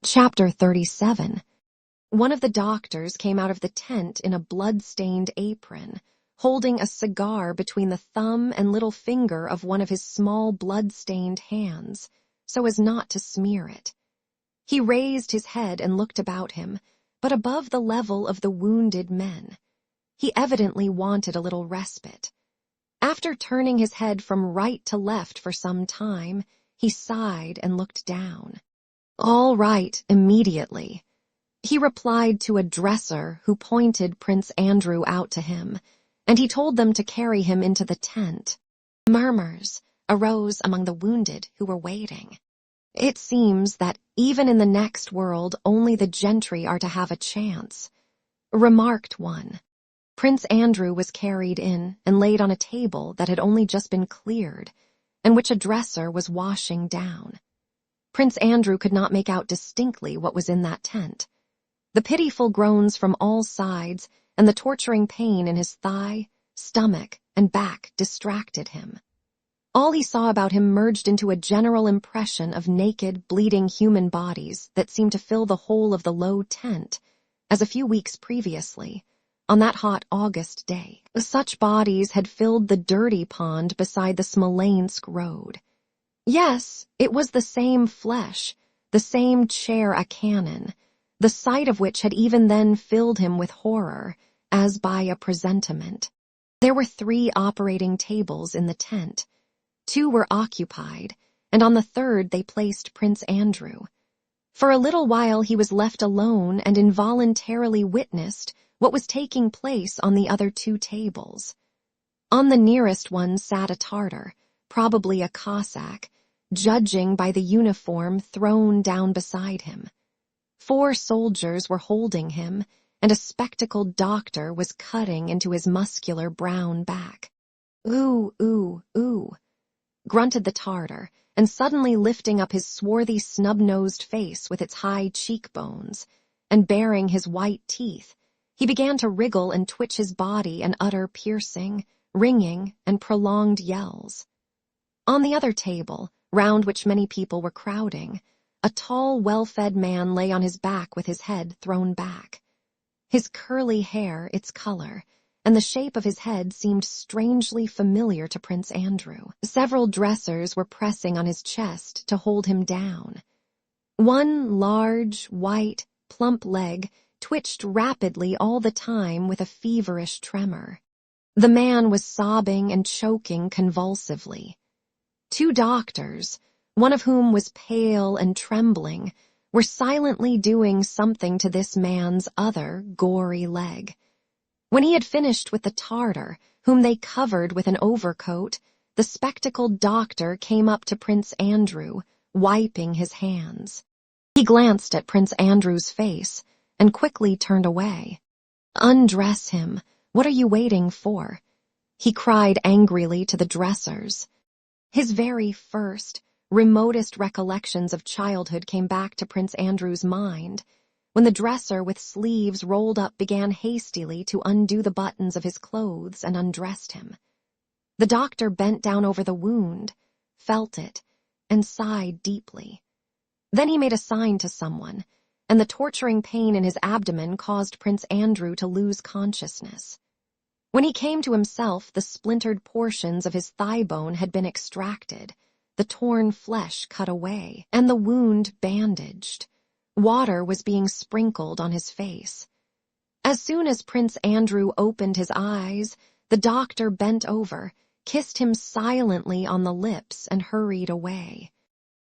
Chapter 37. One of the doctors came out of the tent in a blood-stained apron, holding a cigar between the thumb and little finger of one of his small blood-stained hands, so as not to smear it. He raised his head and looked about him, but above the level of the wounded men. He evidently wanted a little respite. After turning his head from right to left for some time, he sighed and looked down. "All right, immediately." He replied to a dresser who pointed Prince Andrew out to him, and he told them to carry him into the tent. Murmurs arose among the wounded who were waiting. It seems that even in the next world only the gentry are to have a chance, remarked one. Prince Andrew was carried in and laid on a table that had only just been cleared, and which a dresser was washing down. Prince Andrew could not make out distinctly what was in that tent. The pitiful groans from all sides and the torturing pain in his thigh, stomach, and back distracted him. All he saw about him merged into a general impression of naked, bleeding human bodies that seemed to fill the whole of the low tent, as a few weeks previously, on that hot August day, such bodies had filled the dirty pond beside the Smolensk road. Yes, it was the same flesh, the same chair a cannon, the sight of which had even then filled him with horror, as by a presentiment. There were 3 operating tables in the tent. 2 were occupied, and on the third they placed Prince Andrew. For a little while he was left alone and involuntarily witnessed what was taking place on the other 2 tables. On the nearest one sat a Tartar, probably a Cossack, judging by the uniform thrown down beside him. 4 soldiers were holding him, and a spectacled doctor was cutting into his muscular brown back. "Ooh, ooh, ooh," grunted the Tartar, and suddenly lifting up his swarthy snub-nosed face with its high cheekbones, and baring his white teeth, he began to wriggle and twitch his body and utter piercing, ringing, and prolonged yells. On the other table, round which many people were crowding, a tall, well-fed man lay on his back with his head thrown back. His curly hair, its color, and the shape of his head seemed strangely familiar to Prince Andrew. Several dressers were pressing on his chest to hold him down. One large, white, plump leg twitched rapidly all the time with a feverish tremor. The man was sobbing and choking convulsively. 2 doctors, one of whom was pale and trembling, were silently doing something to this man's other gory leg. When he had finished with the Tartar, whom they covered with an overcoat, the spectacled doctor came up to Prince Andrew, wiping his hands. He glanced at Prince Andrew's face and quickly turned away. "Undress him. What are you waiting for?" he cried angrily to the dressers. His very first, remotest recollections of childhood came back to Prince Andrew's mind, when the dresser with sleeves rolled up began hastily to undo the buttons of his clothes and undressed him. The doctor bent down over the wound, felt it, and sighed deeply. Then he made a sign to someone, and the torturing pain in his abdomen caused Prince Andrew to lose consciousness. When he came to himself, the splintered portions of his thigh bone had been extracted, the torn flesh cut away, and the wound bandaged. Water was being sprinkled on his face. As soon as Prince Andrew opened his eyes, the doctor bent over, kissed him silently on the lips, and hurried away.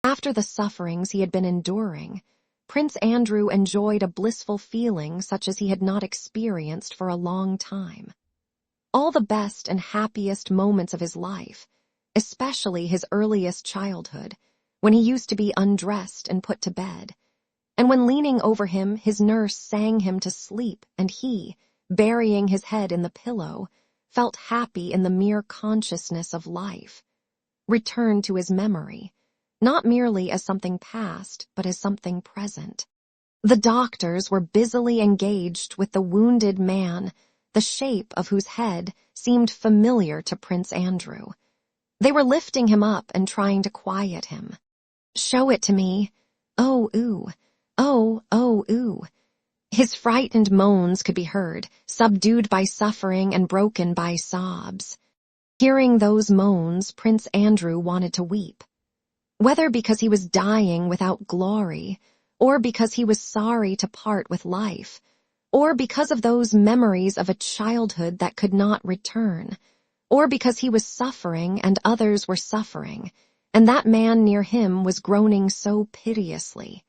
After the sufferings he had been enduring, Prince Andrew enjoyed a blissful feeling such as he had not experienced for a long time. All the best and happiest moments of his life, especially his earliest childhood, when he used to be undressed and put to bed, and when leaning over him his nurse sang him to sleep and he, burying his head in the pillow, felt happy in the mere consciousness of life, returned to his memory, not merely as something past, but as something present. The doctors were busily engaged with the wounded man, the shape of whose head seemed familiar to Prince Andrew. They were lifting him up and trying to quiet him. "Show it to me. Oh, ooh," Oh, oh, ooh. His frightened moans could be heard, subdued by suffering and broken by sobs. Hearing those moans, Prince Andrew wanted to weep. Whether because he was dying without glory, or because he was sorry to part with life, or because of those memories of a childhood that could not return, or because he was suffering and others were suffering, and that man near him was groaning so piteously.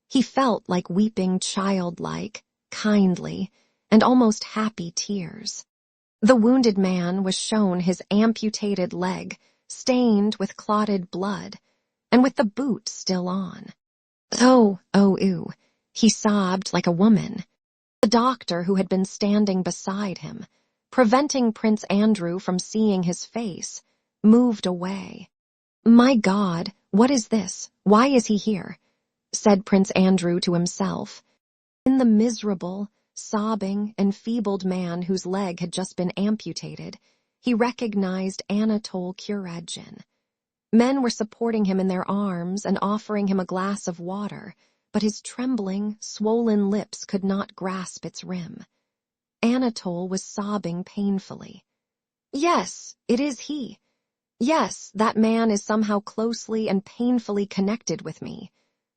He felt like weeping childlike, kindly, and almost happy tears. The wounded man was shown his amputated leg, stained with clotted blood, and with the boot still on. Oh, oh, ooh, he sobbed like a woman. The doctor who had been standing beside him, preventing Prince Andrew from seeing his face, moved away. "My God, what is this? Why is he here?" said Prince Andrew to himself. In the miserable, sobbing, enfeebled man whose leg had just been amputated, he recognized Anatole Kuregin. Men were supporting him in their arms and offering him a glass of water, but his trembling, swollen lips could not grasp its rim. Anatole was sobbing painfully. "Yes, it is he. Yes, that man is somehow closely and painfully connected with me,"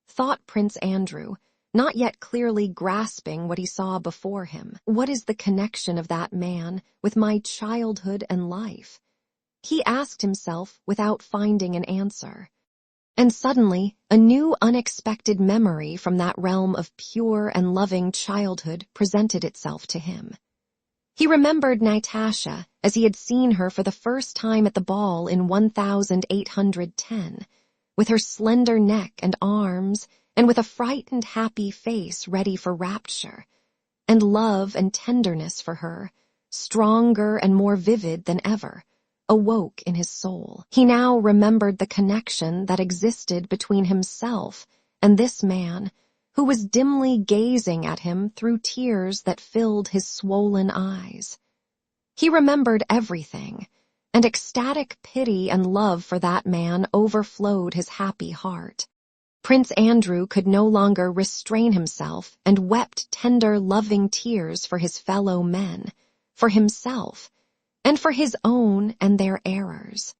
thought Prince Andrew, not yet clearly grasping what he saw before him. What is the connection of that man with my childhood and life? He asked himself without finding an answer. And suddenly, a new unexpected memory from that realm of pure and loving childhood presented itself to him. He remembered Natasha as he had seen her for the first time at the ball in 1810, with her slender neck and arms, and with a frightened, happy face ready for rapture, and love and tenderness for her, stronger and more vivid than ever, awoke in his soul. He now remembered the connection that existed between himself and this man, who was dimly gazing at him through tears that filled his swollen eyes. He remembered everything, and ecstatic pity and love for that man overflowed his happy heart. Prince Andrew could no longer restrain himself and wept tender, loving tears for his fellow men, for himself, and for his own and their errors.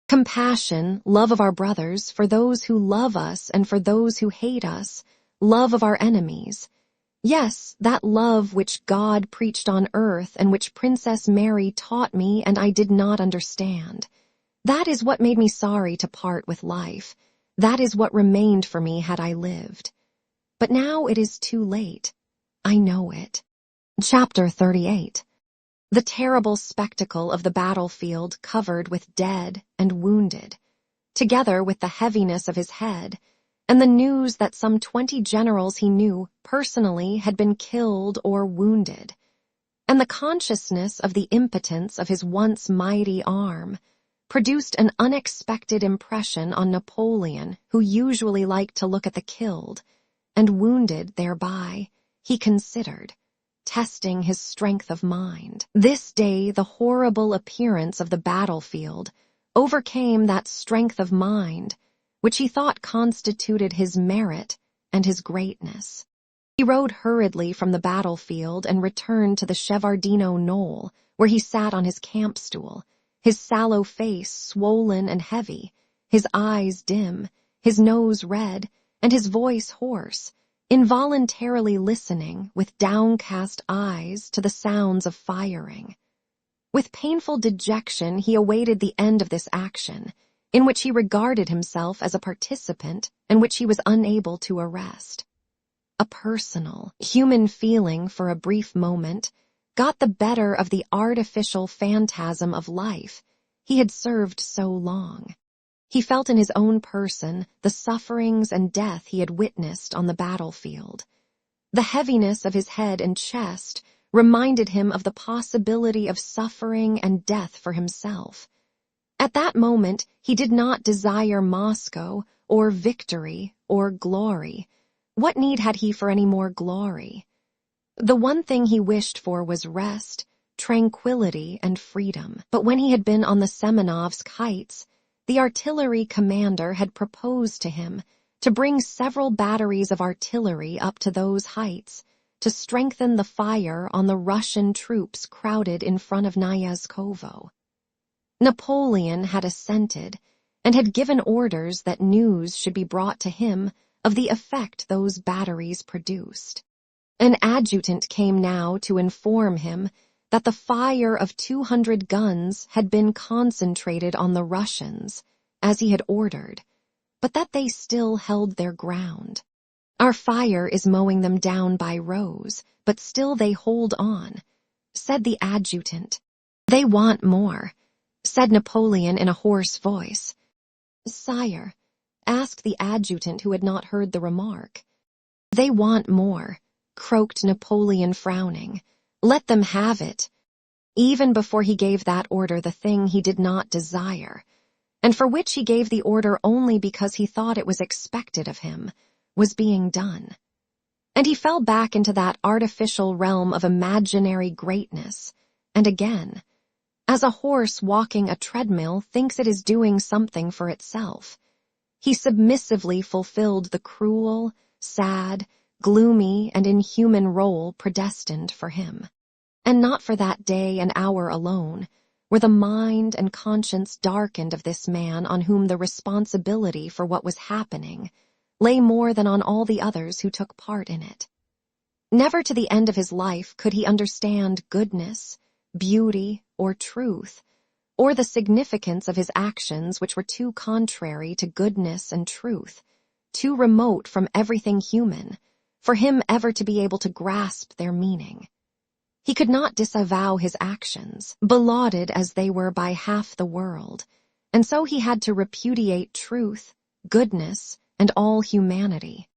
Compassion, love of our brothers, for those who love us and for those who hate us, love of our enemies. Yes, that love which God preached on earth and which Princess Mary taught me and I did not understand. That is what made me sorry to part with life. That is what remained for me had I lived. But now it is too late. I know it. Chapter 38. The terrible spectacle of the battlefield covered with dead and wounded, together with the heaviness of his head, and the news that some 20 generals he knew personally had been killed or wounded, and the consciousness of the impotence of his once mighty arm, produced an unexpected impression on Napoleon, who usually liked to look at the killed, and wounded thereby, he considered, testing his strength of mind. This day the horrible appearance of the battlefield overcame that strength of mind, which he thought constituted his merit and his greatness. He rode hurriedly from the battlefield and returned to the Shevardino knoll, where he sat on his camp stool, his sallow face swollen and heavy, his eyes dim, his nose red, and his voice hoarse, involuntarily listening with downcast eyes to the sounds of firing. With painful dejection he awaited the end of this action, in which he regarded himself as a participant and which he was unable to arrest. A personal, human feeling for a brief moment got the better of the artificial phantasm of life he had served so long. He felt in his own person the sufferings and death he had witnessed on the battlefield. The heaviness of his head and chest reminded him of the possibility of suffering and death for himself. At that moment he did not desire Moscow or victory or glory. What need had he for any more glory? The one thing he wished for was rest, tranquility, and freedom. But when he had been on the Semenovsk heights, the artillery commander had proposed to him to bring several batteries of artillery up to those heights, to strengthen the fire on the Russian troops crowded in front of Nyaskovo. Napoleon had assented, and had given orders that news should be brought to him of the effect those batteries produced. An adjutant came now to inform him that the fire of 200 guns had been concentrated on the Russians, as he had ordered, but that they still held their ground. "Our fire is mowing them down by rows, but still they hold on," said the adjutant. "They want more," said Napoleon in a hoarse voice. "Sire," asked the adjutant who had not heard the remark. "They want more," croaked Napoleon, frowning. "Let them have it." Even before he gave that order, the thing he did not desire, and for which he gave the order only because he thought it was expected of him, was being done. And he fell back into that artificial realm of imaginary greatness, and again, as a horse walking a treadmill thinks it is doing something for itself, he submissively fulfilled the cruel, sad, gloomy, and inhuman role predestined for him. And not for that day and hour alone were the mind and conscience darkened of this man on whom the responsibility for what was happening lay more than on all the others who took part in it. Never to the end of his life could he understand goodness, beauty, or truth, or the significance of his actions, which were too contrary to goodness and truth, too remote from everything human, for him ever to be able to grasp their meaning. He could not disavow his actions, belauded as they were by half the world, and so he had to repudiate truth, goodness, and all humanity.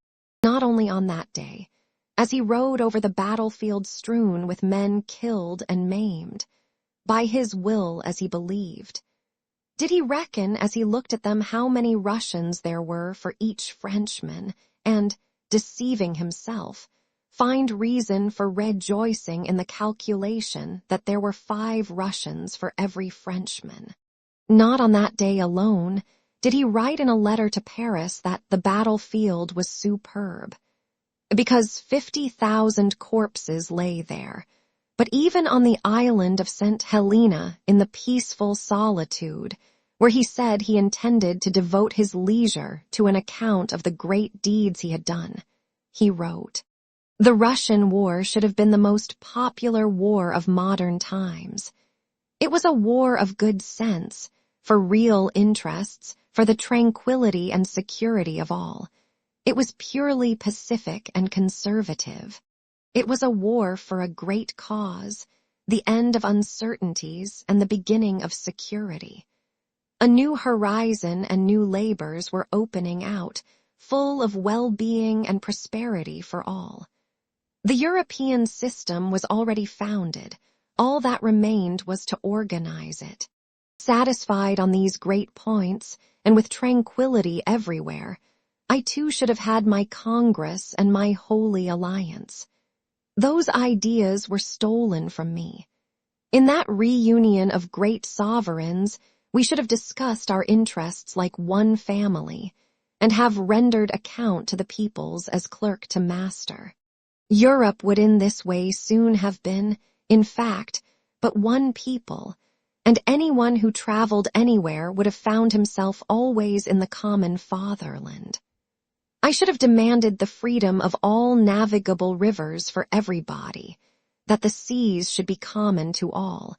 Not only on that day, as he rode over the battlefield strewn with men killed and maimed, by his will as he believed. Did he reckon as he looked at them how many Russians there were for each Frenchman, and, deceiving himself, find reason for rejoicing in the calculation that there were 5 Russians for every Frenchman? Not on that day alone did he write in a letter to Paris that the battlefield was superb, because 50,000 corpses lay there, but even on the island of St. Helena in the peaceful solitude, where he said he intended to devote his leisure to an account of the great deeds he had done, he wrote, "The Russian war should have been the most popular war of modern times. It was a war of good sense, for real interests, for the tranquility and security of all. It was purely pacific and conservative. It was a war for a great cause, the end of uncertainties and the beginning of security. A new horizon and new labors were opening out, full of well-being and prosperity for all. The European system was already founded. All that remained was to organize it. Satisfied on these great points, and with tranquility everywhere, I too should have had my Congress and my Holy Alliance. Those ideas were stolen from me. In that reunion of great sovereigns, we should have discussed our interests like one family, and have rendered account to the peoples as clerk to master. Europe would in this way soon have been, in fact, but one people, and anyone who traveled anywhere would have found himself always in the common fatherland. I should have demanded the freedom of all navigable rivers for everybody, that the seas should be common to all,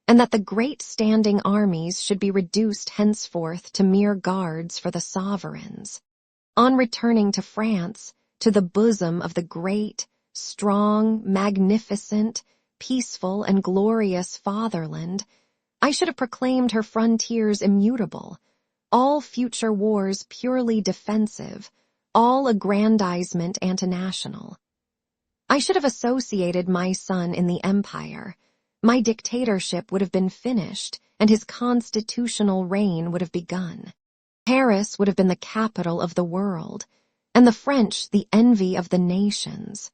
and that the great standing armies should be reduced henceforth to mere guards for the sovereigns. On returning to France, to the bosom of the great, strong, magnificent, peaceful, and glorious fatherland, I should have proclaimed her frontiers immutable, all future wars purely defensive, all aggrandizement antinational. I should have associated my son in the empire. My dictatorship would have been finished, and his constitutional reign would have begun. Paris would have been the capital of the world, and the French the envy of the nations.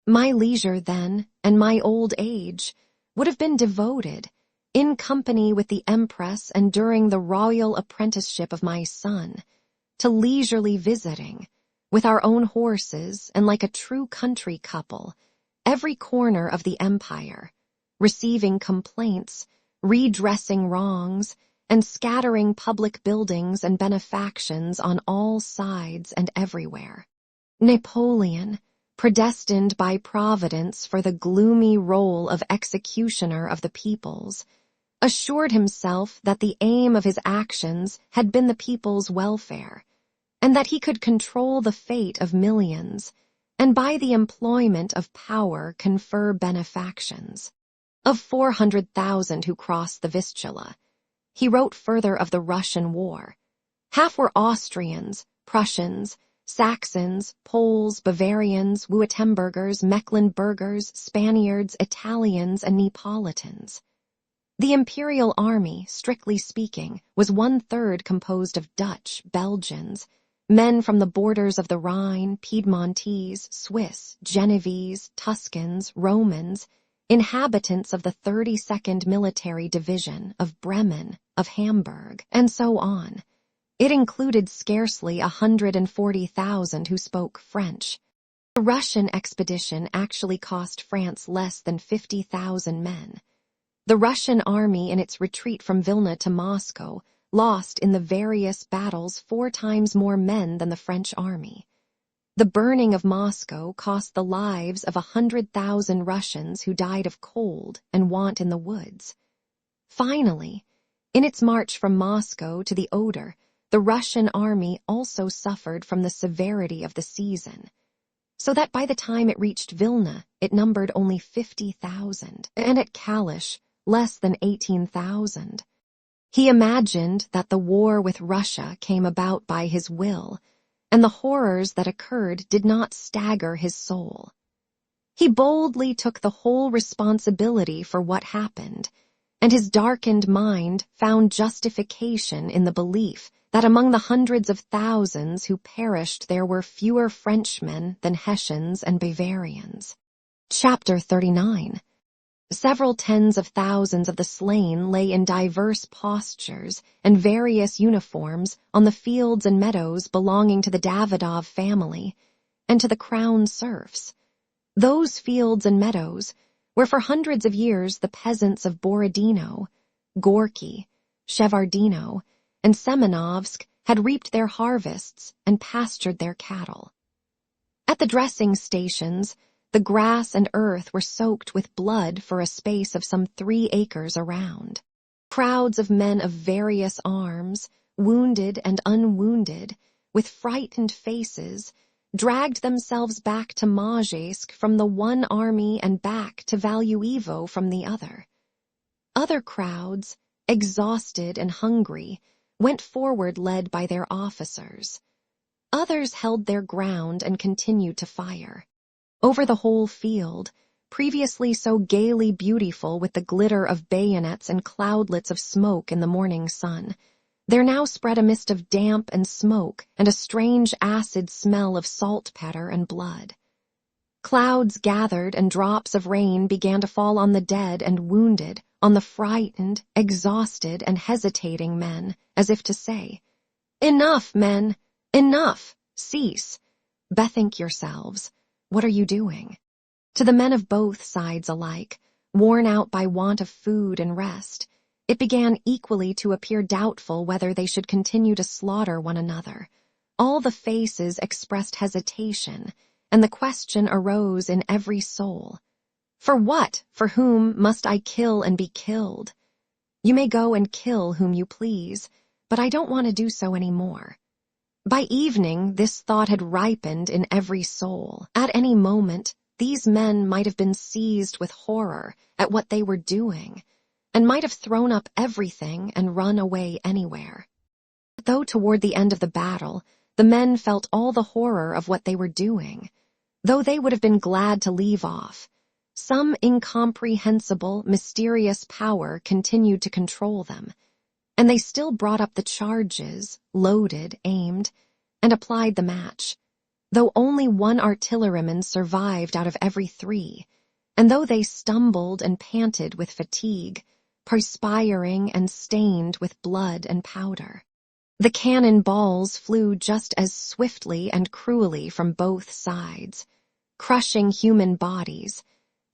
My leisure then, and my old age, would have been devoted, in company with the Empress and during the royal apprenticeship of my son, to leisurely visiting, with our own horses and like a true country couple, every corner of the empire, receiving complaints, redressing wrongs, and scattering public buildings and benefactions on all sides and everywhere. Napoleon, predestined by Providence for the gloomy role of executioner of the peoples, assured himself that the aim of his actions had been the people's welfare, and that he could control the fate of millions, and by the employment of power confer benefactions. Of 400,000 who crossed the Vistula, he wrote further of the Russian war. Half were Austrians, Prussians, Saxons, Poles, Bavarians, Württembergers, Mecklenburgers, Spaniards, Italians, and Neapolitans. The imperial army, strictly speaking, was 1/3 composed of Dutch, Belgians, men from the borders of the Rhine, Piedmontese, Swiss, Genevese, Tuscans, Romans, inhabitants of the 32nd Military Division, of Bremen, of Hamburg, and so on. It included scarcely 140,000 who spoke French. The Russian expedition actually cost France less than 50,000 men. The Russian army in its retreat from Vilna to Moscow lost in the various battles 4 times more men than the French army. The burning of Moscow cost the lives of 100,000 Russians who died of cold and want in the woods. Finally, in its march from Moscow to the Oder, the Russian army also suffered from the severity of the season, so that by the time it reached Vilna, it numbered only 50,000, and at Kalish, less than 18,000. He imagined that the war with Russia came about by his will, and the horrors that occurred did not stagger his soul. He boldly took the whole responsibility for what happened, and his darkened mind found justification in the belief that among the hundreds of thousands who perished there were fewer Frenchmen than Hessians and Bavarians. Chapter 39. Several tens of thousands of the slain lay in diverse postures and various uniforms on the fields and meadows belonging to the Davidov family and to the crown serfs. Those fields and meadows where for hundreds of years the peasants of Borodino, Gorky, Shevardino, and Semenovsk had reaped their harvests and pastured their cattle. At the dressing stations, the grass and earth were soaked with blood for a space of some 3 acres around. Crowds of men of various arms, wounded and unwounded, with frightened faces, dragged themselves back to Mazheysk from the one army and back to Valuevo from the other. Other crowds, exhausted and hungry, went forward led by their officers. Others held their ground and continued to fire. Over the whole field, previously so gaily beautiful with the glitter of bayonets and cloudlets of smoke in the morning sun, there now spread a mist of damp and smoke and a strange acid smell of saltpeter and blood. Clouds gathered and drops of rain began to fall on the dead and wounded, on the frightened, exhausted, and hesitating men, as if to say, "Enough, men! Enough! Cease! Bethink yourselves. What are you doing?" To the men of both sides alike, worn out by want of food and rest, it began equally to appear doubtful whether they should continue to slaughter one another. All the faces expressed hesitation, and the question arose in every soul. For what, for whom, must I kill and be killed? You may go and kill whom you please, but I don't want to do so any more. By evening, this thought had ripened in every soul. At any moment, these men might have been seized with horror at what they were doing, and might have thrown up everything and run away anywhere. Though toward the end of the battle, the men felt all the horror of what they were doing, though they would have been glad to leave off, some incomprehensible, mysterious power continued to control them, and they still brought up the charges, loaded, aimed, and applied the match, though only one artilleryman survived out of every 3, and though they stumbled and panted with fatigue, perspiring and stained with blood and powder. The cannon balls flew just as swiftly and cruelly from both sides, crushing human bodies,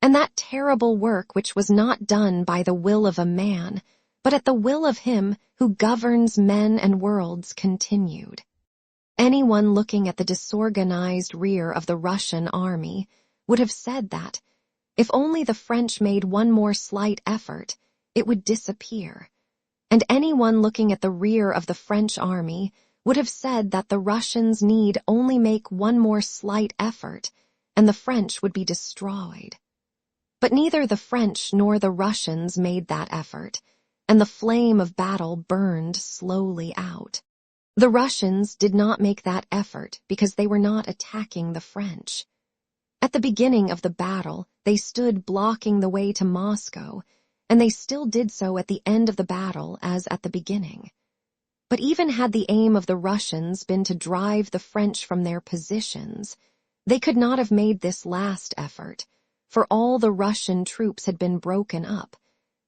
and that terrible work which was not done by the will of a man, but at the will of him who governs men and worlds continued. Anyone looking at the disorganized rear of the Russian army would have said that, if only the French made one more slight effort, it would disappear. And anyone looking at the rear of the French army would have said that the Russians need only make one more slight effort, and the French would be destroyed. But neither the French nor the Russians made that effort, and the flame of battle burned slowly out. The Russians did not make that effort because they were not attacking the French. At the beginning of the battle, they stood blocking the way to Moscow, and they still did so at the end of the battle as at the beginning. But even had the aim of the Russians been to drive the French from their positions, they could not have made this last effort, for all the Russian troops had been broken up.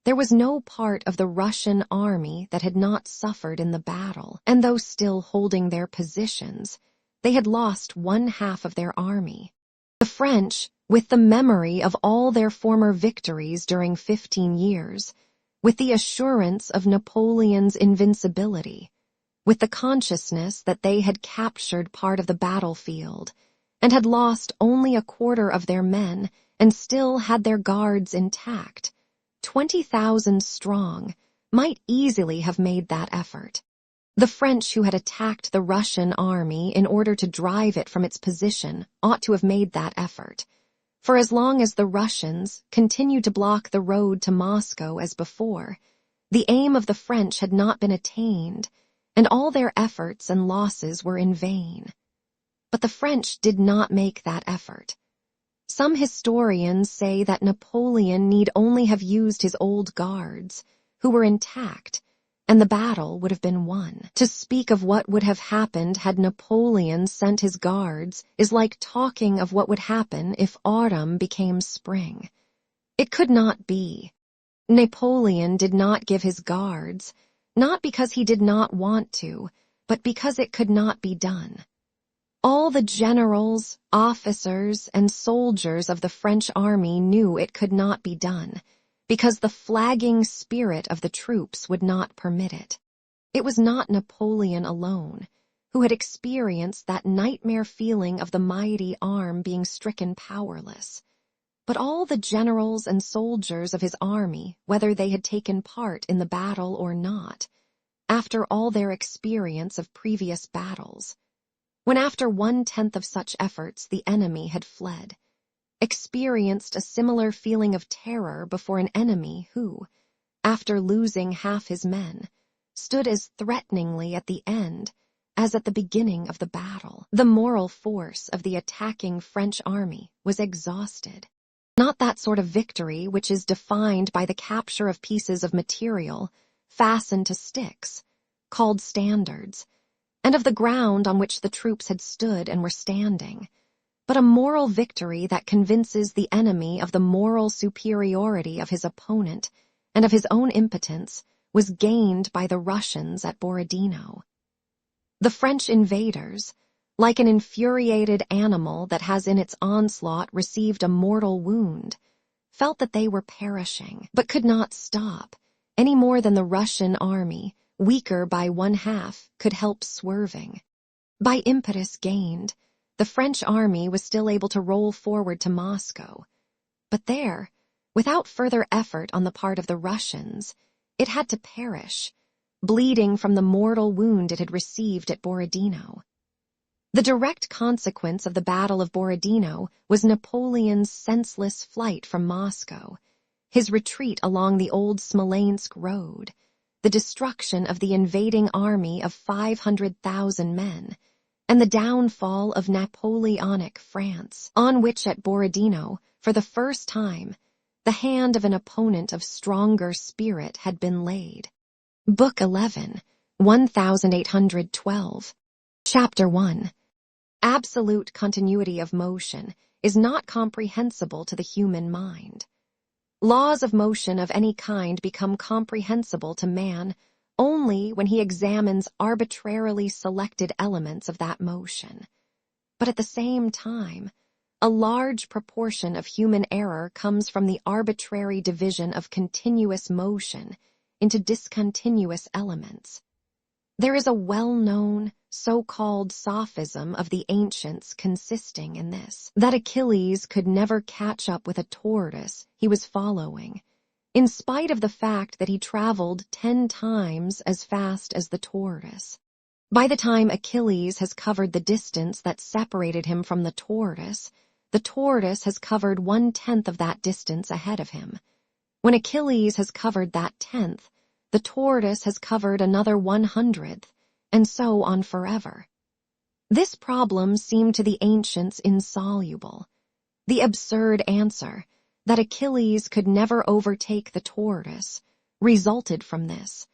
There was no part of the Russian army that had not suffered in the battle, and though still holding their positions, they had lost one half of their army. The French, with the memory of all their former victories during 15 years, with the assurance of Napoleon's invincibility, with the consciousness that they had captured part of the battlefield, and had lost only a quarter of their men, and still had their guards intact, 20,000 strong, might easily have made that effort. The French who had attacked the Russian army in order to drive it from its position ought to have made that effort. For as long as the Russians continued to block the road to Moscow as before, the aim of the French had not been attained, and all their efforts and losses were in vain. But the French did not make that effort. Some historians say that Napoleon need only have used his old guards, who were intact, and the battle would have been won. To speak of what would have happened had Napoleon sent his guards is like talking of what would happen if autumn became spring. It could not be. Napoleon did not give his guards, not because he did not want to, but because it could not be done. All the generals, officers, and soldiers of the French army knew it could not be done, because the flagging spirit of the troops would not permit it. It was not Napoleon alone who had experienced that nightmare feeling of the mighty arm being stricken powerless, but all the generals and soldiers of his army, whether they had taken part in the battle or not, after all their experience of previous battles, when after 1/10 of such efforts the enemy had fled, experienced a similar feeling of terror before an enemy who, after losing half his men, stood as threateningly at the end as at the beginning of the battle. The moral force of the attacking French army was exhausted. Not that sort of victory which is defined by the capture of pieces of material fastened to sticks, called standards, and of the ground on which the troops had stood and were standing, but a moral victory that convinces the enemy of the moral superiority of his opponent and of his own impotence was gained by the Russians at Borodino. The French invaders, like an infuriated animal that has in its onslaught received a mortal wound, felt that they were perishing, but could not stop, any more than the Russian army, weaker by 1/2, could help swerving. By impetus gained, the French army was still able to roll forward to Moscow. But there, without further effort on the part of the Russians, it had to perish, bleeding from the mortal wound it had received at Borodino. The direct consequence of the Battle of Borodino was Napoleon's senseless flight from Moscow, his retreat along the old Smolensk road, the destruction of the invading army of 500,000 men, and the downfall of Napoleonic France, on which at Borodino, for the first time, the hand of an opponent of stronger spirit had been laid. Book 11, 1812. Chapter 1. Absolute continuity of motion is not comprehensible to the human mind. Laws of motion of any kind become comprehensible to man only when he examines arbitrarily selected elements of that motion. But at the same time, a large proportion of human error comes from the arbitrary division of continuous motion into discontinuous elements. There is a well-known, so-called sophism of the ancients consisting in this, that Achilles could never catch up with a tortoise he was following, in spite of the fact that he traveled 10 times as fast as the tortoise. By the time Achilles has covered the distance that separated him from the tortoise has covered 1/10 of that distance ahead of him. When Achilles has covered that 10th, the tortoise has covered another 100th, and so on forever. This problem seemed to the ancients insoluble. The absurd answer, that Achilles could never overtake the tortoise, resulted from this.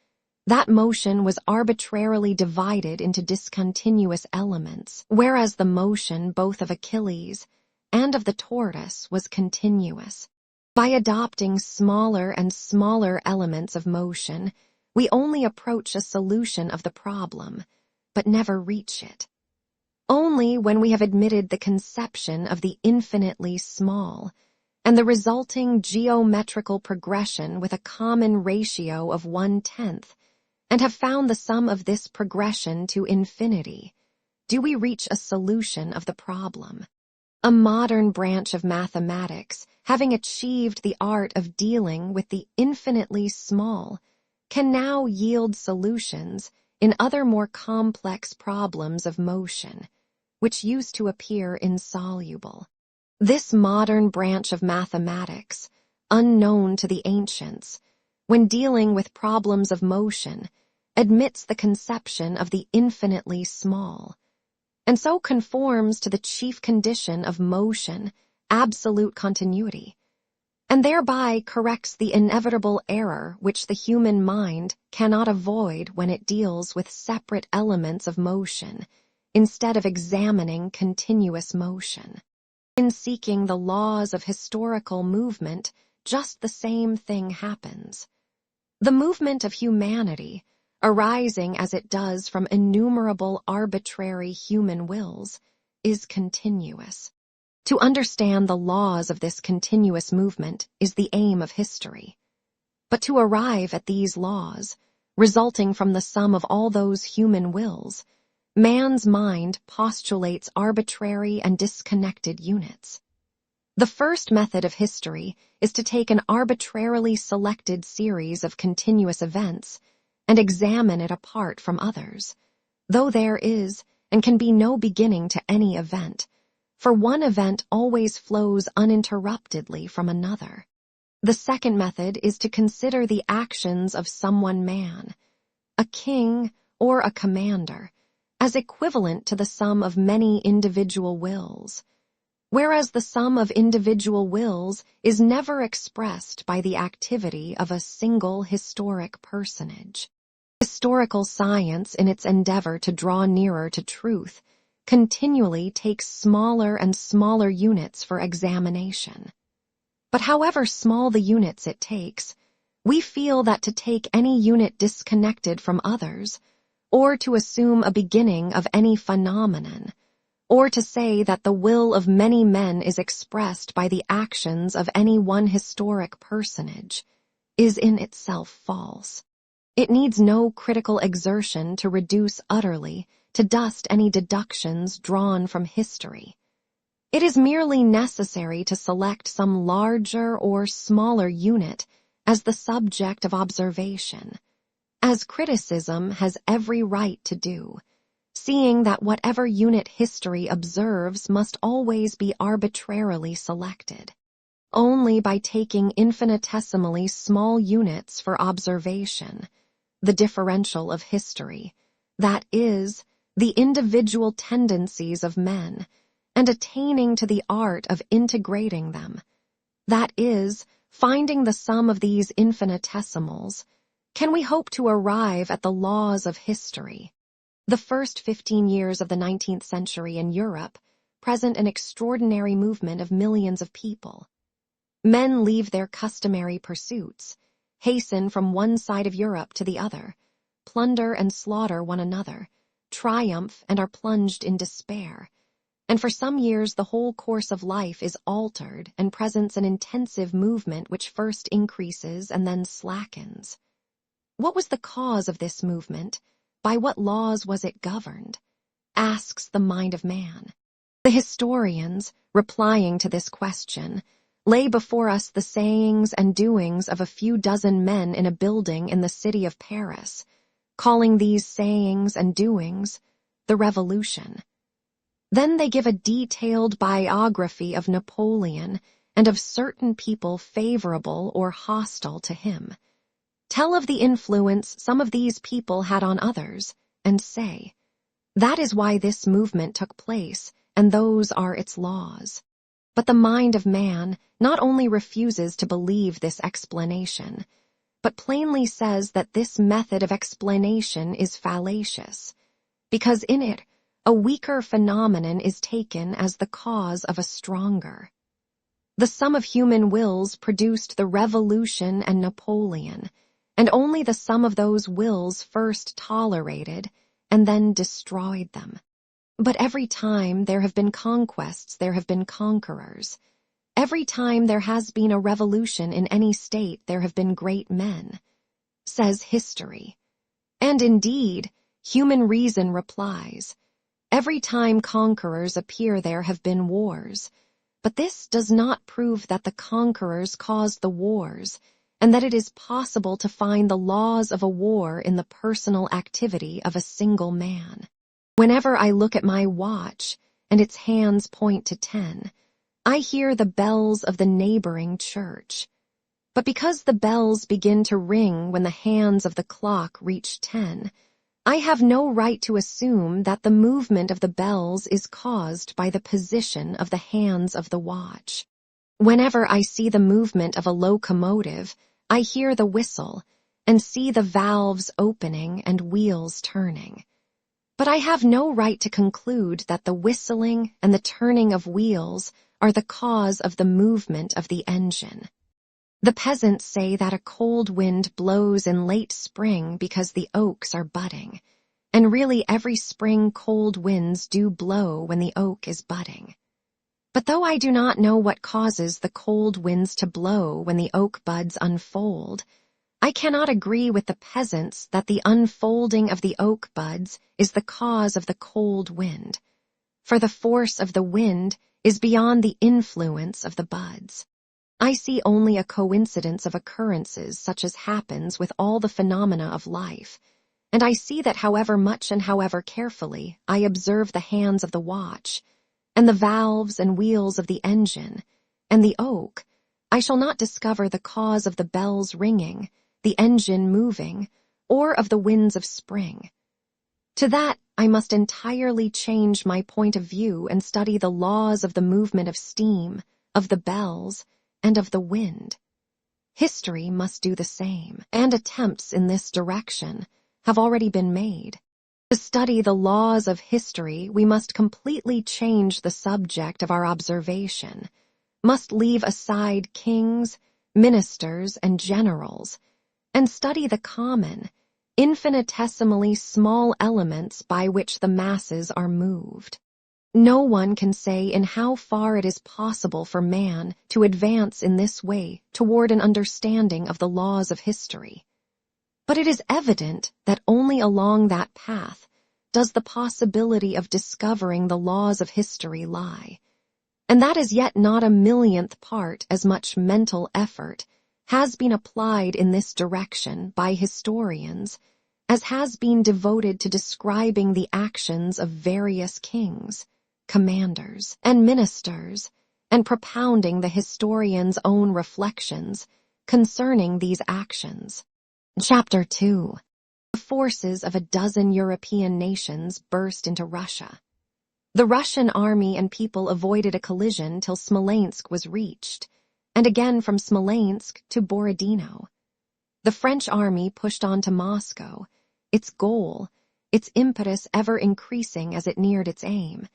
That motion was arbitrarily divided into discontinuous elements, whereas the motion both of Achilles and of the tortoise was continuous. By adopting smaller and smaller elements of motion, we only approach a solution of the problem, but never reach it. Only when we have admitted the conception of the infinitely small and the resulting geometrical progression with a common ratio of 1/10, and have found the sum of this progression to infinity, do we reach a solution of the problem. A modern branch of mathematics, having achieved the art of dealing with the infinitely small, can now yield solutions in other more complex problems of motion, which used to appear insoluble. This modern branch of mathematics, unknown to the ancients, when dealing with problems of motion, admits the conception of the infinitely small, and so conforms to the chief condition of motion, absolute continuity, and thereby corrects the inevitable error which the human mind cannot avoid when it deals with separate elements of motion, instead of examining continuous motion. In seeking the laws of historical movement, just the same thing happens. The movement of humanity, arising as it does from innumerable arbitrary human wills, is continuous. To understand the laws of this continuous movement is the aim of history. But to arrive at these laws, resulting from the sum of all those human wills, man's mind postulates arbitrary and disconnected units. The first method of history is to take an arbitrarily selected series of continuous events and examine it apart from others, though there is and can be no beginning to any event, for one event always flows uninterruptedly from another. The second method is to consider the actions of some one man, a king or a commander, as equivalent to the sum of many individual wills, whereas the sum of individual wills is never expressed by the activity of a single historic personage. Historical science, in its endeavor to draw nearer to truth, continually takes smaller and smaller units for examination. But however small the units it takes, we feel that to take any unit disconnected from others, or to assume a beginning of any phenomenon, or to say that the will of many men is expressed by the actions of any one historic personage, is in itself false. It needs no critical exertion to reduce utterly to dust any deductions drawn from history. It is merely necessary to select some larger or smaller unit as the subject of observation, as criticism has every right to do, seeing that whatever unit history observes must always be arbitrarily selected. Only by taking infinitesimally small units for observation, the differential of history, that is, the individual tendencies of men, and attaining to the art of integrating them, that is, finding the sum of these infinitesimals, can we hope to arrive at the laws of history. The first 15 years of the 19th century in Europe present an extraordinary movement of millions of people. Men leave their customary pursuits, hasten from one side of Europe to the other, plunder and slaughter one another, triumph and are plunged in despair. And for some years the whole course of life is altered and presents an intensive movement which first increases and then slackens. What was the cause of this movement? By what laws was it governed? Asks the mind of man. The historians, replying to this question, lay before us the sayings and doings of a few dozen men in a building in the city of Paris, calling these sayings and doings the Revolution. Then they give a detailed biography of Napoleon and of certain people favorable or hostile to him. Tell of the influence some of these people had on others, and say, that is why this movement took place, and those are its laws. But the mind of man not only refuses to believe this explanation, but plainly says that this method of explanation is fallacious, because in it a weaker phenomenon is taken as the cause of a stronger. The sum of human wills produced the Revolution and Napoleon, and only the sum of those wills first tolerated and then destroyed them. But every time there have been conquests, there have been conquerors. Every time there has been a revolution in any state, there have been great men, says history. And indeed, human reason replies, every time conquerors appear there have been wars, but this does not prove that the conquerors caused the wars, and that it is possible to find the laws of a war in the personal activity of a single man. Whenever I look at my watch, and its hands point to 10, I hear the bells of the neighboring church. But because the bells begin to ring when the hands of the clock reach 10, I have no right to assume that the movement of the bells is caused by the position of the hands of the watch. Whenever I see the movement of a locomotive, I hear the whistle and see the valves opening and wheels turning. But I have no right to conclude that the whistling and the turning of wheels are the cause of the movement of the engine. The peasants say that a cold wind blows in late spring because the oaks are budding, and really every spring cold winds do blow when the oak is budding. But though I do not know what causes the cold winds to blow when the oak buds unfold, I cannot agree with the peasants that the unfolding of the oak buds is the cause of the cold wind, for the force of the wind is beyond the influence of the buds. I see only a coincidence of occurrences such as happens with all the phenomena of life, and I see that however much and however carefully I observe the hands of the watch, and the valves and wheels of the engine, and the oak, I shall not discover the cause of the bells ringing, the engine moving, or of the winds of spring. To that I must entirely change my point of view and study the laws of the movement of steam, of the bells, and of the wind. History must do the same, and attempts in this direction have already been made. To study the laws of history, we must completely change the subject of our observation, must leave aside kings, ministers, and generals, and study the common, infinitesimally small elements by which the masses are moved. No one can say in how far it is possible for man to advance in this way toward an understanding of the laws of history. But it is evident that only along that path does the possibility of discovering the laws of history lie, and that as yet not a millionth part as much mental effort has been applied in this direction by historians as has been devoted to describing the actions of various kings, commanders, and ministers, and propounding the historian's own reflections concerning these actions. Chapter 2. The forces of a dozen European nations burst into Russia. The Russian army and people avoided a collision till Smolensk was reached, and again from Smolensk to Borodino. The French army pushed on to Moscow, its goal, its impetus ever increasing as it neared its aim,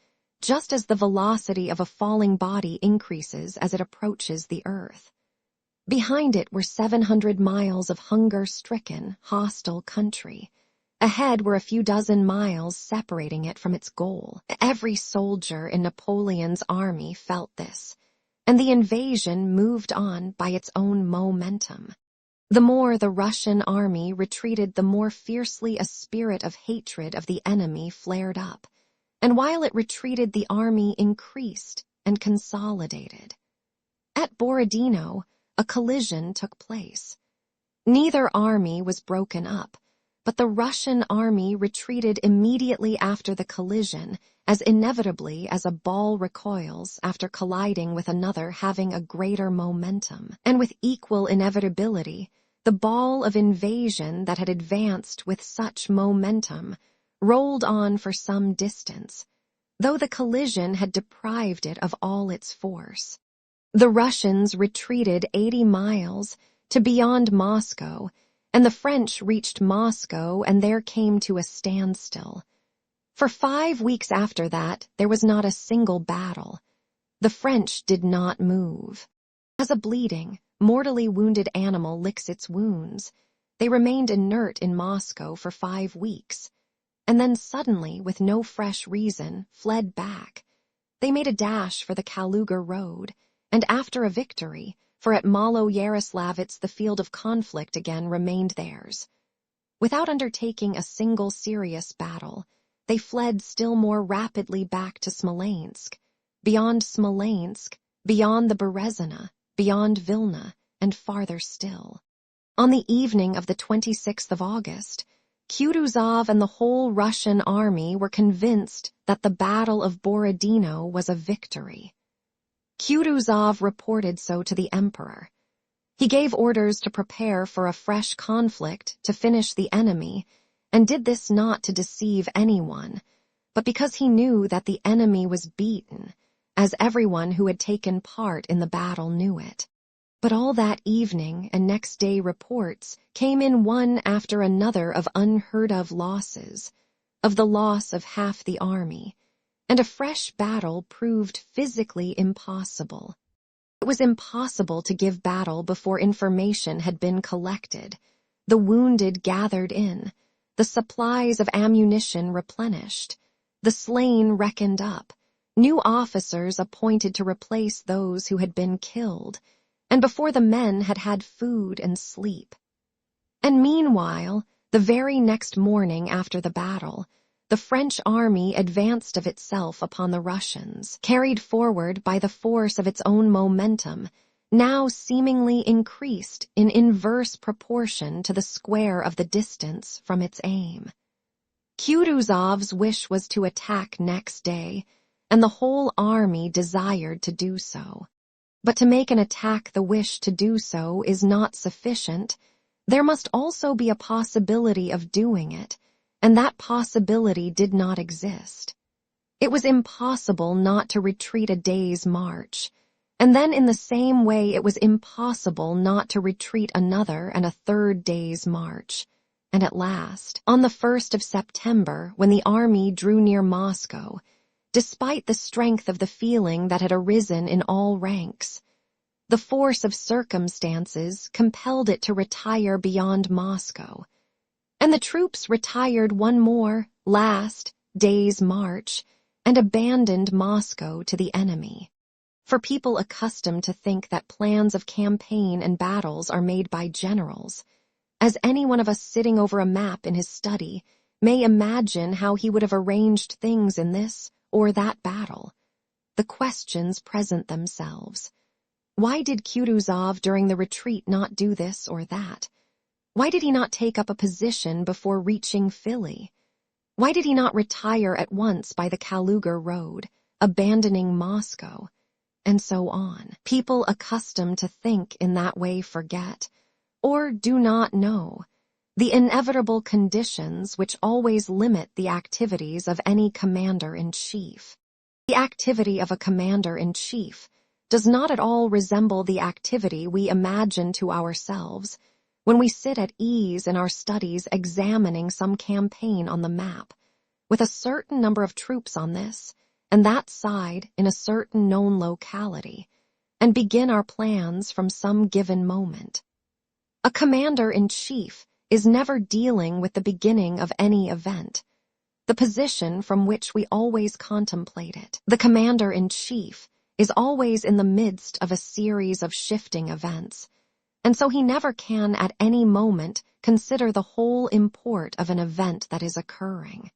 just as the velocity of a falling body increases as it approaches the earth. Behind it were 700 miles of hunger-stricken, hostile country, Ahead were a few dozen miles separating it from its goal. Every soldier in Napoleon's army felt this, and the invasion moved on by its own momentum. The more the Russian army retreated, the more fiercely a spirit of hatred of the enemy flared up, and while it retreated, the army increased and consolidated. At Borodino, a collision took place. Neither army was broken up, but the Russian army retreated immediately after the collision, as inevitably as a ball recoils after colliding with another having a greater momentum. And with equal inevitability, the ball of invasion that had advanced with such momentum rolled on for some distance, though the collision had deprived it of all its force. The Russians retreated 80 miles to beyond Moscow, and the French reached Moscow and there came to a standstill. For 5 weeks after that, there was not a single battle. The French did not move. As a bleeding, mortally wounded animal licks its wounds, they remained inert in Moscow for 5 weeks, and then suddenly, with no fresh reason, fled back. They made a dash for the Kaluga road, and after a victory, for at Malo-Yaroslavets the field of conflict again remained theirs. Without undertaking a single serious battle, they fled still more rapidly back to Smolensk, beyond the Berezina, beyond Vilna, and farther still. On the evening of the 26th of August, Kutuzov and the whole Russian army were convinced that the Battle of Borodino was a victory. Kutuzov reported so to the emperor. He gave orders to prepare for a fresh conflict to finish the enemy, and did this not to deceive anyone, but because he knew that the enemy was beaten, as everyone who had taken part in the battle knew it. But all that evening and next day reports came in one after another of unheard-of losses, of the loss of half the army, and a fresh battle proved physically impossible. It was impossible to give battle before information had been collected, the wounded gathered in, the supplies of ammunition replenished, the slain reckoned up, new officers appointed to replace those who had been killed, and before the men had had food and sleep. And meanwhile, the very next morning after the battle, the French army advanced of itself upon the Russians, carried forward by the force of its own momentum, now seemingly increased in inverse proportion to the square of the distance from its aim. Kutuzov's wish was to attack next day, and the whole army desired to do so. But to make an attack the wish to do so is not sufficient. There must also be a possibility of doing it, and that possibility did not exist. It was impossible not to retreat a day's march, and then in the same way it was impossible not to retreat another and a third day's march. And at last, on the 1st of September, when the army drew near Moscow, despite the strength of the feeling that had arisen in all ranks, the force of circumstances compelled it to retire beyond Moscow, and the troops retired one more, last, day's march, and abandoned Moscow to the enemy. For people accustomed to think that plans of campaign and battles are made by generals, as any one of us sitting over a map in his study may imagine how he would have arranged things in this or that battle, the questions present themselves. Why did Kutuzov during the retreat not do this or that? Why did he not take up a position before reaching Philly? Why did he not retire at once by the Kaluga road, abandoning Moscow? And so on. People accustomed to think in that way forget, or do not know, the inevitable conditions which always limit the activities of any commander-in-chief. The activity of a commander-in-chief does not at all resemble the activity we imagine to ourselves when we sit at ease in our studies examining some campaign on the map, with a certain number of troops on this and that side in a certain known locality, and begin our plans from some given moment. A commander-in-chief is never dealing with the beginning of any event, the position from which we always contemplate it. The commander-in-chief is always in the midst of a series of shifting events, and so he never can at any moment consider the whole import of an event that is occurring.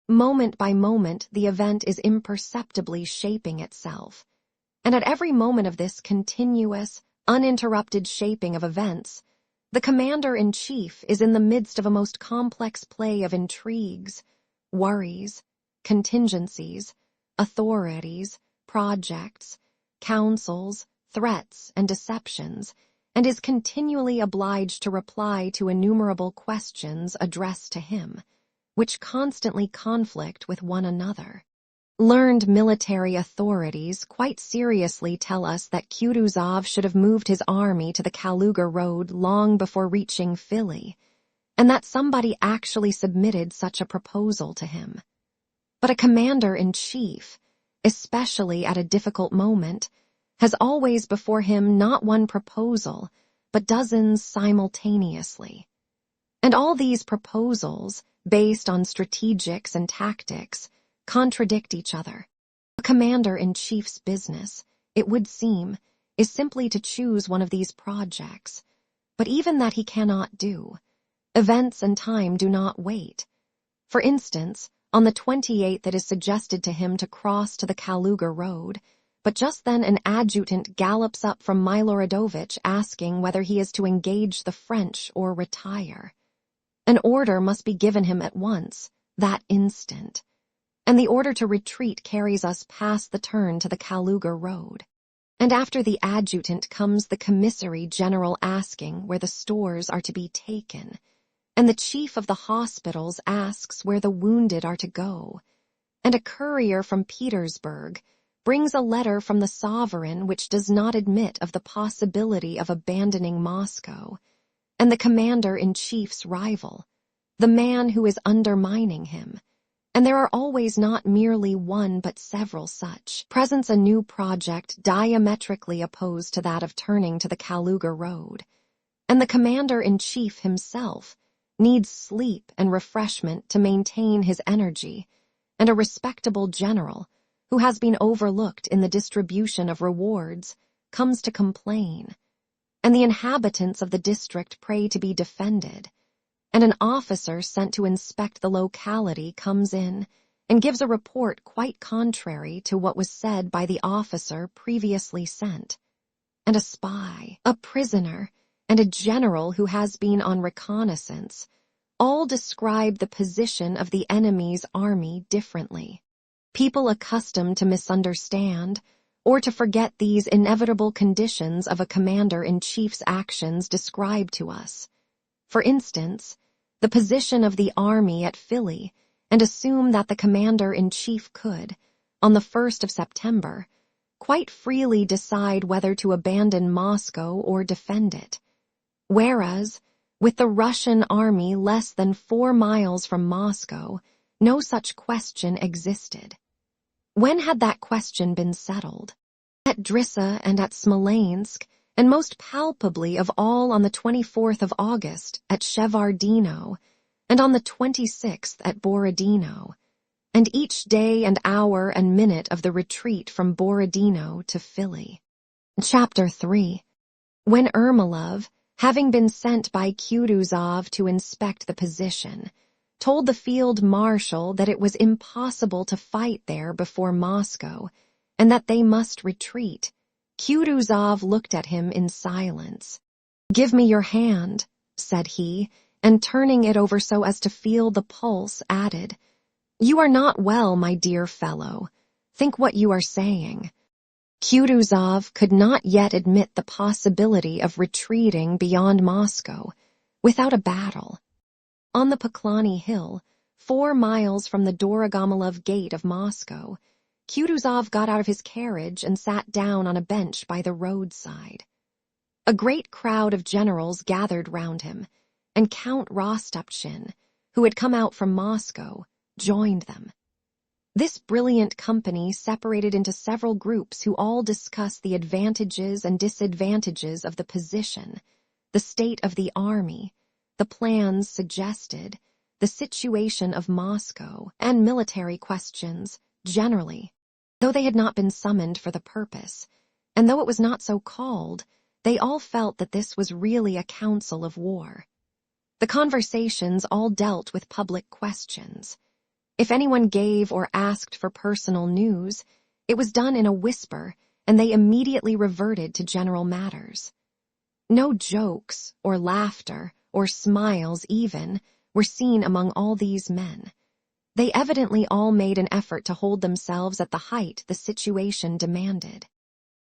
Moment by moment, the event is imperceptibly shaping itself, and at every moment of this continuous, uninterrupted shaping of events, the commander-in-chief is in the midst of a most complex play of intrigues, worries, contingencies, authorities, projects, counsels, threats, and deceptions, and is continually obliged to reply to innumerable questions addressed to him, which constantly conflict with one another. Learned military authorities quite seriously tell us that Kutuzov should have moved his army to the Kaluga road long before reaching Philly, and that somebody actually submitted such a proposal to him. But a commander-in-chief, especially at a difficult moment, has always before him not one proposal, but dozens simultaneously. And all these proposals, based on strategics and tactics, contradict each other. A commander-in-chief's business, it would seem, is simply to choose one of these projects, but even that he cannot do. Events and time do not wait. For instance, on the 28th it is suggested to him to cross to the Kaluga road, but just then an adjutant gallops up from Miloradovich asking whether he is to engage the French or retire. An order must be given him at once, that instant, and the order to retreat carries us past the turn to the Kaluga road. And after the adjutant comes the commissary general asking where the stores are to be taken, and the chief of the hospitals asks where the wounded are to go, and a courier from Petersburg brings a letter from the sovereign which does not admit of the possibility of abandoning Moscow, and the commander-in-chief's rival, the man who is undermining him, and there are always not merely one but several such, presents a new project diametrically opposed to that of turning to the Kaluga road, and the commander-in-chief himself needs sleep and refreshment to maintain his energy, and a respectable general, who has been overlooked in the distribution of rewards, comes to complain, and the inhabitants of the district pray to be defended, and an officer sent to inspect the locality comes in and gives a report quite contrary to what was said by the officer previously sent, and a spy, a prisoner, and a general who has been on reconnaissance all describe the position of the enemy's army differently. People accustomed to misunderstand or to forget these inevitable conditions of a commander-in-chief's actions describe to us, for instance, the position of the army at Philly, and assume that the commander-in-chief could, on the 1st of September, quite freely decide whether to abandon Moscow or defend it, whereas, with the Russian army less than 4 miles from Moscow, no such question existed. When had that question been settled? At Drissa and at Smolensk, and most palpably of all on the 24th of August at Shevardino, and on the 26th at Borodino, and each day and hour and minute of the retreat from Borodino to Philly. Chapter 3. When Ermolov, having been sent by Kutuzov to inspect the position, told the field marshal that it was impossible to fight there before Moscow, and that they must retreat, Kutuzov looked at him in silence. "Give me your hand," said he, and turning it over so as to feel the pulse, added, "You are not well, my dear fellow. Think what you are saying." Kutuzov could not yet admit the possibility of retreating beyond Moscow without a battle. On the Poklony Hill, 4 miles from the Dorogomilov gate of Moscow, Kutuzov got out of his carriage and sat down on a bench by the roadside. A great crowd of generals gathered round him, and Count Rostopchin, who had come out from Moscow, joined them. This brilliant company separated into several groups who all discussed the advantages and disadvantages of the position, the state of the army, the plans suggested, the situation of Moscow, and military questions generally, though they had not been summoned for the purpose, and though it was not so called, they all felt that this was really a council of war. The conversations all dealt with public questions. If anyone gave or asked for personal news, it was done in a whisper, and they immediately reverted to general matters. No jokes, or laughter, or smiles even, were seen among all these men. They evidently all made an effort to hold themselves at the height the situation demanded.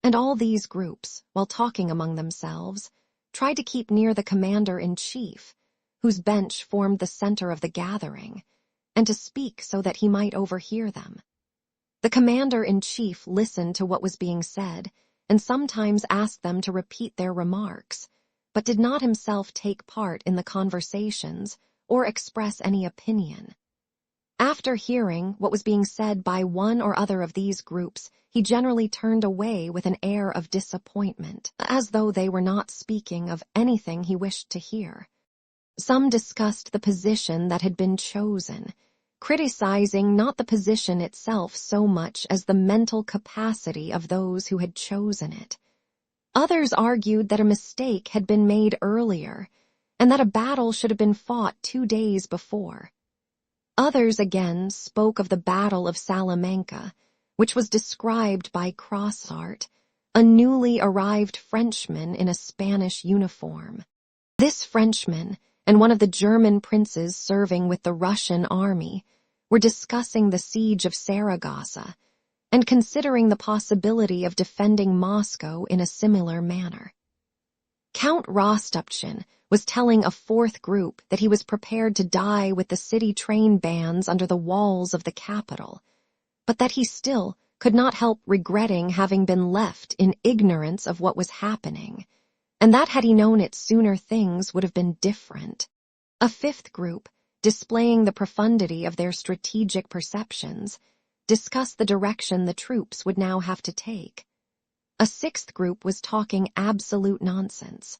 And all these groups, while talking among themselves, tried to keep near the commander-in-chief, whose bench formed the center of the gathering, and to speak so that he might overhear them. The commander-in-chief listened to what was being said, and sometimes asked them to repeat their remarks, but did not himself take part in the conversations or express any opinion. After hearing what was being said by one or other of these groups, he generally turned away with an air of disappointment, as though they were not speaking of anything he wished to hear. Some discussed the position that had been chosen, criticizing not the position itself so much as the mental capacity of those who had chosen it. Others argued that a mistake had been made earlier, and that a battle should have been fought 2 days before. Others again spoke of the Battle of Salamanca, which was described by Crossart, a newly arrived Frenchman in a Spanish uniform. This Frenchman and one of the German princes serving with the Russian army were discussing the siege of Saragossa and considering the possibility of defending Moscow in a similar manner. Count Rostopchin was telling a fourth group that he was prepared to die with the city train bands under the walls of the capital, but that he still could not help regretting having been left in ignorance of what was happening, and that had he known it sooner things would have been different. A fifth group, displaying the profundity of their strategic perceptions, discussed the direction the troops would now have to take. A sixth group was talking absolute nonsense.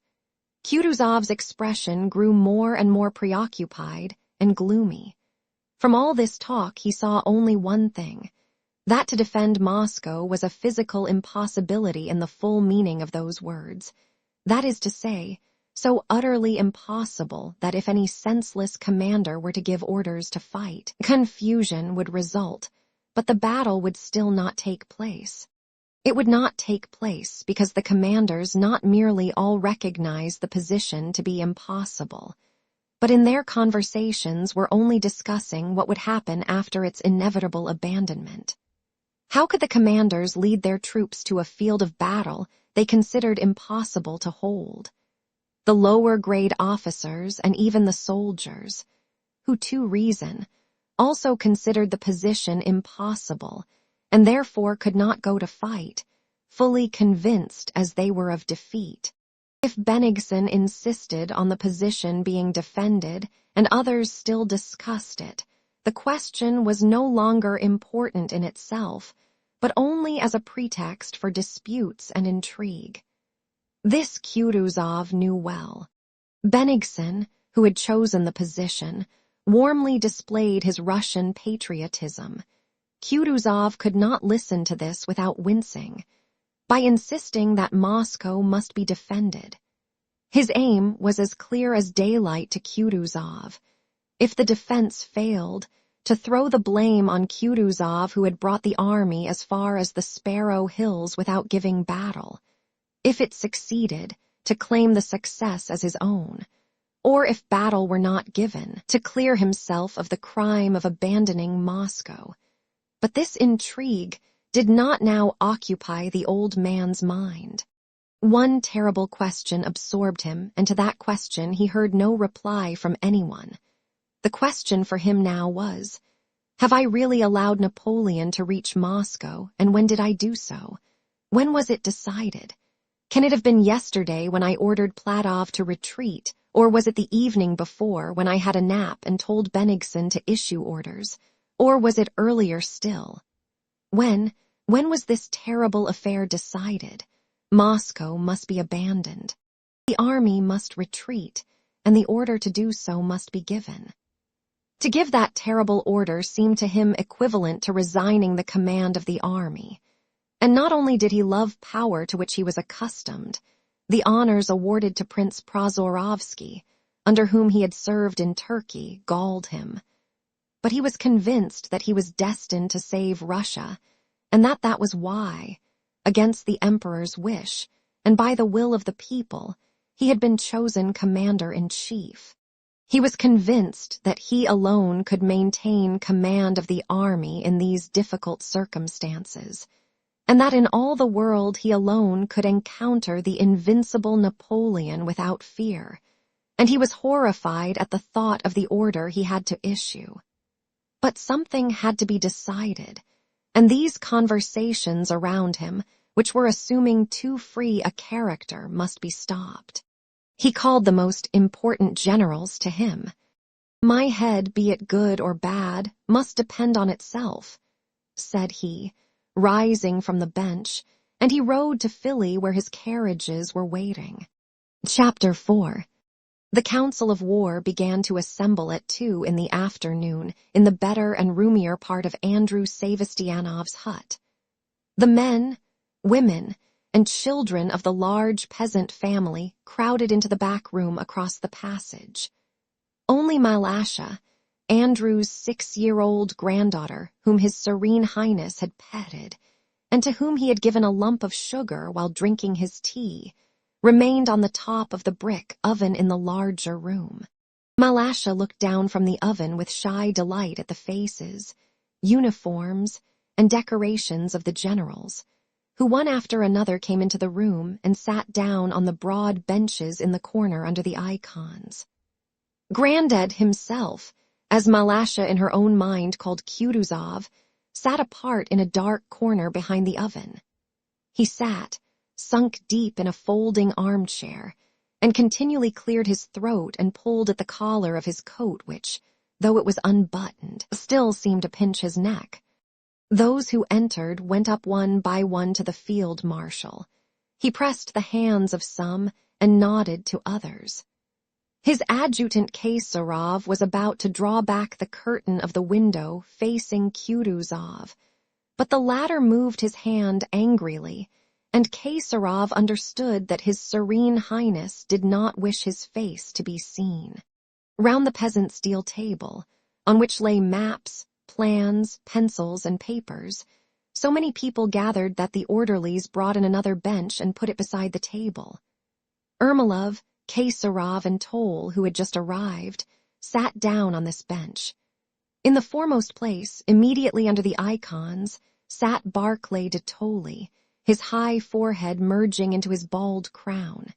Kutuzov's expression grew more and more preoccupied and gloomy. From all this talk he saw only one thing, that to defend Moscow was a physical impossibility in the full meaning of those words. That is to say, so utterly impossible that if any senseless commander were to give orders to fight, confusion would result, but the battle would still not take place. It would not take place because the commanders not merely all recognized the position to be impossible, but in their conversations were only discussing what would happen after its inevitable abandonment. How could the commanders lead their troops to a field of battle they considered impossible to hold? The lower-grade officers and even the soldiers, who to reason, also considered the position impossible and therefore could not go to fight, fully convinced as they were of defeat. If Bennigsen insisted on the position being defended and others still discussed it, the question was no longer important in itself, but only as a pretext for disputes and intrigue. This Kutuzov knew well. Bennigsen, who had chosen the position, warmly displayed his Russian patriotism. Kutuzov could not listen to this without wincing, by insisting that Moscow must be defended. His aim was as clear as daylight to Kutuzov. If the defense failed, to throw the blame on Kutuzov, who had brought the army as far as the Sparrow Hills without giving battle. If it succeeded, to claim the success as his own, or if battle were not given, to clear himself of the crime of abandoning Moscow. But this intrigue did not now occupy the old man's mind. One terrible question absorbed him, and to that question he heard no reply from anyone. The question for him now was, have I really allowed Napoleon to reach Moscow, and when did I do so? When was it decided? Can it have been yesterday when I ordered Platov to retreat, or was it the evening before when I had a nap and told Bennigsen to issue orders? Or was it earlier still? When was this terrible affair decided? Moscow must be abandoned. The army must retreat, and the order to do so must be given. To give that terrible order seemed to him equivalent to resigning the command of the army. And not only did he love power to which he was accustomed, the honors awarded to Prince Prozorovsky, under whom he had served in Turkey, galled him. But he was convinced that he was destined to save Russia, and that was why, against the emperor's wish, and by the will of the people, he had been chosen commander-in-chief. He was convinced that he alone could maintain command of the army in these difficult circumstances, and that in all the world he alone could encounter the invincible Napoleon without fear, and he was horrified at the thought of the order he had to issue. But something had to be decided, and these conversations around him, which were assuming too free a character, must be stopped. He called the most important generals to him. "My head, be it good or bad, must depend on itself," said he, rising from the bench, and he rode to Philly where his carriages were waiting. Chapter 4. The council of war began to assemble at 2 in the afternoon in the better and roomier part of Andrew Sevastianov's hut. The men, women, and children of the large peasant family crowded into the back room across the passage. Only Malasha, Andrew's 6-year-old granddaughter, whom His Serene Highness had petted, and to whom he had given a lump of sugar while drinking his tea, remained on the top of the brick oven in the larger room. Malasha looked down from the oven with shy delight at the faces, uniforms, and decorations of the generals, who one after another came into the room and sat down on the broad benches in the corner under the icons. Grandad himself, as Malasha in her own mind called Kutuzov, sat apart in a dark corner behind the oven. He sat, sunk deep in a folding armchair, and continually cleared his throat and pulled at the collar of his coat which, though it was unbuttoned, still seemed to pinch his neck. Those who entered went up one by one to the field marshal. He pressed the hands of some and nodded to others. His adjutant Kaysarov was about to draw back the curtain of the window facing Kutuzov, but the latter moved his hand angrily, and Kaysarov understood that His Serene Highness did not wish his face to be seen. Round the peasant's deal table, on which lay maps, plans, pencils, and papers, so many people gathered that the orderlies brought in another bench and put it beside the table. Ermolov, Kaysarov, and Toll, who had just arrived, sat down on this bench. In the foremost place, immediately under the icons, sat Barclay de Tolly, his high forehead merging into his bald crown.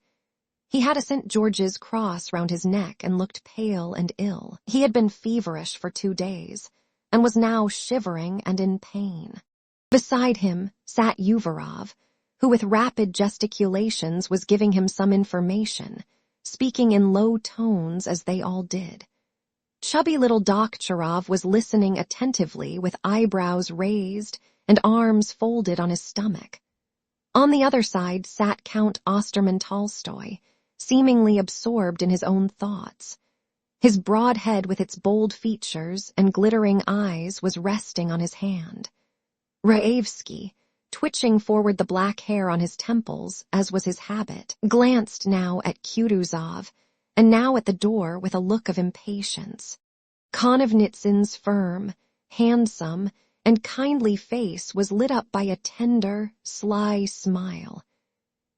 He had a St. George's cross round his neck and looked pale and ill. He had been feverish for 2 days, and was now shivering and in pain. Beside him sat Uvarov, who with rapid gesticulations was giving him some information, speaking in low tones as they all did. Chubby little Doktorov was listening attentively with eyebrows raised and arms folded on his stomach. On the other side sat Count Osterman Tolstoy, seemingly absorbed in his own thoughts. His broad head with its bold features and glittering eyes was resting on his hand. Raevsky, twitching forward the black hair on his temples, as was his habit, glanced now at Kutuzov, and now at the door with a look of impatience. Konovnitsin's firm, handsome, and kindly face was lit up by a tender, sly smile.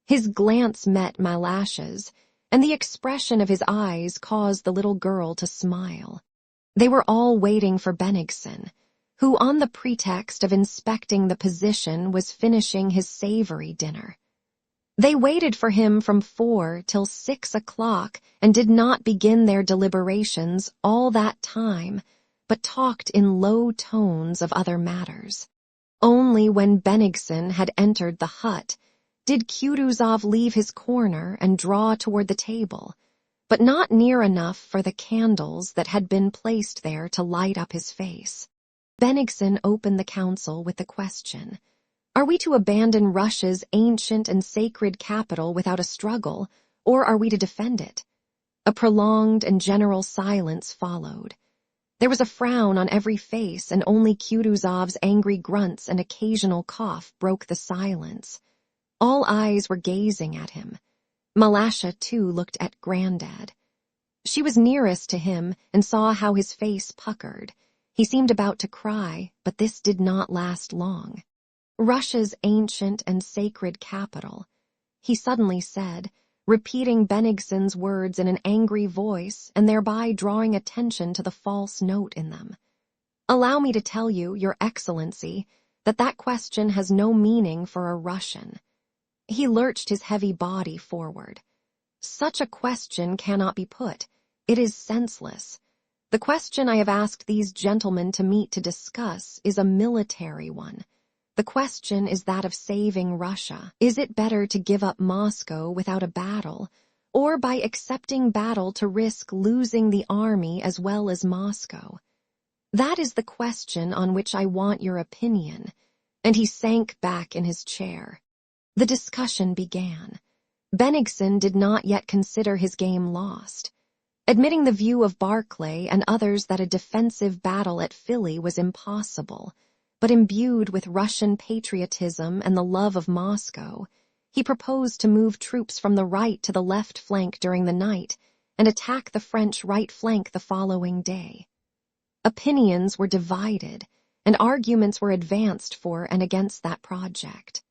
His glance met Malasha's, and the expression of his eyes caused the little girl to smile. They were all waiting for Bennigsen, who on the pretext of inspecting the position was finishing his savory dinner. They waited for him from 4 till 6 o'clock and did not begin their deliberations all that time, but talked in low tones of other matters. Only when Bennigsen had entered the hut did Kutuzov leave his corner and draw toward the table, but not near enough for the candles that had been placed there to light up his face. Bennigsen opened the council with the question, "Are we to abandon Russia's ancient and sacred capital without a struggle, or are we to defend it?" A prolonged and general silence followed. There was a frown on every face, and only Kutuzov's angry grunts and occasional cough broke the silence. All eyes were gazing at him. Malasha, too, looked at Grandad. She was nearest to him and saw how his face puckered. He seemed about to cry, but this did not last long. Russia's ancient and sacred capital, he suddenly said, repeating Bennigsen's words in an angry voice and thereby drawing attention to the false note in them. Allow me to tell you, Your Excellency, that question has no meaning for a Russian. He lurched his heavy body forward. Such a question cannot be put. It is senseless. The question I have asked these gentlemen to meet to discuss is a military one. The question is that of saving Russia. Is it better to give up Moscow without a battle, or by accepting battle to risk losing the army as well as Moscow? That is the question on which I want your opinion. And he sank back in his chair. The discussion began. Bennigsen did not yet consider his game lost. Admitting the view of Barclay and others that a defensive battle at Philly was impossible, but imbued with Russian patriotism and the love of Moscow, he proposed to move troops from the right to the left flank during the night and attack the French right flank the following day. Opinions were divided, and arguments were advanced for and against that project.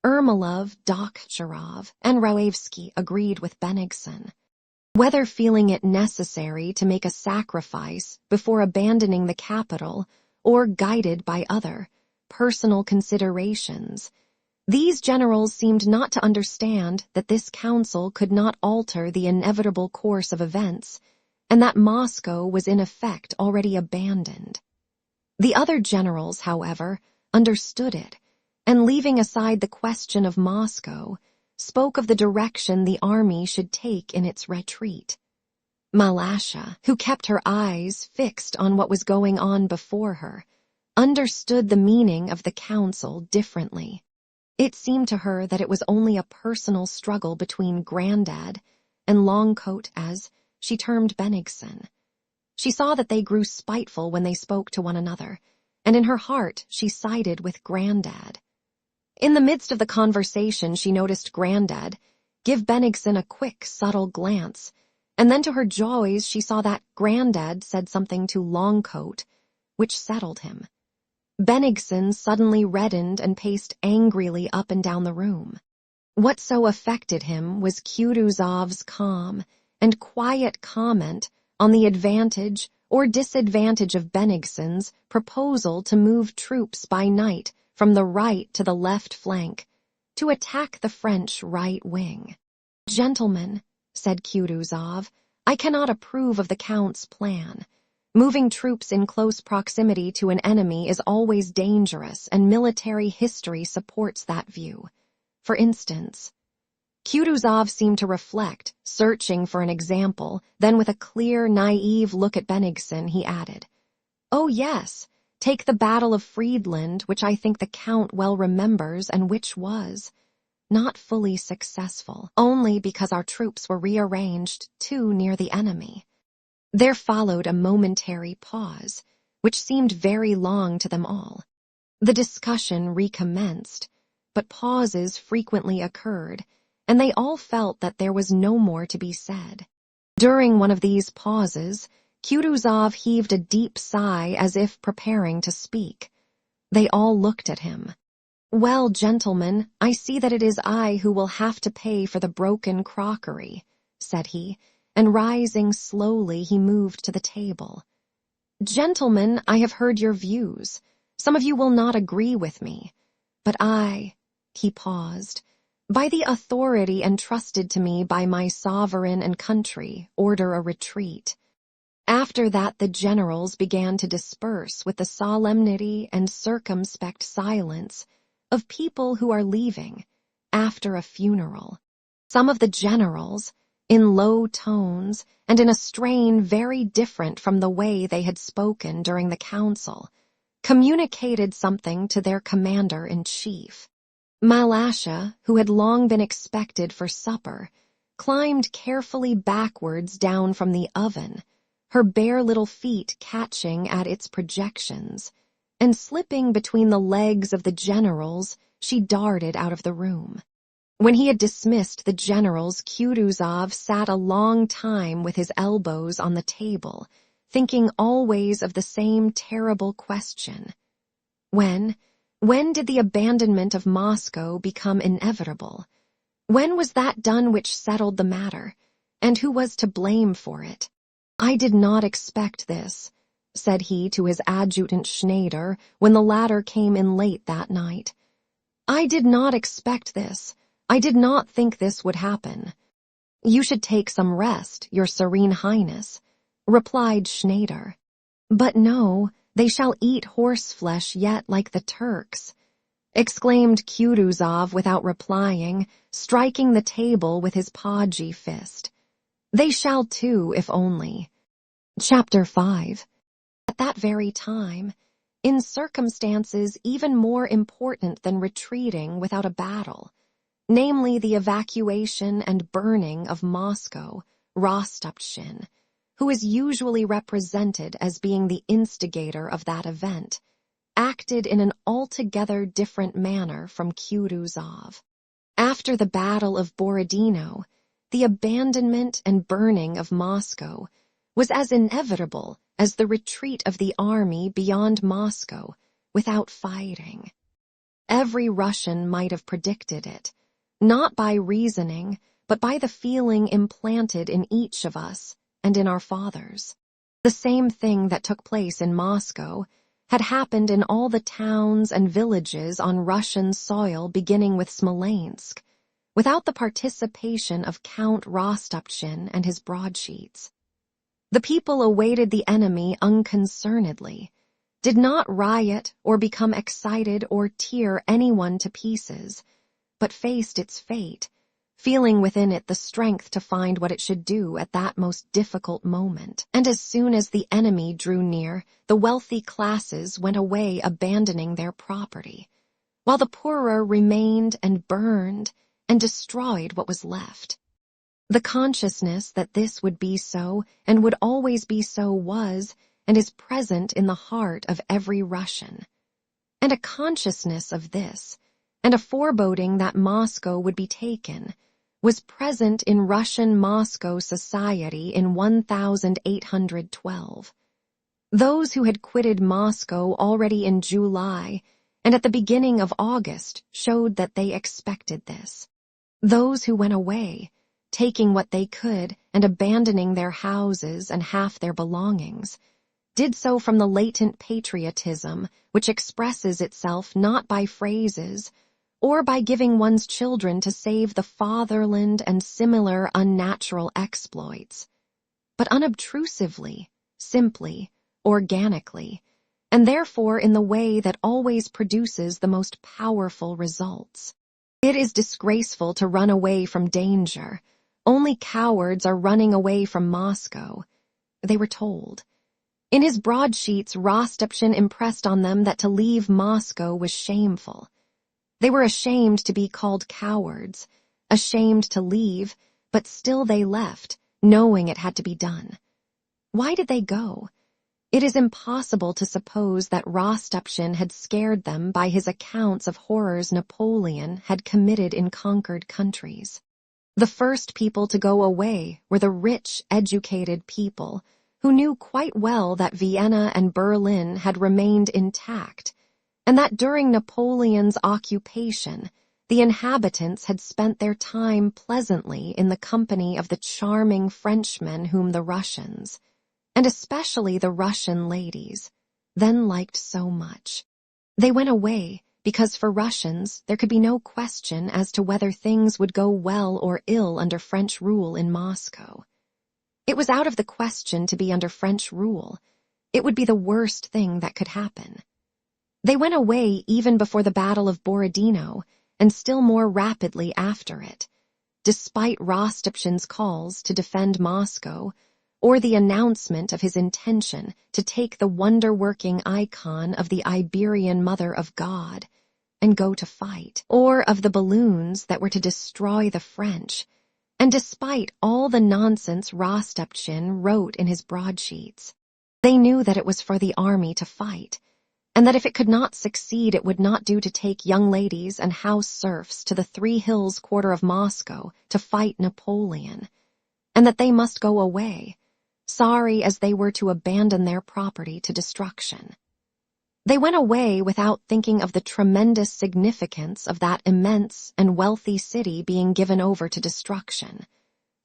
Ermolov, Dokhtcharov, and Raevsky agreed with Bennigsen. Whether feeling it necessary to make a sacrifice before abandoning the capital or guided by other, personal considerations, these generals seemed not to understand that this council could not alter the inevitable course of events, and that Moscow was in effect already abandoned. The other generals, however, understood it, and leaving aside the question of Moscow, spoke of the direction the army should take in its retreat. Malasha, who kept her eyes fixed on what was going on before her, understood the meaning of the council differently. It seemed to her that it was only a personal struggle between Grandad and Longcoat, as she termed Bennigsen. She saw that they grew spiteful when they spoke to one another, and in her heart she sided with Grandad. In the midst of the conversation she noticed Grandad give Bennigsen a quick, subtle glance, and then to her joy she saw that Grandad said something to Longcoat, which settled him. Bennigsen suddenly reddened and paced angrily up and down the room. What so affected him was Kutuzov's calm and quiet comment on the advantage or disadvantage of Bennigsen's proposal to move troops by night from the right to the left flank, to attack the French right wing. "Gentlemen," said Kutuzov, "I cannot approve of the Count's plan. Moving troops in close proximity to an enemy is always dangerous, and military history supports that view. For instance..." Kutuzov seemed to reflect, searching for an example, then with a clear, naive look at Bennigsen, he added, "Oh yes, take the Battle of Friedland, which I think the Count well remembers and which was not fully successful, only because our troops were rearranged too near the enemy." There followed a momentary pause, which seemed very long to them all. The discussion recommenced, but pauses frequently occurred, and they all felt that there was no more to be said. During one of these pauses, Kutuzov heaved a deep sigh as if preparing to speak. They all looked at him. "Well, gentlemen, I see that it is I who will have to pay for the broken crockery," said he, and rising slowly he moved to the table. "Gentlemen, I have heard your views. Some of you will not agree with me, but he paused, "by the authority entrusted to me by my sovereign and country, order a retreat." After that the generals began to disperse with the solemnity and circumspect silence of people who are leaving, after a funeral. Some of the generals, in low tones and in a strain very different from the way they had spoken during the council, communicated something to their commander-in-chief. Malasha, who had long been expected for supper, climbed carefully backwards down from the oven, her bare little feet catching at its projections, and slipping between the legs of the generals, she darted out of the room. When he had dismissed the generals, Kutuzov sat a long time with his elbows on the table, thinking always of the same terrible question. When did the abandonment of Moscow become inevitable? When was that done which settled the matter, and who was to blame for it? "I did not expect this," said he to his adjutant Schneider when the latter came in late that night. "I did not expect this. I did not think this would happen." "You should take some rest, Your Serene Highness," replied Schneider. "But no, they shall eat horseflesh yet like the Turks," exclaimed Kutuzov without replying, striking the table with his podgy fist. "They shall too, if only." Chapter 5. At that very time, in circumstances even more important than retreating without a battle, namely the evacuation and burning of Moscow, Rostopchin, who is usually represented as being the instigator of that event, acted in an altogether different manner from Kutuzov. After the Battle of Borodino, the abandonment and burning of Moscow was as inevitable as the retreat of the army beyond Moscow without fighting. Every Russian might have predicted it, not by reasoning, but by the feeling implanted in each of us and in our fathers. The same thing that took place in Moscow had happened in all the towns and villages on Russian soil beginning with Smolensk, without the participation of Count Rostopchin and his broadsheets. The people awaited the enemy unconcernedly, did not riot or become excited or tear anyone to pieces, but faced its fate, feeling within it the strength to find what it should do at that most difficult moment. And as soon as the enemy drew near, the wealthy classes went away abandoning their property, while the poorer remained and burned and destroyed what was left. The consciousness that this would be so and would always be so was and is present in the heart of every Russian. And a consciousness of this, and a foreboding that Moscow would be taken, was present in Russian Moscow society in 1812. Those who had quitted Moscow already in July and at the beginning of August showed that they expected this. Those who went away, taking what they could and abandoning their houses and half their belongings, did so from the latent patriotism which expresses itself not by phrases or by giving one's children to save the fatherland and similar unnatural exploits, but unobtrusively, simply, organically, and therefore in the way that always produces the most powerful results. It is disgraceful to run away from danger. Only cowards are running away from Moscow, they were told. In his broadsheets, Rostopchin impressed on them that to leave Moscow was shameful. They were ashamed to be called cowards, ashamed to leave, but still they left, knowing it had to be done. Why did they go? It is impossible to suppose that Rostopchin had scared them by his accounts of horrors Napoleon had committed in conquered countries. The first people to go away were the rich, educated people, who knew quite well that Vienna and Berlin had remained intact, and that during Napoleon's occupation, the inhabitants had spent their time pleasantly in the company of the charming Frenchmen whom the Russians, and especially the Russian ladies, then liked so much. They went away because for Russians there could be no question as to whether things would go well or ill under French rule in Moscow. It was out of the question to be under French rule. It would be the worst thing that could happen. They went away even before the Battle of Borodino, and still more rapidly after it, despite Rostopchin's calls to defend Moscow, or the announcement of his intention to take the wonder-working icon of the Iberian Mother of God and go to fight, or of the balloons that were to destroy the French, And despite all the nonsense Rostopchin wrote in his broadsheets, they knew that it was for the army to fight, and that if it could not succeed, it would not do to take young ladies and house serfs to the Three Hills quarter of Moscow to fight Napoleon, and that they must go away, sorry as they were to abandon their property to destruction. They went away without thinking of the tremendous significance of that immense and wealthy city being given over to destruction.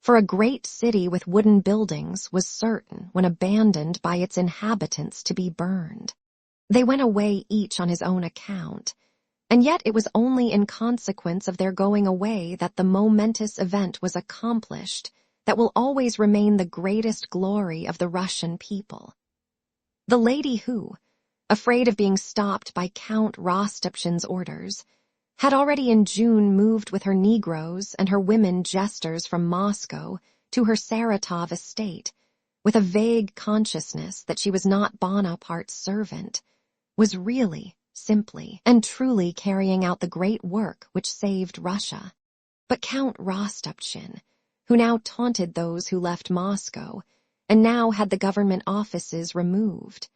For a great city with wooden buildings was certain, when abandoned by its inhabitants, to be burned. They went away each on his own account, and yet it was only in consequence of their going away that the momentous event was accomplished that will always remain the greatest glory of the Russian people. The lady who, afraid of being stopped by Count Rostopchin's orders, had already in June moved with her Negroes and her women jesters from Moscow to her Saratov estate, with a vague consciousness that she was not Bonaparte's servant, was really, simply, and truly carrying out the great work which saved Russia. But Count Rostopchin, who now taunted those who left Moscow, and now had the government offices removed,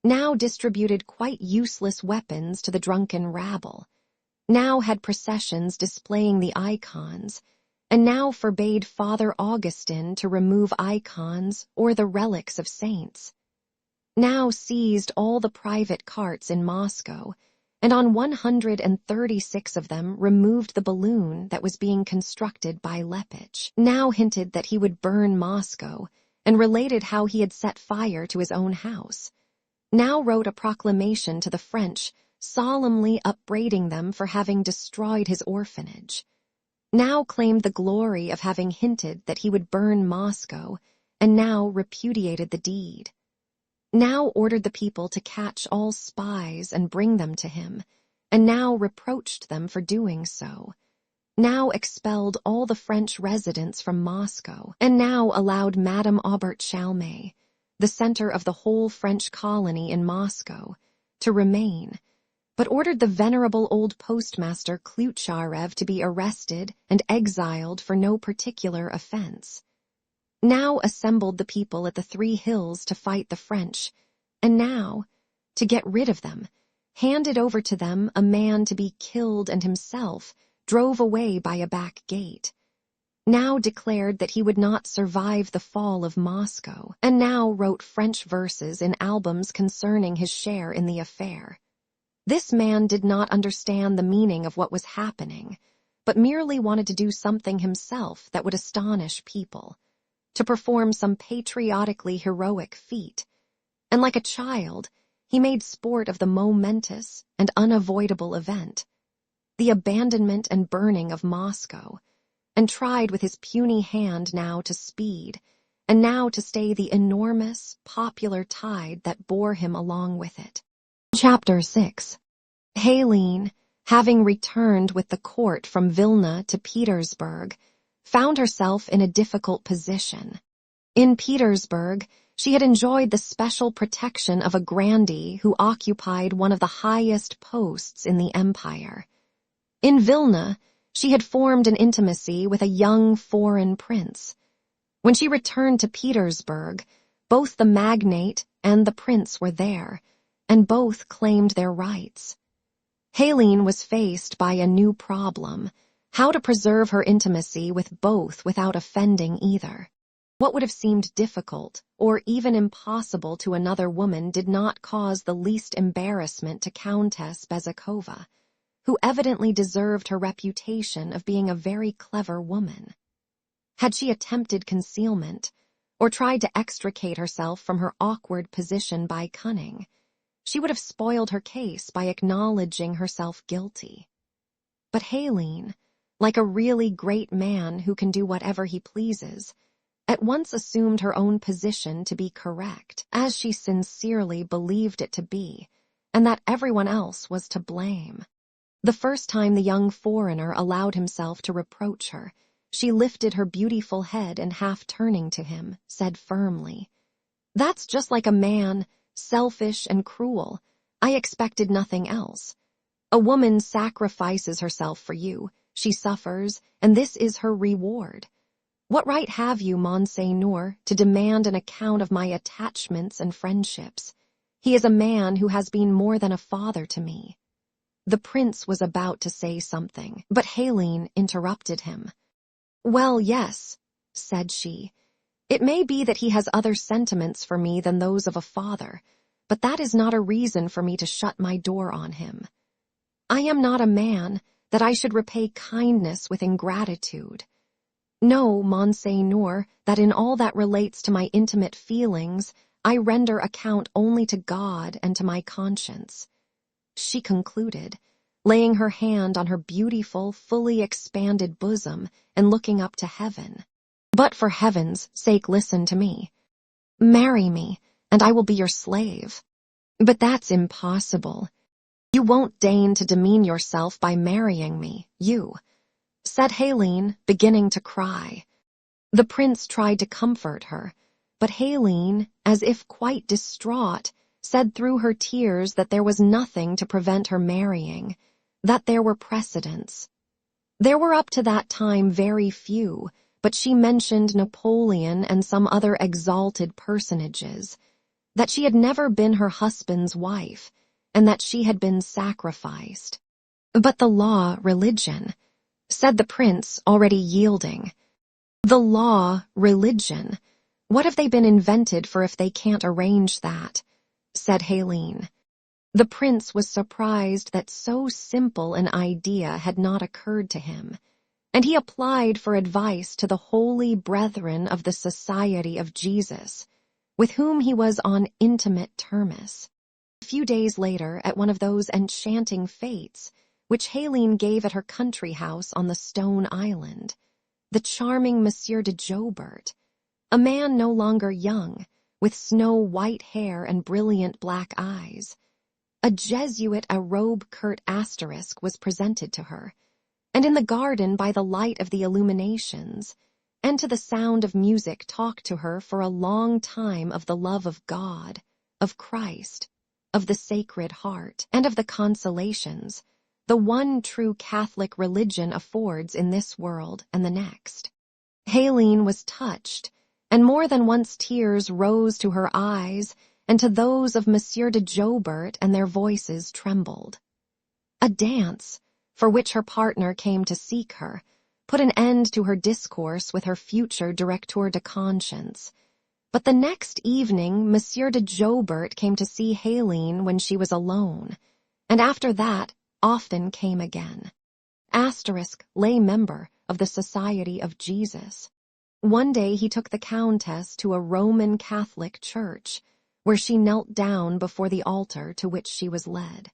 now distributed quite useless weapons to the drunken rabble, now had processions displaying the icons, and now forbade Father Augustine to remove icons or the relics of saints, now seized all the private carts in Moscow, and on 136 of them removed the balloon that was being constructed by Lepich, now hinted that he would burn Moscow, and related how he had set fire to his own house, now wrote a proclamation to the French, solemnly upbraiding them for having destroyed his orphanage, now claimed the glory of having hinted that he would burn Moscow, and now repudiated the deed, now ordered the people to catch all spies and bring them to him, and now reproached them for doing so, now expelled all the French residents from Moscow, and now allowed Madame Aubert Chalmay, the center of the whole French colony in Moscow, to remain, but ordered the venerable old postmaster Klutcharev to be arrested and exiled for no particular offense, now assembled the people at the Three Hills to fight the French, and now, to get rid of them, handed over to them a man to be killed and himself drove away by a back gate, now declared that he would not survive the fall of Moscow, and now wrote French verses in albums concerning his share in the affair. This man did not understand the meaning of what was happening, but merely wanted to do something himself that would astonish people, to perform some patriotically heroic feat, and like a child, he made sport of the momentous and unavoidable event, the abandonment and burning of Moscow, and tried with his puny hand now to speed, and now to stay the enormous, popular tide that bore him along with it. Chapter 6. Helene, having returned with the court from Vilna to Petersburg, found herself in a difficult position. In Petersburg, she had enjoyed the special protection of a grandee who occupied one of the highest posts in the empire. In Vilna, she had formed an intimacy with a young foreign prince. When she returned to Petersburg, both the magnate and the prince were there, and both claimed their rights. Helene was faced by a new problem: how to preserve her intimacy with both without offending either. What would have seemed difficult, or even impossible to another woman, did not cause the least embarrassment to Countess Bezakova, who evidently deserved her reputation of being a very clever woman. Had she attempted concealment, or tried to extricate herself from her awkward position by cunning, she would have spoiled her case by acknowledging herself guilty. But Helene, like a really great man who can do whatever he pleases, at once assumed her own position to be correct, as she sincerely believed it to be, and that everyone else was to blame. The first time the young foreigner allowed himself to reproach her, she lifted her beautiful head and, half turning to him, said firmly, "That's just like a man, selfish and cruel. I expected nothing else. A woman sacrifices herself for you, she suffers, and this is her reward. What right have you, Monseigneur, to demand an account of my attachments and friendships? He is a man who has been more than a father to me." The prince was about to say something, but Helene interrupted him. "Well, yes," said she. "It may be that he has other sentiments for me than those of a father, but that is not a reason for me to shut my door on him. I am not a man that I should repay kindness with ingratitude. Know, Monseigneur, that in all that relates to my intimate feelings, I render account only to God and to my conscience," she concluded, laying her hand on her beautiful, fully expanded bosom and looking up to heaven. "But for heaven's sake, listen to me. Marry me, and I will be your slave." "But that's impossible. You won't deign to demean yourself by marrying me, you," said Helene, beginning to cry. The prince tried to comfort her, but Helene, as if quite distraught, said through her tears that there was nothing to prevent her marrying, that there were precedents. There were up to that time very few, but she mentioned Napoleon and some other exalted personages, that she had never been her husband's wife, and that she had been sacrificed. "But the law, religion," said the prince, already yielding. "The law, religion. What have they been invented for if they can't arrange that?" said Helene. The prince was surprised that so simple an idea had not occurred to him, and he applied for advice to the holy brethren of the Society of Jesus, with whom he was on intimate terms. A few days later, at one of those enchanting fêtes which Helene gave at her country house on the Stone Island, the charming Monsieur de Joubert, a man no longer young, with snow-white hair and brilliant black eyes, a Jesuit a robe-skirt asterisk was presented to her, and in the garden by the light of the illuminations, and to the sound of music talked to her for a long time of the love of God, of Christ, of the Sacred Heart, and of the consolations the one true Catholic religion affords in this world and the next. Helene was touched, and more than once tears rose to her eyes and to those of Monsieur de Joubert, and their voices trembled. A dance, for which her partner came to seek her, put an end to her discourse with her future directeur de conscience. But the next evening Monsieur de Joubert came to see Helene when she was alone, and after that often came again. Lay member of the Society of Jesus. One day he took the Countess to a Roman Catholic church, where she knelt down before the altar to which she was led.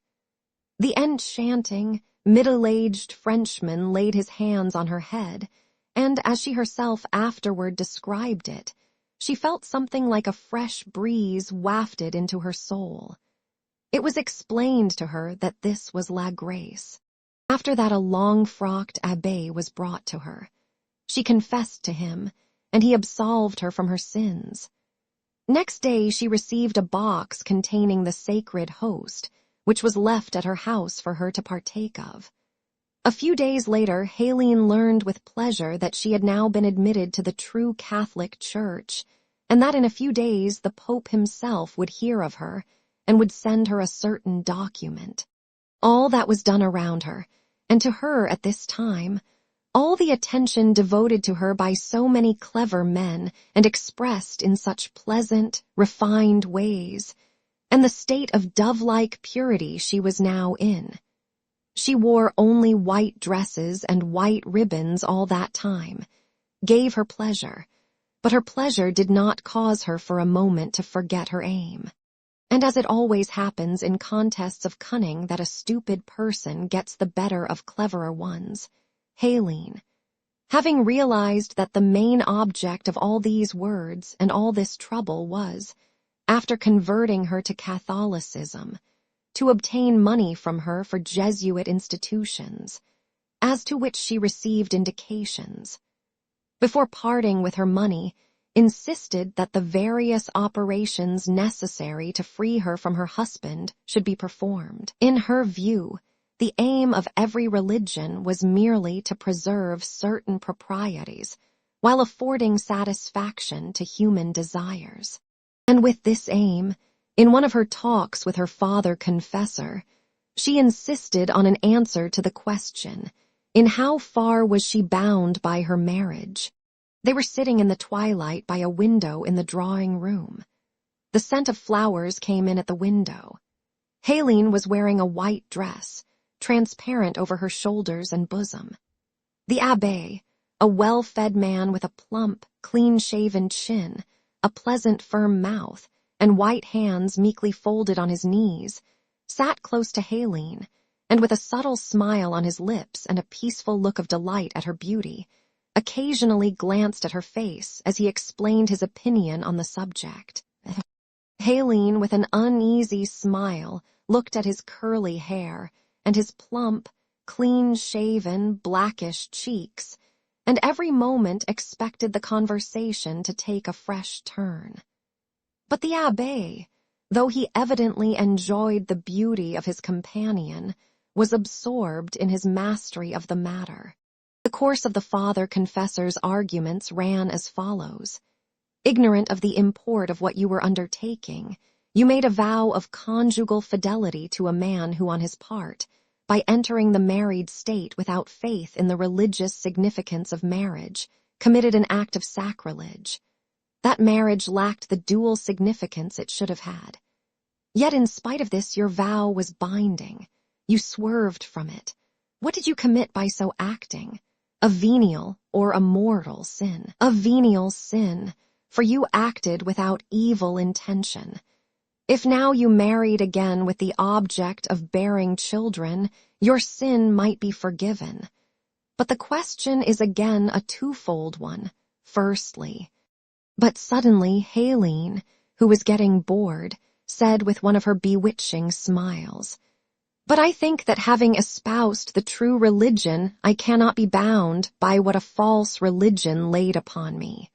The enchanting, middle-aged Frenchman laid his hands on her head, and, as she herself afterward described it, she felt something like a fresh breeze wafted into her soul. It was explained to her that this was La Grace. After that a long-frocked abbé was brought to her. She confessed to him, and he absolved her from her sins. Next day she received a box containing the sacred host, which was left at her house for her to partake of. A few days later, Helene learned with pleasure that she had now been admitted to the true Catholic Church, and that in a few days the Pope himself would hear of her and would send her a certain document. All that was done around her, and to her at this time, all the attention devoted to her by so many clever men and expressed in such pleasant, refined ways, and the state of dove-like purity she was now in. She wore only white dresses and white ribbons all that time, gave her pleasure, but her pleasure did not cause her for a moment to forget her aim. And as it always happens in contests of cunning that a stupid person gets the better of cleverer ones, Helene, having realized that the main object of all these words and all this trouble was, after converting her to Catholicism, to obtain money from her for Jesuit institutions, as to which she received indications, before parting with her money, insisted that the various operations necessary to free her from her husband should be performed. In her view, the aim of every religion was merely to preserve certain proprieties, while affording satisfaction to human desires. And with this aim, in one of her talks with her father confessor, she insisted on an answer to the question, in how far was she bound by her marriage? They were sitting in the twilight by a window in the drawing room. The scent of flowers came in at the window. Helene was wearing a white dress, transparent over her shoulders and bosom. The abbé, a well-fed man with a plump, clean-shaven chin, a pleasant, firm mouth, and white hands meekly folded on his knees, sat close to Helene, and with a subtle smile on his lips and a peaceful look of delight at her beauty, occasionally glanced at her face as he explained his opinion on the subject. Helene, with an uneasy smile, looked at his curly hair and his plump, clean-shaven, blackish cheeks, and every moment expected the conversation to take a fresh turn. But the abbé, though he evidently enjoyed the beauty of his companion, was absorbed in his mastery of the matter. The course of the father confessor's arguments ran as follows. Ignorant of the import of what you were undertaking, you made a vow of conjugal fidelity to a man who, on his part, by entering the married state without faith in the religious significance of marriage, committed an act of sacrilege. That marriage lacked the dual significance it should have had. Yet in spite of this, your vow was binding. You swerved from it. What did you commit by so acting? A venial or a mortal sin. A venial sin, for you acted without evil intention. If now you married again with the object of bearing children, your sin might be forgiven. But the question is again a twofold one. Firstly, but suddenly Helene, who was getting bored, said with one of her bewitching smiles, "But I think that having espoused the true religion, I cannot be bound by what a false religion laid upon me."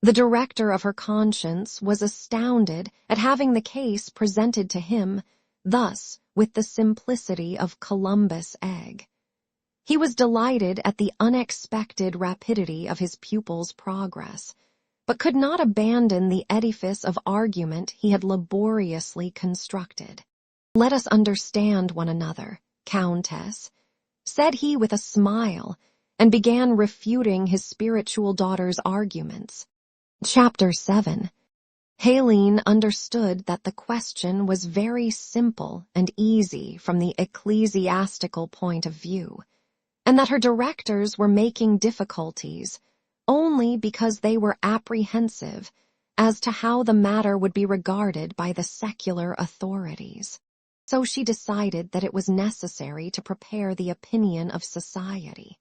The director of her conscience was astounded at having the case presented to him, thus with the simplicity of Columbus' egg. He was delighted at the unexpected rapidity of his pupil's progress, but could not abandon the edifice of argument he had laboriously constructed. "Let us understand one another, Countess," said he with a smile, and began refuting his spiritual daughter's arguments. Chapter 7. Helene understood that the question was very simple and easy from the ecclesiastical point of view, and that her directors were making difficulties only because they were apprehensive as to how the matter would be regarded by the secular authorities. So she decided that it was necessary to prepare the opinion of society.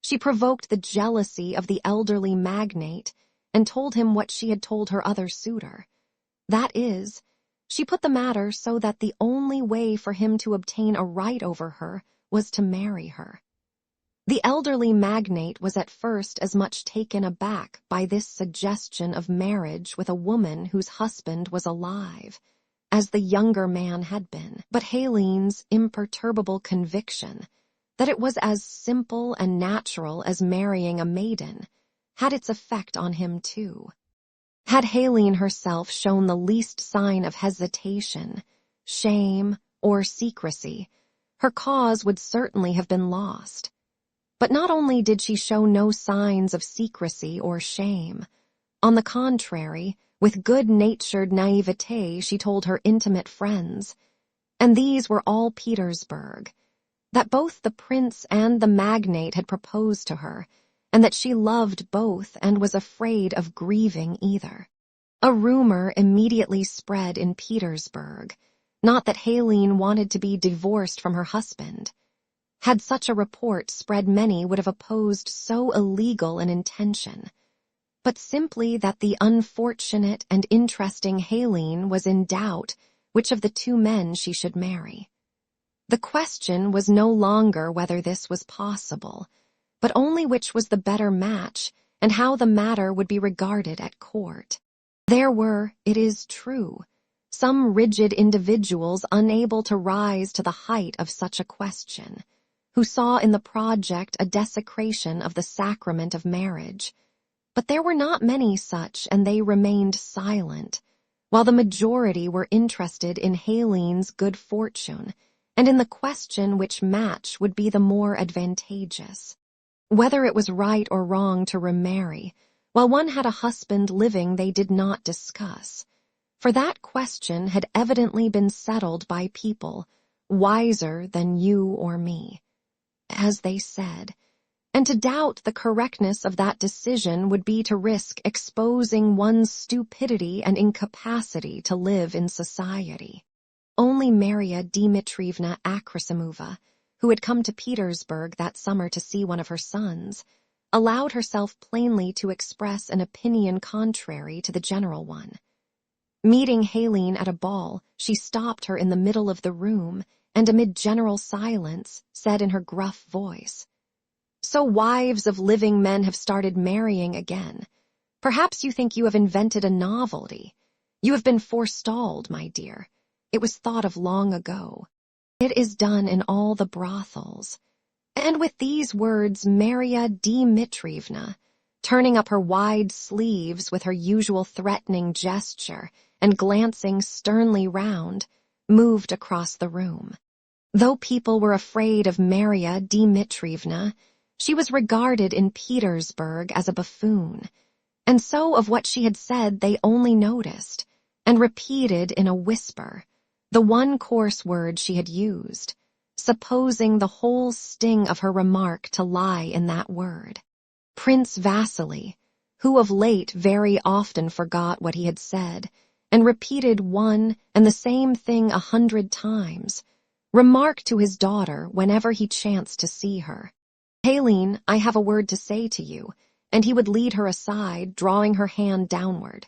She provoked the jealousy of the elderly magnate and told him what she had told her other suitor. That is, she put the matter so that the only way for him to obtain a right over her was to marry her. The elderly magnate was at first as much taken aback by this suggestion of marriage with a woman whose husband was alive as the younger man had been, but Helene's imperturbable conviction that it was as simple and natural as marrying a maiden had its effect on him too. Had Helene herself shown the least sign of hesitation, shame, or secrecy, her cause would certainly have been lost. But not only did she show no signs of secrecy or shame, on the contrary, with good-natured naivete she told her intimate friends, and these were all Petersburg, that both the prince and the magnate had proposed to her, and that she loved both and was afraid of grieving either. A rumor immediately spread in Petersburg, not that Helene wanted to be divorced from her husband. Had such a report spread, many would have opposed so illegal an intention, but simply that the unfortunate and interesting Helene was in doubt which of the two men she should marry. The question was no longer whether this was possible, but only which was the better match and how the matter would be regarded at court. There were, it is true, some rigid individuals unable to rise to the height of such a question, who saw in the project a desecration of the sacrament of marriage, But there were not many such, and they remained silent, while the majority were interested in Helene's good fortune and in the question which match would be the more advantageous. Whether it was right or wrong to remarry, while one had a husband living, they did not discuss, for that question had evidently been settled by people wiser than you or me, as they said, and to doubt the correctness of that decision would be to risk exposing one's stupidity and incapacity to live in society. Only Maria Dmitrievna Akrasimova, who had come to Petersburg that summer to see one of her sons, allowed herself plainly to express an opinion contrary to the general one. Meeting Helene at a ball, she stopped her in the middle of the room and amid general silence said in her gruff voice, "So wives of living men have started marrying again. Perhaps you think you have invented a novelty. You have been forestalled, my dear. It was thought of long ago. It is done in all the brothels." And with these words, Maria Dmitrievna, turning up her wide sleeves with her usual threatening gesture and glancing sternly round, moved across the room. Though people were afraid of Maria Dmitrievna, she was regarded in Petersburg as a buffoon, and so of what she had said they only noticed, and repeated in a whisper, the one coarse word she had used, supposing the whole sting of her remark to lie in that word. Prince Vasily, who of late very often forgot what he had said, and repeated one and the same thing 100 times, remarked to his daughter whenever he chanced to see her, "Helene, I have a word to say to you," and he would lead her aside, drawing her hand downward.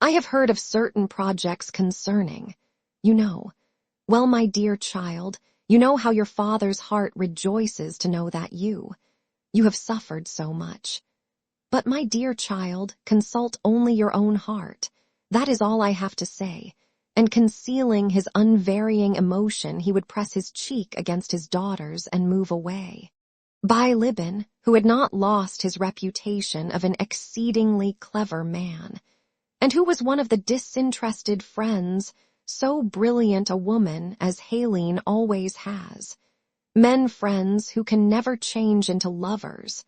"I have heard of certain projects concerning, well, my dear child, you know how your father's heart rejoices to know that you have suffered so much. But, my dear child, consult only your own heart. That is all I have to say." And concealing his unvarying emotion, he would press his cheek against his daughter's and move away. Bilibin, who had not lost his reputation of an exceedingly clever man, and who was one of the disinterested friends so brilliant a woman as Helene always has, men friends who can never change into lovers,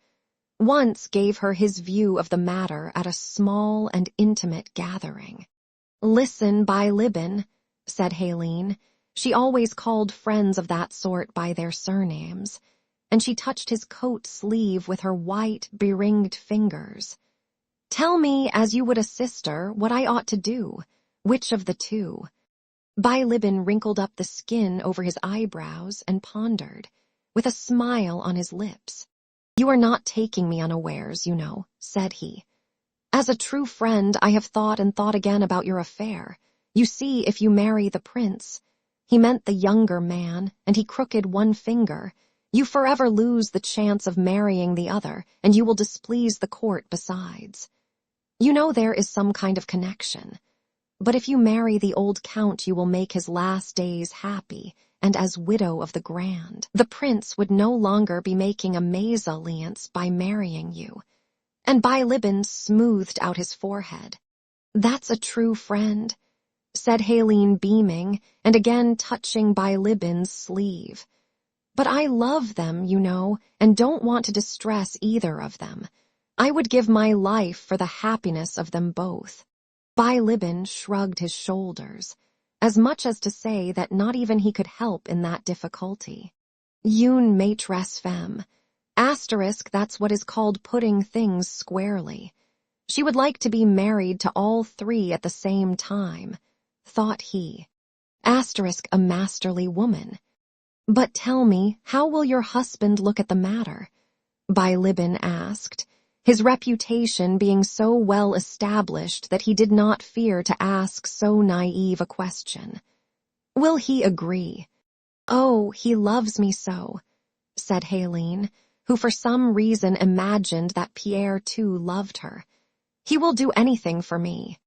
once gave her his view of the matter at a small and intimate gathering. "Listen, Bilibin," said Helene. She always called friends of that sort by their surnames, and she touched his coat sleeve with her white, beringed fingers. "Tell me, as you would a sister, what I ought to do. Which of the two?" Bilibin wrinkled up the skin over his eyebrows and pondered, with a smile on his lips. "You are not taking me unawares, said he. "As a true friend, I have thought and thought again about your affair. You see, if you marry the prince," he meant the younger man, and he crooked one finger, "you forever lose the chance of marrying the other, and you will displease the court besides. There is some kind of connection. But if you marry the old count, you will make his last days happy, and as widow of the grand, the prince would no longer be making a mésalliance by marrying you." And Bilibin smoothed out his forehead. "That's a true friend," said Helene, beaming, and again touching Bilibin's sleeve. "But I love them, and don't want to distress either of them. I would give my life for the happiness of them both." Bilibin shrugged his shoulders, as much as to say that not even he could help in that difficulty. "Une maîtresse femme. Asterisk, that's what is called putting things squarely. She would like to be married to all three at the same time," thought he. Asterisk, a masterly woman. "But tell me, how will your husband look at the matter?" Bilibin asked, his reputation being so well established that he did not fear to ask so naive a question. "Will he agree?" "Oh, he loves me so," said Helene, who for some reason imagined that Pierre too loved her. "He will do anything for me."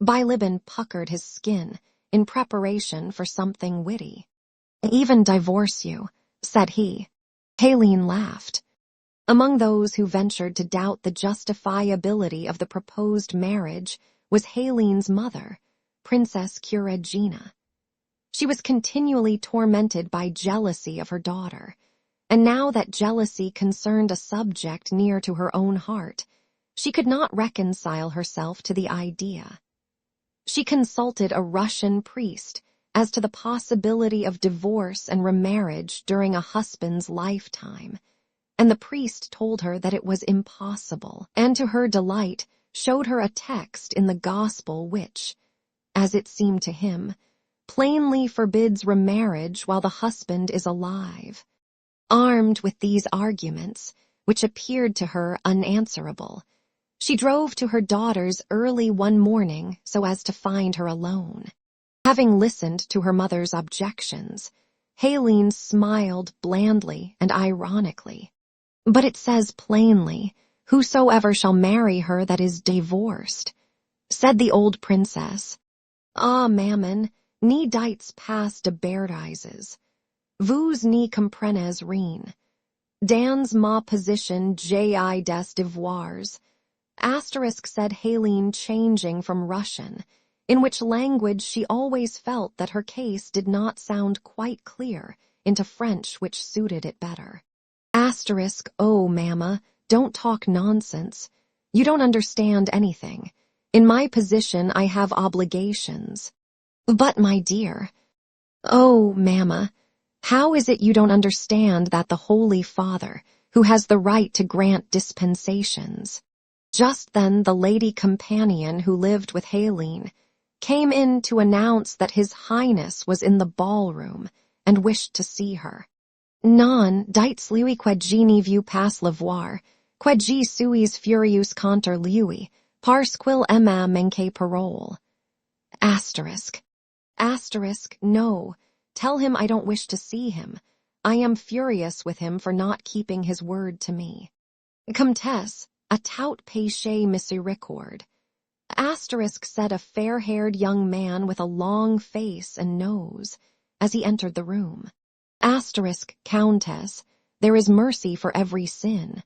Bilibin puckered his skin in preparation for something witty. "Even divorce you," said he. Helene laughed. Among those who ventured to doubt the justifiability of the proposed marriage was Helene's mother, Princess Kuregina. She was continually tormented by jealousy of her daughter, and now that jealousy concerned a subject near to her own heart, she could not reconcile herself to the idea. She consulted a Russian priest as to the possibility of divorce and remarriage during a husband's lifetime, and the priest told her that it was impossible, and to her delight showed her a text in the Gospel which, as it seemed to him, plainly forbids remarriage while the husband is alive. Armed with these arguments, which appeared to her unanswerable, she drove to her daughter's early one morning so as to find her alone. Having listened to her mother's objections, Helene smiled blandly and ironically. "But it says plainly, 'Whosoever shall marry her that is divorced,'" said the old princess. "Ah, mammon, ni dites pas de berdizes. Vous ni comprenez rien. Dans ma position j'ai des devoirs." Said Helene, changing from Russian, in which language she always felt that her case did not sound quite clear, into French which suited it better. "Oh, mamma, don't talk nonsense. You don't understand anything. In my position I have obligations." "But, my dear." "Oh, mamma, how is it you don't understand that the Holy Father, who has the right to grant dispensations?" Just then the lady companion who lived with Helene came in to announce that His Highness was in the ballroom and wished to see her. "Non, dites lui quegini vu pas le voir, quegi suis furious contre lui, parce qu'il m'a manqué parole." No, tell him I don't wish to see him. I am furious with him for not keeping his word to me. "Comtesse, a tout péché miséricorde," said a fair-haired young man with a long face and nose, as he entered the room. "Countess, there is mercy for every sin."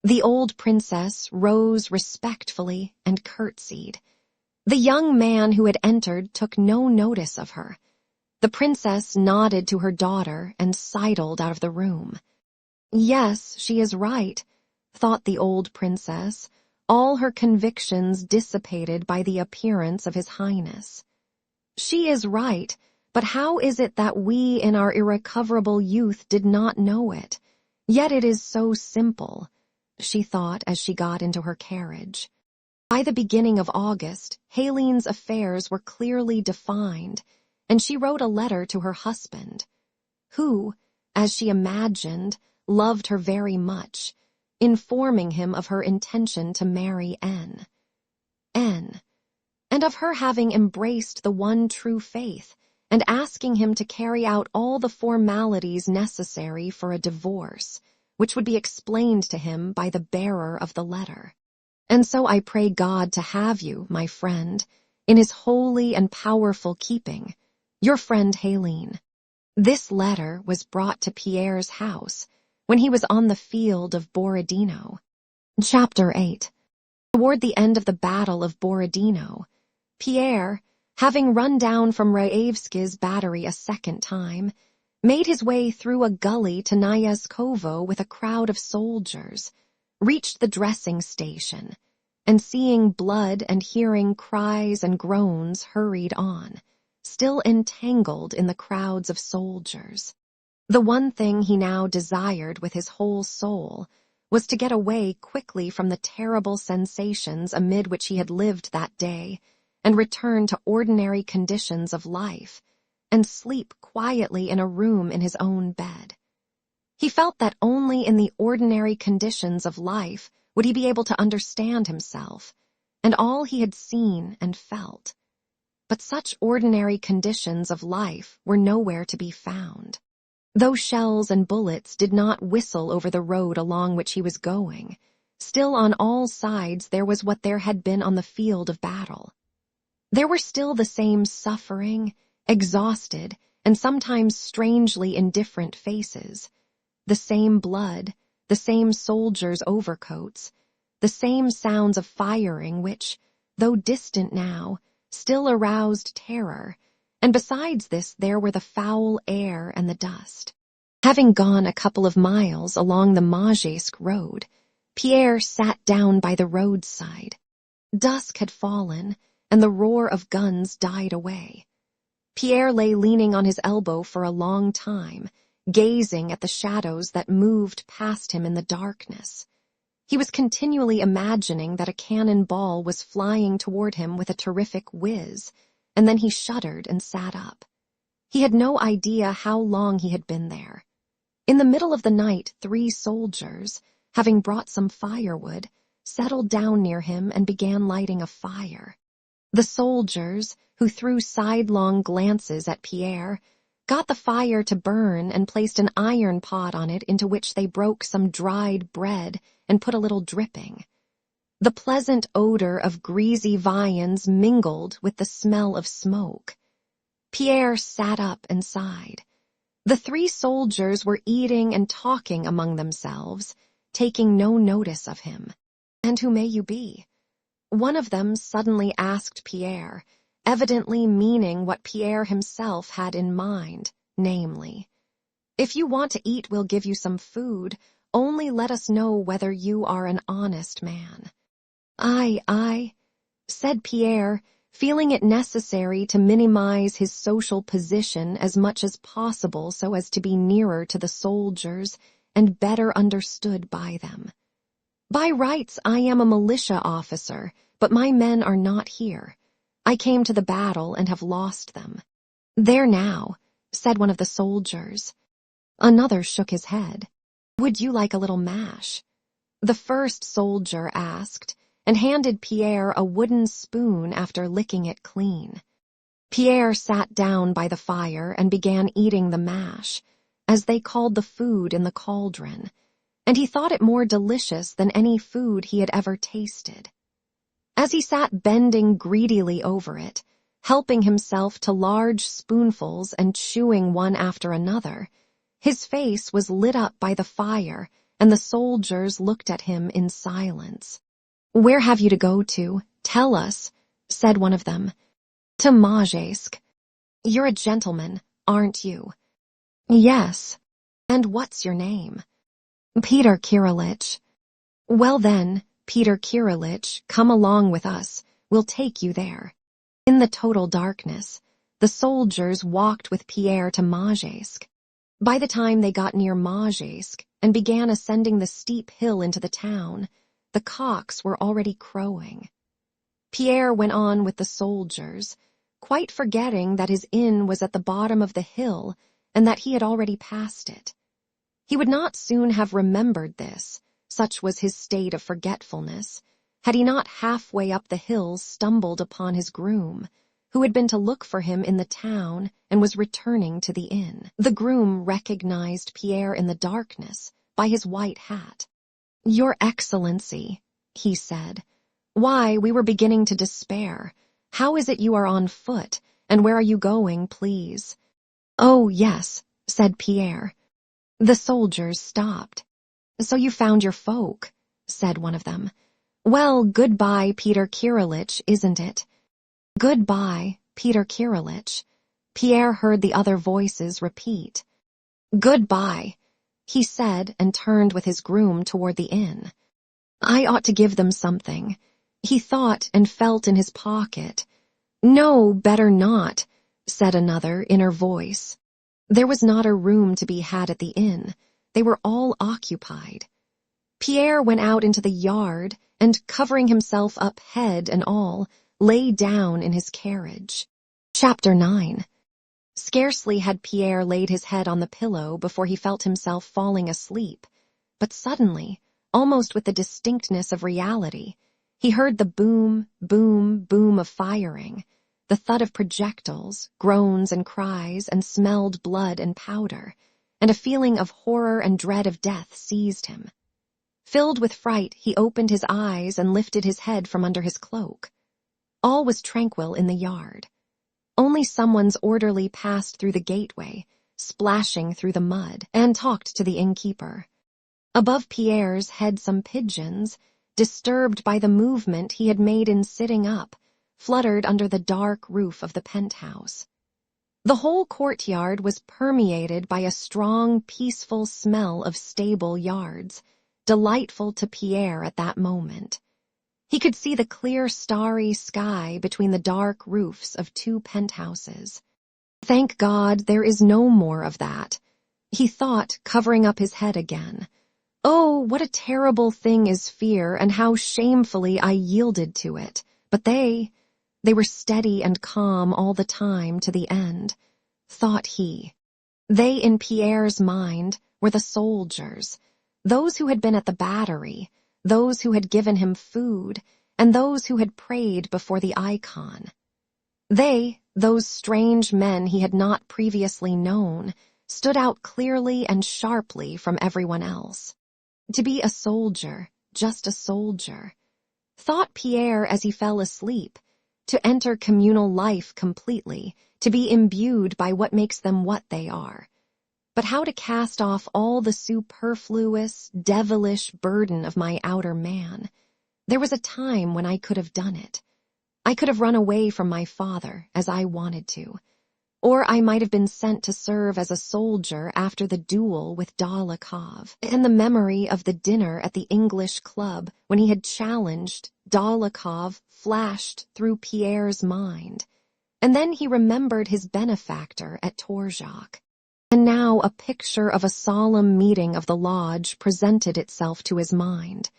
The old princess rose respectfully and curtsied. The young man who had entered took no notice of her. The princess nodded to her daughter and sidled out of the room. "Yes, she is right," thought the old princess, all her convictions dissipated by the appearance of His Highness. "She is right, but how is it that we in our irrecoverable youth did not know it? Yet it is so simple," she thought as she got into her carriage. By the beginning of August, Helene's affairs were clearly defined, and she wrote a letter to her husband, who, as she imagined, loved her very much, informing him of her intention to marry N, and of her having embraced the one true faith, and asking him to carry out all the formalities necessary for a divorce, which would be explained to him by the bearer of the letter. "And so I pray God to have you, my friend, in His holy and powerful keeping, your friend Helene." This letter was brought to Pierre's house when he was on the field of Borodino. Chapter 8. Toward the end of the Battle of Borodino, Pierre, having run down from Raevski's battery a second time, made his way through a gully to Nyaskovo with a crowd of soldiers, reached the dressing station, and seeing blood and hearing cries and groans hurried on, still entangled in the crowds of soldiers. The one thing he now desired with his whole soul was to get away quickly from the terrible sensations amid which he had lived that day, and return to ordinary conditions of life, and sleep quietly in a room in his own bed. He felt that only in the ordinary conditions of life would he be able to understand himself, and all he had seen and felt. But such ordinary conditions of life were nowhere to be found. Though shells and bullets did not whistle over the road along which he was going, still on all sides there was what there had been on the field of battle. There were still the same suffering, exhausted, and sometimes strangely indifferent faces, the same blood, the same soldiers' overcoats, the same sounds of firing which, though distant now, still aroused terror, and besides this there were the foul air and the dust. Having gone a couple of miles along the Majesk road, Pierre sat down by the roadside. Dusk had fallen, and the roar of guns died away. Pierre lay leaning on his elbow for a long time, gazing at the shadows that moved past him in the darkness. He was continually imagining that a cannon ball was flying toward him with a terrific whiz, and then he shuddered and sat up. He had no idea how long he had been there. In the middle of the night, 3 soldiers, having brought some firewood, settled down near him and began lighting a fire. The soldiers, who threw sidelong glances at Pierre, got the fire to burn and placed an iron pot on it into which they broke some dried bread and put a little dripping. The pleasant odor of greasy viands mingled with the smell of smoke. Pierre sat up and sighed. The 3 soldiers were eating and talking among themselves, taking no notice of him. "And who may you be?" One of them suddenly asked Pierre, evidently meaning what Pierre himself had in mind, namely, "If you want to eat, we'll give you some food, only let us know whether you are an honest man." I, said Pierre, feeling it necessary to minimize his social position as much as possible so as to be nearer to the soldiers and better understood by them. "By rights, I am a militia officer, but my men are not here. I came to the battle and have lost them." "There now," said one of the soldiers. Another shook his head. "Would you like a little mash?" The first soldier asked, and handed Pierre a wooden spoon after licking it clean. Pierre sat down by the fire and began eating the mash, as they called the food in the cauldron, and he thought it more delicious than any food he had ever tasted. As he sat bending greedily over it, helping himself to large spoonfuls and chewing one after another, his face was lit up by the fire, and the soldiers looked at him in silence. "Where have you to go to? Tell us," said one of them. "To Majesk." "You're a gentleman, aren't you?" "Yes." "And what's your name?" "Peter Kirillich." "Well then, Peter Kirillich, come along with us. We'll take you there." In the total darkness, the soldiers walked with Pierre to Majesk. By the time they got near Majesk and began ascending the steep hill into the town, the cocks were already crowing. Pierre went on with the soldiers, quite forgetting that his inn was at the bottom of the hill and that he had already passed it. He would not soon have remembered this, such was his state of forgetfulness, had he not halfway up the hill stumbled upon his groom, who had been to look for him in the town and was returning to the inn. The groom recognized Pierre in the darkness by his white hat. "Your Excellency," he said, "why, we were beginning to despair. How is it you are on foot, and where are you going, please?" "Oh, yes," said Pierre. The soldiers stopped. "So you found your folk," said one of them. "Well, goodbye, Peter Kirillich, isn't it?" "Goodbye, Peter Kirillich," Pierre heard the other voices repeat. "Goodbye," he said and turned with his groom toward the inn. "I ought to give them something," he thought and felt in his pocket. "No, better not," said another inner voice. There was not a room to be had at the inn. They were all occupied. Pierre went out into the yard and, covering himself up head and all, lay down in his carriage. Chapter 9. Scarcely had Pierre laid his head on the pillow before he felt himself falling asleep, but suddenly, almost with the distinctness of reality, he heard the boom, boom, boom of firing, the thud of projectiles, groans and cries, and smelled blood and powder, and a feeling of horror and dread of death seized him. Filled with fright, he opened his eyes and lifted his head from under his cloak. All was tranquil in the yard. Only someone's orderly passed through the gateway, splashing through the mud, and talked to the innkeeper. Above Pierre's head some pigeons, disturbed by the movement he had made in sitting up, fluttered under the dark roof of the penthouse. The whole courtyard was permeated by a strong, peaceful smell of stable yards, delightful to Pierre at that moment. He could see the clear, starry sky between the dark roofs of two penthouses. Thank God there is no more of that, he thought, covering up his head again. Oh, what a terrible thing is fear, and how shamefully I yielded to it. But they were steady and calm all the time to the end, thought he. They, in Pierre's mind, were the soldiers, those who had been at the battery, those who had given him food, and those who had prayed before the icon. They, those strange men he had not previously known, stood out clearly and sharply from everyone else. To be a soldier, just a soldier, thought Pierre as he fell asleep, to enter communal life completely, to be imbued by what makes them what they are. But how to cast off all the superfluous, devilish burden of my outer man? There was a time when I could have done it. I could have run away from my father, as I wanted to. Or I might have been sent to serve as a soldier after the duel with Dólokhov, and the memory of the dinner at the English club when he had challenged Dólokhov flashed through Pierre's mind. And then he remembered his benefactor at Torzhok. And now a picture of a solemn meeting of the lodge presented itself to his mind.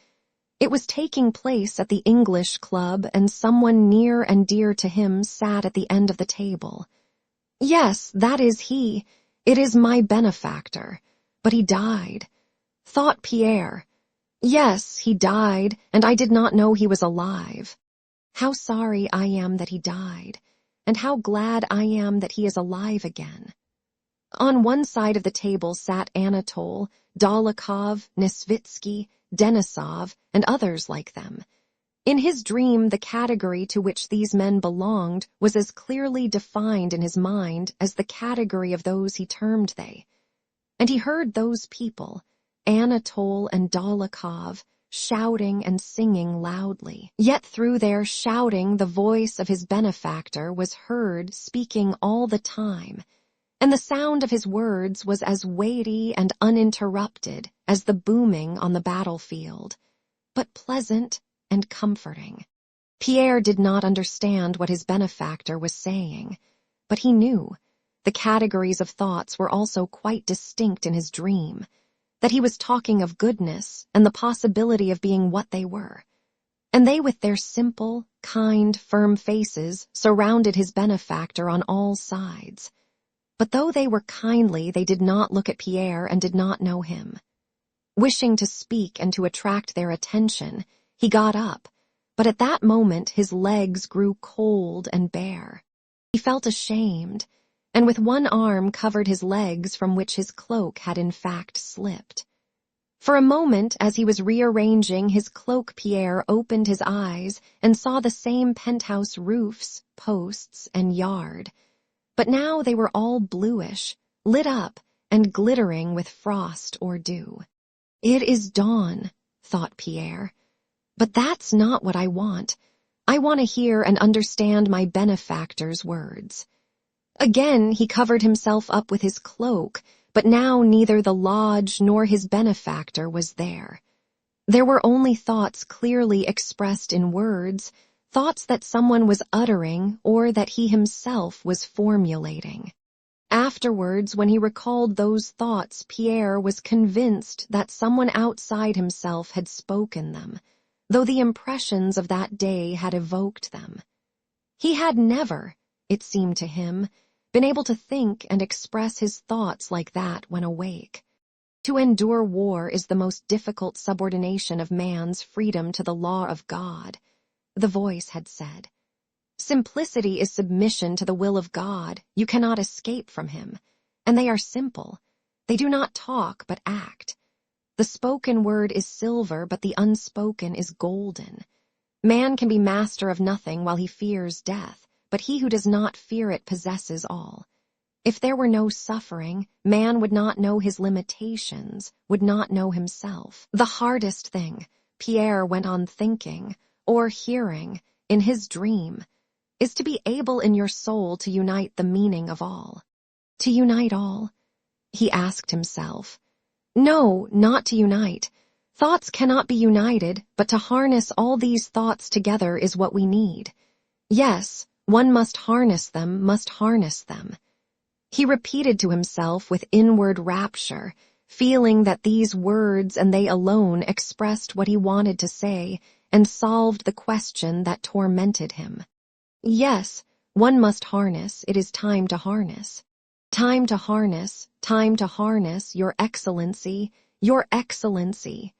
It was taking place at the English club, and someone near and dear to him sat at the end of the table. Yes, that is he. It is my benefactor. But he died, thought Pierre. Yes, he died, and I did not know he was alive. How sorry I am that he died, and how glad I am that he is alive again. On one side of the table sat Anatole, Dólokhov, Nesvitsky, Denisov, and others like them. In his dream, the category to which these men belonged was as clearly defined in his mind as the category of those he termed they. And he heard those people, Anatole and Dólokhov, shouting and singing loudly. Yet through their shouting the voice of his benefactor was heard speaking all the time, and the sound of his words was as weighty and uninterrupted as the booming on the battlefield, but pleasant and comforting. Pierre did not understand what his benefactor was saying, but he knew the categories of thoughts were also quite distinct in his dream, that he was talking of goodness and the possibility of being what they were. And they, with their simple, kind, firm faces, surrounded his benefactor on all sides. But though they were kindly, they did not look at Pierre and did not know him. Wishing to speak and to attract their attention, he got up, but at that moment his legs grew cold and bare. He felt ashamed, and with one arm covered his legs from which his cloak had in fact slipped. For a moment, as he was rearranging his cloak, Pierre opened his eyes and saw the same penthouse roofs, posts, and yard. But now they were all bluish, lit up, and glittering with frost or dew. It is dawn, thought Pierre. But that's not what I want. I want to hear and understand my benefactor's words. Again he covered himself up with his cloak, but now neither the lodge nor his benefactor was there. There were only thoughts clearly expressed in words, thoughts that someone was uttering or that he himself was formulating. Afterwards, when he recalled those thoughts, Pierre was convinced that someone outside himself had spoken them, though the impressions of that day had evoked them. He had never, it seemed to him, been able to think and express his thoughts like that when awake. To endure war is the most difficult subordination of man's freedom to the law of God, the voice had said. Simplicity is submission to the will of God. You cannot escape from him. And they are simple. They do not talk but act. The spoken word is silver, but the unspoken is golden. Man can be master of nothing while he fears death, but he who does not fear it possesses all. If there were no suffering, man would not know his limitations, would not know himself. The hardest thing, Pierre went on thinking, or hearing, in his dream, is to be able in your soul to unite the meaning of all. To unite all? He asked himself. No, not to unite. Thoughts cannot be united, but to harness all these thoughts together is what we need. Yes, one must harness them, must harness them. He repeated to himself with inward rapture, feeling that these words and they alone expressed what he wanted to say and solved the question that tormented him. Yes, one must harness, it is time to harness. Time to harness, your excellency, your excellency.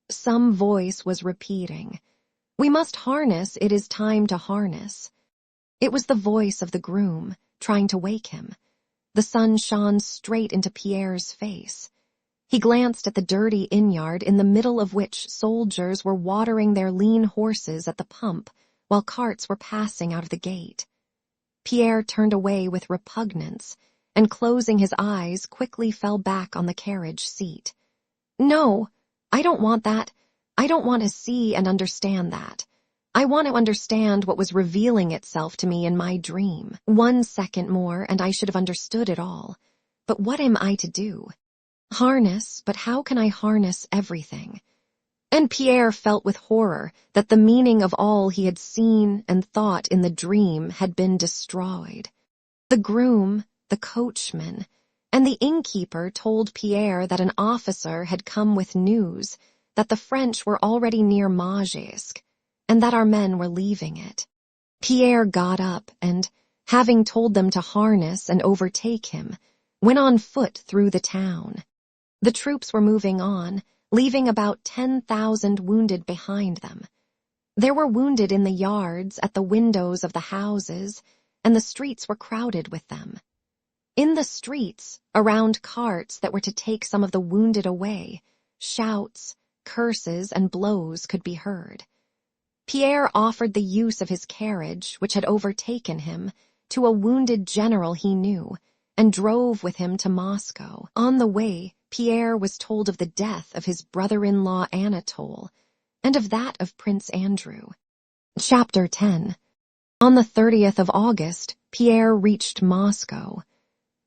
Some voice was repeating, "We must harness, it is time to harness." It was the voice of the groom, trying to wake him. The sun shone straight into Pierre's face. He glanced at the dirty inn-yard in the middle of which soldiers were watering their lean horses at the pump while carts were passing out of the gate. Pierre turned away with repugnance and, closing his eyes, quickly fell back on the carriage seat. No, I don't want that. I don't want to see and understand that. I want to understand what was revealing itself to me in my dream. 1 second more and I should have understood it all. But what am I to do? Harness, but how can I harness everything? And Pierre felt with horror that the meaning of all he had seen and thought in the dream had been destroyed. The groom, the coachman, and the innkeeper told Pierre that an officer had come with news that the French were already near Magescq, and that our men were leaving it. Pierre got up and, having told them to harness and overtake him, went on foot through the town. The troops were moving on, leaving about 10,000 wounded behind them. There were wounded in the yards, at the windows of the houses, and the streets were crowded with them. In the streets, around carts that were to take some of the wounded away, shouts, curses, and blows could be heard. Pierre offered the use of his carriage, which had overtaken him, to a wounded general he knew, and drove with him to Moscow. On the way, Pierre was told of the death of his brother-in-law Anatole, and of that of Prince Andrew. Chapter 10. On the 30th of August, Pierre reached Moscow.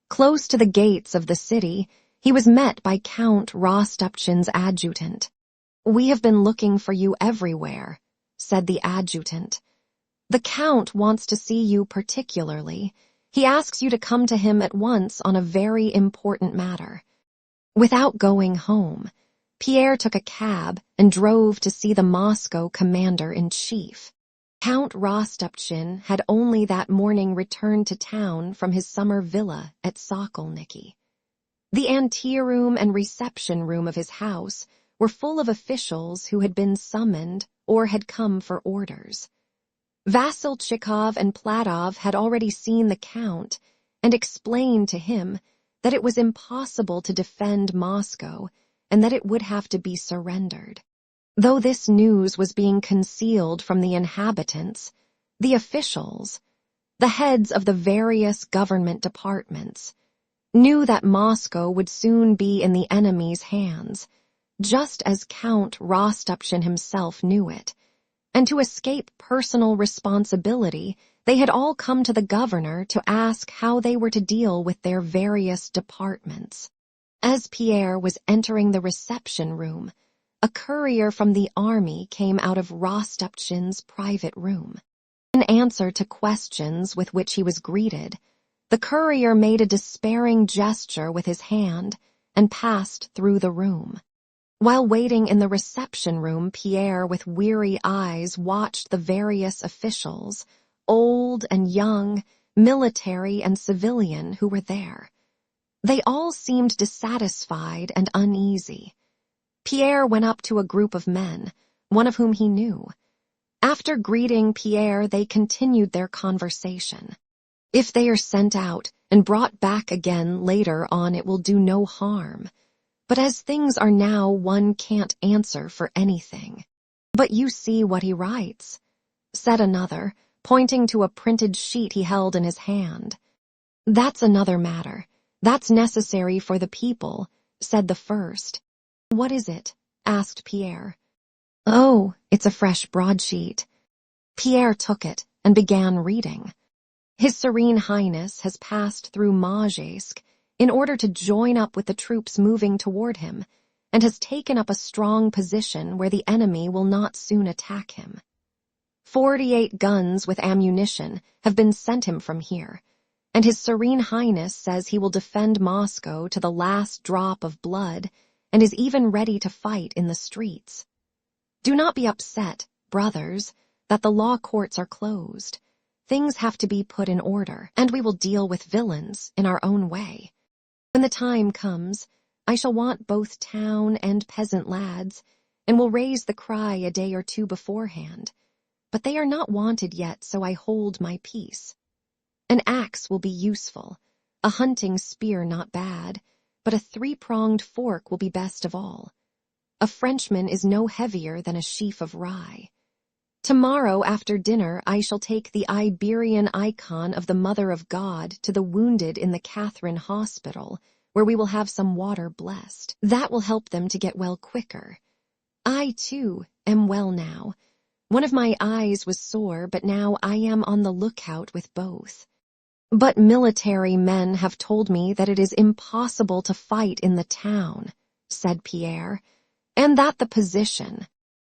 Close to the gates of the city, he was met by Count Rostopchin's adjutant. "We have been looking for you everywhere," said the adjutant. "The Count wants to see you particularly. He asks you to come to him at once on a very important matter." Without going home, Pierre took a cab and drove to see the Moscow commander-in-chief. Count Rostopchin had only that morning returned to town from his summer villa at Sokolniki. The anteroom and reception room of his house were full of officials who had been summoned or had come for orders. Vasilchikov and Platov had already seen the Count and explained to him that it was impossible to defend Moscow and that it would have to be surrendered. Though this news was being concealed from the inhabitants, the officials, the heads of the various government departments, knew that Moscow would soon be in the enemy's hands, just as Count Rostopchin himself knew it, and to escape personal responsibility, they had all come to the governor to ask how they were to deal with their various departments. As Pierre was entering the reception room, a courier from the army came out of Rostopchin's private room. In answer to questions with which he was greeted, the courier made a despairing gesture with his hand and passed through the room. While waiting in the reception room, Pierre, with weary eyes, watched the various officials, old and young, military and civilian, who were there. They all seemed dissatisfied and uneasy. Pierre went up to a group of men, one of whom he knew. After greeting Pierre, they continued their conversation. "If they are sent out and brought back again later on, it will do no harm. But as things are now, one can't answer for anything." "But you see what he writes," said another, pointing to a printed sheet he held in his hand. "That's another matter. That's necessary for the people," said the first. "What is it?" asked Pierre. "Oh, it's a fresh broadsheet." Pierre took it and began reading. "His Serene Highness has passed through Majesc in order to join up with the troops moving toward him, and has taken up a strong position where the enemy will not soon attack him. 48 guns with ammunition have been sent him from here, and His Serene Highness says he will defend Moscow to the last drop of blood and is even ready to fight in the streets. Do not be upset, brothers, that the law courts are closed. Things have to be put in order, and we will deal with villains in our own way. When the time comes, I shall want both town and peasant lads, and will raise the cry a day or two beforehand. But they are not wanted yet, so I hold my peace. An axe will be useful, a hunting spear not bad, but a 3-pronged fork will be best of all. A Frenchman is no heavier than a sheaf of rye. Tomorrow after dinner I shall take the Iberian icon of the Mother of God to the wounded in the Catherine Hospital, where we will have some water blessed. That will help them to get well quicker. I, too, am well now. One of my eyes was sore, but now I am on the lookout with both. But military men have told me that it is impossible to fight in the town," said Pierre, "and that the position—"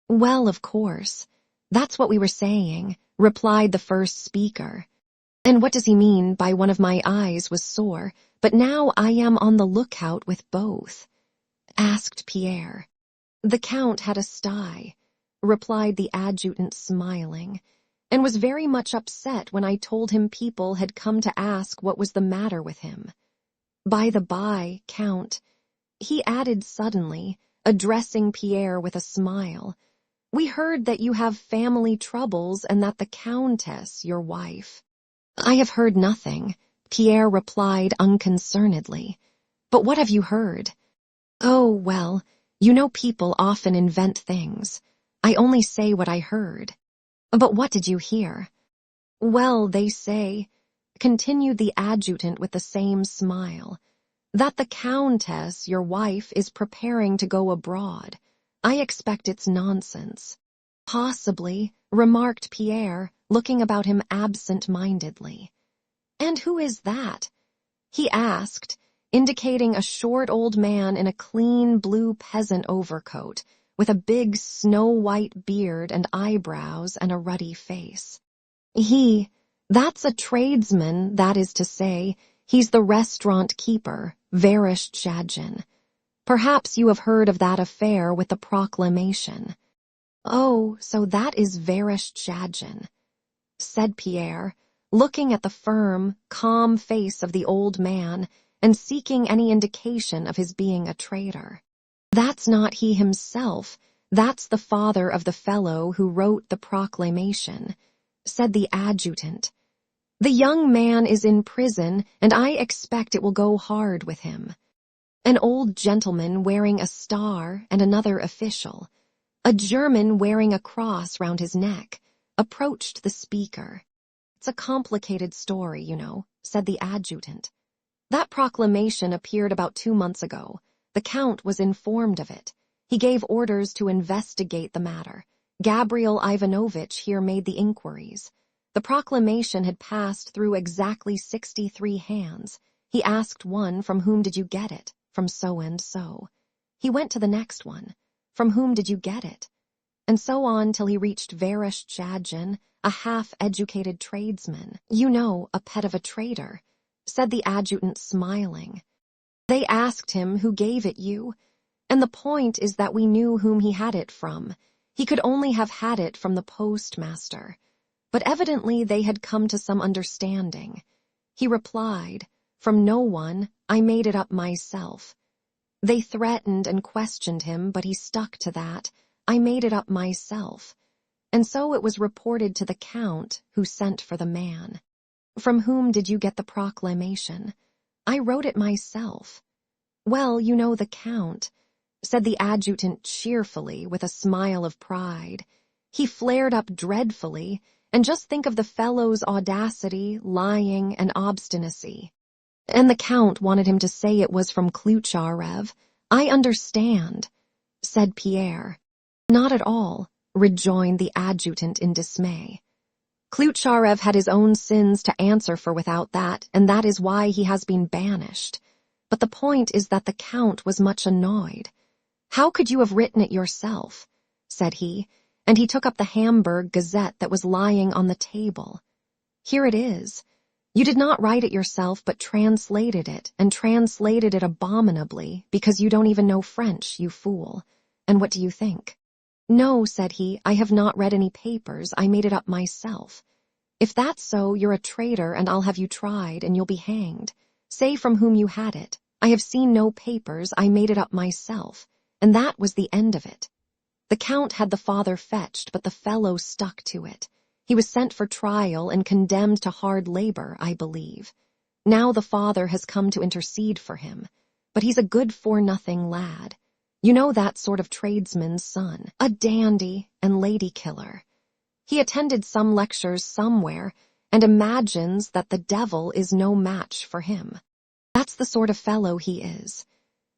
"Well, of course. That's what we were saying," replied the first speaker. "And what does he mean by one of my eyes was sore, but now I am on the lookout with both?" asked Pierre. "The Count had a sty," replied the adjutant smiling, "and was very much upset when I told him people had come to ask what was the matter with him. By the by, Count," he added suddenly, addressing Pierre with a smile, "we heard that you have family troubles and that the Countess, your wife—" "I have heard nothing," Pierre replied unconcernedly. "But what have you heard?" "Oh, well, you know people often invent things. I only say what I heard." "But what did you hear?" "Well, they say," continued the adjutant with the same smile, "that the Countess, your wife, is preparing to go abroad. I expect it's nonsense." "Possibly," remarked Pierre, looking about him absent-mindedly. "And who is that?" he asked, indicating a short old man in a clean blue peasant overcoat, with a big snow-white beard and eyebrows and a ruddy face. "That's a tradesman, that is to say, he's the restaurant keeper, Vereshchagin. Perhaps you have heard of that affair with the proclamation." "Oh, so that is Vereshchagin," said Pierre, looking at the firm, calm face of the old man and seeking any indication of his being a traitor. "That's not he himself, that's the father of the fellow who wrote the proclamation," said the adjutant. "The young man is in prison, and I expect it will go hard with him." An old gentleman wearing a star and another official, a German wearing a cross round his neck, approached the speaker. "It's a complicated story, you know," said the adjutant. "That proclamation appeared about 2 months ago. The Count was informed of it. He gave orders to investigate the matter. Gabriel Ivanovitch here made the inquiries. The proclamation had passed through exactly 63 hands. He asked one, 'From whom did you get it?' 'From so and so.' He went to the next one. 'From whom did you get it?' And so on till he reached Vereshchagin, a half-educated tradesman. You know, a pet of a trader," said the adjutant smiling. "They asked him who gave it you, and the point is that we knew whom he had it from. He could only have had it from the postmaster. But evidently they had come to some understanding. He replied, 'From no one, I made it up myself.' They threatened and questioned him, but he stuck to that, 'I made it up myself.' And so it was reported to the Count, who sent for the man. 'From whom did you get the proclamation?' 'I wrote it myself.' 'Well, you know the Count,' said the adjutant cheerfully with a smile of pride. He flared up dreadfully, and just think of the fellow's audacity, lying, and obstinacy. And the Count wanted him to say it was from Klucharev. I understand, said Pierre. Not at all, rejoined the adjutant in dismay. Klucharev had his own sins to answer for without that, and that is why he has been banished. But the point is that the Count was much annoyed. How could you have written it yourself? Said he, and he took up the Hamburg Gazette that was lying on the table. Here it is. You did not write it yourself, but translated it, and translated it abominably, because you don't even know French, you fool. And what do you think? No, said he, I have not read any papers, I made it up myself. If that's so, you're a traitor, and I'll have you tried, and you'll be hanged. Say from whom you had it. I have seen no papers, I made it up myself. And that was the end of it. The Count had the father fetched, but the fellow stuck to it. He was sent for trial and condemned to hard labor, I believe. Now the father has come to intercede for him. But he's a good-for-nothing lad. You know that sort of tradesman's son, a dandy and lady killer. He attended some lectures somewhere and imagines that the devil is no match for him. That's the sort of fellow he is.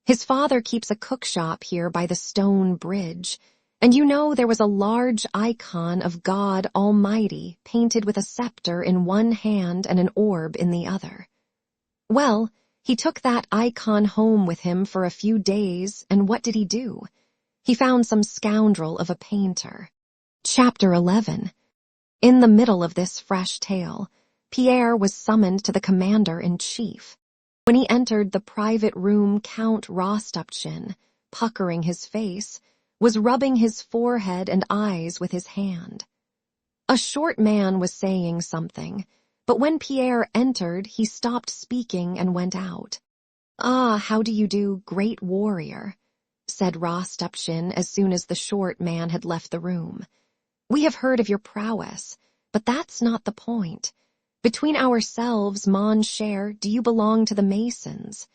His father keeps a cookshop here by the stone bridge, and you know there was a large icon of God Almighty painted with a scepter in one hand and an orb in the other. Well, he took that icon home with him for a few days, and what did he do? He found some scoundrel of a painter. Chapter 11. In the middle of this fresh tale, Pierre was summoned to the commander-in-chief. When he entered the private room, Count Rostopchin, puckering his face, was rubbing his forehead and eyes with his hand. A short man was saying something, but when Pierre entered, he stopped speaking and went out. "Ah, how do you do, great warrior?" said Rostopchin as soon as the short man had left the room. "We have heard of your prowess, but that's not the point. Between ourselves, mon cher, do you belong to the Masons?"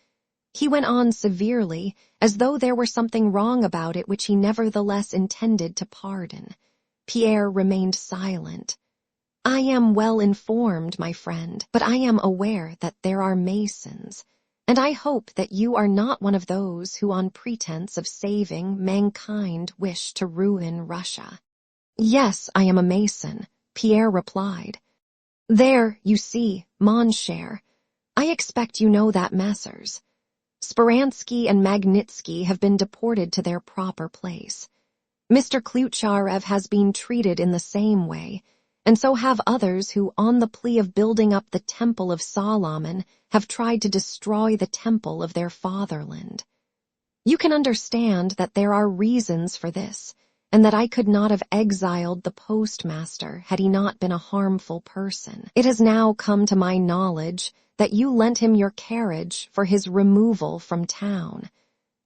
He went on severely, as though there were something wrong about it which he nevertheless intended to pardon. Pierre remained silent. "I am well informed, my friend, but I am aware that there are Masons, and I hope that you are not one of those who on pretense of saving mankind wish to ruin Russia." "Yes, I am a Mason," Pierre replied. "There, you see, mon cher, I expect you know that Messrs. Speransky and Magnitsky have been deported to their proper place. Mr. Klucharev has been treated in the same way, and so have others who, on the plea of building up the Temple of Solomon, have tried to destroy the temple of their fatherland. You can understand that there are reasons for this, and that I could not have exiled the postmaster had he not been a harmful person. It has now come to my knowledge that you lent him your carriage for his removal from town,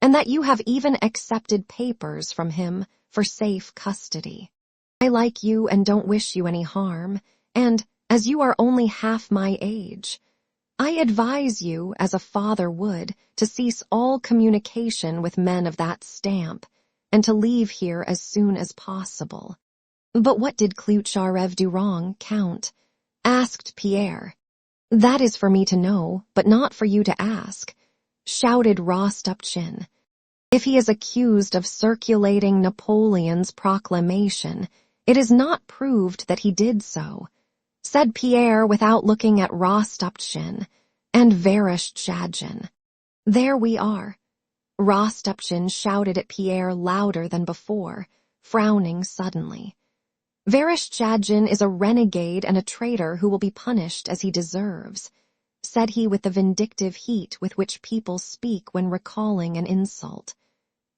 and that you have even accepted papers from him for safe custody. I like you and don't wish you any harm, and, as you are only half my age, I advise you, as a father would, to cease all communication with men of that stamp, and to leave here as soon as possible." "But what did Klucharev do wrong, Count?" asked Pierre. "That is for me to know, but not for you to ask," shouted Rostopchin. "If he is accused of circulating Napoleon's proclamation, it is not proved that he did so," said Pierre without looking at Rostopchin and Vereshchagin. "There we are." Rostopchin shouted at Pierre louder than before, frowning suddenly. "Vereshchagin is a renegade and a traitor who will be punished as he deserves," said he with the vindictive heat with which people speak when recalling an insult.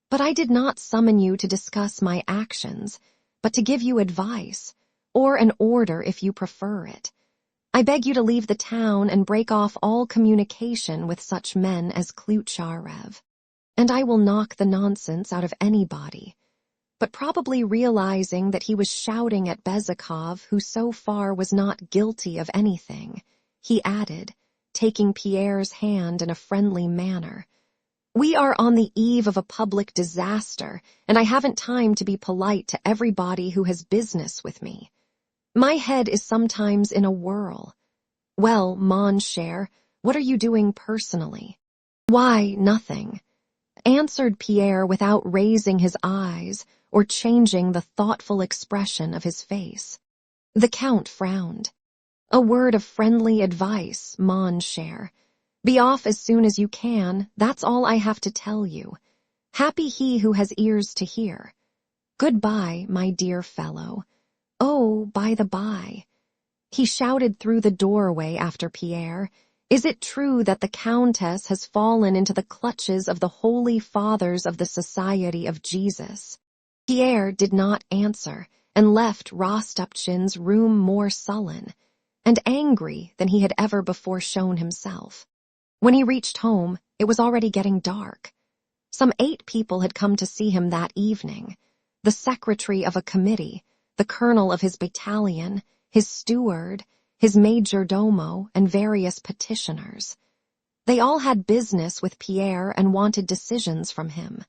"But I did not summon you to discuss my actions, but to give you advice, or an order if you prefer it. I beg you to leave the town and break off all communication with such men as Klucharev, and I will knock the nonsense out of anybody." But probably realizing that he was shouting at Bezikov, who so far was not guilty of anything, he added, taking Pierre's hand in a friendly manner, "We are on the eve of a public disaster, and I haven't time to be polite to everybody who has business with me. My head is sometimes in a whirl. Well, mon cher, What are you doing personally?" "Why, nothing," answered Pierre without raising his eyes or changing the thoughtful expression of his face. The Count frowned. "A word of friendly advice, mon cher. Be off as soon as you can, that's all I have to tell you. Happy he who has ears to hear. Goodbye, my dear fellow. Oh, by the by," he shouted through the doorway after Pierre, "is it true that the Countess has fallen into the clutches of the Holy Fathers of the Society of Jesus?" Pierre did not answer and left Rostopchin's room more sullen and angry than he had ever before shown himself. When he reached home, it was already getting dark. Some 8 people had come to see him that evening: the secretary of a committee, the colonel of his battalion, his steward, his major domo, and various petitioners. They all had business with Pierre and wanted decisions from him.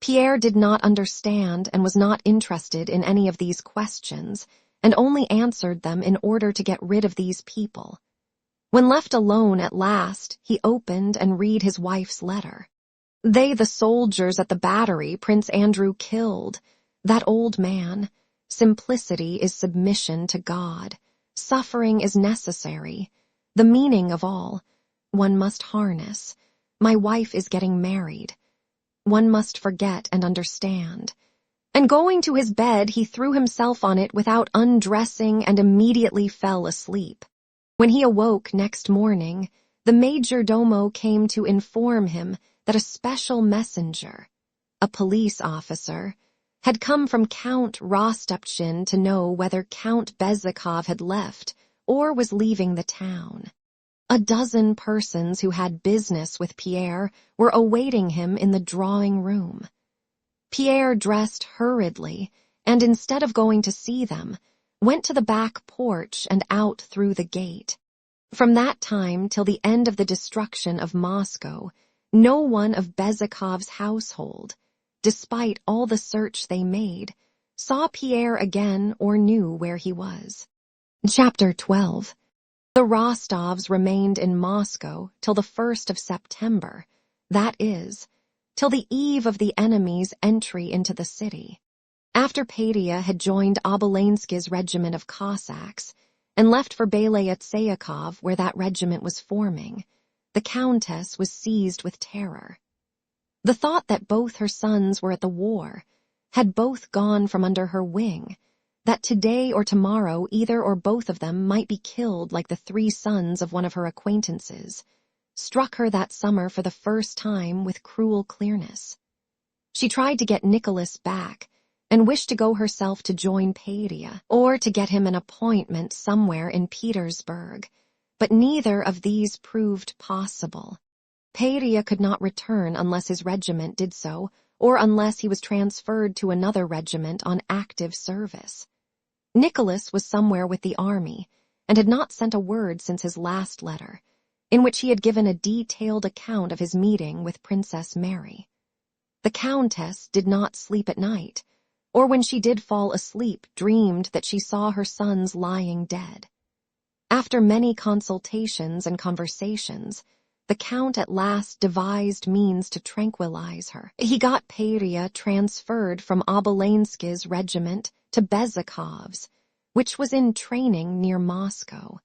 Pierre did not understand and was not interested in any of these questions, and only answered them in order to get rid of these people. When left alone at last, he opened and read his wife's letter. "They, the soldiers at the battery Prince Andrew killed. That old man. Simplicity is submission to God. Suffering is necessary. The meaning of all. One must harness. My wife is getting married. One must forget and understand." And going to his bed, he threw himself on it without undressing and immediately fell asleep. When he awoke next morning, the major domo came to inform him that a special messenger, a police officer, had come from Count Rostopchin to know whether Count Bezzikov had left or was leaving the town. A dozen persons who had business with Pierre were awaiting him in the drawing room. Pierre dressed hurriedly, and instead of going to see them, went to the back porch and out through the gate. From that time till the end of the destruction of Moscow, no one of Bezzikov's household, despite all the search they made, saw Pierre again or knew where he was. Chapter 12. The Rostovs remained in Moscow till the 1st of September, that is, till the eve of the enemy's entry into the city. After Petya had joined Obolensky's regiment of Cossacks and left for Belyatseyakov, where that regiment was forming, the Countess was seized with terror. The thought that both her sons were at the war, had both gone from under her wing, that today or tomorrow either or both of them might be killed like the 3 sons of one of her acquaintances, struck her that summer for the first time with cruel clearness. She tried to get Nicholas back, and wished to go herself to join Petya, or to get him an appointment somewhere in Petersburg, but neither of these proved possible. Petya could not return unless his regiment did so, or unless he was transferred to another regiment on active service. Nicholas was somewhere with the army, and had not sent a word since his last letter, in which he had given a detailed account of his meeting with Princess Mary. The Countess did not sleep at night, or when she did fall asleep dreamed that she saw her sons lying dead. After many consultations and conversations, the Count at last devised means to tranquilize her. He got Petya transferred from Obolensky's regiment to Bezzikov's, which was in training near Moscow.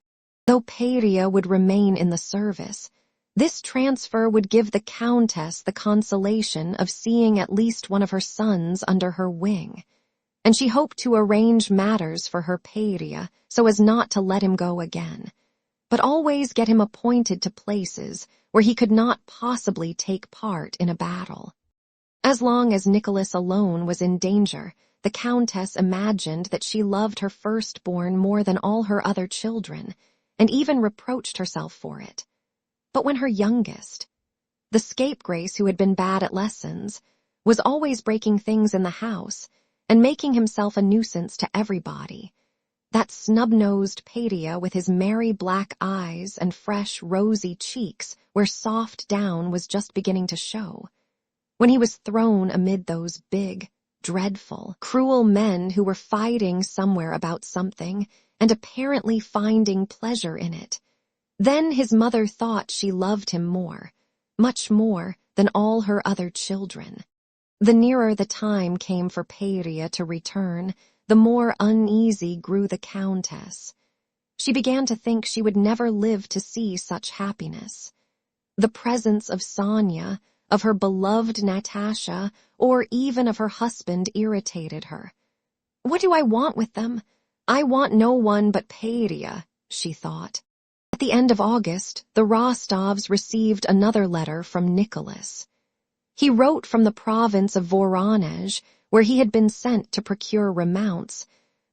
Though Petya would remain in the service, this transfer would give the Countess the consolation of seeing at least one of her sons under her wing, and she hoped to arrange matters for her Petya so as not to let him go again, but always get him appointed to places where he could not possibly take part in a battle. As long as Nicholas alone was in danger, the Countess imagined that she loved her firstborn more than all her other children, and even reproached herself for it. But when her youngest, the scapegrace who had been bad at lessons, was always breaking things in the house and making himself a nuisance to everybody, that snub-nosed Petya with his merry black eyes and fresh rosy cheeks where soft down was just beginning to show, when he was thrown amid those big, dreadful, cruel men who were fighting somewhere about something and apparently finding pleasure in it, Then his mother thought she loved him more, much more than all her other children. The nearer the time came for Peiria to return, the more uneasy grew the Countess. She began to think she would never live to see such happiness. The presence of Sonia, of her beloved Natasha, or even of her husband irritated her. "What do I want with them? I want no one but Peiria," she thought. At the end of August, the Rostovs received another letter from Nicholas. He wrote from the province of Voronezh, where he had been sent to procure remounts,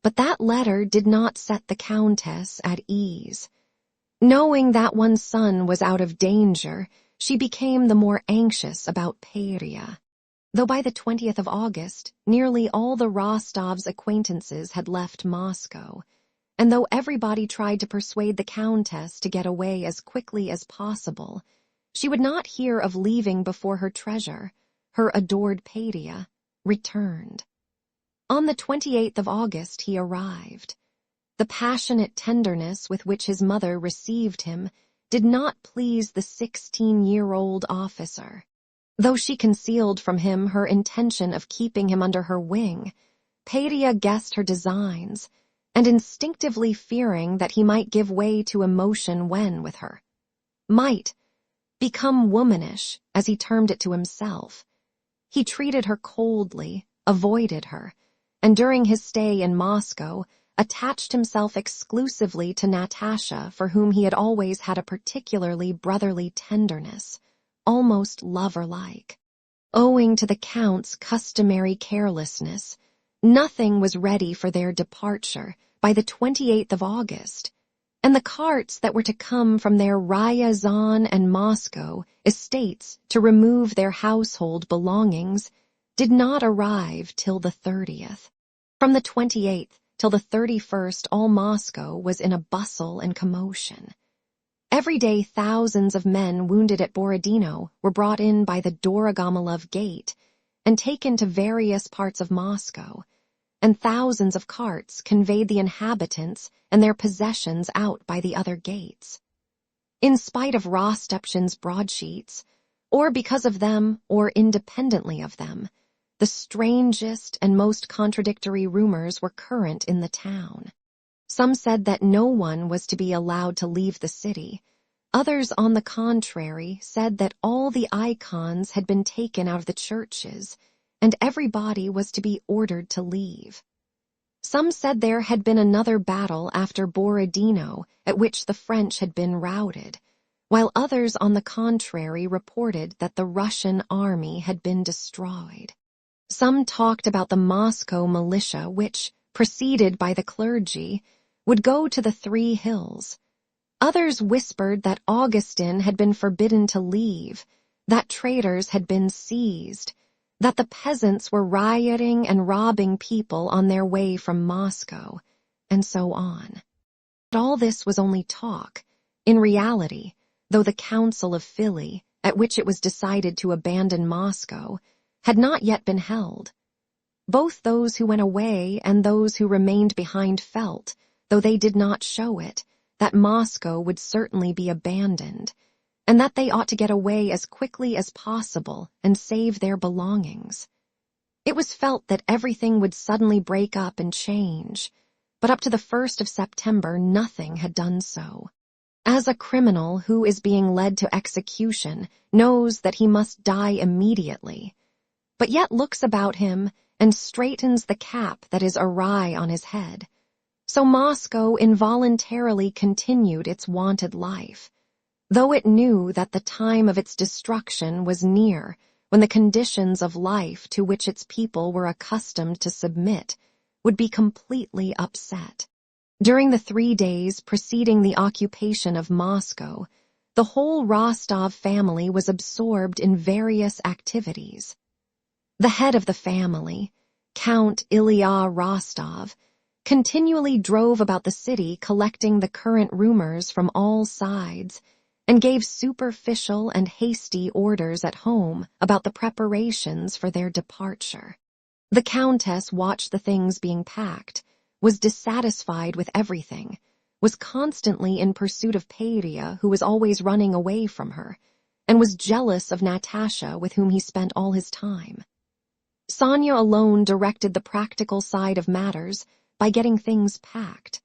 but that letter did not set the Countess at ease. Knowing that one son was out of danger, she became the more anxious about Peiria. Though by the 20th of August, nearly all the Rostovs' acquaintances had left Moscow, and though everybody tried to persuade the Countess to get away as quickly as possible, she would not hear of leaving before her treasure, her adored Peiria, returned. On the 28th of August he arrived. The passionate tenderness with which his mother received him did not please the 16-year-old officer. Though she concealed from him her intention of keeping him under her wing, Peiria guessed her designs, and instinctively fearing that he might give way to emotion when with her, might become womanish, as he termed it to himself. He treated her coldly, avoided her, and during his stay in Moscow, attached himself exclusively to Natasha, for whom he had always had a particularly brotherly tenderness, almost lover-like. Owing to the Count's customary carelessness, nothing was ready for their departure by the 28th of August, and the carts that were to come from their Ryazan and Moscow estates to remove their household belongings did not arrive till the 30th. From the 28th till the 31st all Moscow was in a bustle and commotion. Every day thousands of men wounded at Borodino were brought in by the Dorogomilov gate and taken to various parts of Moscow, and thousands of carts conveyed the inhabitants and their possessions out by the other gates. In spite of Rostopchin's broadsheets, or because of them or independently of them, the strangest and most contradictory rumors were current in the town. Some said that no one was to be allowed to leave the city. Others, on the contrary, said that all the icons had been taken out of the churches, and everybody was to be ordered to leave. Some said there had been another battle after Borodino, at which the French had been routed, while others, on the contrary, reported that the Russian army had been destroyed. Some talked about the Moscow militia which, preceded by the clergy, would go to the Three Hills. Others whispered that Augustin had been forbidden to leave, that traitors had been seized, that the peasants were rioting and robbing people on their way from Moscow, and so on. But all this was only talk. In reality, though the Council of Philly, at which it was decided to abandon Moscow, had not yet been held, both those who went away and those who remained behind felt, though they did not show it, that Moscow would certainly be abandoned, and that they ought to get away as quickly as possible and save their belongings. It was felt that everything would suddenly break up and change, but up to the 1st of September nothing had done so. As a criminal who is being led to execution knows that he must die immediately, but yet looks about him and straightens the cap that is awry on his head, so Moscow involuntarily continued its wonted life, though it knew that the time of its destruction was near, when the conditions of life to which its people were accustomed to submit would be completely upset. During the 3 days preceding the occupation of Moscow, the whole Rostov family was absorbed in various activities. The head of the family, Count Ilya Rostov, continually drove about the city collecting the current rumors from all sides and gave superficial and hasty orders at home about the preparations for their departure. The Countess watched the things being packed, was dissatisfied with everything, was constantly in pursuit of Peria, who was always running away from her, and was jealous of Natasha, with whom he spent all his time. Sonia alone directed the practical side of matters by getting things packed.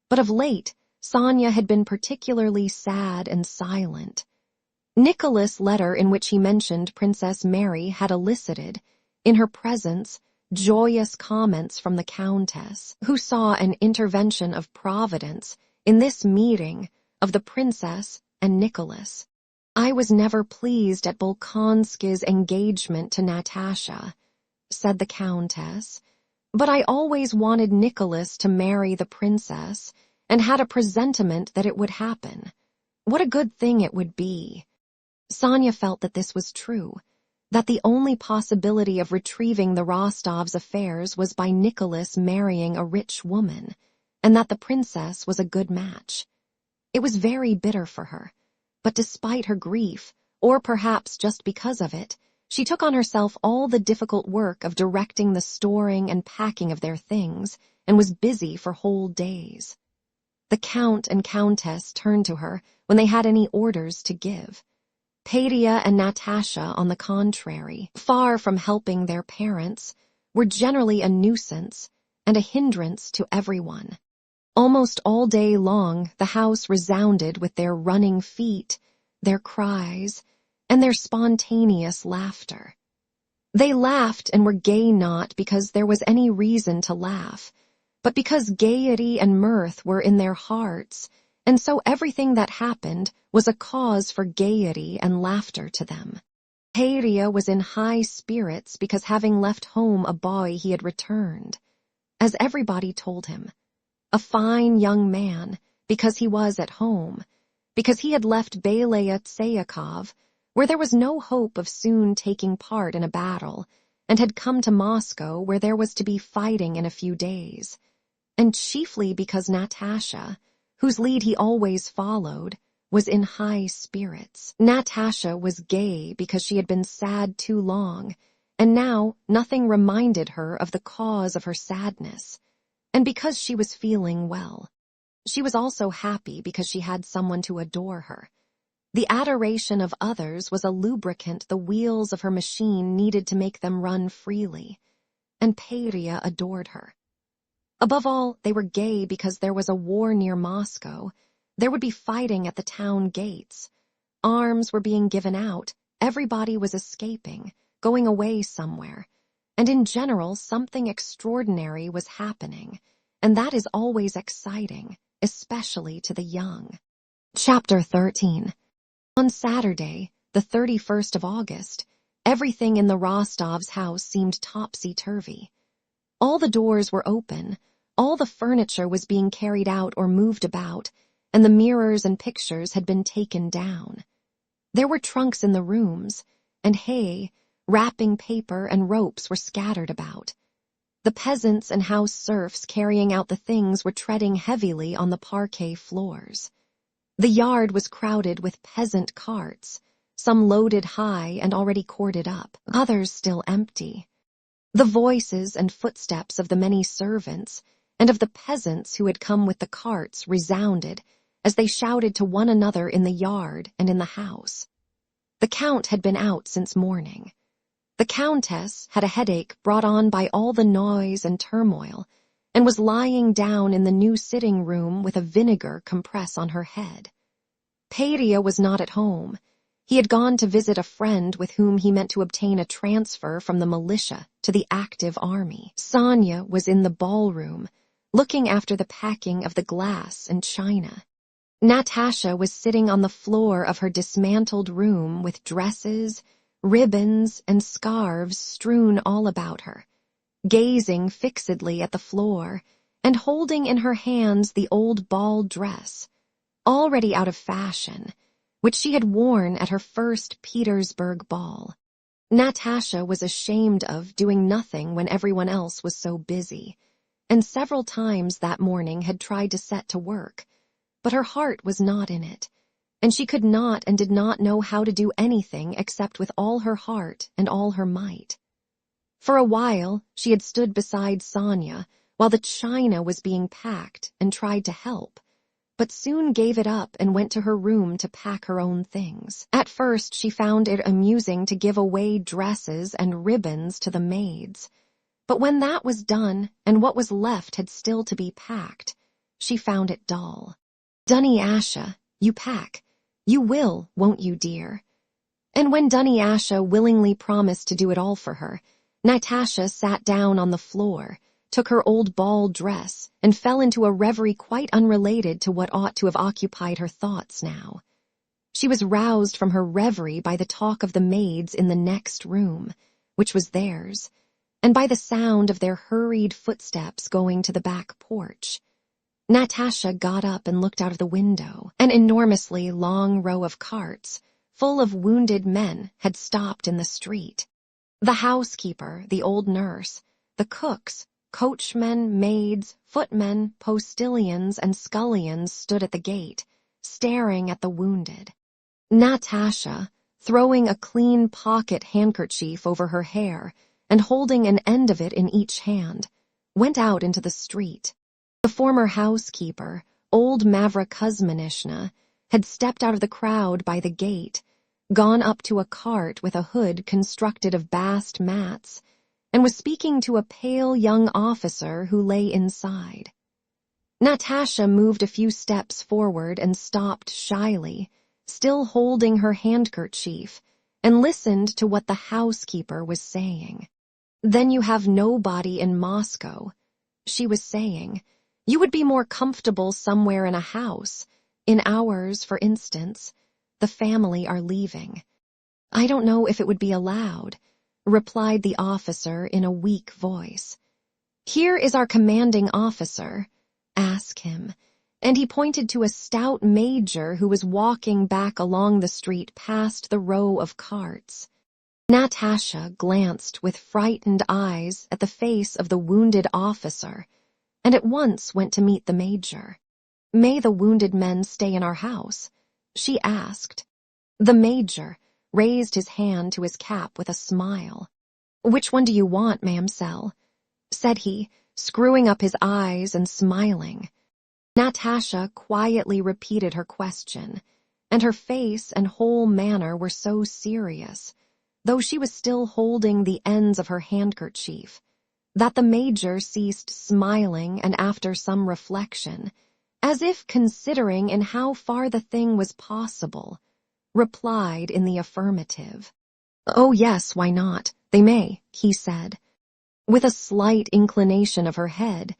But of late, Sonia had been particularly sad and silent. Nicholas' letter in which he mentioned Princess Mary had elicited, in her presence, joyous comments from the Countess, who saw an intervention of Providence in this meeting of the Princess and Nicholas. "I was never pleased at Bolkonsky's engagement to Natasha," said the Countess, "but I always wanted Nicholas to marry the Princess and had a presentiment that it would happen. What a good thing it would be." Sonia felt that this was true, that the only possibility of retrieving the Rostovs' affairs was by Nicholas marrying a rich woman, and that the Princess was a good match. It was very bitter for her, but despite her grief, or perhaps just because of it, she took on herself all the difficult work of directing the storing and packing of their things, and was busy for whole days. The Count and Countess turned to her when they had any orders to give. Peria and Natasha, on the contrary, far from helping their parents, were generally a nuisance and a hindrance to everyone. Almost all day long the house resounded with their running feet, their cries, and their spontaneous laughter. They laughed and were gay not because there was any reason to laugh, but because gaiety and mirth were in their hearts, and so everything that happened was a cause for gaiety and laughter to them. Peria was in high spirits because, having left home a boy, he had returned, as everybody told him, a fine young man, because he was at home, because he had left Belaya Tsayakov, where there was no hope of soon taking part in a battle, and had come to Moscow, where there was to be fighting in a few days, and chiefly because Natasha, whose lead he always followed, was in high spirits. Natasha was gay because she had been sad too long, and now nothing reminded her of the cause of her sadness, and because she was feeling well. She was also happy because she had someone to adore her. The adoration of others was a lubricant the wheels of her machine needed to make them run freely, and Peria adored her. Above all, they were gay because there was a war near Moscow. There would be fighting at the town gates. Arms were being given out. Everybody was escaping, going away somewhere. And in general, something extraordinary was happening. And that is always exciting, especially to the young. Chapter 13. On Saturday, the 31st of August, everything in the Rostovs' house seemed topsy-turvy. All the doors were open, all the furniture was being carried out or moved about, and the mirrors and pictures had been taken down. There were trunks in the rooms, and hay, wrapping paper, and ropes were scattered about. The peasants and house serfs carrying out the things were treading heavily on the parquet floors. The yard was crowded with peasant carts, some loaded high and already corded up, others still empty. The voices and footsteps of the many servants and of the peasants who had come with the carts resounded as they shouted to one another in the yard and in the house. The Count had been out since morning. The Countess had a headache brought on by all the noise and turmoil, and was lying down in the new sitting room with a vinegar compress on her head. Peria was not at home. He had gone to visit a friend with whom he meant to obtain a transfer from the militia to the active army. Sonia was in the ballroom, looking after the packing of the glass and china. Natasha was sitting on the floor of her dismantled room with dresses, ribbons, and scarves strewn all about her, gazing fixedly at the floor and holding in her hands the old ball dress, already out of fashion, which she had worn at her first Petersburg ball. Natasha was ashamed of doing nothing when everyone else was so busy, and several times that morning had tried to set to work, but her heart was not in it, and she could not and did not know how to do anything except with all her heart and all her might. For a while she had stood beside Sonia while the china was being packed and tried to help, but soon gave it up and went to her room to pack her own things. At first, she found it amusing to give away dresses and ribbons to the maids. But when that was done, and what was left had still to be packed, she found it dull. "Dunny Asha, you pack. You will, won't you, dear?" And when Dunny Asha willingly promised to do it all for her, Natasha sat down on the floor, took her old ball dress, and fell into a reverie quite unrelated to what ought to have occupied her thoughts now. She was roused from her reverie by the talk of the maids in the next room, which was theirs, and by the sound of their hurried footsteps going to the back porch. Natasha got up and looked out of the window. An enormously long row of carts, full of wounded men, had stopped in the street. The housekeeper, the old nurse, the cooks, coachmen, maids, footmen, postilions, and scullions stood at the gate, staring at the wounded. Natasha, throwing a clean pocket handkerchief over her hair and holding an end of it in each hand, went out into the street. The former housekeeper, old Mavra Kuzminishna, had stepped out of the crowd by the gate, gone up to a cart with a hood constructed of bast mats, and was speaking to a pale young officer who lay inside. Natasha moved a few steps forward and stopped shyly, still holding her handkerchief, and listened to what the housekeeper was saying. "Then you have nobody in Moscow," she was saying. "You would be more comfortable somewhere in a house. In ours, for instance, the family are leaving." "I don't know if it would be allowed," replied the officer in a weak voice. "Here is our commanding officer. Ask him." And he pointed to a stout major who was walking back along the street past the row of carts. Natasha glanced with frightened eyes at the face of the wounded officer, and at once went to meet the major. "May the wounded men stay in our house?" she asked. The major raised his hand to his cap with a smile. "Which one do you want, ma'amselle?" said he, screwing up his eyes and smiling. Natasha quietly repeated her question, and her face and whole manner were so serious, though she was still holding the ends of her handkerchief, that the major ceased smiling and after some reflection, as if considering in how far the thing was possible, replied in the affirmative. "Oh yes, why not? They may," he said. With a slight inclination of her head,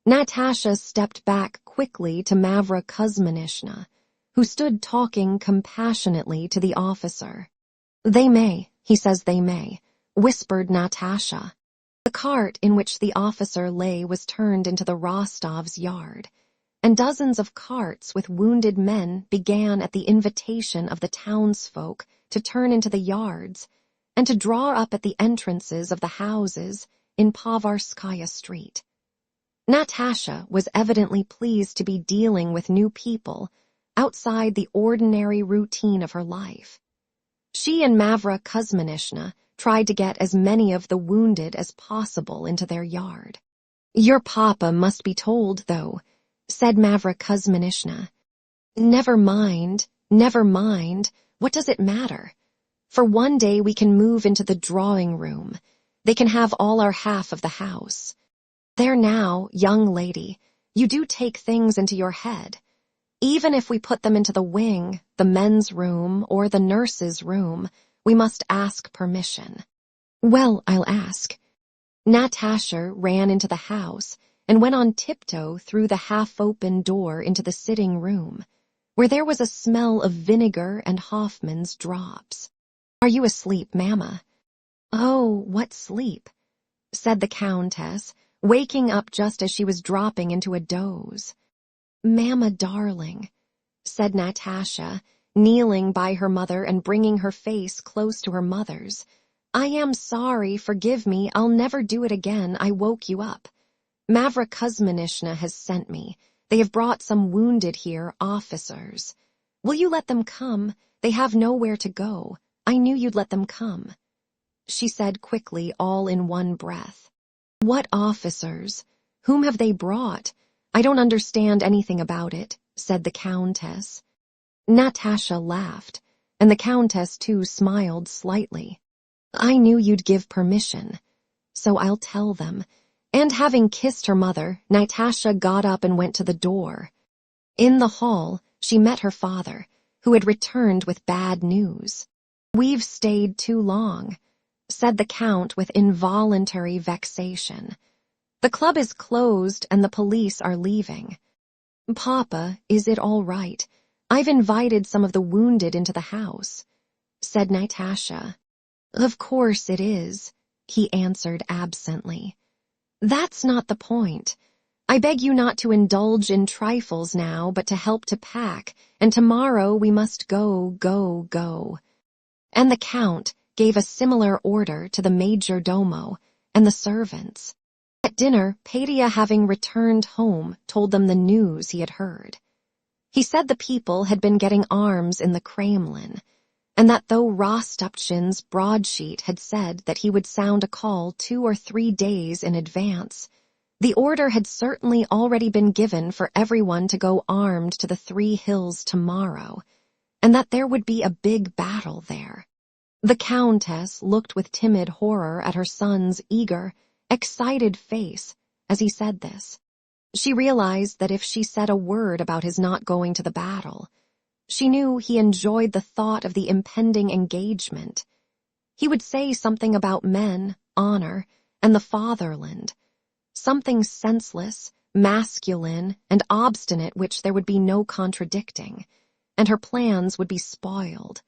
Natasha stepped back quickly to Mavra Kuzminishna, who stood talking compassionately to the officer. "They may, he says they may," whispered Natasha. The cart in which the officer lay was turned into the Rostovs' yard, and dozens of carts with wounded men began at the invitation of the townsfolk to turn into the yards and to draw up at the entrances of the houses in Pavarskaya Street. Natasha was evidently pleased to be dealing with new people outside the ordinary routine of her life. She and Mavra Kuzminishna tried to get as many of the wounded as possible into their yard. "Your papa must be told, though," said Mavra Kuzminishna. Never mind, what does it matter? For one day we can move into the drawing room. They can have all our half of the house. There now, young lady, you do take things into your head. Even if we put them into the wing, the men's room, or the nurse's room, we must ask permission." "Well, I'll ask." Natasha ran into the house and went on tiptoe through the half-open door into the sitting room, where there was a smell of vinegar and Hoffman's drops. "Are you asleep, Mamma?" "Oh, what sleep?" said the Countess, waking up just as she was dropping into a doze. "Mamma, darling," said Natasha, kneeling by her mother and bringing her face close to her mother's. "I am sorry, forgive me, I'll never do it again, I woke you up. Mavra Kuzminishna has sent me. They have brought some wounded here, officers. Will you let them come? They have nowhere to go. I knew you'd let them come," she said quickly, all in one breath. "What officers? Whom have they brought? I don't understand anything about it," said the Countess. Natasha laughed, and the Countess too smiled slightly. I knew you'd give permission, so I'll tell them. And having kissed her mother, Natasha got up and went to the door. In the hall, she met her father, who had returned with bad news. We've stayed too long, said the Count with involuntary vexation. The club is closed and the police are leaving. Papa, is it all right? I've invited some of the wounded into the house, said Natasha. Of course it is, he answered absently. That's not the point. I beg you not to indulge in trifles now, but to help to pack, and tomorrow we must go. And the Count gave a similar order to the major domo and the servants. At dinner, Peria, having returned home, told them the news he had heard. He said the people had been getting arms in the Kremlin, and that though Rostopchin's broadsheet had said that he would sound a call 2 or 3 days in advance, the order had certainly already been given for everyone to go armed to the 3 hills tomorrow, and that there would be a big battle there. The Countess looked with timid horror at her son's eager, excited face as he said this. She realized that if she said a word about his not going to the battle, she knew he enjoyed the thought of the impending engagement. He would say something about men, honor, and the fatherland, something senseless, masculine, and obstinate which there would be no contradicting, and her plans would be spoiled.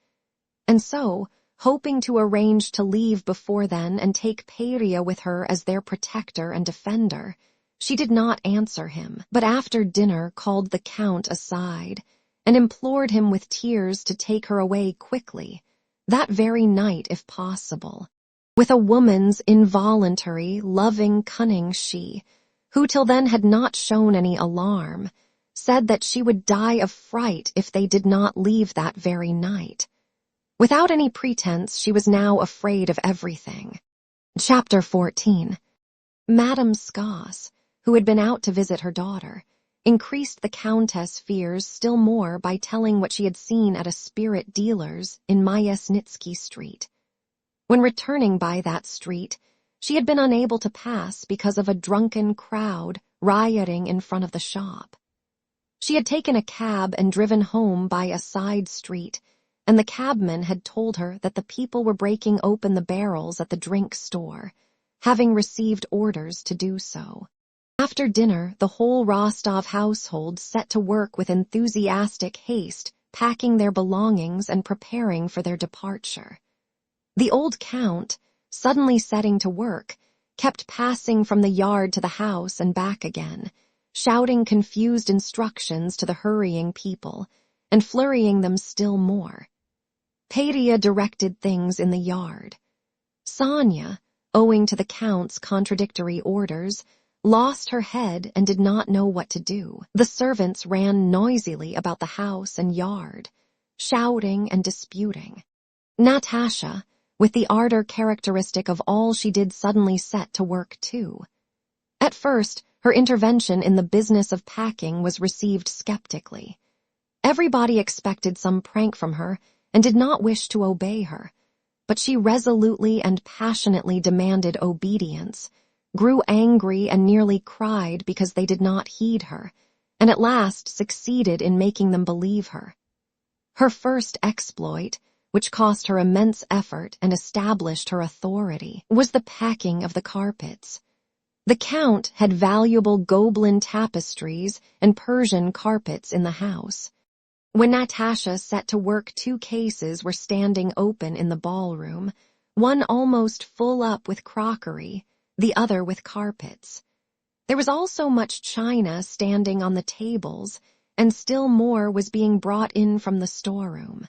And so, hoping to arrange to leave before then and take Peria with her as their protector and defender, she did not answer him, but after dinner called the Count aside and implored him with tears to take her away quickly, that very night if possible. With a woman's involuntary, loving cunning she, who till then had not shown any alarm, said that she would die of fright if they did not leave that very night. Without any pretense, she was now afraid of everything. Chapter 14. Madame Skoss, who had been out to visit her daughter, increased the Countess' fears still more by telling what she had seen at a spirit dealer's in Myasnitsky Street. When returning by that street, she had been unable to pass because of a drunken crowd rioting in front of the shop. She had taken a cab and driven home by a side street, and the cabman had told her that the people were breaking open the barrels at the drink store, having received orders to do so. After dinner, the whole Rostov household set to work with enthusiastic haste, packing their belongings and preparing for their departure. The old Count, suddenly setting to work, kept passing from the yard to the house and back again, shouting confused instructions to the hurrying people, and flurrying them still more. Peria directed things in the yard. Sonia, owing to the Count's contradictory orders, lost her head and did not know what to do. The servants ran noisily about the house and yard, shouting and disputing. Natasha, with the ardor characteristic of all she did, suddenly set to work too. At first, her intervention in the business of packing was received skeptically. Everybody expected some prank from her and did not wish to obey her, but she resolutely and passionately demanded obedience, grew angry and nearly cried because they did not heed her, and at last succeeded in making them believe her. Her first exploit, which cost her immense effort and established her authority, was the packing of the carpets. The Count had valuable Gobelin tapestries and Persian carpets in the house. When Natasha set to work, 2 cases were standing open in the ballroom, one almost full up with crockery, the other with carpets. There was also much china standing on the tables, and still more was being brought in from the storeroom.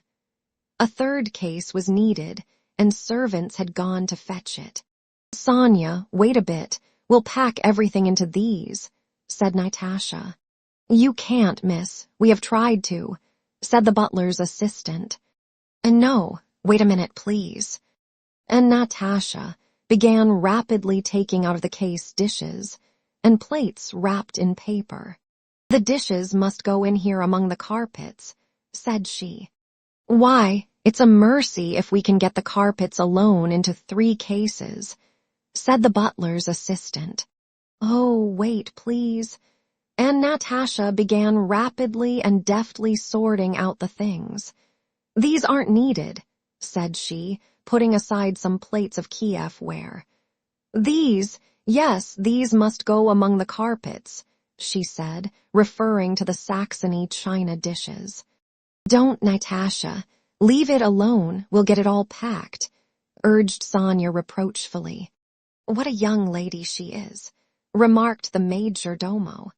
A 3rd case was needed, and servants had gone to fetch it. Sonia, wait a bit, we'll pack everything into these, said Natasha. You can't, miss, we have tried to, said the butler's assistant. And no, wait a minute, please. And Natasha began rapidly taking out of the case dishes and plates wrapped in paper. "The dishes must go in here among the carpets," said she. "Why, it's a mercy if we can get the carpets alone into 3 cases," said the butler's assistant. "Oh, wait, please." And Natasha began rapidly and deftly sorting out the things. "These aren't needed," said she, putting aside some plates of Kiev ware. Yes, these must go among the carpets," she said, referring to the Saxony china dishes. "Don't, Natasha. Leave it alone, we'll get it all packed," urged Sonia reproachfully. "What a young lady she is," remarked the major domo.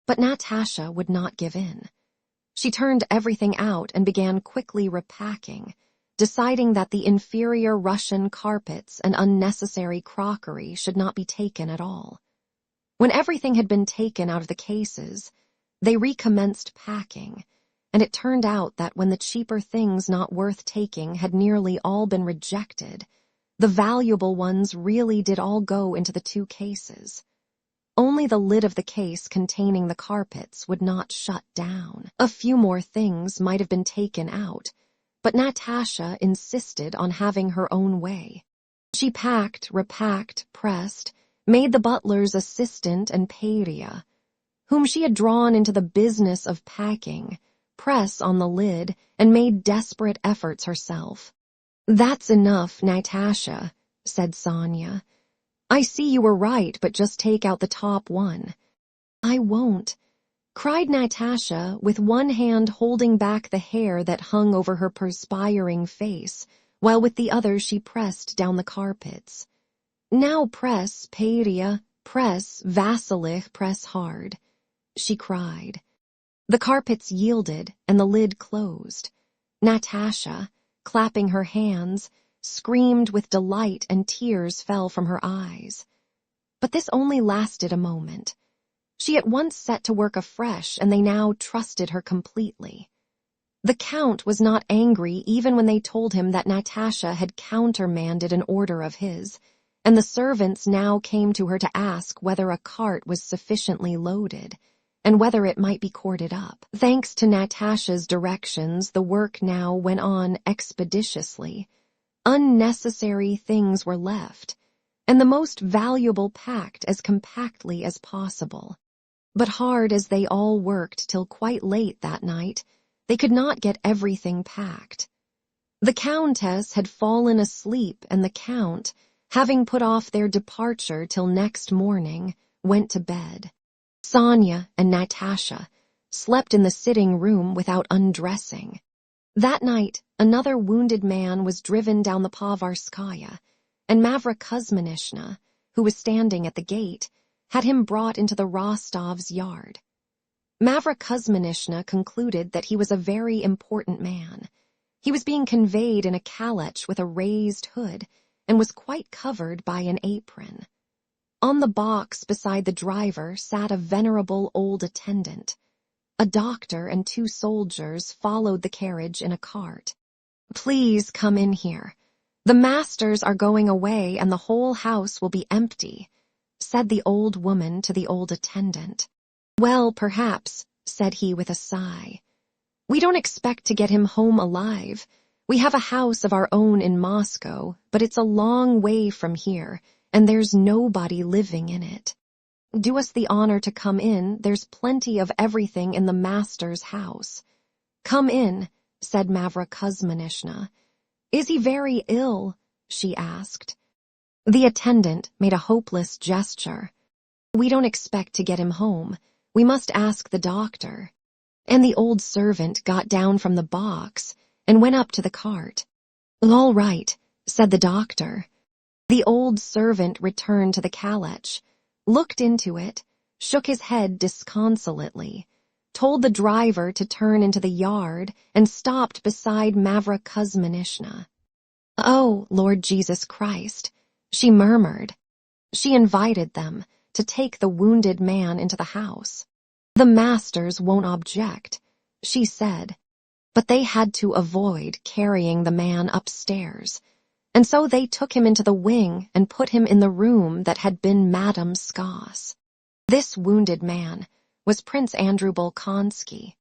But Natasha would not give in. She turned everything out and began quickly repacking, deciding that the inferior Russian carpets and unnecessary crockery should not be taken at all. When everything had been taken out of the cases, they recommenced packing, and it turned out that when the cheaper things not worth taking had nearly all been rejected, the valuable ones really did all go into the 2 cases. Only the lid of the case containing the carpets would not shut down. A few more things might have been taken out, but Natasha insisted on having her own way. She packed, repacked, pressed, made the butler's assistant and Peria, whom she had drawn into the business of packing, press on the lid, and made desperate efforts herself. "That's enough, Natasha," said Sonia. "I see you were right, but just take out the top one." "I won't," cried Natasha, with one hand holding back the hair that hung over her perspiring face, while with the other she pressed down the carpets. "Now press, Peria, press, Vasilich, press hard," she cried. The carpets yielded, and the lid closed. Natasha, clapping her hands, screamed with delight and tears fell from her eyes. But this only lasted a moment. She at once set to work afresh, and they now trusted her completely. The Count was not angry even when they told him that Natasha had countermanded an order of his, and the servants now came to her to ask whether a cart was sufficiently loaded, and whether it might be corded up. Thanks to Natasha's directions, the work now went on expeditiously. Unnecessary things were left, and the most valuable packed as compactly as possible. But hard as they all worked till quite late that night, they could not get everything packed. The Countess had fallen asleep, and the Count, having put off their departure till next morning, went to bed. Sonia and Natasha slept in the sitting room without undressing. That night, another wounded man was driven down the Pavarskaya, and Mavra Kuzminishna, who was standing at the gate, had him brought into the Rostovs' yard. Mavra Kuzminishna concluded that he was a very important man. He was being conveyed in a calèche with a raised hood, and was quite covered by an apron. On the box beside the driver sat a venerable old attendant. A doctor and 2 soldiers followed the carriage in a cart. "Please come in here. The masters are going away and the whole house will be empty," said the old woman to the old attendant. "Well, perhaps," said he with a sigh. "We don't expect to get him home alive. We have a house of our own in Moscow, but it's a long way from here, and there's nobody living in it. Do us the honor to come in, there's plenty of everything in the master's house." "Come in," said Mavra Kuzminishna. "Is he very ill?" she asked. The attendant made a hopeless gesture. "We don't expect to get him home. We must ask the doctor." And the old servant got down from the box and went up to the cart. "All right," said the doctor. The old servant returned to the calèche, looked into it, shook his head disconsolately, told the driver to turn into the yard, and stopped beside Mavra Kuzminishna. "Oh, Lord Jesus Christ," she murmured. She invited them to take the wounded man into the house. "The masters won't object," she said, but they had to avoid carrying the man upstairs, and so they took him into the wing and put him in the room that had been Madame Skoss. This wounded man, was Prince Andrew Bolkonsky.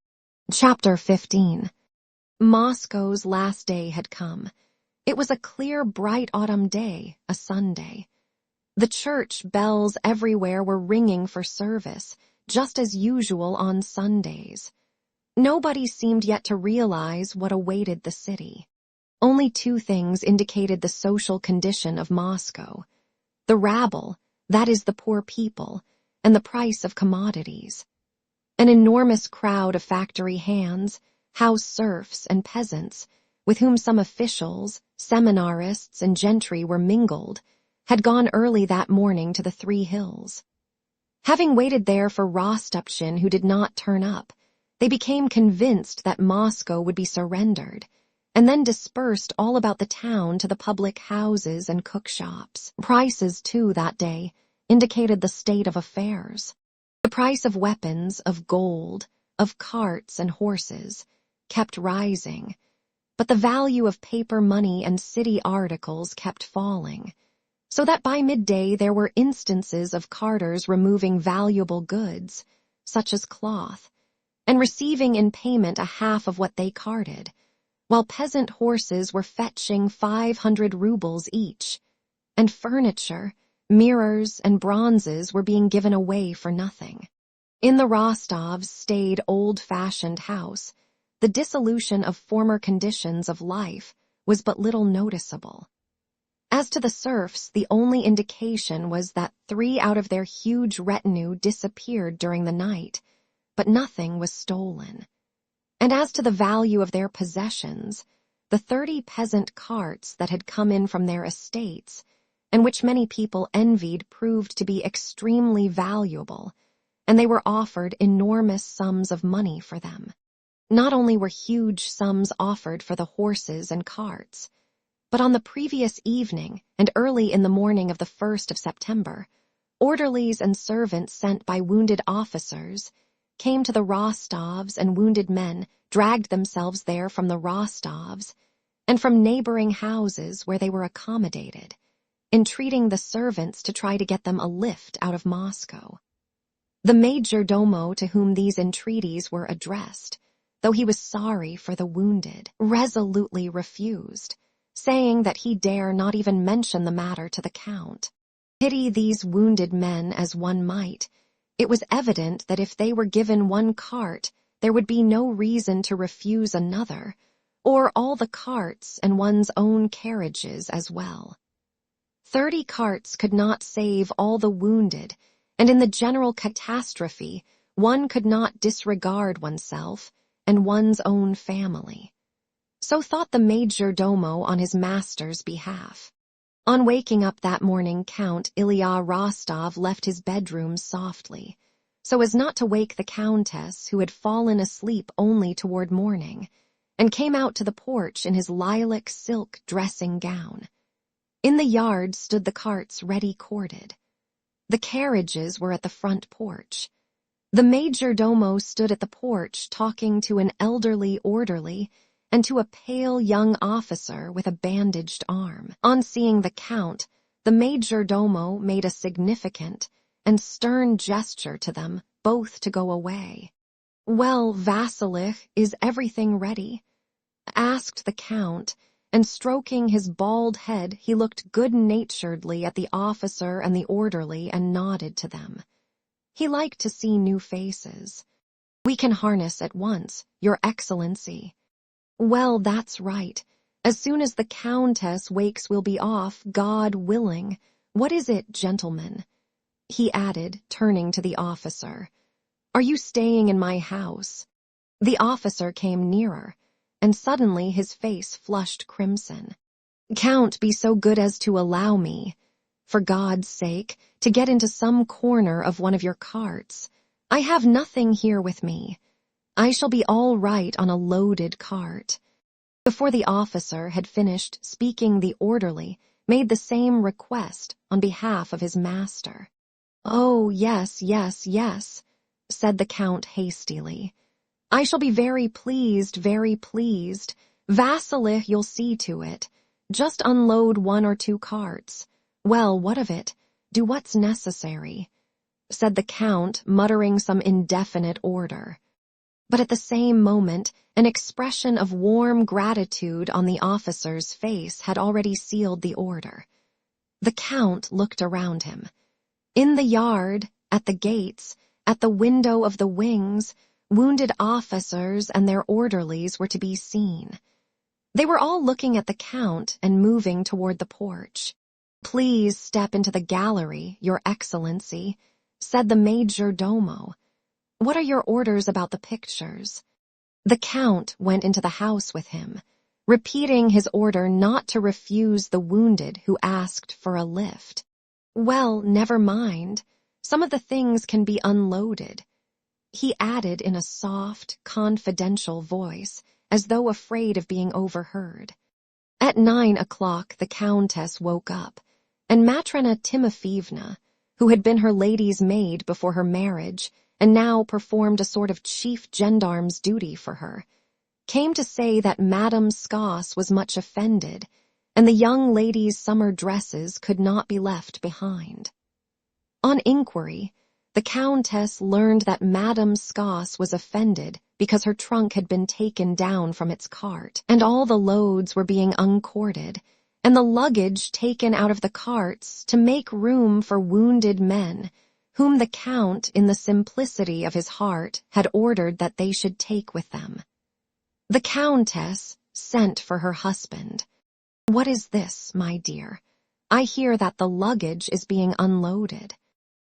Chapter 15. Moscow's last day had come. It was a clear, bright autumn day, a Sunday. The church bells everywhere were ringing for service, just as usual on Sundays. Nobody seemed yet to realize what awaited the city. Only two things indicated the social condition of Moscow: the rabble, that is the poor people, and the price of commodities. An enormous crowd of factory hands, house serfs and peasants, with whom some officials, seminarists, and gentry were mingled, had gone early that morning to the Three Hills. Having waited there for Rostopchin, who did not turn up, they became convinced that Moscow would be surrendered, and then dispersed all about the town to the public houses and cookshops. Prices, too, that day indicated the state of affairs. The price of weapons, of gold, of carts and horses kept rising, but the value of paper money and city articles kept falling, so that by midday there were instances of carters removing valuable goods, such as cloth, and receiving in payment a half of what they carted, while peasant horses were fetching 500 rubles each, and furniture, mirrors, and bronzes were being given away for nothing. In the Rostovs' staid, old-fashioned house, the dissolution of former conditions of life was but little noticeable. As to the serfs, the only indication was that 3 out of their huge retinue disappeared during the night, but nothing was stolen. And as to the value of their possessions, the 30 peasant carts that had come in from their estates, and which many people envied, proved to be extremely valuable, and they were offered enormous sums of money for them. Not only were huge sums offered for the horses and carts, but on the previous evening and early in the morning of the 1st of September, orderlies and servants sent by wounded officers came to the Rostovs, and wounded men dragged themselves there from the Rostovs and from neighboring houses where they were accommodated, entreating the servants to try to get them a lift out of Moscow. The major domo, to whom these entreaties were addressed, though he was sorry for the wounded, resolutely refused, saying that he dare not even mention the matter to the count. Pity these wounded men as one might, it was evident that if they were given one cart, there would be no reason to refuse another, or all the carts and one's own carriages as well. 30 carts could not save all the wounded, and in the general catastrophe, one could not disregard oneself and one's own family. So thought the major domo on his master's behalf. On waking up that morning, Count Ilya Rostov left his bedroom softly, so as not to wake the countess, who had fallen asleep only toward morning, and came out to the porch in his lilac silk dressing gown. In the yard stood the carts ready corded. The carriages were at the front porch. The major domo stood at the porch talking to an elderly orderly and to a pale young officer with a bandaged arm. On seeing the count, the major domo made a significant and stern gesture to them both to go away. "Well, Vasilich, is everything ready?" asked the count, and stroking his bald head, he looked good-naturedly at the officer and the orderly and nodded to them. He liked to see new faces. "We can harness at once, Your Excellency." "Well, that's right. As soon as the countess wakes we'll be off, God willing. What is it, gentlemen?" he added, turning to the officer. "Are you staying in my house?" The officer came nearer, and suddenly his face flushed crimson. "Count, be so good as to allow me, for God's sake, to get into some corner of one of your carts. I have nothing here with me. I shall be all right on a loaded cart." Before the officer had finished speaking, the orderly made the same request on behalf of his master. "Oh, yes, yes, yes," said the count hastily. "I shall be very pleased, very pleased. Vasilich, you'll see to it. Just unload 1 or 2 carts. Well, what of it? Do what's necessary." said the Count, muttering some indefinite order. But at the same moment, an expression of warm gratitude on the officer's face had already sealed the order. The Count looked around him. In the yard, at the gates, at the window of the wings, wounded officers and their orderlies were to be seen. They were all looking at the Count and moving toward the porch. "Please step into the gallery, Your Excellency," said the major domo. "What are your orders about the pictures?" The Count went into the house with him, repeating his order not to refuse the wounded who asked for a lift. "Well, never mind. Some of the things can be unloaded," he added in a soft, confidential voice, as though afraid of being overheard. At 9 o'clock the Countess woke up, and Matrona Timofeevna, who had been her lady's maid before her marriage and now performed a sort of chief gendarme's duty for her, came to say that Madame Skoss was much offended, and the young lady's summer dresses could not be left behind. On inquiry, the Countess learned that Madame Skoss was offended because her trunk had been taken down from its cart, and all the loads were being uncorded, and the luggage taken out of the carts to make room for wounded men, whom the Count, in the simplicity of his heart, had ordered that they should take with them. The Countess sent for her husband. "What is this, my dear? I hear that the luggage is being unloaded."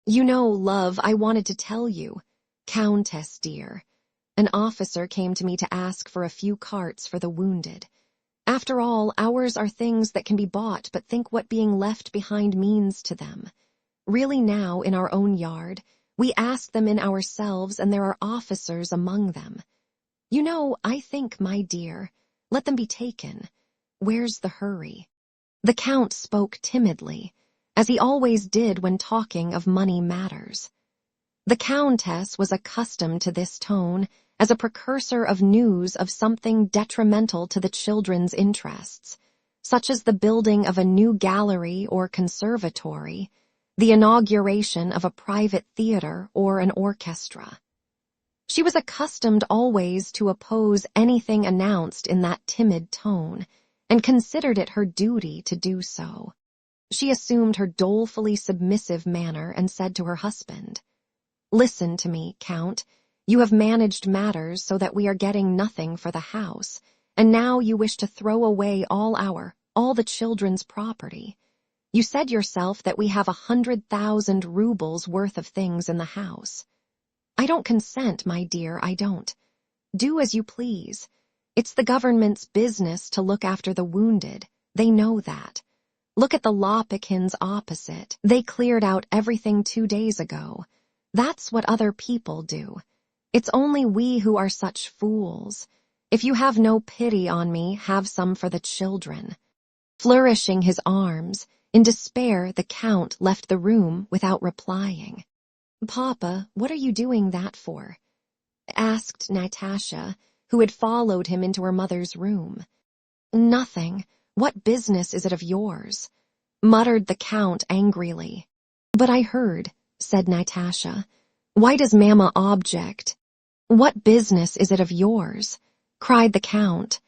"You know, love, I wanted to tell you. Countess dear, an officer came to me to ask for a few carts for the wounded. After all, ours are things that can be bought, but think what being left behind means to them. Really now, in our own yard, we ask them in ourselves, and there are officers among them. You know, I think, my dear, let them be taken. Where's the hurry?" The Count spoke timidly, as he always did when talking of money matters. The Countess was accustomed to this tone as a precursor of news of something detrimental to the children's interests, such as the building of a new gallery or conservatory, the inauguration of a private theater or an orchestra. She was accustomed always to oppose anything announced in that timid tone, and considered it her duty to do so. She assumed her dolefully submissive manner and said to her husband, "Listen to me, Count. You have managed matters so that we are getting nothing for the house, and now you wish to throw away all the children's property. You said yourself that we have 100,000 rubles worth of things in the house. I don't consent, my dear, I don't. Do as you please. It's the government's business to look after the wounded. They know that. Look at the Lopikins opposite. They cleared out everything 2 days ago. That's what other people do. It's only we who are such fools. If you have no pity on me, have some for the children." Flourishing his arms, in despair the Count left the room without replying. "Papa, what are you doing that for?" asked Natasha, who had followed him into her mother's room. "Nothing. What business is it of yours?" muttered the Count angrily. "But I heard," said Natasha. "Why does Mamma object?" "What business is it of yours?" cried the Count.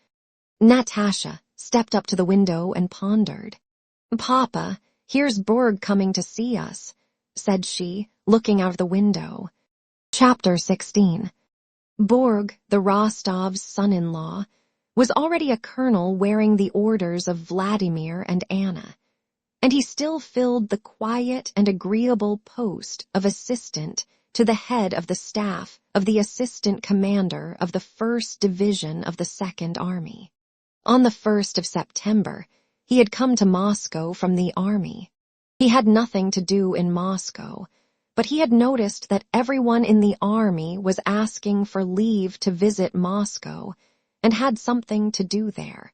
Natasha stepped up to the window and pondered. "Papa, here's Borg coming to see us," said she, looking out of the window. Chapter 16. Borg, the Rostovs' son-in-law, was already a colonel wearing the orders of Vladimir and Anna, and he still filled the quiet and agreeable post of assistant to the head of the staff of the assistant commander of the 1st Division of the 2nd Army. On the 1st of September, he had come to Moscow from the army. He had nothing to do in Moscow, but he had noticed that everyone in the army was asking for leave to visit Moscow and had something to do there.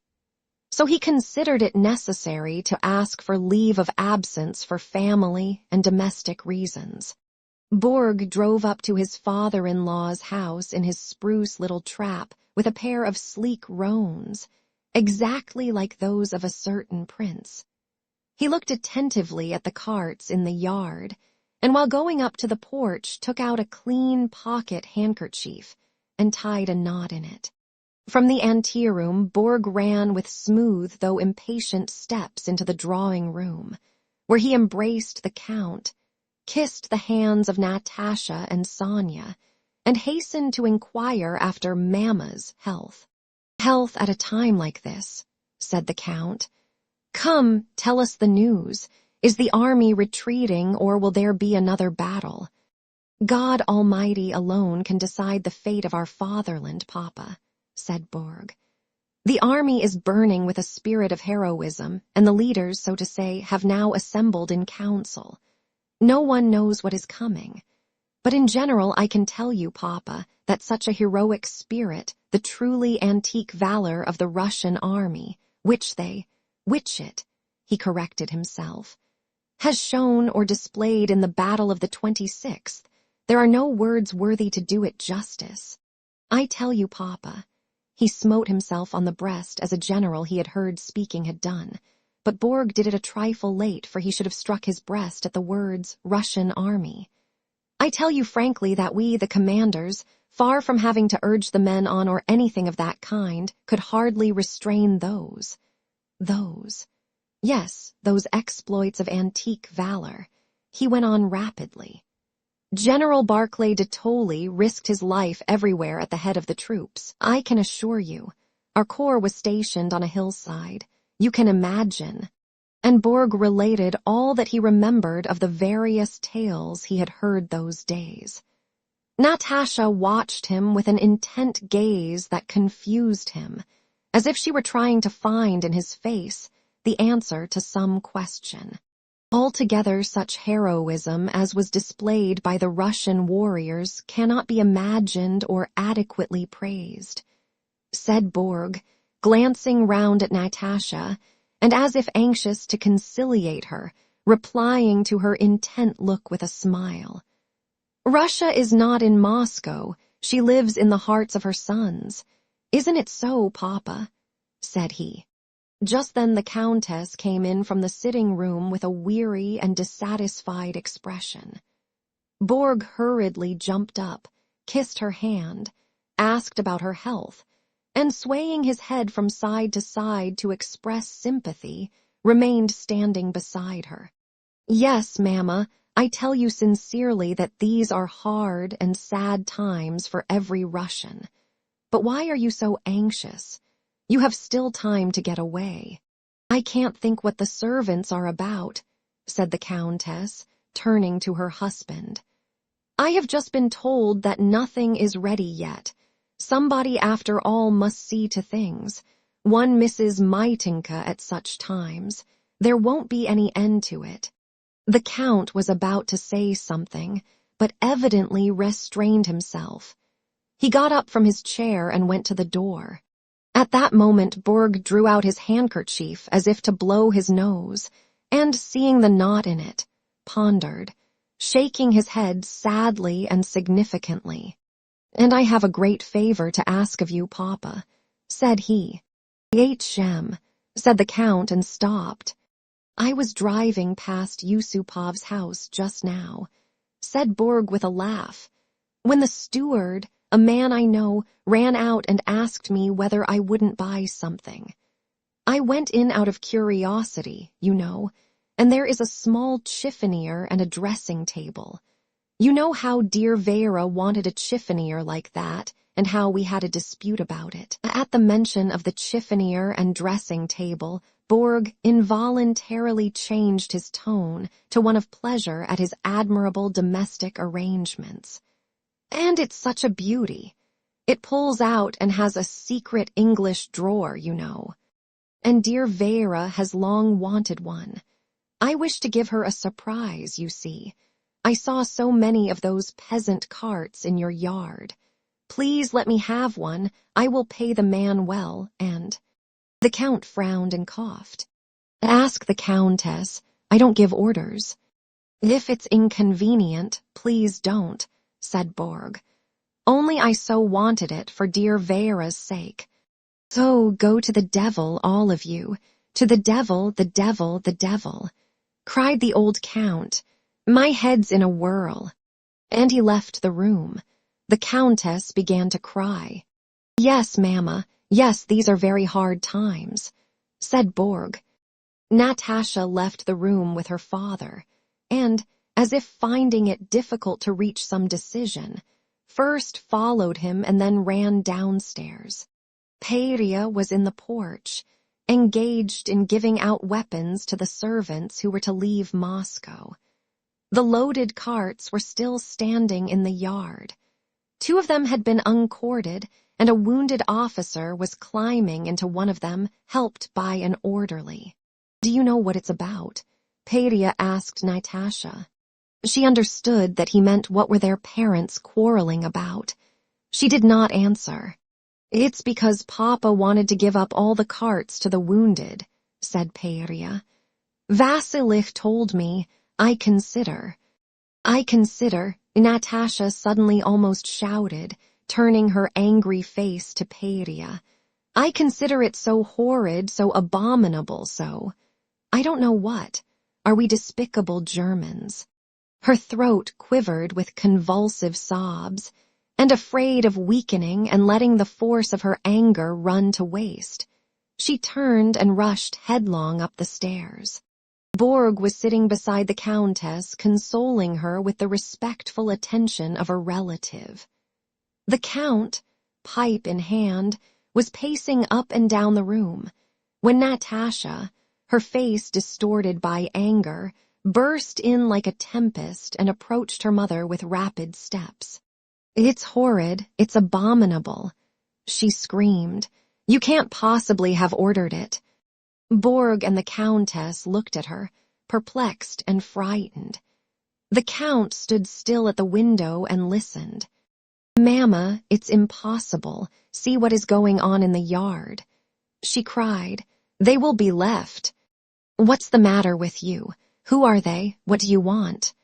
So he considered it necessary to ask for leave of absence for family and domestic reasons. Borg drove up to his father-in-law's house in his spruce little trap with a pair of sleek roans, exactly like those of a certain prince. He looked attentively at the carts in the yard, and while going up to the porch took out a clean pocket handkerchief and tied a knot in it. From the anteroom, Borg ran with smooth though impatient steps into the drawing room, where he embraced the Count, kissed the hands of Natasha and Sonia, and hastened to inquire after Mamma's health. "Health at a time like this," said the Count. "Come, tell us the news. Is the army retreating, or will there be another battle? God Almighty alone can decide the fate of our fatherland, Papa," said Borg. "The army is burning with a spirit of heroism, and the leaders, so to say, have now assembled in council. No one knows what is coming. But in general, I can tell you, Papa, that such a heroic spirit, the truly antique valor of the Russian army, which it, he corrected himself, has shown or displayed in the battle of the 26th, there are no words worthy to do it justice. I tell you, Papa," he smote himself on the breast as a general he had heard speaking had done, but Borg did it a trifle late, for he should have struck his breast at the words Russian army. "I tell you frankly that we, the commanders, far from having to urge the men on or anything of that kind, could hardly restrain those exploits of antique valor," he went on rapidly. "General Barclay de Tolly risked his life everywhere at the head of the troops, I can assure you. Our corps was stationed on a hillside. You can imagine." And Borg related all that he remembered of the various tales he had heard those days. Natasha watched him with an intent gaze that confused him, as if she were trying to find in his face the answer to some question. Altogether such heroism as was displayed by the Russian warriors cannot be imagined or adequately praised, said Borg, glancing round at Natasha, and as if anxious to conciliate her, replying to her intent look with a smile. "Russia is not in Moscow, she lives in the hearts of her sons. Isn't it so, Papa?" said he. Just then the Countess came in from the sitting room with a weary and dissatisfied expression. Borg hurriedly jumped up, kissed her hand, asked about her health, and swaying his head from side to side to express sympathy, remained standing beside her. "Yes, Mamma, I tell you sincerely that these are hard and sad times for every Russian. But why are you so anxious? You have still time to get away." "I can't think what the servants are about," said the Countess, turning to her husband. "I have just been told that nothing is ready yet. Somebody after all must see to things. One Mrs. Maitinka at such times. There won't be any end to it." The Count was about to say something, but evidently restrained himself. He got up from his chair and went to the door. At that moment Borg drew out his handkerchief as if to blow his nose, and, seeing the knot in it, pondered, shaking his head sadly and significantly. "And I have a great favor to ask of you, Papa," said he. "Hm," said the Count and stopped. "I was driving past Yusupov's house just now," said Borg with a laugh, "when the steward, a man I know, ran out and asked me whether I wouldn't buy something. I went in out of curiosity, you know, and there is a small chiffonier and a dressing table. You know how dear Vera wanted a chiffonier like that, and how we had a dispute about it." At the mention of the chiffonier and dressing table, Borg involuntarily changed his tone to one of pleasure at his admirable domestic arrangements. "And it's such a beauty. It pulls out and has a secret English drawer, you know. And dear Vera has long wanted one. I wish to give her a surprise, you see. I saw so many of those peasant carts in your yard. Please let me have one. I will pay the man well, and—" The Count frowned and coughed. "Ask the Countess. I don't give orders." "If it's inconvenient, please don't," said Borg. "Only I so wanted it for dear Vera's sake. So go to the devil, all of you. To the devil, the devil, the devil," cried the old Count, My head's in a whirl." And he left the room. The Countess began to cry. "Yes, Mamma, yes, these are very hard times," said Borg. Natasha left the room with her father, and, as if finding it difficult to reach some decision, first followed him and then ran downstairs. Peria was in the porch, engaged in giving out weapons to the servants who were to leave Moscow. The loaded carts were still standing in the yard. 2 of them had been uncorded, and a wounded officer was climbing into one of them, helped by an orderly. "Do you know what it's about?" Peria asked Natasha. She understood that he meant what were their parents quarreling about. She did not answer. "It's because Papa wanted to give up all the carts to the wounded," said Peria. "Vasilich told me, I consider, Natasha suddenly almost shouted, turning her angry face to Peria. "I consider it so horrid, so abominable, so. I don't know what. Are we despicable Germans?" Her throat quivered with convulsive sobs, and afraid of weakening and letting the force of her anger run to waste, she turned and rushed headlong up the stairs. Borg was sitting beside the Countess, consoling her with the respectful attention of a relative. The Count, pipe in hand, was pacing up and down the room, when Natasha, her face distorted by anger, burst in like a tempest and approached her mother with rapid steps. "It's horrid, it's abominable," she screamed. "You can't possibly have ordered it." Borg and the Countess looked at her, perplexed and frightened. The Count stood still at the window and listened. "Mamma, it's impossible. See what is going on in the yard," she cried. "They will be left." "What's the matter with you? Who are they? What do you want?"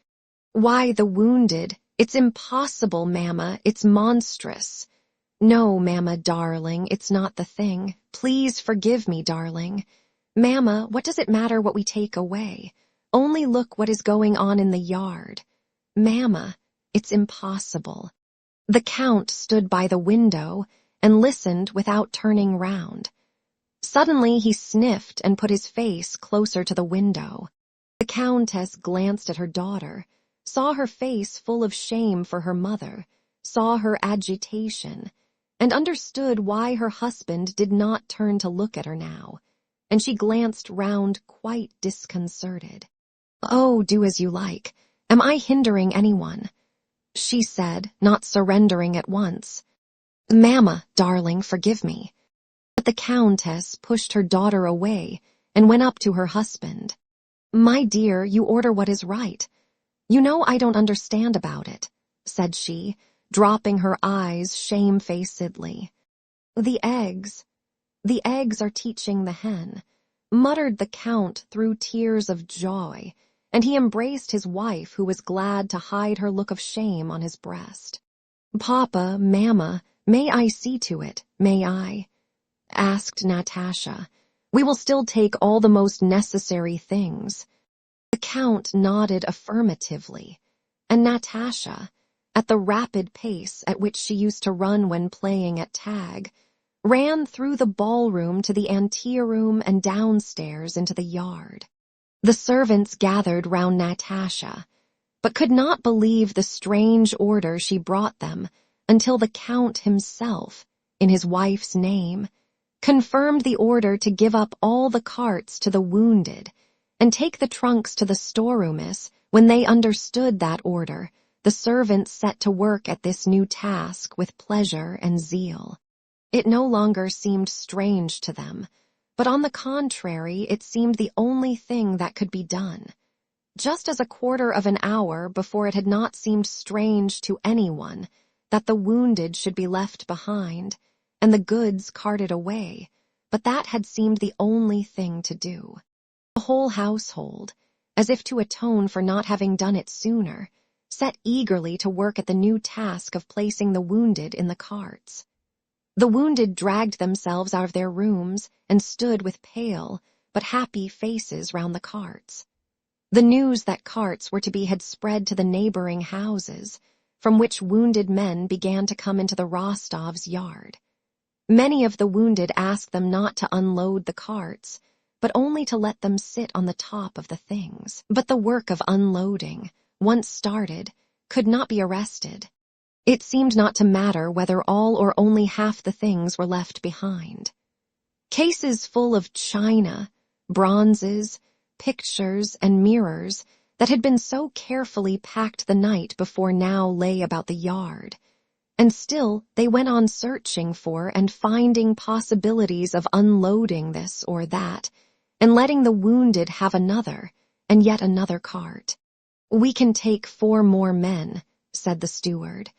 "Why, the wounded. It's impossible, Mamma. It's monstrous." "No, Mamma, darling, it's not the thing. Please forgive me, darling. Mamma, what does it matter what we take away? Only look what is going on in the yard. Mamma, it's impossible." The Count stood by the window and listened without turning round. Suddenly he sniffed and put his face closer to the window. The Countess glanced at her daughter, saw her face full of shame for her mother, saw her agitation, and understood why her husband did not turn to look at her now, and she glanced round quite disconcerted. "Oh, do as you like. Am I hindering anyone?" she said, not surrendering at once. "Mamma, darling, forgive me." But the Countess pushed her daughter away and went up to her husband. "My dear, you order what is right. You know I don't understand about it," said she, dropping her eyes shamefacedly. The eggs are teaching the hen," muttered the Count through tears of joy, and he embraced his wife, who was glad to hide her look of shame on his breast. "Papa, Mamma, may I see to it, may I?" asked Natasha. "We will still take all the most necessary things." The Count nodded affirmatively, and Natasha, at the rapid pace at which she used to run when playing at tag, ran through the ballroom to the anteroom and downstairs into the yard. The servants gathered round Natasha, but could not believe the strange order she brought them until the Count himself, in his wife's name, confirmed the order to give up all the carts to the wounded and take the trunks to the storerooms. When they understood that order, the servants set to work at this new task with pleasure and zeal. It no longer seemed strange to them, but on the contrary, it seemed the only thing that could be done. Just as a quarter of an hour before it had not seemed strange to anyone that the wounded should be left behind and the goods carted away, but that had seemed the only thing to do. The whole household, as if to atone for not having done it sooner, set eagerly to work at the new task of placing the wounded in the carts. The wounded dragged themselves out of their rooms and stood with pale but happy faces round the carts. The news that carts were to be had spread to the neighboring houses, from which wounded men began to come into the Rostovs' yard. Many of the wounded asked them not to unload the carts, but only to let them sit on the top of the things. But the work of unloading, once started, could not be arrested. It seemed not to matter whether all or only half the things were left behind. Cases full of china, bronzes, pictures, and mirrors that had been so carefully packed the night before now lay about the yard, and still they went on searching for and finding possibilities of unloading this or that, and letting the wounded have another, and yet another cart. "We can take 4 more men," said the steward.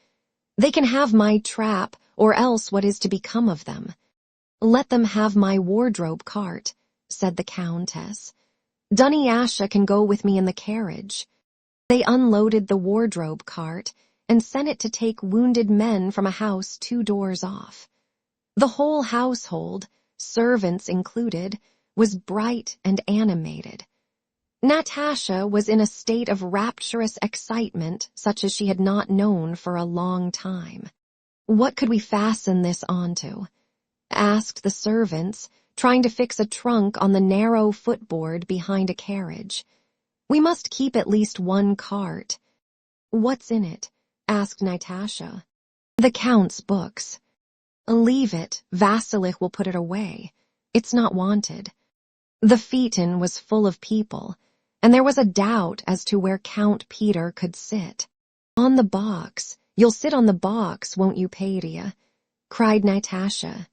"They can have my trap, or else what is to become of them?" "Let them have my wardrobe cart," said the Countess. "Dunyasha can go with me in the carriage." They unloaded the wardrobe cart and sent it to take wounded men from a house 2 doors off. The whole household, servants included, was bright and animated. Natasha was in a state of rapturous excitement such as she had not known for a long time. "What could we fasten this onto?" asked the servants, trying to fix a trunk on the narrow footboard behind a carriage. "We must keep at least 1 cart." "What's in it?" asked Natasha. "The Count's books." "Leave it, Vasilich will put it away. It's not wanted." The phaeton was full of people, and there was a doubt as to where Count Peter could sit. "On the box. You'll sit on the box, won't you, Padia?" cried Natasha.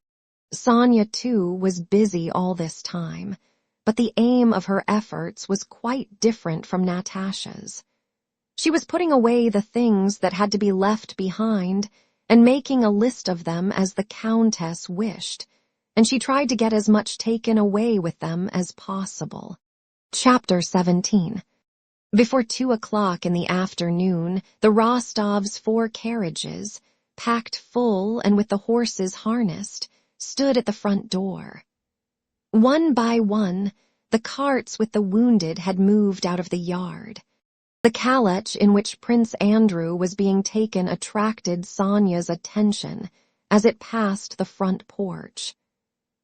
Sonia, too, was busy all this time, but the aim of her efforts was quite different from Natasha's. She was putting away the things that had to be left behind and making a list of them as the Countess wished, and she tried to get as much taken away with them as possible. Chapter 17. Before 2 o'clock in the afternoon, the Rostovs' 4 carriages, packed full and with the horses harnessed, stood at the front door. One by one, the carts with the wounded had moved out of the yard. The calèche in which Prince Andrew was being taken attracted Sonia's attention as it passed the front porch.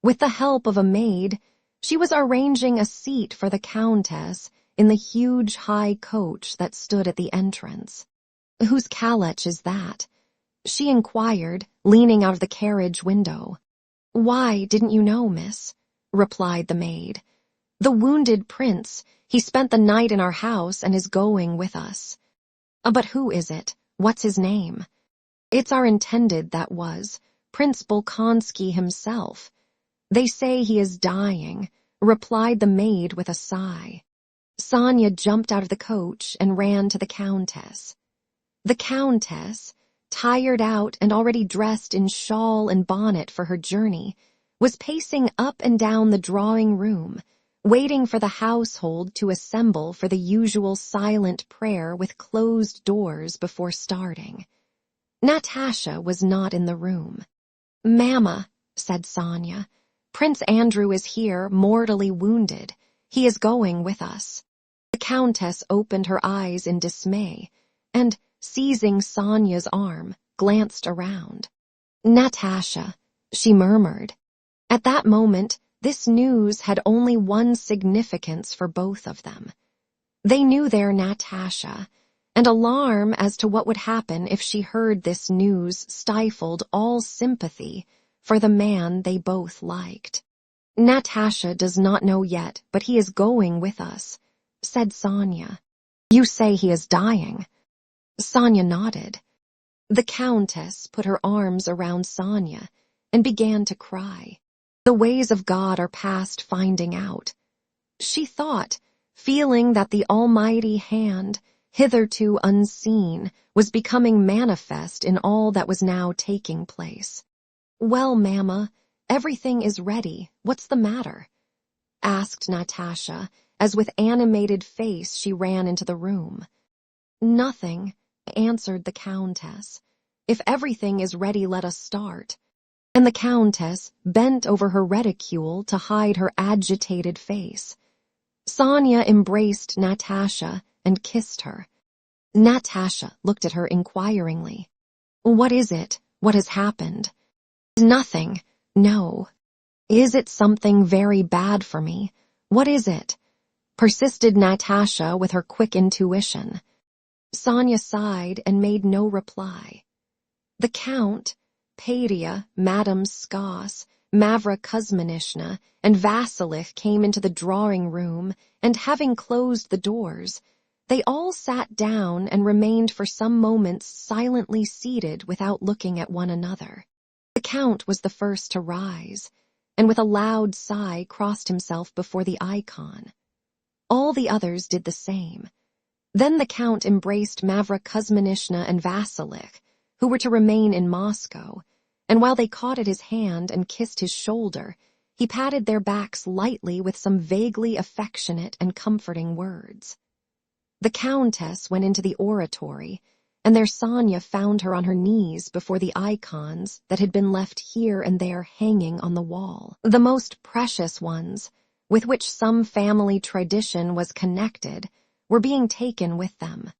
With the help of a maid, she was arranging a seat for the Countess in the huge high coach that stood at the entrance. "Whose calèche is that?" she inquired, leaning out of the carriage window. "Why, didn't you know, miss?" replied the maid. "The wounded prince, he spent the night in our house and is going with us." "But who is it? What's his name?" "It's our intended that was, Prince Bolkonsky himself. They say he is dying," replied the maid with a sigh. Sonia jumped out of the coach and ran to the Countess. The Countess, tired out and already dressed in shawl and bonnet for her journey, was pacing up and down the drawing room, waiting for the household to assemble for the usual silent prayer with closed doors before starting. Natasha was not in the room. "Mamma," said Sonia, "Prince Andrew is here, mortally wounded. He is going with us." The Countess opened her eyes in dismay, and, seizing Sonia's arm, glanced around. "Natasha," she murmured. At that moment, this news had only one significance for both of them. They knew their Natasha, and alarm as to what would happen if she heard this news stifled all sympathy for the man they both liked. "Natasha does not know yet, but he is going with us," said Sonia. "You say he is dying?" Sonia nodded. The Countess put her arms around Sonia and began to cry. The ways of God are past finding out. She thought, feeling that the almighty hand, hitherto unseen, was becoming manifest in all that was now taking place. "Well, Mamma, everything is ready. What's the matter?" asked Natasha, as with animated face she ran into the room. "Nothing," answered the Countess. "If everything is ready, let us start." And the Countess bent over her reticule to hide her agitated face. Sonia embraced Natasha and kissed her. Natasha looked at her inquiringly. "What is it? What has happened?" "Nothing. No." "Is it something very bad for me? What is it?" persisted Natasha with her quick intuition. Sonia sighed and made no reply. The Count, Paria, Madame Skos, Mavra Kuzminishna, and Vasilich came into the drawing-room, and having closed the doors, they all sat down and remained for some moments silently seated without looking at one another. The Count was the first to rise, and with a loud sigh crossed himself before the icon. All the others did the same. Then the Count embraced Mavra Kuzminishna and Vasilich, who were to remain in Moscow, and while they caught at his hand and kissed his shoulder, he patted their backs lightly with some vaguely affectionate and comforting words. The Countess went into the oratory, and there Sonia found her on her knees before the icons that had been left here and there hanging on the wall. The most precious ones, with which some family tradition was connected, were being taken with them.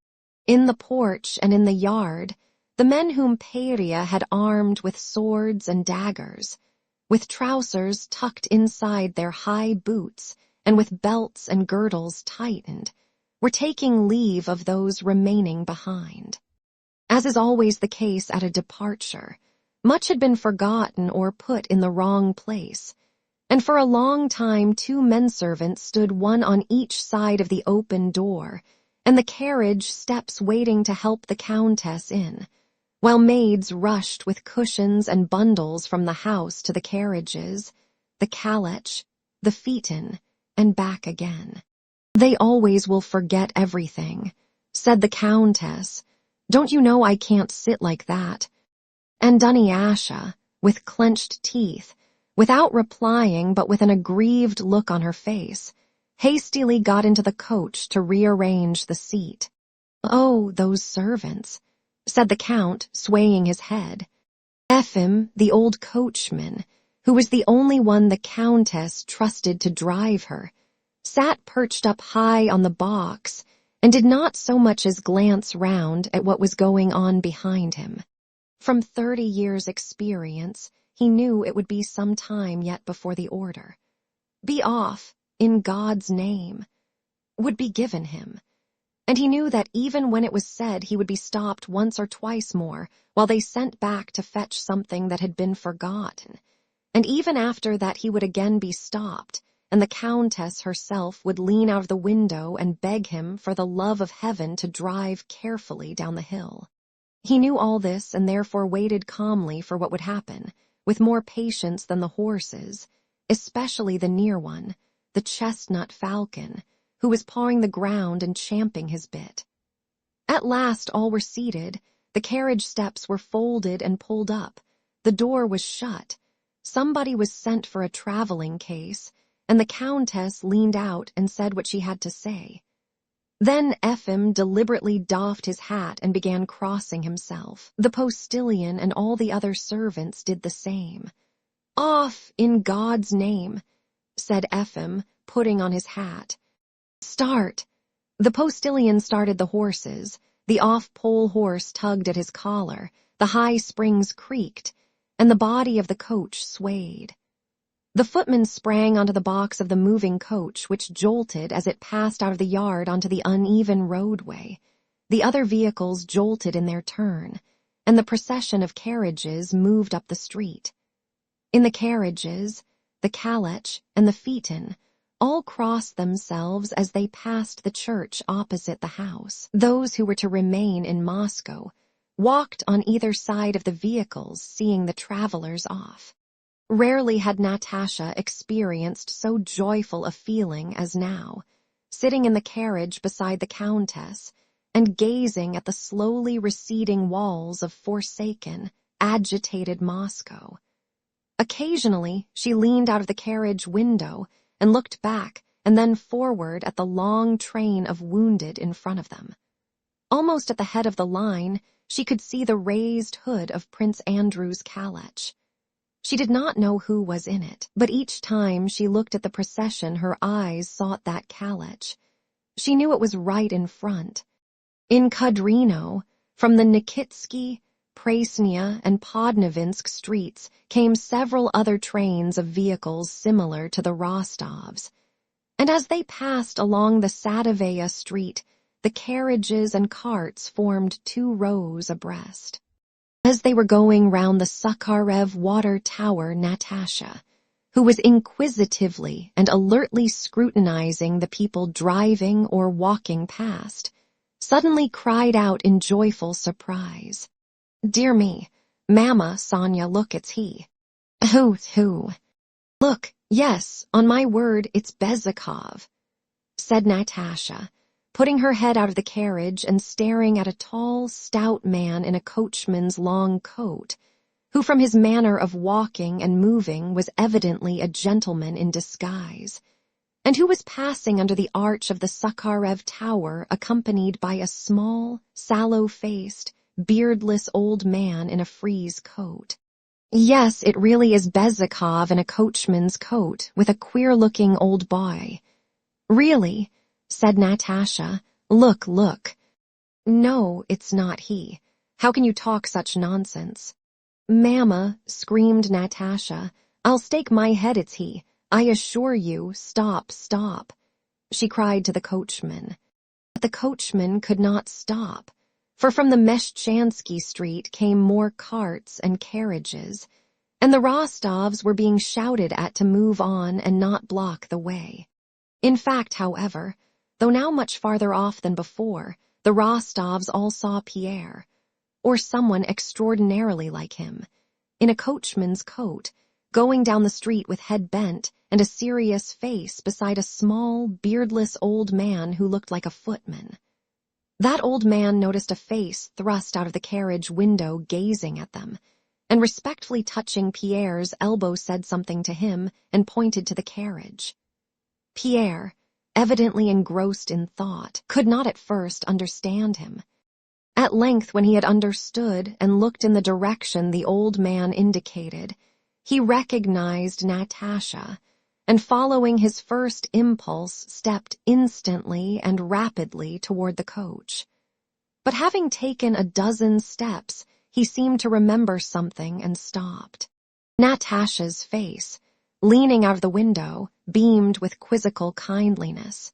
In the porch and in the yard, the men whom Paria had armed with swords and daggers, with trousers tucked inside their high boots and with belts and girdles tightened, were taking leave of those remaining behind. As is always the case at a departure, much had been forgotten or put in the wrong place, and for a long time 2 menservants stood one on each side of the open door, and the carriage steps waiting to help the Countess in, while maids rushed with cushions and bundles from the house to the carriages, the calèche, the phaeton, and back again. "They always will forget everything," said the Countess. "Don't you know I can't sit like that?" And Dunyasha, with clenched teeth, without replying but with an aggrieved look on her face, hastily got into the coach to rearrange the seat. "Oh, those servants," said the Count, swaying his head. Efim, the old coachman, who was the only one the Countess trusted to drive her, sat perched up high on the box and did not so much as glance round at what was going on behind him. From 30 years' experience, he knew it would be some time yet before the order, "Be off, in God's name," would be given him, and he knew that even when it was said he would be stopped once or twice more while they sent back to fetch something that had been forgotten, and even after that he would again be stopped, and the Countess herself would lean out of the window and beg him for the love of heaven to drive carefully down the hill. He knew all this and therefore waited calmly for what would happen, with more patience than the horses, especially the near one, the chestnut falcon, who was pawing the ground and champing his bit. At last all were seated, the carriage steps were folded and pulled up, the door was shut, somebody was sent for a traveling case, and the Countess leaned out and said what she had to say. Then Efim deliberately doffed his hat and began crossing himself. The postilion and all the other servants did the same. "Off, in God's name," said Efim, putting on his hat. "Start." The postilion started the horses, the off-pole horse tugged at his collar, the high springs creaked, and the body of the coach swayed. The footman sprang onto the box of the moving coach, which jolted as it passed out of the yard onto the uneven roadway. The other vehicles jolted in their turn, and the procession of carriages moved up the street. In the carriages, the calèche and the phaeton all crossed themselves as they passed the church opposite the house. Those who were to remain in Moscow walked on either side of the vehicles, seeing the travelers off. Rarely had Natasha experienced so joyful a feeling as now, sitting in the carriage beside the Countess and gazing at the slowly receding walls of forsaken, agitated Moscow. Occasionally, she leaned out of the carriage window and looked back and then forward at the long train of wounded in front of them. Almost at the head of the line, she could see the raised hood of Prince Andrew's calèche. She did not know who was in it, but each time she looked at the procession, her eyes sought that carriage. She knew it was right in front. In Kudrino, from the Nikitsky, Presnya, and Podnovinsk streets came several other trains of vehicles similar to the Rostovs. And as they passed along the Sadovaya street, the carriages and carts formed 2 rows abreast. As they were going round the Sakharev water tower, Natasha, who was inquisitively and alertly scrutinizing the people driving or walking past, suddenly cried out in joyful surprise, "Dear me, Mama, Sonya, look, it's he." Who? "Look, yes, on my word, it's Bezikov," said Natasha, putting her head out of the carriage and staring at a tall, stout man in a coachman's long coat, who from his manner of walking and moving was evidently a gentleman in disguise, and who was passing under the arch of the Sakharev tower accompanied by a small, sallow-faced, beardless old man in a frieze coat. Yes, it really is Bezikov in a coachman's coat, with a queer-looking old boy. "Really?" said Natasha. Look. "No, it's not he. How can you talk such nonsense?" "Mama," screamed Natasha, "I'll stake my head it's he. I assure you, stop." She cried to the coachman. But the coachman could not stop, for from the Meshchansky street came more carts and carriages, and the Rostovs were being shouted at to move on and not block the way. In fact, however, though now much farther off than before, the Rostovs all saw Pierre, or someone extraordinarily like him, in a coachman's coat, going down the street with head bent and a serious face beside a small, beardless old man who looked like a footman. That old man noticed a face thrust out of the carriage window gazing at them, and respectfully touching Pierre's elbow said something to him and pointed to the carriage. Pierre, evidently engrossed in thought, could not at first understand him. At length, when he had understood and looked in the direction the old man indicated, he recognized Natasha, and following his first impulse, stepped instantly and rapidly toward the coach. But having taken a dozen steps, he seemed to remember something and stopped. Natasha's face, leaning out of the window, beamed with quizzical kindliness.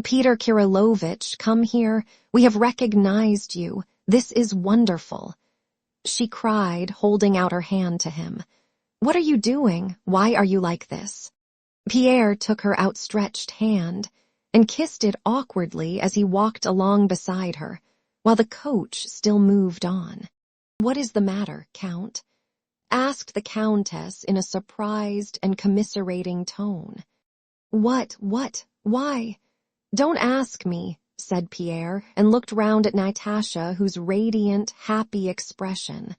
"Peter Kirillovich, come here. We have recognized you. This is wonderful," she cried, holding out her hand to him. "What are you doing? Why are you like this?" Pierre took her outstretched hand and kissed it awkwardly as he walked along beside her, while the coach still moved on. "What is the matter, Count?" asked the Countess in a surprised and commiserating tone. What? Why? "Don't ask me," said Pierre, and looked round at Natasha, whose radiant, happy expression,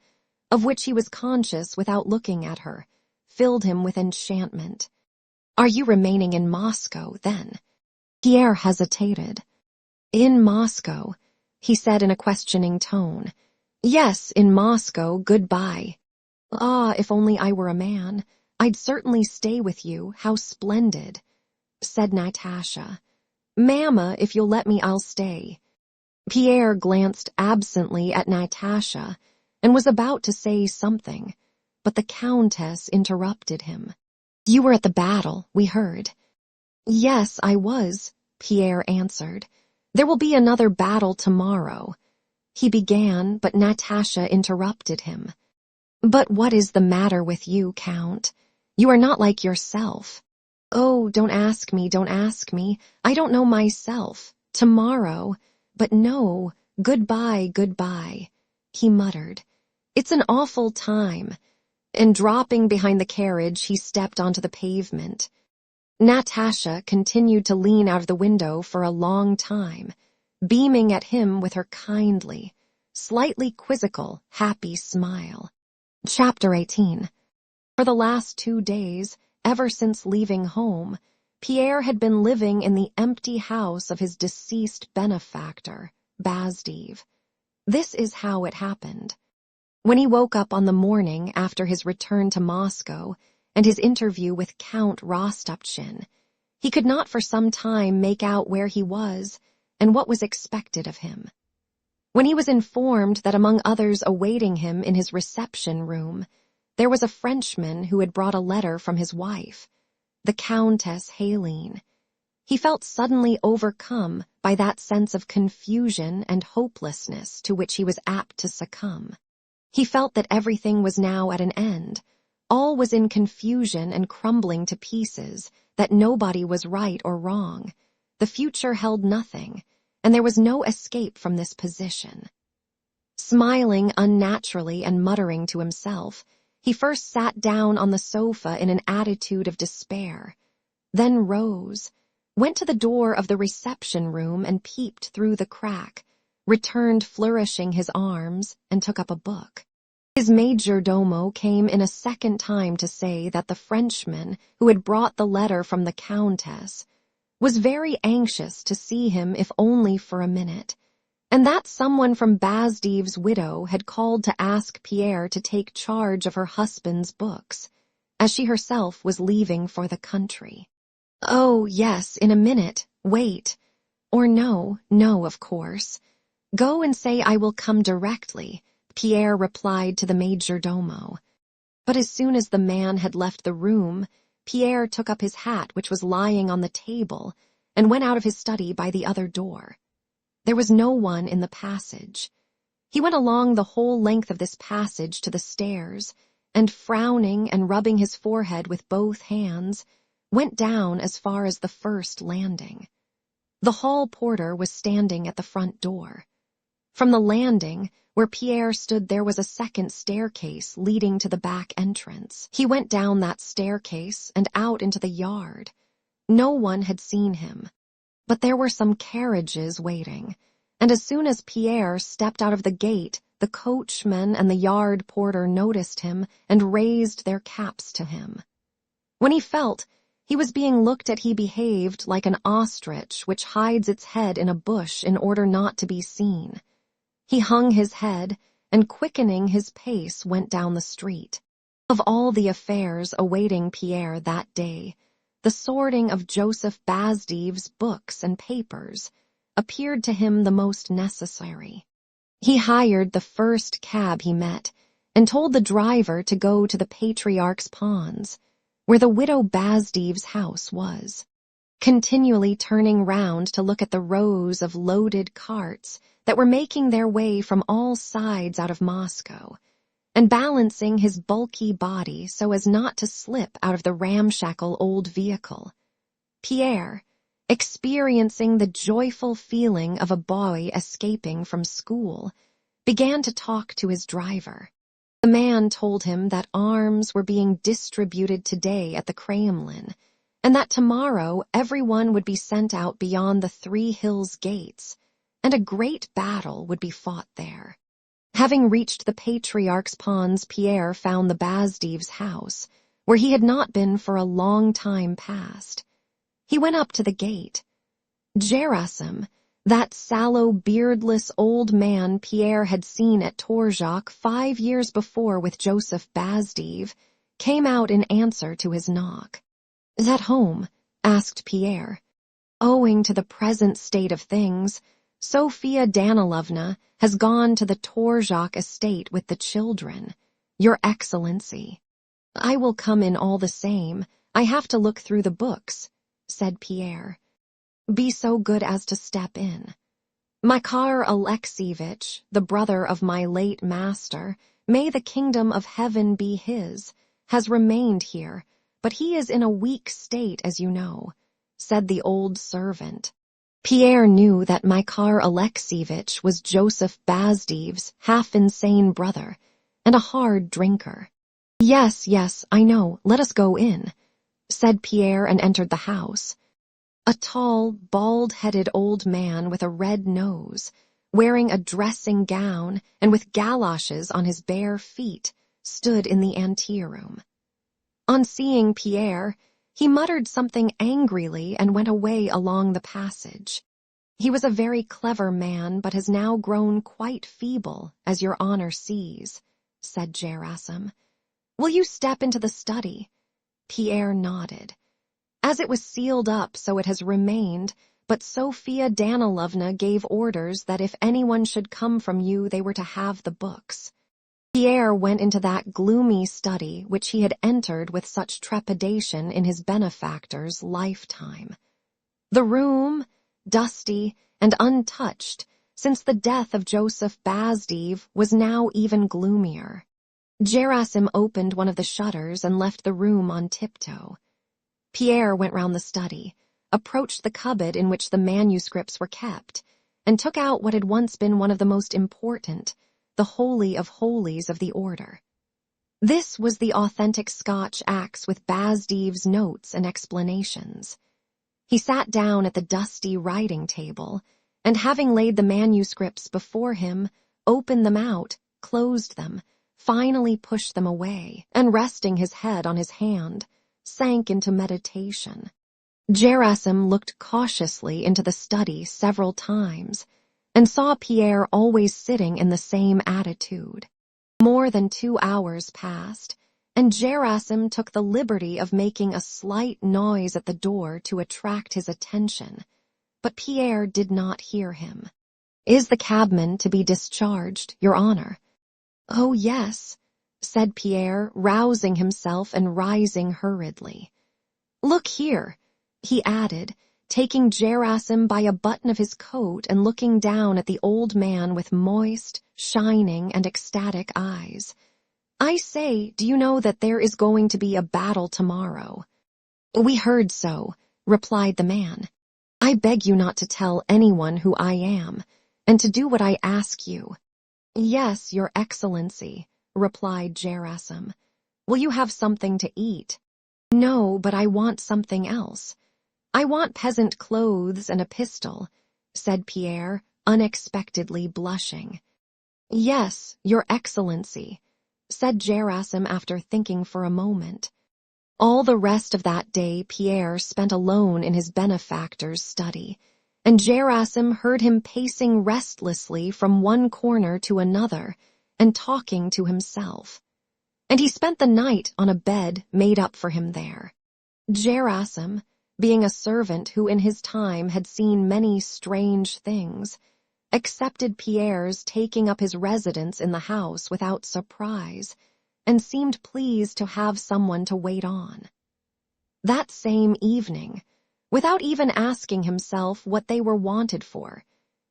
of which he was conscious without looking at her, filled him with enchantment. "Are you remaining in Moscow, then?" Pierre hesitated. "In Moscow," he said in a questioning tone. "Yes, in Moscow, goodbye." "Ah, if only I were a man, I'd certainly stay with you. How splendid," said Natasha. "Mamma, if you'll let me, I'll stay." Pierre glanced absently at Natasha and was about to say something, but the Countess interrupted him. "You were at the battle, we heard." "Yes, I was," Pierre answered. "There will be another battle tomorrow," he began, but Natasha interrupted him. "But what is the matter with you, Count? You are not like yourself." "Oh, don't ask me. I don't know myself. Tomorrow. But no, goodbye," he muttered. "It's an awful time." And dropping behind the carriage, he stepped onto the pavement. Natasha continued to lean out of the window for a long time, beaming at him with her kindly, slightly quizzical, happy smile. Chapter 18. For the last 2 days, ever since leaving home, Pierre had been living in the empty house of his deceased benefactor, Bazdiv. This is how it happened. When he woke up on the morning after his return to Moscow and his interview with Count Rostopchin, he could not for some time make out where he was and what was expected of him. When he was informed that among others awaiting him in his reception room, there was a Frenchman who had brought a letter from his wife, the Countess Helene, he felt suddenly overcome by that sense of confusion and hopelessness to which he was apt to succumb. He felt that everything was now at an end. All was in confusion and crumbling to pieces, that nobody was right or wrong. The future held nothing, and there was no escape from this position. Smiling unnaturally and muttering to himself, he first sat down on the sofa in an attitude of despair, then rose, went to the door of the reception room and peeped through the crack, returned flourishing his arms, and took up a book. His major domo came in a second time to say that the Frenchman who had brought the letter from the Countess was very anxious to see him if only for a minute, and that someone from Bazdev's widow had called to ask Pierre to take charge of her husband's books, as she herself was leaving for the country. "Oh, yes, in a minute. Wait. Or no, of course. Go and say I will come directly," Pierre replied to the major domo. But as soon as the man had left the room, Pierre took up his hat, which was lying on the table, and went out of his study by the other door. There was no one in the passage. He went along the whole length of this passage to the stairs, and frowning and rubbing his forehead with both hands, went down as far as the first landing. The hall porter was standing at the front door. From the landing, where Pierre stood, there was a second staircase leading to the back entrance. He went down that staircase and out into the yard. No one had seen him, but there were some carriages waiting, and as soon as Pierre stepped out of the gate, the coachman and the yard porter noticed him and raised their caps to him. When he felt he was being looked at, he behaved like an ostrich which hides its head in a bush in order not to be seen. He hung his head and, quickening his pace, went down the street. Of all the affairs awaiting Pierre that day, the sorting of Joseph Bazdev's books and papers appeared to him the most necessary. He hired the first cab he met and told the driver to go to the Patriarch's Ponds, where the widow Bazdev's house was, continually turning round to look at the rows of loaded carts that were making their way from all sides out of Moscow, and balancing his bulky body so as not to slip out of the ramshackle old vehicle. Pierre, experiencing the joyful feeling of a boy escaping from school, began to talk to his driver. The man told him that arms were being distributed today at the Kremlin, and that tomorrow everyone would be sent out beyond the 3 Hills gates, and a great battle would be fought there. Having reached the Patriarch's Ponds, Pierre found the Bazdev's house, where he had not been for a long time past. He went up to the gate. Gerasim, that sallow, beardless old man Pierre had seen at Torzhok 5 years before with Joseph Bazdev, came out in answer to his knock. "Is at home?" asked Pierre. "Owing to the present state of things, Sofia Danilovna has gone to the Torzhok estate with the children, Your Excellency." "I will come in all the same. I have to look through the books," said Pierre. "Be so good as to step in. Makar Alexievich, the brother of my late master, may the kingdom of heaven be his, has remained here, but he is in a weak state, as you know," said the old servant. Pierre knew that Makar Alexievich was Joseph Bazdev's half-insane brother, and a hard drinker. Yes, I know. Let us go in," said Pierre, and entered the house. A tall, bald-headed old man with a red nose, wearing a dressing gown and with galoshes on his bare feet, stood in the anteroom. On seeing Pierre, he muttered something angrily and went away along the passage. He was a very clever man, but has now grown quite feeble, as your honor sees," said Gerasim. "Will you step into the study?" Pierre nodded. "As it was sealed up, so it has remained, but Sofia Danilovna gave orders that if anyone should come from you, they were to have the books." Pierre went into that gloomy study which he had entered with such trepidation in his benefactor's lifetime. The room, dusty and untouched since the death of Joseph Bazdiv, was now even gloomier. Gerasim opened one of the shutters and left the room on tiptoe. Pierre went round the study, approached the cupboard in which the manuscripts were kept, and took out what had once been one of the most important, the Holy of Holies of the order. This was the authentic Scotch axe with Bazdiv's notes and explanations. He sat down at the dusty writing table, and having laid the manuscripts before him, opened them out, closed them, finally pushed them away, and resting his head on his hand, sank into meditation. Gerasim looked cautiously into the study several times, and saw Pierre always sitting in the same attitude. More than 2 hours passed, and Gerasim took the liberty of making a slight noise at the door to attract his attention, but Pierre did not hear him. "Is the cabman to be discharged, Your Honor?" "Oh, yes," said Pierre, rousing himself and rising hurriedly. "Look here," he added, taking Gerasim by a button of his coat and looking down at the old man with moist, shining, and ecstatic eyes. "I say, do you know that there is going to be a battle tomorrow?" "We heard so," replied the man. "I beg you not to tell anyone who I am, and to do what I ask you." "Yes, Your Excellency," replied Gerasim. "Will you have something to eat?" "No, but I want something else. I want peasant clothes and a pistol," said Pierre, unexpectedly blushing. "Yes, Your Excellency," said Gerasim after thinking for a moment. All the rest of that day Pierre spent alone in his benefactor's study, and Gerasim heard him pacing restlessly from one corner to another and talking to himself. And he spent the night on a bed made up for him there. Gerasim, being a servant who in his time had seen many strange things, accepted Pierre's taking up his residence in the house without surprise, and seemed pleased to have someone to wait on. That same evening, without even asking himself what they were wanted for,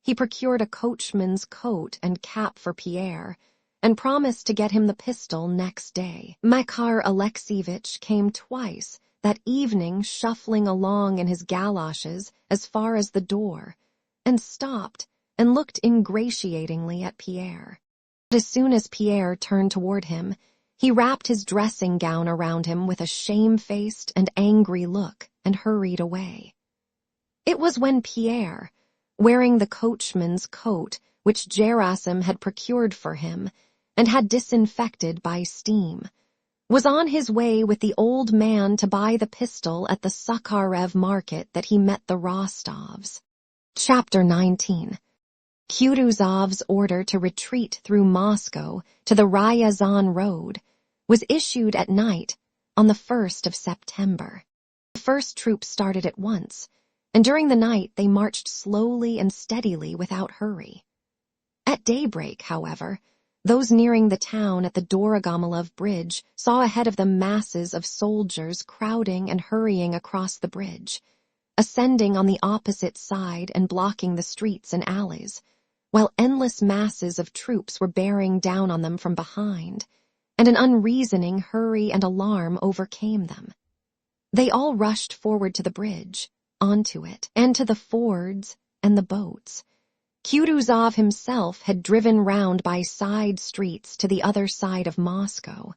he procured a coachman's coat and cap for Pierre, and promised to get him the pistol next day. Makar Alexievich came twice that evening, shuffling along in his galoshes as far as the door, and stopped and looked ingratiatingly at Pierre. But as soon as Pierre turned toward him, he wrapped his dressing gown around him with a shamefaced and angry look and hurried away. It was when Pierre, wearing the coachman's coat which Gerasim had procured for him and had disinfected by steam, was on his way with the old man to buy the pistol at the Sakharev market that he met the Rostovs. Chapter 19. Kutuzov's order to retreat through Moscow to the Ryazan road was issued at night on the 1st of September. The first troops started at once, and during the night they marched slowly and steadily without hurry. At daybreak, however, those nearing the town at the Dorogomilov bridge saw ahead of them masses of soldiers crowding and hurrying across the bridge, ascending on the opposite side and blocking the streets and alleys, while endless masses of troops were bearing down on them from behind, and an unreasoning hurry and alarm overcame them. They all rushed forward to the bridge, onto it, and to the fords and the boats. Kutuzov himself had driven round by side streets to the other side of Moscow.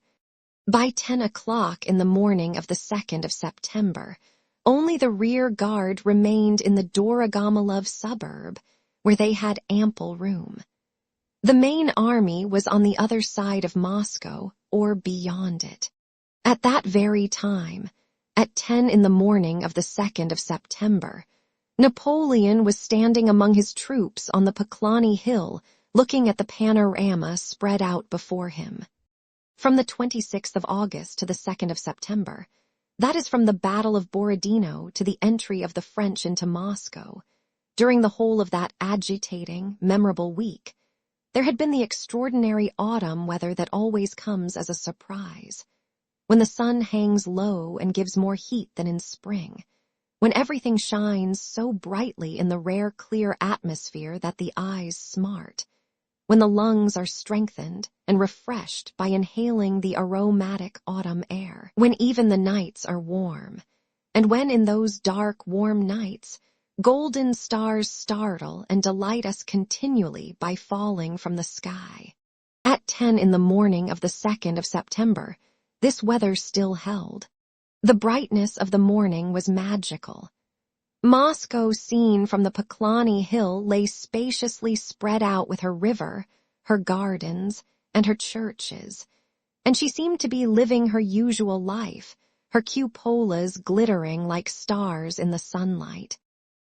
By 10 o'clock in the morning of the 2nd of September, only the rear guard remained in the Dorogomilov suburb, where they had ample room. The main army was on the other side of Moscow, or beyond it. At that very time, at 10 in the morning of the 2nd of September, Napoleon was standing among his troops on the Poklony Hill, looking at the panorama spread out before him. From the 26th of August to the 2nd of September, that is from the Battle of Borodino to the entry of the French into Moscow, during the whole of that agitating, memorable week, there had been the extraordinary autumn weather that always comes as a surprise, when the sun hangs low and gives more heat than in spring, when everything shines so brightly in the rare clear atmosphere that the eyes smart, when the lungs are strengthened and refreshed by inhaling the aromatic autumn air, when even the nights are warm, and when in those dark, warm nights, golden stars startle and delight us continually by falling from the sky. At 10 in the morning of the 2nd of September, this weather still held. The brightness of the morning was magical. Moscow, seen from the Poklony Hill, lay spaciously spread out with her river, her gardens, and her churches, and she seemed to be living her usual life, her cupolas glittering like stars in the sunlight.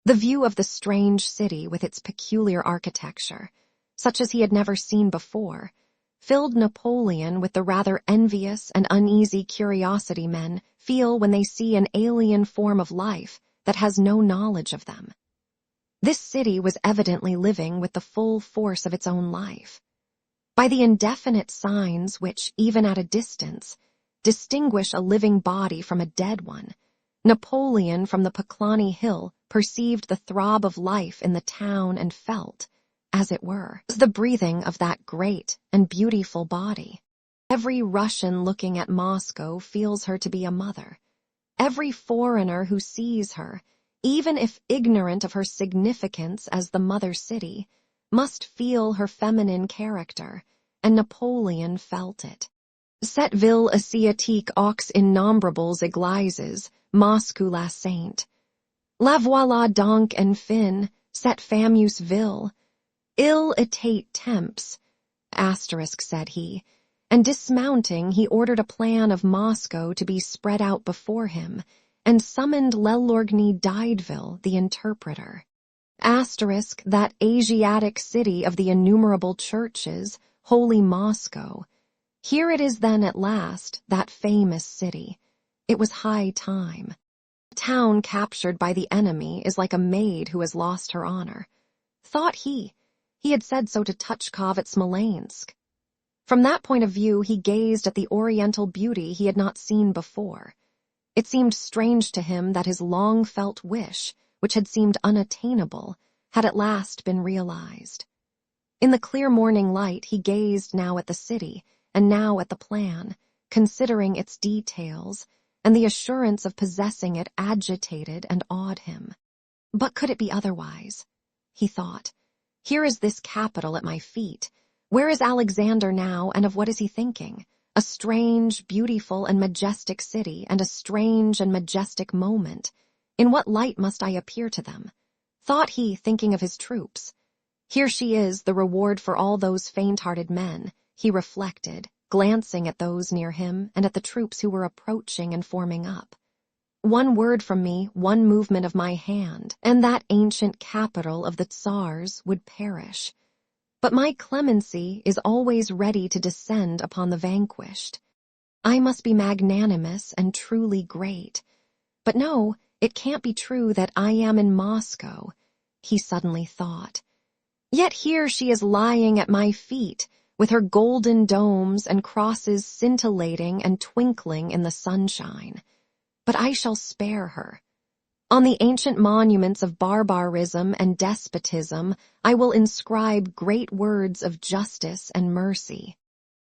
The view of the strange city with its peculiar architecture, such as he had never seen before, filled Napoleon with the rather envious and uneasy curiosity men feel when they see an alien form of life that has no knowledge of them. This city was evidently living with the full force of its own life. By the indefinite signs which, even at a distance, distinguish a living body from a dead one, Napoleon from the Poklony Hill perceived the throb of life in the town and felt, as it were, the breathing of that great and beautiful body. Every Russian looking at Moscow feels her to be a mother. Every foreigner who sees her, even if ignorant of her significance as the mother city, must feel her feminine character, and Napoleon felt it. Cette ville asiatique aux innombrables églises, Moscou la sainte. La voilà donc enfin, cette fameuse ville. Il était temps, said he, and dismounting he ordered a plan of Moscow to be spread out before him, and summoned Lelorgny Dideville, the interpreter. That Asiatic city of the innumerable churches, holy Moscow. Here it is then at last, that famous city. It was high time. A town captured by the enemy is like a maid who has lost her honor. Thought he. He had said so to Tuchkov at Smolensk. From that point of view he gazed at the oriental beauty he had not seen before. It seemed strange to him that his long-felt wish, which had seemed unattainable, had at last been realized. In the clear morning light he gazed now at the city, and now at the plan, considering its details, and the assurance of possessing it agitated and awed him. But could it be otherwise? He thought. Here is this capital at my feet. Where is Alexander now, and of what is he thinking? A strange, beautiful, and majestic city, and a strange and majestic moment. In what light must I appear to them? Thought he, thinking of his troops. Here she is, the reward for all those faint-hearted men, he reflected, glancing at those near him and at the troops who were approaching and forming up. One word from me, one movement of my hand, and that ancient capital of the Tsars would perish. But my clemency is always ready to descend upon the vanquished. I must be magnanimous and truly great. But no, it can't be true that I am in Moscow, he suddenly thought. Yet here she is lying at my feet, with her golden domes and crosses scintillating and twinkling in the sunshine. But I shall spare her. On the ancient monuments of barbarism and despotism, I will inscribe great words of justice and mercy.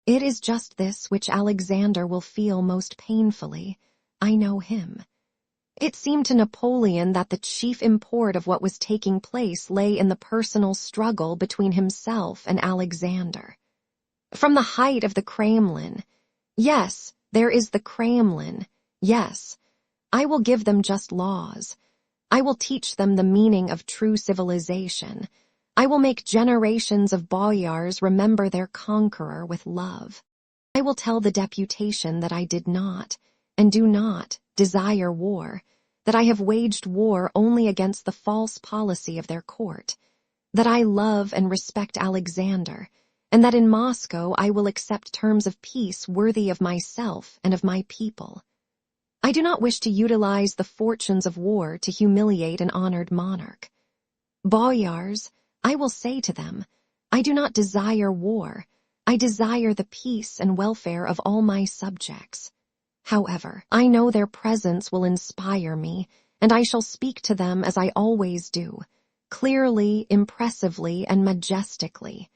It is just this which Alexander will feel most painfully. I know him. It seemed to Napoleon that the chief import of what was taking place lay in the personal struggle between himself and Alexander. From the height of the Kremlin, yes, there is the Kremlin, yes, I will give them just laws. I will teach them the meaning of true civilization. I will make generations of boyars remember their conqueror with love. I will tell the deputation that I did not, and do not, desire war, that I have waged war only against the false policy of their court, that I love and respect Alexander, and that in Moscow I will accept terms of peace worthy of myself and of my people. I do not wish to utilize the fortunes of war to humiliate an honored monarch. Boyars, I will say to them, I do not desire war. I desire the peace and welfare of all my subjects. However, I know their presence will inspire me, and I shall speak to them as I always do, clearly, impressively, and majestically.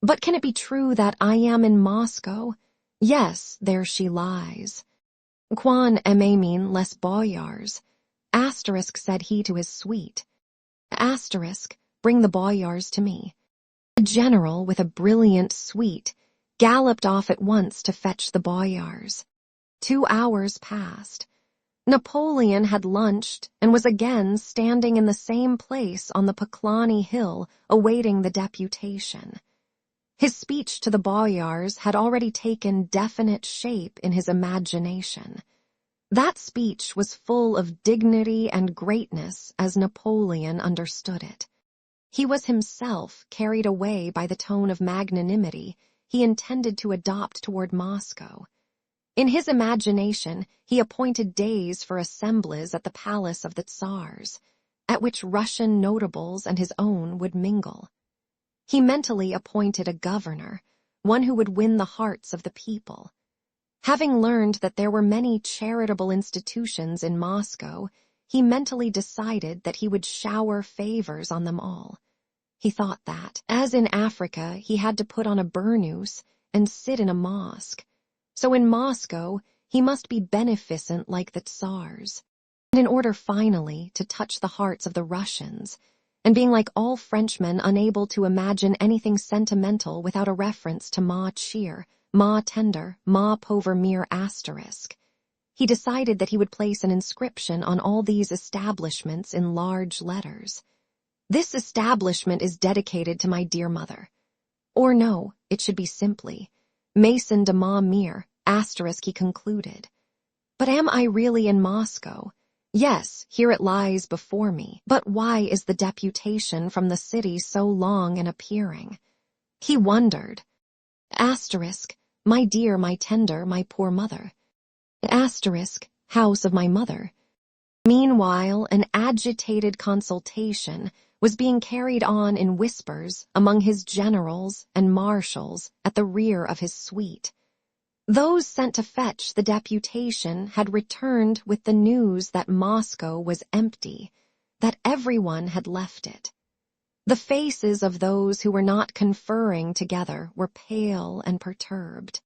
But can it be true that I am in Moscow? Yes, there she lies. Quan mean les boyars? Asterisk, said he to his suite. Asterisk, bring the boyars to me. The general, with a brilliant suite, galloped off at once to fetch the boyars. 2 hours passed. Napoleon had lunched and was again standing in the same place on the Poklony Hill awaiting the deputation. His speech to the boyars had already taken definite shape in his imagination. That speech was full of dignity and greatness as Napoleon understood it. He was himself carried away by the tone of magnanimity he intended to adopt toward Moscow. In his imagination, he appointed days for assemblies at the palace of the Tsars, at which Russian notables and his own would mingle. He mentally appointed a governor, one who would win the hearts of the people. Having learned that there were many charitable institutions in Moscow, he mentally decided that he would shower favors on them all. He thought that, as in Africa, he had to put on a burnous and sit in a mosque, so in Moscow he must be beneficent like the Tsars. And in order finally to touch the hearts of the Russians, and being like all Frenchmen unable to imagine anything sentimental without a reference to ma cheer, ma tender, ma pauvre mere asterisk, he decided that he would place an inscription on all these establishments in large letters. This establishment is dedicated to my dear mother. Or no, it should be simply, Mason de ma mere, asterisk, he concluded. But am I really in Moscow? Yes, here it lies before me, but why is the deputation from the city so long in appearing? He wondered. Asterisk, my dear, my tender, my poor mother. Asterisk, house of my mother. Meanwhile, an agitated consultation was being carried on in whispers among his generals and marshals at the rear of his suite. Those sent to fetch the deputation had returned with the news that Moscow was empty, that everyone had left it. The faces of those who were not conferring together were pale and perturbed.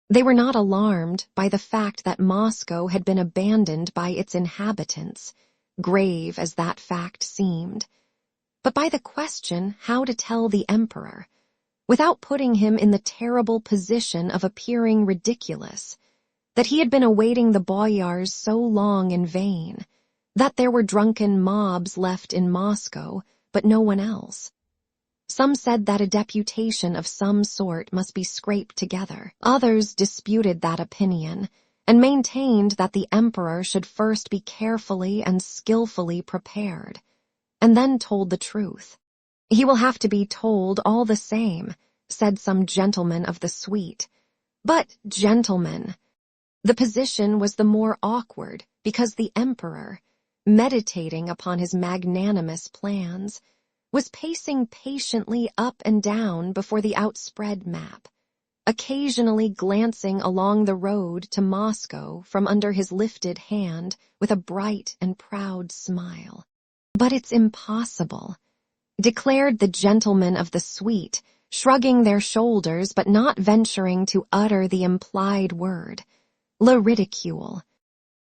They were not alarmed by the fact that Moscow had been abandoned by its inhabitants, grave as that fact seemed, but by the question how to tell the emperor, without putting him in the terrible position of appearing ridiculous, that he had been awaiting the boyars so long in vain, that there were drunken mobs left in Moscow, but no one else. Some said that a deputation of some sort must be scraped together. Others disputed that opinion, and maintained that the emperor should first be carefully and skillfully prepared, and then told the truth. He will have to be told all the same, said some gentlemen of the suite. But, gentlemen, the position was the more awkward because the emperor, meditating upon his magnanimous plans, was pacing patiently up and down before the outspread map, occasionally glancing along the road to Moscow from under his lifted hand with a bright and proud smile. But it's impossible, declared the gentlemen of the suite, shrugging their shoulders but not venturing to utter the implied word. Le ridicule.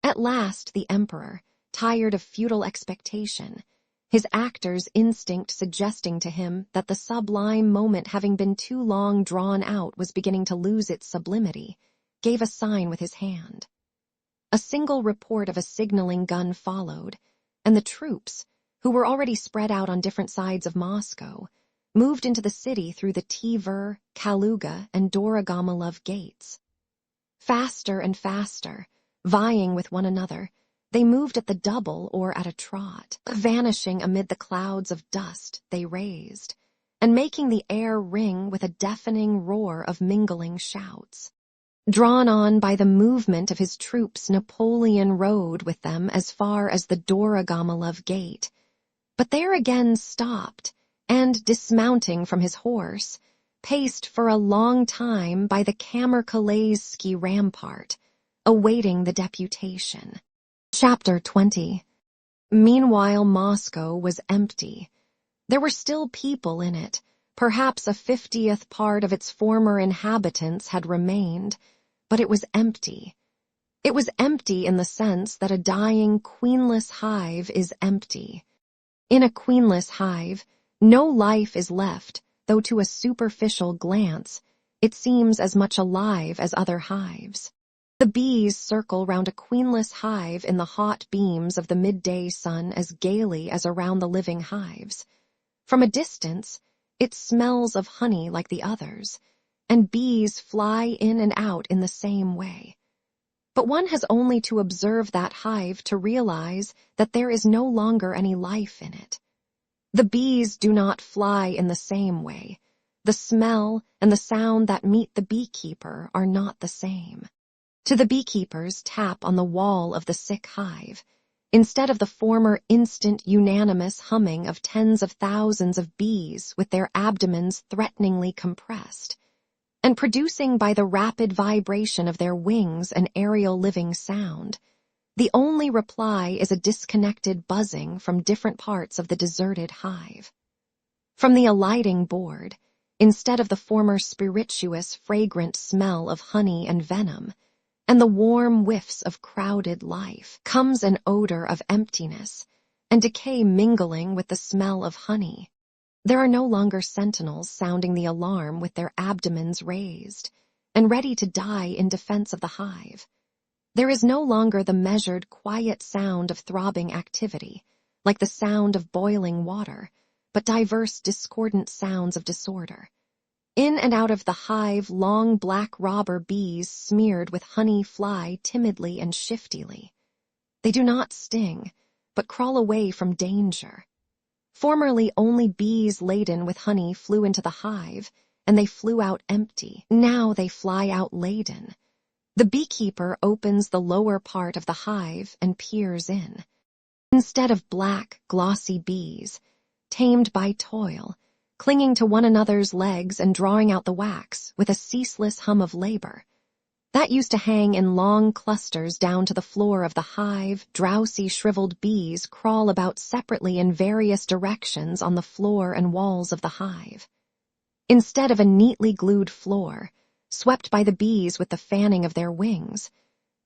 At last the emperor, tired of futile expectation, his actor's instinct suggesting to him that the sublime moment having been too long drawn out was beginning to lose its sublimity, gave a sign with his hand. A single report of a signaling gun followed, and the troops, who were already spread out on different sides of Moscow, moved into the city through the Tver, Kaluga, and Dorogomilov gates. Faster and faster, vying with one another, they moved at the double or at a trot, vanishing amid the clouds of dust they raised, and making the air ring with a deafening roar of mingling shouts. Drawn on by the movement of his troops, Napoleon rode with them as far as the Dorogomiloff gate, but there again stopped, and, dismounting from his horse, paced for a long time by the Kammerkalayski rampart, awaiting the deputation. Chapter 20. Meanwhile, Moscow was empty. There were still people in it. Perhaps a 50th part of its former inhabitants had remained, but it was empty. It was empty in the sense that a dying, queenless hive is empty. In a queenless hive, no life is left, though to a superficial glance, it seems as much alive as other hives. The bees circle round a queenless hive in the hot beams of the midday sun as gaily as around the living hives. From a distance, it smells of honey like the others, and bees fly in and out in the same way. But one has only to observe that hive to realize that there is no longer any life in it. The bees do not fly in the same way. The smell and the sound that meet the beekeeper are not the same. To the beekeeper's tap on the wall of the sick hive, instead of the former instant unanimous humming of tens of thousands of bees with their abdomens threateningly compressed, and producing by the rapid vibration of their wings an aerial living sound, the only reply is a disconnected buzzing from different parts of the deserted hive. From the alighting board, instead of the former spirituous, fragrant smell of honey and venom, and the warm whiffs of crowded life, comes an odor of emptiness, and decay mingling with the smell of honey. There are no longer sentinels sounding the alarm with their abdomens raised, and ready to die in defense of the hive. There is no longer the measured, quiet sound of throbbing activity, like the sound of boiling water, but diverse, discordant sounds of disorder. In and out of the hive, long black robber bees smeared with honey fly timidly and shiftily. They do not sting, but crawl away from danger. Formerly, only bees laden with honey flew into the hive, and they flew out empty. Now they fly out laden. The beekeeper opens the lower part of the hive and peers in. Instead of black, glossy bees, tamed by toil, clinging to one another's legs and drawing out the wax with a ceaseless hum of labor, that used to hang in long clusters down to the floor of the hive, drowsy, shriveled bees crawl about separately in various directions on the floor and walls of the hive. Instead of a neatly glued floor, swept by the bees with the fanning of their wings,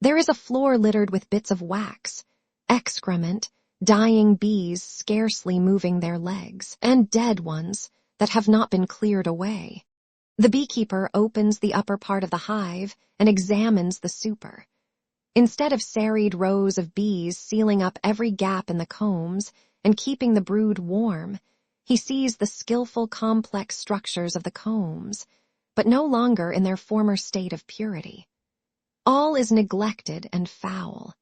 there is a floor littered with bits of wax, excrement, dying bees scarcely moving their legs, and dead ones that have not been cleared away. The beekeeper opens the upper part of the hive and examines the super. Instead of serried rows of bees sealing up every gap in the combs and keeping the brood warm, he sees the skillful, complex structures of the combs, but no longer in their former state of purity. All is neglected and foul.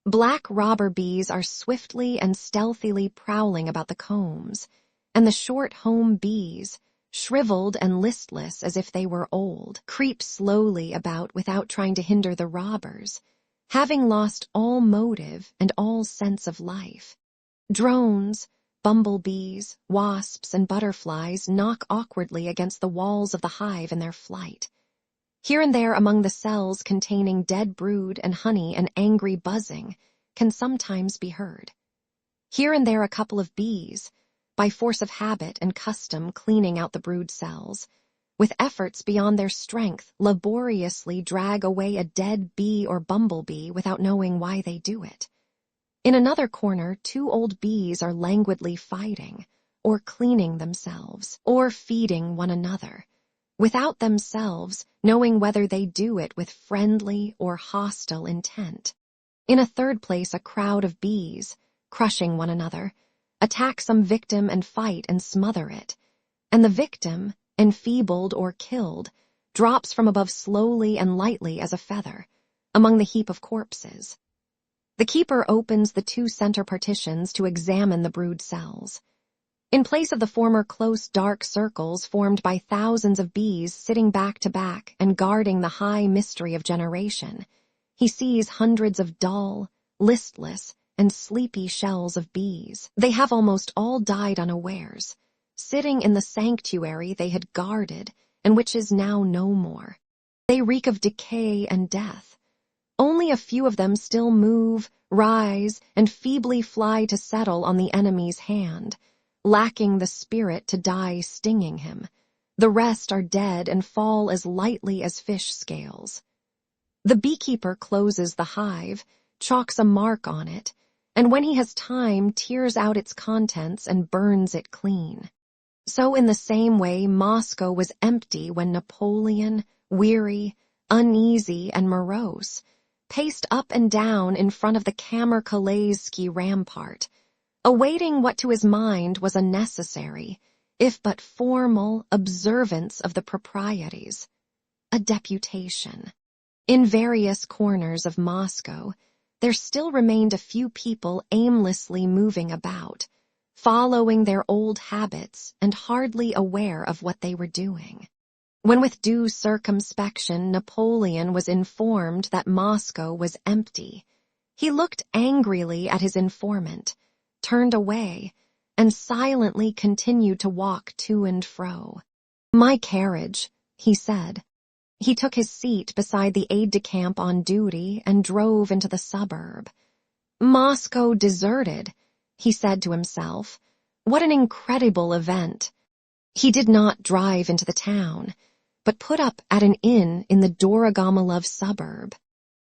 Black robber bees are swiftly and stealthily prowling about the combs, and the short home bees, shriveled and listless as if they were old, creep slowly about without trying to hinder the robbers, having lost all motive and all sense of life. Drones, bumblebees, wasps, and butterflies knock awkwardly against the walls of the hive in their flight. Here and there among the cells containing dead brood and honey, an angry buzzing can sometimes be heard. Here and there a couple of bees, by force of habit and custom cleaning out the brood cells, with efforts beyond their strength, laboriously drag away a dead bee or bumblebee without knowing why they do it. In another corner, two old bees are languidly fighting, or cleaning themselves, or feeding one another, without themselves knowing whether they do it with friendly or hostile intent. In a third place, a crowd of bees, crushing one another, attack some victim and fight and smother it, and the victim, enfeebled or killed, drops from above slowly and lightly as a feather, among the heap of corpses. The keeper opens the two center partitions to examine the brood cells. In place of the former close dark circles formed by thousands of bees sitting back to back and guarding the high mystery of generation, he sees hundreds of dull, listless, and sleepy shells of bees. They have almost all died unawares, sitting in the sanctuary they had guarded and which is now no more. They reek of decay and death. Only a few of them still move, rise, and feebly fly to settle on the enemy's hand, lacking the spirit to die stinging him. The rest are dead and fall as lightly as fish scales. The beekeeper closes the hive, chalks a mark on it, and when he has time tears out its contents and burns it clean. So in the same way Moscow was empty when Napoleon, weary, uneasy, and morose, paced up and down in front of the Kammer-Kalaisky rampart, awaiting what to his mind was a necessary, if but formal, observance of the proprieties, a deputation. In various corners of Moscow, there still remained a few people aimlessly moving about, following their old habits and hardly aware of what they were doing. When with due circumspection Napoleon was informed that Moscow was empty, he looked angrily at his informant, turned away, and silently continued to walk to and fro. "My carriage," he said. He took his seat beside the aide-de-camp on duty and drove into the suburb. "Moscow deserted," he said to himself. "What an incredible event." He did not drive into the town, but put up at an inn in the Dorogomilov suburb.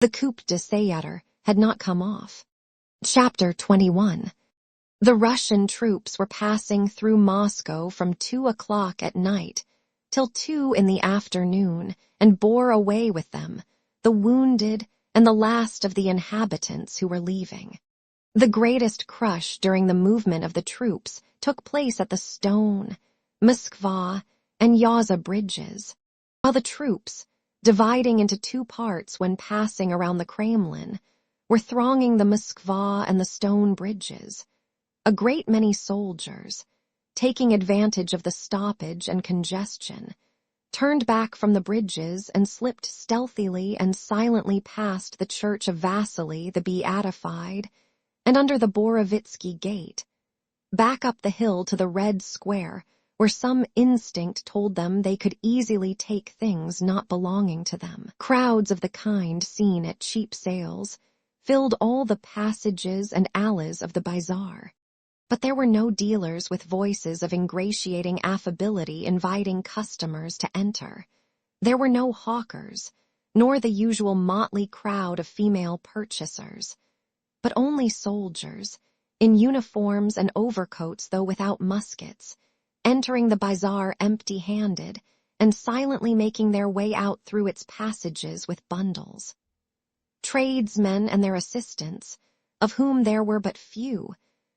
The coup d'essai had not come off. Chapter 21. The Russian troops were passing through Moscow from 2 o'clock at night till 2 in the afternoon, and bore away with them the wounded and the last of the inhabitants who were leaving. The greatest crush during the movement of the troops took place at the Stone, Moskva, and Yaza bridges, while the troops, dividing into two parts when passing around the Kremlin, were thronging the Moskva and the Stone bridges. A great many soldiers, taking advantage of the stoppage and congestion, turned back from the bridges and slipped stealthily and silently past the church of Vasily the Beatified and under the Borovitsky gate, back up the hill to the Red Square, where some instinct told them they could easily take things not belonging to them. Crowds of the kind seen at cheap sales filled all the passages and alleys of the bazaar. But there were no dealers with voices of ingratiating affability inviting customers to enter. There were no hawkers, nor the usual motley crowd of female purchasers, but only soldiers, in uniforms and overcoats though without muskets, entering the bazaar empty-handed and silently making their way out through its passages with bundles. Tradesmen and their assistants, of whom there were but few,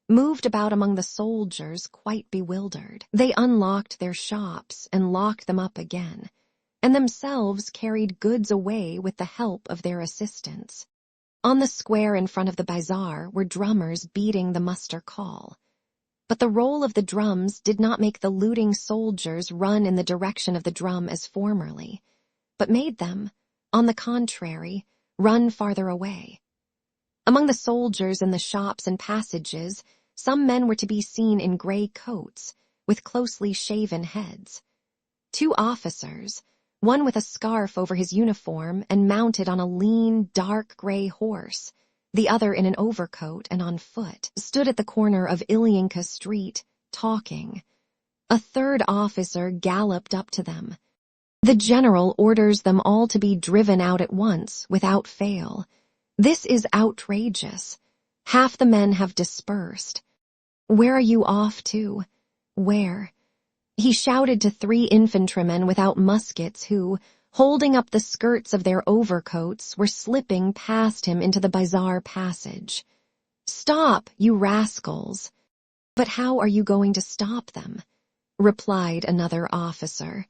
moved about among the soldiers quite bewildered. They unlocked their shops and locked them up again, and themselves carried goods away with the help of their assistants. On the square in front of the bazaar were drummers beating the muster call. But the roll of the drums did not make the looting soldiers run in the direction of the drum as formerly, but made them, on the contrary, run farther away. Among the soldiers in the shops and passages, some men were to be seen in gray coats, with closely shaven heads. 2 officers, one with a scarf over his uniform and mounted on a lean, dark gray horse, the other in an overcoat and on foot, stood at the corner of Ilyinka Street, talking. A 3rd officer galloped up to them. "The general orders them all to be driven out at once, without fail. This is outrageous. Half the men have dispersed. Where are you off to? Where?" He shouted to 3 infantrymen without muskets who, holding up the skirts of their overcoats, were slipping past him into the bazaar passage. "Stop, you rascals!" "But how are you going to stop them?" replied another officer.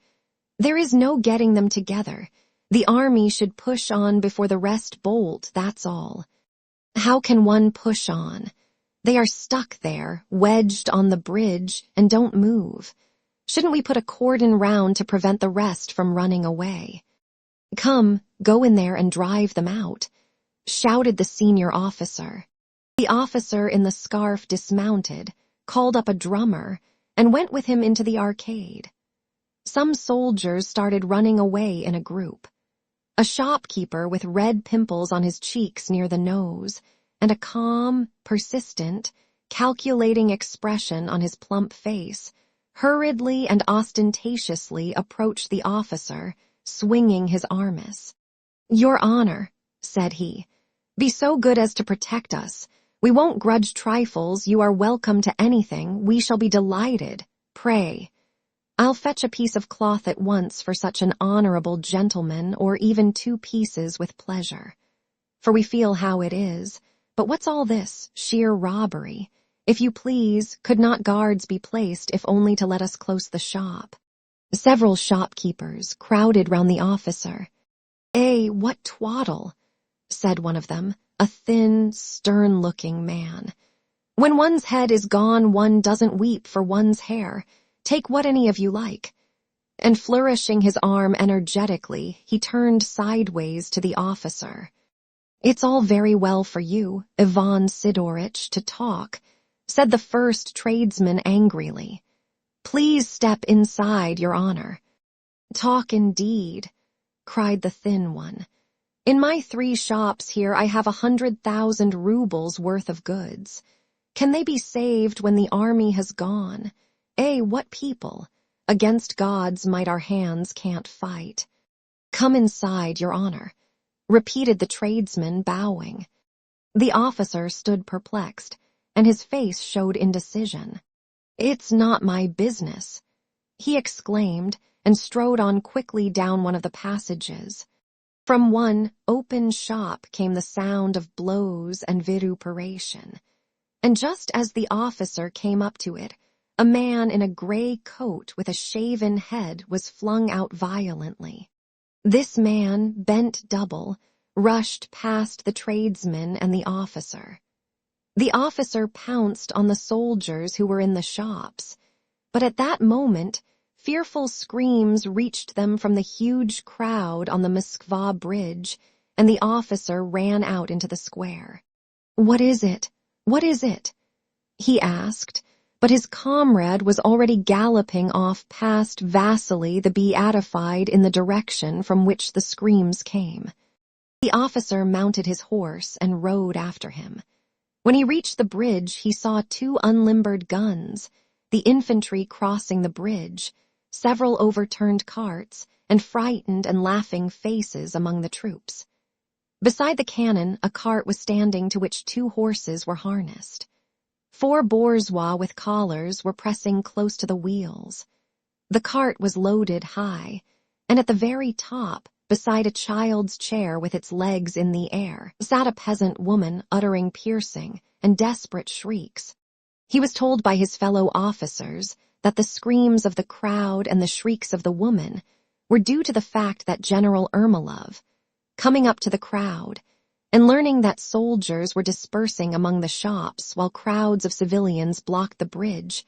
"There is no getting them together. The army should push on before the rest bolt, that's all." "How can one push on?" They are stuck there, wedged on the bridge, and don't move. Shouldn't we put a cordon round to prevent the rest from running away? Come, go in there and drive them out, shouted the senior officer. The officer in the scarf dismounted, called up a drummer, and went with him into the arcade. Some soldiers started running away in a group. A shopkeeper with red pimples on his cheeks near the nose, and a calm, persistent, calculating expression on his plump face, hurriedly and ostentatiously approached the officer, swinging his armis. "Your Honor," said he, "be so good as to protect us. We won't grudge trifles. You are welcome to anything. We shall be delighted. Pray. I'll fetch a piece of cloth at once for such an honorable gentleman, or even 2 pieces with pleasure. For we feel how it is. But what's all this? Sheer robbery. If you please, could not guards be placed if only to let us close the shop?" Several shopkeepers crowded round the officer. What twaddle," said one of them, a thin, stern-looking man. "When one's head is gone, one doesn't weep for one's hair. Take what any of you like." And flourishing his arm energetically, he turned sideways to the officer. "It's all very well for you, Ivan Sidorich, to talk," said the first tradesman angrily. "Please step inside, Your Honor." "Talk indeed," cried the thin one. "In my 3 shops here I have 100,000 rubles worth of goods. Can they be saved when the army has gone? What people? Against God's might our hands can't fight." "Come inside, Your Honor," repeated the tradesman, bowing. The officer stood perplexed, and his face showed indecision. "It's not my business," he exclaimed, and strode on quickly down one of the passages. From one open shop came the sound of blows and vituperation, and just as the officer came up to it, a man in a gray coat with a shaven head was flung out violently. This man, bent double, rushed past the tradesman and the officer. The officer pounced on the soldiers who were in the shops, but at that moment fearful screams reached them from the huge crowd on the Moskva bridge, and the officer ran out into the square. "What is it? What is it?" he asked, but his comrade was already galloping off past Vasily the Beatified in the direction from which the screams came. The officer mounted his horse and rode after him. When he reached the bridge, he saw 2 unlimbered guns, the infantry crossing the bridge, several overturned carts, and frightened and laughing faces among the troops. Beside the cannon, a cart was standing to which 2 horses were harnessed. 4 bourgeois with collars were pressing close to the wheels. The cart was loaded high, and at the very top, beside a child's chair with its legs in the air, sat a peasant woman uttering piercing and desperate shrieks. He was told by his fellow officers that the screams of the crowd and the shrieks of the woman were due to the fact that General Ermolov, coming up to the crowd, and learning that soldiers were dispersing among the shops while crowds of civilians blocked the bridge,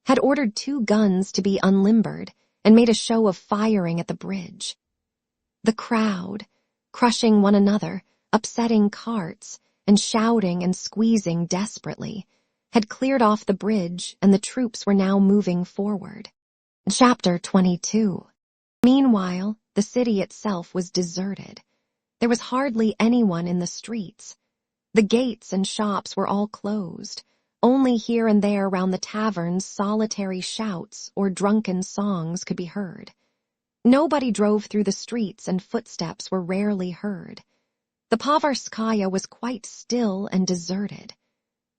had ordered 2 guns to be unlimbered and made a show of firing at the bridge. The crowd, crushing one another, upsetting carts, and shouting and squeezing desperately, had cleared off the bridge, and the troops were now moving forward. Chapter 22. Meanwhile, the city itself was deserted. There was hardly anyone in the streets. The gates and shops were all closed. Only here and there round the taverns solitary shouts or drunken songs could be heard. Nobody drove through the streets, and footsteps were rarely heard. The Pavarskaya was quite still and deserted.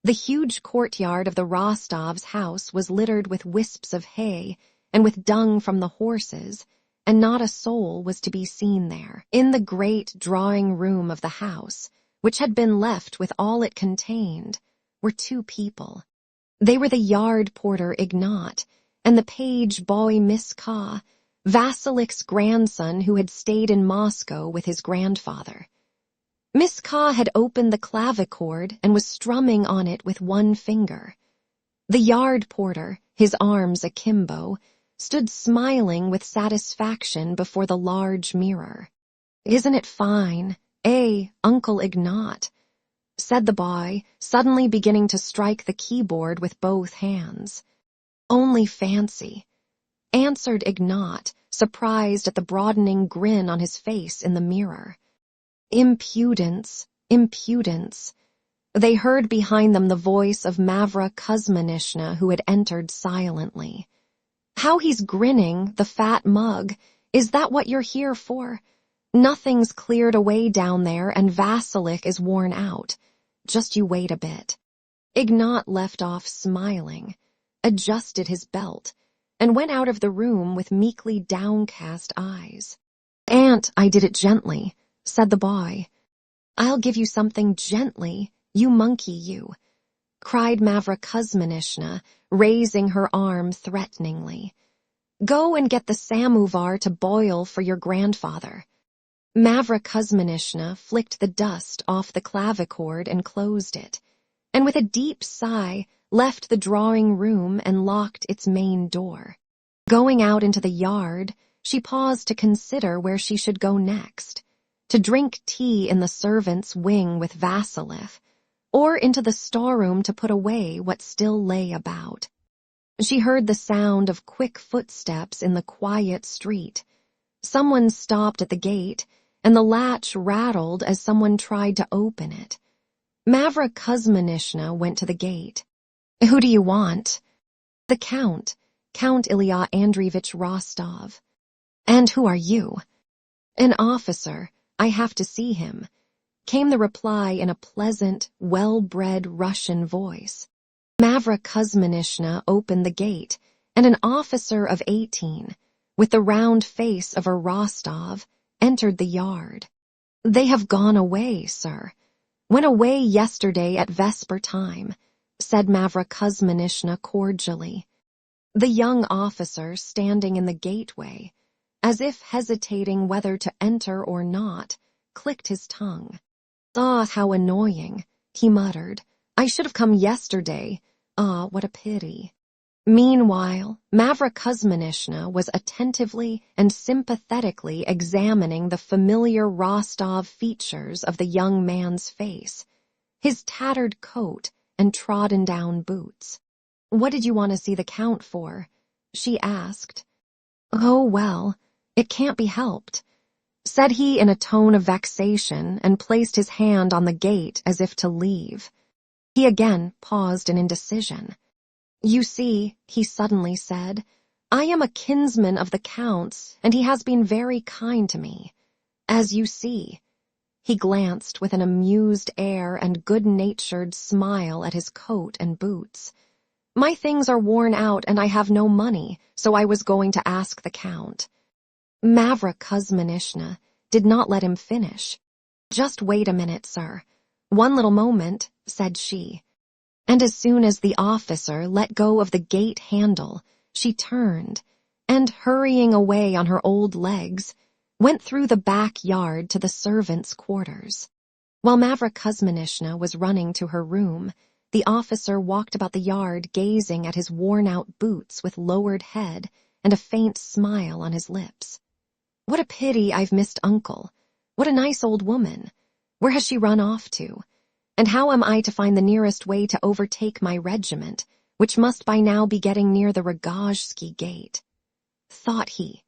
The huge courtyard of the Rostovs' house was littered with wisps of hay and with dung from the horses, and not a soul was to be seen there. In the great drawing-room of the house, which had been left with all it contained, were 2 people. They were the yard porter Ignat and the page boy Miska, Vasilik's grandson who had stayed in Moscow with his grandfather. Miss Ka had opened the clavichord and was strumming on it with one finger. The yard porter, his arms akimbo, stood smiling with satisfaction before the large mirror. "Isn't it fine, Uncle Ignat?" said the boy, suddenly beginning to strike the keyboard with both hands. "Only fancy," answered Ignat, surprised at the broadening grin on his face in the mirror. "Impudence, impudence." They heard behind them the voice of Mavra Kuzminishna, who had entered silently. "How he's grinning, the fat mug. Is that what you're here for? Nothing's cleared away down there, and Vasilik is worn out. Just you wait a bit." Ignat left off smiling, adjusted his belt, and went out of the room with meekly downcast eyes. "Aunt, I did it gently," said the boy. "I'll give you something gently, you monkey you," cried Mavra Kuzminishna, raising her arm threateningly. "Go and get the samovar to boil for your grandfather." Mavra Kuzminishna flicked the dust off the clavichord and closed it, and with a deep sigh left the drawing room and locked its main door. Going out into the yard, she paused to consider where she should go next. To drink tea in the servants' wing with Vasilif, or into the storeroom to put away what still lay about. She heard the sound of quick footsteps in the quiet street. Someone stopped at the gate, and the latch rattled as someone tried to open it. Mavra Kuzminishna went to the gate. "Who do you want?" "The Count, Count Ilya Andreevich Rostov." "And who are you?" "An officer. I have to see him," came the reply in a pleasant, well-bred Russian voice. Mavra Kuzminishna opened the gate, and an officer of 18, with the round face of a Rostov, entered the yard. "They have gone away, sir. Went away yesterday at vesper time," said Mavra Kuzminishna cordially. The young officer, standing in the gateway, as if hesitating whether to enter or not, clicked his tongue. "Ah, how annoying," he muttered. "I should have come yesterday. Ah, what a pity." Meanwhile, Mavra Kuzminishna was attentively and sympathetically examining the familiar Rostov features of the young man's face, his tattered coat and trodden-down boots. "What did you want to see the Count for?" she asked. "Oh, well, it can't be helped," said he in a tone of vexation, and placed his hand on the gate as if to leave. He again paused in indecision. "You see," he suddenly said, "I am a kinsman of the Count's, and he has been very kind to me. As you see." He glanced with an amused air and good-natured smile at his coat and boots. "My things are worn out and I have no money, so I was going to ask the Count." Mavra Kuzminishna did not let him finish. "Just wait a minute, sir. One little moment," said she. And as soon as the officer let go of the gate handle, she turned, and, hurrying away on her old legs, went through the backyard to the servants' quarters. While Mavra Kuzminishna was running to her room, the officer walked about the yard gazing at his worn-out boots with lowered head and a faint smile on his lips. "What a pity I've missed Uncle. What a nice old woman. Where has she run off to? And how am I to find the nearest way to overtake my regiment, which must by now be getting near the Rogozhsky gate?" thought he.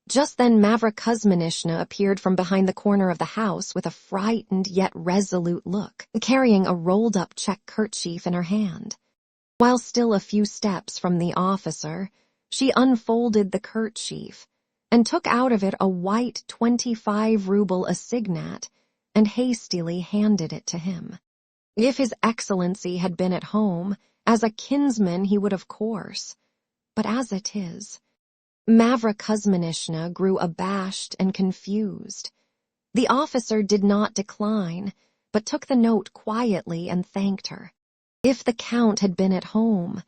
Just then Mavra Kuzminishna appeared from behind the corner of the house with a frightened yet resolute look, carrying a rolled-up check kerchief in her hand. While still a few steps from the officer, she unfolded the kerchief and took out of it a white 25-ruble assignat and hastily handed it to him. If His Excellency had been at home, as a kinsman he would of course, but as it is. Mavra Kuzminishna grew abashed and confused. The officer did not decline, but took the note quietly and thanked her. If the Count had been at home,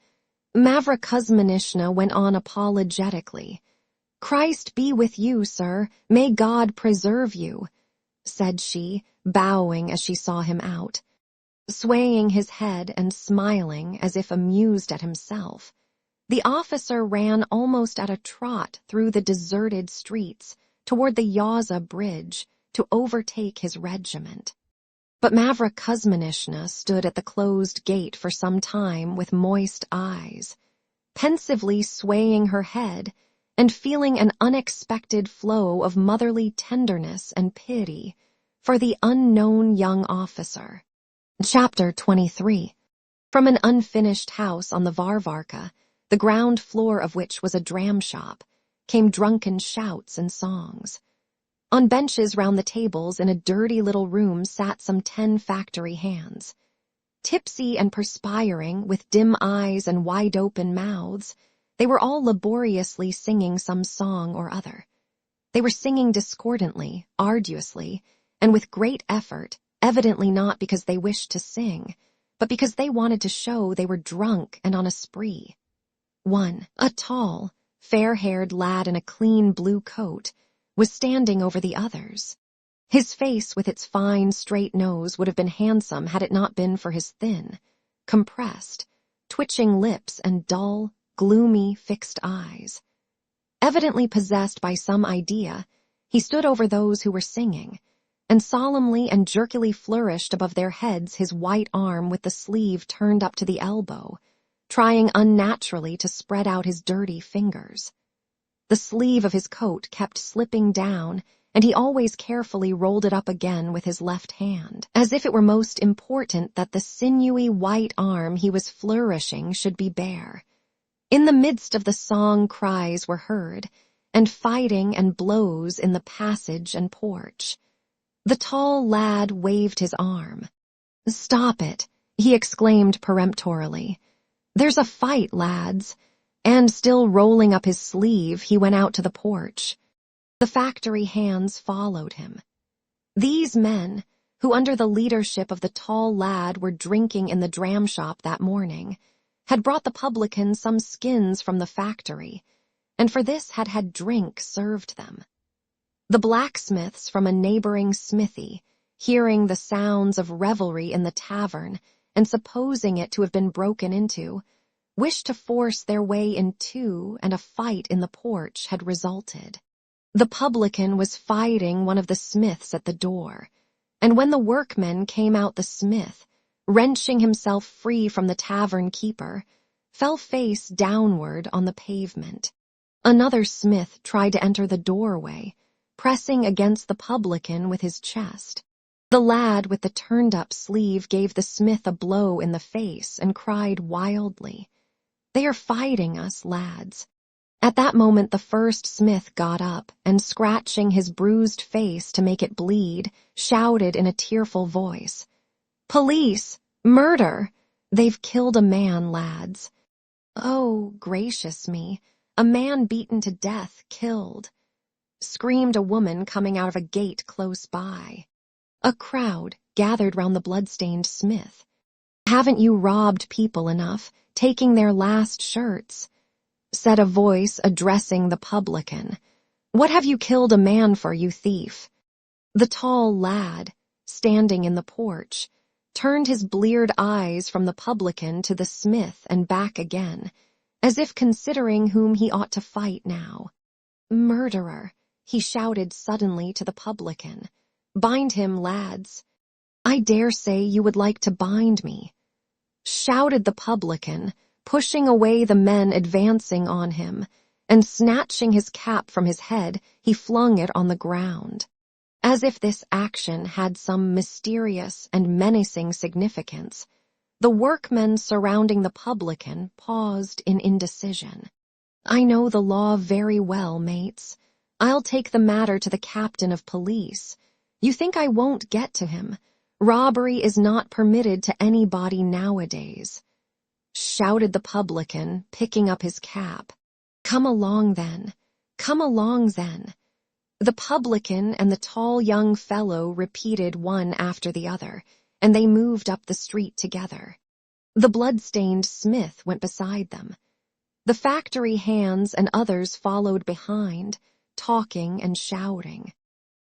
Mavra Kuzminishna went on apologetically. "Christ be with you, sir. May God preserve you," said she, bowing as she saw him out, swaying his head and smiling as if amused at himself. The officer ran almost at a trot through the deserted streets toward the Yaza Bridge to overtake his regiment. But Mavra Kuzminishna stood at the closed gate for some time with moist eyes, pensively swaying her head and feeling an unexpected flow of motherly tenderness and pity for the unknown young officer. Chapter 23. From an unfinished house on the Varvarka, the ground floor of which was a dram shop, came drunken shouts and songs. On benches round the tables in a dirty little room sat some 10 factory hands. Tipsy and perspiring, with dim eyes and wide-open mouths, they were all laboriously singing some song or other. They were singing discordantly, arduously, and with great effort, evidently not because they wished to sing, but because they wanted to show they were drunk and on a spree. One, a tall, fair-haired lad in a clean blue coat, was standing over the others. His face with its fine, straight nose would have been handsome had it not been for his thin, compressed, twitching lips and dull, gloomy, fixed eyes. Evidently possessed by some idea, he stood over those who were singing, and solemnly and jerkily flourished above their heads his white arm with the sleeve turned up to the elbow, trying unnaturally to spread out his dirty fingers. The sleeve of his coat kept slipping down, and he always carefully rolled it up again with his left hand, as if it were most important that the sinewy white arm he was flourishing should be bare. In the midst of the song cries were heard, and fighting and blows in the passage and porch. The tall lad waved his arm. "Stop it," he exclaimed peremptorily. "There's a fight, lads." And still rolling up his sleeve, he went out to the porch. The factory hands followed him. These men, who under the leadership of the tall lad were drinking in the dram shop that morning, had brought the publican some skins from the factory, and for this had had drink served them. The blacksmiths from a neighboring smithy, hearing the sounds of revelry in the tavern and supposing it to have been broken into, wished to force their way in too, and a fight in the porch had resulted. The publican was fighting one of the smiths at the door, and when the workmen came out, the smith, wrenching himself free from the tavern keeper, fell face downward on the pavement. Another smith tried to enter the doorway, pressing against the publican with his chest. The lad with the turned-up sleeve gave the smith a blow in the face and cried wildly, "They are fighting us, lads." At that moment the first smith got up and, scratching his bruised face to make it bleed, shouted in a tearful voice, "Police! Murder! They've killed a man, lads." "Oh, gracious me, a man beaten to death, killed," screamed a woman coming out of a gate close by. A crowd gathered round the blood-stained smith. "Haven't you robbed people enough, taking their last shirts?" said a voice addressing the publican. "What have you killed a man for, you thief?" The tall lad, standing in the porch, turned his bleared eyes from the publican to the smith and back again, as if considering whom he ought to fight now. "Murderer," he shouted suddenly to the publican. "Bind him, lads." "I dare say you would like to bind me," shouted the publican, pushing away the men advancing on him, and snatching his cap from his head, he flung it on the ground. As if this action had some mysterious and menacing significance, the workmen surrounding the publican paused in indecision. "I know the law very well, mates. I'll take the matter to the captain of police. You think I won't get to him? Robbery is not permitted to anybody nowadays," shouted the publican, picking up his cap. "Come along then. Come along then." The publican and the tall young fellow repeated one after the other, and they moved up the street together. The blood-stained smith went beside them. The factory hands and others followed behind, talking and shouting.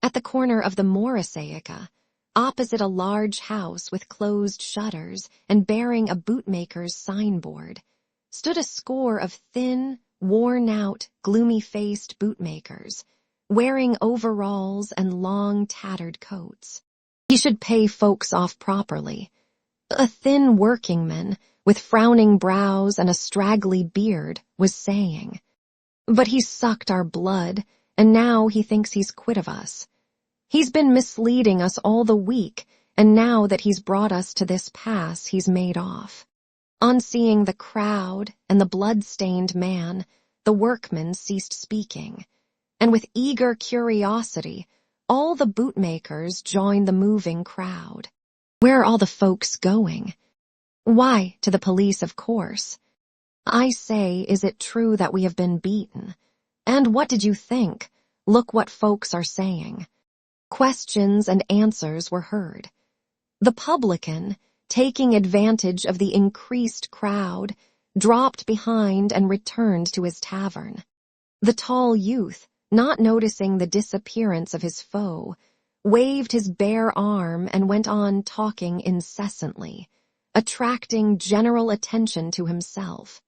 At the corner of the Morrisaica, opposite a large house with closed shutters and bearing a bootmaker's signboard, stood a score of thin, worn-out, gloomy-faced bootmakers, wearing overalls and long, tattered coats. He should pay folks off properly. A thin workingman, with frowning brows and a straggly beard, was saying. But he sucked our blood, and now he thinks he's quit of us. He's been misleading us all the week, and now that he's brought us to this pass, he's made off. On seeing the crowd and the blood-stained man, the workmen ceased speaking, and with eager curiosity, all the bootmakers joined the moving crowd. Where are all the folks going? Why, to the police, of course. I say, is it true that we have been beaten? And what did you think? Look what folks are saying. Questions and answers were heard. The publican, taking advantage of the increased crowd, dropped behind and returned to his tavern. The tall youth, not noticing the disappearance of his foe, waved his bare arm and went on talking incessantly, attracting general attention to himself.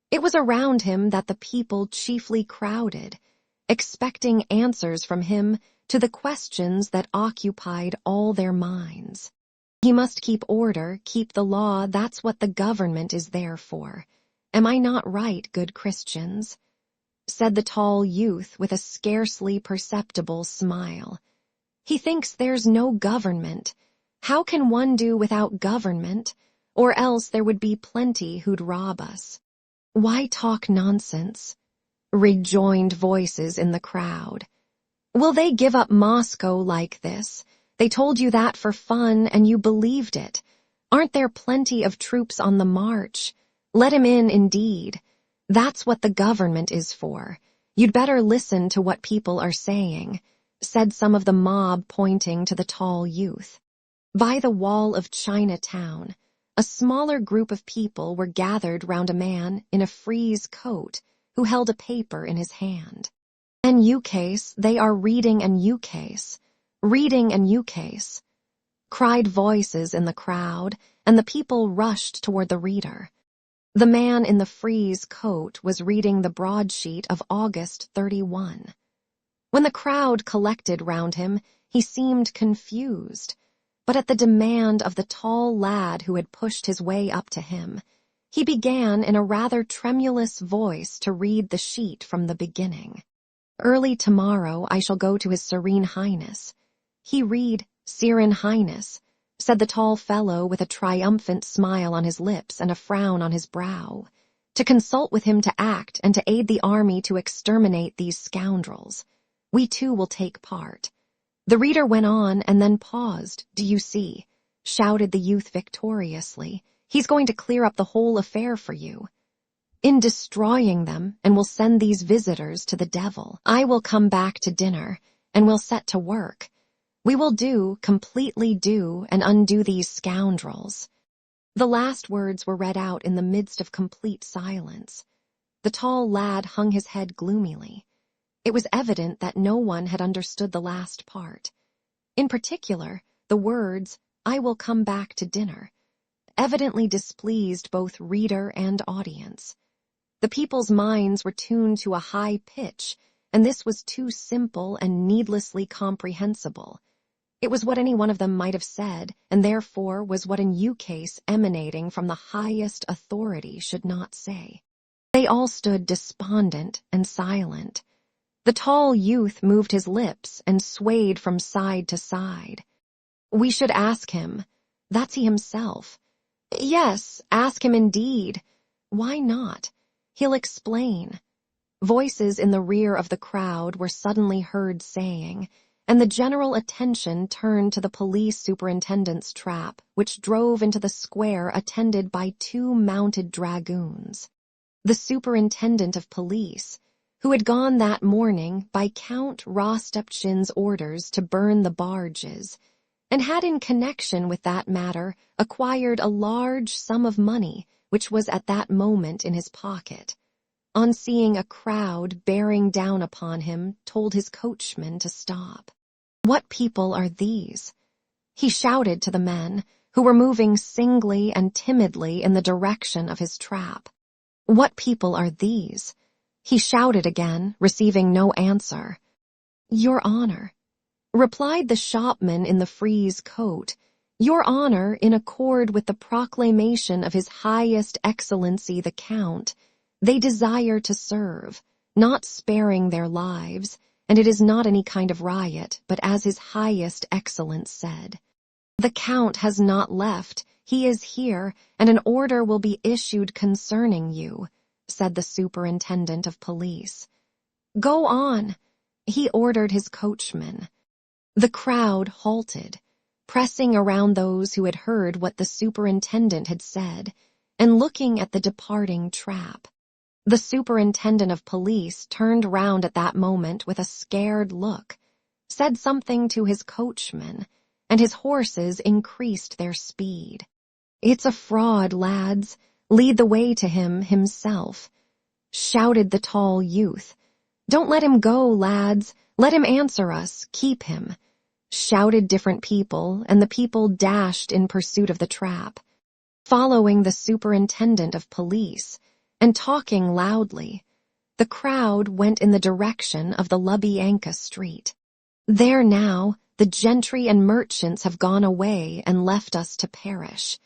It was around him that the people chiefly crowded, expecting answers from him to the questions that occupied all their minds. He must keep order, keep the law, that's what the government is there for. Am I not right, good Christians? Said the tall youth with a scarcely perceptible smile. He thinks there's no government. How can one do without government? Or else there would be plenty who'd rob us. Why talk nonsense? Rejoined voices in the crowd. Will they give up Moscow like this? They told you that for fun and you believed it. Aren't there plenty of troops on the march? Let him in, indeed. That's what the government is for. You'd better listen to what people are saying, said some of the mob, pointing to the tall youth. By the wall of Chinatown, a smaller group of people were gathered round a man in a frieze coat who held a paper in his hand. An ukase, they are reading an ukase. Reading an ukase, cried voices in the crowd, and the people rushed toward the reader. The man in the frieze coat was reading the broadsheet of August 31. When the crowd collected round him, he seemed confused, but at the demand of the tall lad who had pushed his way up to him, he began in a rather tremulous voice to read the sheet from the beginning. Early tomorrow I shall go to His Serene Highness. He read, Serene Highness, said the tall fellow with a triumphant smile on his lips and a frown on his brow, to consult with him to act and to aid the army to exterminate these scoundrels. We too will take part. The reader went on and then paused. Do you see? Shouted the youth victoriously. He's going to clear up the whole affair for you. In destroying them, and will send these visitors to the devil. I will come back to dinner, and we'll set to work. We will completely do, and undo these scoundrels. The last words were read out in the midst of complete silence. The tall lad hung his head gloomily. It was evident that no one had understood the last part. In particular, the words, I will come back to dinner, evidently displeased both reader and audience. The people's minds were tuned to a high pitch, and this was too simple and needlessly comprehensible. It was what any one of them might have said, and therefore was what an ukase emanating from the highest authority should not say. They all stood despondent and silent. The tall youth moved his lips and swayed from side to side. We should ask him. That's he himself. Yes, ask him indeed. Why not? He'll explain. Voices in the rear of the crowd were suddenly heard saying, and the general attention turned to the police superintendent's trap, which drove into the square attended by 2 mounted dragoons. The superintendent of police, who had gone that morning by Count Rostopchin's orders to burn the barges, and had in connection with that matter acquired a large sum of money which was at that moment in his pocket, on seeing a crowd bearing down upon him, told his coachman to stop. What people are these? He shouted to the men, who were moving singly and timidly in the direction of his trap. What people are these? He shouted again, receiving no answer. Your Honor, replied the shopman in the frieze coat, Your Honor, in accord with the proclamation of His highest excellency the Count, they desire to serve, not sparing their lives, and it is not any kind of riot, but as His highest excellence said. The Count has not left, he is here, and an order will be issued concerning you, said the superintendent of police. Go on, he ordered his coachman. The crowd halted, pressing around those who had heard what the superintendent had said, and looking at the departing trap. The superintendent of police turned round at that moment with a scared look, said something to his coachman, and his horses increased their speed. It's a fraud, lads. Lead the way to him himself, shouted the tall youth. Don't let him go, lads. Let him answer us. Keep him, shouted different people, and the people dashed in pursuit of the trap, following the superintendent of police, and talking loudly. The crowd went in the direction of the Lubyanka Street. There now, the gentry and merchants have gone away and left us to perish.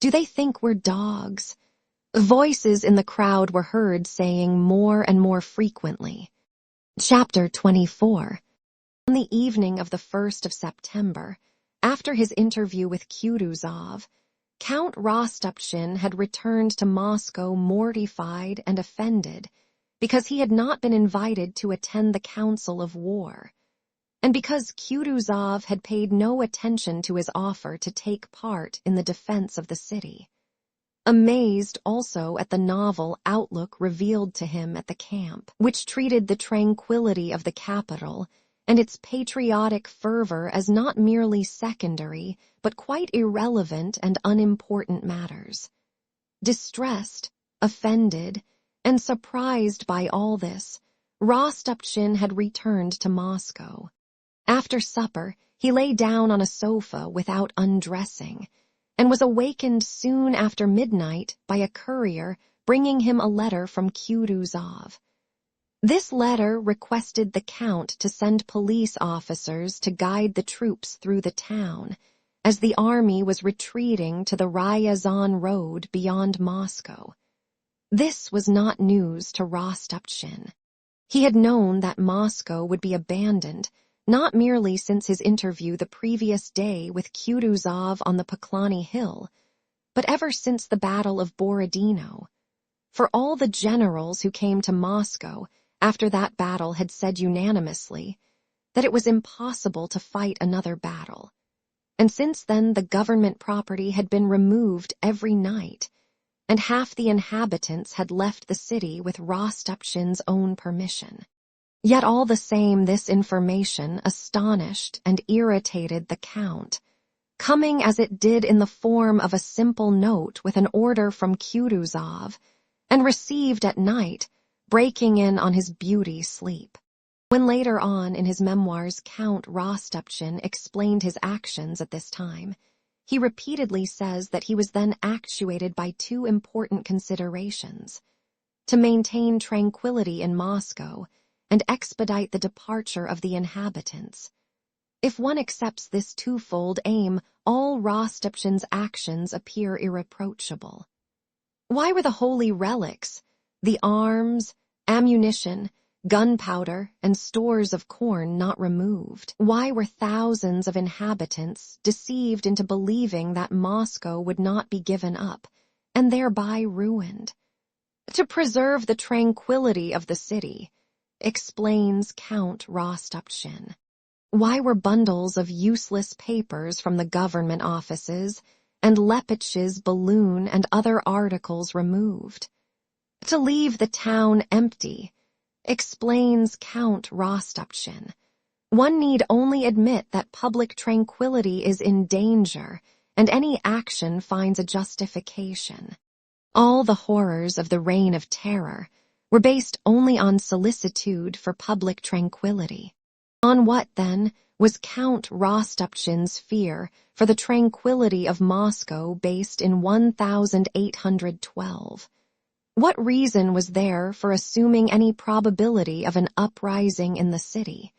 Do they think we're dogs? Voices in the crowd were heard saying more and more frequently. Chapter 24. On the evening of the 1st of September, after his interview with Kutuzov, Count Rostopchin had returned to Moscow mortified and offended because he had not been invited to attend the council of war, and because Kutuzov had paid no attention to his offer to take part in the defense of the city. Amazed also at the novel outlook revealed to him at the camp, which treated the tranquility of the capital and its patriotic fervor as not merely secondary, but quite irrelevant and unimportant matters. Distressed, offended, and surprised by all this, Rostopchin had returned to Moscow. After supper, he lay down on a sofa without undressing, and was awakened soon after midnight by a courier bringing him a letter from Kutuzov. This letter requested the Count to send police officers to guide the troops through the town, as the army was retreating to the Ryazan road beyond Moscow. This was not news to Rostopchin. He had known that Moscow would be abandoned, not merely since his interview the previous day with Kutuzov on the Poklony Hill, but ever since the Battle of Borodino. For all the generals who came to Moscow after that battle had said unanimously that it was impossible to fight another battle, and since then the government property had been removed every night, and half the inhabitants had left the city with Rostopchin's own permission. Yet all the same this information astonished and irritated the Count, coming as it did in the form of a simple note with an order from Kutuzov, and received at night, breaking in on his beauty sleep. When later on in his memoirs Count Rostopchin explained his actions at this time, he repeatedly says that he was then actuated by two important considerations: to maintain tranquility in Moscow and expedite the departure of the inhabitants. If one accepts this twofold aim, all Rostopchin's actions appear irreproachable. Why were the holy relics, the arms, ammunition, gunpowder, and stores of corn not removed? Why were thousands of inhabitants deceived into believing that Moscow would not be given up, and thereby ruined? To preserve the tranquility of the city, explains Count Rostopchin. Why were bundles of useless papers from the government offices and Lepitch's balloon and other articles removed? To leave the town empty, explains Count Rostopchin. One need only admit that public tranquility is in danger, and any action finds a justification. All the horrors of the Reign of Terror were based only on solicitude for public tranquility. On what, then, was Count Rostopchin's fear for the tranquility of Moscow based in 1812. What reason was there for assuming any probability of an uprising in the city?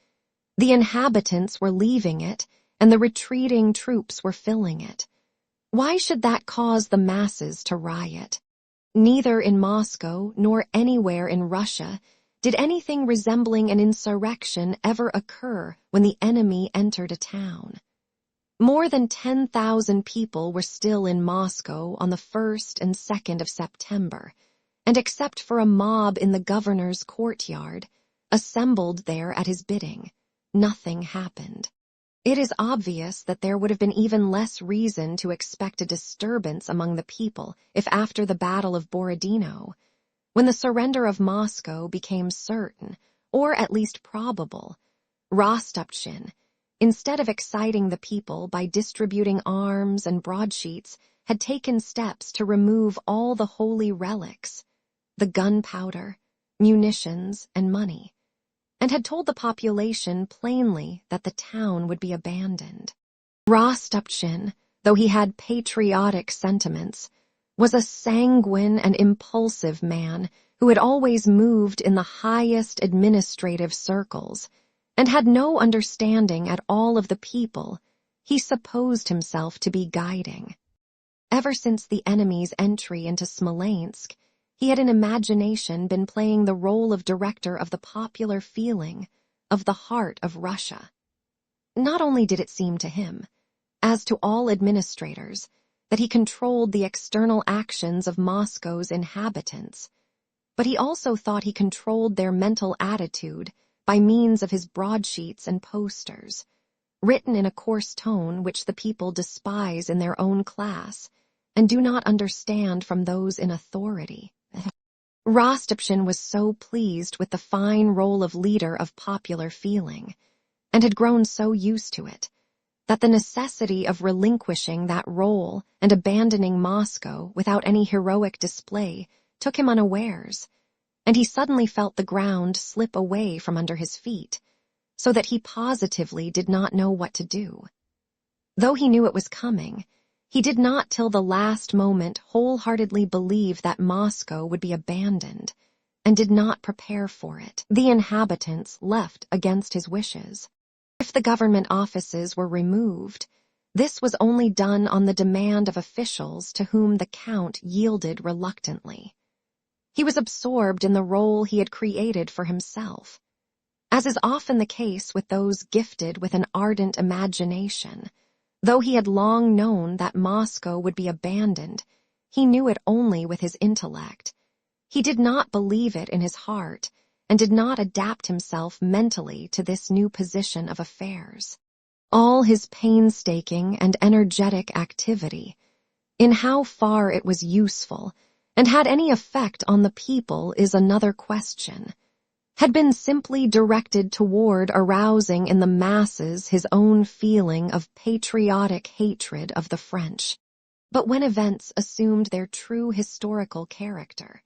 The inhabitants were leaving it, and the retreating troops were filling it. Why should that cause the masses to riot? Neither in Moscow nor anywhere in Russia did anything resembling an insurrection ever occur when the enemy entered a town. More than 10,000 people were still in Moscow on the 1st and 2nd of September, and except for a mob in the governor's courtyard, assembled there at his bidding, nothing happened. It is obvious that there would have been even less reason to expect a disturbance among the people if after the Battle of Borodino, when the surrender of Moscow became certain, or at least probable, Rostopchin, instead of exciting the people by distributing arms and broadsheets, had taken steps to remove all the holy relics, the gunpowder, munitions, and money, and had told the population plainly that the town would be abandoned. Rostopchin, though he had patriotic sentiments, was a sanguine and impulsive man who had always moved in the highest administrative circles, and had no understanding at all of the people he supposed himself to be guiding. Ever since the enemy's entry into Smolensk, he had in imagination been playing the role of director of the popular feeling of the heart of Russia. Not only did it seem to him, as to all administrators, that he controlled the external actions of Moscow's inhabitants, but he also thought he controlled their mental attitude by means of his broadsheets and posters, written in a coarse tone which the people despise in their own class and do not understand from those in authority. Rostopchin was so pleased with the fine role of leader of popular feeling, and had grown so used to it, that the necessity of relinquishing that role and abandoning Moscow without any heroic display took him unawares, and he suddenly felt the ground slip away from under his feet, so that he positively did not know what to do. Though he knew it was coming, he did not till the last moment wholeheartedly believe that Moscow would be abandoned, and did not prepare for it. The inhabitants left against his wishes. If the government offices were removed, this was only done on the demand of officials to whom the Count yielded reluctantly. He was absorbed in the role he had created for himself. As is often the case with those gifted with an ardent imagination, though he had long known that Moscow would be abandoned, he knew it only with his intellect. He did not believe it in his heart, and did not adapt himself mentally to this new position of affairs. All his painstaking and energetic activity, in how far it was useful, and had any effect on the people is another question, had been simply directed toward arousing in the masses his own feeling of patriotic hatred of the French. But when events assumed their true historical character,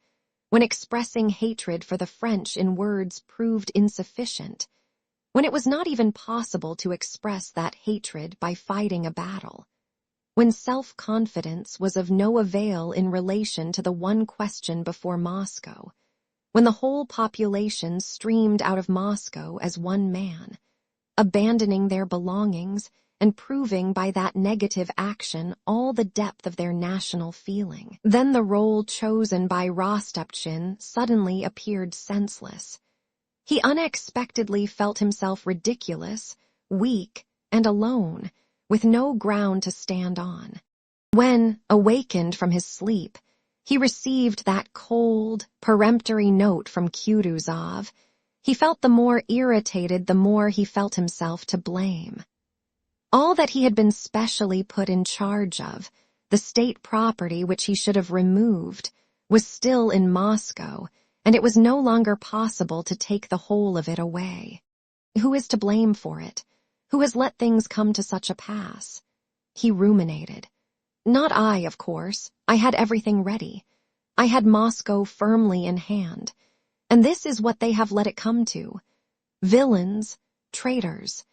when expressing hatred for the French in words proved insufficient, when it was not even possible to express that hatred by fighting a battle, when self-confidence was of no avail in relation to the one question before Moscow, when the whole population streamed out of Moscow as one man, abandoning their belongings and proving by that negative action all the depth of their national feeling, then the role chosen by Rostopchin suddenly appeared senseless. He unexpectedly felt himself ridiculous, weak, and alone, with no ground to stand on. When, awakened from his sleep, he received that cold, peremptory note from Kutuzov, he felt the more irritated the more he felt himself to blame. All that he had been specially put in charge of, the state property which he should have removed, was still in Moscow, and it was no longer possible to take the whole of it away. Who is to blame for it? Who has let things come to such a pass? He ruminated. Not I, of course. I had everything ready. I had Moscow firmly in hand. And this is what they have let it come to. Villains, traitors.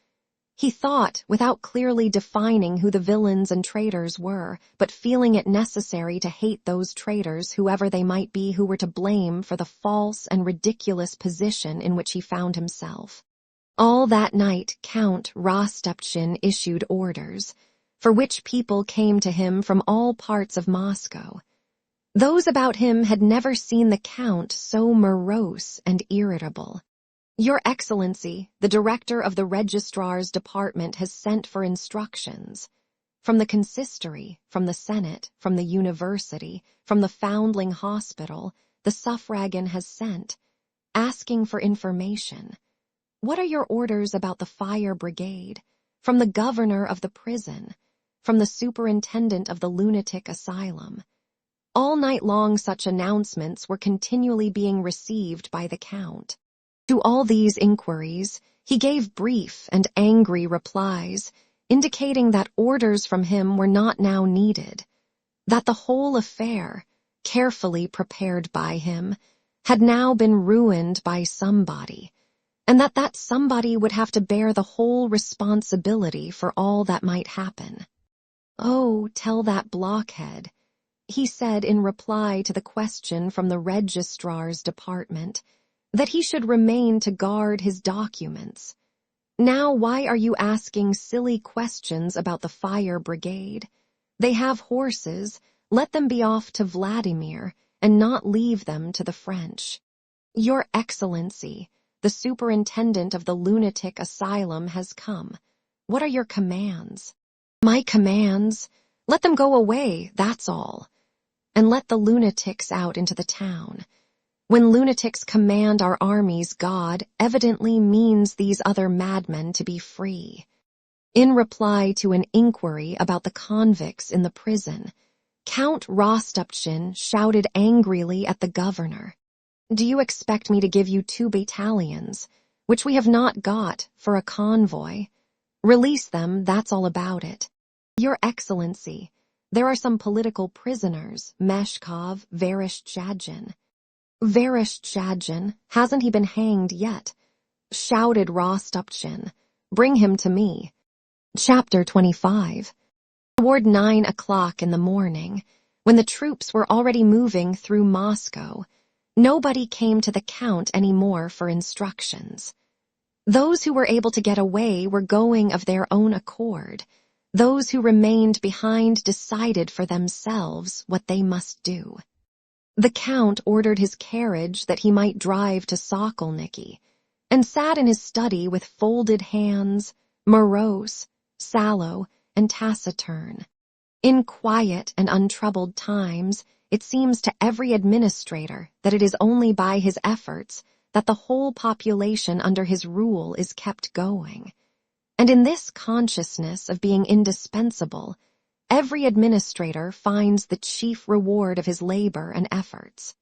He thought, without clearly defining who the villains and traitors were, but feeling it necessary to hate those traitors, whoever they might be, who were to blame for the false and ridiculous position in which he found himself. All that night Count Rostopchin issued orders, for which people came to him from all parts of Moscow. Those about him had never seen the Count so morose and irritable. "Your Excellency, the director of the registrar's department has sent for instructions. From the consistory, from the Senate, from the university, from the Foundling Hospital, the suffragan has sent, asking for information. What are your orders about the fire brigade? From the governor of the prison, from the superintendent of the lunatic asylum." All night long such announcements were continually being received by the Count. To all these inquiries, he gave brief and angry replies, indicating that orders from him were not now needed, that the whole affair, carefully prepared by him, had now been ruined by somebody, and that somebody would have to bear the whole responsibility for all that might happen. "Oh, tell that blockhead," he said in reply to the question from the registrar's department, "that he should remain to guard his documents. Now why are you asking silly questions about the fire brigade? They have horses, let them be off to Vladimir, and not leave them to the French. Your Excellency, the superintendent of the lunatic asylum has come. What are your commands?" "My commands? Let them go away, that's all. And let the lunatics out into the town. When lunatics command our armies, God evidently means these other madmen to be free." In reply to an inquiry about the convicts in the prison, Count Rostopchin shouted angrily at the governor, "Do you expect me to give you 2 battalions, which we have not got, for a convoy? Release them, that's all about it. Your Excellency, there are some political prisoners, Meshkov, Vereshchagin." "Vereshchagin? Hasn't he been hanged yet?" shouted Rostopchin. "Bring him to me." Chapter 25. Toward 9 o'clock in the morning, when the troops were already moving through Moscow, nobody came to the Count any more for instructions. Those who were able to get away were going of their own accord. Those who remained behind decided for themselves what they must do. The Count ordered his carriage that he might drive to Sokolniki, and sat in his study with folded hands, morose, sallow, and taciturn. In quiet and untroubled times, it seems to every administrator that it is only by his efforts that the whole population under his rule is kept going. And in this consciousness of being indispensable, every administrator finds the chief reward of his labor and efforts.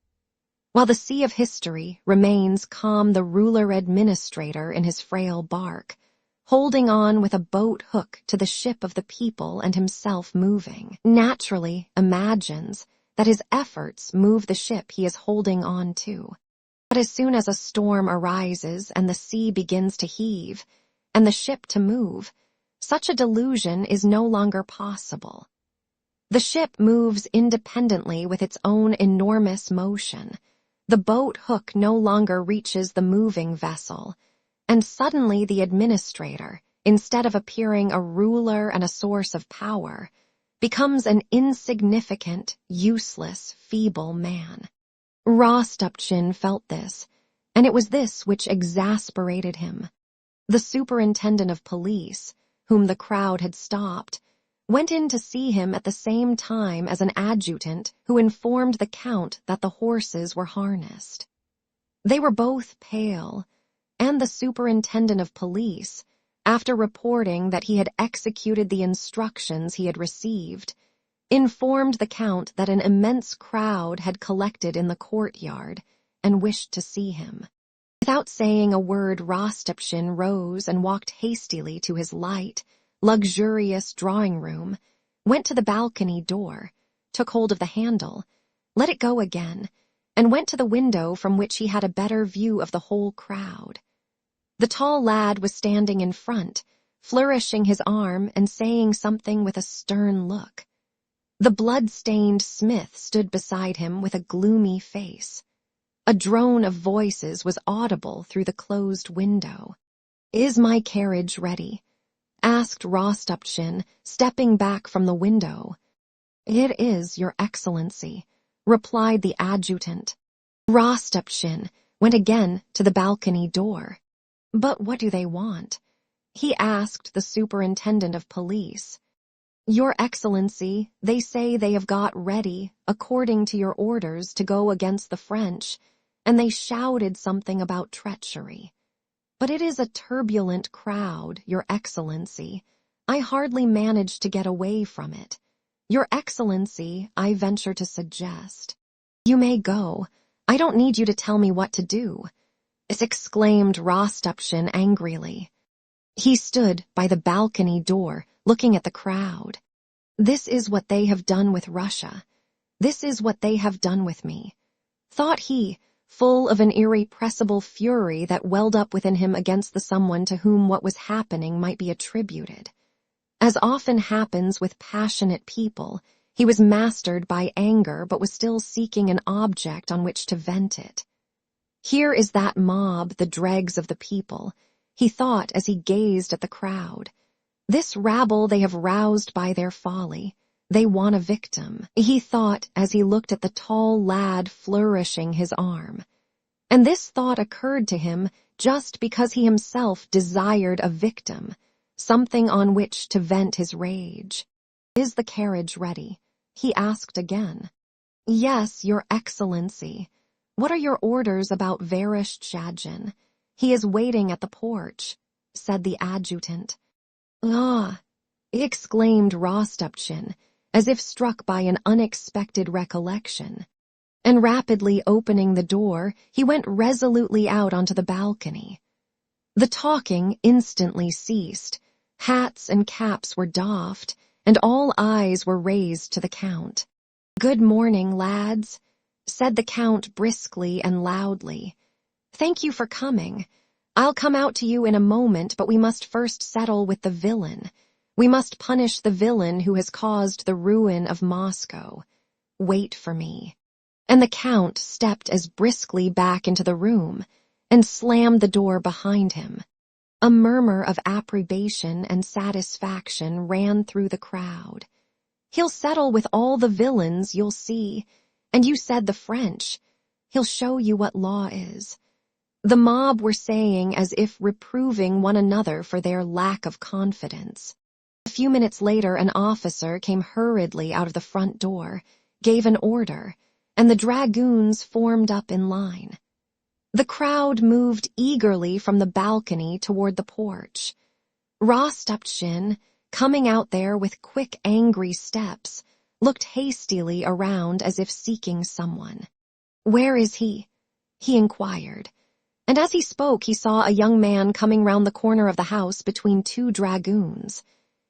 While the sea of history remains calm, the ruler-administrator in his frail bark, holding on with a boat hook to the ship of the people and himself moving, naturally imagines that his efforts move the ship he is holding on to. But as soon as a storm arises and the sea begins to heave, and the ship to move, such a delusion is no longer possible. The ship moves independently with its own enormous motion. The boat hook no longer reaches the moving vessel, and suddenly the administrator, instead of appearing a ruler and a source of power, becomes an insignificant, useless, feeble man. Rostopchin felt this, and it was this which exasperated him. The superintendent of police, whom the crowd had stopped, went in to see him at the same time as an adjutant who informed the Count that the horses were harnessed. They were both pale, and the superintendent of police, after reporting that he had executed the instructions he had received, informed the Count that an immense crowd had collected in the courtyard and wished to see him. Without saying a word, Rostopchin rose and walked hastily to his light, luxurious drawing-room, went to the balcony door, took hold of the handle, let it go again, and went to the window from which he had a better view of the whole crowd. The tall lad was standing in front, flourishing his arm and saying something with a stern look. The blood-stained Smith stood beside him with a gloomy face. A drone of voices was audible through the closed window. "Is my carriage ready?" asked Rostopchin, stepping back from the window. "It is, Your Excellency," replied the adjutant. Rostopchin went again to the balcony door. "But what do they want?" he asked the superintendent of police. "Your Excellency, they say they have got ready, according to your orders, to go against the French, and they shouted something about treachery. But it is a turbulent crowd, Your Excellency. I hardly managed to get away from it. Your Excellency, I venture to suggest." "You may go. I don't need you to tell me what to do," exclaimed Rostopchin angrily. He stood by the balcony door, looking at the crowd. "This is what they have done with Russia. This is what they have done with me," thought he, full of an irrepressible fury that welled up within him against the someone to whom what was happening might be attributed. As often happens with passionate people, he was mastered by anger but was still seeking an object on which to vent it. "Here is that mob, the dregs of the people," he thought as he gazed at the crowd. "This rabble they have roused by their folly. They want a victim," he thought as he looked at the tall lad flourishing his arm. And this thought occurred to him just because he himself desired a victim, something on which to vent his rage. "Is the carriage ready?" he asked again. "Yes, Your Excellency. What are your orders about Vereshchagin? He is waiting at the porch," said the adjutant. "Ah!" exclaimed Rostopchin, as if struck by an unexpected recollection. And rapidly opening the door, he went resolutely out onto the balcony. The talking instantly ceased. Hats and caps were doffed, and all eyes were raised to the Count. "Good morning, lads," said the Count briskly and loudly. "Thank you for coming. I'll come out to you in a moment, but we must first settle with the villain. We must punish the villain who has caused the ruin of Moscow. Wait for me." And the Count stepped as briskly back into the room and slammed the door behind him. A murmur of approbation and satisfaction ran through the crowd. "He'll settle with all the villains, you'll see. And you said the French. He'll show you what law is," the mob were saying as if reproving one another for their lack of confidence. A few minutes later, an officer came hurriedly out of the front door, gave an order, and the dragoons formed up in line. The crowd moved eagerly from the balcony toward the porch. Rostopchin, coming out there with quick, angry steps, looked hastily around as if seeking someone. "Where is he?" he inquired. And as he spoke, he saw a young man coming round the corner of the house between two dragoons.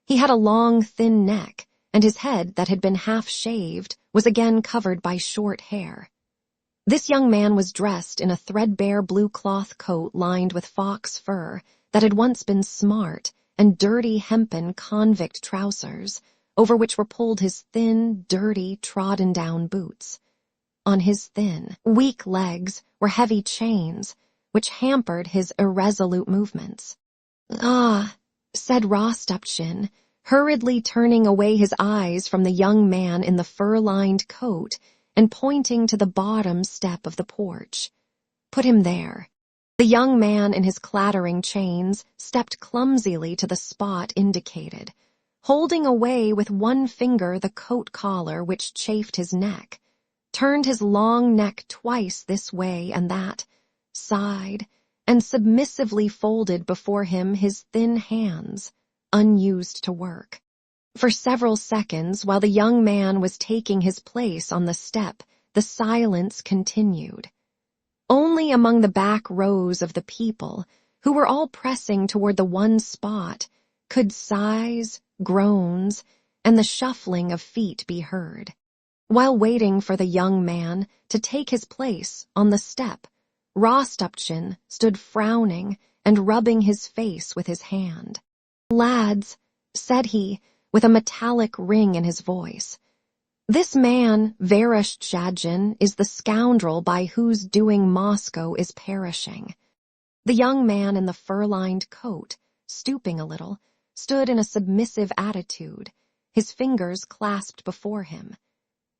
He had a long, thin neck, and his head, that had been half-shaved, was again covered by short hair. This young man was dressed in a threadbare blue cloth coat lined with fox fur that had once been smart, and dirty hempen convict trousers, over which were pulled his thin, dirty, trodden-down boots. On his thin, weak legs were heavy chains, which hampered his irresolute movements. "Ah," said Rostopchin, hurriedly turning away his eyes from the young man in the fur-lined coat and pointing to the bottom step of the porch. "Put him there." The young man in his clattering chains stepped clumsily to the spot indicated, holding away with one finger the coat collar which chafed his neck, turned his long neck twice this way and that, sighed, and submissively folded before him his thin hands, unused to work. For several seconds, while the young man was taking his place on the step, the silence continued. Only among the back rows of the people, who were all pressing toward the one spot, could sighs, groans, and the shuffling of feet be heard. While waiting for the young man to take his place on the step, Rostopchin stood frowning and rubbing his face with his hand. "Lads," said he, with a metallic ring in his voice, "this man, Vereshchagin, is the scoundrel by whose doing Moscow is perishing." The young man in the fur-lined coat, stooping a little, stood in a submissive attitude, his fingers clasped before him.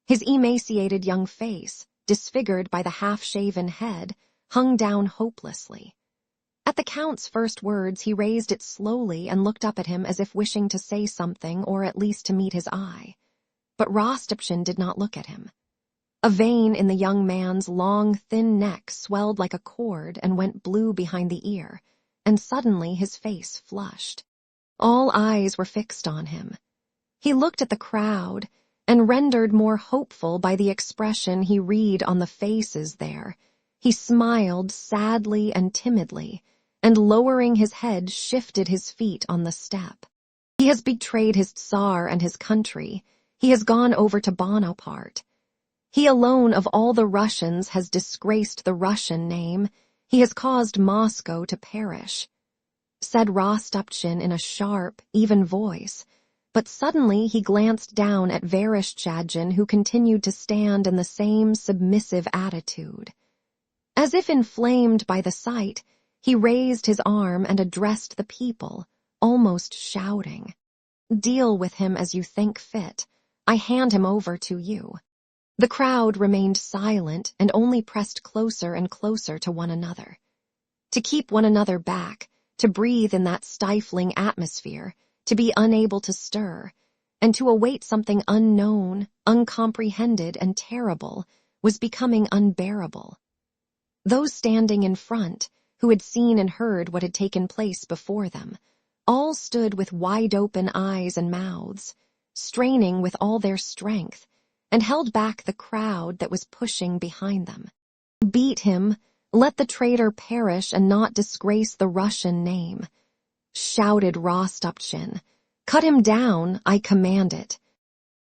His emaciated young face, disfigured by the half-shaven head, hung down hopelessly. At the Count's first words, he raised it slowly and looked up at him as if wishing to say something or at least to meet his eye. But Rostopchín did not look at him. A vein in the young man's long, thin neck swelled like a cord and went blue behind the ear, and suddenly his face flushed. All eyes were fixed on him. He looked at the crowd, and rendered more hopeful by the expression he read on the faces there, he smiled sadly and timidly, and lowering his head shifted his feet on the step. "He has betrayed his Tsar and his country. He has gone over to Bonaparte. He alone of all the Russians has disgraced the Russian name. He has caused Moscow to perish," said Rostopchín in a sharp, even voice, but suddenly he glanced down at Vereshchagin, who continued to stand in the same submissive attitude. As if inflamed by the sight, he raised his arm and addressed the people, almost shouting, "Deal with him as you think fit. I hand him over to you." The crowd remained silent and only pressed closer and closer to one another. To keep one another back, to breathe in that stifling atmosphere, to be unable to stir, and to await something unknown, uncomprehended, and terrible, was becoming unbearable. Those standing in front, who had seen and heard what had taken place before them, all stood with wide-open eyes and mouths, straining with all their strength, and held back the crowd that was pushing behind them. "Beat him! Let the traitor perish and not disgrace the Russian name," shouted Rostopchín. "Cut him down, I command it."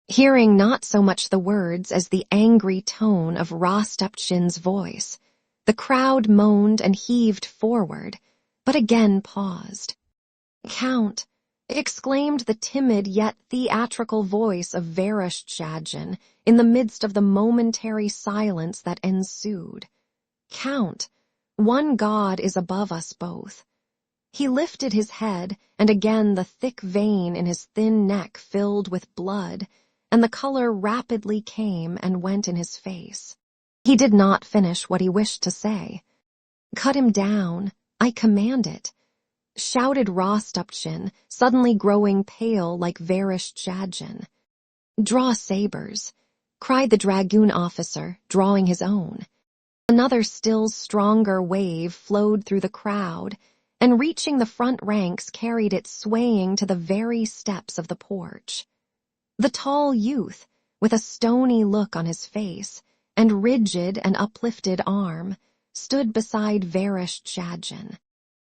Hearing not so much the words as the angry tone of Rostopchín's voice, the crowd moaned and heaved forward, but again paused. "Count," exclaimed the timid yet theatrical voice of Vereshchagin in the midst of the momentary silence that ensued. "Count, one God is above us both." He lifted his head, and again the thick vein in his thin neck filled with blood, and the color rapidly came and went in his face. He did not finish what he wished to say. "Cut him down, I command it," shouted Rostopchín, suddenly growing pale like Vereshchagin. "Draw sabers," cried the dragoon officer, drawing his own. Another still stronger wave flowed through the crowd, and reaching the front ranks carried it swaying to the very steps of the porch. The tall youth, with a stony look on his face, and rigid and uplifted arm, stood beside Vereshchagin.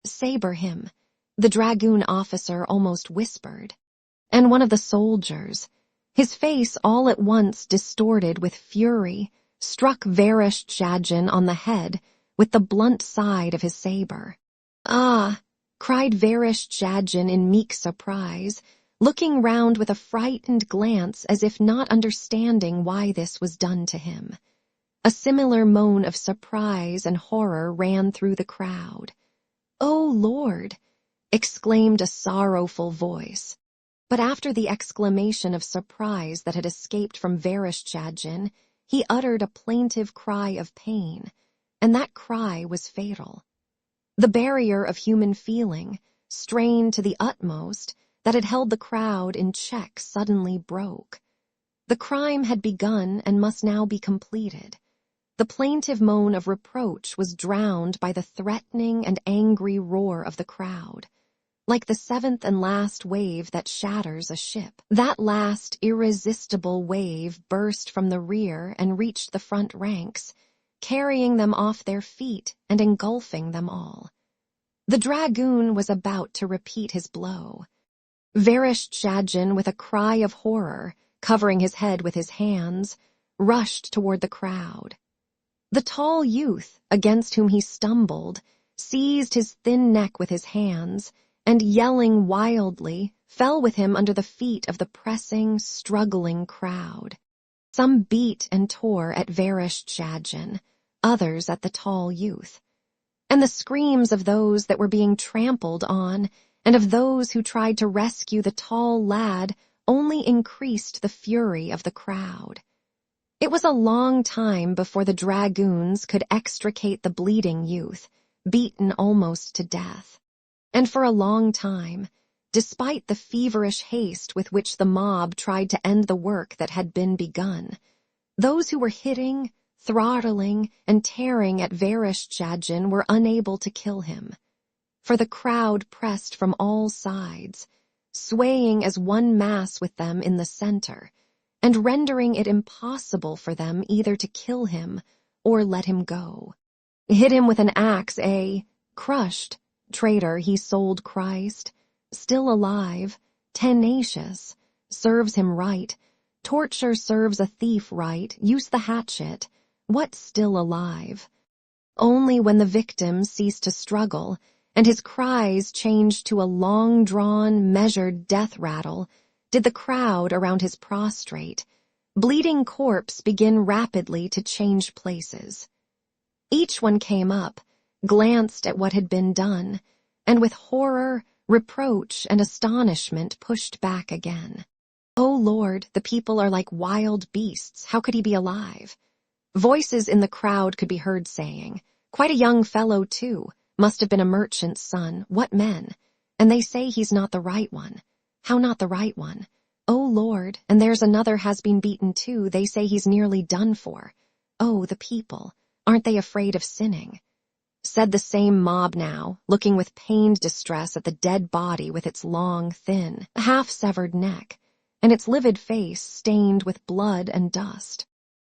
"Saber him," the dragoon officer almost whispered. And one of the soldiers, his face all at once distorted with fury, struck Vereshchagin on the head with the blunt side of his saber. "Ah!" cried Vereshchagin in meek surprise, looking round with a frightened glance as if not understanding why this was done to him. A similar moan of surprise and horror ran through the crowd. "Oh, Lord!" exclaimed a sorrowful voice. But after the exclamation of surprise that had escaped from Vereshchagin, he uttered a plaintive cry of pain, and that cry was fatal. The barrier of human feeling, strained to the utmost, that had held the crowd in check suddenly broke. The crime had begun and must now be completed. The plaintive moan of reproach was drowned by the threatening and angry roar of the crowd. Like the seventh and last wave that shatters a ship, that last irresistible wave burst from the rear and reached the front ranks, carrying them off their feet and engulfing them all. The dragoon was about to repeat his blow. Vereshchagin, with a cry of horror, covering his head with his hands, rushed toward the crowd. The tall youth, against whom he stumbled, seized his thin neck with his hands, and yelling wildly, fell with him under the feet of the pressing, struggling crowd. Some beat and tore at Vereshchagin, others at the tall youth. And the screams of those that were being trampled on, and of those who tried to rescue the tall lad, only increased the fury of the crowd. It was a long time before the dragoons could extricate the bleeding youth, beaten almost to death. And for a long time, despite the feverish haste with which the mob tried to end the work that had been begun, those who were hitting, throttling, and tearing at Vereshchagin were unable to kill him. For the crowd pressed from all sides, swaying as one mass with them in the center, and rendering it impossible for them either to kill him or let him go. Hit him with an axe, crushed, traitor, he sold Christ, still alive, tenacious, serves him right, torture serves a thief right, use the hatchet, what still alive? Only when the victim ceased to struggle, and his cries changed to a long-drawn, measured death rattle, did the crowd around his prostrate, bleeding corpse begin rapidly to change places. Each one came up, glanced at what had been done, and with horror, reproach, and astonishment pushed back again. "O Lord, the people are like wild beasts. How could he be alive?" Voices in the crowd could be heard saying, "Quite a young fellow, too. Must have been a merchant's son. What men? And they say he's not the right one. How not the right one? O Lord, and there's another has been beaten too. They say he's nearly done for. Oh, the people. Aren't they afraid of sinning?" Said the same mob now, looking with pained distress at the dead body with its long, thin, half-severed neck, and its livid face stained with blood and dust.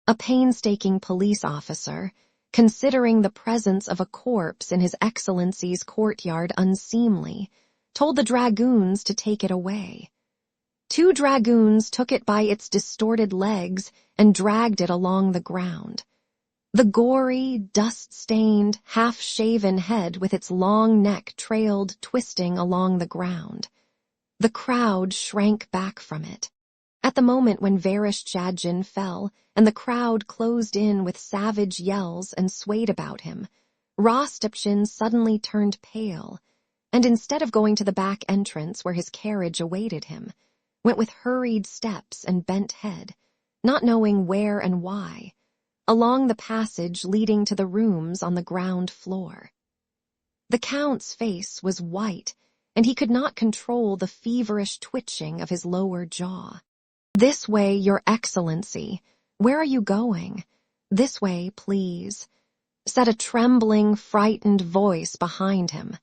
A painstaking police officer, considering the presence of a corpse in His Excellency's courtyard unseemly, told the dragoons to take it away. 2 dragoons took it by its distorted legs and dragged it along the ground. The gory, dust-stained, half-shaven head with its long neck trailed twisting along the ground. The crowd shrank back from it. At the moment when Vereshchagin fell and the crowd closed in with savage yells and swayed about him, Rostopchin suddenly turned pale, and instead of going to the back entrance where his carriage awaited him, went with hurried steps and bent head, not knowing where and why, along the passage leading to the rooms on the ground floor. The Count's face was white, and he could not control the feverish twitching of his lower jaw. "This way, Your Excellency. Where are you going?" "This way, please," said a trembling, frightened voice behind him.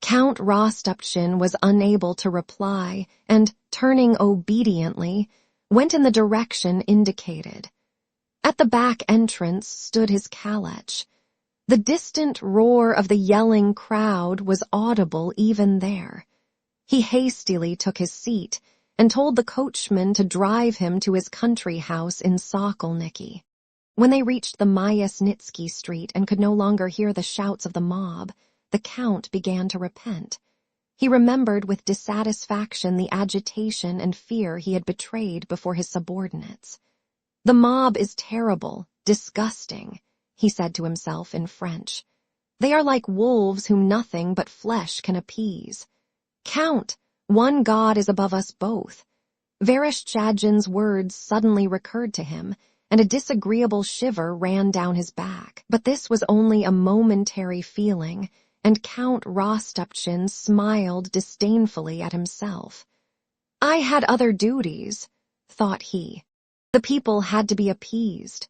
Count Rostopchin was unable to reply and, turning obediently, went in the direction indicated. At the back entrance stood his calèche. The distant roar of the yelling crowd was audible even there. He hastily took his seat and told the coachman to drive him to his country house in Sokolniki. When they reached the Myasnitsky Street and could no longer hear the shouts of the mob, the Count began to repent. He remembered with dissatisfaction the agitation and fear he had betrayed before his subordinates. "The mob is terrible, disgusting," he said to himself in French. "They are like wolves whom nothing but flesh can appease. Count, one God is above us both." Vereshchagin's words suddenly recurred to him, and a disagreeable shiver ran down his back. But this was only a momentary feeling, and Count Rostopchin smiled disdainfully at himself. "I had other duties," thought he. "The people had to be appeased.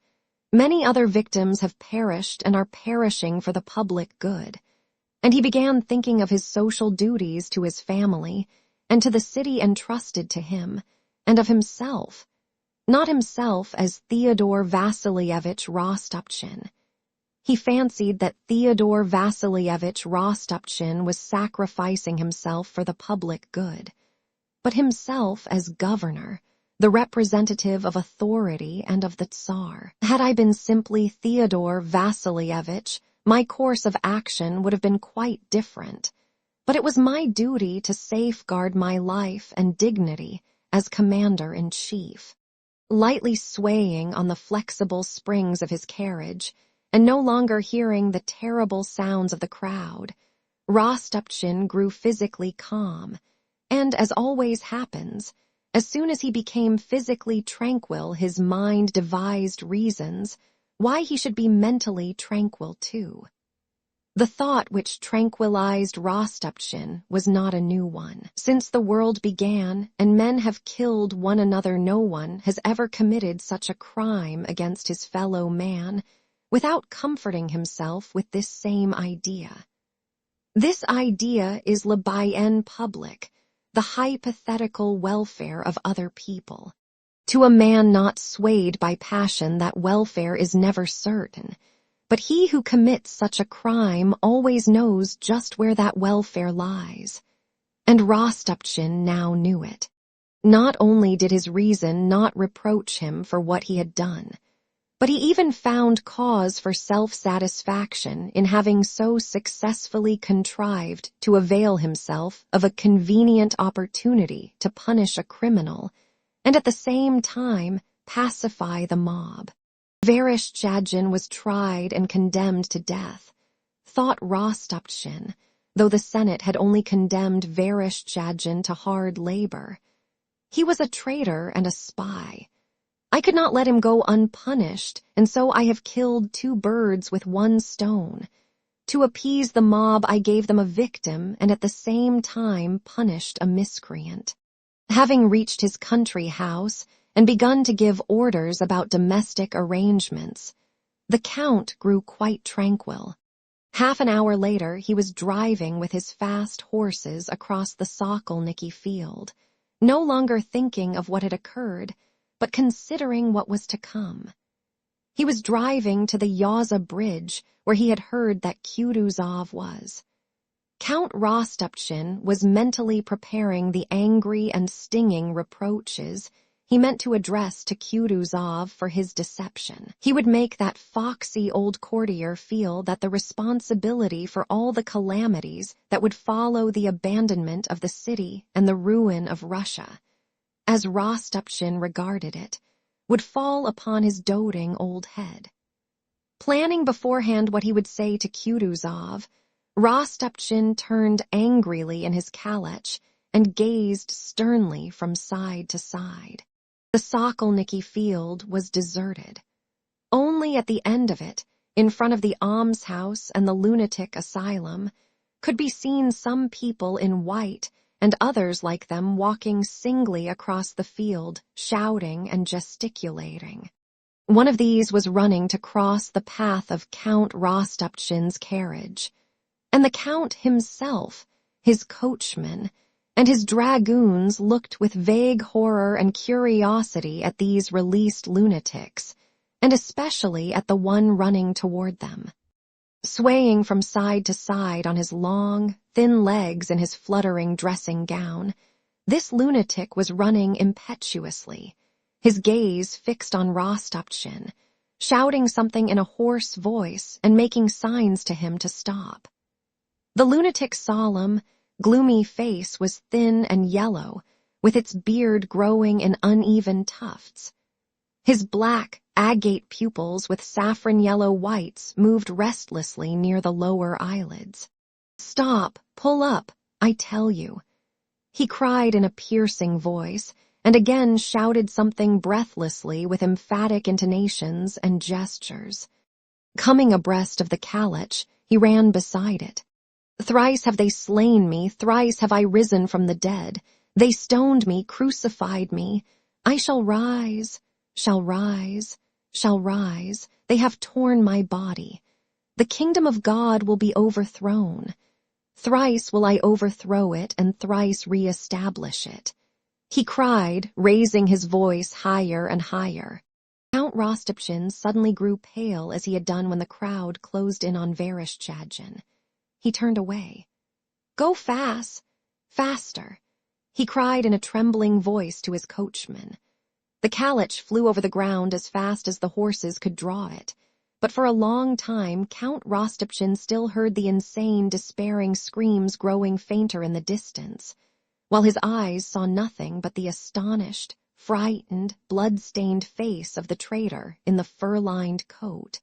Many other victims have perished and are perishing for the public good." And he began thinking of his social duties to his family, and to the city entrusted to him, and of himself. Not himself as Theodore Vassilievich Rostopchin. He fancied that Theodore Vassilievich Rostopchin was sacrificing himself for the public good, but himself as governor, the representative of authority and of the Tsar. Had I been simply Theodore Vassilievich, my course of action would have been quite different. but it was my duty to safeguard my life and dignity as commander-in-chief. Lightly swaying on the flexible springs of his carriage, and no longer hearing the terrible sounds of the crowd, Rostopchin grew physically calm, and, as always happens, as soon as he became physically tranquil, his mind devised reasons why he should be mentally tranquil too. The thought which tranquilized Rostopchin was not a new one. Since the world began and men have killed one another, no one has ever committed such a crime against his fellow man without comforting himself with this same idea. This idea is le bien public, the hypothetical welfare of other people. To a man not swayed by passion, that welfare is never certain, but he who commits such a crime always knows just where that welfare lies. And Rostopchin now knew it. Not only did his reason not reproach him for what he had done, but he even found cause for self-satisfaction in having so successfully contrived to avail himself of a convenient opportunity to punish a criminal and at the same time pacify the mob. Vereshchagin was tried and condemned to death, thought Rostopchin, though the Senate had only condemned Vereshchagin to hard labor. He was a traitor and a spy. I could not let him go unpunished, and so I have killed 2 birds with 1 stone. To appease the mob, I gave them a victim and at the same time punished a miscreant. Having reached his country house and begun to give orders about domestic arrangements, the Count grew quite tranquil. Half an hour later, he was driving with his fast horses across the Sokolniki field, no longer thinking of what had occurred, but considering what was to come. He was driving to the Yaza bridge, where he had heard that Kutuzov was. Count Rostopchin was mentally preparing the angry and stinging reproaches he meant to address to Kutuzov for his deception. He would make that foxy old courtier feel that the responsibility for all the calamities that would follow the abandonment of the city and the ruin of Russia, as Rostopchin regarded it, would fall upon his doting old head. Planning beforehand what he would say to Kutuzov, Rostopchin turned angrily in his kalech and gazed sternly from side to side. The Sokolniki field was deserted. Only at the end of it, in front of the almshouse and the lunatic asylum, could be seen some people in white and others like them walking singly across the field, shouting and gesticulating. One of these was running to cross the path of Count Rostopchin's carriage, and the Count himself, his coachman, and his dragoons looked with vague horror and curiosity at these released lunatics, and especially at the one running toward them. Swaying from side to side on his long, thin legs in his fluttering dressing gown, this lunatic was running impetuously, his gaze fixed on Rostopchin, shouting something in a hoarse voice and making signs to him to stop. The lunatic's solemn, gloomy face was thin and yellow, with its beard growing in uneven tufts. His black, agate pupils with saffron-yellow whites moved restlessly near the lower eyelids. "Stop! Pull up! I tell you!" he cried in a piercing voice, and again shouted something breathlessly with emphatic intonations and gestures. Coming abreast of the kalech, he ran beside it. "Thrice have they slain me, thrice have I risen from the dead. They stoned me, crucified me. I shall rise, shall rise, shall rise. They have torn my body. The kingdom of God will be overthrown. Thrice will I overthrow it and thrice re-establish it," he cried, raising his voice higher and higher. Count Rostopchin suddenly grew pale as he had done when the crowd closed in on Vereshchagin. He turned away. "Go fast, faster," he cried in a trembling voice to his coachman. The kalech flew over the ground as fast as the horses could draw it. but for a long time Count Rostopchin still heard the insane, despairing screams growing fainter in the distance, while his eyes saw nothing but the astonished, frightened, blood-stained face of the traitor in the fur-lined coat.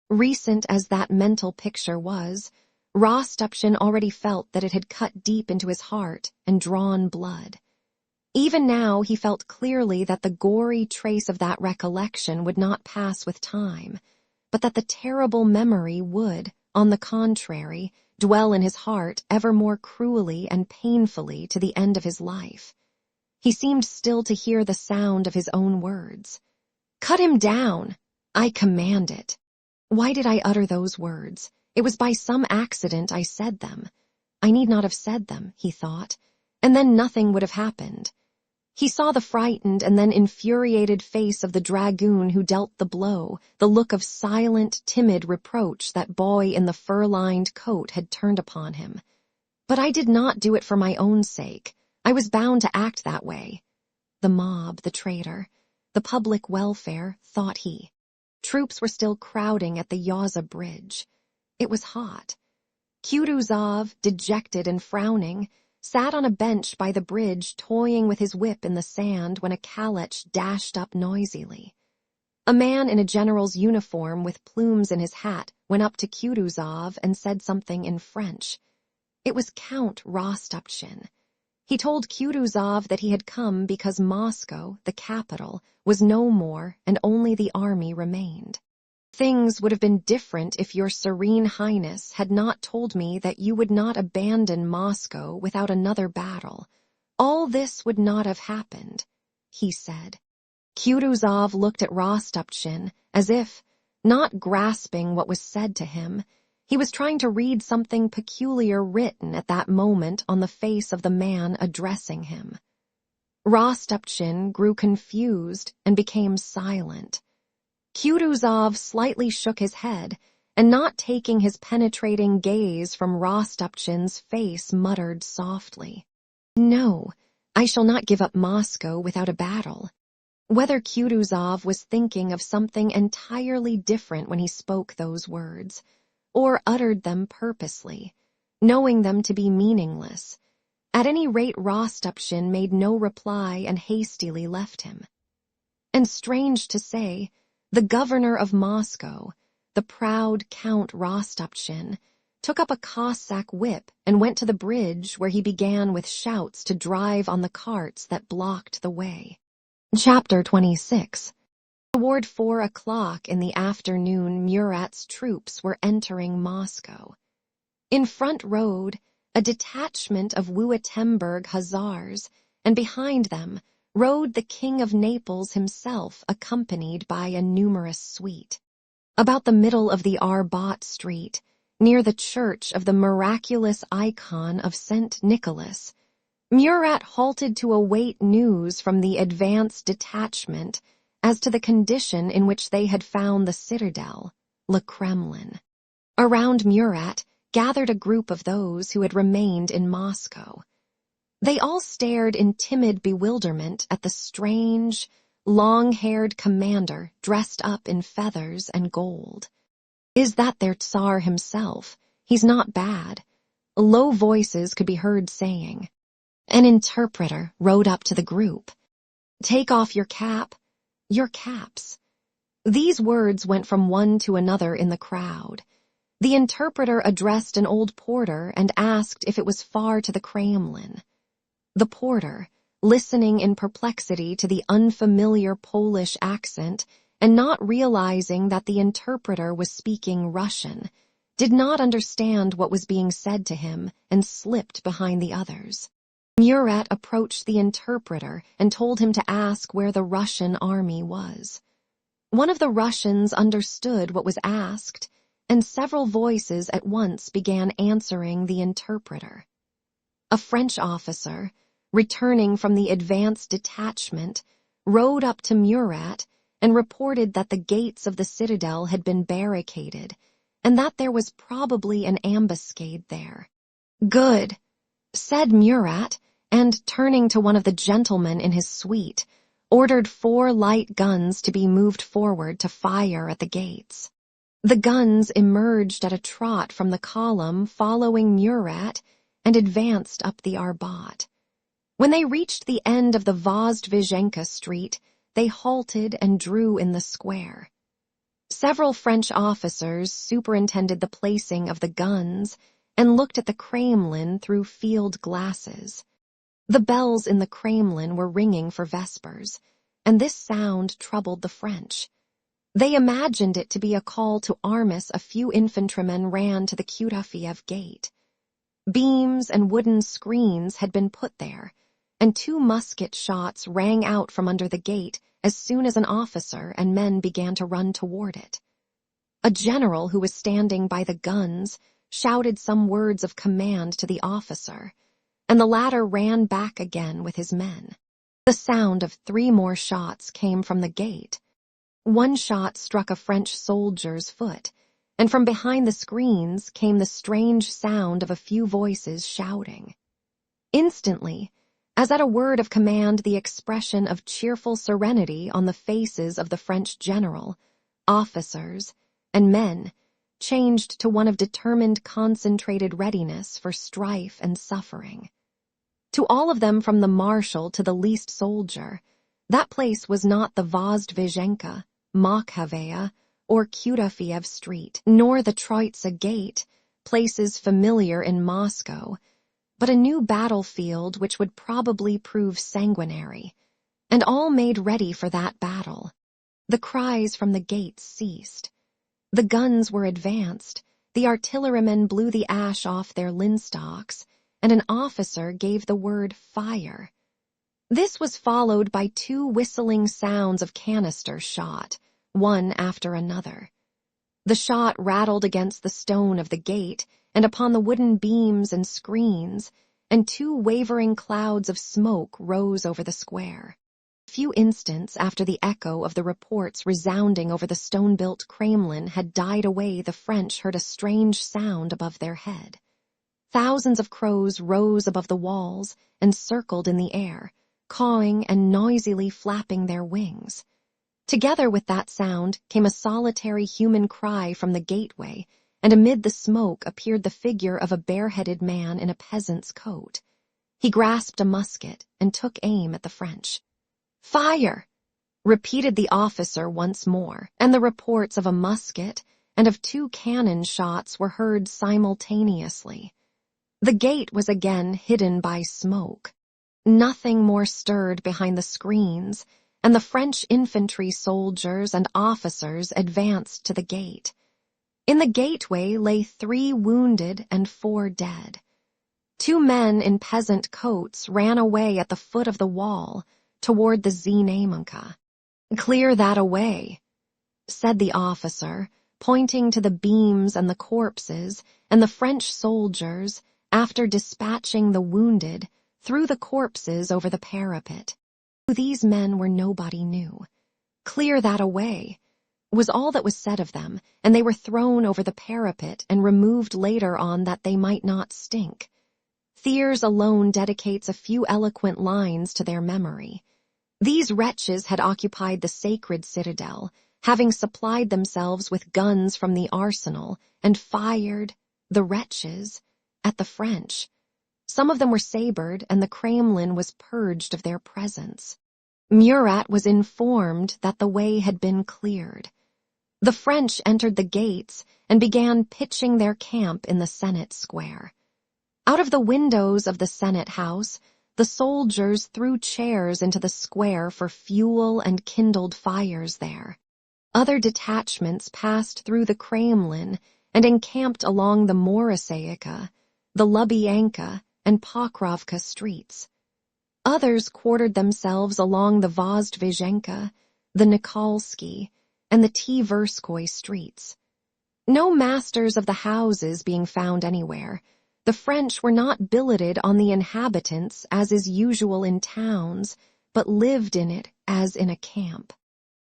Recent as that mental picture was, Rostopchin already felt that it had cut deep into his heart and drawn blood. Even now he felt clearly that the gory trace of that recollection would not pass with time, but that the terrible memory would, on the contrary, dwell in his heart ever more cruelly and painfully to the end of his life. He seemed still to hear the sound of his own words. "Cut him down! I command it." Why did I utter those words? It was by some accident I said them. I need not have said them, he thought, and then nothing would have happened. He saw the frightened and then infuriated face of the dragoon who dealt the blow, the look of silent, timid reproach that boy in the fur-lined coat had turned upon him. But I did not do it for my own sake. I was bound to act that way. The mob, the traitor, the public welfare, thought he. Troops were still crowding at the Yaza bridge. It was hot. Kutuzov, dejected and frowning, sat on a bench by the bridge toying with his whip in the sand when a kalech dashed up noisily. A man in a general's uniform with plumes in his hat went up to Kutuzov and said something in French. It was Count Rostopchin. He told Kutuzov that he had come because Moscow, the capital, was no more and only the army remained. Things would have been different if your Serene Highness had not told me that you would not abandon Moscow without another battle. All this would not have happened, he said. Kutuzov looked at Rostopchin as if, not grasping what was said to him, he was trying to read something peculiar written at that moment on the face of the man addressing him. Rostopchin grew confused and became silent. Kutuzov slightly shook his head, and not taking his penetrating gaze from Rostopchin's face, muttered softly, "No, I shall not give up Moscow without a battle." Whether Kutuzov was thinking of something entirely different when he spoke those words, or uttered them purposely, knowing them to be meaningless, at any rate Rostopchin made no reply and hastily left him. And strange to say, the governor of Moscow, the proud Count Rostopchin, took up a Cossack whip and went to the bridge where he began with shouts to drive on the carts that blocked the way. Chapter 26. Toward 4 o'clock in the afternoon, Murat's troops were entering Moscow. In front rode a detachment of Wurtemberg hussars, and behind them rode the King of Naples himself, accompanied by a numerous suite. About the middle of the Arbat Street, near the church of the miraculous icon of St. Nicholas, Murat halted to await news from the advanced detachment as to the condition in which they had found the citadel, Le Kremlin. Around Murat gathered a group of those who had remained in Moscow. They all stared in timid bewilderment at the strange, long-haired commander dressed up in feathers and gold. "Is that their Tsar himself? He's not bad," low voices could be heard saying. An interpreter rode up to the group. "Take off your cap, your caps." These words went from one to another in the crowd. The interpreter addressed an old porter and asked if it was far to the Kremlin. The porter, listening in perplexity to the unfamiliar Polish accent and not realizing that the interpreter was speaking Russian, did not understand what was being said to him and slipped behind the others. Murat approached the interpreter and told him to ask where the Russian army was. One of the Russians understood what was asked, and several voices at once began answering the interpreter. A French officer, returning from the advance detachment, rode up to Murat and reported that the gates of the citadel had been barricaded and that there was probably an ambuscade there. "Good," said Murat, and turning to one of the gentlemen in his suite, ordered 4 light guns to be moved forward to fire at the gates. The guns emerged at a trot from the column following Murat and advanced up the Arbat. When they reached the end of the Vozdvizenka Street, they halted and drew in the square. Several French officers superintended the placing of the guns and looked at the Kremlin through field glasses. The bells in the Kremlin were ringing for vespers, and this sound troubled the French. They imagined it to be a call to arms. A few infantrymen ran to the Kutafiev gate. Beams and wooden screens had been put there, and 2 musket shots rang out from under the gate as soon as an officer and men began to run toward it. A general who was standing by the guns shouted some words of command to the officer, and the latter ran back again with his men. The sound of 3 more shots came from the gate. One shot struck a French soldier's foot, and from behind the screens came the strange sound of a few voices shouting. Instantly, as at a word of command, the expression of cheerful serenity on the faces of the French general, officers, and men changed to one of determined, concentrated readiness for strife and suffering. To all of them, from the marshal to the least soldier, that place was not the Vozdvizenka, Makhavaya, or Kutafiev Street, nor the Troitsa Gate, places familiar in Moscow, but a new battlefield which would probably prove sanguinary, and all made ready for that battle. The cries from the gates ceased. The guns were advanced, the artillerymen blew the ash off their linstocks, and an officer gave the word fire. This was followed by 2 whistling sounds of canister shot, one after another. The shot rattled against the stone of the gate and upon the wooden beams and screens, and 2 wavering clouds of smoke rose over the square. A few instants after the echo of the reports resounding over the stone-built Kremlin had died away, the French heard a strange sound above their head. Thousands of crows rose above the walls and circled in the air, cawing and noisily flapping their wings. Together with that sound came a solitary human cry from the gateway, and amid the smoke appeared the figure of a bareheaded man in a peasant's coat. He grasped a musket and took aim at the French. "Fire!" repeated the officer once more, and the reports of a musket and of 2 cannon shots were heard simultaneously. The gate was again hidden by smoke. Nothing more stirred behind the screens, and the French infantry soldiers and officers advanced to the gate. In the gateway lay 3 wounded and 4 dead. 2 men in peasant coats ran away at the foot of the wall toward the Znamenka. "Clear that away," said the officer, pointing to the beams and the corpses, and the French soldiers, after dispatching the wounded, threw the corpses over the parapet. Who these men were nobody knew. "Clear that away" was all that was said of them, and they were thrown over the parapet and removed later on that they might not stink. Thiers alone dedicates a few eloquent lines to their memory. These wretches had occupied the sacred citadel, having supplied themselves with guns from the arsenal, and fired, the wretches, at the French. Some of them were sabred, and the Kremlin was purged of their presence. Murat was informed that the way had been cleared. The French entered the gates and began pitching their camp in the Senate Square. Out of the windows of the Senate House, the soldiers threw chairs into the square for fuel and kindled fires there. Other detachments passed through the Kremlin and encamped along the Moroseivka, the Lubyanka, and Pokrovka streets. Others quartered themselves along the Vozdvizenka, the Nikolsky, and the Tverskoy streets. No masters of the houses being found anywhere, the French were not billeted on the inhabitants as is usual in towns, but lived in it as in a camp.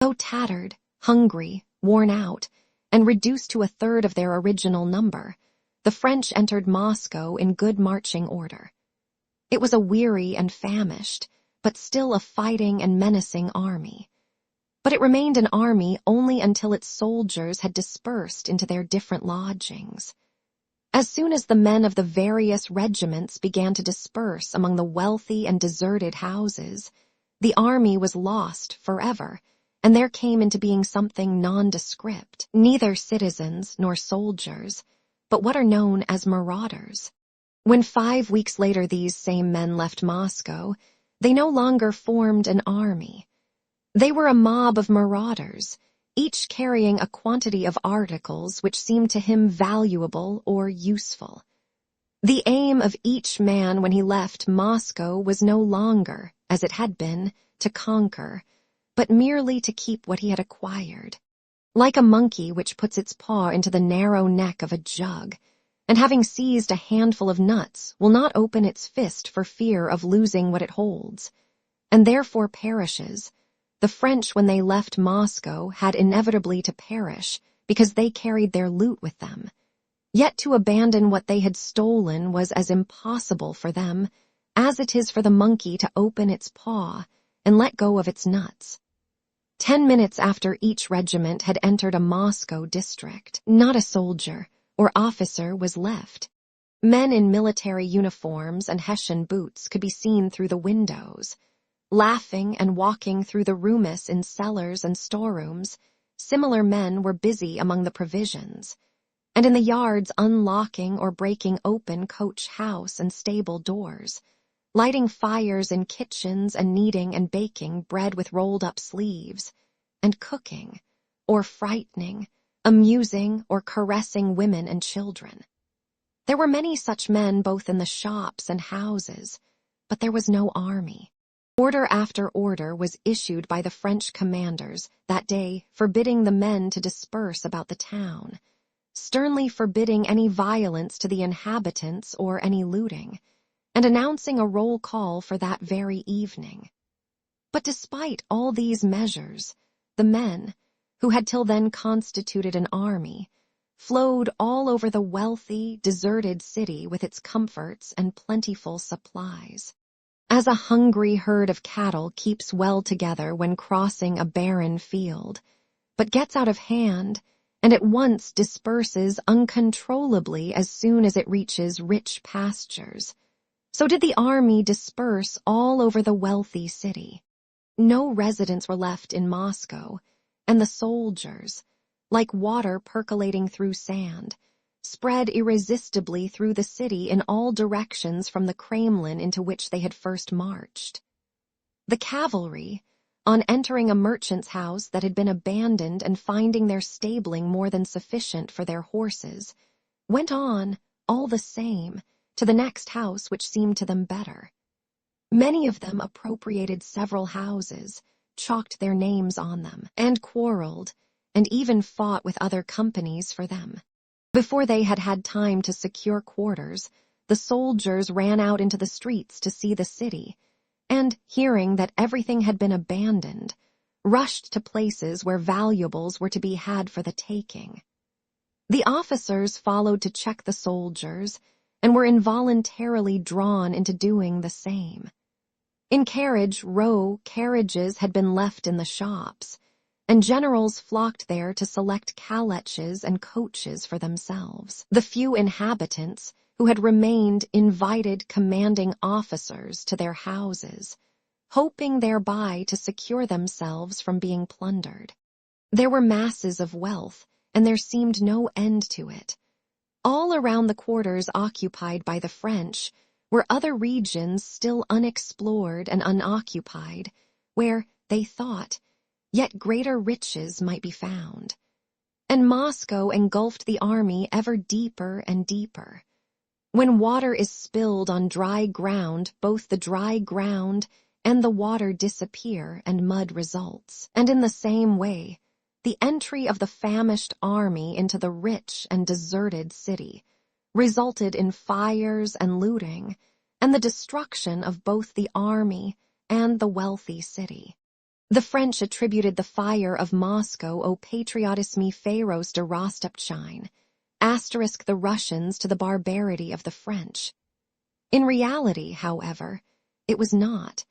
Though tattered, hungry, worn out, and reduced to 1/3 of their original number, the French entered Moscow in good marching order. It was a weary and famished, but still a fighting and menacing army. But it remained an army only until its soldiers had dispersed into their different lodgings. As soon as the men of the various regiments began to disperse among the wealthy and deserted houses, the army was lost forever, and there came into being something nondescript, neither citizens nor soldiers, but what are known as marauders. When 5 weeks later these same men left Moscow, they no longer formed an army. They were a mob of marauders, each carrying a quantity of articles which seemed to him valuable or useful. The aim of each man when he left Moscow was no longer, as it had been, to conquer, but merely to keep what he had acquired. Like a monkey which puts its paw into the narrow neck of a jug, and having seized a handful of nuts will not open its fist for fear of losing what it holds, and therefore perishes, the French, when they left Moscow, had inevitably to perish because they carried their loot with them. Yet to abandon what they had stolen was as impossible for them as it is for the monkey to open its paw and let go of its nuts. 10 minutes after each regiment had entered a Moscow district, not a soldier or officer was left. Men in military uniforms and Hessian boots could be seen through the windows. Laughing and walking through the rumus in cellars and storerooms, similar men were busy among the provisions, and in the yards unlocking or breaking open coach house and stable doors, lighting fires in kitchens and kneading and baking bread with rolled-up sleeves, and cooking, or frightening, amusing, or caressing women and children. There were many such men both in the shops and houses, but there was no army. Order after order was issued by the French commanders that day forbidding the men to disperse about the town, sternly forbidding any violence to the inhabitants or any looting, and announcing a roll call for that very evening. But despite all these measures, the men, who had till then constituted an army, flowed all over the wealthy, deserted city with its comforts and plentiful supplies. As a hungry herd of cattle keeps well together when crossing a barren field, but gets out of hand and at once disperses uncontrollably as soon as it reaches rich pastures, so did the army disperse all over the wealthy city. No residents were left in Moscow, and the soldiers, like water percolating through sand, spread irresistibly through the city in all directions from the Kremlin into which they had first marched. The cavalry, on entering a merchant's house that had been abandoned and finding their stabling more than sufficient for their horses, went on, all the same, to the next house which seemed to them better. Many of them appropriated several houses, chalked their names on them, and quarreled, and even fought with other companies for them. Before they had had time to secure quarters, the soldiers ran out into the streets to see the city, and, hearing that everything had been abandoned, rushed to places where valuables were to be had for the taking. The officers followed to check the soldiers, and were involuntarily drawn into doing the same. In carriage row, carriages had been left in the shops, and generals flocked there to select caleches and coaches for themselves. The few inhabitants who had remained invited commanding officers to their houses, hoping thereby to secure themselves from being plundered. There were masses of wealth, and there seemed no end to it. All around the quarters occupied by the French were other regions still unexplored and unoccupied, where, they thought, yet greater riches might be found. And Moscow engulfed the army ever deeper and deeper. When water is spilled on dry ground, both the dry ground and the water disappear and mud results. And in the same way, the entry of the famished army into the rich and deserted city resulted in fires and looting, and the destruction of both the army and the wealthy city. The French attributed the fire of Moscow o patriotisme féroce de Rostopchine, asterisk the Russians to the barbarity of the French. In reality, however, it was not,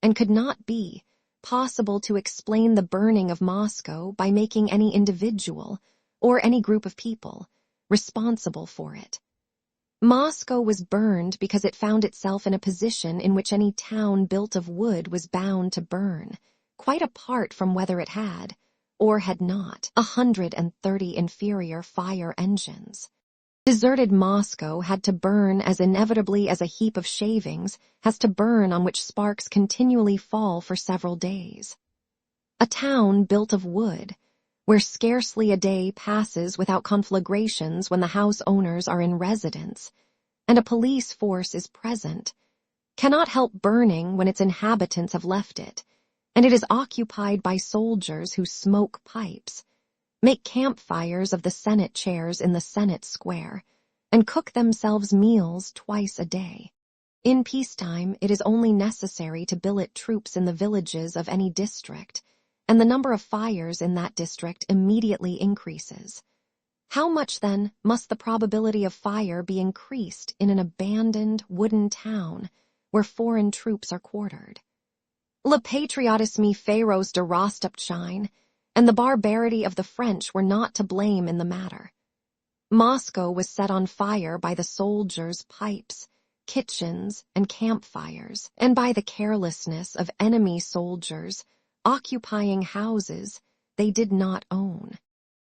and could not be, possible to explain the burning of Moscow by making any individual, or any group of people, responsible for it. Moscow was burned because it found itself in a position in which any town built of wood was bound to burn, quite apart from whether it had, or had not, 130 inferior fire engines. Deserted Moscow had to burn as inevitably as a heap of shavings has to burn on which sparks continually fall for several days. A town built of wood, where scarcely a day passes without conflagrations when the house owners are in residence, and a police force is present, cannot help burning when its inhabitants have left it, and it is occupied by soldiers who smoke pipes, make campfires of the Senate chairs in the Senate Square, and cook themselves meals twice a day. In peacetime, it is only necessary to billet troops in the villages of any district, and the number of fires in that district immediately increases. How much, then, must the probability of fire be increased in an abandoned wooden town where foreign troops are quartered? Le patriotisme féroce de Rostopchine and the barbarity of the French were not to blame in the matter. Moscow was set on fire by the soldiers' pipes, kitchens, and campfires, and by the carelessness of enemy soldiers occupying houses they did not own.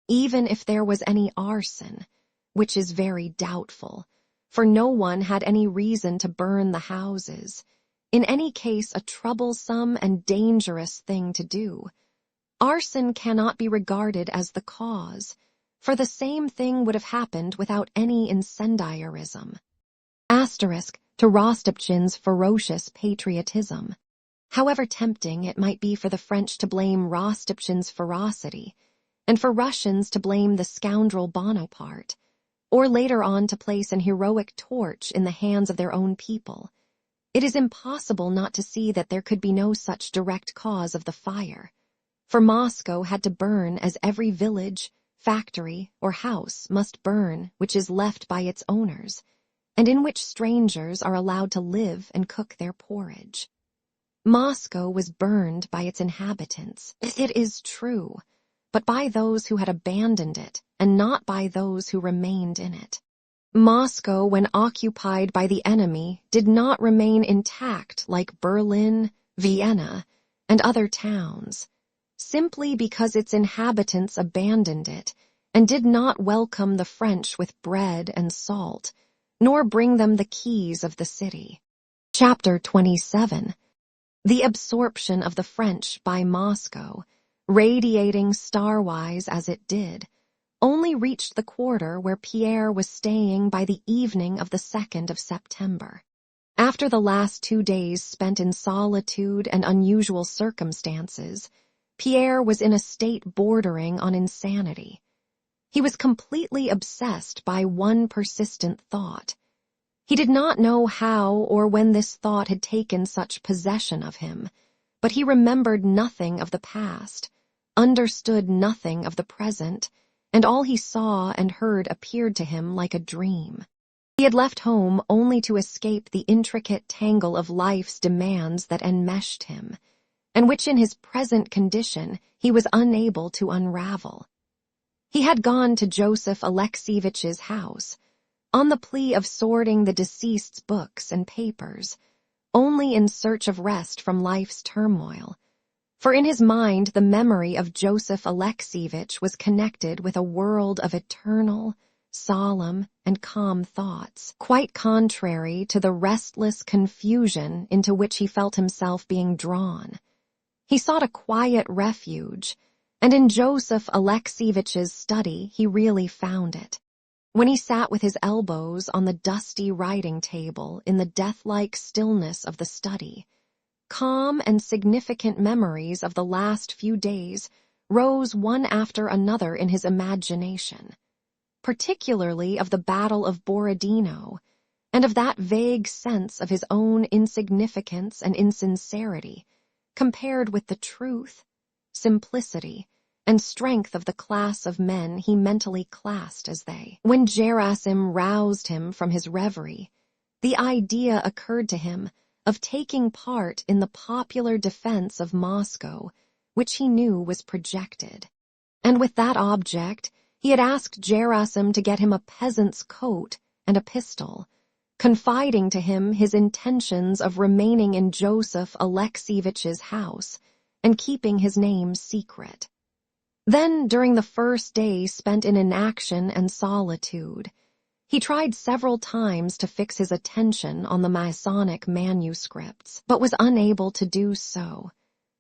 Even if there was any arson, which is very doubtful, for no one had any reason to burn the houses, in any case a troublesome and dangerous thing to do. Arson cannot be regarded as the cause, for the same thing would have happened without any incendiarism. Asterisk to Rostopchin's ferocious patriotism. However tempting it might be for the French to blame Rostopchin's ferocity, and for Russians to blame the scoundrel Bonaparte, or later on to place an heroic torch in the hands of their own people, it is impossible not to see that there could be no such direct cause of the fire, for Moscow had to burn as every village, factory, or house must burn which is left by its owners, and in which strangers are allowed to live and cook their porridge. Moscow was burned by its inhabitants, it is true, but by those who had abandoned it, and not by those who remained in it. Moscow, when occupied by the enemy, did not remain intact like Berlin, Vienna, and other towns, simply because its inhabitants abandoned it, and did not welcome the French with bread and salt, nor bring them the keys of the city. Chapter 27. The absorption of the French by Moscow, radiating starwise as it did, only reached the quarter where Pierre was staying by the evening of the 2nd of September. After the last 2 days spent in solitude and unusual circumstances, Pierre was in a state bordering on insanity. He was completely obsessed by one persistent thought. He did not know how or when this thought had taken such possession of him, but he remembered nothing of the past, understood nothing of the present, and all he saw and heard appeared to him like a dream. He had left home only to escape the intricate tangle of life's demands that enmeshed him, and which in his present condition he was unable to unravel. He had gone to Joseph Alexeyevitch's house, on the plea of sorting the deceased's books and papers, only in search of rest from life's turmoil, for in his mind the memory of Joseph Alexeyevitch was connected with a world of eternal, solemn, and calm thoughts, quite contrary to the restless confusion into which he felt himself being drawn. He sought a quiet refuge, and in Joseph Alexeyevitch's study he really found it. When he sat with his elbows on the dusty writing table in the death-like stillness of the study, calm and significant memories of the last few days rose one after another in his imagination, particularly of the Battle of Borodino, and of that vague sense of his own insignificance and insincerity, compared with the truth, simplicity, and strength of the class of men he mentally classed as they. When Gerasim roused him from his reverie, the idea occurred to him of taking part in the popular defense of Moscow, which he knew was projected. And with that object, he had asked Gerasim to get him a peasant's coat and a pistol, confiding to him his intentions of remaining in Joseph Alexeyevitch's house and keeping his name secret. Then, during the first day spent in inaction and solitude, he tried several times to fix his attention on the Masonic manuscripts, but was unable to do so.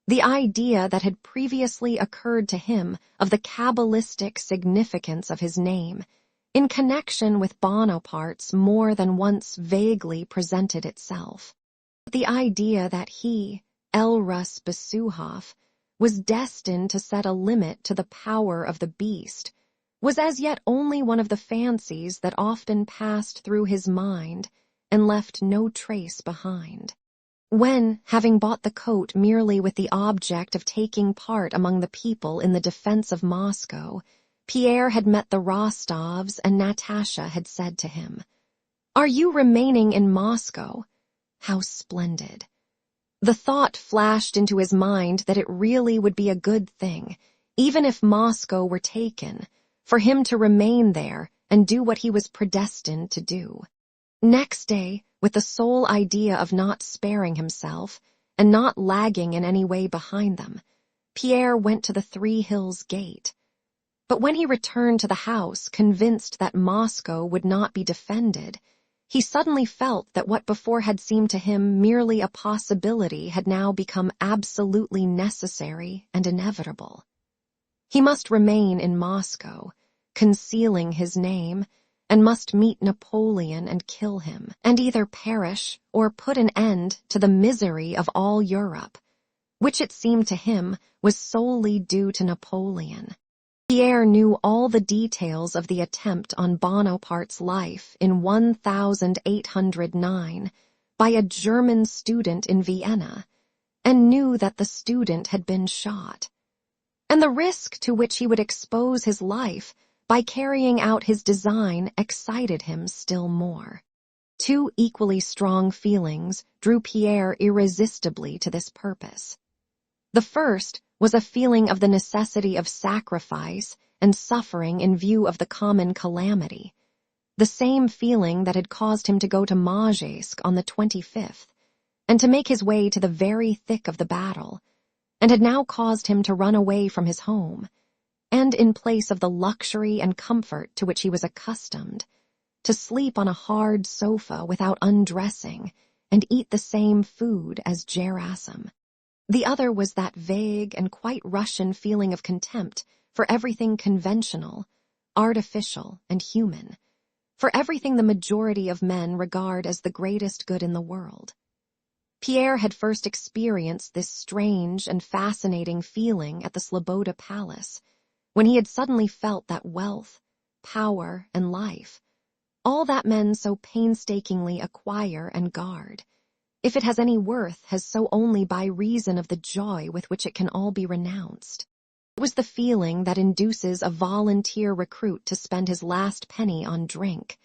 The idea that had previously occurred to him of the Kabbalistic significance of his name, in connection with Bonaparte's, more than once vaguely presented itself. The idea that he, Elrus Besuhoff, was destined to set a limit to the power of the beast was as yet only one of the fancies that often passed through his mind and left no trace behind. When, having bought the coat merely with the object of taking part among the people in the defense of Moscow, Pierre had met the Rostovs and Natasha had said to him, "Are you remaining in Moscow? How splendid." The thought flashed into his mind that it really would be a good thing, even if Moscow were taken, for him to remain there and do what he was predestined to do. Next day, with the sole idea of not sparing himself and not lagging in any way behind them, Pierre went to the Three Hills gate. But when he returned to the house, convinced that Moscow would not be defended, he suddenly felt that what before had seemed to him merely a possibility had now become absolutely necessary and inevitable. He must remain in Moscow, concealing his name, and must meet Napoleon and kill him, and either perish or put an end to the misery of all Europe, which it seemed to him was solely due to Napoleon. Pierre knew all the details of the attempt on Bonaparte's life in 1809 by a German student in Vienna, and knew that the student had been shot, and the risk to which he would expose his life by carrying out his design excited him still more. Two equally strong feelings drew Pierre irresistibly to this purpose. The first was a feeling of the necessity of sacrifice and suffering in view of the common calamity, the same feeling that had caused him to go to Majesk on the 25th, and to make his way to the very thick of the battle, and had now caused him to run away from his home, and in place of the luxury and comfort to which he was accustomed, to sleep on a hard sofa without undressing, and eat the same food as Gerasim. The other was that vague and quite Russian feeling of contempt for everything conventional, artificial, and human, for everything the majority of men regard as the greatest good in the world. Pierre had first experienced this strange and fascinating feeling at the Sloboda Palace, when he had suddenly felt that wealth, power, and life, all that men so painstakingly acquire and guard, if it has any worth, has so only by reason of the joy with which it can all be renounced. It was the feeling that induces a volunteer recruit to spend his last penny on drink,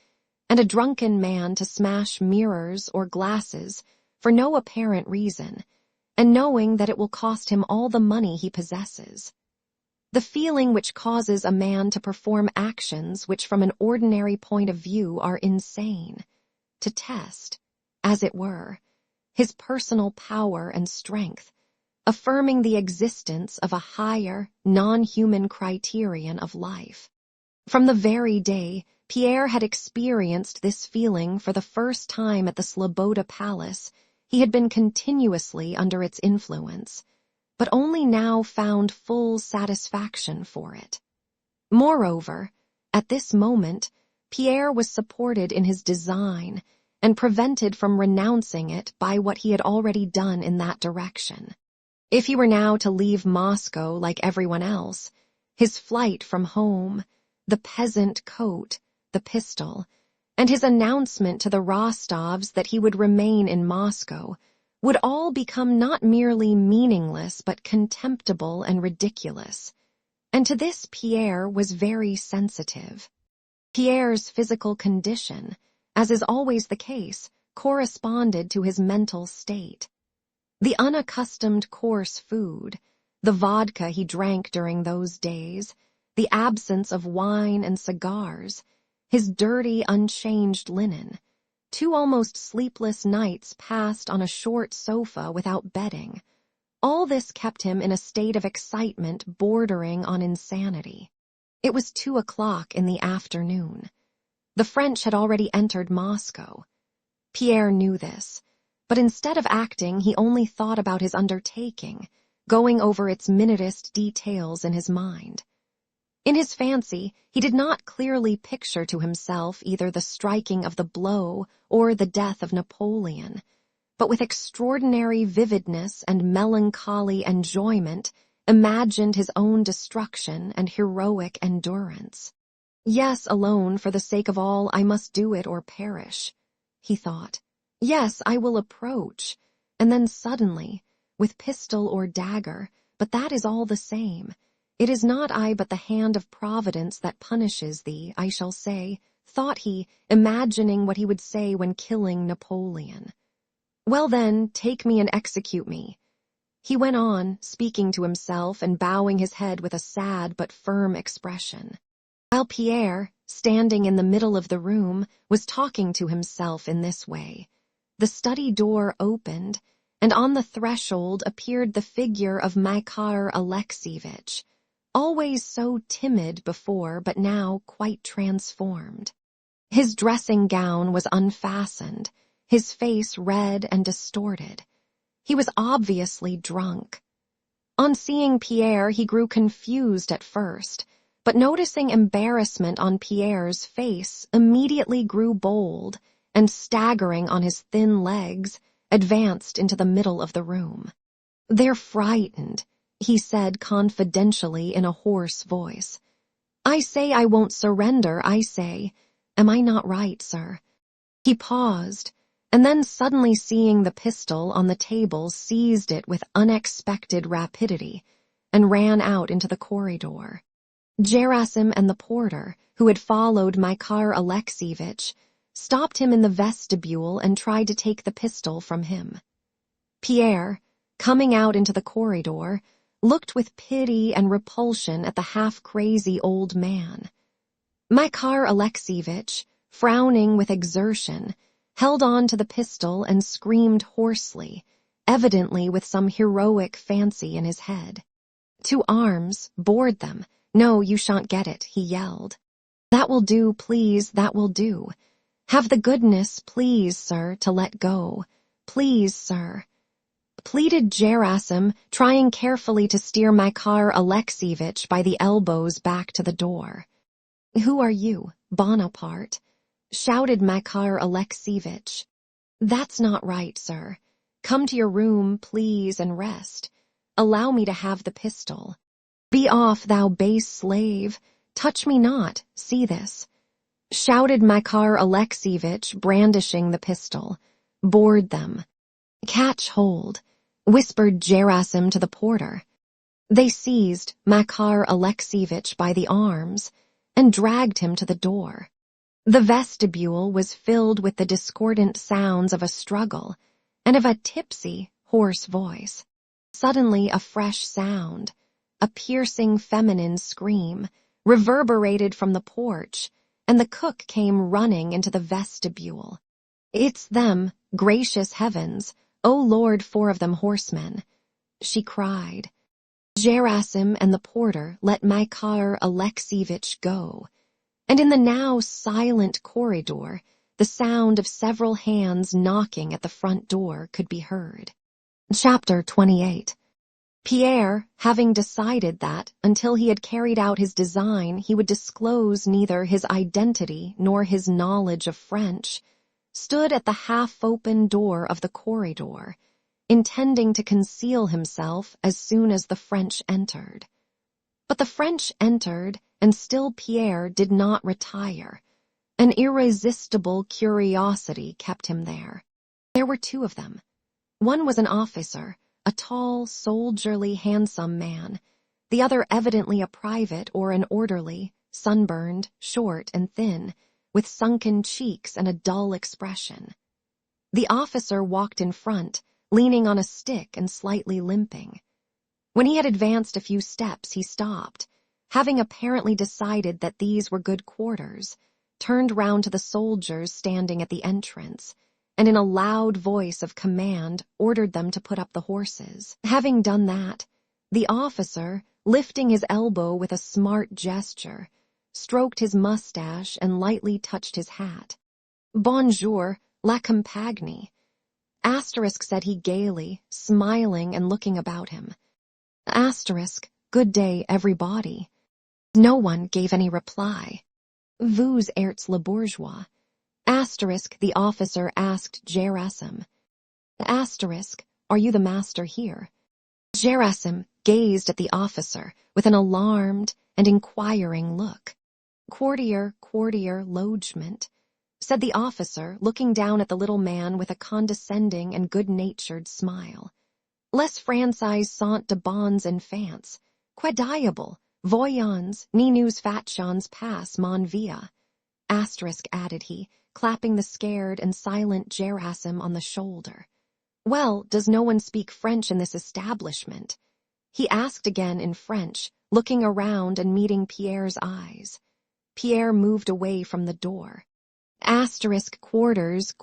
and a drunken man to smash mirrors or glasses for no apparent reason, and knowing that it will cost him all the money he possesses. The feeling which causes a man to perform actions which from an ordinary point of view are insane, to test, as it were, his personal power and strength, affirming the existence of a higher, non-human criterion of life. From the very day Pierre had experienced this feeling for the first time at the Sloboda Palace, he had been continuously under its influence, but only now found full satisfaction for it. Moreover, at this moment, Pierre was supported in his design and prevented from renouncing it by what he had already done in that direction. If he were now to leave Moscow like everyone else, his flight from home, the peasant coat, the pistol, and his announcement to the Rostovs that he would remain in Moscow would all become not merely meaningless but contemptible and ridiculous, and to this Pierre was very sensitive. Pierre's physical condition, as is always the case, corresponded to his mental state. The unaccustomed coarse food, the vodka he drank during those days, the absence of wine and cigars, his dirty, unchanged linen, 2 almost sleepless nights passed on a short sofa without bedding. All this kept him in a state of excitement bordering on insanity. It was 2 o'clock in the afternoon. The French had already entered Moscow. Pierre knew this, but instead of acting, he only thought about his undertaking, going over its minutest details in his mind. In his fancy, he did not clearly picture to himself either the striking of the blow or the death of Napoleon, but with extraordinary vividness and melancholy enjoyment imagined his own destruction and heroic endurance. Yes, alone, for the sake of all, I must do it or perish, he thought. Yes, I will approach, and then suddenly, with pistol or dagger, but that is all the same. It is not I but the hand of Providence that punishes thee, I shall say, thought he, imagining what he would say when killing Napoleon. Well then, take me and execute me. He went on, speaking to himself and bowing his head with a sad but firm expression, while Pierre, standing in the middle of the room, was talking to himself in this way. The study door opened, and on the threshold appeared the figure of Makar Alexievich, always so timid before but now quite transformed. His dressing gown was unfastened, his face red and distorted. He was obviously drunk. On seeing Pierre, he grew confused at first, but noticing embarrassment on Pierre's face, immediately grew bold, and staggering on his thin legs, advanced into the middle of the room. "They're frightened," he said confidentially in a hoarse voice. "I say I won't surrender, I say. Am I not right, sir?" He paused, and then suddenly seeing the pistol on the table seized it with unexpected rapidity and ran out into the corridor. Gerasim and the porter, who had followed Makar Alexievich, stopped him in the vestibule and tried to take the pistol from him. Pierre, coming out into the corridor, looked with pity and repulsion at the half-crazy old man. Makar Alexievich, frowning with exertion, held on to the pistol and screamed hoarsely, evidently with some heroic fancy in his head. "To arms, board them. No, you shan't get it," he yelled. "That will do, please, that will do. Have the goodness, please, sir, to let go. Please, sir," pleaded Gerasim, trying carefully to steer Makar Alexievich by the elbows back to the door. "Who are you, Bonaparte?" shouted Makar Alexievich. "That's not right, sir. Come to your room, please, and rest. Allow me to have the pistol. Be off, thou base slave. Touch me not, see this," shouted Makar Alexievich, brandishing the pistol. "Board them." "Catch hold," whispered Gerasim to the porter. They seized Makar Alexievich by the arms and dragged him to the door. The vestibule was filled with the discordant sounds of a struggle and of a tipsy, hoarse voice. Suddenly a fresh sound, a piercing feminine scream, reverberated from the porch, and the cook came running into the vestibule. "It's them, gracious heavens, O Lord, 4 of them horsemen," she cried. Gerasim and the porter let Makar Alexievich go, and in the now silent corridor, the sound of several hands knocking at the front door could be heard. Chapter 28. Pierre, having decided that, until he had carried out his design, he would disclose neither his identity nor his knowledge of French, stood at the half-open door of the corridor, intending to conceal himself as soon as the French entered. But the French entered, and still Pierre did not retire. An irresistible curiosity kept him there. There were 2 of them. One was an officer, a tall, soldierly, handsome man, the other evidently a private or an orderly, sunburned, short and thin, with sunken cheeks and a dull expression. The officer walked in front, leaning on a stick and slightly limping. When he had advanced a few steps, he stopped, having apparently decided that these were good quarters, turned round to the soldiers standing at the entrance, and in a loud voice of command ordered them to put up the horses. Having done that, the officer, lifting his elbow with a smart gesture, stroked his mustache and lightly touched his hat. "Bonjour, la compagnie," Asterisk said he gaily, smiling and looking about him. Asterisk, "Good day, everybody." No one gave any reply. "Vous êtes le bourgeois?" Asterisk, the officer asked Gerasim. Asterisk, "Are you the master here?" Gerasim gazed at the officer with an alarmed and inquiring look. "Courtier, logement," said the officer, looking down at the little man with a condescending and good-natured smile. "Les Français sont de bons enfants. Que diable, voyons, ni nous fatchons pas mon via." Asterisk, added he, clapping the scared and silent Gerasim on the shoulder. "Well, does no one speak French in this establishment?" he asked again in French, looking around and meeting Pierre's eyes. Pierre moved away from the door. Asterisk, quarters,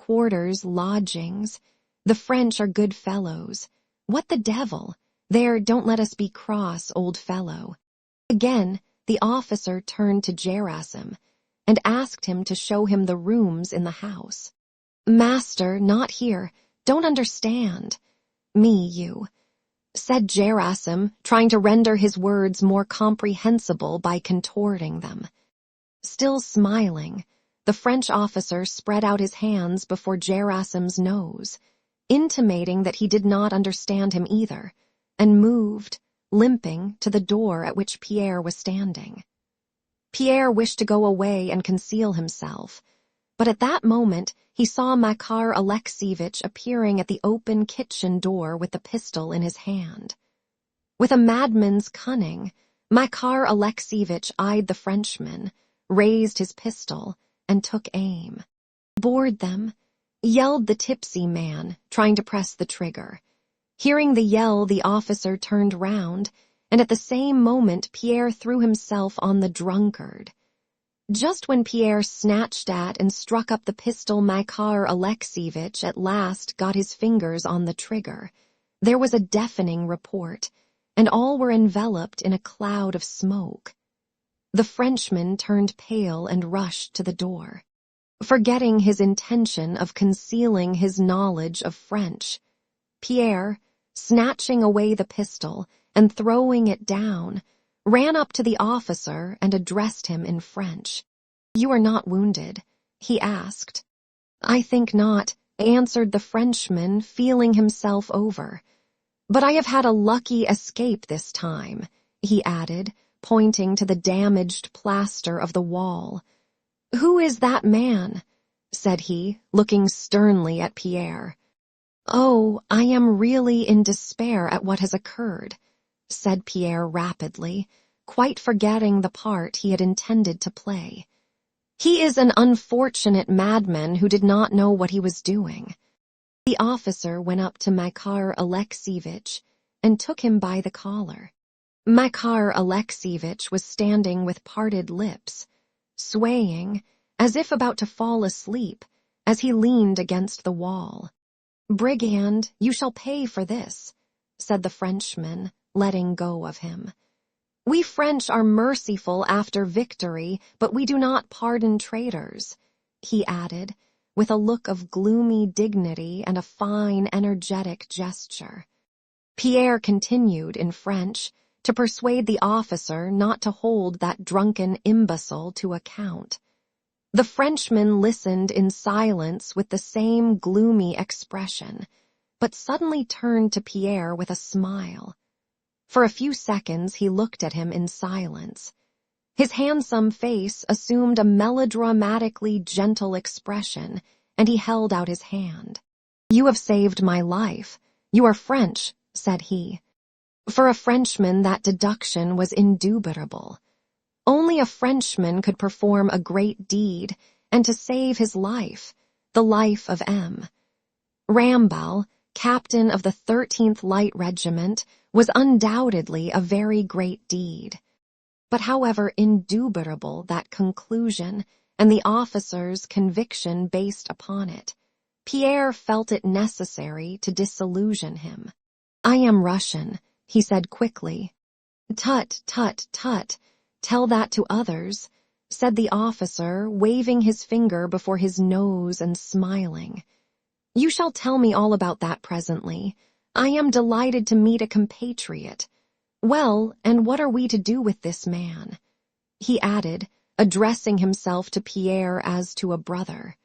lodgings. The French are good fellows. What the devil? There, don't let us be cross, old fellow. Again, the officer turned to Gerasim and asked him to show him the rooms in the house. "Master, not here. Don't understand." "Me, you," said Gerasim, trying to render his words more comprehensible by contorting them. Still smiling, the French officer spread out his hands before Gerasim's nose, intimating that he did not understand him either, and moved, limping, to the door at which Pierre was standing. Pierre wished to go away and conceal himself, but at that moment he saw Makar Alexievich appearing at the open kitchen door with the pistol in his hand. With a madman's cunning, Makar Alexievich eyed the Frenchman, raised his pistol, and took aim. "Board them," yelled the tipsy man, trying to press the trigger. Hearing the yell, the officer turned round, and at the same moment Pierre threw himself on the drunkard. Just when Pierre snatched at and struck up the pistol, Makar Alexievich at last got his fingers on the trigger. There was a deafening report, and all were enveloped in a cloud of smoke. The Frenchman turned pale and rushed to the door. Forgetting his intention of concealing his knowledge of French, Pierre, snatching away the pistol and throwing it down, ran up to the officer and addressed him in French. "You are not wounded?" he asked. "I think not," answered the Frenchman, feeling himself over. "But I have had a lucky escape this time," he added, pointing to the damaged plaster of the wall. "Who is that man?" said he, looking sternly at Pierre. "Oh, I am really in despair at what has occurred," said Pierre rapidly, quite forgetting the part he had intended to play. "He is an unfortunate madman who did not know what he was doing." The officer went up to Makar Alexievich and took him by the collar. Makar Alexievich was standing with parted lips, swaying, as if about to fall asleep, as he leaned against the wall. "Brigand, you shall pay for this," said the Frenchman, letting go of him. "We French are merciful after victory, but we do not pardon traitors," he added, with a look of gloomy dignity and a fine, energetic gesture. Pierre continued in French to persuade the officer not to hold that drunken imbecile to account. The Frenchman listened in silence with the same gloomy expression, but suddenly turned to Pierre with a smile. For a few seconds he looked at him in silence. His handsome face assumed a melodramatically gentle expression, and he held out his hand. "You have saved my life. You are French," said he. For a Frenchman that deduction was indubitable. Only a Frenchman could perform a great deed, and to save his life, the life of M. Rambal, captain of the 13th Light Regiment, was undoubtedly a very great deed. But however indubitable that conclusion and the officer's conviction based upon it, Pierre felt it necessary to disillusion him. "I am Russian," he said quickly. "Tut, tut, tut, tell that to others," said the officer, waving his finger before his nose and smiling. "You shall tell me all about that presently. I am delighted to meet a compatriot. Well, and what are we to do with this man?" he added, addressing himself to Pierre as to a brother.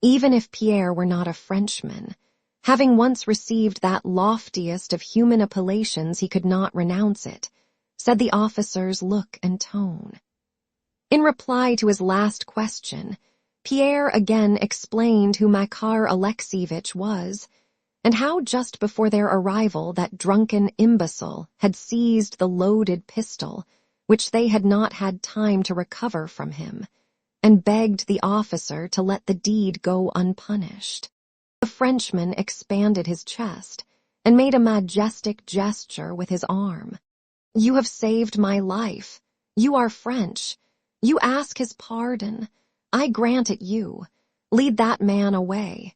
Even if Pierre were not a Frenchman, having once received that loftiest of human appellations, he could not renounce it, said the officer's look and tone. In reply to his last question, Pierre again explained who Makar Alexievich was, and how just before their arrival that drunken imbecile had seized the loaded pistol, which they had not had time to recover from him, and begged the officer to let the deed go unpunished. The Frenchman expanded his chest and made a majestic gesture with his arm. "You have saved my life. You are French. You ask his pardon. I grant it you. Lead that man away,"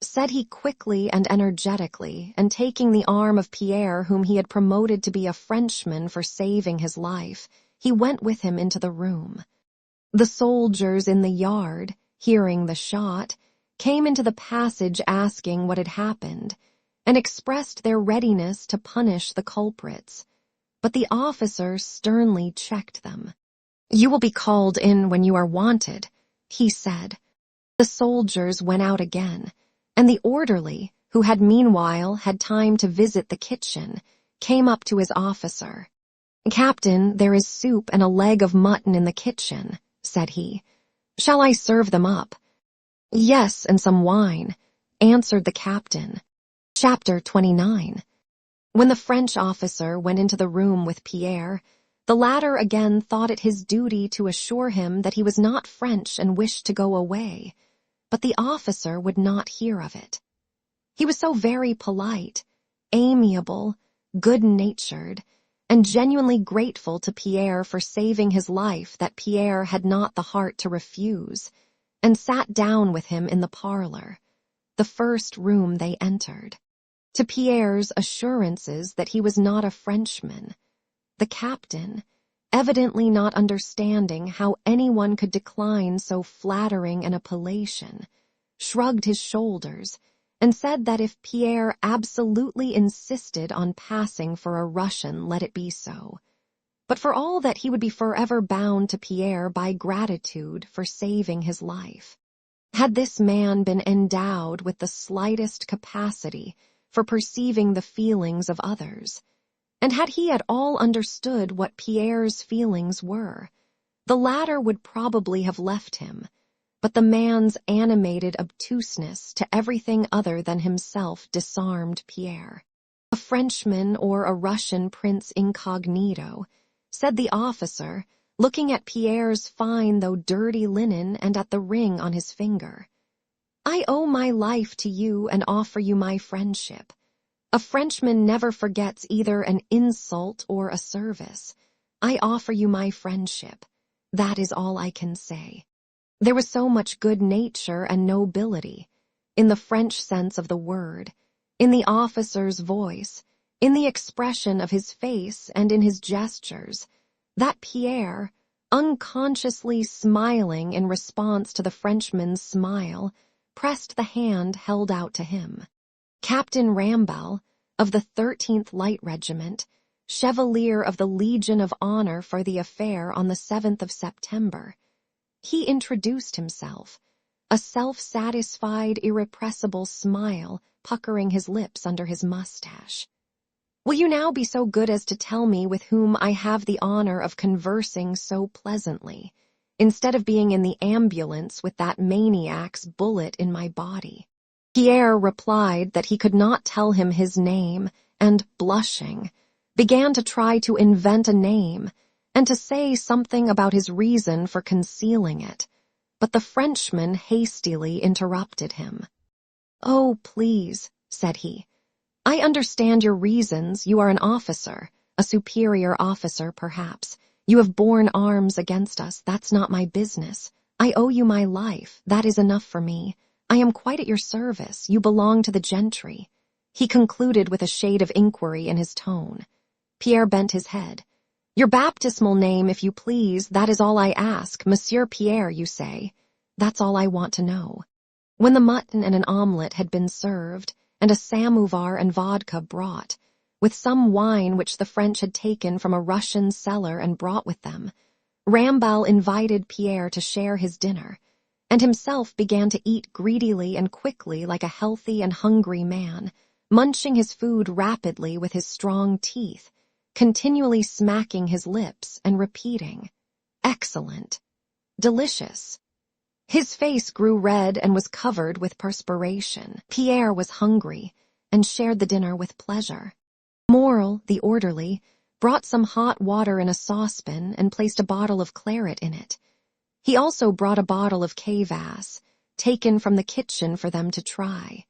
said he quickly and energetically, and taking the arm of Pierre, whom he had promoted to be a Frenchman for saving his life, he went with him into the room. The soldiers in the yard, hearing the shot, came into the passage asking what had happened, and expressed their readiness to punish the culprits. But the officer sternly checked them. "You will be called in when you are wanted," he said. The soldiers went out again, and the orderly, who had meanwhile had time to visit the kitchen, came up to his officer. "Captain, there is soup and a leg of mutton in the kitchen," said he. "Shall I serve them up?" "Yes, and some wine," answered the captain. Chapter 29. When the French officer went into the room with Pierre, the latter again thought it his duty to assure him that he was not French and wished to go away, but the officer would not hear of it. He was so very polite, amiable, good-natured, and genuinely grateful to Pierre for saving his life that Pierre had not the heart to refuse, and sat down with him in the parlor, the first room they entered. To Pierre's assurances that he was not a Frenchman, the captain, evidently not understanding how anyone could decline so flattering an appellation, shrugged his shoulders and said that if Pierre absolutely insisted on passing for a Russian, let it be so, but for all that he would be forever bound to Pierre by gratitude for saving his life. Had this man been endowed with the slightest capacity for perceiving the feelings of others, and had he at all understood what Pierre's feelings were, the latter would probably have left him, but the man's animated obtuseness to everything other than himself disarmed Pierre. "A Frenchman or a Russian prince incognito," said the officer, looking at Pierre's fine though dirty linen and at the ring on his finger. "I owe my life to you and offer you my friendship. A Frenchman never forgets either an insult or a service. I offer you my friendship. That is all I can say." There was so much good nature and nobility, in the French sense of the word, in the officer's voice, in the expression of his face and in his gestures, that Pierre, unconsciously smiling in response to the Frenchman's smile, pressed the hand held out to him. Captain Rambal, of the 13th Light Regiment, Chevalier of the Legion of Honor for the affair on the 7th of September. He introduced himself, a self-satisfied, irrepressible smile puckering his lips under his mustache. "Will you now be so good as to tell me with whom I have the honor of conversing so pleasantly, instead of being in the ambulance with that maniac's bullet in my body?" Pierre replied that he could not tell him his name, and, blushing, began to try to invent a name, and to say something about his reason for concealing it, but the Frenchman hastily interrupted him. "Oh, please," said he. "I understand your reasons. You are an officer, a superior officer, perhaps. You have borne arms against us. That's not my business. I owe you my life. That is enough for me. I am quite at your service. You belong to the gentry." He concluded with a shade of inquiry in his tone. Pierre bent his head. "Your baptismal name, if you please, that is all I ask. Monsieur Pierre, you say. That's all I want to know." When the mutton and an omelette had been served, and a samovar and vodka brought, with some wine which the French had taken from a Russian cellar and brought with them, Rambal invited Pierre to share his dinner, and himself began to eat greedily and quickly like a healthy and hungry man, munching his food rapidly with his strong teeth, continually smacking his lips and repeating, "Excellent, delicious." His face grew red and was covered with perspiration. Pierre was hungry and shared the dinner with pleasure. Morel, the orderly, brought some hot water in a saucepan and placed a bottle of claret in it. He also brought a bottle of kvass, taken from the kitchen for them to try.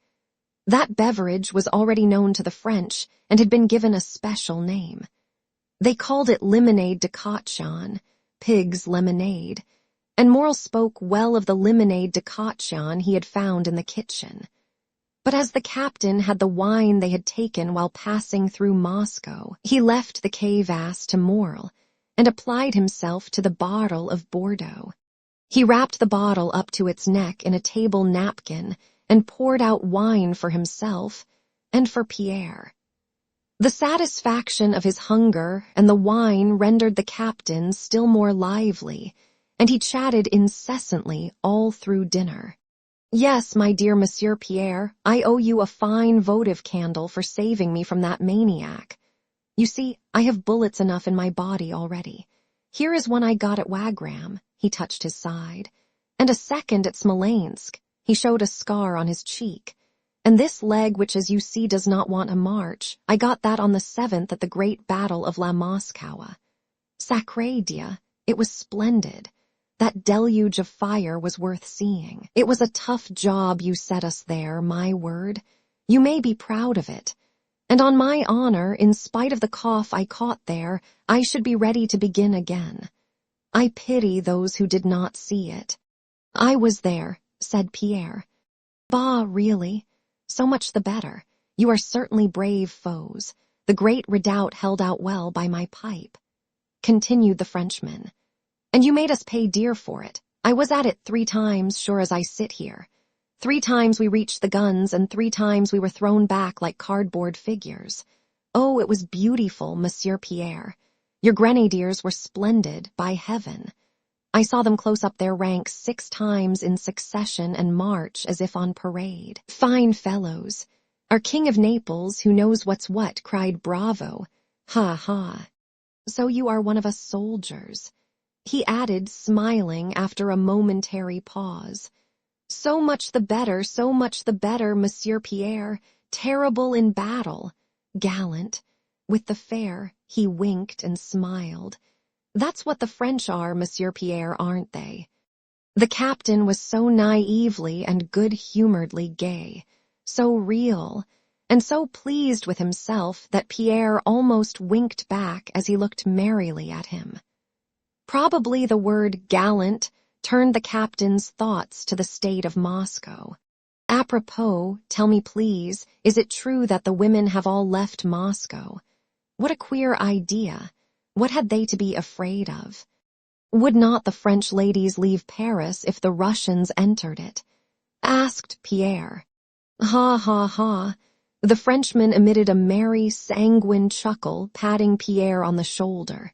That beverage was already known to the French and had been given a special name. They called it lemonade de cochon, pig's lemonade, and Morel spoke well of the lemonade de cochon he had found in the kitchen. But as the captain had the wine they had taken while passing through Moscow, he left the kvass to Morel and applied himself to the bottle of Bordeaux. He wrapped the bottle up to its neck in a table napkin and poured out wine for himself and for Pierre. The satisfaction of his hunger and the wine rendered the captain still more lively, and he chatted incessantly all through dinner. "Yes, my dear Monsieur Pierre, I owe you a fine votive candle for saving me from that maniac. You see, I have bullets enough in my body already. Here is one I got at Wagram," he touched his side, "and a second at Smolensk," he showed a scar on his cheek, "and this leg which as you see does not want a march, I got that on the 7th at the great battle of La Moscowa. Sacré Dieu, it was splendid. That deluge of fire was worth seeing. It was a tough job you set us there, my word. You may be proud of it. And on my honor, in spite of the cough I caught there, I should be ready to begin again. I pity those who did not see it." "I was there," said Pierre. "Bah, really? So much the better. You are certainly brave foes. The great redoubt held out well by my pipe," continued the Frenchman. "And you made us pay dear for it. I was at it 3 times, sure as I sit here. 3 times we reached the guns, and 3 times we were thrown back like cardboard figures. Oh, it was beautiful, Monsieur Pierre. Your grenadiers were splendid, by heaven. I saw them close up their ranks 6 times in succession and march as if on parade. Fine fellows. Our King of Naples, who knows what's what, cried bravo. Ha ha. So you are one of us soldiers," he added, smiling after a momentary pause. "So much the better, Monsieur Pierre. Terrible in battle. Gallant. With the fair," he winked and smiled. "That's what the French are, Monsieur Pierre, aren't they?" The captain was so naively and good-humoredly gay, so real, and so pleased with himself that Pierre almost winked back as he looked merrily at him. Probably the word gallant turned the captain's thoughts to the state of Moscow. "Apropos, tell me please, is it true that the women have all left Moscow? What a queer idea. What had they to be afraid of? Would not the French ladies leave Paris if the Russians entered it?" asked Pierre. "Ha, ha, ha." The Frenchman emitted a merry, sanguine chuckle, patting Pierre on the shoulder.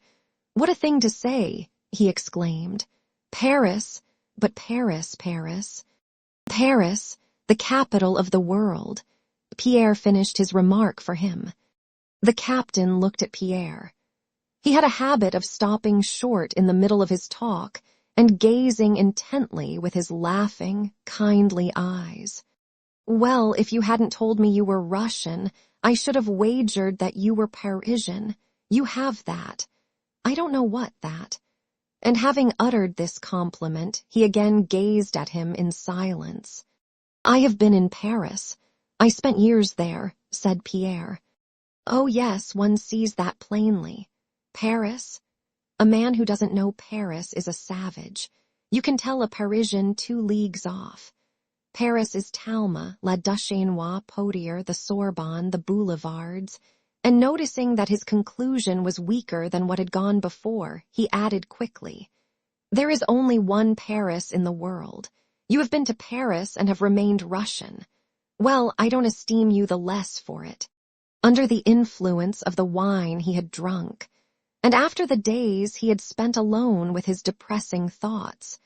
"What a thing to say," he exclaimed. "Paris, but Paris, Paris. Paris, the capital of the world." Pierre finished his remark for him. The captain looked at Pierre. He had a habit of stopping short in the middle of his talk and gazing intently with his laughing, kindly eyes. "Well, if you hadn't told me you were Russian, I should have wagered that you were Parisian. You have that. I don't know what that." And having uttered this compliment, he again gazed at him in silence. I have been in Paris. I spent years there, said Pierre. Oh yes, one sees that plainly. Paris? A man who doesn't know Paris is a savage. You can tell a Parisian 2 leagues off. Paris is Talma, La Duchesnois, Potier, the Sorbonne, the boulevards. And noticing that his conclusion was weaker than what had gone before, he added quickly, There is only one Paris in the world. You have been to Paris and have remained Russian. Well, I don't esteem you the less for it. Under the influence of the wine he had drunk, and after the days he had spent alone with his depressing thoughts,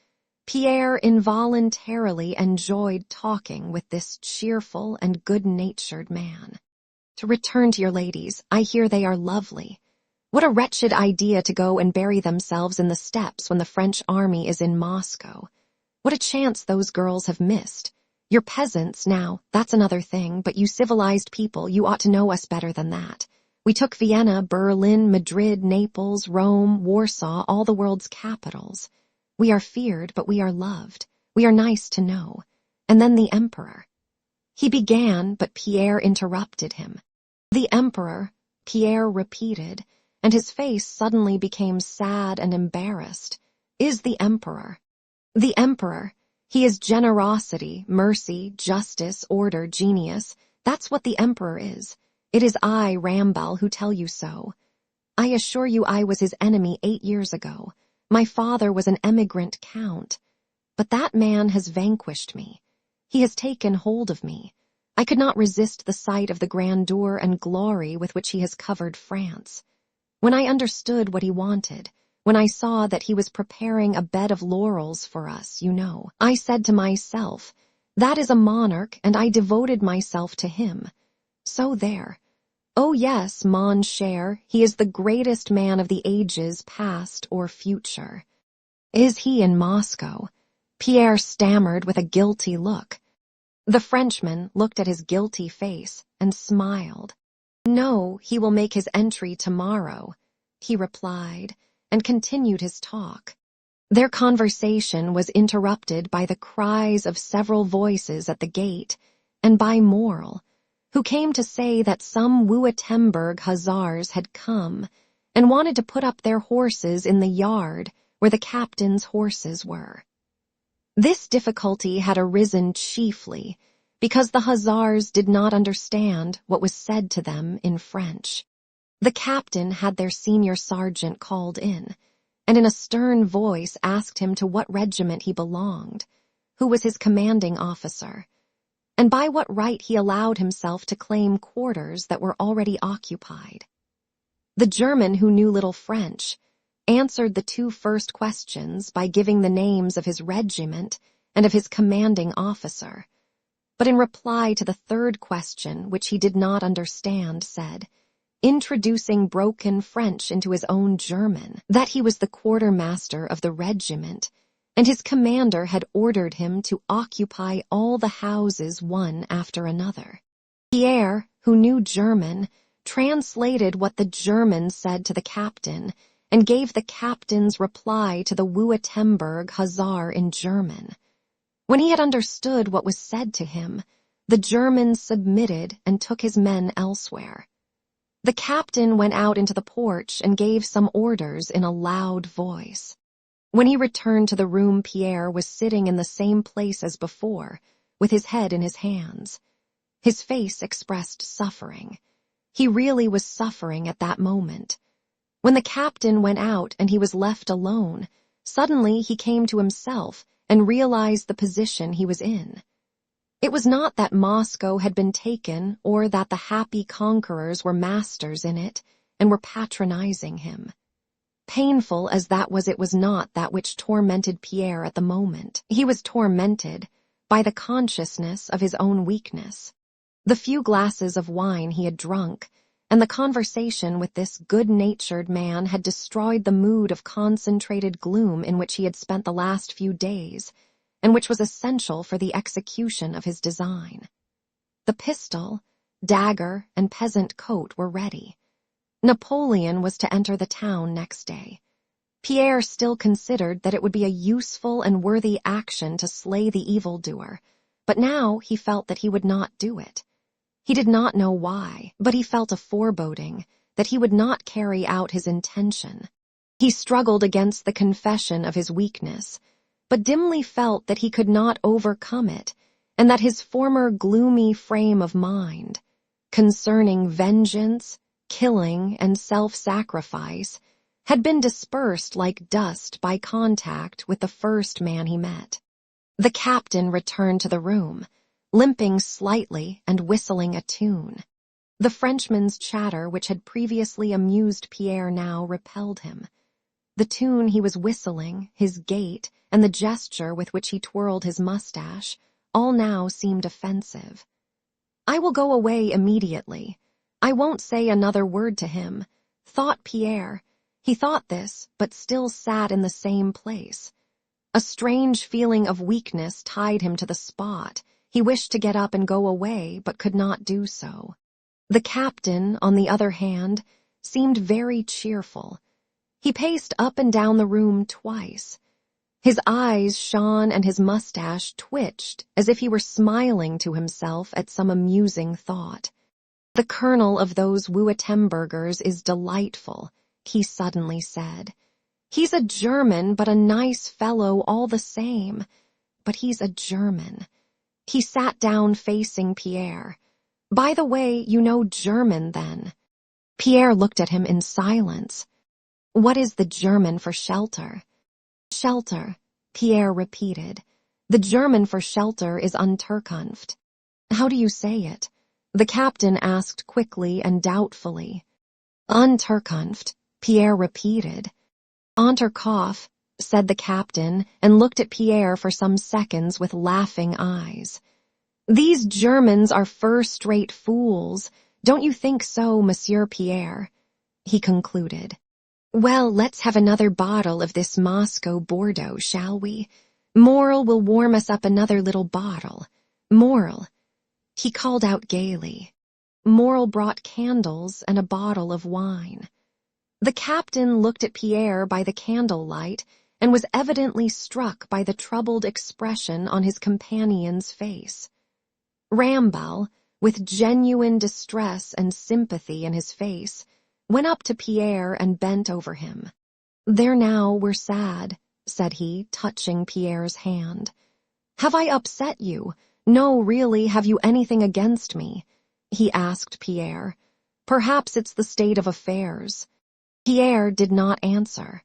Pierre involuntarily enjoyed talking with this cheerful and good-natured man. To return to your ladies, I hear they are lovely. What a wretched idea to go and bury themselves in the steppes when the French army is in Moscow. What a chance those girls have missed. You're peasants now, that's another thing, but you civilized people, you ought to know us better than that. We took Vienna, Berlin, Madrid, Naples, Rome, Warsaw, all the world's capitals. We are feared, but we are loved. We are nice to know. And then the emperor. He began, but Pierre interrupted him. The emperor, Pierre repeated, and his face suddenly became sad and embarrassed, is the emperor. The emperor. He is generosity, mercy, justice, order, genius. That's what the emperor is. It is I, Rambal, who tell you so. I assure you I was his enemy 8 years ago. My father was an emigrant count. But that man has vanquished me. He has taken hold of me. I could not resist the sight of the grandeur and glory with which he has covered France. When I understood what he wanted, when I saw that he was preparing a bed of laurels for us, you know, I said to myself, that is a monarch, and I devoted myself to him. So there. Oh yes, mon cher, he is the greatest man of the ages past or future. Is he in Moscow? Pierre stammered with a guilty look. The Frenchman looked at his guilty face and smiled. No, he will make his entry tomorrow, he replied, and continued his talk. Their conversation was interrupted by the cries of several voices at the gate, and by Morel, who came to say that some Wurtemberg hussars had come and wanted to put up their horses in the yard where the captain's horses were. This difficulty had arisen chiefly because the hussars did not understand what was said to them in French. The captain had their senior sergeant called in, and in a stern voice asked him to what regiment he belonged, who was his commanding officer, and by what right he allowed himself to claim quarters that were already occupied. The German, who knew little French, answered the 2 first questions by giving the names of his regiment and of his commanding officer, but in reply to the 3rd question, which he did not understand, said, introducing broken French into his own German, that he was the quartermaster of the regiment, and his commander had ordered him to occupy all the houses one after another. Pierre, who knew German, translated what the German said to the captain, and gave the captain's reply to the Wurtemberg hussar in German. When he had understood what was said to him, the German submitted and took his men elsewhere. The captain went out into the porch and gave some orders in a loud voice. When he returned to the room, Pierre was sitting in the same place as before, with his head in his hands. His face expressed suffering. He really was suffering at that moment. When the captain went out and he was left alone, suddenly he came to himself and realized the position he was in. It was not that Moscow had been taken or that the happy conquerors were masters in it and were patronizing him. Painful as that was, it was not that which tormented Pierre at the moment. He was tormented by the consciousness of his own weakness. The few glasses of wine he had drunk and the conversation with this good-natured man had destroyed the mood of concentrated gloom in which he had spent the last few days, and which was essential for the execution of his design. The pistol, dagger, and peasant coat were ready. Napoleon was to enter the town next day. Pierre still considered that it would be a useful and worthy action to slay the evildoer, but now he felt that he would not do it. He did not know why, but he felt a foreboding that he would not carry out his intention. He struggled against the confession of his weakness, but dimly felt that he could not overcome it, and that his former gloomy frame of mind, concerning vengeance, killing, and self-sacrifice, had been dispersed like dust by contact with the first man he met. The captain returned to the room, limping slightly and whistling a tune. The Frenchman's chatter, which had previously amused Pierre, now repelled him. The tune he was whistling, his gait, and the gesture with which he twirled his mustache, all now seemed offensive. "I will go away immediately. I won't say another word to him," thought Pierre. He thought this, but still sat in the same place. A strange feeling of weakness tied him to the spot. He wished to get up and go away, but could not do so. The captain, on the other hand, seemed very cheerful. He paced up and down the room twice. His eyes shone and his mustache twitched as if he were smiling to himself at some amusing thought. "The colonel of those Wurtembergers is delightful," he suddenly said. "He's a German, but a nice fellow all the same. But he's a German." He sat down facing Pierre. "By the way, you know German, then?" Pierre looked at him in silence. "What is the German for shelter?" "Shelter," Pierre repeated. "The German for shelter is Unterkunft." "How do you say it?" the captain asked quickly and doubtfully. "Unterkunft," Pierre repeated. "Unterkopf," said the captain, and looked at Pierre for some seconds with laughing eyes. "These Germans are first-rate fools. Don't you think so, Monsieur Pierre?" he concluded. "Well, let's have another bottle of this Moscow Bordeaux, shall we? Morel will warm us up another little bottle. Morel," he called out gaily. Morel brought candles and a bottle of wine. The captain looked at Pierre by the candlelight and was evidently struck by the troubled expression on his companion's face. Rambal, with genuine distress and sympathy in his face, went up to Pierre and bent over him. "There now, we're sad," said he, touching Pierre's hand. "Have I upset you? No, really, have you anything against me?" he asked Pierre. "Perhaps it's the state of affairs." Pierre did not answer,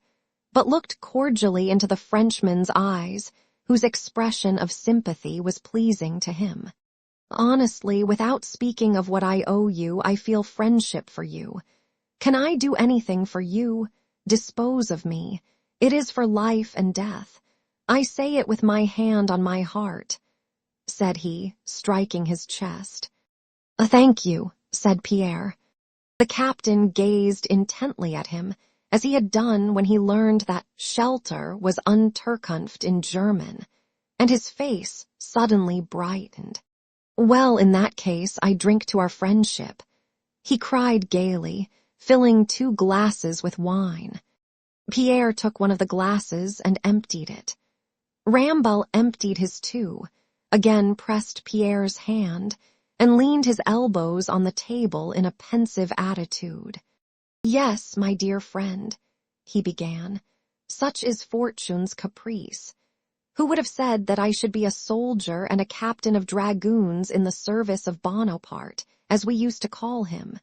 but looked cordially into the Frenchman's eyes, whose expression of sympathy was pleasing to him. "Honestly, without speaking of what I owe you, I feel friendship for you. Can I do anything for you? Dispose of me. It is for life and death. I say it with my hand on my heart," said he, striking his chest. "Thank you," said Pierre. The captain gazed intently at him, as he had done when he learned that shelter was Unterkunft in German, and his face suddenly brightened. "Well, in that case, I drink to our friendship," he cried gaily, filling 2 glasses with wine. Pierre took one of the glasses and emptied it. Rambal emptied his too, again pressed Pierre's hand, and leaned his elbows on the table in a pensive attitude. "Yes, my dear friend," he began, "such is fortune's caprice. Who would have said that I should be a soldier and a captain of dragoons in the service of Bonaparte, as we used to call him?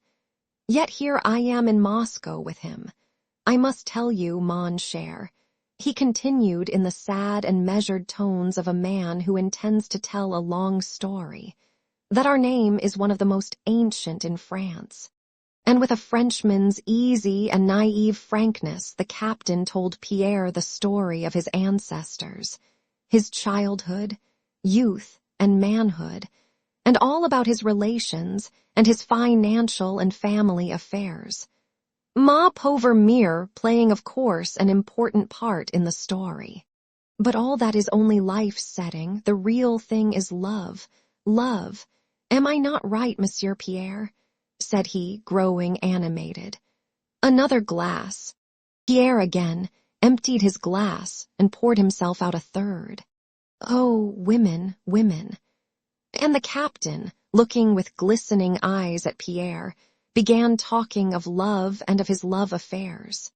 Yet here I am in Moscow with him. I must tell you, mon cher," he continued in the sad and measured tones of a man who intends to tell a long story, "that our name is one of the most ancient in France." And with a Frenchman's easy and naive frankness, the captain told Pierre the story of his ancestors, his childhood, youth, and manhood, and all about his relations and his financial and family affairs. Ma pauvre mere playing, of course, an important part in the story. But all that is only life's setting. The real thing is love. Love. Am I not right, Monsieur Pierre? Said he, growing animated. Another glass. Pierre again emptied his glass and poured himself out a third. Oh, women, women. And the captain, looking with glistening eyes at Pierre, began talking of love and of his love affairs.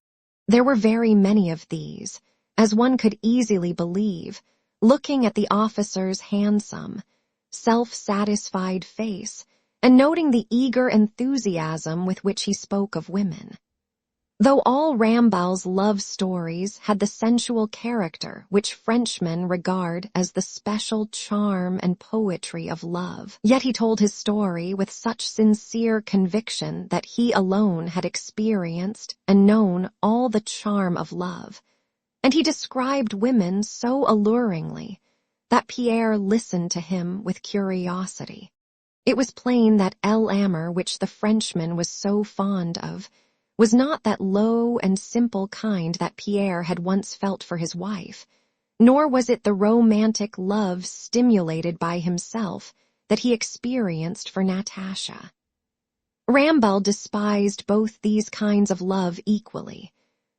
There were very many of these, as one could easily believe, looking at the officer's handsome, self-satisfied face, and noting the eager enthusiasm with which he spoke of women. Though all Rambal's love stories had the sensual character which Frenchmen regard as the special charm and poetry of love, yet he told his story with such sincere conviction that he alone had experienced and known all the charm of love, and he described women so alluringly that Pierre listened to him with curiosity. It was plain that l'amour which the Frenchman was so fond of was not that low and simple kind that Pierre had once felt for his wife, nor was it the romantic love stimulated by himself that he experienced for Natasha. Rambal despised both these kinds of love equally.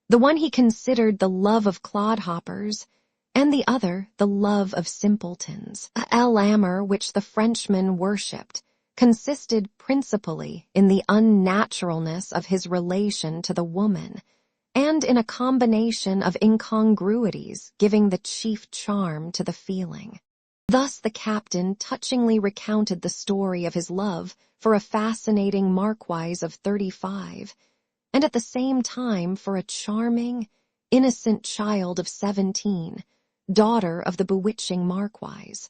The one he considered the love of clodhoppers, and the other the love of simpletons. L'amour which the Frenchman worshipped consisted principally in the unnaturalness of his relation to the woman, and in a combination of incongruities giving the chief charm to the feeling. Thus the captain touchingly recounted the story of his love for a fascinating Marquise of 35, and at the same time for a charming, innocent child of 17, daughter of the bewitching Marquise.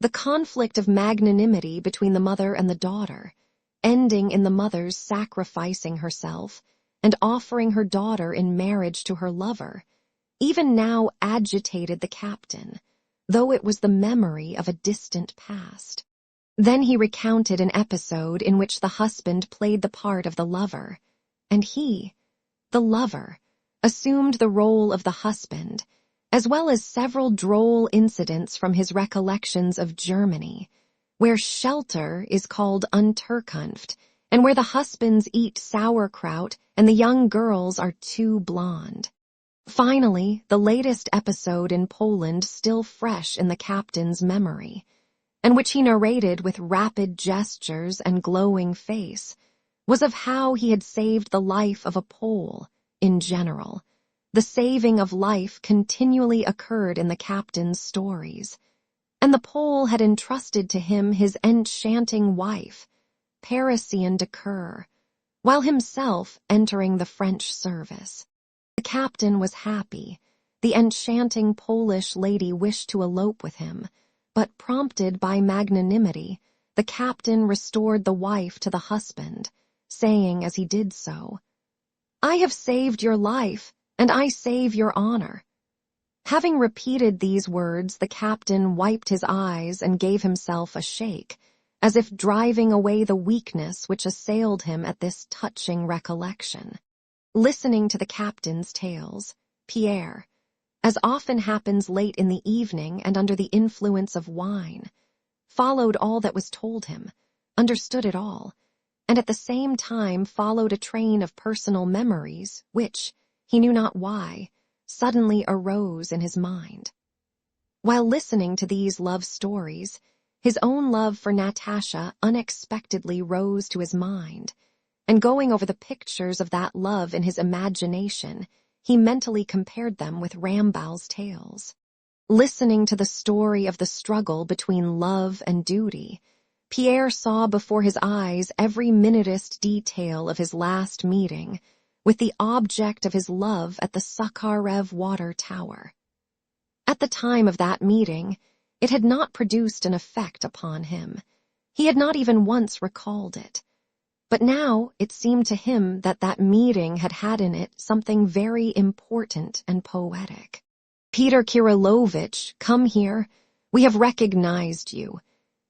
The conflict of magnanimity between the mother and the daughter, ending in the mother's sacrificing herself and offering her daughter in marriage to her lover, even now agitated the captain, though it was the memory of a distant past. Then he recounted an episode in which the husband played the part of the lover, and he, the lover, assumed the role of the husband, as well as several droll incidents from his recollections of Germany, where shelter is called Unterkunft, and where the husbands eat sauerkraut and the young girls are too blonde. Finally, the latest episode in Poland still fresh in the captain's memory, and which he narrated with rapid gestures and glowing face, was of how he had saved the life of a Pole in general. The saving of life continually occurred in the captain's stories, and the Pole had entrusted to him his enchanting wife, Parisian de Coeur, while himself entering the French service. The captain was happy. The enchanting Polish lady wished to elope with him, but prompted by magnanimity, the captain restored the wife to the husband, saying as he did so, "I have saved your life, and I save your honor." Having repeated these words, the captain wiped his eyes and gave himself a shake, as if driving away the weakness which assailed him at this touching recollection. Listening to the captain's tales, Pierre, as often happens late in the evening and under the influence of wine, followed all that was told him, understood it all, and at the same time followed a train of personal memories which, he knew not why, suddenly arose in his mind. While listening to these love stories, his own love for Natasha unexpectedly rose to his mind, and going over the pictures of that love in his imagination, he mentally compared them with Rambal's tales. Listening to the story of the struggle between love and duty, Pierre saw before his eyes every minutest detail of his last meeting with the object of his love at the Sakharev water tower. At the time of that meeting, it had not produced an effect upon him. He had not even once recalled it. But now it seemed to him that that meeting had had in it something very important and poetic. "Peter Kirillovitch, come here. We have recognized you."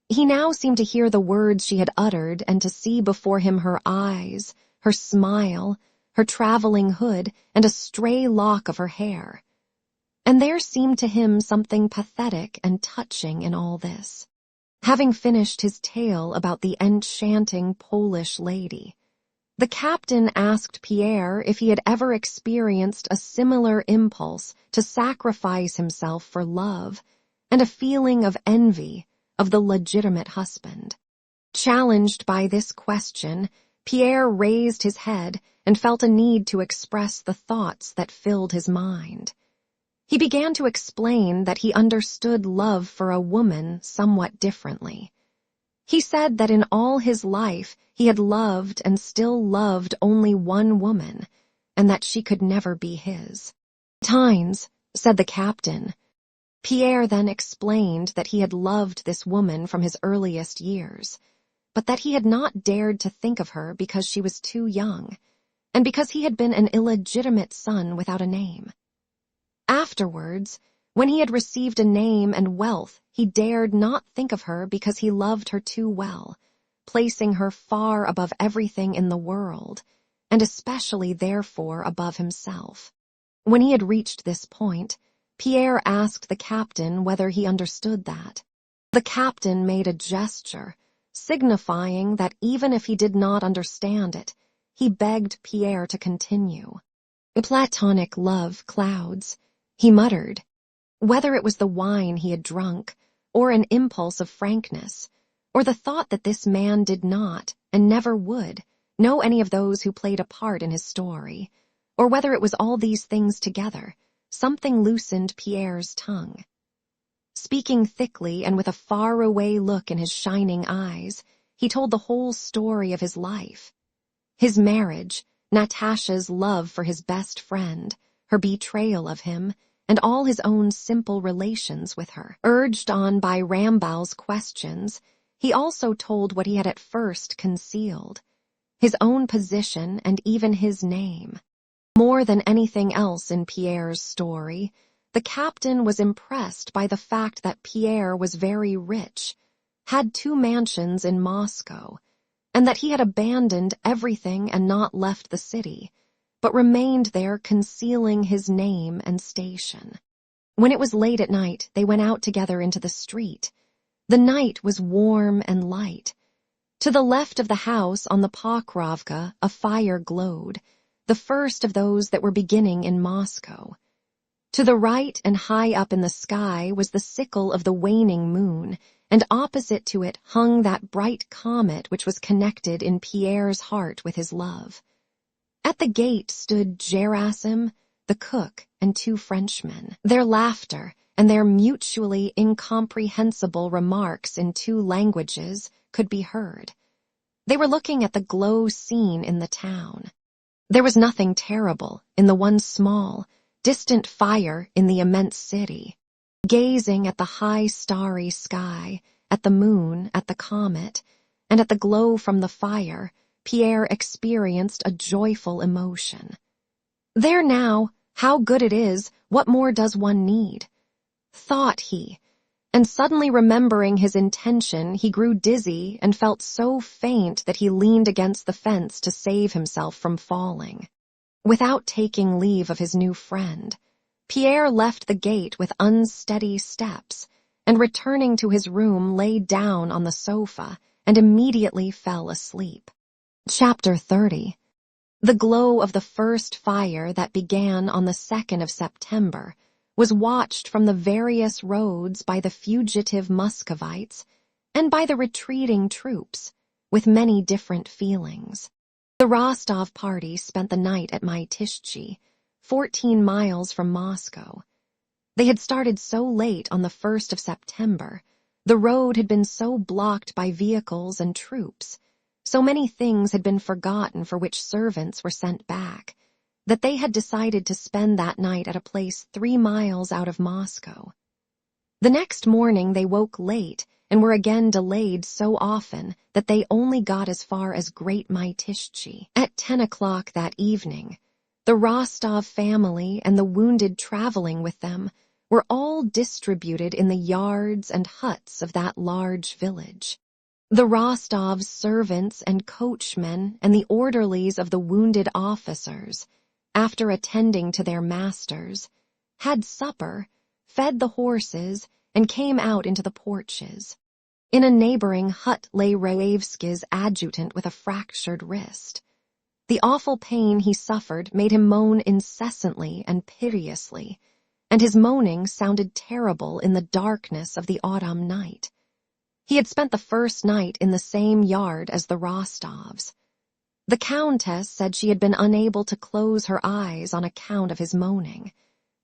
He now seemed to hear the words she had uttered and to see before him her eyes, her smile, her traveling hood, and a stray lock of her hair. And there seemed to him something pathetic and touching in all this. Having finished his tale about the enchanting Polish lady, the captain asked Pierre if he had ever experienced a similar impulse to sacrifice himself for love, and a feeling of envy, of the legitimate husband. Challenged by this question, Pierre raised his head and felt a need to express the thoughts that filled his mind. He began to explain that he understood love for a woman somewhat differently. He said that in all his life he had loved and still loved only one woman, and that she could never be his. "Tines," said the captain. Pierre then explained that he had loved this woman from his earliest years, but that he had not dared to think of her because she was too young, and because he had been an illegitimate son without a name. Afterwards, when he had received a name and wealth, he dared not think of her because he loved her too well, placing her far above everything in the world, and especially therefore above himself. When he had reached this point, Pierre asked the captain whether he understood that. The captain made a gesture, signifying that even if he did not understand it, he begged Pierre to continue. "Platonic love clouds," he muttered. Whether it was the wine he had drunk, or an impulse of frankness, or the thought that this man did not, and never would, know any of those who played a part in his story, or whether it was all these things together, something loosened Pierre's tongue. Speaking thickly and with a far-away look in his shining eyes, he told the whole story of his life. His marriage, Natasha's love for his best friend, her betrayal of him, and all his own simple relations with her. Urged on by Rambal's questions, he also told what he had at first concealed, his own position and even his name. More than anything else in Pierre's story, the captain was impressed by the fact that Pierre was very rich, had 2 mansions in Moscow, and that he had abandoned everything and not left the city, but remained there concealing his name and station. When it was late at night, they went out together into the street. The night was warm and light. To the left of the house on the Pokrovka, a fire glowed, the first of those that were beginning in Moscow. To the right and high up in the sky was the sickle of the waning moon, and opposite to it hung that bright comet which was connected in Pierre's heart with his love. At the gate stood Gerasim, the cook, and 2 Frenchmen. Their laughter and their mutually incomprehensible remarks in 2 languages could be heard. They were looking at the glow scene in the town. There was nothing terrible in the one small, distant fire in the immense city. Gazing at the high starry sky, at the moon, at the comet, and at the glow from the fire, Pierre experienced a joyful emotion. "There now, how good it is, what more does one need?" thought he, and suddenly remembering his intention, he grew dizzy and felt so faint that he leaned against the fence to save himself from falling. Without taking leave of his new friend, Pierre left the gate with unsteady steps, and returning to his room lay down on the sofa and immediately fell asleep. Chapter 30. The glow of the first fire that began on the 2nd of September was watched from the various roads by the fugitive Muscovites and by the retreating troops, with many different feelings. The Rostov party spent the night at Mytishchi, 14 miles from Moscow. They had started so late on the 1st of September, the road had been so blocked by vehicles and troops, so many things had been forgotten for which servants were sent back, that they had decided to spend that night at a place 3 miles out of Moscow. The next morning they woke late and were again delayed so often that they only got as far as Great Mytishchi. At 10 o'clock that evening, the Rostov family and the wounded traveling with them were all distributed in the yards and huts of that large village. The Rostov's servants and coachmen and the orderlies of the wounded officers, after attending to their masters, had supper, fed the horses, and came out into the porches. In a neighboring hut lay Raevski's adjutant with a fractured wrist. The awful pain he suffered made him moan incessantly and piteously, and his moaning sounded terrible in the darkness of the autumn night. He had spent the first night in the same yard as the Rostovs. The Countess said she had been unable to close her eyes on account of his moaning,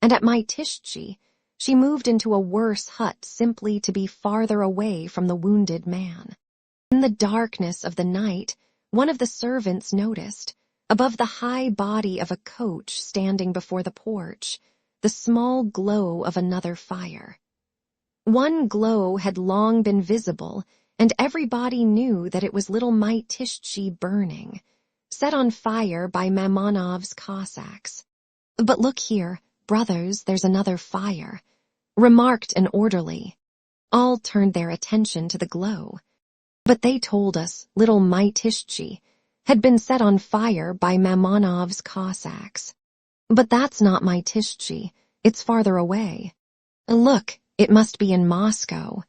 and at Maitishchi, she moved into a worse hut simply to be farther away from the wounded man. In the darkness of the night, one of the servants noticed, above the high body of a coach standing before the porch, the small glow of another fire. One glow had long been visible, and everybody knew that it was little Maitishchi burning, set on fire by Mamonov's Cossacks. "But look here, brothers, there's another fire," remarked an orderly. All turned their attention to the glow. "But they told us little Maitishchi had been set on fire by Mamonov's Cossacks." "But that's not Maitishchi, it's farther away." "Look, it must be in Moscow."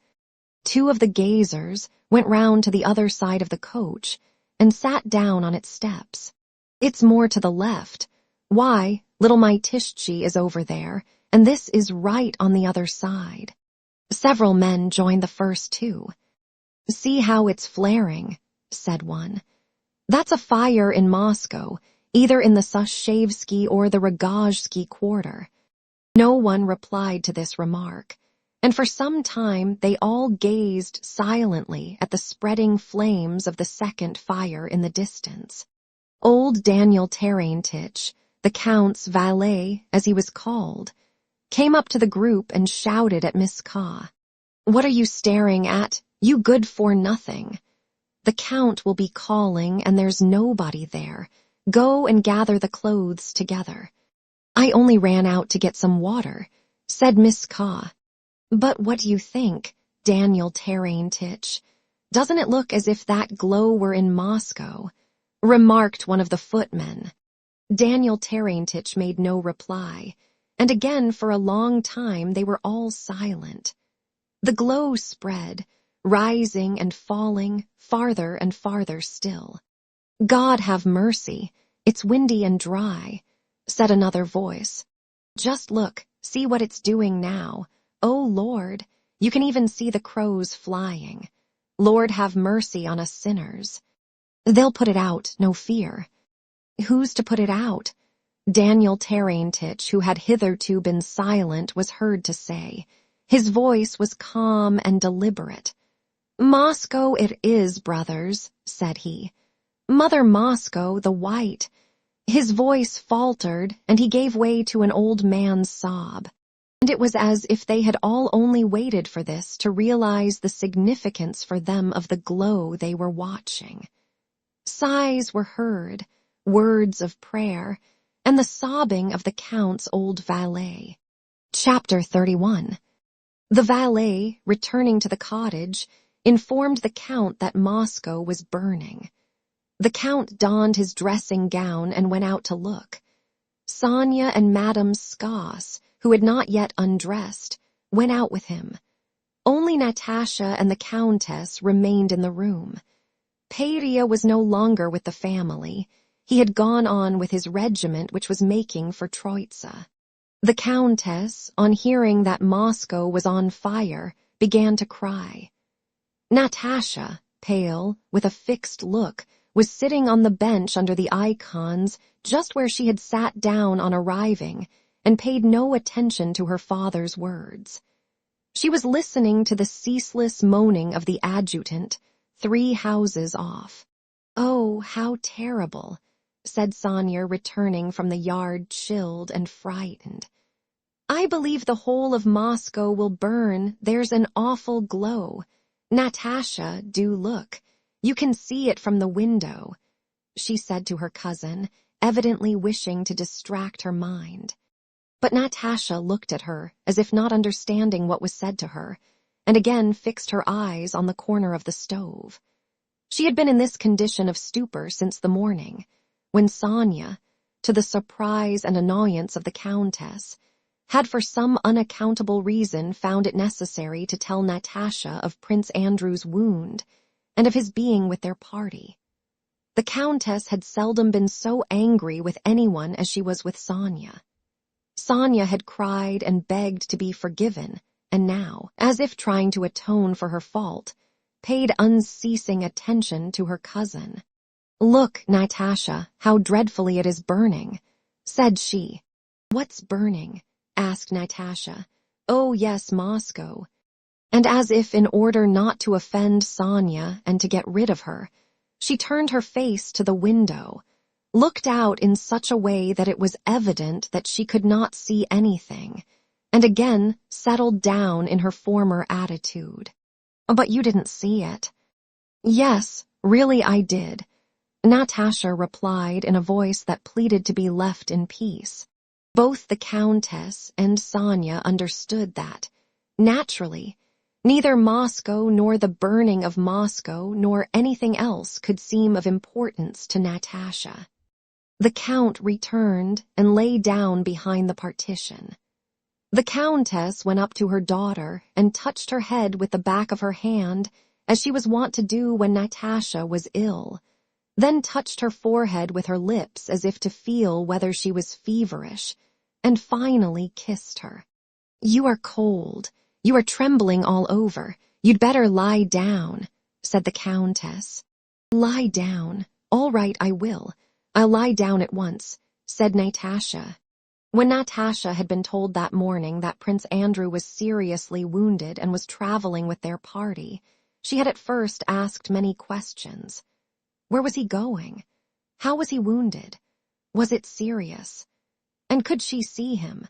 Two of the gazers went round to the other side of the coach and sat down on its steps. "It's more to the left. Why, little Maitishchi is over there, and this is right on the other side." Several men joined the first two. "See how it's flaring," said one. "That's a fire in Moscow, either in the Sashevsky or the Rogozhsky quarter." No one replied to this remark, and for some time they all gazed silently at the spreading flames of the second fire in the distance. Old Daniel Terentich, the Count's valet, as he was called, came up to the group and shouted at Miss Ka. "What are you staring at, you good-for-nothing? The Count will be calling and there's nobody there. Go and gather the clothes together." "I only ran out to get some water," said Miss Ka. "But what do you think, Daniel Terentich? Doesn't it look as if that glow were in Moscow?" remarked one of the footmen. Daniel Terentich made no reply, and again for a long time they were all silent. The glow spread, rising and falling, farther and farther still. "God have mercy, it's windy and dry," said another voice. "Just look, see what it's doing now. Oh, Lord, you can even see the crows flying. Lord have mercy on us sinners." "They'll put it out, no fear." "Who's to put it out?" Daniel Terentich, who had hitherto been silent, was heard to say. His voice was calm and deliberate. "Moscow it is, brothers," said he. "Mother Moscow, the White." His voice faltered, and he gave way to an old man's sob. And it was as if they had all only waited for this to realize the significance for them of the glow they were watching. Sighs were heard, words of prayer, and the sobbing of the Count's old valet. Chapter 31. The valet, returning to the cottage, informed the Count that Moscow was burning. The Count donned his dressing gown and went out to look. Sonia and Madame Skoss, who had not yet undressed, went out with him. Only Natasha and the Countess remained in the room. Peria was no longer with the family. He had gone on with his regiment, which was making for Troitsa. The Countess, on hearing that Moscow was on fire, began to cry. Natasha, pale, with a fixed look, was sitting on the bench under the icons just where she had sat down on arriving and paid no attention to her father's words. She was listening to the ceaseless moaning of the adjutant 3 houses off. "Oh, how terrible," said Sonia, returning from the yard chilled and frightened. "I believe the whole of Moscow will burn. There's an awful glow. Natasha, do look. You can see it from the window," she said to her cousin, evidently wishing to distract her mind. But Natasha looked at her as if not understanding what was said to her, and again fixed her eyes on the corner of the stove. She had been in this condition of stupor since the morning, when Sonia, to the surprise and annoyance of the Countess, had for some unaccountable reason found it necessary to tell Natasha of Prince Andrew's wound and of his being with their party. The Countess had seldom been so angry with anyone as she was with Sonia. Sonia had cried and begged to be forgiven, and now, as if trying to atone for her fault, paid unceasing attention to her cousin. "Look, Natasha, how dreadfully it is burning," said she. "What's burning?" asked Natasha. "Oh, yes, Moscow." And as if in order not to offend Sonia and to get rid of her, she turned her face to the window, looked out in such a way that it was evident that she could not see anything, and again settled down in her former attitude. "But you didn't see it." "Yes, really I did," Natasha replied in a voice that pleaded to be left in peace. Both the Countess and Sonia understood that, naturally, neither Moscow nor the burning of Moscow nor anything else could seem of importance to Natasha. The Count returned and lay down behind the partition. The Countess went up to her daughter and touched her head with the back of her hand, as she was wont to do when Natasha was ill, then touched her forehead with her lips as if to feel whether she was feverish, and finally kissed her. "You are cold. You are trembling all over. You'd better lie down," said the Countess. "Lie down. All right, I will. I'll lie down at once," said Natasha. When Natasha had been told that morning that Prince Andrew was seriously wounded and was traveling with their party, she had at first asked many questions. Where was he going? How was he wounded? Was it serious? And could she see him?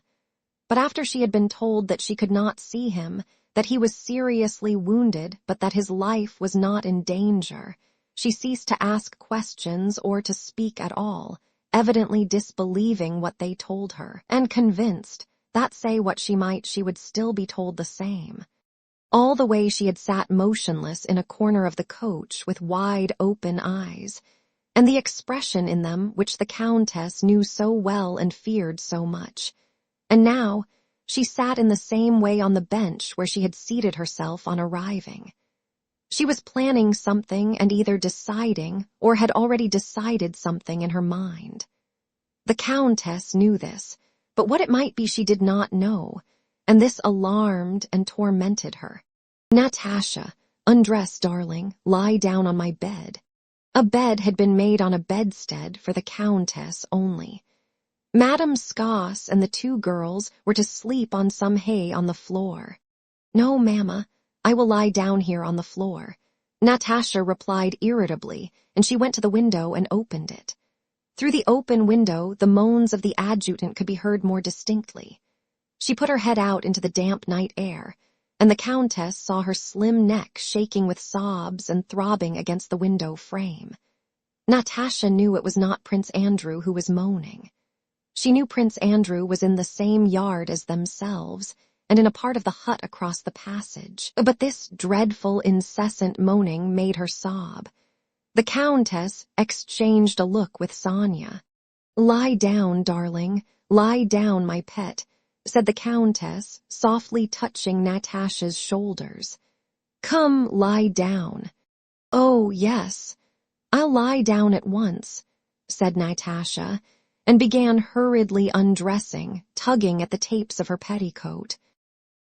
But after she had been told that she could not see him, that he was seriously wounded but that his life was not in danger, she ceased to ask questions or to speak at all, evidently disbelieving what they told her, and convinced that say what she might she would still be told the same. All the way she had sat motionless in a corner of the coach with wide open eyes, and the expression in them which the Countess knew so well and feared so much. And now she sat in the same way on the bench where she had seated herself on arriving. She was planning something and either deciding or had already decided something in her mind. The Countess knew this, but what it might be she did not know, and this alarmed and tormented her. "Natasha, undress, darling, lie down on my bed." A bed had been made on a bedstead for the Countess only. Madame Schoss and the two girls were to sleep on some hay on the floor. "No, Mamma, I will lie down here on the floor," Natasha replied irritably, and she went to the window and opened it. Through the open window, the moans of the adjutant could be heard more distinctly. She put her head out into the damp night air, and the Countess saw her slim neck shaking with sobs and throbbing against the window frame. Natasha knew it was not Prince Andrew who was moaning. She knew Prince Andrew was in the same yard as themselves, and in a part of the hut across the passage. But this dreadful, incessant moaning made her sob. The Countess exchanged a look with Sonia. "Lie down, darling, lie down, my pet," said the Countess, softly touching Natasha's shoulders. "Come, lie down." "Oh, yes, I'll lie down at once," said Natasha, and began hurriedly undressing, tugging at the tapes of her petticoat.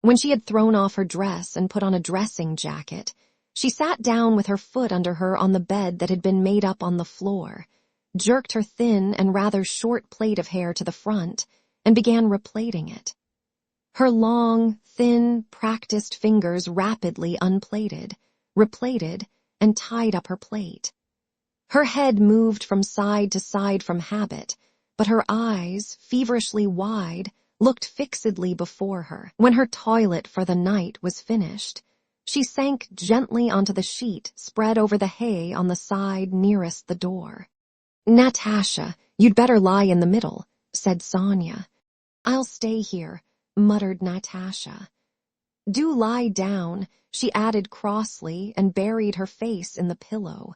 When she had thrown off her dress and put on a dressing jacket, she sat down with her foot under her on the bed that had been made up on the floor, jerked her thin and rather short plait of hair to the front, and began replaiting it. Her long, thin, practiced fingers rapidly unplaited, replaited, and tied up her plait. Her head moved from side to side from habit, but her eyes, feverishly wide, looked fixedly before her. When her toilet for the night was finished, she sank gently onto the sheet spread over the hay on the side nearest the door. "Natasha, you'd better lie in the middle," said Sonia. "I'll stay here," muttered Natasha. "Do lie down," she added crossly and buried her face in the pillow.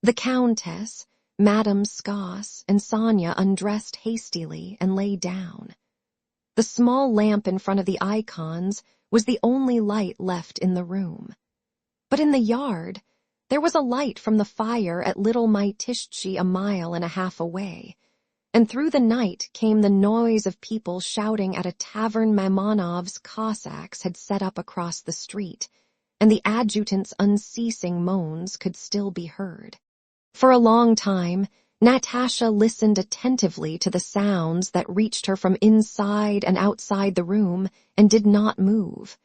The Countess, Madame Schoss, and Sonia undressed hastily and lay down. The small lamp in front of the icons was the only light left in the room. But in the yard, there was a light from the fire at Little Mytishchi 1.5 miles away, and through the night came the noise of people shouting at a tavern Mamonov's Cossacks had set up across the street, and the adjutant's unceasing moans could still be heard. For a long time, Natasha listened attentively to the sounds that reached her from inside and outside the room and did not move.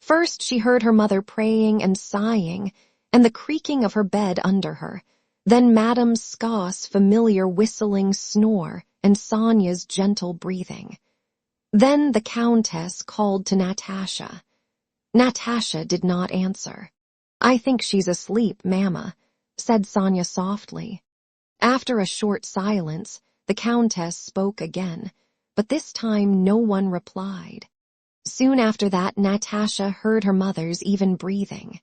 First, she heard her mother praying and sighing, and the creaking of her bed under her, then Madame Scott's familiar whistling snore and Sonia's gentle breathing. Then the Countess called to Natasha. Natasha did not answer. "I think she's asleep, Mamma," said Sonia softly. After a short silence, the Countess spoke again, but this time no one replied. Soon after that, Natasha heard her mother's even breathing.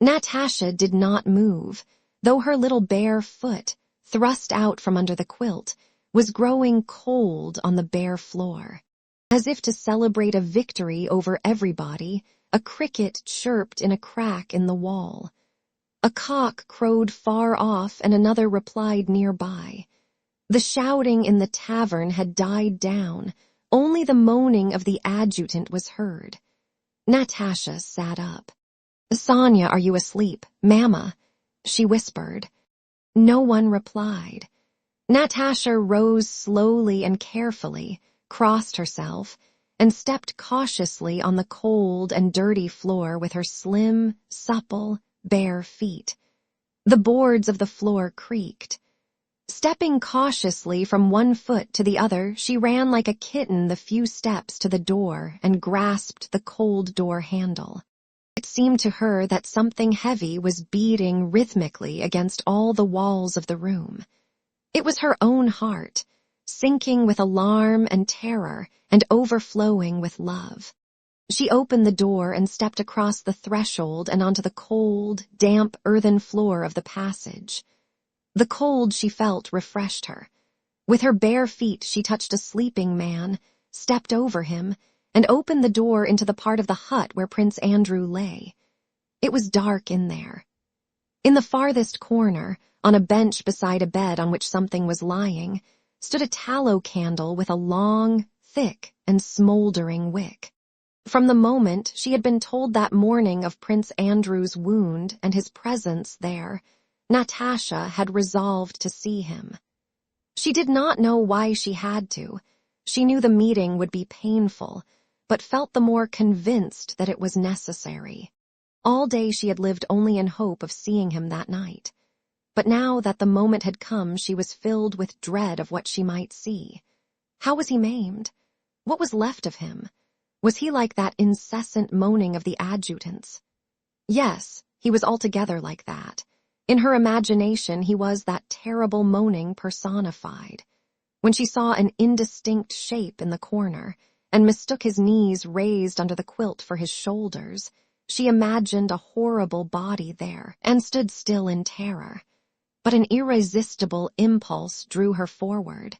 Natasha did not move, though her little bare foot, thrust out from under the quilt, was growing cold on the bare floor. As if to celebrate a victory over everybody, a cricket chirped in a crack in the wall. A cock crowed far off and another replied nearby. The shouting in the tavern had died down. Only the moaning of the adjutant was heard. Natasha sat up. "Sonia, are you asleep? Mamma," she whispered. No one replied. Natasha rose slowly and carefully, crossed herself, and stepped cautiously on the cold and dirty floor with her slim, supple, bare feet. The boards of the floor creaked. Stepping cautiously from one foot to the other, she ran like a kitten the few steps to the door and grasped the cold door handle. It seemed to her that something heavy was beating rhythmically against all the walls of the room. It was her own heart, sinking with alarm and terror and overflowing with love. She opened the door and stepped across the threshold and onto the cold, damp earthen floor of the passage. The cold she felt refreshed her. With her bare feet she touched a sleeping man, stepped over him, and opened the door into the part of the hut where Prince Andrew lay. It was dark in there. In the farthest corner, on a bench beside a bed on which something was lying, stood a tallow candle with a long, thick, and smoldering wick. From the moment she had been told that morning of Prince Andrew's wound and his presence there, Natasha had resolved to see him. She did not know why she had to. She knew the meeting would be painful, but felt the more convinced that it was necessary. All day she had lived only in hope of seeing him that night. But now that the moment had come, she was filled with dread of what she might see. How was he maimed? What was left of him? Was he like that incessant moaning of the adjutants? Yes, he was altogether like that. In her imagination, he was that terrible moaning personified. When she saw an indistinct shape in the corner and mistook his knees raised under the quilt for his shoulders, she imagined a horrible body there and stood still in terror. But an irresistible impulse drew her forward.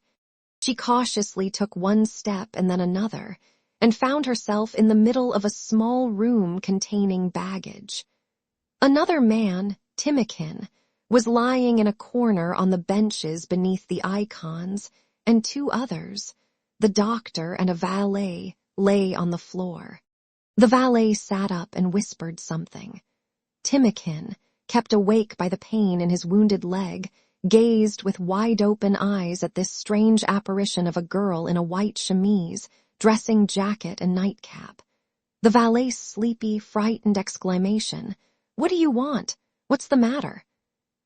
She cautiously took one step and then another, and found herself in the middle of a small room containing baggage. Another man, Timikin, was lying in a corner on the benches beneath the icons, and two others, the doctor and a valet, lay on the floor. The valet sat up and whispered something. Timikin, kept awake by the pain in his wounded leg, gazed with wide-open eyes at this strange apparition of a girl in a white chemise, dressing jacket and nightcap. The valet's sleepy, frightened exclamation, "What do you want? What's the matter?"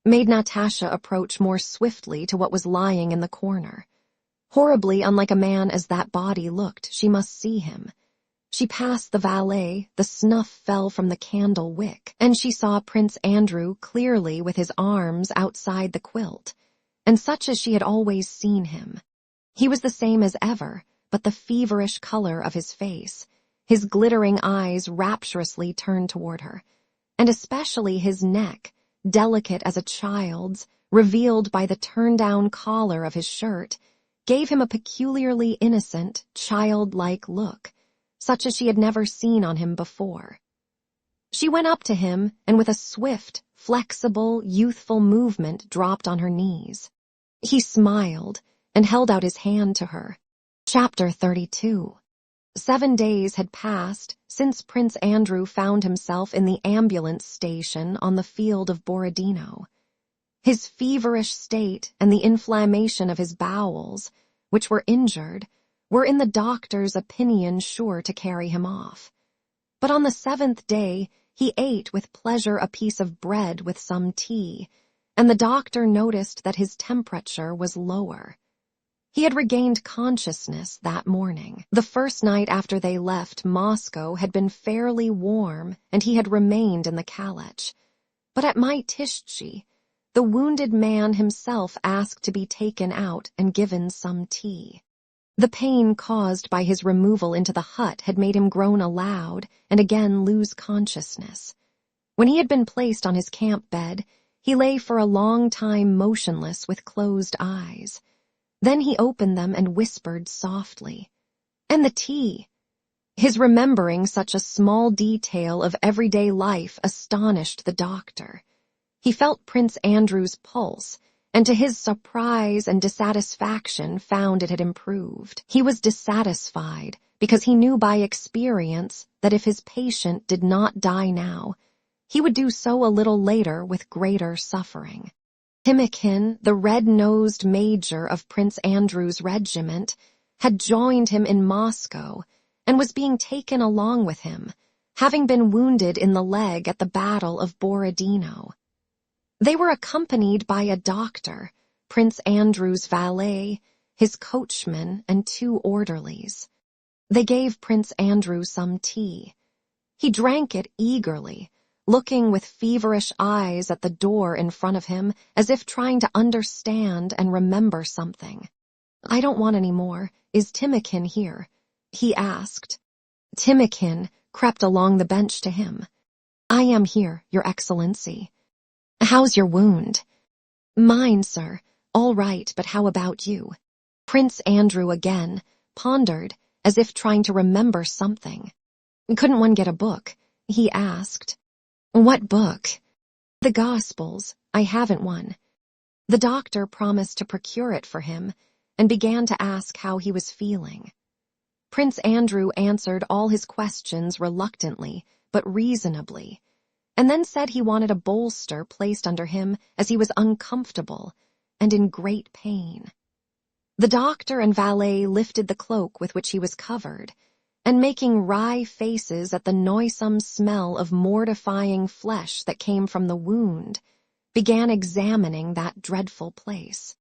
made Natasha approach more swiftly to what was lying in the corner. Horribly unlike a man as that body looked, she must see him. She passed the valet, the snuff fell from the candle wick, and she saw Prince Andrew clearly with his arms outside the quilt, and such as she had always seen him. He was the same as ever, but the feverish color of his face, his glittering eyes rapturously turned toward her, and especially his neck, delicate as a child's, revealed by the turn-down collar of his shirt, gave him a peculiarly innocent, childlike look, such as she had never seen on him before. She went up to him and with a swift, flexible, youthful movement dropped on her knees. He smiled and held out his hand to her. Chapter 32. 7 days had passed since Prince Andrew found himself in the ambulance station on the field of Borodino. His feverish state and the inflammation of his bowels, which were injured, were in the doctor's opinion sure to carry him off. But on the 7th day, he ate with pleasure a piece of bread with some tea, and the doctor noticed that his temperature was lower. He had regained consciousness that morning. The first night after they left Moscow had been fairly warm, and he had remained in the calèche. But at Mytishchi, the wounded man himself asked to be taken out and given some tea. The pain caused by his removal into the hut had made him groan aloud and again lose consciousness. When he had been placed on his camp bed, he lay for a long time motionless with closed eyes. Then he opened them and whispered softly, "And the tea!" His remembering such a small detail of everyday life astonished the doctor. He felt Prince Andrew's pulse, and to his surprise and dissatisfaction found it had improved. He was dissatisfied because he knew by experience that if his patient did not die now, he would do so a little later with greater suffering. Timokhin, the red-nosed major of Prince Andrew's regiment, had joined him in Moscow and was being taken along with him, having been wounded in the leg at the Battle of Borodino. They were accompanied by a doctor, Prince Andrew's valet, his coachman, and 2 orderlies. They gave Prince Andrew some tea. He drank it eagerly, looking with feverish eyes at the door in front of him as if trying to understand and remember something. "I don't want any more. Is Timokhin here?" he asked. Timokhin crept along the bench to him. "I am here, Your Excellency." "How's your wound?" "Mine, sir. All right, but how about you?" Prince Andrew again pondered, as if trying to remember something. "Couldn't one get a book?" he asked. "What book?" "The Gospels. I haven't one." The doctor promised to procure it for him and began to ask how he was feeling. Prince Andrew answered all his questions reluctantly but reasonably, and then said he wanted a bolster placed under him as he was uncomfortable and in great pain. The doctor and valet lifted the cloak with which he was covered, and making wry faces at the noisome smell of mortifying flesh that came from the wound, began examining that dreadful place.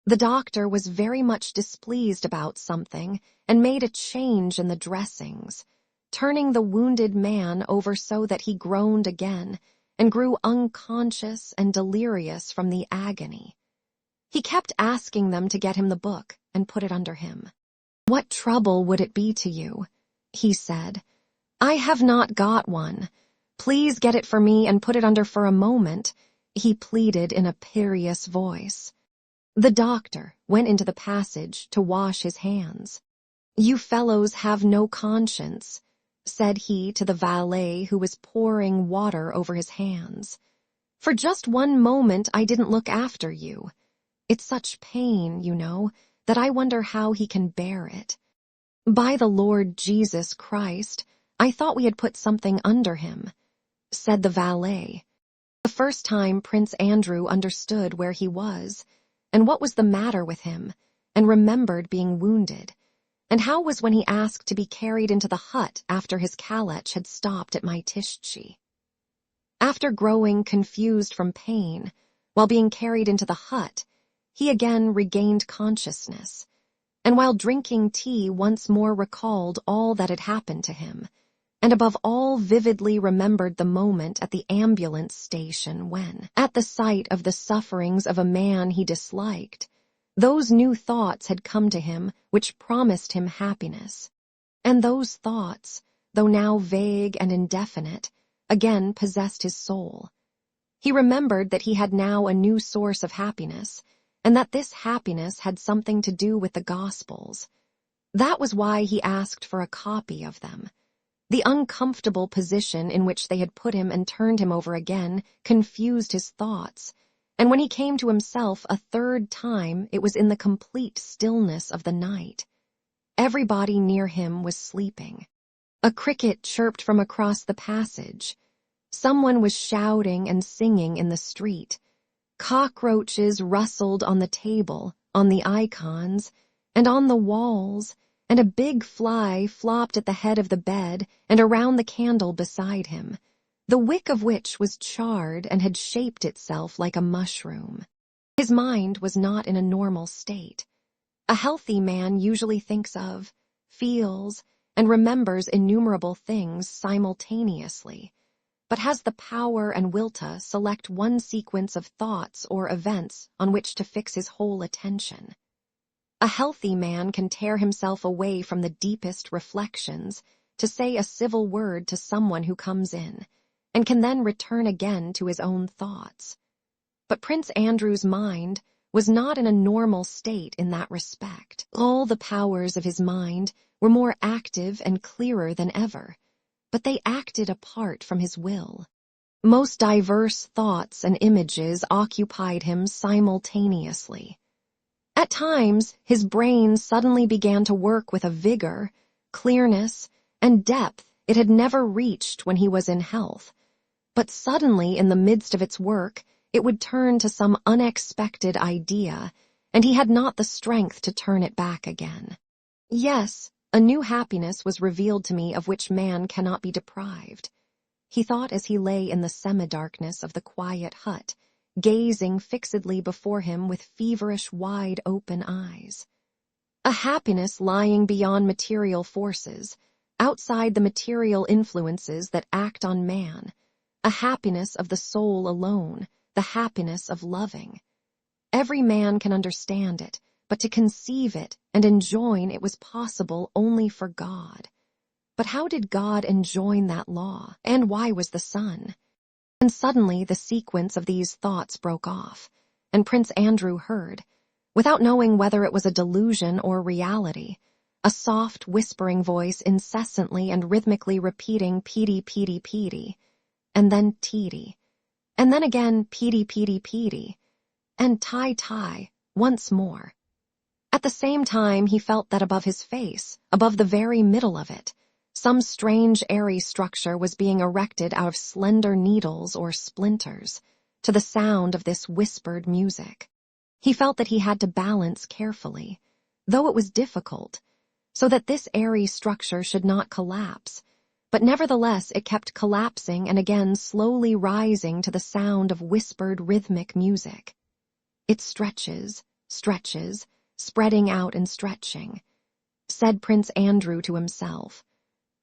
The doctor was very much displeased about something and made a change in the dressings, turning the wounded man over so that he groaned again and grew unconscious and delirious from the agony. He kept asking them to get him the book and put it under him. "What trouble would it be to you?" he said. "I have not got one. Please get it for me and put it under for a moment," he pleaded in a piteous voice. The doctor went into the passage to wash his hands. "You fellows have no conscience," said he to the valet who was pouring water over his hands. "For just one moment I didn't look after you. It's such pain, you know, that I wonder how he can bear it. By the Lord Jesus Christ, I thought we had put something under him," said the valet. The first time Prince Andrew understood where he was, and what was the matter with him, and remembered being wounded, and how was when he asked to be carried into the hut after his calèche had stopped at Mytishchi. After growing confused from pain, while being carried into the hut, he again regained consciousness, and while drinking tea once more recalled all that had happened to him, and above all vividly remembered the moment at the ambulance station when, at the sight of the sufferings of a man he disliked, those new thoughts had come to him which promised him happiness. And those thoughts, though now vague and indefinite, again possessed his soul. He remembered that he had now a new source of happiness, and that this happiness had something to do with the Gospels. That was why he asked for a copy of them. The uncomfortable position in which they had put him and turned him over again confused his thoughts, and when he came to himself a third time it was in the complete stillness of the night. Everybody near him was sleeping. A cricket chirped from across the passage. Someone was shouting and singing in the street. Cockroaches rustled on the table, on the icons, and on the walls, and a big fly flopped at the head of the bed and around the candle beside him, the wick of which was charred and had shaped itself like a mushroom. His mind was not in a normal state. A healthy man usually thinks of, feels, and remembers innumerable things simultaneously, but has the power and will to select one sequence of thoughts or events on which to fix his whole attention. A healthy man can tear himself away from the deepest reflections to say a civil word to someone who comes in, and can then return again to his own thoughts. But Prince Andrew's mind was not in a normal state in that respect. All the powers of his mind were more active and clearer than ever, but they acted apart from his will. Most diverse thoughts and images occupied him simultaneously. At times, his brain suddenly began to work with a vigor, clearness, and depth it had never reached when he was in health. But suddenly, in the midst of its work, it would turn to some unexpected idea, and he had not the strength to turn it back again. Yes, a new happiness was revealed to me of which man cannot be deprived, he thought as he lay in the semi-darkness of the quiet hut, gazing fixedly before him with feverish, wide-open eyes. A happiness lying beyond material forces, outside the material influences that act on man, a happiness of the soul alone, the happiness of loving. Every man can understand it, but to conceive it and enjoin it was possible only for God. But how did God enjoin that law, and why was the sun? And suddenly the sequence of these thoughts broke off, and Prince Andrew heard, without knowing whether it was a delusion or reality, a soft whispering voice incessantly and rhythmically repeating "Petey, Petey, Petey," and then "Teety," and then again "Petey, Petey, Petey," and "Tai, Tai," once more. At the same time he felt that above his face, above the very middle of it, some strange airy structure was being erected out of slender needles or splinters, to the sound of this whispered music. He felt that he had to balance carefully, though it was difficult, so that this airy structure should not collapse, but nevertheless it kept collapsing and again slowly rising to the sound of whispered rhythmic music. It stretches, stretches, spreading out and stretching, said Prince Andrew to himself.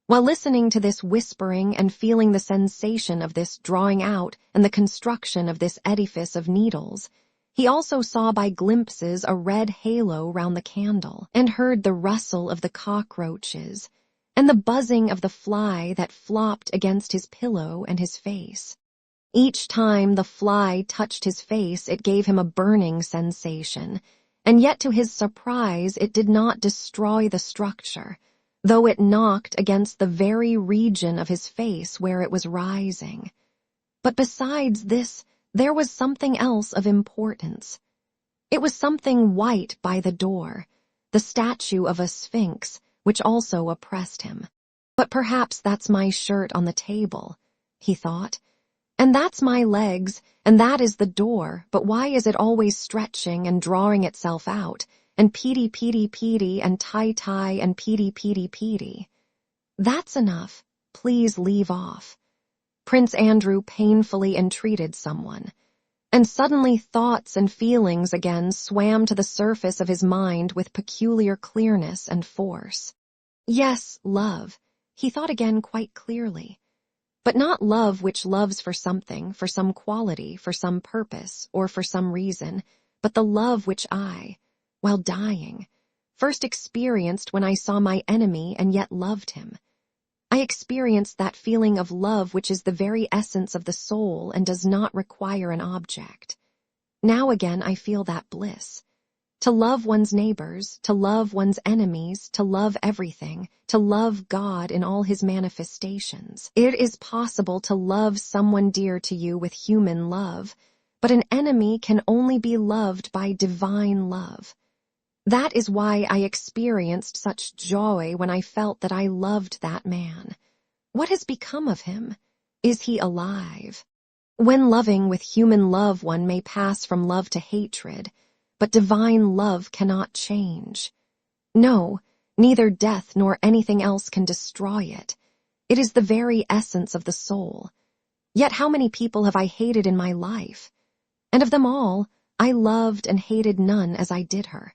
While listening to this whispering and feeling the sensation of this drawing out and the construction of this edifice of needles, he also saw by glimpses a red halo round the candle, and heard the rustle of the cockroaches, and the buzzing of the fly that flopped against his pillow and his face. Each time the fly touched his face it gave him a burning sensation, and yet to his surprise it did not destroy the structure, though it knocked against the very region of his face where it was rising. But besides this, there was something else of importance. It was something white by the door, the statue of a sphinx, which also oppressed him. But perhaps that's my shirt on the table, he thought, and that's my legs, and that is the door, but why is it always stretching and drawing itself out, and Petey, Petey, Petey, and Tai, Tai, and Petey, Petey, Petey? That's enough. Please leave off. Prince Andrew painfully entreated someone, and suddenly thoughts and feelings again swam to the surface of his mind with peculiar clearness and force. Yes, love, he thought again quite clearly, but not love which loves for something, for some quality, for some purpose, or for some reason, but the love which I, while dying, first experienced when I saw my enemy and yet loved him. I experienced that feeling of love which is the very essence of the soul and does not require an object. Now again I feel that bliss. To love one's neighbors, to love one's enemies, to love everything, to love God in all his manifestations. It is possible to love someone dear to you with human love, but an enemy can only be loved by divine love. That is why I experienced such joy when I felt that I loved that man. What has become of him? Is he alive? When loving with human love, one may pass from love to hatred, but divine love cannot change. No, neither death nor anything else can destroy it. It is the very essence of the soul. Yet how many people have I hated in my life? And of them all, I loved and hated none as I did her.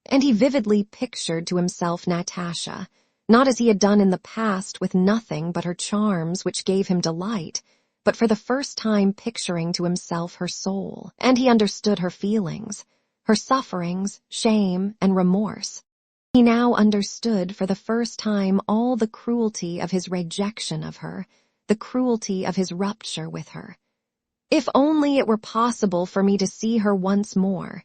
And he vividly pictured to himself Natasha, not as he had done in the past with nothing but her charms which gave him delight, but for the first time picturing to himself her soul, and he understood her feelings, her sufferings, shame, and remorse. He now understood for the first time all the cruelty of his rejection of her, the cruelty of his rupture with her. If only it were possible for me to see her once more,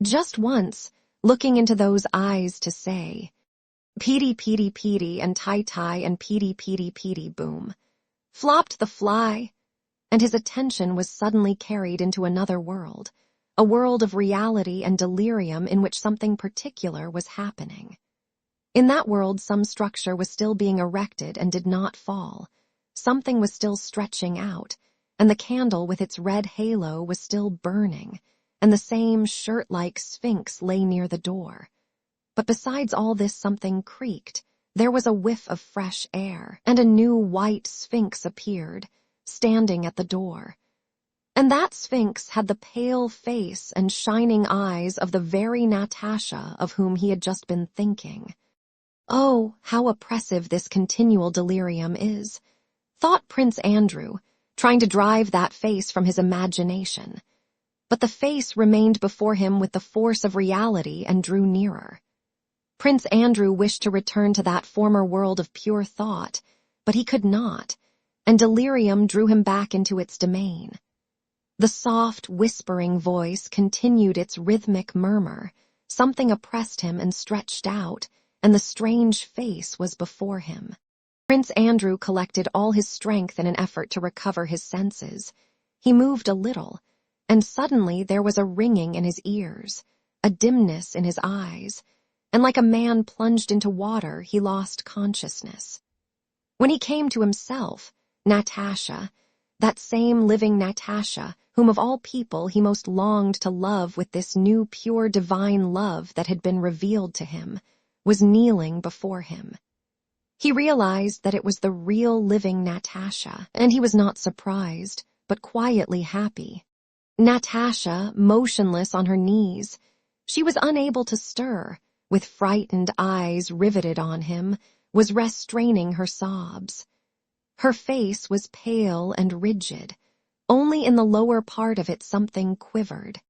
just once, looking into those eyes to say, "Petey, petey, petey, and tie-tie, and petey, petey, petey, boom." Flopped the fly, and his attention was suddenly carried into another world, a world of reality and delirium in which something particular was happening. In that world, some structure was still being erected and did not fall. Something was still stretching out, and the candle with its red halo was still burning, and the same shirt-like sphinx lay near the door. But besides all this, something creaked. There was a whiff of fresh air, and a new white sphinx appeared, standing at the door. And that sphinx had the pale face and shining eyes of the very Natasha of whom he had just been thinking. Oh, how oppressive this continual delirium is, thought Prince Andrew, trying to drive that face from his imagination. But the face remained before him with the force of reality and drew nearer. Prince Andrew wished to return to that former world of pure thought, but he could not, and delirium drew him back into its domain. The soft, whispering voice continued its rhythmic murmur. Something oppressed him and stretched out, and the strange face was before him. Prince Andrew collected all his strength in an effort to recover his senses. He moved a little, and suddenly there was a ringing in his ears, a dimness in his eyes, and like a man plunged into water, he lost consciousness. When he came to himself, Natasha, that same living Natasha, whom of all people he most longed to love with this new pure divine love that had been revealed to him, was kneeling before him. He realized that it was the real living Natasha, and he was not surprised, but quietly happy. Natasha, motionless on her knees, she was unable to stir, with frightened eyes riveted on him, was restraining her sobs. Her face was pale and rigid. Only in the lower part of it something quivered.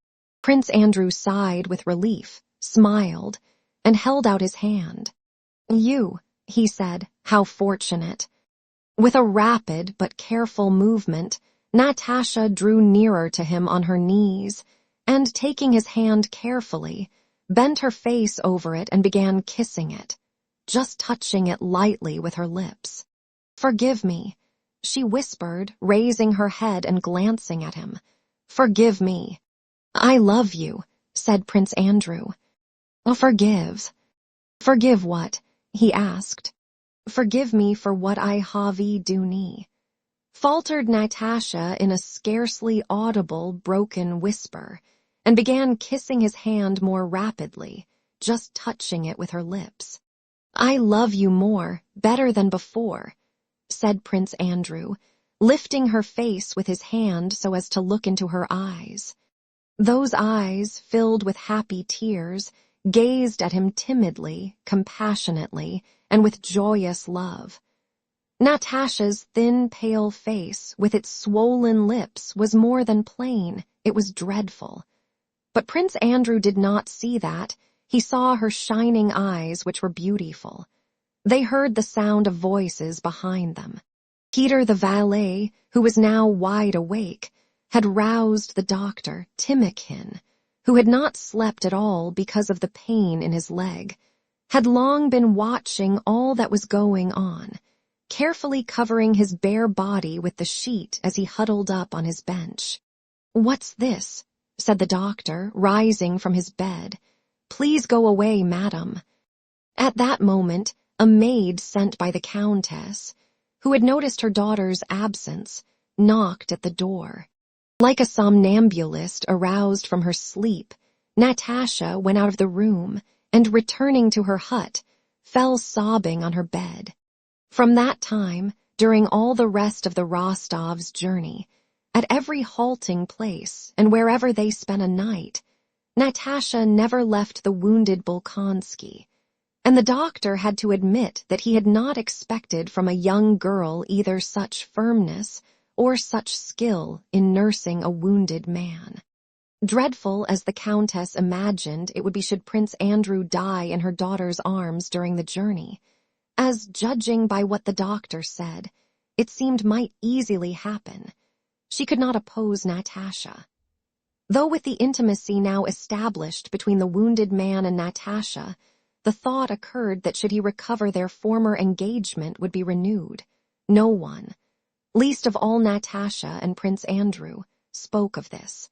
Prince Andrew sighed with relief, smiled, and held out his hand. "You," he said, "how fortunate." With a rapid but careful movement, Natasha drew nearer to him on her knees, and taking his hand carefully, bent her face over it and began kissing it, just touching it lightly with her lips. "Forgive me," she whispered, raising her head and glancing at him. "Forgive me." "I love you," said Prince Andrew. "Forgive." "Forgive what?" he asked. "Forgive me for what I have done," faltered Natasha in a scarcely audible, broken whisper, and began kissing his hand more rapidly, just touching it with her lips. "I love you more, better than before," said Prince Andrew, lifting her face with his hand so as to look into her eyes. Those eyes, filled with happy tears, gazed at him timidly, compassionately, and with joyous love. Natasha's thin, pale face, with its swollen lips, was more than plain, it was dreadful. But Prince Andrew did not see that. He saw her shining eyes, which were beautiful. They heard the sound of voices behind them. Peter the valet, who was now wide awake, had roused the doctor, Timokhin, who had not slept at all because of the pain in his leg, had long been watching all that was going on, carefully covering his bare body with the sheet as he huddled up on his bench. "What's this?" said the doctor, rising from his bed. "Please go away, madam." At that moment, a maid sent by the Countess, who had noticed her daughter's absence, knocked at the door. Like a somnambulist aroused from her sleep, Natasha went out of the room and, returning to her hut, fell sobbing on her bed. From that time, during all the rest of the Rostovs' journey, at every halting place and wherever they spent a night, Natasha never left the wounded Bolkonsky, and the doctor had to admit that he had not expected from a young girl either such firmness or such skill in nursing a wounded man. Dreadful as the Countess imagined it would be should Prince Andrew die in her daughter's arms during the journey, as, judging by what the doctor said, it seemed might easily happen, she could not oppose Natasha. Though with the intimacy now established between the wounded man and Natasha, the thought occurred that should he recover their former engagement would be renewed, no one, least of all Natasha and Prince Andrew, spoke of this.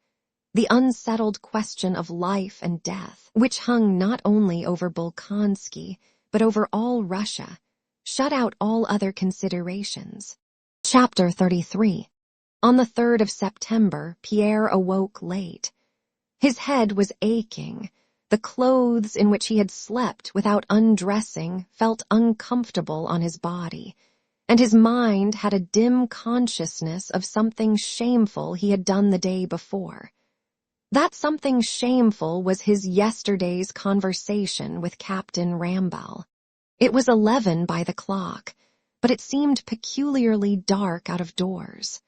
The unsettled question of life and death, which hung not only over Bolkonsky, but over all Russia, shut out all other considerations. Chapter 33. On the 3rd of September, Pierre awoke late. His head was aching. The clothes in which he had slept without undressing felt uncomfortable on his body, and his mind had a dim consciousness of something shameful he had done the day before. That something shameful was his yesterday's conversation with Captain Rambal. It was 11 by the clock, but it seemed peculiarly dark out of doors.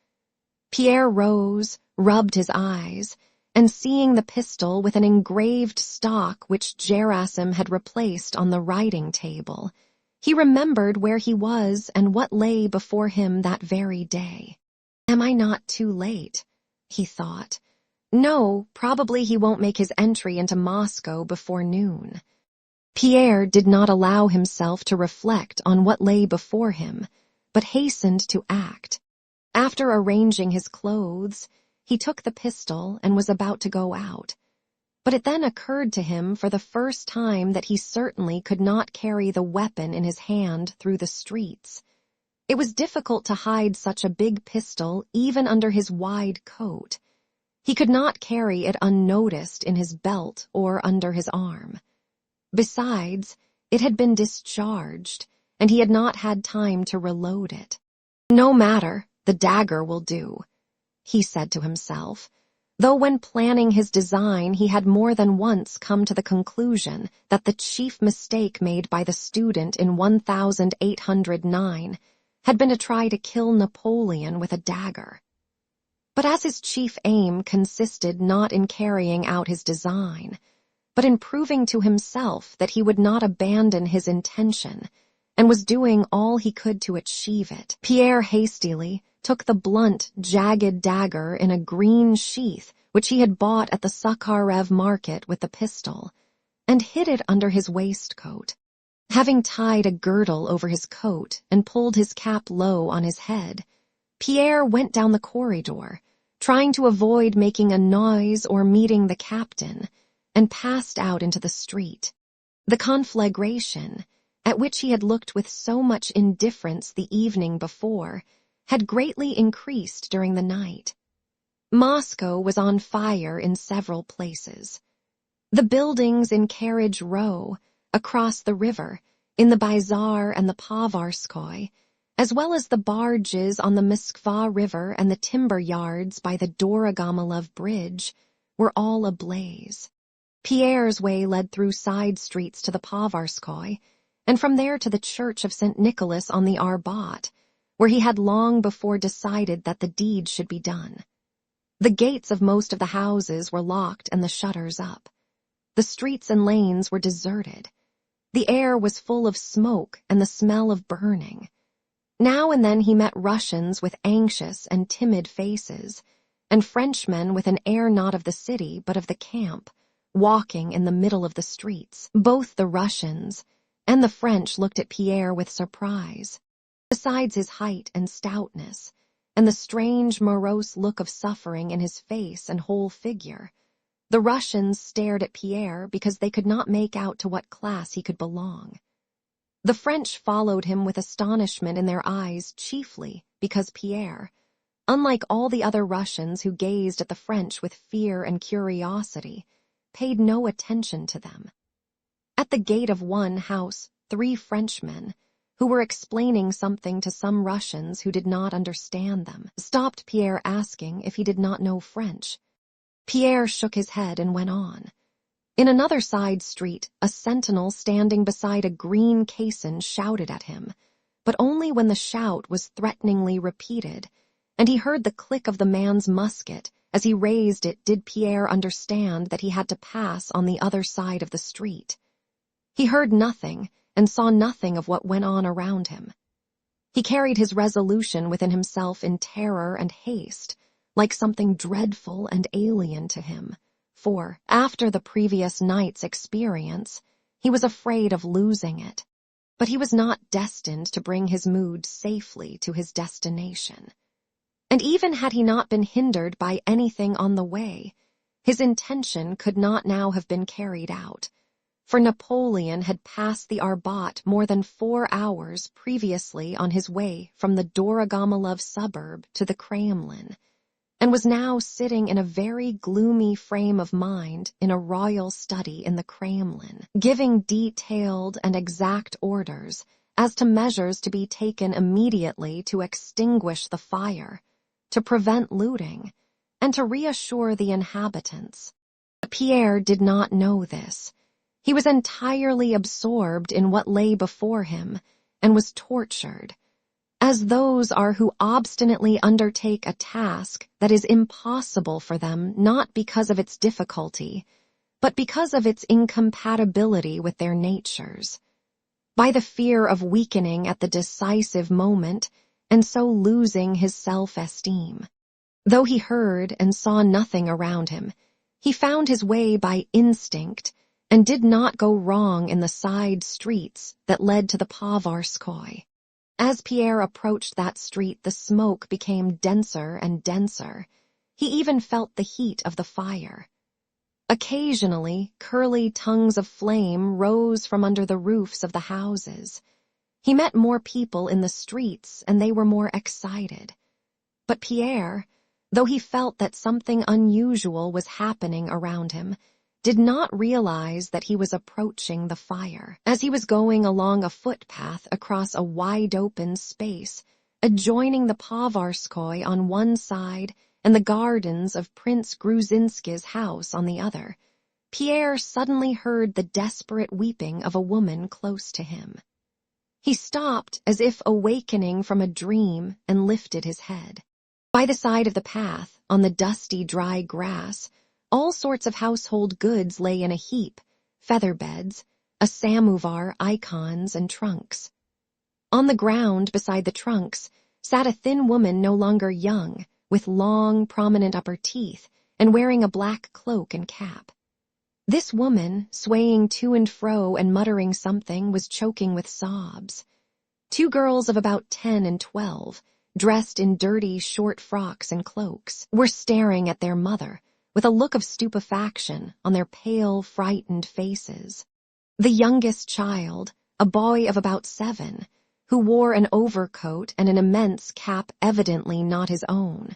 Pierre rose, rubbed his eyes, and seeing the pistol with an engraved stock which Gerasim had replaced on the writing table, he remembered where he was and what lay before him that very day. "Am I not too late?" he thought. "No, probably he won't make his entry into Moscow before noon." Pierre did not allow himself to reflect on what lay before him, but hastened to act. After arranging his clothes, he took the pistol and was about to go out. But it then occurred to him for the first time that he certainly could not carry the weapon in his hand through the streets. It was difficult to hide such a big pistol even under his wide coat. He could not carry it unnoticed in his belt or under his arm. Besides, it had been discharged, and he had not had time to reload it. "No matter, the dagger will do," he said to himself, though when planning his design he had more than once come to the conclusion that the chief mistake made by the student in 1809 had been to try to kill Napoleon with a dagger. But as his chief aim consisted not in carrying out his design, but in proving to himself that he would not abandon his intention, and was doing all he could to achieve it, Pierre hastily took the blunt, jagged dagger in a green sheath which he had bought at the Sakharev market with the pistol, and hid it under his waistcoat. Having tied a girdle over his coat and pulled his cap low on his head, Pierre went down the corridor, trying to avoid making a noise or meeting the captain, and passed out into the street. The conflagration, at which he had looked with so much indifference the evening before, had greatly increased during the night. Moscow was on fire in several places. The buildings in Carriage Row, across the river, in the Bazaar and the Povarskoy, as well as the barges on the Moskva River and the timber yards by the Dorogomilov Bridge, were all ablaze. Pierre's way led through side streets to the Povarskoy, and from there to the church of St. Nicholas on the Arbat, where he had long before decided that the deed should be done. The gates of most of the houses were locked and the shutters up. The streets and lanes were deserted. The air was full of smoke and the smell of burning. Now and then he met Russians with anxious and timid faces, and Frenchmen with an air not of the city but of the camp, walking in the middle of the streets. Both the Russians and the French looked at Pierre with surprise. Besides his height and stoutness, and the strange morose look of suffering in his face and whole figure, The Russians stared at Pierre because they could not make out to what class he could belong. The French followed him with astonishment in their eyes, chiefly because Pierre, unlike all the other Russians who gazed at the French with fear and curiosity, paid no attention to them. At the gate of one house, 3 Frenchmen, who were explaining something to some Russians who did not understand them, stopped Pierre asking if he did not know French. Pierre shook his head and went on. In another side street, a sentinel standing beside a green caisson shouted at him, but only when the shout was threateningly repeated, and he heard the click of the man's musket as he raised it did Pierre understand that he had to pass on the other side of the street. He heard nothing and saw nothing of what went on around him. He carried his resolution within himself in terror and haste, like something dreadful and alien to him, for, after the previous night's experience, he was afraid of losing it. But he was not destined to bring his mood safely to his destination. And even had he not been hindered by anything on the way, his intention could not now have been carried out, for Napoleon had passed the Arbat more than 4 hours previously on his way from the Dorogomilov suburb to the Kremlin, and was now sitting in a very gloomy frame of mind in a royal study in the Kremlin, giving detailed and exact orders as to measures to be taken immediately to extinguish the fire, to prevent looting, and to reassure the inhabitants. Pierre did not know this. He was entirely absorbed in what lay before him and was tortured, as those are who obstinately undertake a task that is impossible for them not because of its difficulty, but because of its incompatibility with their natures, by the fear of weakening at the decisive moment and so losing his self-esteem. Though he heard and saw nothing around him, he found his way by instinct and did not go wrong in the side streets that led to the Povarskoy. As Pierre approached that street, the smoke became denser and denser. He even felt the heat of the fire. Occasionally, curly tongues of flame rose from under the roofs of the houses. He met more people in the streets, and they were more excited. But Pierre, though he felt that something unusual was happening around him, did not realize that he was approaching the fire, as he was going along a footpath across a wide-open space, adjoining the Povarskoy on one side and the gardens of Prince Gruzinski's house on the other. Pierre suddenly heard the desperate weeping of a woman close to him. He stopped as if awakening from a dream and lifted his head. By the side of the path, on the dusty, dry grass, all sorts of household goods lay in a heap: feather beds, a samovar, icons, and trunks. On the ground beside the trunks sat a thin woman no longer young, with long, prominent upper teeth, and wearing a black cloak and cap. This woman, swaying to and fro and muttering something, was choking with sobs. 2 girls of about 10 and 12, dressed in dirty, short frocks and cloaks, were staring at their mother, with a look of stupefaction on their pale, frightened faces. The youngest child, a boy of about 7, who wore an overcoat and an immense cap evidently not his own,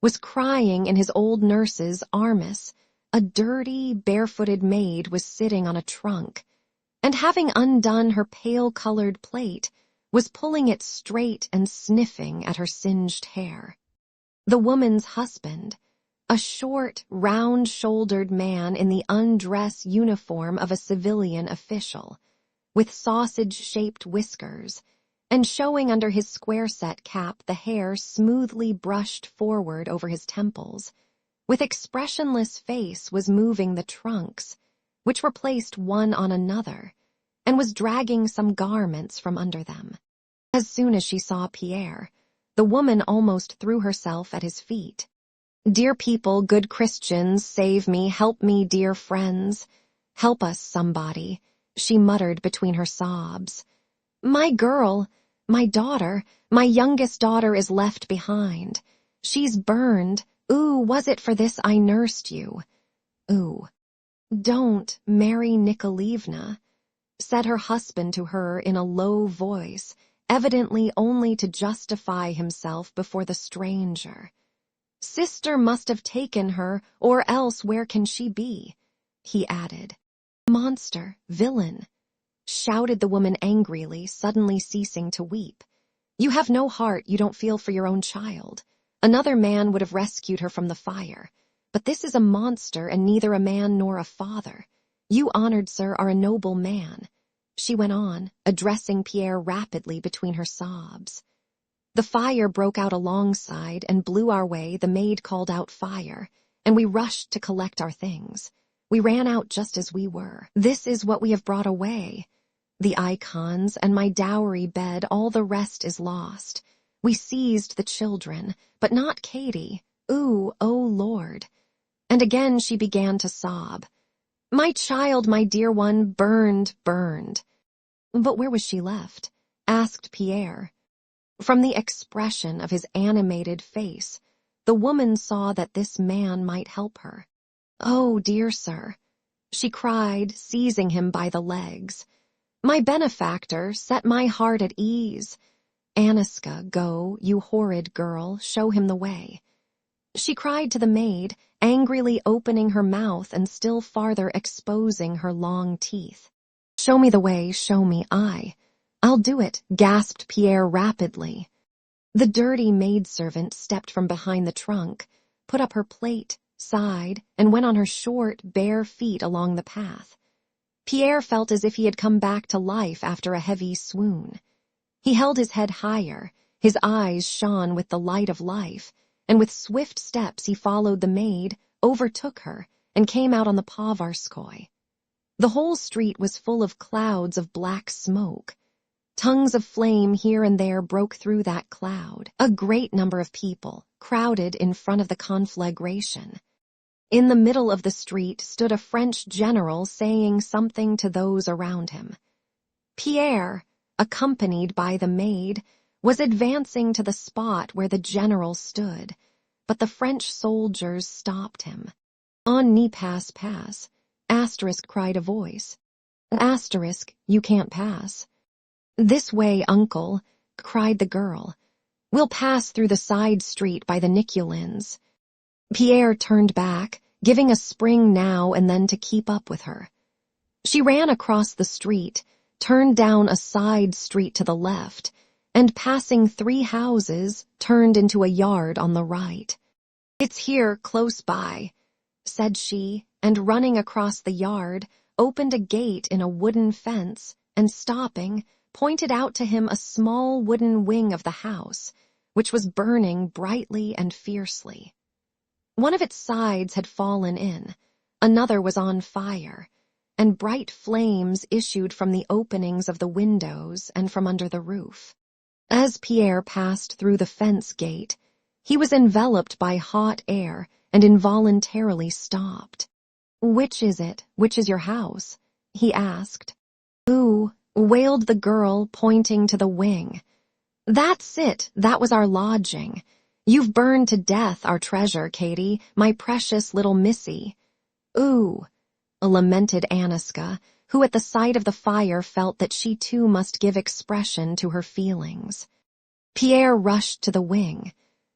was crying in his old nurse's armis. A dirty, barefooted maid was sitting on a trunk, and having undone her pale-colored plait, was pulling it straight and sniffing at her singed hair. The woman's husband, a short, round-shouldered man in the undress uniform of a civilian official, with sausage-shaped whiskers, and showing under his square-set cap the hair smoothly brushed forward over his temples, with expressionless face was moving the trunks, which were placed one on another, and was dragging some garments from under them. As soon as she saw Pierre, the woman almost threw herself at his feet. "Dear people, good Christians, save me, help me, dear friends. Help us, somebody," she muttered between her sobs. "My girl, my daughter, my youngest daughter is left behind. She's burned. Ooh, was it for this I nursed you?" Ooh. Don't, Mary Nikolaevna, said her husband to her in a low voice, evidently only to justify himself before the stranger. Sister must have taken her, or else where can she be? He added. Monster, villain, shouted the woman angrily, suddenly ceasing to weep. You have no heart you don't feel for your own child. Another man would have rescued her from the fire. But this is a monster and neither a man nor a father. You, honored sir, are a noble man, she went on, addressing Pierre rapidly between her sobs. The fire broke out alongside and blew our way. The maid called out fire, and we rushed to collect our things. We ran out just as we were. This is what we have brought away. The icons and my dowry bed, all the rest is lost. We seized the children, but not Katie. Ooh, oh Lord. And again she began to sob. My child, my dear one, burned. But where was she left? Asked Pierre. From the expression of his animated face, the woman saw that this man might help her. Oh, dear sir, she cried, seizing him by the legs. My benefactor set my heart at ease. Aniska, go, you horrid girl, show him the way. She cried to the maid, angrily opening her mouth and still farther exposing her long teeth. Show me the way, show me, I'll do it, gasped Pierre rapidly. The dirty maidservant stepped from behind the trunk, put up her plate, sighed, and went on her short, bare feet along the path. Pierre felt as if he had come back to life after a heavy swoon. He held his head higher, his eyes shone with the light of life, and with swift steps he followed the maid, overtook her, and came out on the Povarskoy. The whole street was full of clouds of black smoke. Tongues of flame here and there broke through that cloud. A great number of people crowded in front of the conflagration. In the middle of the street stood a French general saying something to those around him. Pierre, accompanied by the maid, was advancing to the spot where the general stood, but the French soldiers stopped him. On n'y passe, asterisk, cried a voice. Asterisk, you can't pass. This way, uncle, cried the girl. We'll pass through the side street by the Niculins. Pierre turned back, giving a spring now and then to keep up with her. She ran across the street, turned down a side street to the left, and passing 3 houses, turned into a yard on the right. It's here, close by, said she, and running across the yard, opened a gate in a wooden fence, and stopping, pointed out to him a small wooden wing of the house, which was burning brightly and fiercely. One of its sides had fallen in, another was on fire, and bright flames issued from the openings of the windows and from under the roof. As Pierre passed through the fence gate, he was enveloped by hot air and involuntarily stopped. Which is it? Which is your house? He asked. Ooh, wailed the girl, pointing to the wing. That's it, that was our lodging. You've burned to death our treasure, Katie, my precious little missy. Ooh, lamented Aniska, who at the sight of the fire felt that she too must give expression to her feelings. Pierre rushed to the wing,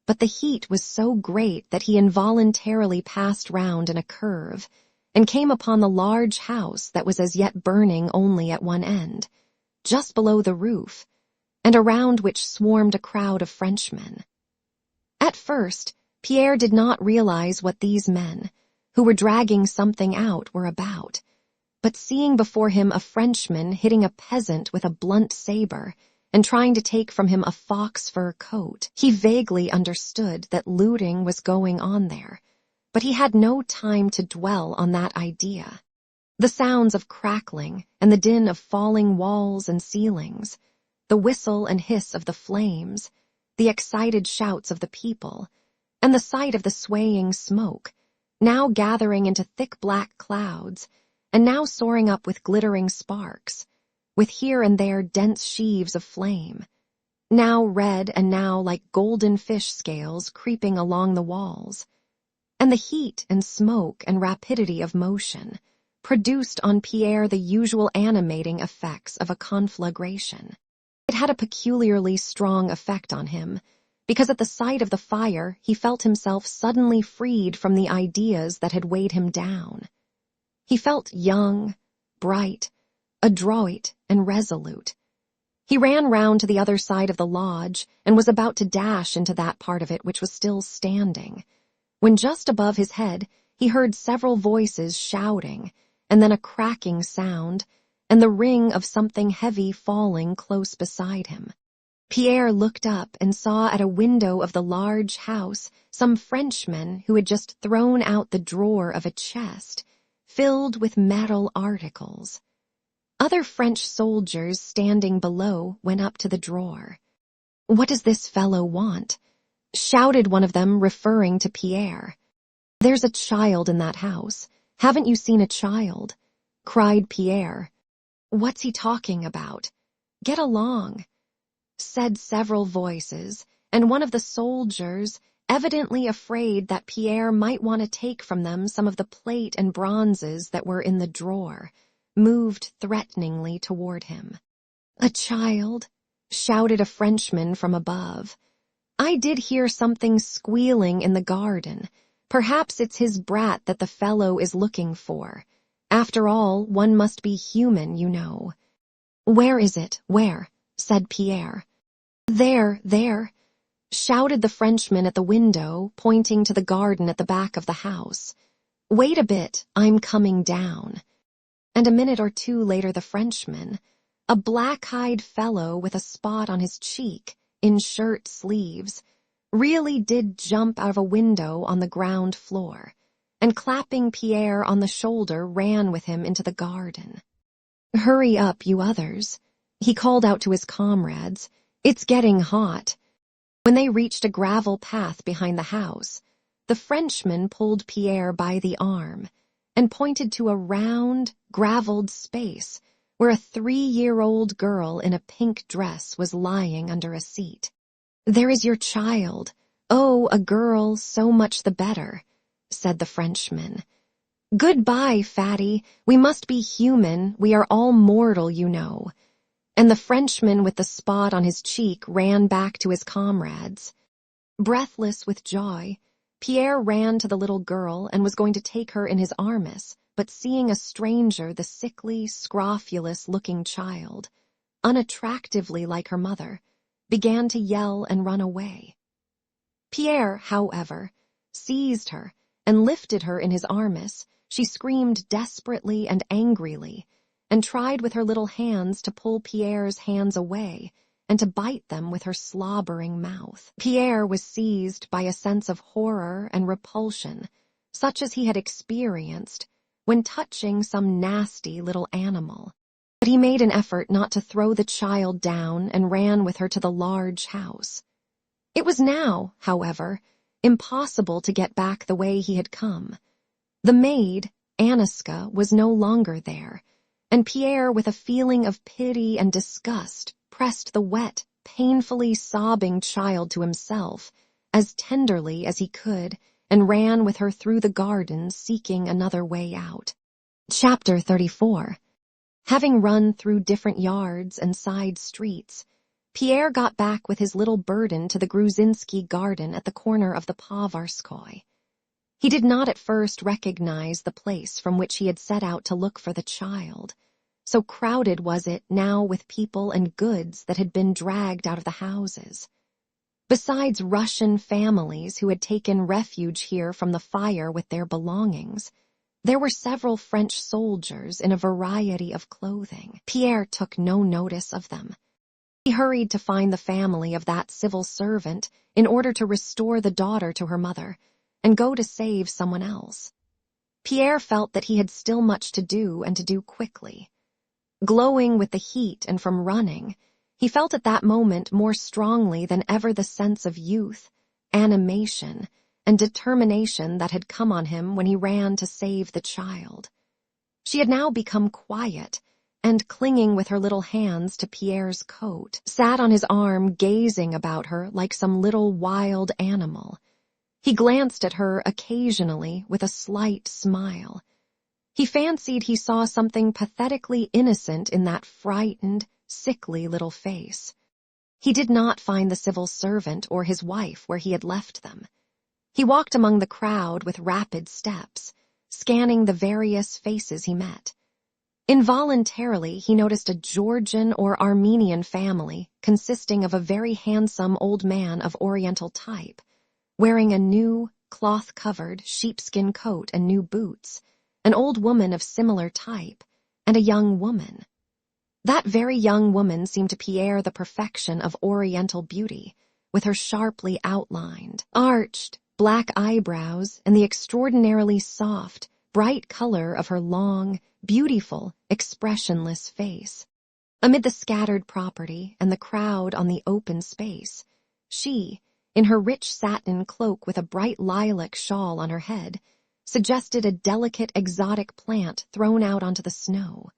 but the heat was so great that he involuntarily passed round in a curve, and came upon the large house that was as yet burning only at one end, just below the roof, and around which swarmed a crowd of Frenchmen. At first, Pierre did not realize what these men, who were dragging something out, were about, but seeing before him a Frenchman hitting a peasant with a blunt saber and trying to take from him a fox fur coat, he vaguely understood that looting was going on there, but he had no time to dwell on that idea. The sounds of crackling and the din of falling walls and ceilings, the whistle and hiss of the flames, the excited shouts of the people, and the sight of the swaying smoke, now gathering into thick black clouds, and now soaring up with glittering sparks, with here and there dense sheaves of flame, now red and now like golden fish scales creeping along the walls. and the heat and smoke and rapidity of motion produced on Pierre the usual animating effects of a conflagration. It had a peculiarly strong effect on him, because at the sight of the fire he felt himself suddenly freed from the ideas that had weighed him down. He felt young, bright, adroit, and resolute. He ran round to the other side of the lodge and was about to dash into that part of it which was still standing, when just above his head he heard several voices shouting, and then a cracking sound, and the ring of something heavy falling close beside him. Pierre looked up and saw at a window of the large house some Frenchmen who had just thrown out the drawer of a chest filled with metal articles. Other French soldiers standing below went up to the drawer. "What does this fellow want?" shouted one of them, referring to Pierre. "There's a child in that house. Haven't you seen a child?" cried Pierre. "What's he talking about? Get along," said several voices, and one of the soldiers, evidently afraid that Pierre might want to take from them some of the plate and bronzes that were in the drawer, moved threateningly toward him. "A child?" shouted a Frenchman from above. "I did hear something squealing in the garden. Perhaps it's his brat that the fellow is looking for. After all, one must be human, you know." "Where is it? Where?" said Pierre. There, shouted the Frenchman at the window, pointing to the garden at the back of the house. "Wait a bit, I'm coming down." And a minute or two later the Frenchman, a black-eyed fellow with a spot on his cheek, in shirt sleeves, really did jump out of a window on the ground floor, and clapping Pierre on the shoulder ran with him into the garden. "Hurry up, you others," he called out to his comrades. "It's getting hot." When they reached a gravel path behind the house, the Frenchman pulled Pierre by the arm and pointed to a round, gravelled space where a 3-year-old girl in a pink dress was lying under a seat. "There is your child. Oh, a girl, so much the better," said the Frenchman. "Goodbye, fatty. We must be human. We are all mortal, you know." And the Frenchman with the spot on his cheek ran back to his comrades. Breathless with joy, Pierre ran to the little girl and was going to take her in his arms, but seeing a stranger, the sickly, scrofulous-looking child, unattractively like her mother, began to yell and run away. Pierre, however, seized her and lifted her in his arms. She screamed desperately and angrily, and tried with her little hands to pull Pierre's hands away and to bite them with her slobbering mouth. Pierre was seized by a sense of horror and repulsion, such as he had experienced when touching some nasty little animal. But he made an effort not to throw the child down and ran with her to the large house. It was now, however, impossible to get back the way he had come. The maid, Aniska, was no longer there, and Pierre, with a feeling of pity and disgust, pressed the wet, painfully sobbing child to himself as tenderly as he could and ran with her through the garden, seeking another way out. Chapter 34. Having run through different yards and side streets, Pierre got back with his little burden to the Gruzinski garden at the corner of the Povarskoy. He did not at first recognize the place from which he had set out to look for the child. So crowded was it now with people and goods that had been dragged out of the houses. Besides Russian families who had taken refuge here from the fire with their belongings, there were several French soldiers in a variety of clothing. Pierre took no notice of them. He hurried to find the family of that civil servant in order to restore the daughter to her mother and go to save someone else. Pierre felt that he had still much to do and to do quickly. Glowing with the heat and from running, he felt at that moment more strongly than ever the sense of youth, animation, and determination that had come on him when he ran to save the child. She had now become quiet, and clinging with her little hands to Pierre's coat, sat on his arm gazing about her like some little wild animal. He glanced at her occasionally with a slight smile. He fancied he saw something pathetically innocent in that frightened, sickly little face. He did not find the civil servant or his wife where he had left them. He walked among the crowd with rapid steps, scanning the various faces he met. Involuntarily, he noticed a Georgian or Armenian family consisting of a very handsome old man of Oriental type, wearing a new, cloth-covered sheepskin coat and new boots, an old woman of similar type, and a young woman. That very young woman seemed to Pierre the perfection of Oriental beauty, with her sharply outlined, arched, black eyebrows and the extraordinarily soft, bright color of her long, beautiful, expressionless face. Amid the scattered property and the crowd on the open space, she, in her rich satin cloak with a bright lilac shawl on her head, suggested a delicate exotic plant thrown out onto the snow.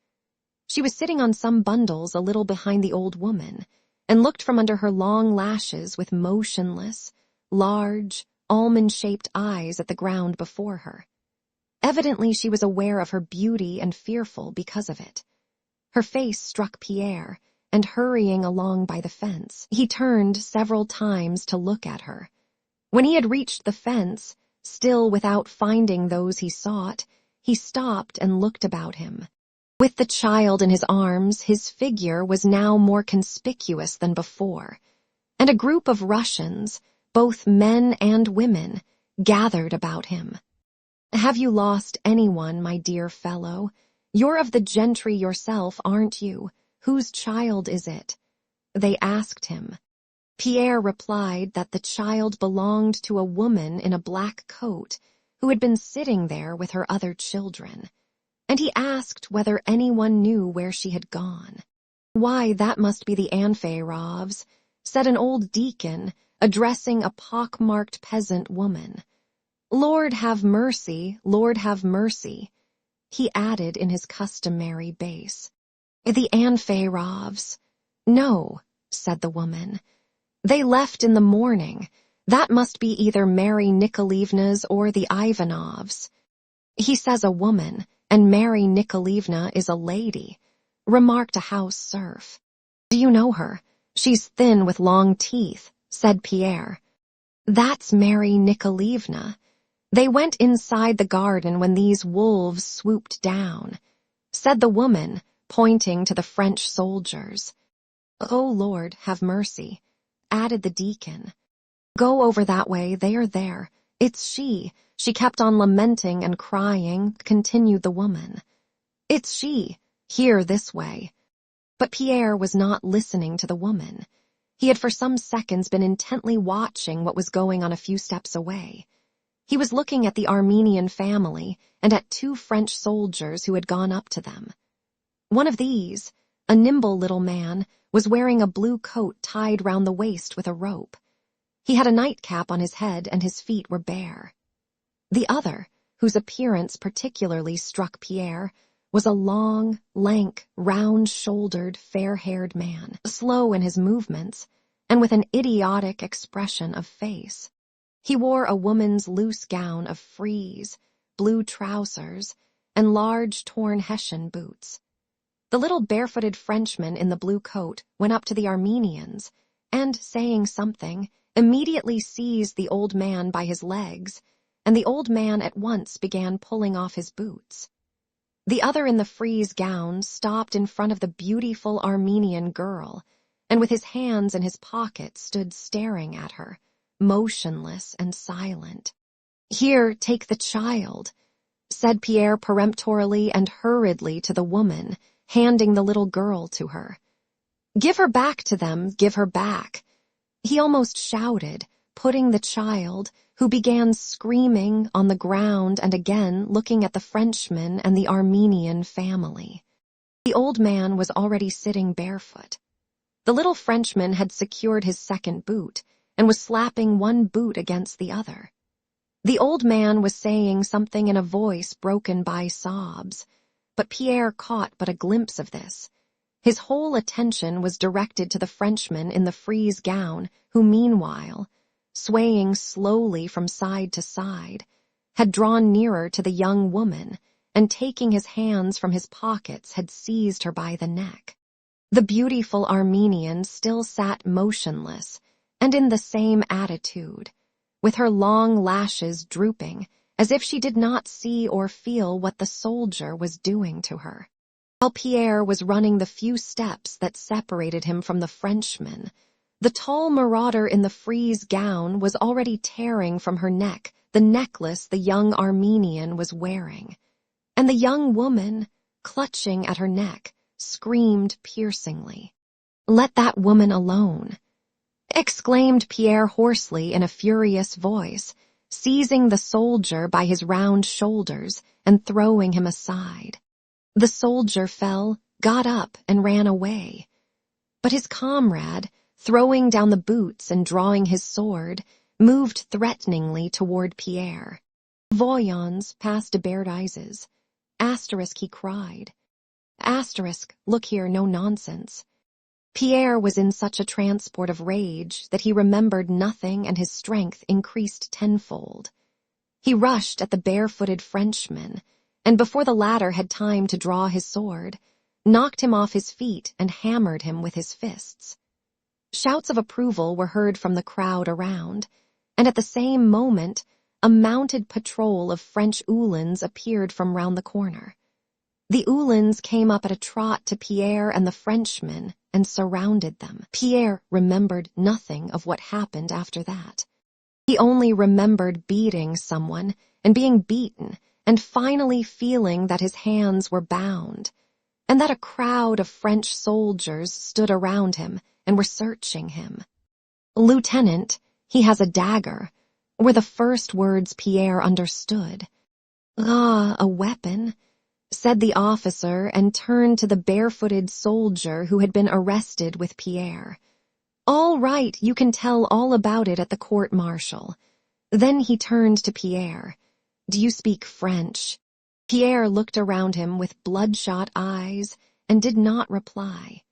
She was sitting on some bundles a little behind the old woman, and looked from under her long lashes with motionless, large, almond-shaped eyes at the ground before her. Evidently she was aware of her beauty and fearful because of it. Her face struck Pierre, and hurrying along by the fence, he turned several times to look at her. When he had reached the fence, still without finding those he sought, he stopped and looked about him. With the child in his arms, his figure was now more conspicuous than before, and a group of Russians, both men and women, gathered about him. "Have you lost anyone, my dear fellow? You're of the gentry yourself, aren't you? Whose child is it?" they asked him. Pierre replied that the child belonged to a woman in a black coat who had been sitting there with her other children, and he asked whether anyone knew where she had gone. "Why, that must be the Anfeyrovs," said an old deacon, addressing a pock-marked peasant woman. "Lord have mercy, Lord have mercy," he added in his customary bass. "The Anfeyrovs." "No," said the woman. "They left in the morning. That must be either Mary Nikolaevna's or the Ivanovs." "He says a woman, and Mary Nikolaevna is a lady," remarked a house serf. "Do you know her? She's thin with long teeth," said Pierre. "That's Mary Nikolaevna. They went inside the garden when these wolves swooped down," said the woman, pointing to the French soldiers. "Oh, Lord, have mercy," added the deacon. "Go over that way, they are there. It's she. She kept on lamenting and crying," continued the woman. "It's she. Here, this way." But Pierre was not listening to the woman. He had for some seconds been intently watching what was going on a few steps away. He was looking at the Armenian family and at two French soldiers who had gone up to them. One of these, a nimble little man, was wearing a blue coat tied round the waist with a rope. He had a nightcap on his head and his feet were bare. The other, whose appearance particularly struck Pierre, was a long, lank, round-shouldered, fair-haired man, slow in his movements, and with an idiotic expression of face. He wore a woman's loose gown of frieze, blue trousers, and large torn Hessian boots. The little barefooted Frenchman in the blue coat went up to the Armenians, and, saying something, immediately seized the old man by his legs, and the old man at once began pulling off his boots. The other in the frieze gown stopped in front of the beautiful Armenian girl, and with his hands in his pockets stood staring at her, motionless and silent. "Here, take the child," said Pierre peremptorily and hurriedly to the woman, handing the little girl to her. "Give her back to them, give her back," he almost shouted, putting the child, who began screaming, on the ground and again looking at the Frenchman and the Armenian family. The old man was already sitting barefoot. The little Frenchman had secured his second boot and was slapping one boot against the other. The old man was saying something in a voice broken by sobs, but Pierre caught but a glimpse of this. His whole attention was directed to the Frenchman in the frieze gown, who meanwhile, swaying slowly from side to side, had drawn nearer to the young woman and, taking his hands from his pockets, had seized her by the neck. The beautiful Armenian still sat motionless and in the same attitude, with her long lashes drooping, as if she did not see or feel what the soldier was doing to her. While Pierre was running the few steps that separated him from the Frenchman, the tall marauder in the frieze gown was already tearing from her neck the necklace the young Armenian was wearing, and the young woman, clutching at her neck, screamed piercingly. "Let that woman alone," exclaimed Pierre hoarsely in a furious voice, seizing the soldier by his round shoulders and throwing him aside. The soldier fell, got up, and ran away. But his comrade, throwing down the boots and drawing his sword, moved threateningly toward Pierre. "Voyons, pass de Berdizes. Asterisk," he cried. Asterisk, "look here, no nonsense." Pierre was in such a transport of rage that he remembered nothing, and his strength increased tenfold. He rushed at the barefooted Frenchman, and before the latter had time to draw his sword, knocked him off his feet and hammered him with his fists. Shouts of approval were heard from the crowd around, and at the same moment a mounted patrol of French Uhlans appeared from round the corner. The Uhlans came up at a trot to Pierre and the Frenchman and surrounded them. Pierre remembered nothing of what happened after that. He only remembered beating someone and being beaten and finally feeling that his hands were bound, and that a crowd of French soldiers stood around him and were searching him. "Lieutenant, he has a dagger," were the first words Pierre understood. "Ah, a weapon," said the officer, and turned to the barefooted soldier who had been arrested with Pierre. "All right, you can tell all about it at the court-martial." Then he turned to Pierre. "Do you speak French?" Pierre looked around him with bloodshot eyes and did not reply.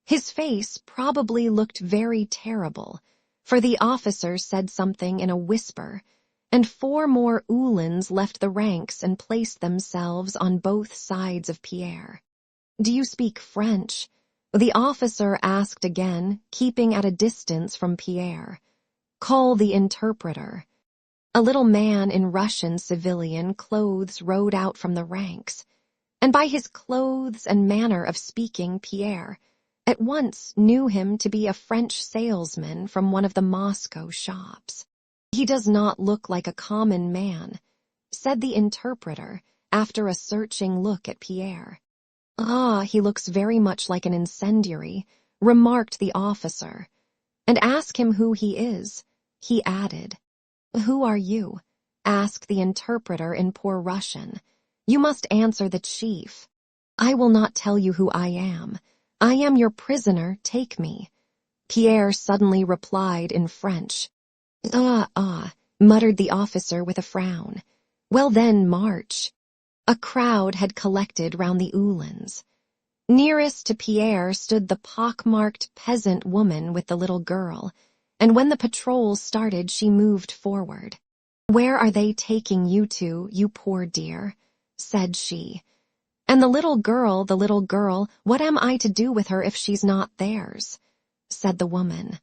His face probably looked very terrible, for the officer said something in a whisper, and 4 more Uhlans left the ranks and placed themselves on both sides of Pierre. "Do you speak French?" the officer asked again, keeping at a distance from Pierre. "Call the interpreter." A little man in Russian civilian clothes rode out from the ranks, and by his clothes and manner of speaking Pierre at once knew him to be a French salesman from one of the Moscow shops. "He does not look like a common man," said the interpreter after a searching look at Pierre. "Ah, he looks very much like an incendiary," remarked the officer. "And ask him who he is," he added. "Who are you?" asked the interpreter in poor Russian. "You must answer the chief." "I will not tell you who I am. I am your prisoner, take me." Pierre suddenly replied in French. Muttered the officer with a frown. "Well then, march." A crowd had collected round the Uhlans. Nearest to Pierre stood the pockmarked peasant woman with the little girl, and when the patrol started she moved forward. "Where are they taking you to, you poor dear?" said she. "And the little girl, what am I to do with her if she's not theirs?" said the woman.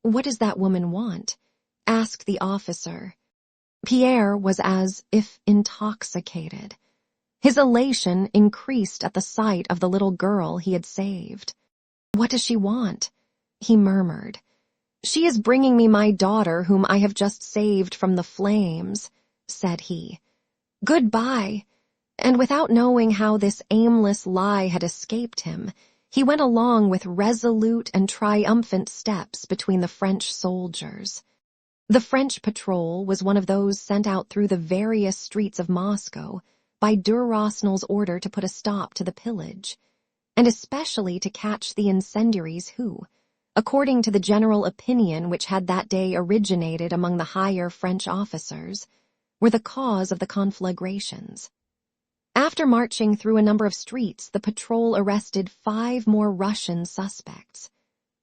"What does that woman want?" asked the officer. Pierre was as if intoxicated. His elation increased at the sight of the little girl he had saved. "What does she want?" he murmured. "She is bringing me my daughter whom I have just saved from the flames," said he. "Goodbye." And without knowing how this aimless lie had escaped him, he went along with resolute and triumphant steps between the French soldiers. The French patrol was one of those sent out through the various streets of Moscow by Durossnel's order to put a stop to the pillage, and especially to catch the incendiaries who, according to the general opinion which had that day originated among the higher French officers, were the cause of the conflagrations. After marching through a number of streets, the patrol arrested 5 more Russian suspects.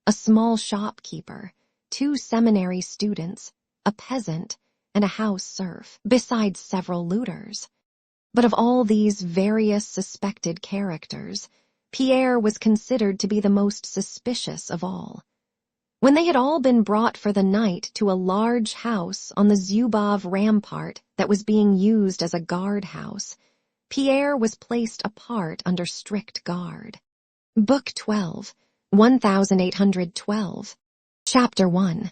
A small shopkeeper, 2 seminary students, a peasant, and a house serf, besides several looters. But of all these various suspected characters, Pierre was considered to be the most suspicious of all. When they had all been brought for the night to a large house on the Zubov rampart that was being used as a guard-house, Pierre was placed apart under strict guard. Book 12, 1812, Chapter 1.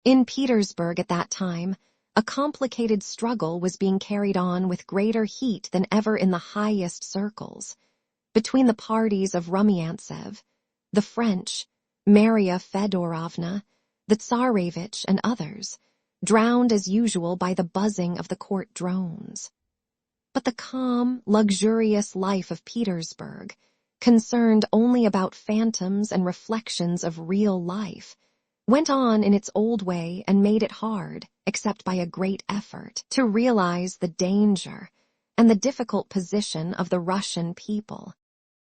In Petersburg at that time, a complicated struggle was being carried on with greater heat than ever in the highest circles, between the parties of Rumyantsev, the French, Maria Fedorovna, the Tsarevich, and others, drowned as usual by the buzzing of the court drones. But the calm, luxurious life of Petersburg, concerned only about phantoms and reflections of real life, went on in its old way and made it hard, except by a great effort, to realize the danger and the difficult position of the Russian people.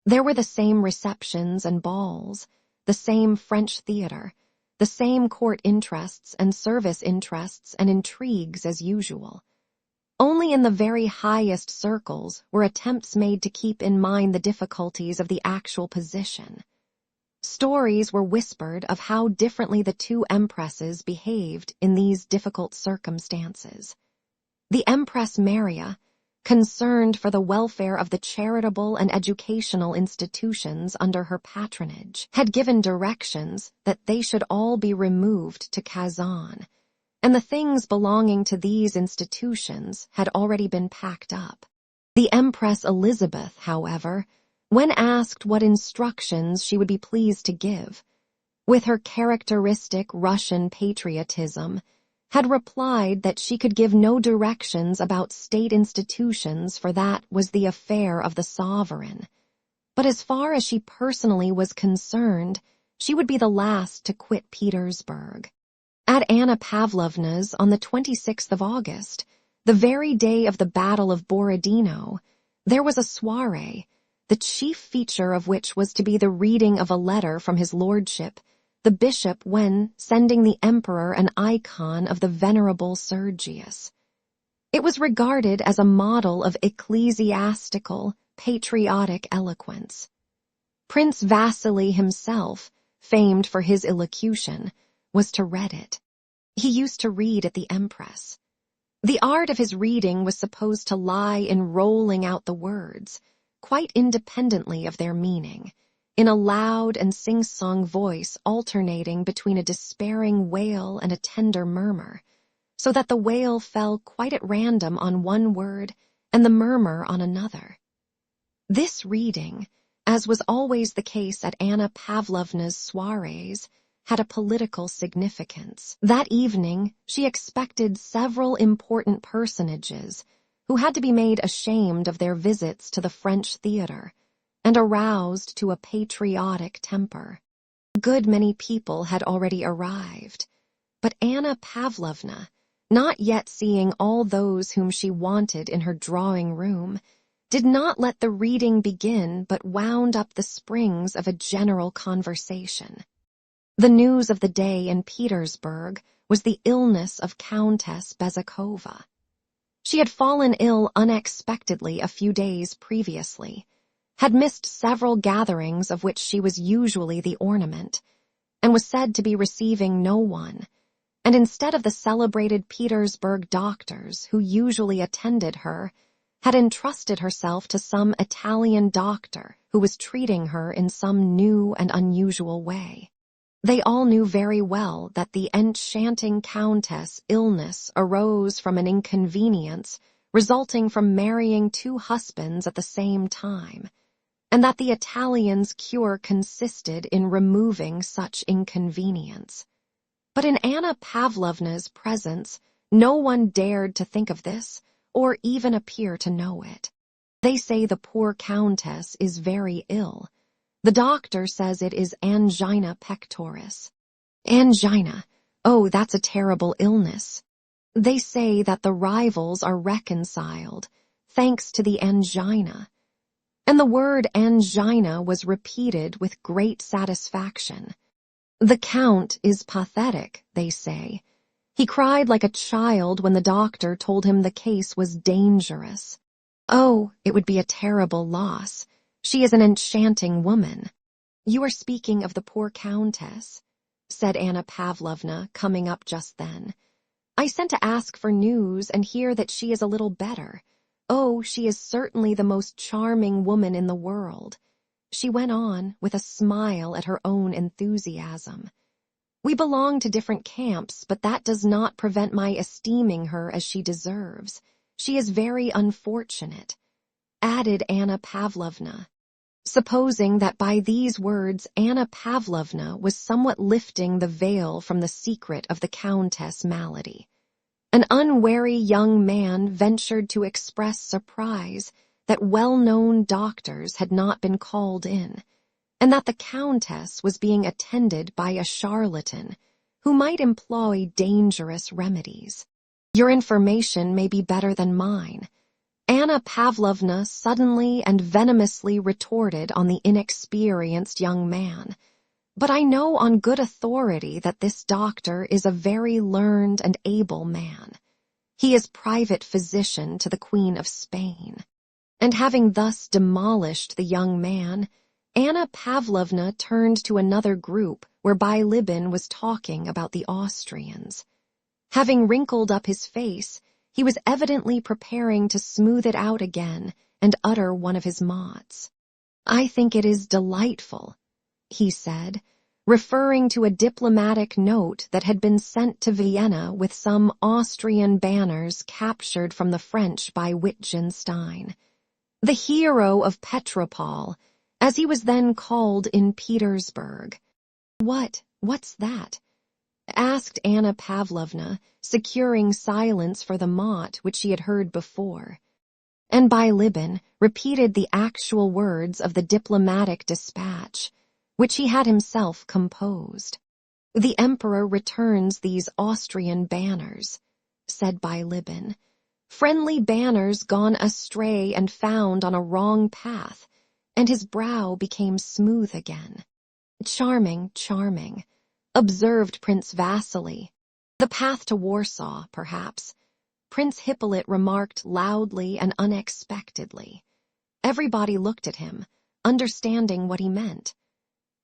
There were the same receptions and balls, the same French theater, the same court interests and service interests and intrigues as usual. Only in the very highest circles were attempts made to keep in mind the difficulties of the actual position. Stories were whispered of how differently the two empresses behaved in these difficult circumstances. The Empress Maria, concerned for the welfare of the charitable and educational institutions under her patronage, had given directions that they should all be removed to Kazan, and the things belonging to these institutions had already been packed up. The Empress Elizabeth, however, when asked what instructions she would be pleased to give, with her characteristic Russian patriotism, had replied that she could give no directions about state institutions, for that was the affair of the sovereign. But as far as she personally was concerned, she would be the last to quit Petersburg. At Anna Pavlovna's on the 26th of August, the very day of the Battle of Borodino, there was a soiree, the chief feature of which was to be the reading of a letter from his lordship, the bishop, when sending the emperor an icon of the venerable Sergius. It was regarded as a model of ecclesiastical, patriotic eloquence. Prince Vasily himself, famed for his elocution, was to read it. He used to read at the Empress. The art of his reading was supposed to lie in rolling out the words, quite independently of their meaning, in a loud and sing-song voice alternating between a despairing wail and a tender murmur, so that the wail fell quite at random on one word and the murmur on another. This reading, as was always the case at Anna Pavlovna's soirees, had a political significance. That evening she expected several important personages who had to be made ashamed of their visits to the French theater and aroused to a patriotic temper. A good many people had already arrived, but Anna Pavlovna, not yet seeing all those whom she wanted in her drawing-room, did not let the reading begin but wound up the springs of a general conversation. The news of the day in Petersburg was the illness of Countess Bezakova. She had fallen ill unexpectedly a few days previously, had missed several gatherings of which she was usually the ornament, and was said to be receiving no one, and instead of the celebrated Petersburg doctors who usually attended her, had entrusted herself to some Italian doctor who was treating her in some new and unusual way. They all knew very well that the enchanting Countess' illness arose from an inconvenience resulting from marrying 2 husbands at the same time, and that the Italian's cure consisted in removing such inconvenience. But in Anna Pavlovna's presence, no one dared to think of this, or even appear to know it. They say the poor Countess is very ill. The doctor says it is angina pectoris. Angina, oh, that's a terrible illness. They say that the rivals are reconciled, thanks to the angina. And the word angina was repeated with great satisfaction. The Count is pathetic, they say. He cried like a child when the doctor told him the case was dangerous. Oh, it would be a terrible loss. She is an enchanting woman. You are speaking of the poor Countess, said Anna Pavlovna, coming up just then. I sent to ask for news and hear that she is a little better. Oh, she is certainly the most charming woman in the world. She went on, with a smile at her own enthusiasm. We belong to different camps, but that does not prevent my esteeming her as she deserves. She is very unfortunate, added Anna Pavlovna. Supposing that by these words Anna Pavlovna was somewhat lifting the veil from the secret of the Countess' malady. An unwary young man ventured to express surprise that well-known doctors had not been called in, and that the Countess was being attended by a charlatan who might employ dangerous remedies. Your information may be better than mine, Anna Pavlovna suddenly and venomously retorted on the inexperienced young man. But I know on good authority that this doctor is a very learned and able man. He is private physician to the Queen of Spain. And having thus demolished the young man, Anna Pavlovna turned to another group where Bilibin was talking about the Austrians. Having wrinkled up his face, he was evidently preparing to smooth it out again and utter one of his mots. I think it is delightful, he said, referring to a diplomatic note that had been sent to Vienna with some Austrian banners captured from the French by Wittgenstein. The hero of Petropol, as he was then called in Petersburg. What's that? Asked Anna Pavlovna, securing silence for the mot which she had heard before. And Bilibin repeated the actual words of the diplomatic dispatch, which he had himself composed. The Emperor returns these Austrian banners, said Bilibin. Friendly banners gone astray and found on a wrong path, and his brow became smooth again. Charming, charming, observed Prince Vasily. The path to Warsaw, perhaps. Prince Hippolyte remarked loudly and unexpectedly. Everybody looked at him, understanding what he meant.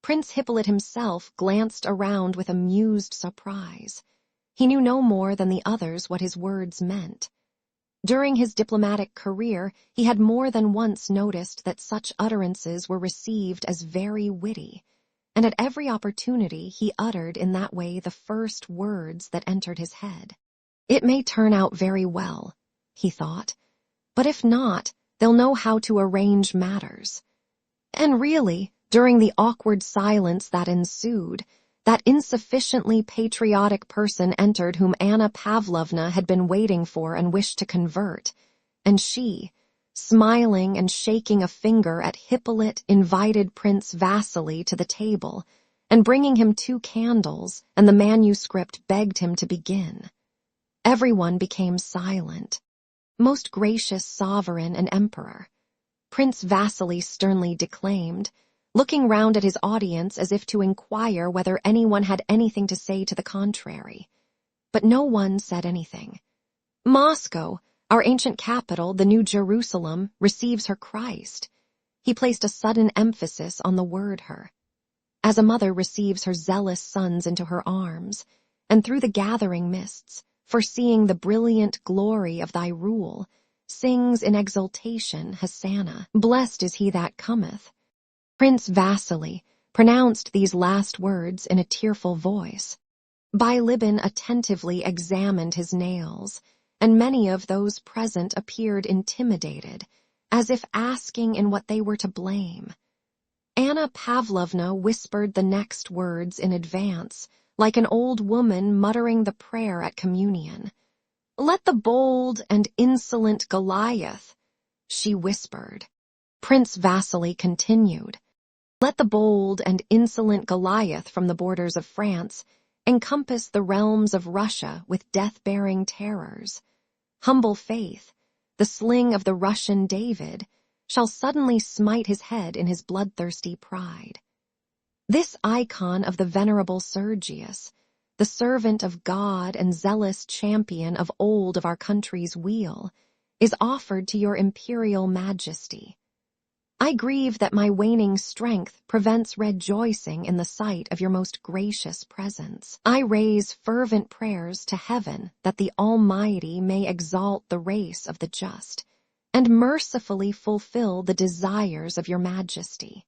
Prince Hippolyte himself glanced around with amused surprise. He knew no more than the others what his words meant. During his diplomatic career, he had more than once noticed that such utterances were received as very witty, and at every opportunity he uttered in that way the first words that entered his head. It may turn out very well, he thought, but if not, they'll know how to arrange matters. And really, during the awkward silence that ensued, that insufficiently patriotic person entered whom Anna Pavlovna had been waiting for and wished to convert, and she, smiling and shaking a finger at Hippolyte, invited Prince Vasily to the table, and bringing him 2 candles and the manuscript begged him to begin. Everyone became silent. Most gracious sovereign and emperor, Prince Vasily sternly declaimed, looking round at his audience as if to inquire whether anyone had anything to say to the contrary. But no one said anything. Moscow, our ancient capital, the New Jerusalem, receives her Christ. He placed a sudden emphasis on the word her. As a mother receives her zealous sons into her arms, and through the gathering mists, foreseeing the brilliant glory of thy rule, sings in exultation Hosanna, blessed is he that cometh. Prince Vasily pronounced these last words in a tearful voice. Bilibin attentively examined his nails, and many of those present appeared intimidated, as if asking in what they were to blame. Anna Pavlovna whispered the next words in advance, like an old woman muttering the prayer at communion. "Let the bold and insolent Goliath," she whispered. Prince Vasily continued, "Let the bold and insolent Goliath from the borders of France encompass the realms of Russia with death-bearing terrors. Humble faith, the sling of the Russian David, shall suddenly smite his head in his bloodthirsty pride. This icon of the venerable Sergius, the servant of God and zealous champion of old of our country's weal, is offered to your imperial majesty. I grieve that my waning strength prevents rejoicing in the sight of your most gracious presence. I raise fervent prayers to heaven that the Almighty may exalt the race of the just, and mercifully fulfill the desires of your majesty.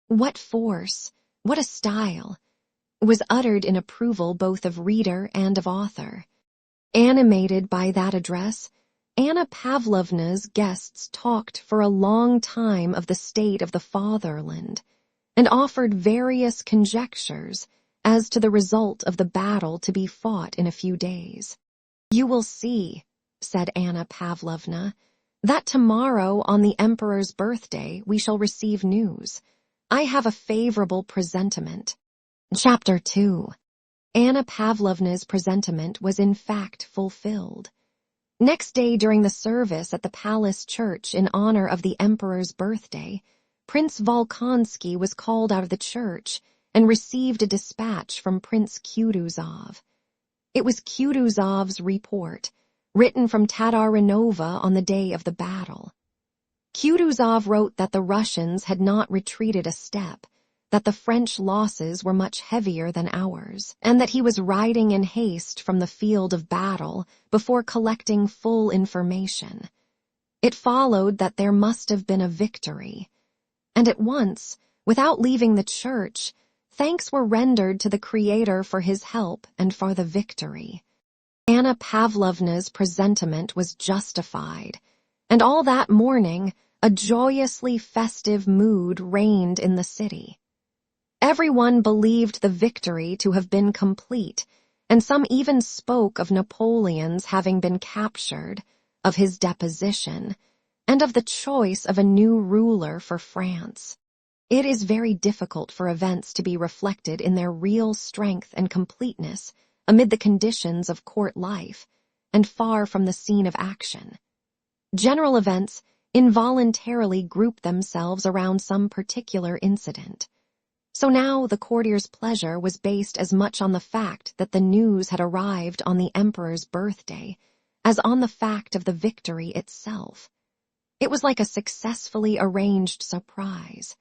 What force, what a style, was uttered in approval both of reader and of author. Animated by that address, Anna Pavlovna's guests talked for a long time of the state of the fatherland, and offered various conjectures as to the result of the battle to be fought in a few days. "You will see," said Anna Pavlovna, "that tomorrow on the Emperor's birthday we shall receive news. I have a favorable presentiment." Chapter 2. Anna Pavlovna's presentiment was in fact fulfilled. Next day during the service at the palace church in honor of the Emperor's birthday, Prince Volkonsky was called out of the church and received a dispatch from Prince Kutuzov. It was Kutuzov's report, written from Tatarinova on the day of the battle. Kutuzov wrote that the Russians had not retreated a step, that the French losses were much heavier than ours, and that he was riding in haste from the field of battle before collecting full information. It followed that there must have been a victory, and at once, without leaving the church, thanks were rendered to the Creator for his help and for the victory. Anna Pavlovna's presentiment was justified, and all that morning a joyously festive mood reigned in the city. Everyone believed the victory to have been complete, and some even spoke of Napoleon's having been captured, of his deposition, and of the choice of a new ruler for France. It is very difficult for events to be reflected in their real strength and completeness amid the conditions of court life, and far from the scene of action. General events involuntarily group themselves around some particular incident. So now the courtiers' pleasure was based as much on the fact that the news had arrived on the Emperor's birthday as on the fact of the victory itself. It was like a successfully arranged surprise.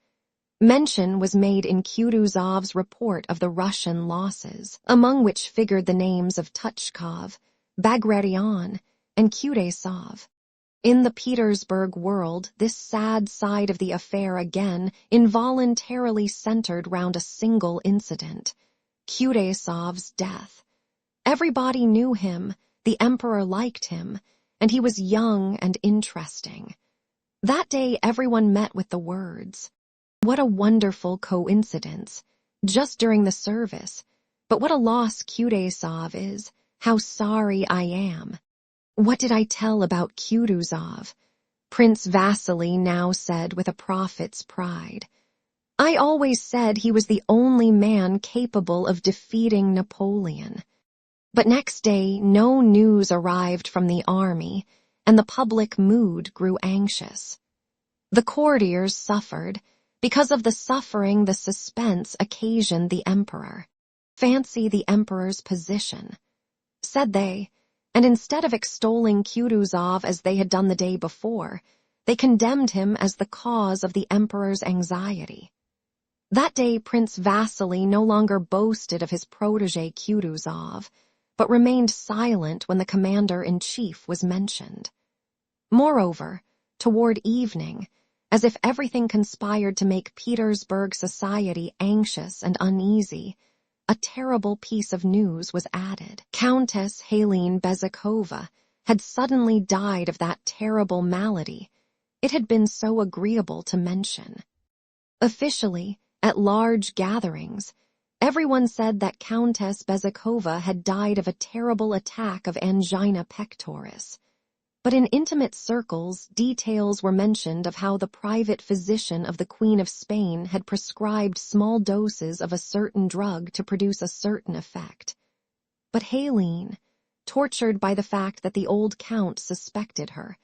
Mention was made in Kutuzov's report of the Russian losses, among which figured the names of Tuchkov, Bagration, and Kutuzov. In the Petersburg world, this sad side of the affair again involuntarily centered round a single incident, Kutuzov's death. Everybody knew him, the emperor liked him, and he was young and interesting. That day everyone met with the words, "What a wonderful coincidence," just during the service, but what a loss Kutuzov is, how sorry I am. What did I tell about Kutuzov? Prince Vasily now said with a prophet's pride. I always said he was the only man capable of defeating Napoleon. But next day no news arrived from the army, and the public mood grew anxious. The courtiers suffered, because of the suffering the suspense occasioned the emperor. Fancy the emperor's position, said they, and instead of extolling Kutuzov as they had done the day before, they condemned him as the cause of the emperor's anxiety. That day Prince Vasily no longer boasted of his protege Kutuzov, but remained silent when the commander-in-chief was mentioned. Moreover, toward evening, as if everything conspired to make Petersburg society anxious and uneasy, a terrible piece of news was added. Countess Helene Bezzakova had suddenly died of that terrible malady it had been so agreeable to mention. Officially, at large gatherings, everyone said that Countess Bezzakova had died of a terrible attack of angina pectoris. But in intimate circles, details were mentioned of how the private physician of the Queen of Spain had prescribed small doses of a certain drug to produce a certain effect. But Helene, tortured by the fact that the old count suspected her,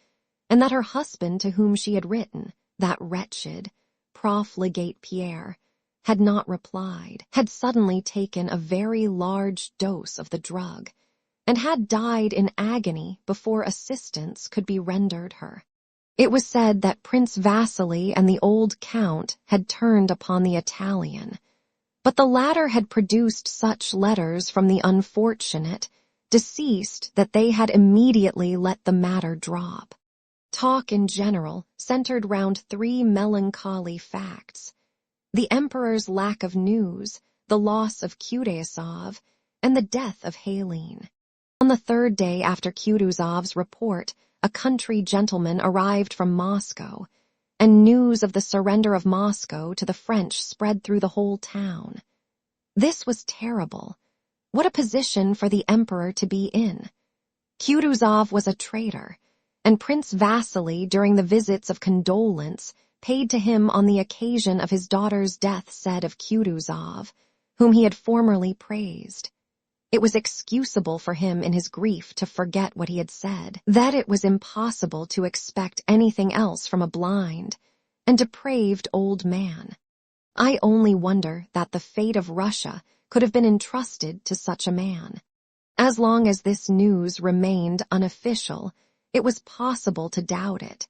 and that her husband to whom she had written, that wretched, profligate Pierre, had not replied, had suddenly taken a very large dose of the drug, and had died in agony before assistance could be rendered her. It was said that Prince Vasily and the old Count had turned upon the Italian, but the latter had produced such letters from the unfortunate deceased that they had immediately let the matter drop. Talk in general centered round three melancholy facts: the emperor's lack of news, the loss of Kutuzov, and the death of Helene. On the third day after Kutuzov's report, a country gentleman arrived from Moscow, and news of the surrender of Moscow to the French spread through the whole town. This was terrible. What a position for the emperor to be in! Kutuzov was a traitor, and Prince Vasily, during the visits of condolence paid to him on the occasion of his daughter's death, said of Kutuzov, whom he had formerly praised, it was excusable for him in his grief to forget what he had said, that it was impossible to expect anything else from a blind and depraved old man. I only wonder that the fate of Russia could have been entrusted to such a man. As long as this news remained unofficial, it was possible to doubt it.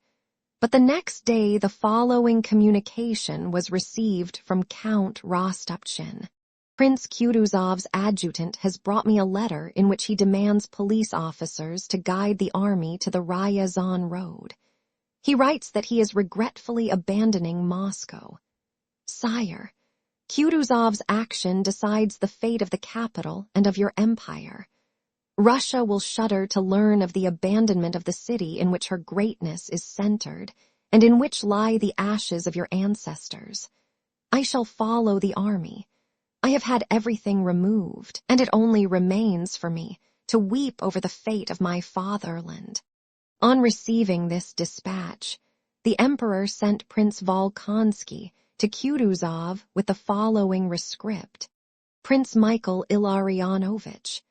But the next day the following communication was received from Count Rostopchin. Prince Kutuzov's adjutant has brought me a letter in which he demands police officers to guide the army to the Ryazan road. He writes that he is regretfully abandoning Moscow. Sire, Kutuzov's action decides the fate of the capital and of your empire. Russia will shudder to learn of the abandonment of the city in which her greatness is centered, and in which lie the ashes of your ancestors. I shall follow the army. I have had everything removed, and it only remains for me to weep over the fate of my fatherland. On receiving this dispatch, the emperor sent Prince Volkonsky to Kutuzov with the following rescript: Prince Michael Illarionovich,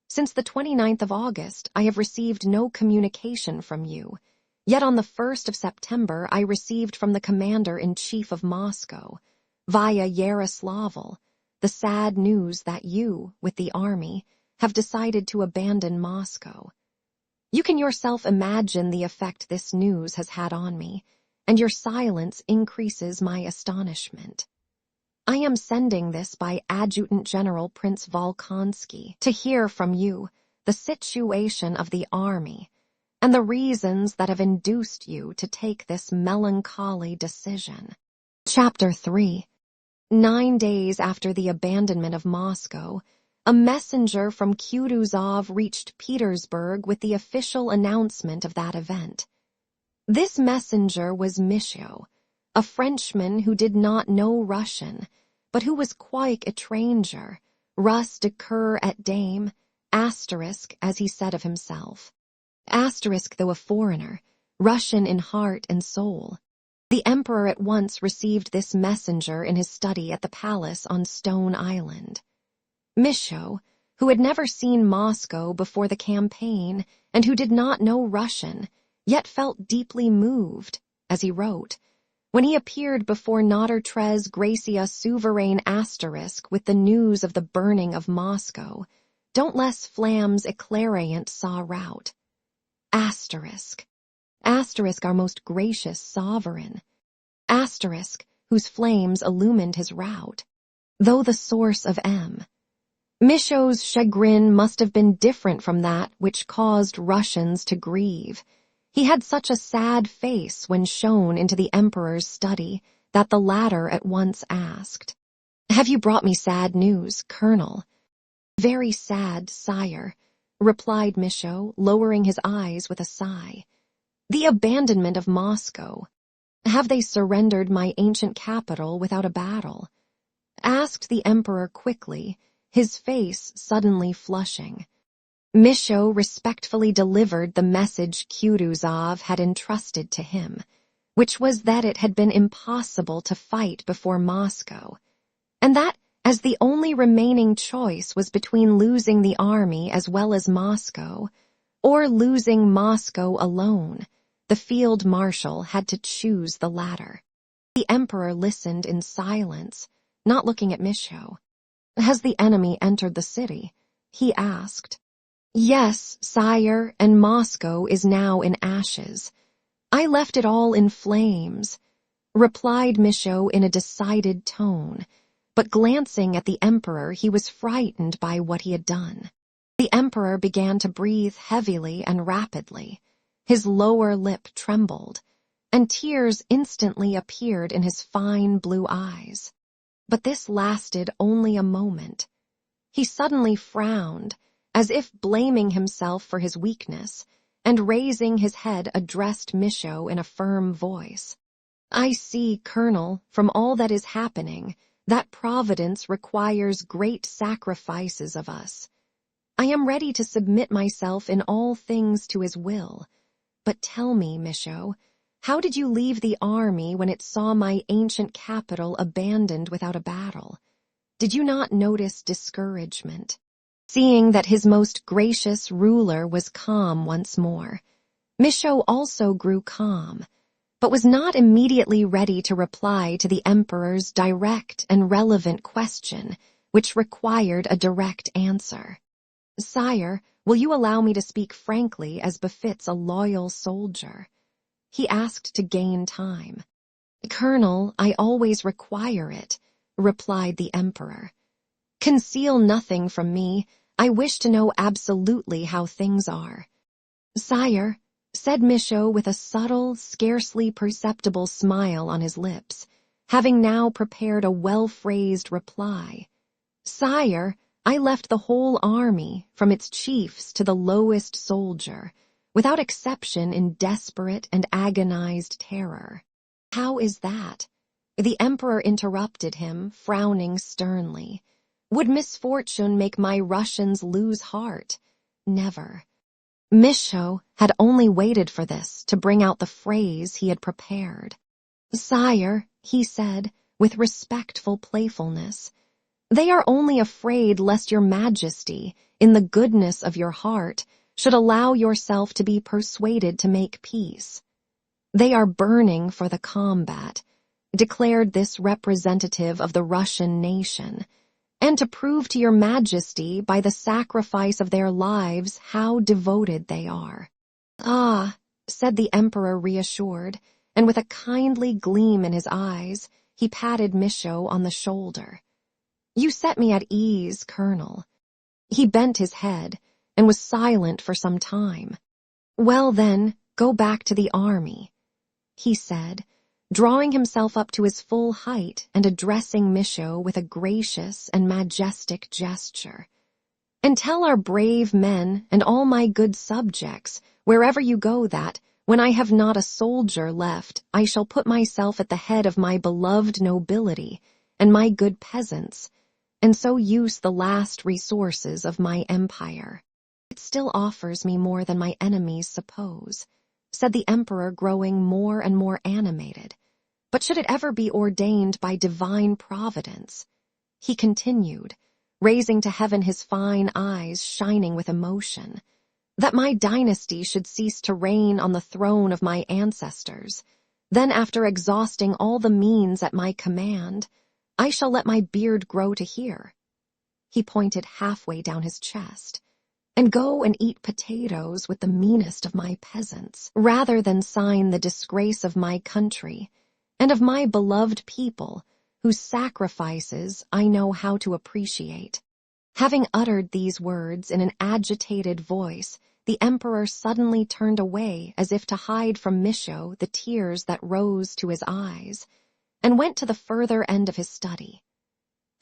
since the 29th of August I have received no communication from you, yet on the 1st of September I received from the commander-in-chief of Moscow, via Yaroslavl, the sad news that you, with the army, have decided to abandon Moscow. You can yourself imagine the effect this news has had on me, and your silence increases my astonishment. I am sending this by Adjutant General Prince Volkonsky to hear from you the situation of the army and the reasons that have induced you to take this melancholy decision. Chapter 3. 9 days after the abandonment of Moscow, a messenger from Kutuzov reached Petersburg with the official announcement of that event. This messenger was Michaud, a Frenchman who did not know Russian, but who was quite étranger, Russe de cœur et d'âme, asterisk, as he said of himself. Asterisk, though a foreigner, Russian in heart and soul. The emperor at once received this messenger in his study at the palace on Stone Island. Michaud, who had never seen Moscow before the campaign and who did not know Russian, yet felt deeply moved, as he wrote, when he appeared before Notre Tres Gracia Souverain asterisk with the news of the burning of Moscow, don't less flammes éclairant sa route. Asterisk. Asterisk, our most gracious sovereign. Asterisk, whose flames illumined his route. Though the source of M. Michaud's chagrin must have been different from that which caused Russians to grieve. He had such a sad face when shown into the emperor's study that the latter at once asked, "Have you brought me sad news, Colonel?" "Very sad, sire," replied Michaud, lowering his eyes with a sigh. "The abandonment of Moscow. Have they surrendered my ancient capital without a battle?" asked the emperor quickly, his face suddenly flushing. Michaud respectfully delivered the message Kutuzov had entrusted to him, which was that it had been impossible to fight before Moscow, and that, as the only remaining choice was between losing the army as well as Moscow, or losing Moscow alone, the field marshal had to choose the latter. The emperor listened in silence, not looking at Misho. "Has the enemy entered the city?" he asked. "Yes, sire, and Moscow is now in ashes. I left it all in flames," replied Misho in a decided tone, but glancing at the emperor he was frightened by what he had done. The emperor began to breathe heavily and rapidly. His lower lip trembled, and tears instantly appeared in his fine blue eyes. But this lasted only a moment. He suddenly frowned, as if blaming himself for his weakness, and raising his head addressed Misho in a firm voice. "I see, Colonel, from all that is happening, that Providence requires great sacrifices of us. I am ready to submit myself in all things to his will. But tell me, Misho, how did you leave the army when it saw my ancient capital abandoned without a battle? Did you not notice discouragement?" Seeing that his most gracious ruler was calm once more, Misho also grew calm, but was not immediately ready to reply to the emperor's direct and relevant question, which required a direct answer. "Sire, will you allow me to speak frankly as befits a loyal soldier?" he asked to gain time. "Colonel, I always require it," replied the emperor. "Conceal nothing from me. I wish to know absolutely how things are." "Sire," said Misho with a subtle, scarcely perceptible smile on his lips, having now prepared a well-phrased reply. "Sire, I left the whole army, from its chiefs to the lowest soldier, without exception in desperate and agonized terror." "How is that?" The emperor interrupted him, frowning sternly. "Would misfortune make my Russians lose heart? Never." Misho had only waited for this to bring out the phrase he had prepared. "Sire," he said, with respectful playfulness, "they are only afraid lest your majesty, in the goodness of your heart, should allow yourself to be persuaded to make peace. They are burning for the combat," declared this representative of the Russian nation, "and to prove to your majesty by the sacrifice of their lives how devoted they are." "Ah," said the emperor reassured, and with a kindly gleam in his eyes, he patted Misho on the shoulder. "You set me at ease, Colonel." He bent his head and was silent for some time. "Well then, go back to the army," he said, drawing himself up to his full height and addressing Misho with a gracious and majestic gesture. "And tell our brave men and all my good subjects, wherever you go, that, when I have not a soldier left, I shall put myself at the head of my beloved nobility and my good peasants, and so use the last resources of my empire. It still offers me more than my enemies suppose," said the emperor, growing more and more animated. "But should it ever be ordained by divine providence," he continued, raising to heaven his fine eyes shining with emotion, "that my dynasty should cease to reign on the throne of my ancestors, then after exhausting all the means at my command, I shall let my beard grow to here," he pointed halfway down his chest, "and go and eat potatoes with the meanest of my peasants, rather than sign the disgrace of my country and of my beloved people, whose sacrifices I know how to appreciate." Having uttered these words in an agitated voice, the emperor suddenly turned away as if to hide from Misho the tears that rose to his eyes, and went to the further end of his study.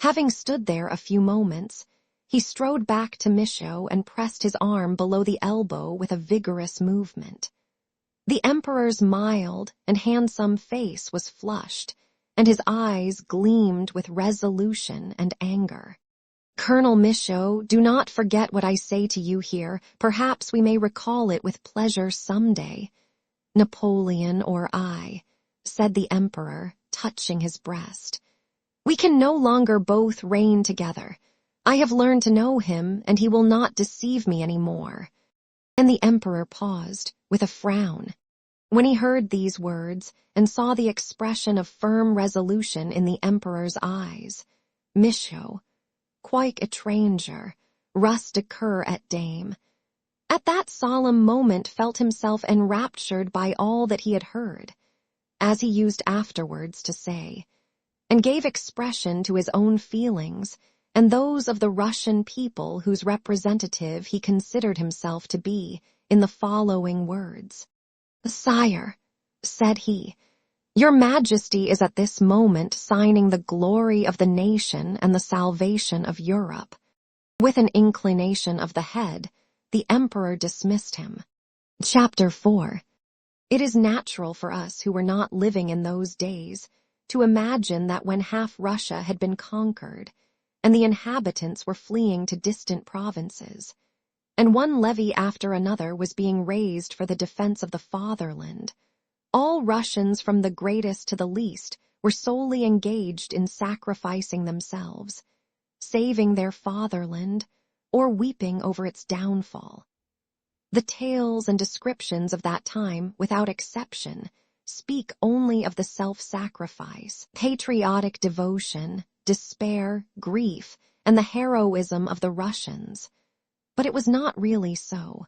Having stood there a few moments, he strode back to Misho and pressed his arm below the elbow with a vigorous movement. The emperor's mild and handsome face was flushed, and his eyes gleamed with resolution and anger. "Colonel Misho, do not forget what I say to you here. Perhaps we may recall it with pleasure some day. Napoleon or I," said the emperor, touching his breast. "We can no longer both reign together. I have learned to know him, and he will not deceive me any more." And the emperor paused, with a frown. When he heard these words, and saw the expression of firm resolution in the emperor's eyes, misho, quoique étranger, rust occur et dame, at that solemn moment felt himself enraptured by all that he had heard, as he used afterwards to say, and gave expression to his own feelings and those of the Russian people whose representative he considered himself to be in the following words. "Sire," said he, "Your Majesty is at this moment signing the glory of the nation and the salvation of Europe." With an inclination of the head, the Emperor dismissed him. Chapter 4. It is natural for us who were not living in those days to imagine that when half Russia had been conquered, and the inhabitants were fleeing to distant provinces, and one levy after another was being raised for the defense of the fatherland, all Russians from the greatest to the least were solely engaged in sacrificing themselves, saving their fatherland, or weeping over its downfall. The tales and descriptions of that time, without exception, speak only of the self-sacrifice, patriotic devotion, despair, grief, and the heroism of the Russians. But it was not really so.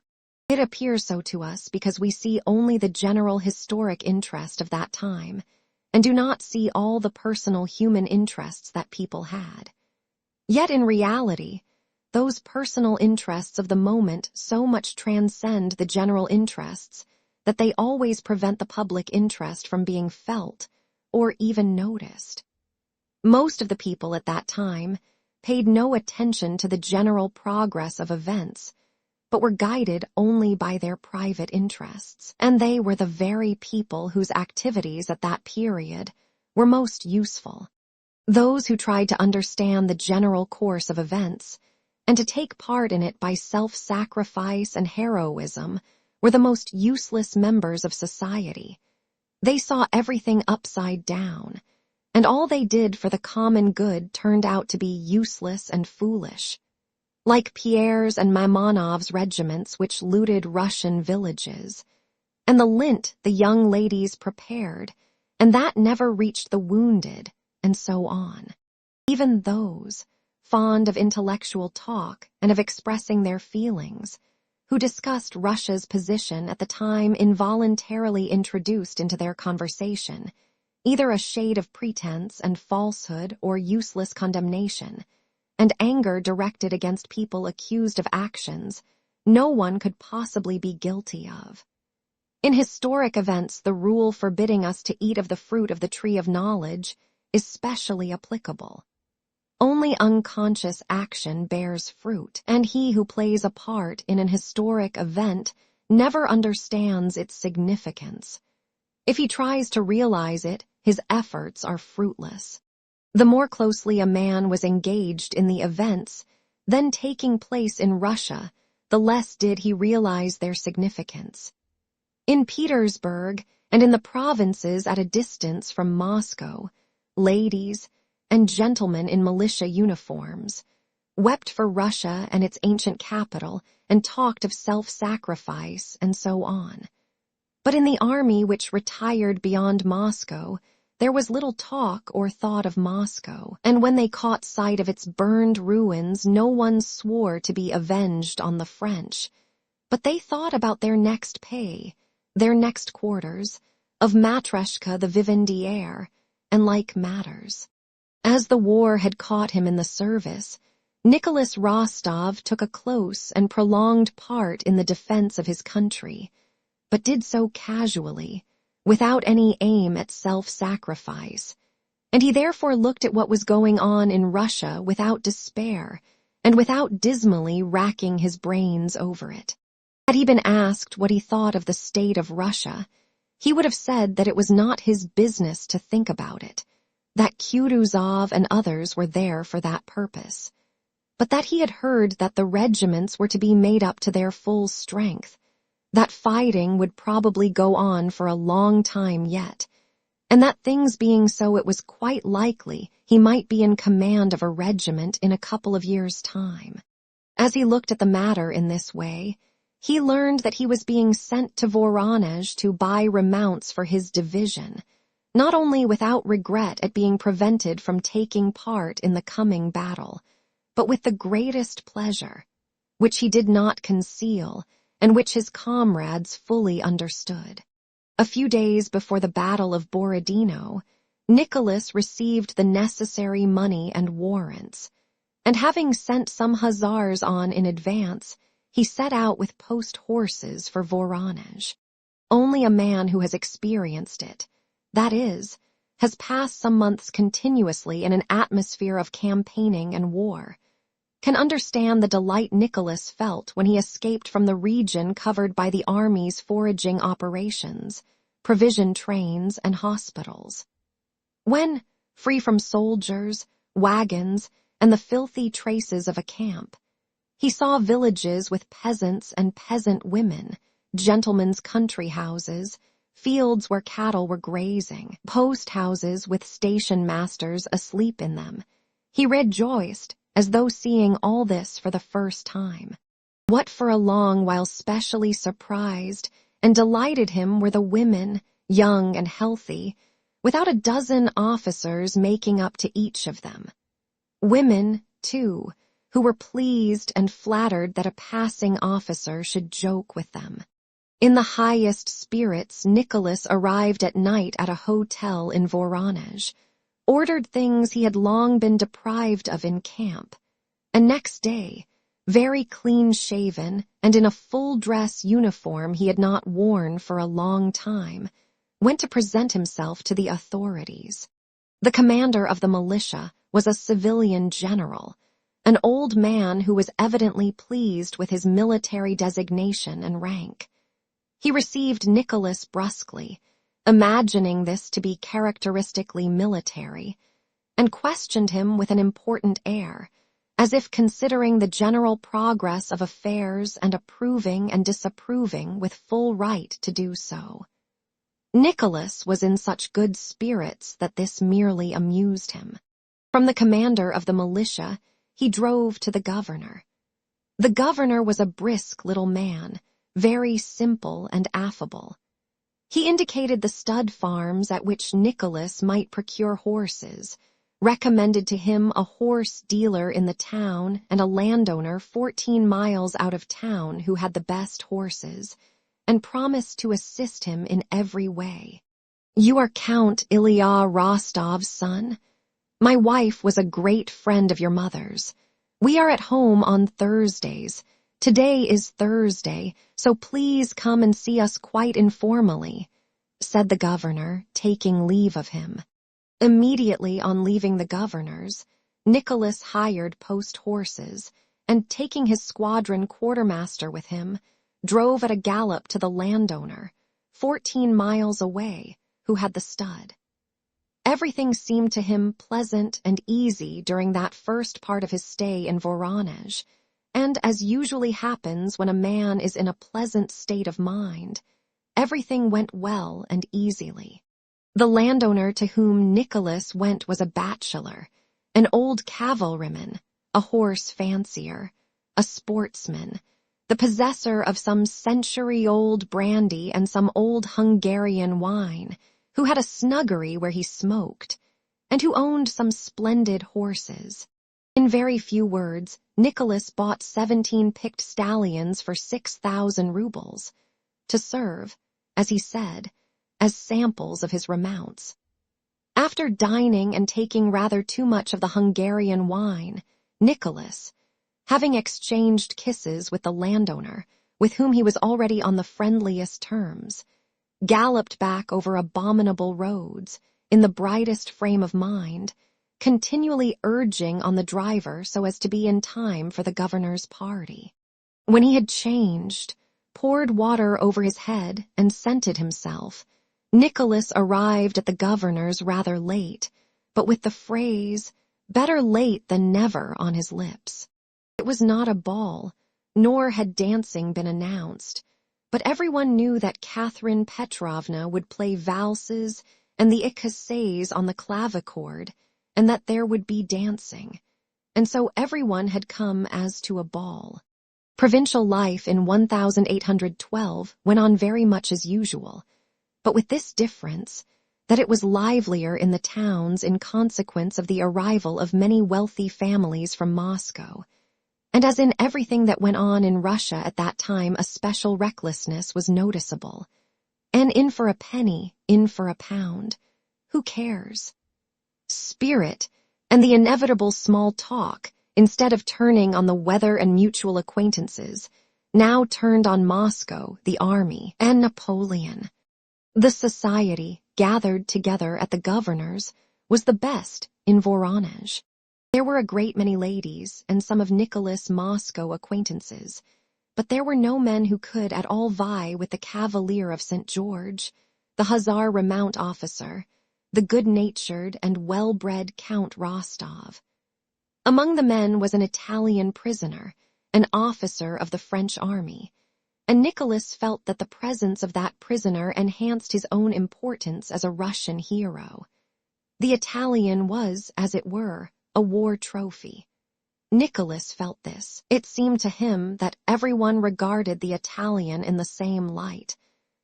It appears so to us because we see only the general historic interest of that time, and do not see all the personal human interests that people had. Yet in reality, those personal interests of the moment so much transcend the general interests that they always prevent the public interest from being felt or even noticed. Most of the people at that time paid no attention to the general progress of events, but were guided only by their private interests, and they were the very people whose activities at that period were most useful. Those who tried to understand the general course of events and to take part in it by self-sacrifice and heroism were the most useless members of society. They saw everything upside down, and all they did for the common good turned out to be useless and foolish. Like Pierre's and Mamonov's regiments which looted Russian villages, and the lint the young ladies prepared, and that never reached the wounded, and so on. Even those, fond of intellectual talk and of expressing their feelings, who discussed Russia's position at the time involuntarily introduced into their conversation either a shade of pretense and falsehood or useless condemnation, and anger directed against people accused of actions no one could possibly be guilty of. In historic events, the rule forbidding us to eat of the fruit of the tree of knowledge is specially applicable. Only unconscious action bears fruit, and he who plays a part in an historic event never understands its significance. If he tries to realize it, his efforts are fruitless. The more closely a man was engaged in the events then taking place in Russia, the less did he realize their significance. In Petersburg and in the provinces at a distance from Moscow, ladies and gentlemen in militia uniforms wept for Russia and its ancient capital and talked of self-sacrifice and so on. But in the army which retired beyond Moscow, there was little talk or thought of Moscow, and when they caught sight of its burned ruins, no one swore to be avenged on the French, but they thought about their next pay, their next quarters, of Matryoshka the vivandière, and like matters. As the war had caught him in the service, Nicholas Rostov took a close and prolonged part in the defense of his country, but did so casually, without any aim at self-sacrifice, and he therefore looked at what was going on in Russia without despair and without dismally racking his brains over it. Had he been asked what he thought of the state of Russia, he would have said that it was not his business to think about it, that Kutuzov and others were there for that purpose, but that he had heard that the regiments were to be made up to their full strength, that fighting would probably go on for a long time yet, and that things being so it was quite likely he might be in command of a regiment in a couple of years' time. As he looked at the matter in this way, he learned that he was being sent to Voronezh to buy remounts for his division, not only without regret at being prevented from taking part in the coming battle, but with the greatest pleasure, which he did not conceal and which his comrades fully understood. A few days before the Battle of Borodino, Nicholas received the necessary money and warrants, and having sent some hussars on in advance, he set out with post horses for Voronezh. Only a man who has experienced it, that is, has passed some months continuously in an atmosphere of campaigning and war, can understand the delight Nicholas felt when he escaped from the region covered by the army's foraging operations, provision trains, and hospitals. When, free from soldiers, wagons, and the filthy traces of a camp, he saw villages with peasants and peasant women, gentlemen's country houses, fields where cattle were grazing, post houses with station masters asleep in them, he rejoiced as though seeing all this for the first time. What for a long while specially surprised and delighted him were the women, young and healthy, without a dozen officers making up to each of them. Women, too, who were pleased and flattered that a passing officer should joke with them. In the highest spirits, Nicholas arrived at night at a hotel in Voronezh, ordered things he had long been deprived of in camp, and next day, very clean-shaven and in a full-dress uniform he had not worn for a long time, went to present himself to the authorities. The commander of the militia was a civilian general, an old man who was evidently pleased with his military designation and rank. He received Nicholas brusquely, imagining this to be characteristically military, and questioned him with an important air, as if considering the general progress of affairs and approving and disapproving with full right to do so. Nicholas was in such good spirits that this merely amused him. From the commander of the militia, he drove to the governor. The governor was a brisk little man, very simple and affable. He indicated the stud farms at which Nicholas might procure horses, recommended to him a horse dealer in the town and a landowner 14 miles out of town who had the best horses, and promised to assist him in every way. "You are Count Ilya Rostov's son? My wife was a great friend of your mother's. We are at home on Thursdays. Today is Thursday, so please come and see us quite informally," said the governor, taking leave of him. Immediately on leaving the governor's, Nicholas hired post horses, and taking his squadron quartermaster with him, drove at a gallop to the landowner, 14 miles away, who had the stud. Everything seemed to him pleasant and easy during that first part of his stay in Voronezh, and as usually happens when a man is in a pleasant state of mind, everything went well and easily. The landowner to whom Nicholas went was a bachelor, an old cavalryman, a horse fancier, a sportsman, the possessor of some century-old brandy and some old Hungarian wine, who had a snuggery where he smoked, and who owned some splendid horses. In very few words, Nicholas bought 17 picked stallions for 6,000 rubles, to serve, as he said, as samples of his remounts. After dining and taking rather too much of the Hungarian wine, Nicholas, having exchanged kisses with the landowner, with whom he was already on the friendliest terms, galloped back over abominable roads, in the brightest frame of mind, continually urging on the driver so as to be in time for the governor's party. When he had changed, poured water over his head, and scented himself, Nicholas arrived at the governor's rather late, but with the phrase, "better late than never," on his lips. It was not a ball, nor had dancing been announced, but everyone knew that Catherine Petrovna would play valses and the écossaise on the clavichord, and that there would be dancing, and so everyone had come as to a ball. Provincial life in 1812 went on very much as usual, but with this difference, that it was livelier in the towns in consequence of the arrival of many wealthy families from Moscow. And as in everything that went on in Russia at that time, a special recklessness was noticeable. And in for a penny, in for a pound. Who cares? Spirit, and the inevitable small talk, instead of turning on the weather and mutual acquaintances, now turned on Moscow, the army, and Napoleon. The society, gathered together at the governor's, was the best in Voronezh. There were a great many ladies and some of Nicholas' Moscow acquaintances, but there were no men who could at all vie with the Cavalier of St. George, the Hussar remount officer, the good-natured and well-bred Count Rostov. Among the men was an Italian prisoner, an officer of the French army, and Nicholas felt that the presence of that prisoner enhanced his own importance as a Russian hero. The Italian was, as it were, a war trophy. Nicholas felt this. It seemed to him that everyone regarded the Italian in the same light,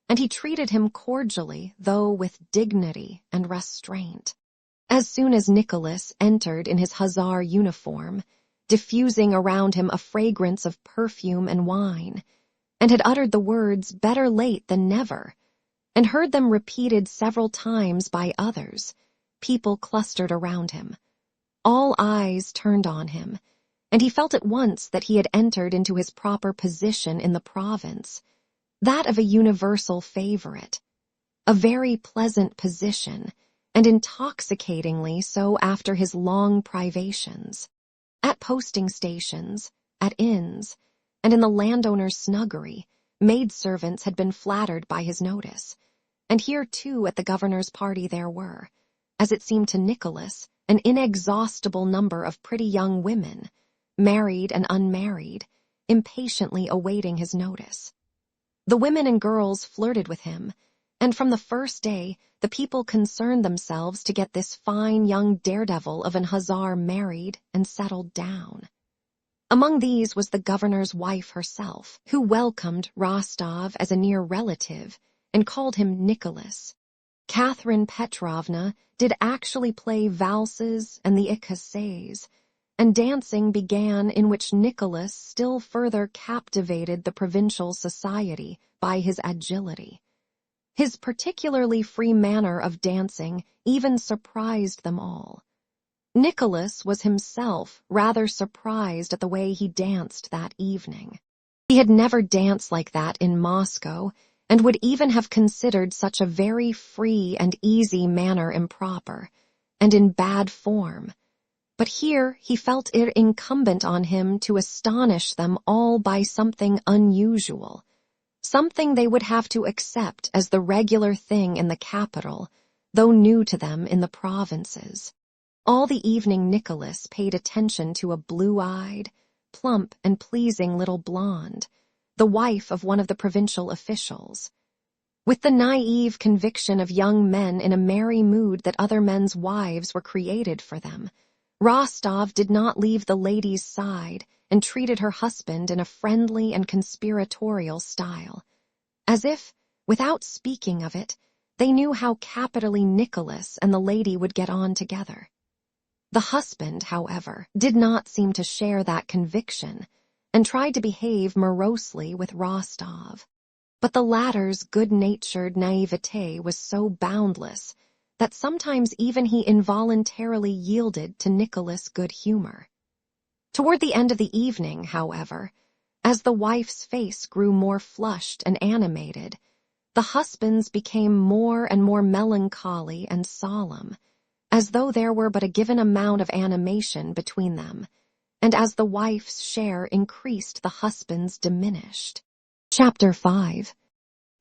and he treated him cordially, though with dignity and restraint. As soon as Nicholas entered in his hussar uniform, diffusing around him a fragrance of perfume and wine, and had uttered the words "better late than never," and heard them repeated several times by others, people clustered around him. All eyes turned on him, and he felt at once that he had entered into his proper position in the province, that of a universal favorite, a very pleasant position, and intoxicatingly so after his long privations. At posting stations, at inns, and in the landowner's snuggery, maidservants had been flattered by his notice, and here too at the governor's party there were, as it seemed to Nicholas, an inexhaustible number of pretty young women, married and unmarried, impatiently awaiting his notice. The women and girls flirted with him, and from the first day the people concerned themselves to get this fine young daredevil of an hussar married and settled down. Among these was the governor's wife herself, who welcomed Rostov as a near relative and called him Nicholas. Catherine Petrovna did actually play valses and the écossaise, and dancing began in which Nicholas still further captivated the provincial society by his agility. His particularly free manner of dancing even surprised them all. Nicholas was himself rather surprised at the way he danced that evening. He had never danced like that in Moscow, and would even have considered such a very free and easy manner improper, and in bad form. But here he felt it incumbent on him to astonish them all by something unusual, something they would have to accept as the regular thing in the capital, though new to them in the provinces. All the evening Nicholas paid attention to a blue-eyed, plump and pleasing little blonde, the wife of one of the provincial officials. With the naive conviction of young men in a merry mood that other men's wives were created for them, Rostov did not leave the lady's side and treated her husband in a friendly and conspiratorial style, as if, without speaking of it, they knew how capitally Nicholas and the lady would get on together. The husband, however, did not seem to share that conviction, and tried to behave morosely with Rostov. But the latter's good-natured naivete was so boundless that sometimes even he involuntarily yielded to Nicholas' good humor. Toward the end of the evening, however, as the wife's face grew more flushed and animated, the husband's became more and more melancholy and solemn, as though there were but a given amount of animation between them, and as the wife's share increased, the husband's diminished. Chapter 5.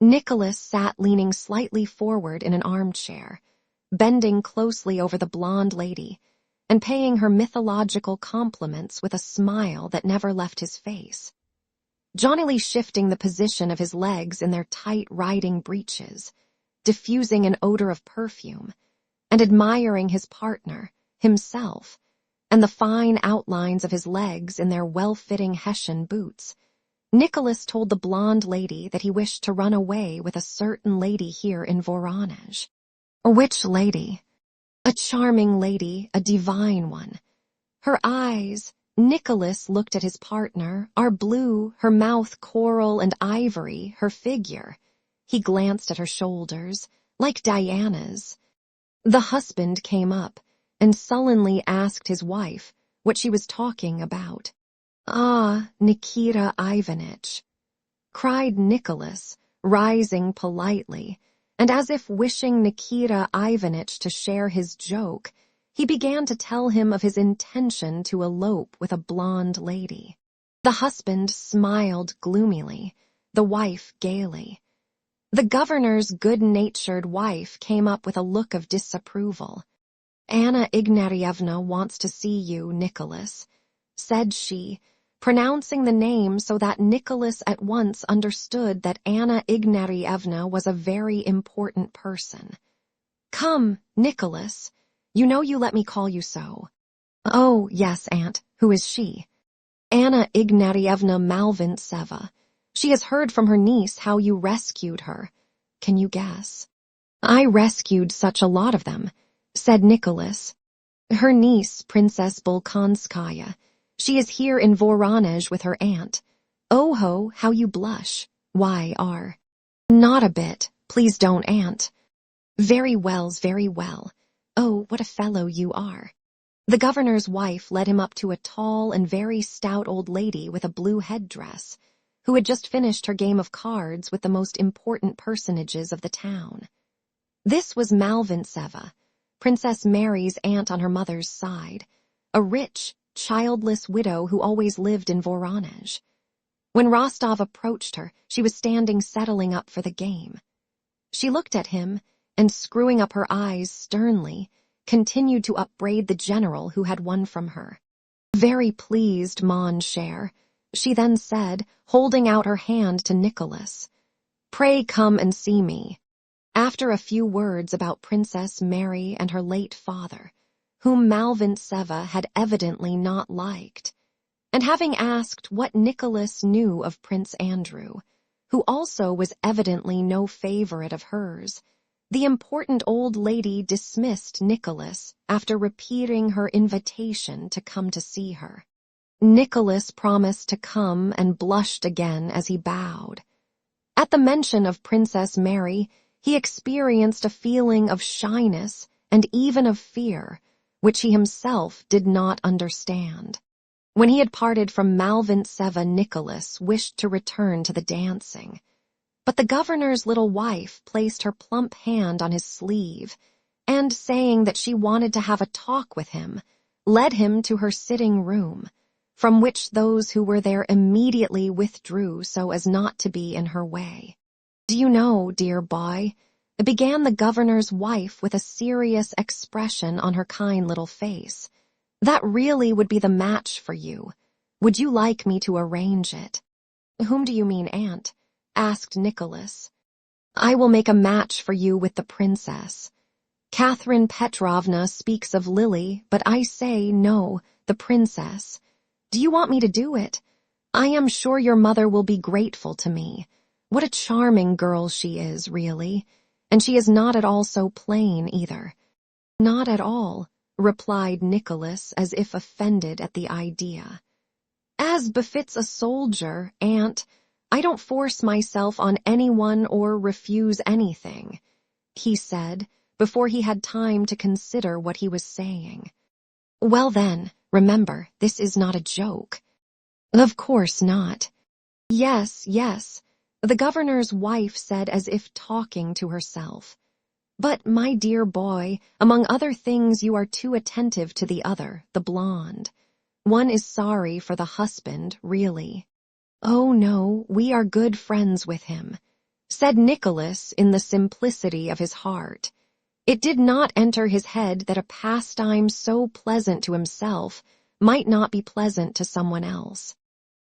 Nicholas sat leaning slightly forward in an armchair, bending closely over the blonde lady, and paying her mythological compliments with a smile that never left his face. Johnily shifting the position of his legs in their tight riding breeches, diffusing an odor of perfume, and admiring his partner, himself, and the fine outlines of his legs in their well-fitting Hessian boots, Nicholas told the blonde lady that he wished to run away with a certain lady here in Voronezh. Which lady? A charming lady, a divine one. Her eyes, Nicholas looked at his partner, are blue, her mouth coral and ivory, her figure. He glanced at her shoulders, like Diana's. The husband came up and sullenly asked his wife what she was talking about. "Ah, Nikita Ivanitch," cried Nicholas, rising politely, and as if wishing Nikita Ivanitch to share his joke, he began to tell him of his intention to elope with a blonde lady. The husband smiled gloomily, the wife gaily. The governor's good-natured wife came up with a look of disapproval. "Anna Ignatyevna wants to see you, Nicholas," said she, pronouncing the name so that Nicholas at once understood that Anna Ignatyevna was a very important person. "Come, Nicholas. You know you let me call you so." "Oh, yes, Aunt. Who is she?" "Anna Ignatyevna Malvintseva. She has heard from her niece how you rescued her. Can you guess?" "I rescued such a lot of them," said Nicholas. "Her niece, Princess Bolkonskaya. She is here in Voronezh with her aunt. Oh ho, how you blush. Why, Not a bit. Please don't, Aunt." "Very well's very well. Oh, what a fellow you are." The governor's wife led him up to a tall and very stout old lady with a blue headdress, who had just finished her game of cards with the most important personages of the town. This was Malvintseva, Princess Mary's aunt on her mother's side, a rich, childless widow who always lived in Voronezh. When Rostov approached her, she was standing settling up for the game. She looked at him, and screwing up her eyes sternly, continued to upbraid the general who had won from her. "Very pleased, mon cher," she then said, holding out her hand to Nicholas. "Pray come and see me." After a few words about Princess Mary and her late father, whom Malvintseva had evidently not liked, and having asked what Nicholas knew of Prince Andrew, who also was evidently no favorite of hers, the important old lady dismissed Nicholas after repeating her invitation to come to see her. Nicholas promised to come and blushed again as he bowed. At the mention of Princess Mary, he experienced a feeling of shyness and even of fear, which he himself did not understand. When he had parted from Malvintseva, Nicholas wished to return to the dancing. But the governor's little wife placed her plump hand on his sleeve, and saying that she wanted to have a talk with him, led him to her sitting room, from which those who were there immediately withdrew so as not to be in her way. "Do you know, dear boy," began the governor's wife with a serious expression on her kind little face, "that really would be the match for you. Would you like me to arrange it?" "Whom do you mean, Aunt?" asked Nicholas. "I will make a match for you with the princess. Catherine Petrovna speaks of Lily, but I say no, the princess. Do you want me to do it? I am sure your mother will be grateful to me. What a charming girl she is, really. And she is not at all so plain, either." "Not at all," replied Nicholas, as if offended at the idea. "As befits a soldier, Aunt, I don't force myself on anyone or refuse anything," he said, before he had time to consider what he was saying. "Well then, remember, this is not a joke." "Of course not." Yes, the governor's wife said as if talking to herself. "But, my dear boy, among other things you are too attentive to the other, the blonde. One is sorry for the husband, really." "Oh no, we are good friends with him," said Nicholas in the simplicity of his heart. It did not enter his head that a pastime so pleasant to himself might not be pleasant to someone else.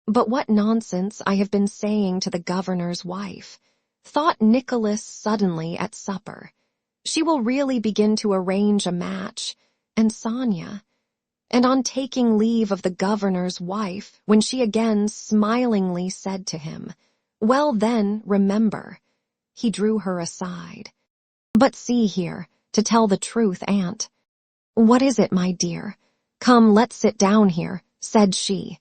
"But what nonsense I have been saying to the governor's wife," thought Nicholas suddenly at supper. "She will really begin to arrange a match, and Sonia." And on taking leave of the governor's wife, when she again smilingly said to him, "Well then, remember," he drew her aside. "But see here, "To tell the truth, Aunt." "What is it, my dear? Come, let's sit down here," said she.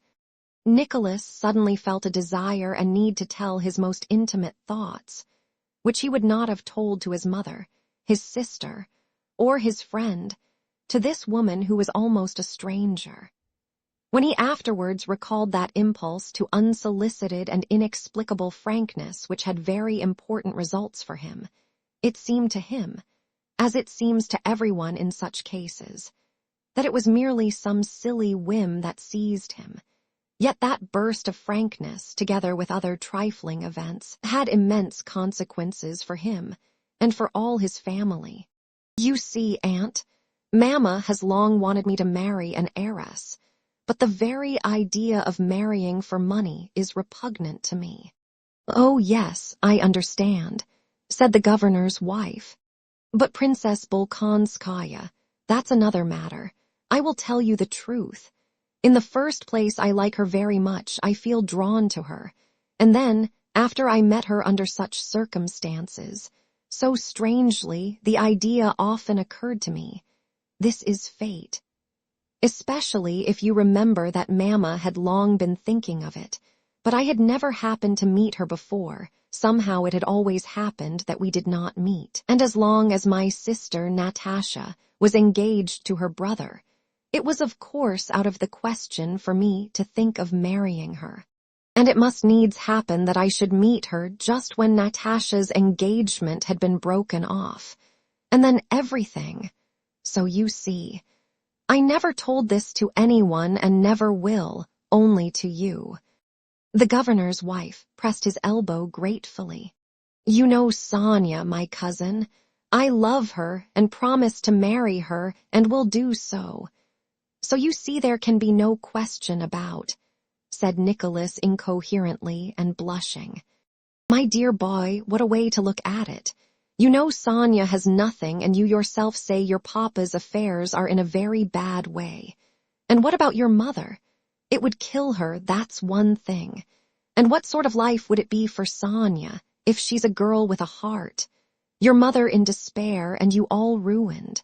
Nicholas suddenly felt a desire and need to tell his most intimate thoughts, which he would not have told to his mother, his sister, or his friend, to this woman who was almost a stranger. When he afterwards recalled that impulse to unsolicited and inexplicable frankness which had very important results for him, it seemed to him, as it seems to everyone in such cases, that it was merely some silly whim that seized him. Yet that burst of frankness, together with other trifling events, had immense consequences for him and for all his family. "You see, Aunt, Mamma has long wanted me to marry an heiress, but the very idea of marrying for money is repugnant to me." "Oh, yes, I understand," said the governor's wife. "But Princess Bolkonskaya, that's another matter. I will tell you the truth. In the first place, I like her very much, I feel drawn to her. And then, after I met her under such circumstances, so strangely, the idea often occurred to me, this is fate. Especially if you remember that Mamma had long been thinking of it, but I had never happened to meet her before. Somehow it had always happened that we did not meet. And as long as my sister, Natasha, was engaged to her brother, it was of course out of the question for me to think of marrying her. And it must needs happen that I should meet her just when Natasha's engagement had been broken off. And then everything. So you see, I never told this to anyone and never will, only to you." The governor's wife pressed his elbow gratefully. "You know Sonia, my cousin. I love her and promised to marry her and will do so. So you see there can be no question about," said Nicholas incoherently and blushing. "My dear boy, what a way to look at it. You know Sonia has nothing, and you yourself say your papa's affairs are in a very bad way. And what about your mother? It would kill her, that's one thing. And what sort of life would it be for Sonia, if she's a girl with a heart? Your mother in despair, and you all ruined.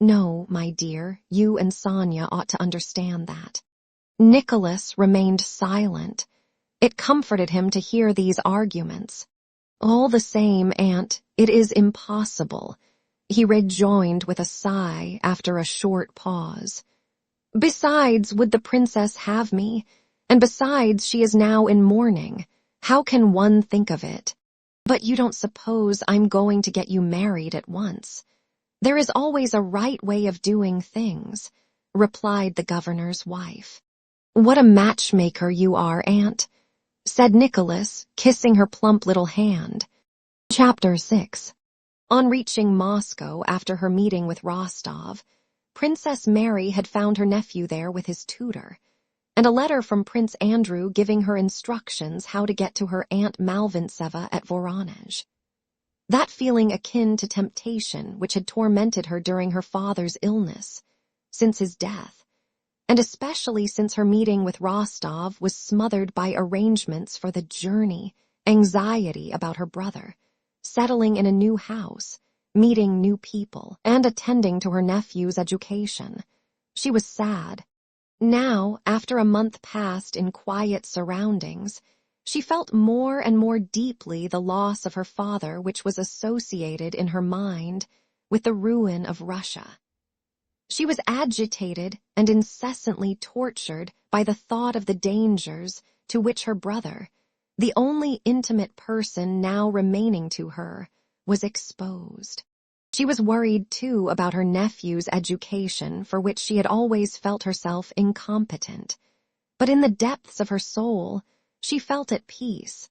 No, my dear, you and Sonia ought to understand that." Nicholas remained silent. It comforted him to hear these arguments. "All the same, Aunt, it is impossible," he rejoined with a sigh after a short pause. "Besides, would the princess have me? And besides, she is now in mourning. How can one think of it? But you don't suppose I'm going to get you married at once. There is always a right way of doing things," replied the governor's wife. "What a matchmaker you are, Aunt," said Nicholas, kissing her plump little hand. Chapter 6. On reaching Moscow after her meeting with Rostov, Princess Mary had found her nephew there with his tutor, and a letter from Prince Andrew giving her instructions how to get to her Aunt Malvintseva at Voronezh. That feeling akin to temptation which had tormented her during her father's illness, since his death, and especially since her meeting with Rostov, was smothered by arrangements for the journey, anxiety about her brother, settling in a new house, meeting new people, and attending to her nephew's education. She was sad. Now, after a month passed in quiet surroundings, she felt more and more deeply the loss of her father, which was associated in her mind with the ruin of Russia. She was agitated and incessantly tortured by the thought of the dangers to which her brother, the only intimate person now remaining to her, was exposed. She was worried, too, about her nephew's education, for which she had always felt herself incompetent. But in the depths of her soul, she felt at peace.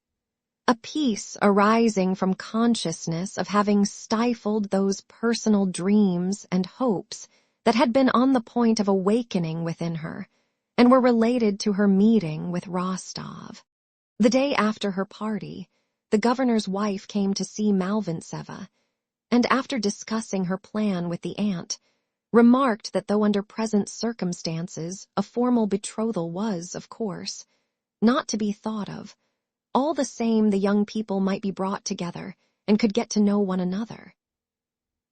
A peace arising from consciousness of having stifled those personal dreams and hopes that had been on the point of awakening within her, and were related to her meeting with Rostov. The day after her party, the governor's wife came to see Malvintseva, and after discussing her plan with the aunt, remarked that though under present circumstances a formal betrothal was, of course, not to be thought of, all the same the young people might be brought together and could get to know one another.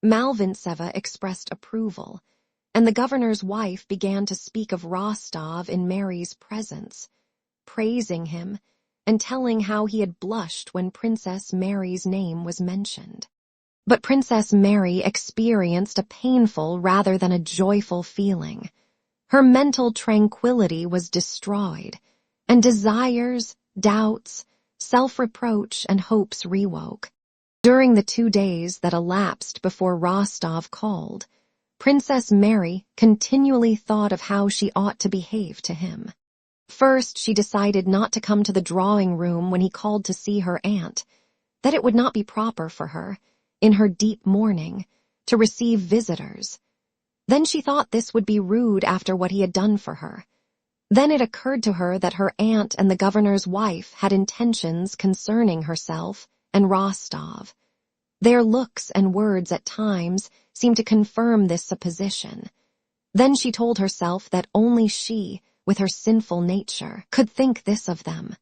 Malvintseva expressed approval, and the governor's wife began to speak of Rostov in Mary's presence, praising him and telling how he had blushed when Princess Mary's name was mentioned. But Princess Mary experienced a painful rather than a joyful feeling. Her mental tranquility was destroyed, and desires, doubts, self-reproach, and hopes rewoke. During the 2 days that elapsed before Rostov called, Princess Mary continually thought of how she ought to behave to him. First, she decided not to come to the drawing room when he called to see her aunt, that it would not be proper for her, in her deep mourning, to receive visitors. Then she thought this would be rude after what he had done for her. Then it occurred to her that her aunt and the governor's wife had intentions concerning herself and Rostov. Their looks and words at times seemed to confirm this supposition. Then she told herself that only she, with her sinful nature, could think this of them.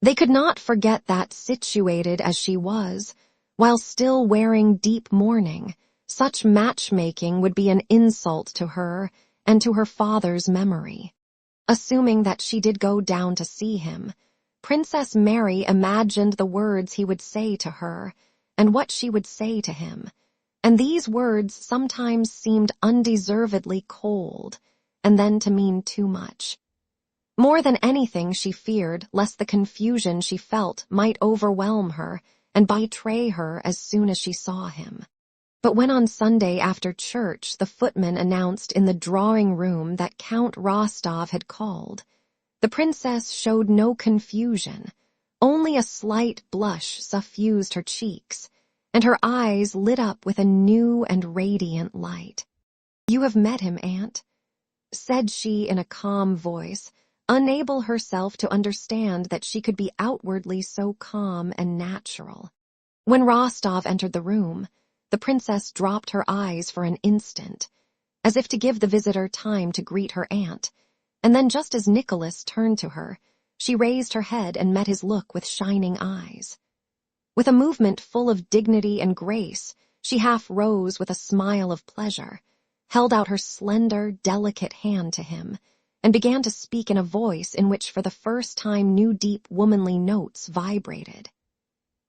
They could not forget that, situated as she was, while still wearing deep mourning, such matchmaking would be an insult to her and to her father's memory. Assuming that she did go down to see him, Princess Mary imagined the words he would say to her and what she would say to him, and these words sometimes seemed undeservedly cold, and then to mean too much. More than anything, she feared lest the confusion she felt might overwhelm her and betray her as soon as she saw him. But when on Sunday after church the footman announced in the drawing-room that Count Rostov had called, the princess showed no confusion. Only a slight blush suffused her cheeks, and her eyes lit up with a new and radiant light. "You have met him, Aunt," said she in a calm voice, unable herself to understand that she could be outwardly so calm and natural. When Rostov entered the room, the princess dropped her eyes for an instant, as if to give the visitor time to greet her aunt, and then just as Nicholas turned to her, she raised her head and met his look with shining eyes. With a movement full of dignity and grace, she half rose with a smile of pleasure, held out her slender, delicate hand to him, and began to speak in a voice in which for the first time new deep womanly notes vibrated.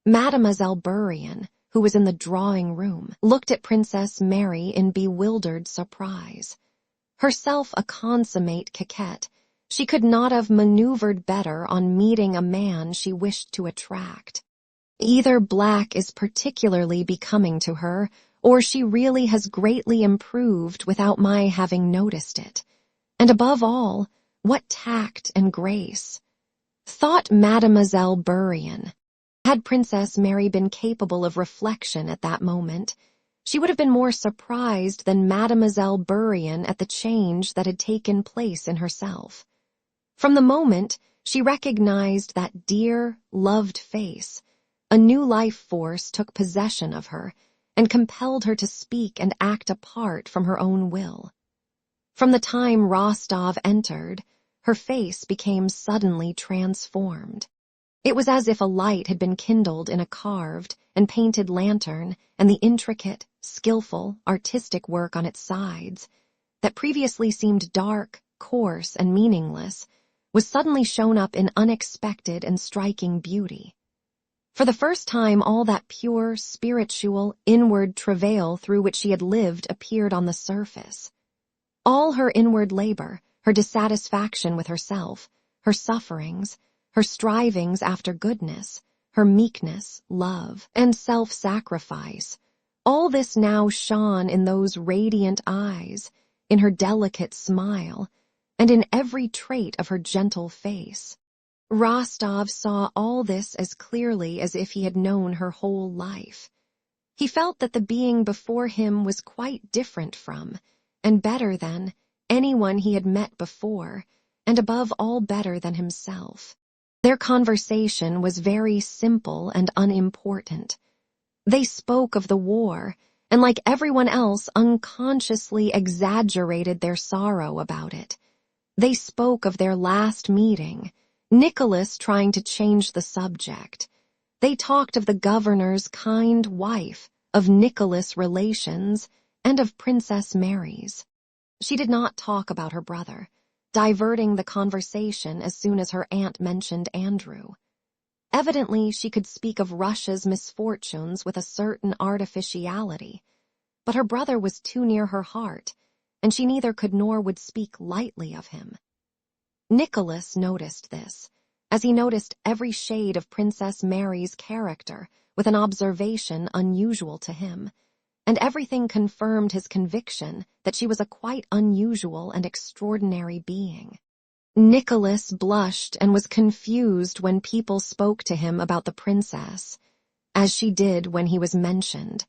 Mademoiselle Bourienne, who was in the drawing-room, looked at Princess Mary in bewildered surprise. Herself a consummate coquette, she could not have maneuvered better on meeting a man she wished to attract. Either black is particularly becoming to her, or she really has greatly improved without my having noticed it. And above all, what tact and grace! Thought Mademoiselle Bourienne. Had Princess Mary been capable of reflection at that moment, she would have been more surprised than Mademoiselle Bourienne at the change that had taken place in herself. From the moment she recognized that dear, loved face, a new life force took possession of her and compelled her to speak and act apart from her own will. From the time Rostov entered, her face became suddenly transformed. It was as if a light had been kindled in a carved and painted lantern, and the intricate, skillful, artistic work on its sides, that previously seemed dark, coarse, and meaningless, was suddenly shown up in unexpected and striking beauty. For the first time, all that pure, spiritual, inward travail through which she had lived appeared on the surface. All her inward labor, her dissatisfaction with herself, her sufferings, her strivings after goodness, her meekness, love, and self-sacrifice, all this now shone in those radiant eyes, in her delicate smile, and in every trait of her gentle face. Rostov saw all this as clearly as if he had known her whole life. He felt that the being before him was quite different from, and better than, anyone he had met before, and above all better than himself. Their conversation was very simple and unimportant. They spoke of the war, and like everyone else unconsciously exaggerated their sorrow about it. They spoke of their last meeting, Nicholas trying to change the subject. They talked of the governor's kind wife, of Nicholas' relations, and of Princess Mary's. She did not talk about her brother, diverting the conversation as soon as her aunt mentioned Andrew. Evidently, she could speak of Russia's misfortunes with a certain artificiality, but her brother was too near her heart, and she neither could nor would speak lightly of him. Nicholas noticed this, as he noticed every shade of Princess Mary's character with an observation unusual to him, and everything confirmed his conviction that she was a quite unusual and extraordinary being. Nicholas blushed and was confused when people spoke to him about the princess, as she did when he was mentioned,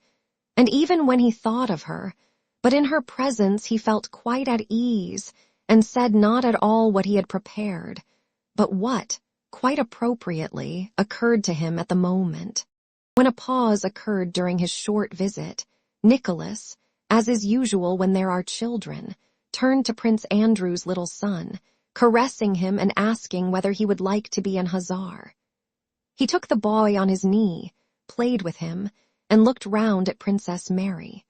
and even when he thought of her, but in her presence he felt quite at ease and said not at all what he had prepared, but what, quite appropriately, occurred to him at the moment. When a pause occurred during his short visit, Nicholas, as is usual when there are children, turned to Prince Andrew's little son, caressing him and asking whether he would like to be an hussar. He took the boy on his knee, played with him, and looked round at Princess Mary.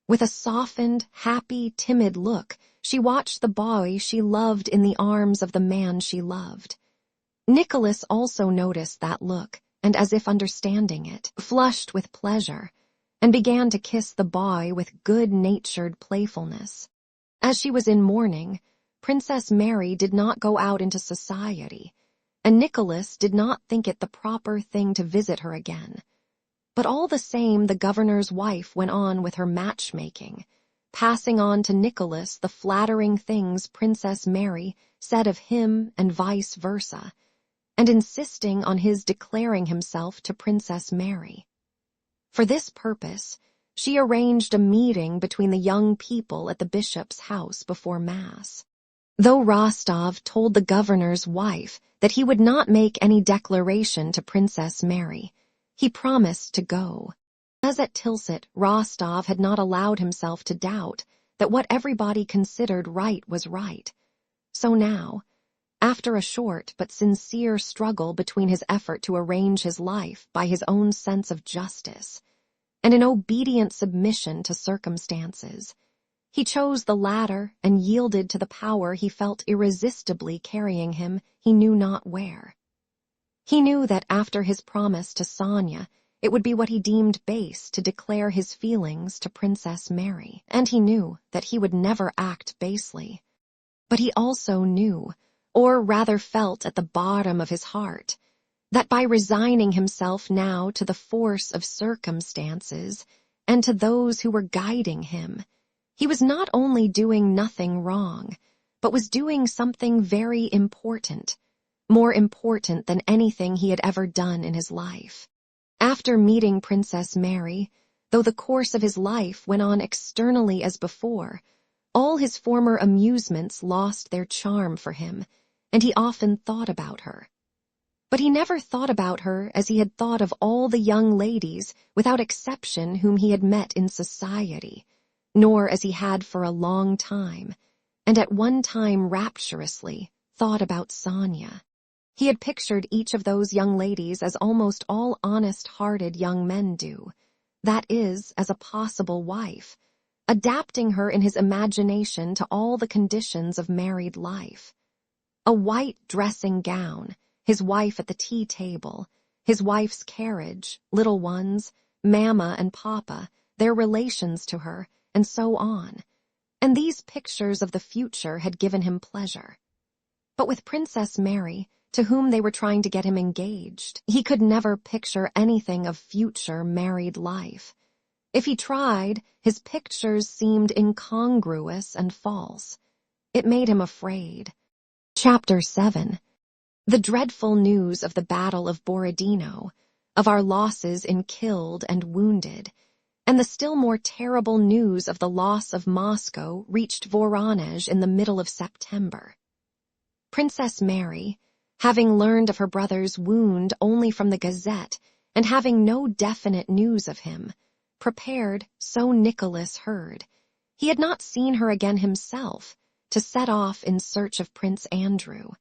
With a softened, happy, timid look, she watched the boy she loved in the arms of the man she loved. Nicholas also noticed that look, and as if understanding it, flushed with pleasure, and began to kiss the boy with good-natured playfulness. As she was in mourning, Princess Mary did not go out into society, and Nicholas did not think it the proper thing to visit her again. But all the same, the governor's wife went on with her matchmaking, passing on to Nicholas the flattering things Princess Mary said of him and vice versa, and insisting on his declaring himself to Princess Mary. For this purpose, she arranged a meeting between the young people at the bishop's house before Mass. Though Rostov told the governor's wife that he would not make any declaration to Princess Mary, he promised to go. As at Tilsit, Rostov had not allowed himself to doubt that what everybody considered right was right. So now, after a short but sincere struggle between his effort to arrange his life by his own sense of justice and an obedient submission to circumstances, he chose the latter and yielded to the power he felt irresistibly carrying him he knew not where. He knew that after his promise to Sonia, it would be what he deemed base to declare his feelings to Princess Mary, and he knew that he would never act basely. But he also knew, or rather felt at the bottom of his heart, that by resigning himself now to the force of circumstances and to those who were guiding him, he was not only doing nothing wrong, but was doing something very important, more important than anything he had ever done in his life. After meeting Princess Mary, though the course of his life went on externally as before, all his former amusements lost their charm for him, and he often thought about her. But he never thought about her as he had thought of all the young ladies without exception whom he had met in society, nor as he had for a long time, and at one time rapturously, thought about Sonia. He had pictured each of those young ladies as almost all honest-hearted young men do, that is, as a possible wife, adapting her in his imagination to all the conditions of married life. A white dressing gown, his wife at the tea table, his wife's carriage, little ones, Mama and Papa, their relations to her, and so on. And these pictures of the future had given him pleasure. But with Princess Mary, to whom they were trying to get him engaged, he could never picture anything of future married life. If he tried, his pictures seemed incongruous and false. It made him afraid. Chapter 7. The dreadful news of the Battle of Borodino, of our losses in killed and wounded, and the still more terrible news of the loss of Moscow reached Voronezh in the middle of September. Princess Mary, having learned of her brother's wound only from the Gazette and having no definite news of him, prepared, so Nicholas heard, he had not seen her again himself, to set off in search of Prince Andrew.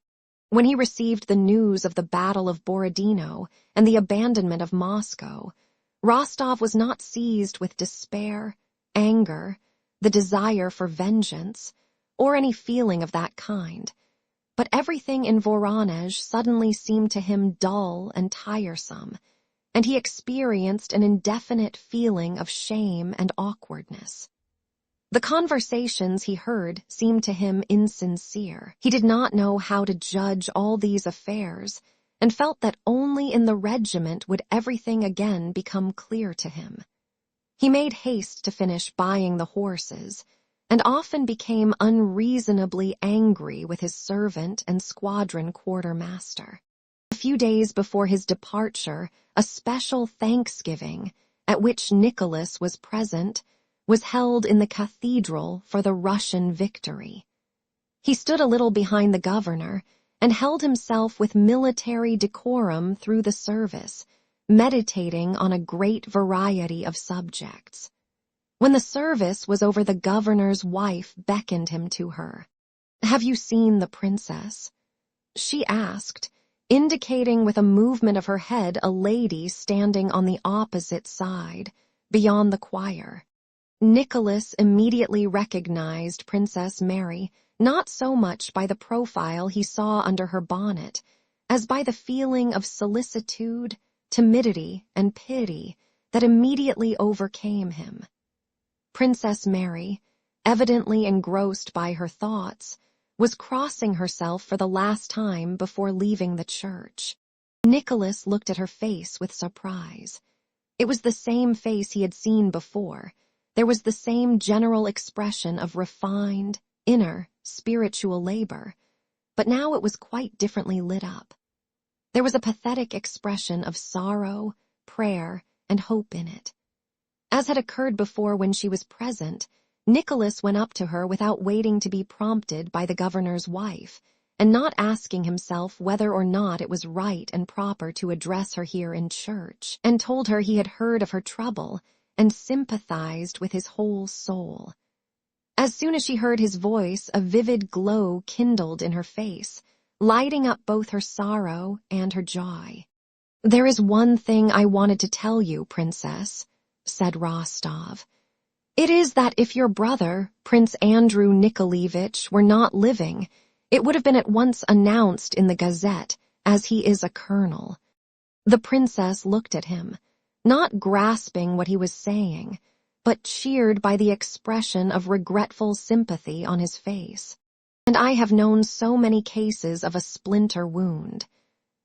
When he received the news of the Battle of Borodino and the abandonment of Moscow, Rostov was not seized with despair, anger, the desire for vengeance, or any feeling of that kind, but everything in Voronezh suddenly seemed to him dull and tiresome, and he experienced an indefinite feeling of shame and awkwardness. The conversations he heard seemed to him insincere. He did not know how to judge all these affairs, and felt that only in the regiment would everything again become clear to him. He made haste to finish buying the horses, and often became unreasonably angry with his servant and squadron quartermaster. A few days before his departure, a special Thanksgiving, at which Nicholas was present, was held in the cathedral for the Russian victory. He stood a little behind the governor and held himself with military decorum through the service, meditating on a great variety of subjects. When the service was over, the governor's wife beckoned him to her. "Have you seen the princess?" she asked, indicating with a movement of her head a lady standing on the opposite side, beyond the choir. Nicholas immediately recognized Princess Mary, not so much by the profile he saw under her bonnet, as by the feeling of solicitude, timidity, and pity that immediately overcame him. Princess Mary, evidently engrossed by her thoughts, was crossing herself for the last time before leaving the church. Nicholas looked at her face with surprise. It was the same face he had seen before. There was the same general expression of refined, inner, spiritual labor, but now it was quite differently lit up. There was a pathetic expression of sorrow, prayer, and hope in it. As had occurred before when she was present, Nicholas went up to her without waiting to be prompted by the governor's wife, and not asking himself whether or not it was right and proper to address her here in church, and told her he had heard of her trouble and sympathized with his whole soul. As soon as she heard his voice, a vivid glow kindled in her face, lighting up both her sorrow and her joy. "There is one thing I wanted to tell you, Princess," said Rostov. "It is that if your brother, Prince Andrew Nikolaevich, were not living, it would have been at once announced in the Gazette, as he is a colonel." The princess looked at him, not grasping what he was saying, but cheered by the expression of regretful sympathy on his face. "And I have known so many cases of a splinter wound.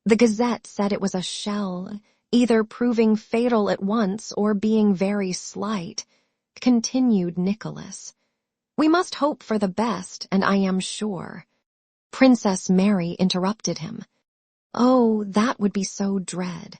The Gazette said it was a shell, either proving fatal at once or being very slight," continued Nicholas. "We must hope for the best, and I am sure—" Princess Mary interrupted him. "Oh, that would be so dread."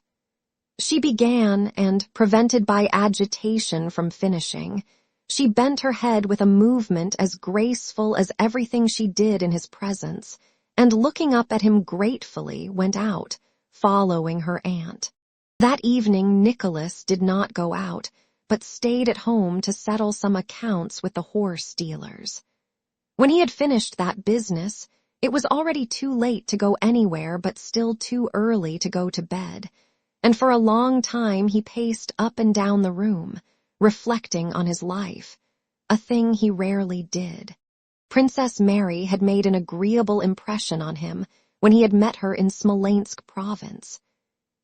She began, and, prevented by agitation from finishing, she bent her head with a movement as graceful as everything she did in his presence, and looking up at him gratefully went out, following her aunt. That evening Nicholas did not go out, but stayed at home to settle some accounts with the horse dealers. When he had finished that business, it was already too late to go anywhere but still too early to go to bed, and for a long time he paced up and down the room, reflecting on his life, a thing he rarely did. Princess Mary had made an agreeable impression on him when he had met her in Smolensk province.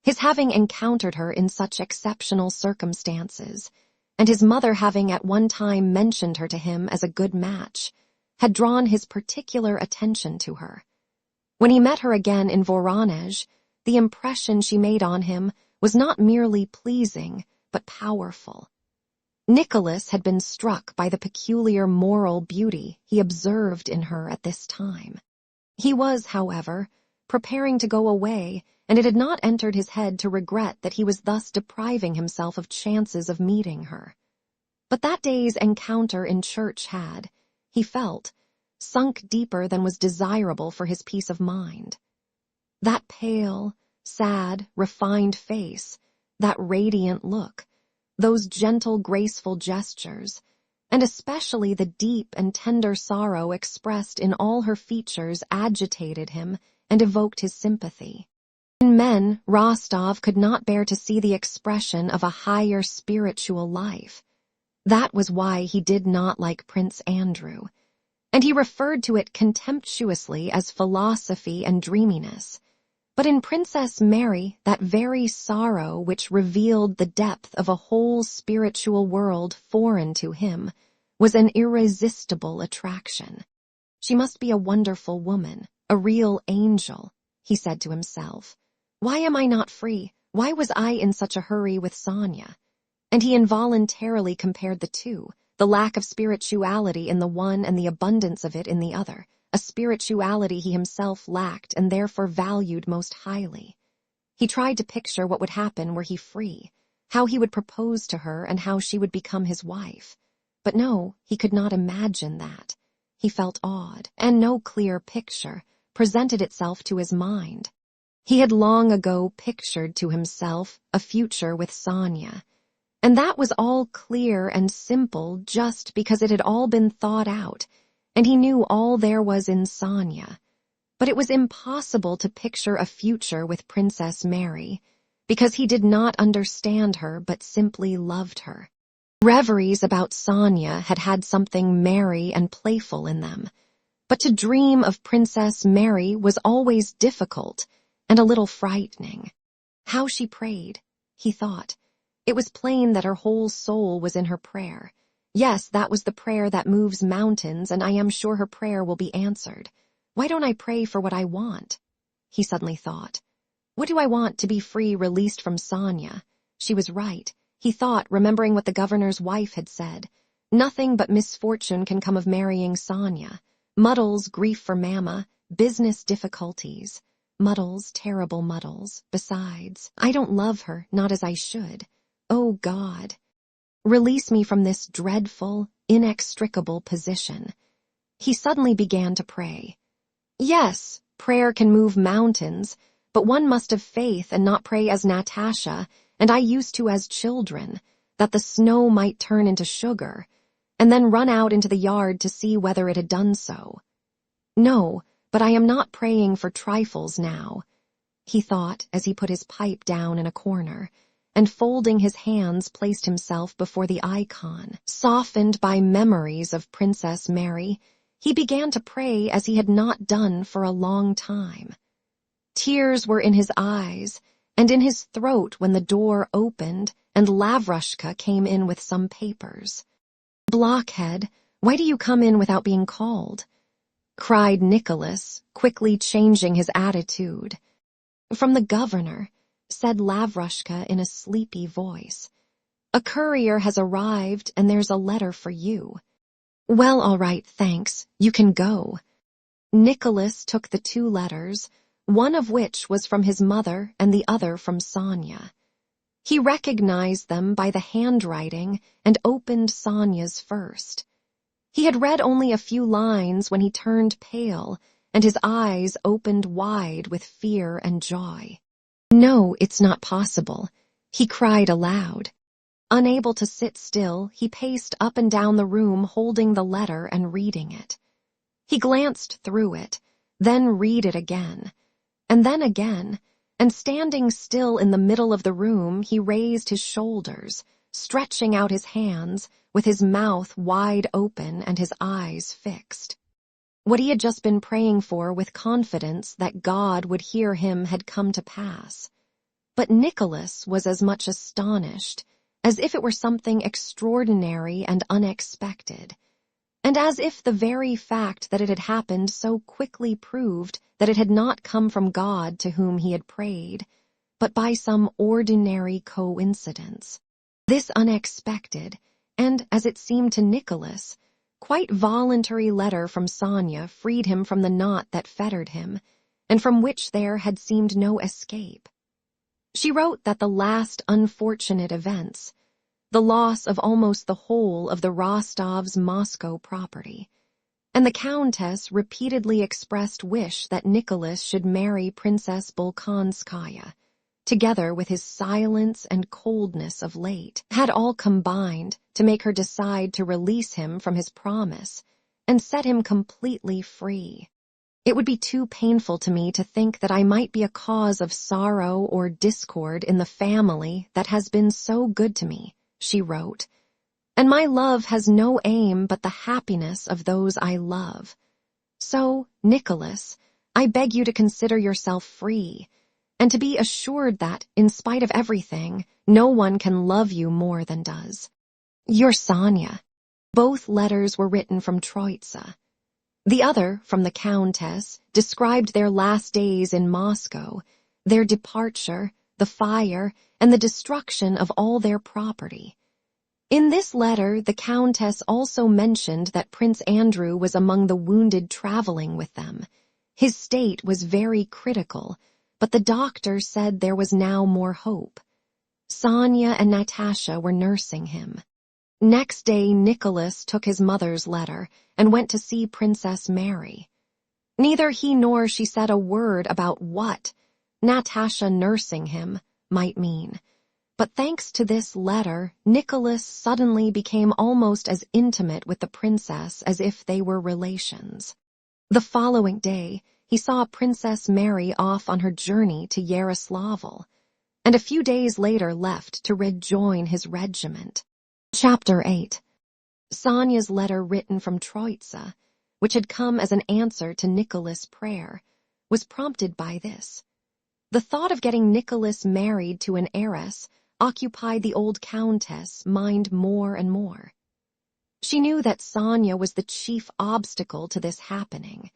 His having encountered her in such exceptional circumstances, and his mother having at one time mentioned her to him as a good match, had drawn his particular attention to her. When he met her again in Voronezh, the impression she made on him was not merely pleasing, but powerful. Nicholas had been struck by the peculiar moral beauty he observed in her at this time. He was, however, preparing to go away, and it had not entered his head to regret that he was thus depriving himself of chances of meeting her. But that day's encounter in church had, he felt, sunk deeper than was desirable for his peace of mind. That pale, sad, refined face, that radiant look, those gentle, graceful gestures, and especially the deep and tender sorrow expressed in all her features agitated him and evoked his sympathy. In In men, Rostov could not bear to see the expression of a higher spiritual life. That was why he did not like Prince Andrew, and he referred to it contemptuously as philosophy and dreaminess. But in Princess Mary, that very sorrow which revealed the depth of a whole spiritual world foreign to him was an irresistible attraction. She must be a wonderful woman, a real angel, he said to himself. Why am I not free? Why was I in such a hurry with Sonia? And he involuntarily compared the two, the lack of spirituality in the one and the abundance of it in the other, a spirituality he himself lacked and therefore valued most highly. He tried to picture what would happen were he free, how he would propose to her and how she would become his wife. But no, he could not imagine that. He felt awed, and no clear picture presented itself to his mind. He had long ago pictured to himself a future with Sonia, and that was all clear and simple just because it had all been thought out, and he knew all there was in Sonia. But it was impossible to picture a future with Princess Mary, because he did not understand her but simply loved her. Reveries about Sonia had had something merry and playful in them, but to dream of Princess Mary was always difficult and a little frightening. How she prayed, he thought. It was plain that her whole soul was in her prayer. Yes, that was the prayer that moves mountains, and I am sure her prayer will be answered. Why don't I pray for what I want? He suddenly thought. What do I want? To be free, released from Sonia. She was right, he thought, remembering what the governor's wife had said. Nothing but misfortune can come of marrying Sonia. Muddles, grief for Mama, business difficulties. Muddles, terrible muddles. Besides, I don't love her, not as I should. Oh, God. Release me from this dreadful, inextricable position. He suddenly began to pray. Yes, prayer can move mountains, but one must have faith and not pray as Natasha, and I used to as children, that the snow might turn into sugar, and then run out into the yard to see whether it had done so. No, but I am not praying for trifles now, he thought as he put his pipe down in a corner, and folding his hands placed himself before the icon. Softened by memories of Princess Mary, he began to pray as he had not done for a long time. Tears were in his eyes and in his throat when the door opened and Lavrushka came in with some papers. Blockhead, why do you come in without being called? Cried Nicholas, quickly changing his attitude. From the governor, said Lavrushka in a sleepy voice. A courier has arrived and there's a letter for you. Well, all right, thanks. You can go. Nicholas took the two letters, one of which was from his mother and the other from Sonia. He recognized them by the handwriting and opened Sonia's first. He had read only a few lines when he turned pale, and his eyes opened wide with fear and joy. No, it's not possible, he cried aloud. Unable to sit still, he paced up and down the room holding the letter and reading it. He glanced through it, then read it again, and standing still in the middle of the room, he raised his shoulders, stretching out his hands, with his mouth wide open and his eyes fixed. What he had just been praying for with confidence that God would hear him had come to pass. But Nicholas was as much astonished as if it were something extraordinary and unexpected, and as if the very fact that it had happened so quickly proved that it had not come from God to whom he had prayed, but by some ordinary coincidence. This unexpected, and, as it seemed to Nicholas, quite voluntary letter from Sonia freed him from the knot that fettered him, and from which there had seemed no escape. She wrote that the last unfortunate events, the loss of almost the whole of the Rostovs' Moscow property, and the Countess repeatedly expressed wish that Nicholas should marry Princess Bolkonskaya, together with his silence and coldness of late, had all combined to make her decide to release him from his promise and set him completely free. It would be too painful to me to think that I might be a cause of sorrow or discord in the family that has been so good to me, she wrote. And my love has no aim but the happiness of those I love. So, Nicholas, I beg you to consider yourself free, and to be assured that, in spite of everything, no one can love you more than does. Your Sonia. Both letters were written from Troitsa. The other, from the Countess, described their last days in Moscow, their departure, the fire, and the destruction of all their property. In this letter, the Countess also mentioned that Prince Andrew was among the wounded traveling with them. His state was very critical, but the doctor said there was now more hope. Sonia and Natasha were nursing him. Next day, Nicholas took his mother's letter and went to see Princess Mary. Neither he nor she said a word about what Natasha nursing him might mean. But thanks to this letter, Nicholas suddenly became almost as intimate with the princess as if they were relations. The following day, he saw Princess Mary off on her journey to Yaroslavl, and a few days later left to rejoin his regiment. Chapter 8. Sonia's letter written from Troitsa, which had come as an answer to Nicholas' prayer, was prompted by this. The thought of getting Nicholas married to an heiress occupied the old countess' mind more and more. She knew that Sonia was the chief obstacle to this happening,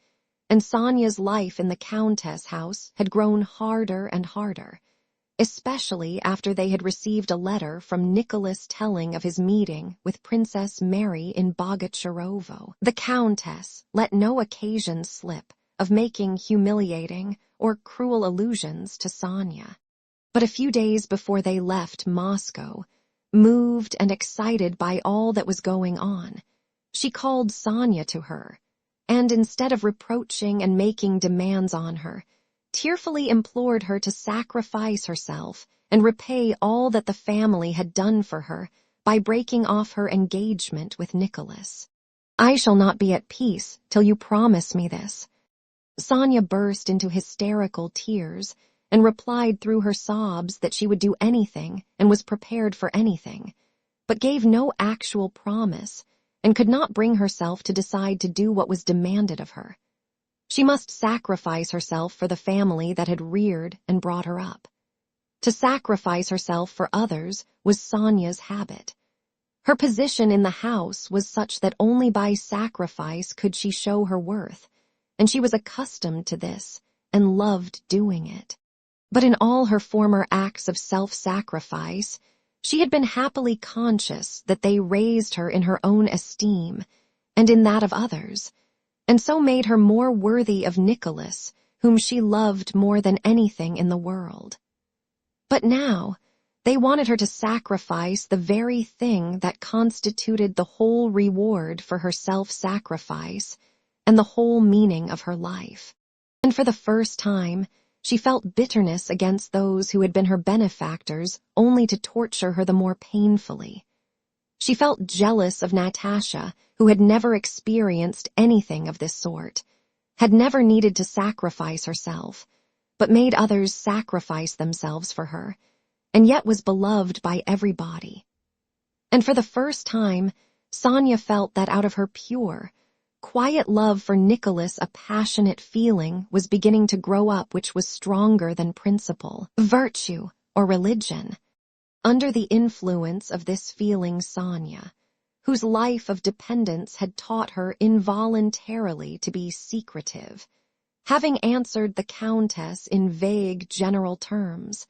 and Sonia's life in the countess' house had grown harder and harder, especially after they had received a letter from Nicholas telling of his meeting with Princess Mary in Bogocharovo. The countess let no occasion slip of making humiliating or cruel allusions to Sonia. But a few days before they left Moscow, moved and excited by all that was going on, she called Sonia to her, and instead of reproaching and making demands on her, tearfully implored her to sacrifice herself and repay all that the family had done for her by breaking off her engagement with Nicholas. I shall not be at peace till you promise me this. Sonia burst into hysterical tears and replied through her sobs that she would do anything and was prepared for anything, but gave no actual promise and could not bring herself to decide to do what was demanded of her. She must sacrifice herself for the family that had reared and brought her up. To sacrifice herself for others was Sonia's habit. Her position in the house was such that only by sacrifice could she show her worth, and she was accustomed to this and loved doing it. But in all her former acts of self-sacrifice, she had been happily conscious that they raised her in her own esteem and in that of others, and so made her more worthy of Nicholas, whom she loved more than anything in the world. But now, they wanted her to sacrifice the very thing that constituted the whole reward for her self-sacrifice and the whole meaning of her life. And for the first time, she felt bitterness against those who had been her benefactors only to torture her the more painfully. She felt jealous of Natasha, who had never experienced anything of this sort, had never needed to sacrifice herself, but made others sacrifice themselves for her, and yet was beloved by everybody. And for the first time, Sonia felt that out of her pure, quiet love for Nicholas a passionate feeling was beginning to grow up which was stronger than principle, virtue, or religion. Under the influence of this feeling, Sonia, whose life of dependence had taught her involuntarily to be secretive, having answered the Countess in vague general terms,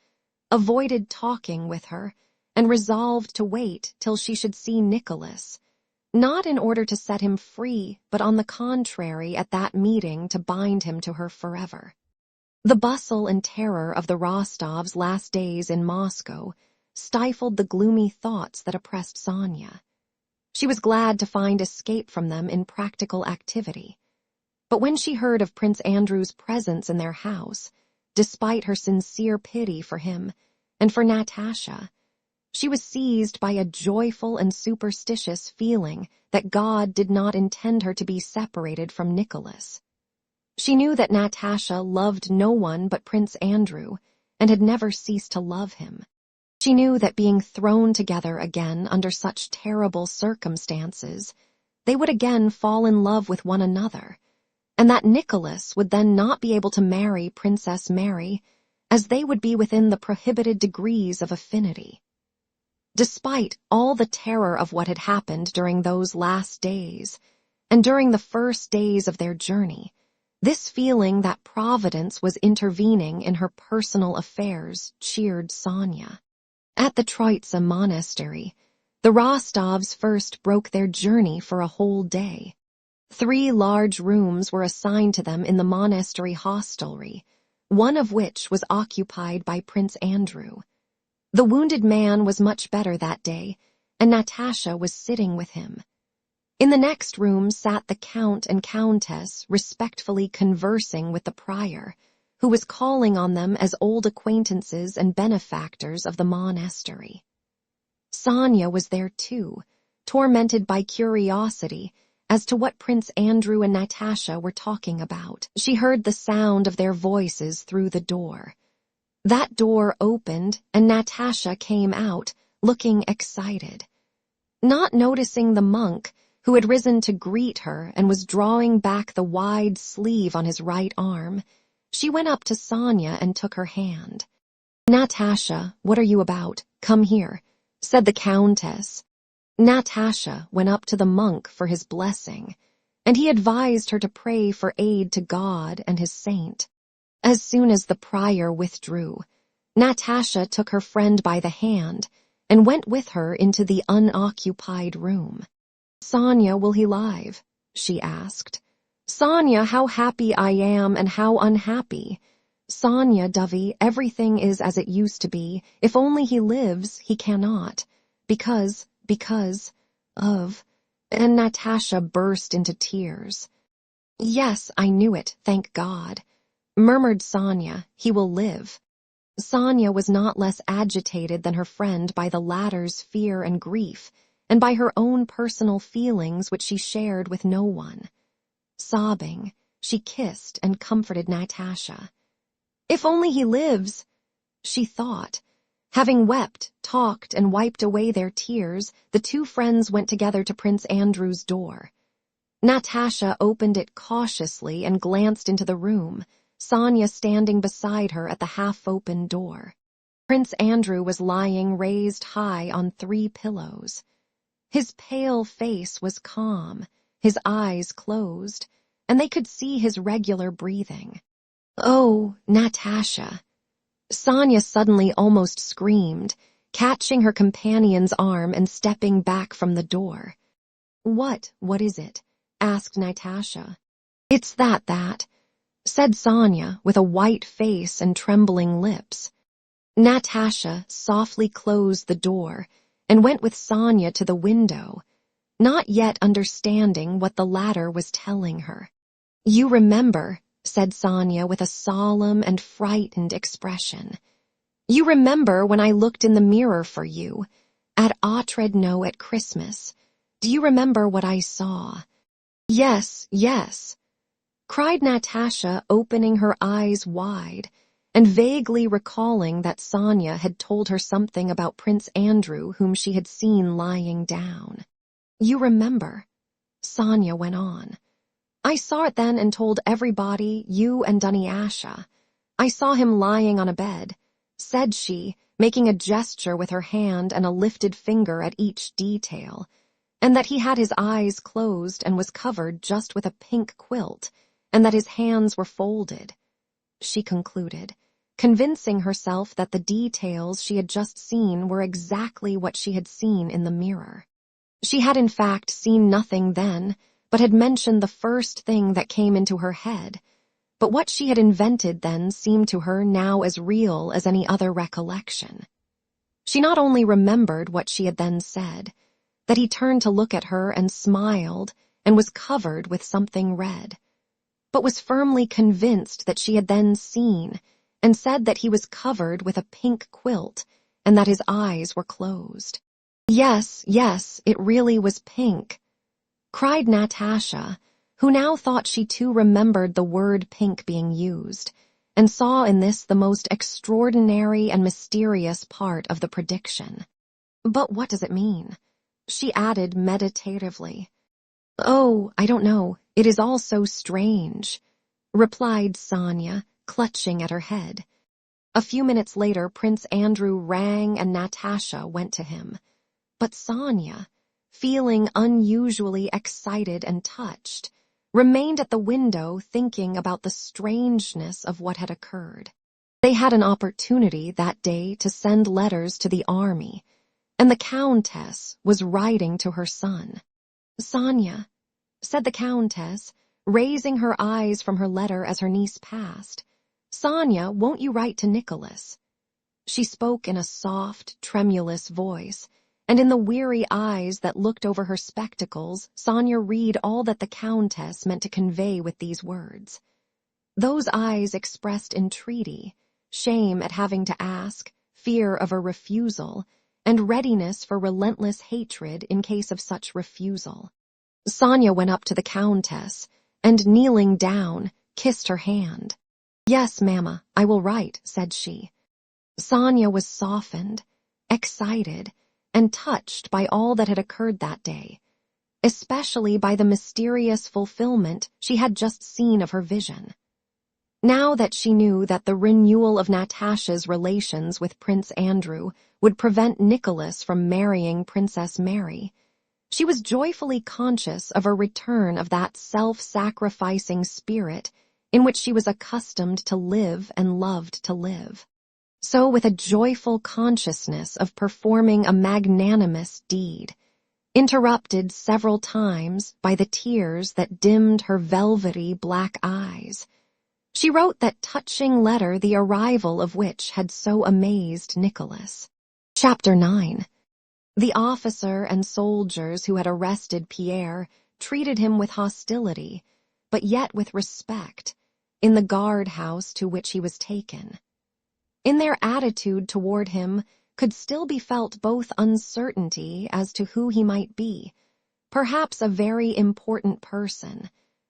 avoided talking with her, and resolved to wait till she should see Nicholas, not in order to set him free, but on the contrary at that meeting to bind him to her forever. The bustle and terror of the Rostovs' last days in Moscow stifled the gloomy thoughts that oppressed Sonia. She was glad to find escape from them in practical activity. But when she heard of Prince Andrew's presence in their house, despite her sincere pity for him and for Natasha, she was seized by a joyful and superstitious feeling that God did not intend her to be separated from Nicholas. She knew that Natasha loved no one but Prince Andrew and had never ceased to love him. She knew that being thrown together again under such terrible circumstances, they would again fall in love with one another, and that Nicholas would then not be able to marry Princess Mary, as they would be within the prohibited degrees of affinity. Despite all the terror of what had happened during those last days, and during the first days of their journey, this feeling that Providence was intervening in her personal affairs cheered Sonia. At the Troitsa monastery, the Rostovs first broke their journey for a whole day. 3 large rooms were assigned to them in the monastery hostelry, one of which was occupied by Prince Andrew. The wounded man was much better that day, and Natasha was sitting with him. In the next room sat the Count and Countess respectfully conversing with the prior, who was calling on them as old acquaintances and benefactors of the monastery. Sonia was there too, tormented by curiosity as to what Prince Andrew and Natasha were talking about. She heard the sound of their voices through the door. That door opened and Natasha came out, looking excited. Not noticing the monk, who had risen to greet her and was drawing back the wide sleeve on his right arm, she went up to Sonia and took her hand. "Natasha, what are you about? Come here," said the Countess. Natasha went up to the monk for his blessing, and he advised her to pray for aid to God and his saint. As soon as the prior withdrew, Natasha took her friend by the hand and went with her into the unoccupied room. "Sonia, will he live?" she asked. "Sonia, how happy I am and how unhappy. Sonia, Dovey, everything is as it used to be. If only he lives, he cannot. Because of..." And Natasha burst into tears. "Yes, I knew it, thank God," murmured Sonia. "He will live." Sonia was not less agitated than her friend by the latter's fear and grief, and by her own personal feelings which she shared with no one. Sobbing, she kissed and comforted Natasha. "If only he lives," she thought. Having wept, talked, and wiped away their tears, the 2 friends went together to Prince Andrew's door. Natasha opened it cautiously and glanced into the room, Sonia standing beside her at the half-open door. Prince Andrew was lying raised high on 3 pillows. His pale face was calm, his eyes closed, and they could see his regular breathing. "Oh, Natasha!" Sonia suddenly almost screamed, catching her companion's arm and stepping back from the door. What is it?" asked Natasha. "It's that," said Sonia with a white face and trembling lips. Natasha softly closed the door and went with Sonia to the window, not yet understanding what the latter was telling her. "You remember," said Sonia with a solemn and frightened expression. "You remember when I looked in the mirror for you, at Otradno at Christmas. Do you remember what I saw?" Yes," cried Natasha, opening her eyes wide, and vaguely recalling that Sonia had told her something about Prince Andrew whom she had seen lying down. "You remember," Sonia went on. "I saw it then and told everybody, you and Dunyasha. I saw him lying on a bed," said she, making a gesture with her hand and a lifted finger at each detail, and that he had his eyes closed and was covered just with a pink quilt, and that his hands were folded. She concluded, convincing herself that the details she had just seen were exactly what she had seen in the mirror. She had in fact seen nothing then, but had mentioned the first thing that came into her head, but what she had invented then seemed to her now as real as any other recollection. She not only remembered what she had then said, that he turned to look at her and smiled and was covered with something red, but was firmly convinced that she had then seen and said that he was covered with a pink quilt and that his eyes were closed. Yes, it really was pink," cried Natasha, who now thought she too remembered the word pink being used, and saw in this the most extraordinary and mysterious part of the prediction. "But what does it mean?" she added meditatively. "Oh, I don't know. It is all so strange," replied Sonia, clutching at her head. A few minutes later, Prince Andrew rang and Natasha went to him. But Sonia, feeling unusually excited and touched, remained at the window thinking about the strangeness of what had occurred. They had an opportunity that day to send letters to the army, and the Countess was writing to her son. "Sonia," said the Countess, raising her eyes from her letter as her niece passed, "Sonia, won't you write to Nicholas?" She spoke in a soft, tremulous voice, and in the weary eyes that looked over her spectacles, Sonia read all that the Countess meant to convey with these words. Those eyes expressed entreaty, shame at having to ask, fear of a refusal, and readiness for relentless hatred in case of such refusal. Sonia went up to the Countess, and kneeling down, kissed her hand. "Yes, Mamma, I will write," said she. Sonia was softened, excited, and touched by all that had occurred that day, especially by the mysterious fulfillment she had just seen of her vision. Now that she knew that the renewal of Natasha's relations with Prince Andrew would prevent Nicholas from marrying Princess Mary, she was joyfully conscious of a return of that self-sacrificing spirit in which she was accustomed to live and loved to live. So with a joyful consciousness of performing a magnanimous deed, interrupted several times by the tears that dimmed her velvety black eyes, she wrote that touching letter the arrival of which had so amazed Nicholas. Chapter 9. The officer and soldiers who had arrested Pierre treated him with hostility, but yet with respect, in the guard-house to which he was taken. In their attitude toward him could still be felt both uncertainty as to who he might be, perhaps a very important person,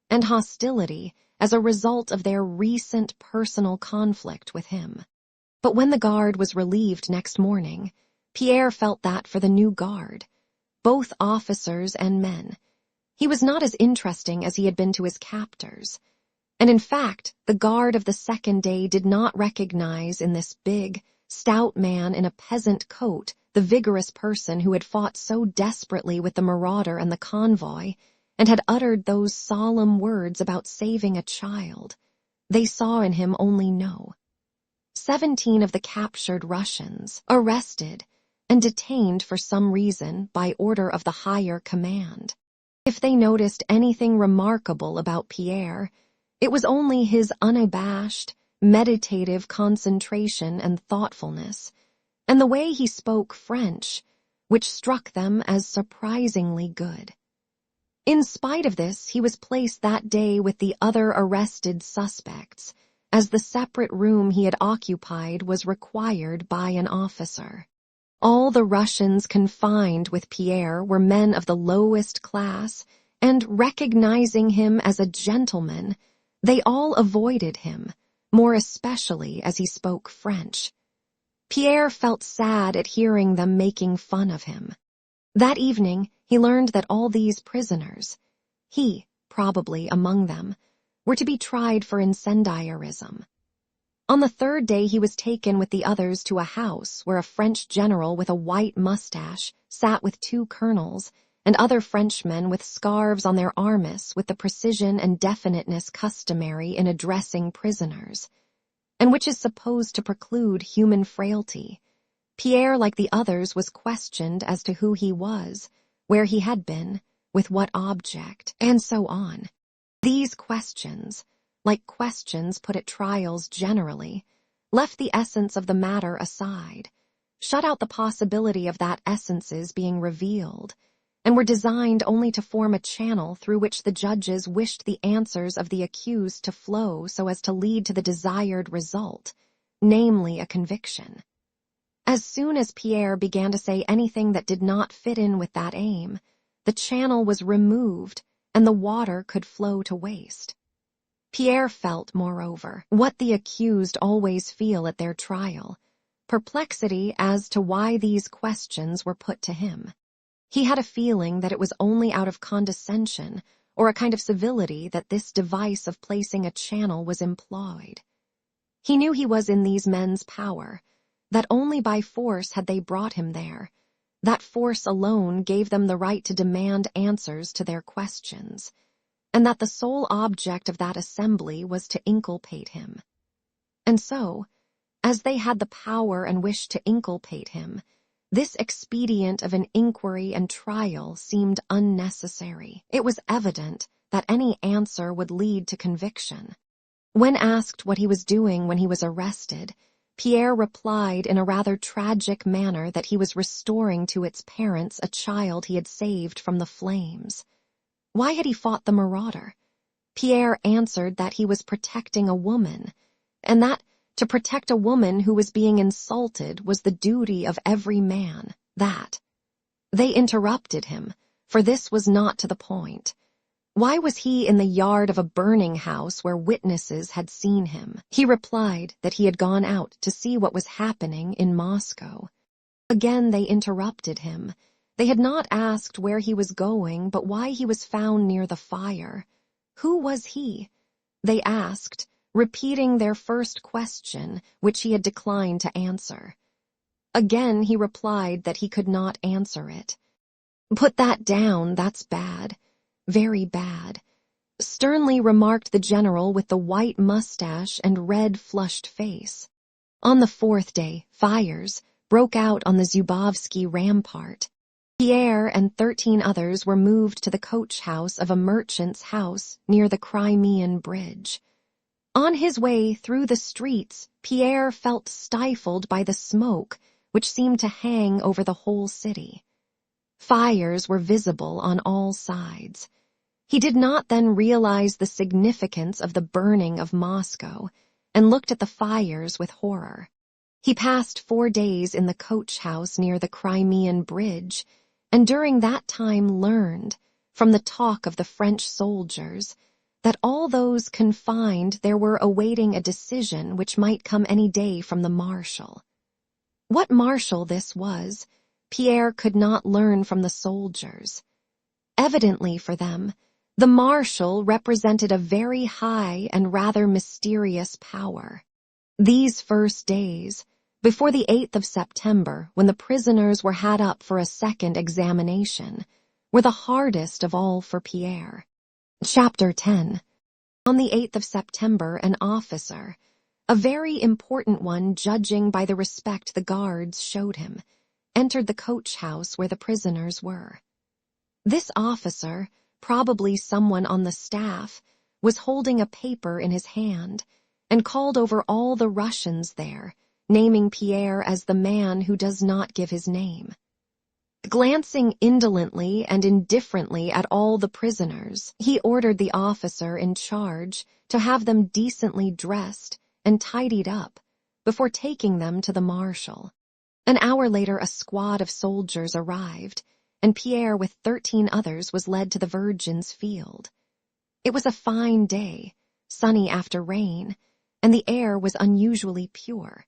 and hostility as a result of their recent personal conflict with him. But when the guard was relieved next morning, Pierre felt that for the new guard, both officers and men, he was not as interesting as he had been to his captors. And in fact, the guard of the second day did not recognize in this big, stout man in a peasant coat the vigorous person who had fought so desperately with the marauder and the convoy, and had uttered those solemn words about saving a child. They saw in him only no. 17 of the captured Russians, arrested and detained for some reason by order of the higher command. If they noticed anything remarkable about Pierre, it was only his unabashed, meditative concentration and thoughtfulness, and the way he spoke French, which struck them as surprisingly good. In spite of this, he was placed that day with the other arrested suspects, as the separate room he had occupied was required by an officer. All the Russians confined with Pierre were men of the lowest class, and recognizing him as a gentleman, they all avoided him, more especially as he spoke French. Pierre felt sad at hearing them making fun of him. That evening, he learned that all these prisoners, he probably among them, were to be tried for incendiarism. On the third day he was taken with the others to a house where a French general with a white mustache sat with 2 colonels, and other Frenchmen with scarves on their armis with the precision and definiteness customary in addressing prisoners, and which is supposed to preclude human frailty. Pierre, like the others, was questioned as to who he was, where he had been, with what object, and so on. These questions, like questions put at trials generally, left the essence of the matter aside, shut out the possibility of that essence's being revealed, and were designed only to form a channel through which the judges wished the answers of the accused to flow so as to lead to the desired result, namely a conviction. As soon as Pierre began to say anything that did not fit in with that aim, the channel was removed and the water could flow to waste. Pierre felt, moreover, what the accused always feel at their trial, perplexity as to why these questions were put to him. He had a feeling that it was only out of condescension or a kind of civility that this device of placing a channel was employed. He knew he was in these men's power, that only by force had they brought him there. That force alone gave them the right to demand answers to their questions, and that the sole object of that assembly was to inculpate him. And so, as they had the power and wish to inculpate him, this expedient of an inquiry and trial seemed unnecessary. It was evident that any answer would lead to conviction. When asked what he was doing when he was arrested, Pierre replied in a rather tragic manner that he was restoring to its parents a child he had saved from the flames. Why had he fought the marauder? Pierre answered that he was protecting a woman, and that to protect a woman who was being insulted was the duty of every man. That. They interrupted him, for this was not to the point. Why was he in the yard of a burning house where witnesses had seen him? He replied that he had gone out to see what was happening in Moscow. Again they interrupted him. They had not asked where he was going, but why he was found near the fire. Who was he? They asked, repeating their first question, which he had declined to answer. Again he replied that he could not answer it. "Put that down, that's bad. Very bad," sternly remarked the general with the white mustache and red flushed face. On the fourth day, fires broke out on the Zubovsky rampart. Pierre and 13 others were moved to the coach house of a merchant's house near the Crimean Bridge. On his way through the streets, Pierre felt stifled by the smoke which seemed to hang over the whole city. Fires were visible on all sides. He did not then realize the significance of the burning of Moscow and looked at the fires with horror. He passed 4 days in the coach house near the Crimean Bridge, and during that time learned, from the talk of the French soldiers, that all those confined there were awaiting a decision which might come any day from the marshal. What marshal this was, Pierre could not learn from the soldiers. Evidently for them, the marshal represented a very high and rather mysterious power. These first days, before the 8th of September, when the prisoners were had up for a second examination, were the hardest of all for Pierre. Chapter 10. On the 8th of September, an officer, a very important one judging by the respect the guards showed him, entered the coach house where the prisoners were. This officer, probably someone on the staff, was holding a paper in his hand, and called over all the Russians there, naming Pierre as the man who does not give his name. Glancing indolently and indifferently at all the prisoners, he ordered the officer in charge to have them decently dressed and tidied up before taking them to the marshal. An hour later a squad of soldiers arrived, and Pierre with 13 others was led to the Virgin's Field. It was a fine day, sunny after rain, and the air was unusually pure.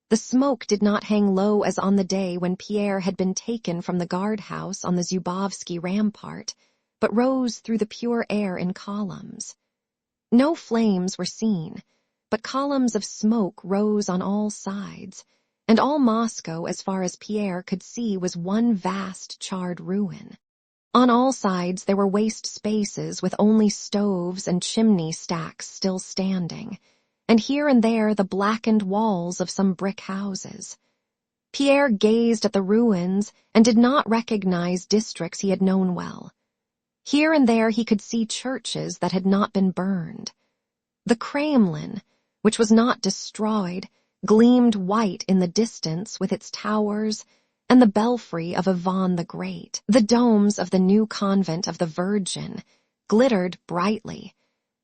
The smoke did not hang low as on the day when Pierre had been taken from the guardhouse on the Zubovsky rampart, but rose through the pure air in columns. No flames were seen, but columns of smoke rose on all sides, and all Moscow, as far as Pierre could see, was one vast charred ruin. On all sides there were waste spaces with only stoves and chimney stacks still standing, and here and there the blackened walls of some brick houses. Pierre gazed at the ruins and did not recognize districts he had known well. Here and there he could see churches that had not been burned. The Kremlin, which was not destroyed, gleamed white in the distance with its towers, and the belfry of Ivan the Great. The domes of the new convent of the Virgin glittered brightly,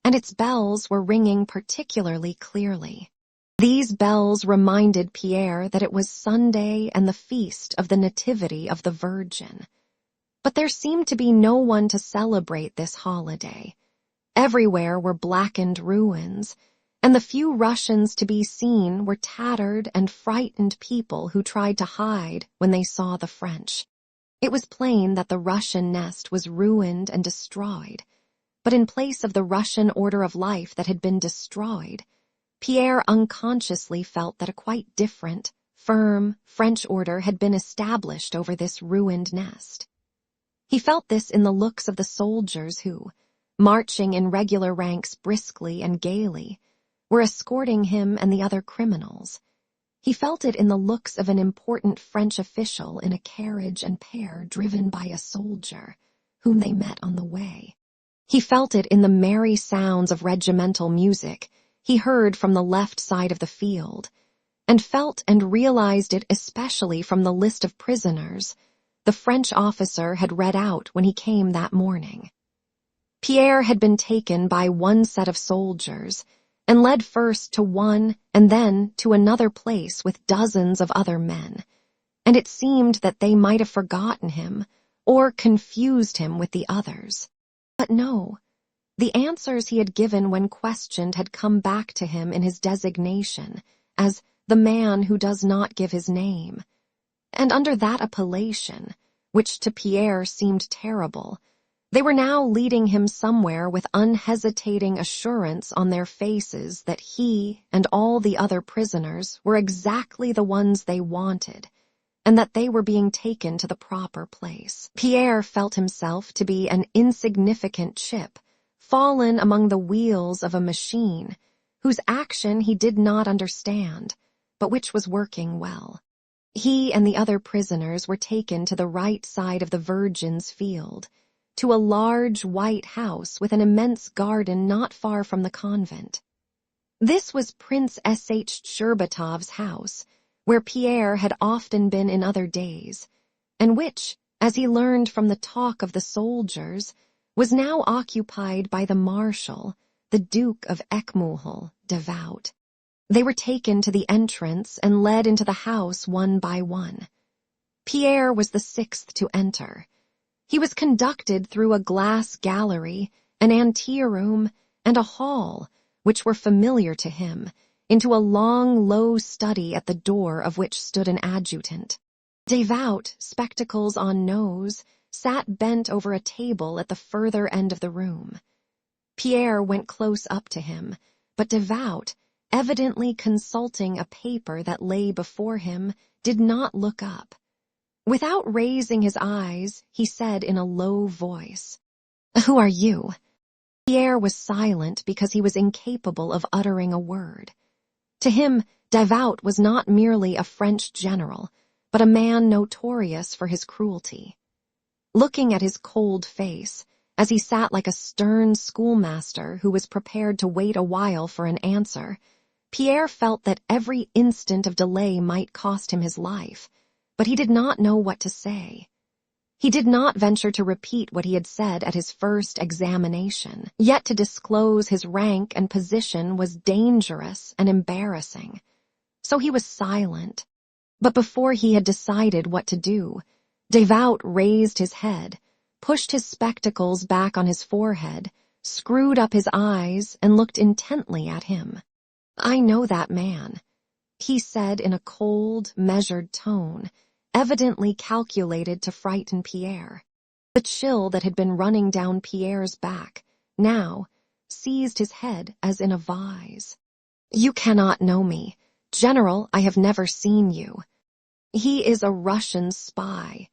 and its bells were ringing particularly clearly. These bells reminded Pierre that it was Sunday and the feast of the Nativity of the Virgin. But there seemed to be no one to celebrate this holiday. Everywhere were blackened ruins, and the few Russians to be seen were tattered and frightened people who tried to hide when they saw the French. It was plain that the Russian nest was ruined and destroyed, but in place of the Russian order of life that had been destroyed, Pierre unconsciously felt that a quite different, firm French order had been established over this ruined nest. He felt this in the looks of the soldiers who, marching in regular ranks briskly and gaily, were escorting him and the other criminals. He felt it in the looks of an important French official in a carriage and pair driven by a soldier, whom they met on the way. He felt it in the merry sounds of regimental music he heard from the left side of the field, and felt and realized it especially from the list of prisoners the French officer had read out when he came that morning. Pierre had been taken by one set of soldiers and led first to one and then to another place with dozens of other men, and it seemed that they might have forgotten him or confused him with the others. But no, the answers he had given when questioned had come back to him in his designation as the man who does not give his name, and under that appellation, which to Pierre seemed terrible, they were now leading him somewhere with unhesitating assurance on their faces that he and all the other prisoners were exactly the ones they wanted, and that they were being taken to the proper place. Pierre felt himself to be an insignificant chip, fallen among the wheels of a machine, whose action he did not understand, but which was working well. He and the other prisoners were taken to the right side of the Virgin's Field, to a large white house with an immense garden not far from the convent. This was Prince S.H. Sherbatov's house, where Pierre had often been in other days, and which, as he learned from the talk of the soldiers, was now occupied by the Marshal, the Duke of Eckmuhl, devout. They were taken to the entrance and led into the house one by one. Pierre was the sixth to enter. He was conducted through a glass gallery, an anteroom, and a hall, which were familiar to him, into a long, low study at the door of which stood an adjutant. Devout, spectacles on nose, sat bent over a table at the further end of the room. Pierre went close up to him, but Devout, evidently consulting a paper that lay before him, did not look up. Without raising his eyes, he said in a low voice, "Who are you?" Pierre was silent because he was incapable of uttering a word. To him, Devout was not merely a French general, but a man notorious for his cruelty. Looking at his cold face, as he sat like a stern schoolmaster who was prepared to wait a while for an answer, Pierre felt that every instant of delay might cost him his life, but he did not know what to say. He did not venture to repeat what he had said at his first examination, yet to disclose his rank and position was dangerous and embarrassing. So he was silent. But before he had decided what to do, Devout raised his head, pushed his spectacles back on his forehead, screwed up his eyes, and looked intently at him. "I know that man," he said in a cold, measured tone, evidently calculated to frighten Pierre. The chill that had been running down Pierre's back now seized his head as in a vise. "You cannot know me. General, I have never seen you." "He is a Russian spy,"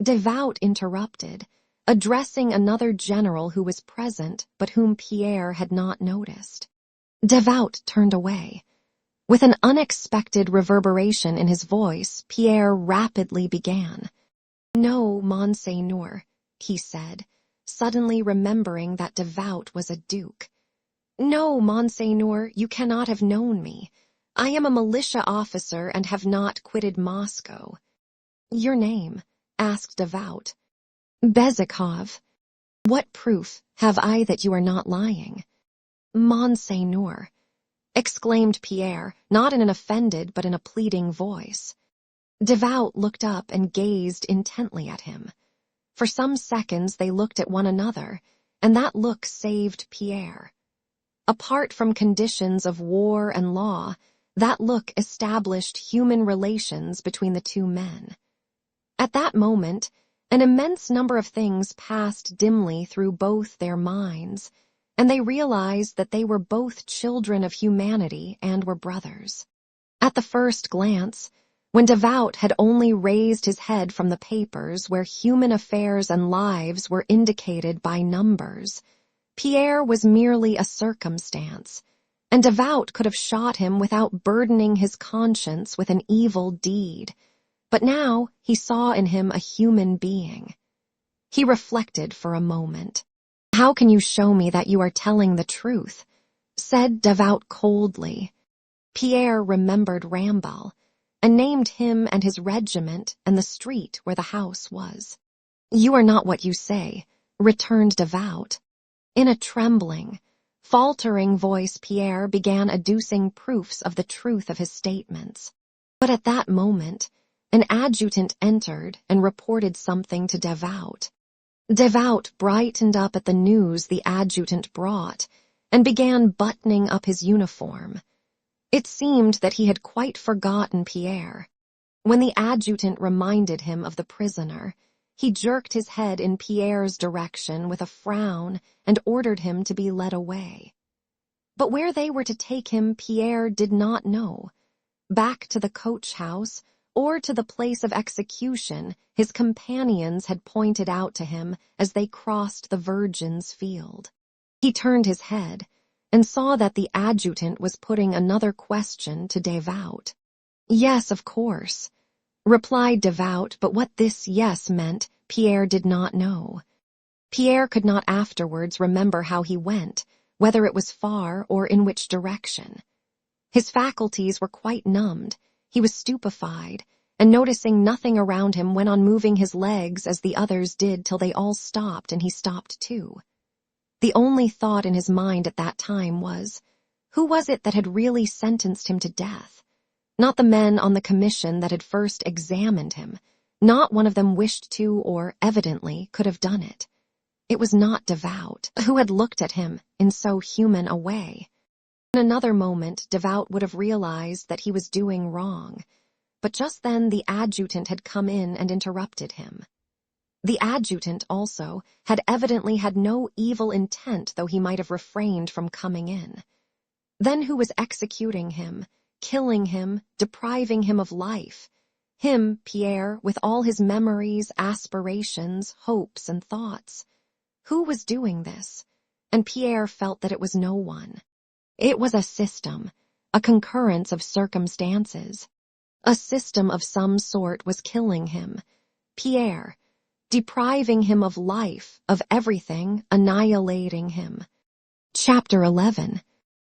Devout interrupted, addressing another general who was present but whom Pierre had not noticed. Devout turned away. With an unexpected reverberation in his voice, Pierre rapidly began. "No, Monseigneur," he said, suddenly remembering that Devout was a duke. "No, Monseigneur, you cannot have known me. I am a militia officer and have not quitted Moscow." "Your name?" asked Devout. "Bezikov." "What proof have I that you are not lying?" "Monseigneur," exclaimed Pierre, not in an offended but in a pleading voice. Devout looked up and gazed intently at him. For some seconds they looked at one another, and that look saved Pierre. Apart from conditions of war and law, that look established human relations between the two men. At that moment, an immense number of things passed dimly through both their minds, and they realized that they were both children of humanity and were brothers. At the first glance, when Devout had only raised his head from the papers where human affairs and lives were indicated by numbers, Pierre was merely a circumstance, and Devout could have shot him without burdening his conscience with an evil deed. But now he saw in him a human being. He reflected for a moment. "How can you show me that you are telling the truth?" said Devout coldly. Pierre remembered Rambal, and named him and his regiment and the street where the house was. "You are not what you say," returned Devout. In a trembling, faltering voice, Pierre began adducing proofs of the truth of his statements. But at that moment, an adjutant entered and reported something to Devout. Devout brightened up at the news the adjutant brought and began buttoning up his uniform. It seemed that he had quite forgotten Pierre. When the adjutant reminded him of the prisoner, he jerked his head in Pierre's direction with a frown and ordered him to be led away. But where they were to take him, Pierre did not know. Back to the coach house or to the place of execution, his companions had pointed out to him as they crossed the Virgin's field. He turned his head and saw that the adjutant was putting another question to Devout. "Yes, of course," replied Devout, but what this yes meant, Pierre did not know. Pierre could not afterwards remember how he went, whether it was far or in which direction. His faculties were quite numbed. He was stupefied, and noticing nothing around him went on moving his legs as the others did till they all stopped and he stopped too. The only thought in his mind at that time was, who was it that had really sentenced him to death? Not the men on the commission that had first examined him. Not one of them wished to or, evidently, could have done it. It was not Devout, who had looked at him in so human a way. In another moment, Devout would have realized that he was doing wrong, but just then the adjutant had come in and interrupted him. The adjutant, also, had evidently had no evil intent, though he might have refrained from coming in. Then who was executing him, killing him, depriving him of life? Him, Pierre, with all his memories, aspirations, hopes, and thoughts. Who was doing this? And Pierre felt that it was no one. It was a system, a concurrence of circumstances. A system of some sort was killing him, Pierre, depriving him of life, of everything, annihilating him. Chapter 11.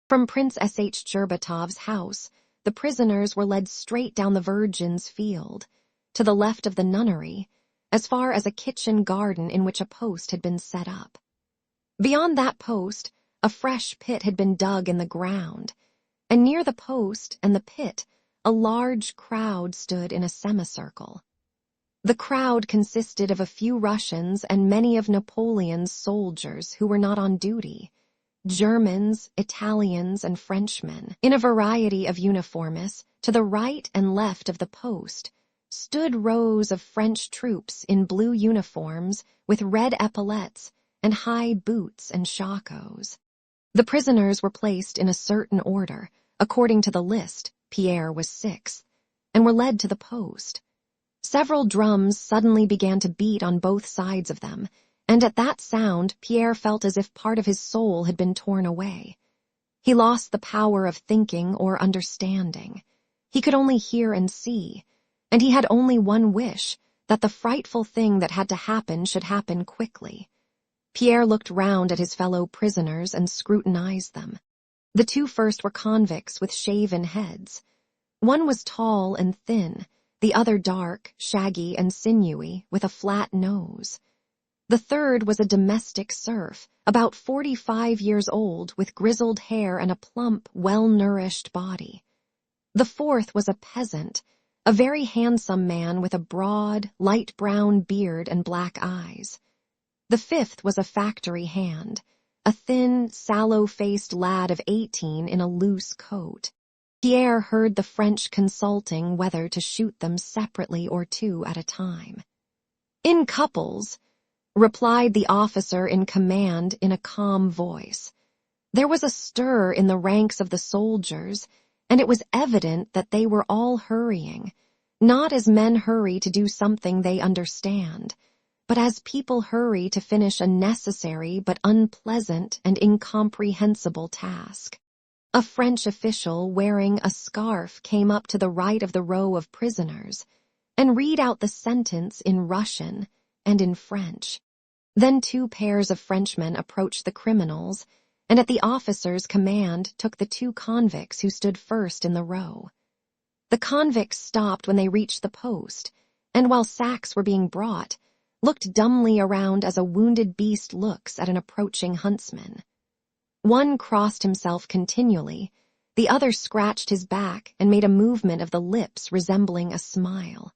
From Prince S.H. Cherbatov's house, the prisoners were led straight down the Virgin's field, to the left of the nunnery, as far as a kitchen garden in which a post had been set up. Beyond that post, a fresh pit had been dug in the ground, and near the post and the pit, a large crowd stood in a semicircle. The crowd consisted of a few Russians and many of Napoleon's soldiers who were not on duty, Germans, Italians, and Frenchmen. In a variety of uniforms, to the right and left of the post, stood rows of French troops in blue uniforms with red epaulettes and high boots and shakos. The prisoners were placed in a certain order, according to the list. Pierre was sixth, and were led to the post. Several drums suddenly began to beat on both sides of them, and at that sound Pierre felt as if part of his soul had been torn away. He lost the power of thinking or understanding. He could only hear and see, and he had only one wish, that the frightful thing that had to happen should happen quickly. Pierre looked round at his fellow prisoners and scrutinized them. The two first were convicts with shaven heads. One was tall and thin, the other dark, shaggy, and sinewy, with a flat nose. The third was a domestic serf, about 45 years old, with grizzled hair and a plump, well-nourished body. The fourth was a peasant, a very handsome man with a broad, light brown beard and black eyes. The fifth was a factory hand, a thin, sallow-faced lad of 18 in a loose coat. Pierre heard the French consulting whether to shoot them separately or two at a time. "In couples," replied the officer in command in a calm voice. There was a stir in the ranks of the soldiers, and it was evident that they were all hurrying, not as men hurry to do something they understand, but as people hurry to finish a necessary but unpleasant and incomprehensible task. A French official wearing a scarf came up to the right of the row of prisoners and read out the sentence in Russian and in French. Then 2 pairs of Frenchmen approached the criminals, and at the officer's command took the 2 convicts who stood first in the row. The convicts stopped when they reached the post, and while sacks were being brought, looked dumbly around as a wounded beast looks at an approaching huntsman. One crossed himself continually, the other scratched his back and made a movement of the lips resembling a smile.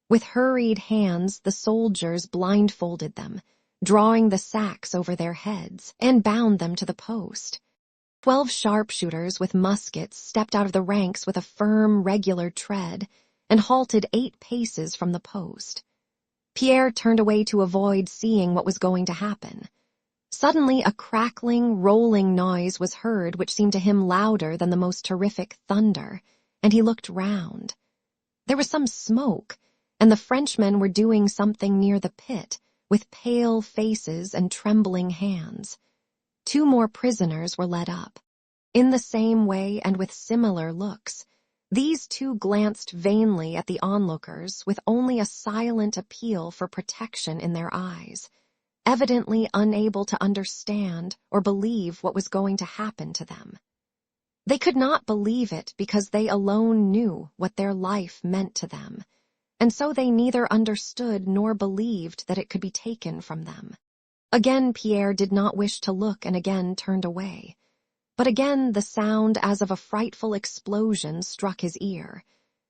With hurried hands, the soldiers blindfolded them, drawing the sacks over their heads, and bound them to the post. 12 sharpshooters with muskets stepped out of the ranks with a firm, regular tread and halted 8 paces from the post. Pierre turned away to avoid seeing what was going to happen. Suddenly a crackling, rolling noise was heard which seemed to him louder than the most terrific thunder, and he looked round. There was some smoke, and the Frenchmen were doing something near the pit, with pale faces and trembling hands. 2 more prisoners were led up. In the same way and with similar looks, these 2 glanced vainly at the onlookers with only a silent appeal for protection in their eyes, evidently unable to understand or believe what was going to happen to them. They could not believe it because they alone knew what their life meant to them, and so they neither understood nor believed that it could be taken from them. Again Pierre did not wish to look and again turned away. But again the sound as of a frightful explosion struck his ear,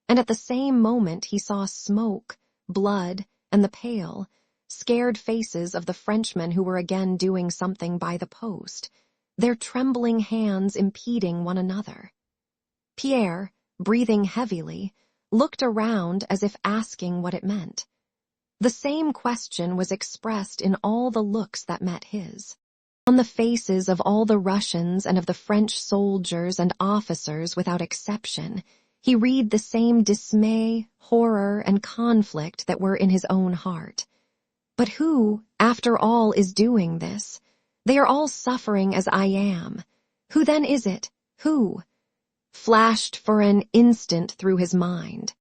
and at the same moment he saw smoke, blood, and the pale, scared faces of the Frenchmen who were again doing something by the post, their trembling hands impeding one another. Pierre, breathing heavily, looked around as if asking what it meant. The same question was expressed in all the looks that met his. On the faces of all the Russians and of the French soldiers and officers without exception, he read the same dismay, horror, and conflict that were in his own heart. But who, after all, is doing this? They are all suffering as I am. Who then is it? Who? Flashed for an instant through his mind.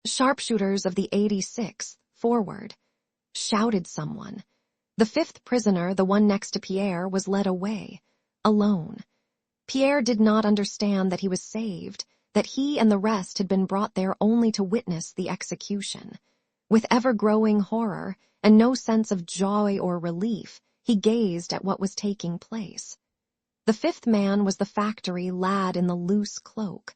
Sharpshooters of the 86th, forward. Shouted someone. The 5th prisoner, the one next to Pierre, was led away, alone. Pierre did not understand that he was saved, that he and the rest had been brought there only to witness the execution. With ever-growing horror, and no sense of joy or relief, he gazed at what was taking place. The 5th man was the factory lad in the loose cloak.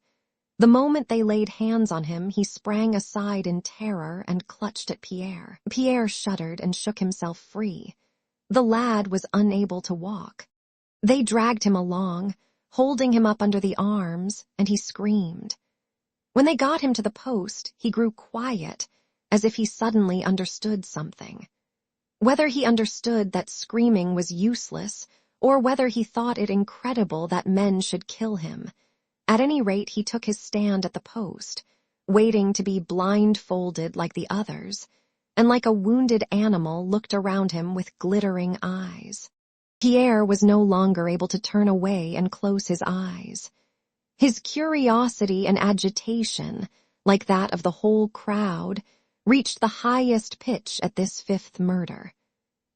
The moment they laid hands on him, he sprang aside in terror and clutched at Pierre. Pierre shuddered and shook himself free. The lad was unable to walk. They dragged him along, holding him up under the arms, and he screamed. When they got him to the post, he grew quiet, as if he suddenly understood something. Whether he understood that screaming was useless, or whether he thought it incredible that men should kill him, at any rate he took his stand at the post, waiting to be blindfolded like the others, and like a wounded animal looked around him with glittering eyes. Pierre was no longer able to turn away and close his eyes. His curiosity and agitation, like that of the whole crowd, reached the highest pitch at this 5th murder.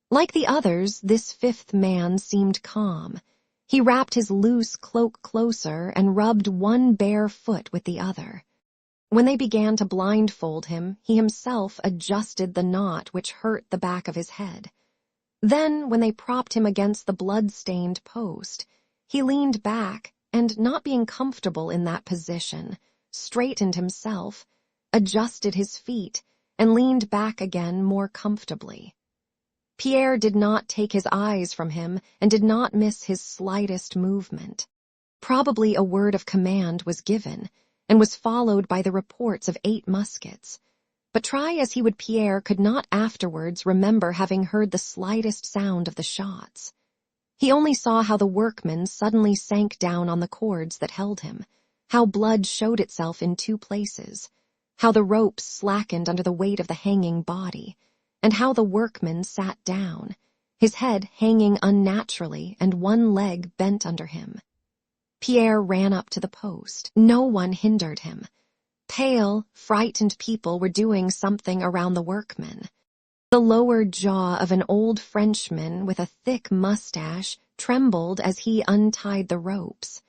Like the others, this 5th man seemed calm. He wrapped his loose cloak closer and rubbed one bare foot with the other. When they began to blindfold him, he himself adjusted the knot which hurt the back of his head. Then, when they propped him against the blood-stained post, he leaned back and, not being comfortable in that position, straightened himself, adjusted his feet, and leaned back again more comfortably. Pierre did not take his eyes from him and did not miss his slightest movement. Probably a word of command was given, and was followed by the reports of 8 muskets. But try as he would, Pierre could not afterwards remember having heard the slightest sound of the shots. He only saw how the workman suddenly sank down on the cords that held him, how blood showed itself in 2 places, how the ropes slackened under the weight of the hanging body, and how the workman sat down, his head hanging unnaturally and one leg bent under him. Pierre ran up to the post. No one hindered him. Pale, frightened people were doing something around the workman. The lower jaw of an old Frenchman with a thick mustache trembled as he untied the ropes.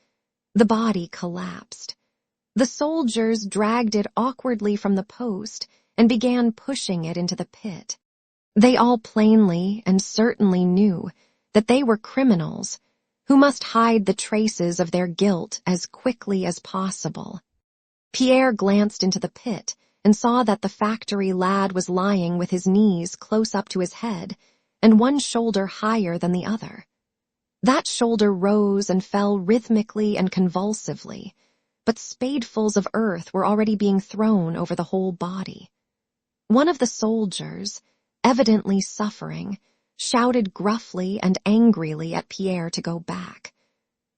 The body collapsed. The soldiers dragged it awkwardly from the post and began pushing it into the pit. They all plainly and certainly knew that they were criminals who must hide the traces of their guilt as quickly as possible. Pierre glanced into the pit and saw that the factory lad was lying with his knees close up to his head and one shoulder higher than the other. That shoulder rose and fell rhythmically and convulsively, but spadefuls of earth were already being thrown over the whole body. One of the soldiers, evidently suffering, shouted gruffly and angrily at Pierre to go back.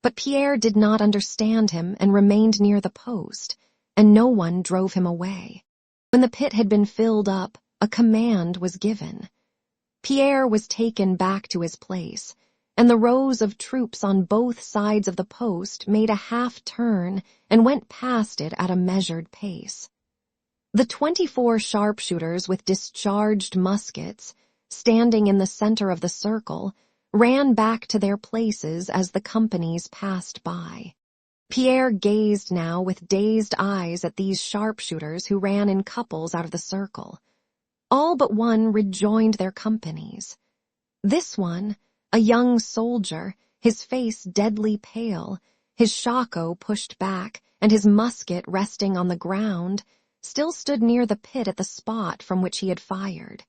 But Pierre did not understand him and remained near the post, and no one drove him away. When the pit had been filled up, a command was given. Pierre was taken back to his place, and the rows of troops on both sides of the post made a half-turn and went past it at a measured pace. The 24 sharpshooters with discharged muskets, standing in the center of the circle, ran back to their places as the companies passed by. Pierre gazed now with dazed eyes at these sharpshooters who ran in couples out of the circle. All but one rejoined their companies. This one, a young soldier, his face deadly pale, his shako pushed back, and his musket resting on the ground, still stood near the pit at the spot from which he had fired.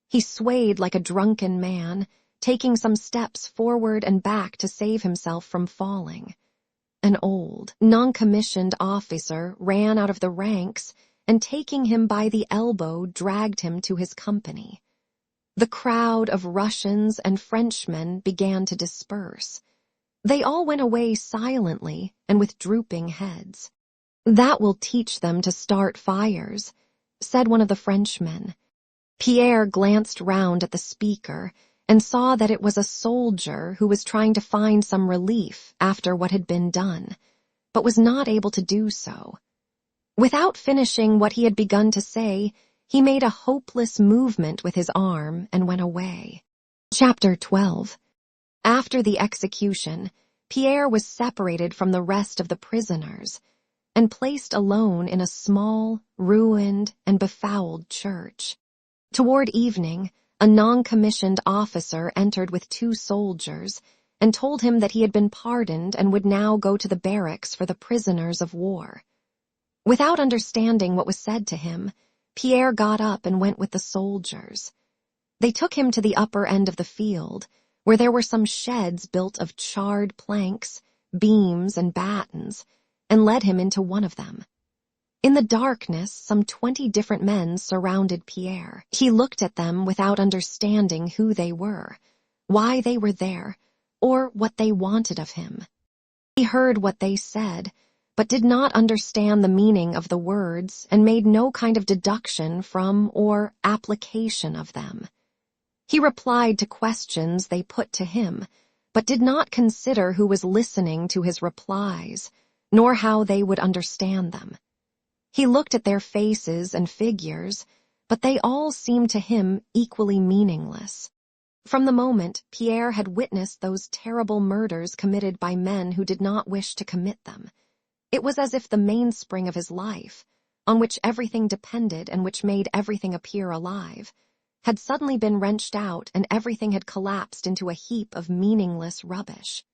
He swayed like a drunken man, taking some steps forward and back to save himself from falling. An old, non-commissioned officer ran out of the ranks and, taking him by the elbow, dragged him to his company. The crowd of Russians and Frenchmen began to disperse. They all went away silently and with drooping heads. "That will teach them to start fires," said one of the Frenchmen. Pierre glanced round at the speaker and saw that it was a soldier who was trying to find some relief after what had been done, but was not able to do so. Without finishing what he had begun to say, he made a hopeless movement with his arm and went away. Chapter 12. After the execution, Pierre was separated from the rest of the prisoners and placed alone in a small, ruined, and befouled church. Toward evening, a non-commissioned officer entered with 2 soldiers and told him that he had been pardoned and would now go to the barracks for the prisoners of war. Without understanding what was said to him, Pierre got up and went with the soldiers. They took him to the upper end of the field, where there were some sheds built of charred planks, beams, and battens, and led him into one of them. In the darkness, some 20 different men surrounded Pierre. He looked at them without understanding who they were, why they were there, or what they wanted of him. He heard what they said, but did not understand the meaning of the words and made no kind of deduction from or application of them. He replied to questions they put to him, but did not consider who was listening to his replies, nor how they would understand them. He looked at their faces and figures, but they all seemed to him equally meaningless. From the moment Pierre had witnessed those terrible murders committed by men who did not wish to commit them, it was as if the mainspring of his life, on which everything depended and which made everything appear alive, had suddenly been wrenched out and everything had collapsed into a heap of meaningless rubbish.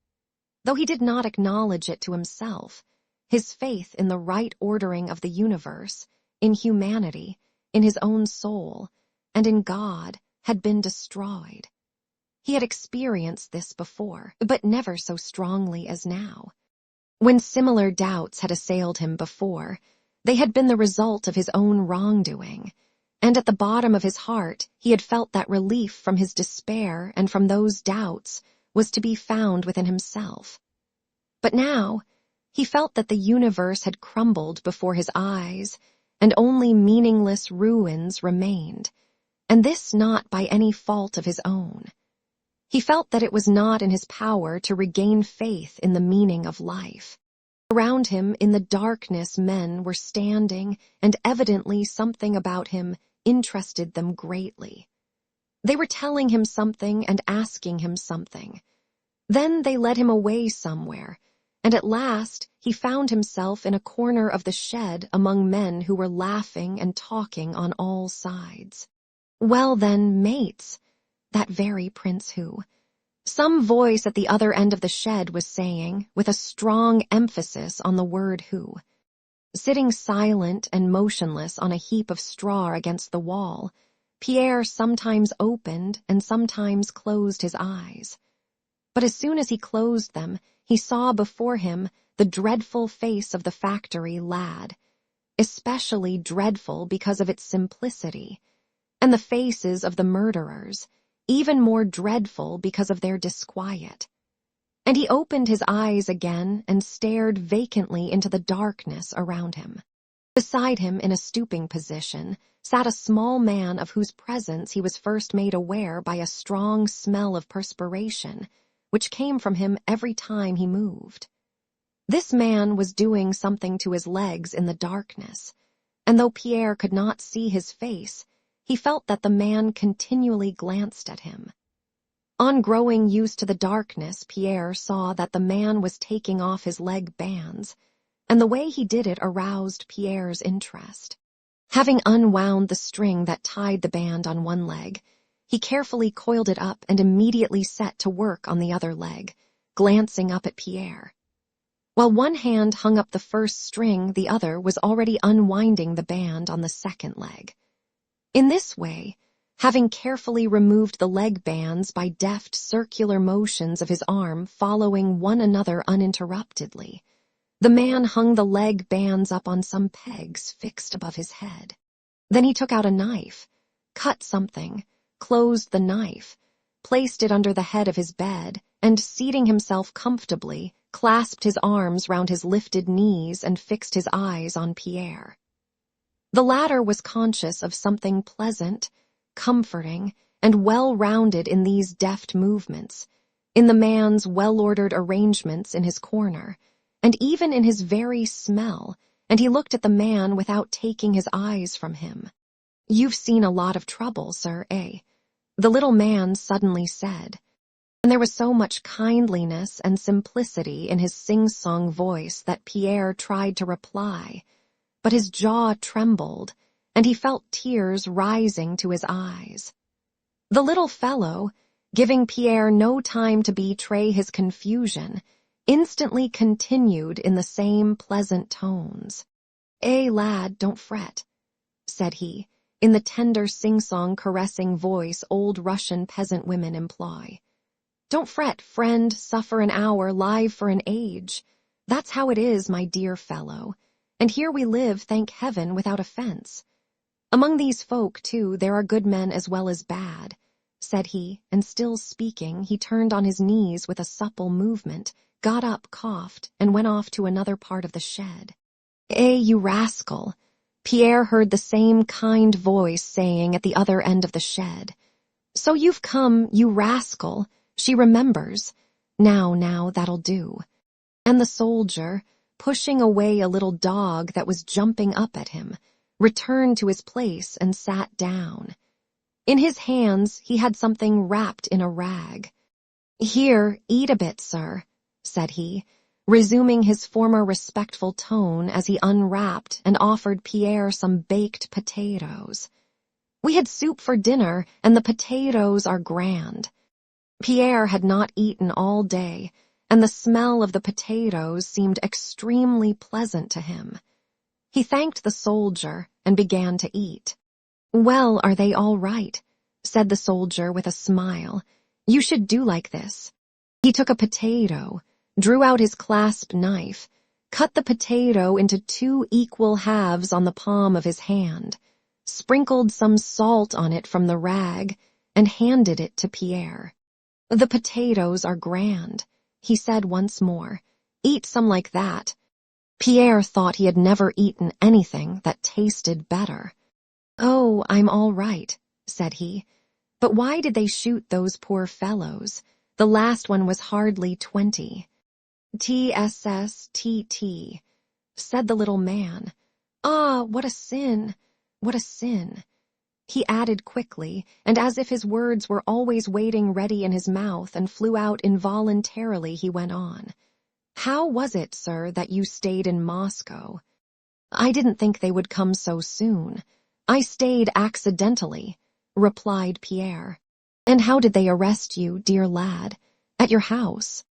Though he did not acknowledge it to himself, his faith in the right ordering of the universe, in humanity, in his own soul, and in God, had been destroyed. He had experienced this before, but never so strongly as now. When similar doubts had assailed him before, they had been the result of his own wrongdoing, and at the bottom of his heart he had felt that relief from his despair and from those doubts was to be found within himself. But now he felt that the universe had crumbled before his eyes, and only meaningless ruins remained, and this not by any fault of his own. He felt that it was not in his power to regain faith in the meaning of life. Around him in the darkness men were standing, and evidently something about him interested them greatly. They were telling him something and asking him something. Then they led him away somewhere, and at last he found himself in a corner of the shed among men who were laughing and talking on all sides. "Well then, mates," that very prince who, some voice at the other end of the shed was saying, with a strong emphasis on the word who. Sitting silent and motionless on a heap of straw against the wall, Pierre sometimes opened and sometimes closed his eyes. But as soon as he closed them, he saw before him the dreadful face of the factory lad, especially dreadful because of its simplicity, and the faces of the murderers, even more dreadful because of their disquiet. And he opened his eyes again and stared vacantly into the darkness around him. Beside him, in a stooping position, sat a small man of whose presence he was first made aware by a strong smell of perspiration, which came from him every time he moved. This man was doing something to his legs in the darkness, and though Pierre could not see his face, he felt that the man continually glanced at him. On growing used to the darkness, Pierre saw that the man was taking off his leg bands, and the way he did it aroused Pierre's interest. Having unwound the string that tied the band on one leg, he carefully coiled it up and immediately set to work on the other leg, glancing up at Pierre. While one hand hung up the first string, the other was already unwinding the band on the second leg. In this way, having carefully removed the leg bands by deft circular motions of his arm following one another uninterruptedly, the man hung the leg bands up on some pegs fixed above his head. Then he took out a knife, cut something, closed the knife, placed it under the head of his bed, and seating himself comfortably, clasped his arms round his lifted knees and fixed his eyes on Pierre. The latter was conscious of something pleasant, comforting, and well-rounded in these deft movements, in the man's well-ordered arrangements in his corner, and even in his very smell, and he looked at the man without taking his eyes from him. "You've seen a lot of trouble, sir, eh?" the little man suddenly said, and there was so much kindliness and simplicity in his sing-song voice that Pierre tried to reply, but his jaw trembled, and he felt tears rising to his eyes. The little fellow, giving Pierre no time to betray his confusion, instantly continued in the same pleasant tones. Lad, don't fret," said he, in the tender sing-song caressing voice old Russian peasant women employ. "Don't fret, friend, suffer an hour, live for an age. That's how it is, my dear fellow, and here we live, thank heaven, without offense. Among these folk, too, there are good men as well as bad," said he, and still speaking, he turned on his knees with a supple movement, got up, coughed, and went off to another part of the shed. You rascal," Pierre heard the same kind voice saying at the other end of the shed. "So you've come, you rascal. She remembers. Now, that'll do." And the soldier, pushing away a little dog that was jumping up at him, returned to his place and sat down. In his hands he had something wrapped in a rag. "Here, eat a bit, sir," said he, resuming his former respectful tone as he unwrapped and offered Pierre some baked potatoes. "We had soup for dinner, and the potatoes are grand." Pierre had not eaten all day, and the smell of the potatoes seemed extremely pleasant to him. He thanked the soldier, and began to eat. "Well, are they all right?" said the soldier with a smile. "You should do like this." He took a potato, drew out his clasp knife, cut the potato into 2 equal halves on the palm of his hand, sprinkled some salt on it from the rag, and handed it to Pierre. "The potatoes are grand," he said once more. "Eat some like that." Pierre thought he had never eaten anything that tasted better. "Oh, I'm all right," said he. "But why did they shoot those poor fellows? The last one was hardly 20. "TSSTT," said the little man. "Ah, what a sin, what a sin." He added quickly, and as if his words were always waiting ready in his mouth and flew out involuntarily, he went on. "How was it, sir, that you stayed in Moscow?" "I didn't think they would come so soon. I stayed accidentally," replied Pierre. "And how did they arrest you, dear lad? At your house?"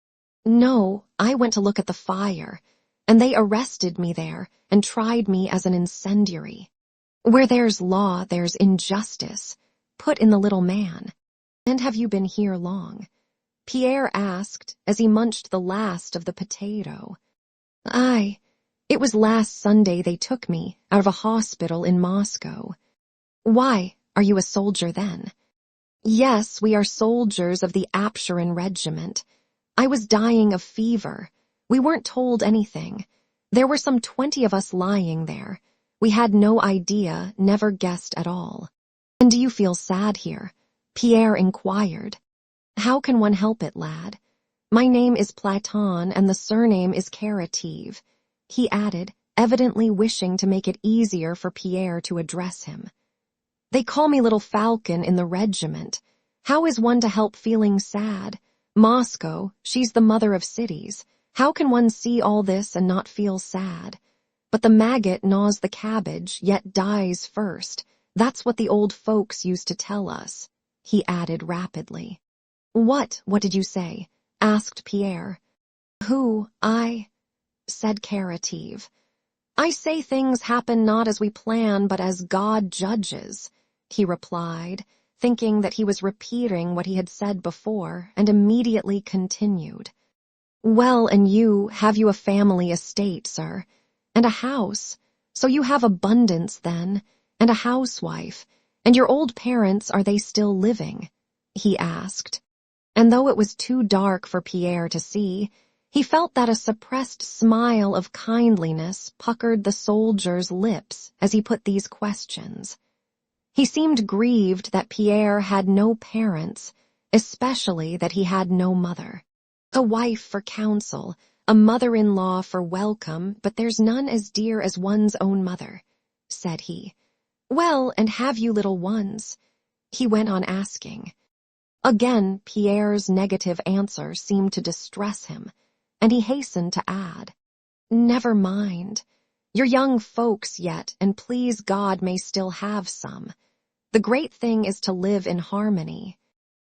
"No, I went to look at the fire, and they arrested me there and tried me as an incendiary." "Where there's law, there's injustice," put in the little man. "And have you been here long?" Pierre asked as he munched the last of the potato. It was last Sunday they took me out of a hospital in Moscow." "Why, are you a soldier then?" "Yes, we are soldiers of the Apsheron regiment. I was dying of fever. We weren't told anything. There were some 20 of us lying there. We had no idea, never guessed at all." "And do you feel sad here?" Pierre inquired. "How can one help it, lad? My name is Platon and the surname is Karative," he added, evidently wishing to make it easier for Pierre to address him. "They call me Little Falcon in the regiment. How is one to help feeling sad? Moscow, she's the mother of cities. How can one see all this and not feel sad? But the maggot gnaws the cabbage, yet dies first. That's what the old folks used to tell us," he added rapidly. What did you say?" asked Pierre. "Who, I?" said Karative. "I say things happen not as we plan, but as God judges," he replied, thinking that he was repeating what he had said before, and immediately continued. "Well, and have you a family estate, sir? And a house? So you have abundance, then, and a housewife, and your old parents, are they still living?" he asked. And though it was too dark for Pierre to see, he felt that a suppressed smile of kindliness puckered the soldier's lips as he put these questions. He seemed grieved that Pierre had no parents, especially that he had no mother. "A wife for counsel, a mother-in-law for welcome, but there's none as dear as one's own mother," said he. "Well, and have you little ones?" he went on asking. Again, Pierre's negative answer seemed to distress him, and he hastened to add, "Never mind. You're young folks yet, and please God may still have some. The great thing is to live in harmony."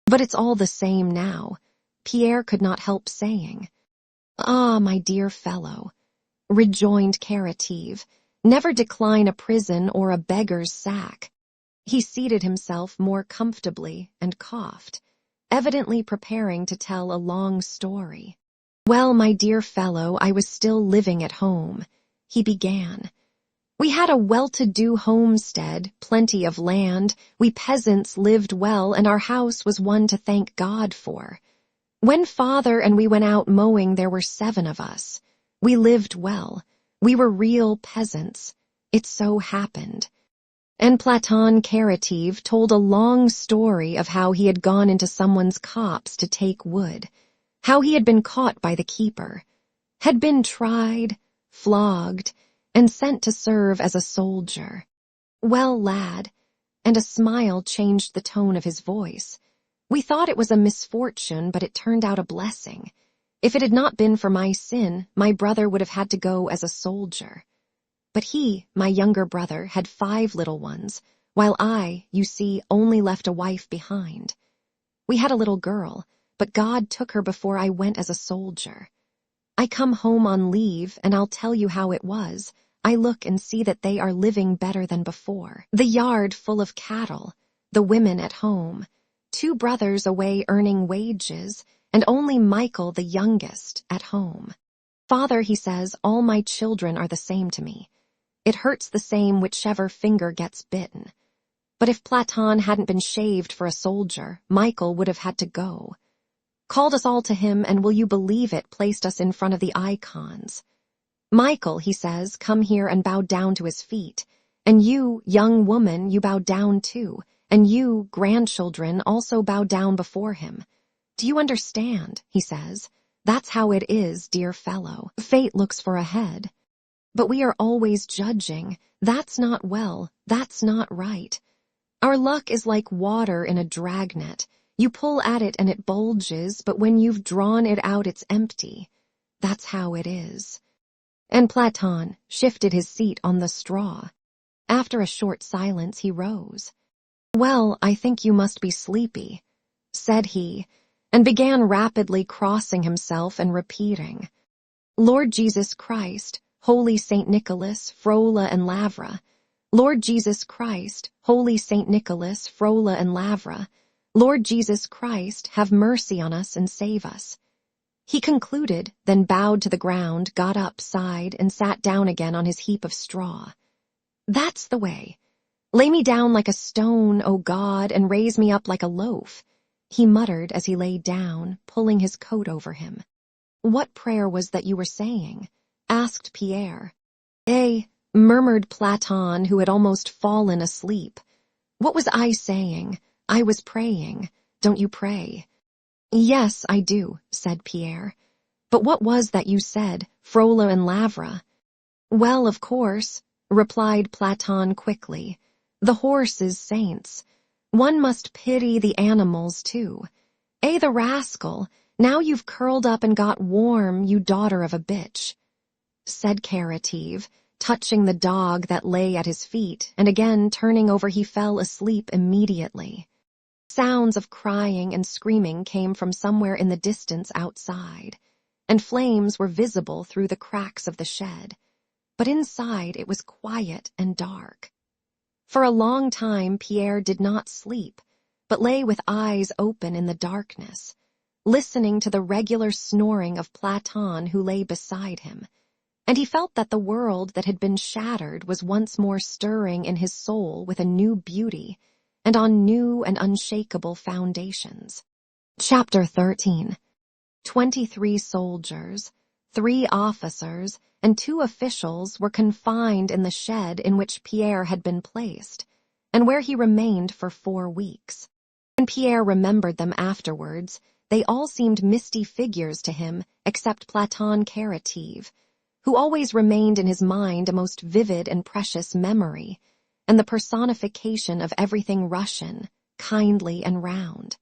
"But it's all the same now," Pierre could not help saying. "Ah, my dear fellow," rejoined Karative, "never decline a prison or a beggar's sack." He seated himself more comfortably and coughed, evidently preparing to tell a long story. "Well, my dear fellow, I was still living at home," he began. "We had a well-to-do homestead, plenty of land, we peasants lived well, and our house was one to thank God for. When father and we went out mowing, there were 7 of us. We lived well. We were real peasants. It so happened." And Platon Karative told a long story of how he had gone into someone's copse to take wood, how he had been caught by the keeper, had been tried, flogged, and sent to serve as a soldier. "Well, lad," and a smile changed the tone of his voice, "we thought it was a misfortune, but it turned out a blessing. If it had not been for my sin, my brother would have had to go as a soldier. But he, my younger brother, had 5 little ones, while I, you see, only left a wife behind. We had a little girl, but God took her before I went as a soldier. I come home on leave, and I'll tell you how it was. I look and see that they are living better than before. The yard full of cattle, the women at home, 2 brothers away earning wages, and only Michael, the youngest, at home. Father, he says, all my children are the same to me. It hurts the same whichever finger gets bitten. But if Platon hadn't been shaved for a soldier, Michael would have had to go. Called us all to him, and will you believe it, placed us in front of the icons. Michael, he says, come here and bow down to his feet. And you, young woman, you bow down too. And you, grandchildren, also bow down before him. Do you understand, he says? That's how it is, dear fellow. Fate looks for a head. But we are always judging. That's not well. That's not right. Our luck is like water in a dragnet. You pull at it and it bulges, but when you've drawn it out, it's empty. That's how it is. And Platon shifted his seat on the straw. After a short silence, he rose. Well, I think you must be sleepy, said he, and began rapidly crossing himself and repeating, Lord Jesus Christ, Holy Saint Nicholas, Frola and Lavra. Lord Jesus Christ, Holy Saint Nicholas, Frola and Lavra. Lord Jesus Christ, have mercy on us and save us. He concluded, then bowed to the ground, got up, sighed, and sat down again on his heap of straw. That's the way. Lay me down like a stone, O God, and raise me up like a loaf, he muttered as he lay down, pulling his coat over him. What prayer was that you were saying? Asked Pierre. Murmured Platon, who had almost fallen asleep. What was I saying? I was praying. Don't you pray? Yes, I do, said Pierre. But what was that you said, Frola and Lavra? Well, of course, replied Platon quickly. The horses' saints. One must pity the animals, too. The rascal, now you've curled up and got warm, you daughter of a bitch, said Karative, touching the dog that lay at his feet, and again turning over he fell asleep immediately. Sounds of crying and screaming came from somewhere in the distance outside, and flames were visible through the cracks of the shed. But inside it was quiet and dark. For a long time Pierre did not sleep, but lay with eyes open in the darkness, listening to the regular snoring of Platon who lay beside him, and he felt that the world that had been shattered was once more stirring in his soul with a new beauty, and on new and unshakable foundations. Chapter 13. 23 soldiers, 3 officers, and 2 officials were confined in the shed in which Pierre had been placed, and where he remained for 4 weeks. When Pierre remembered them afterwards, they all seemed misty figures to him, except Platon Karative, who always remained in his mind a most vivid and precious memory, and the personification of everything Russian, kindly and round.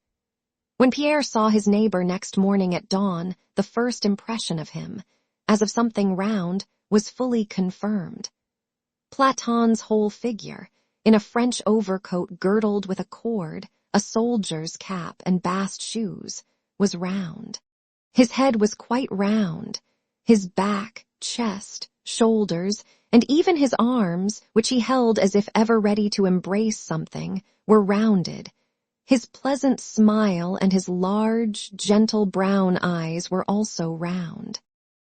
When Pierre saw his neighbor next morning at dawn, the first impression of him, as of something round, was fully confirmed. Platon's whole figure, in a French overcoat girdled with a cord, a soldier's cap, and bast shoes, was round. His head was quite round. His back, chest, shoulders, and even his arms, which he held as if ever ready to embrace something, were rounded. His pleasant smile and his large, gentle brown eyes were also round.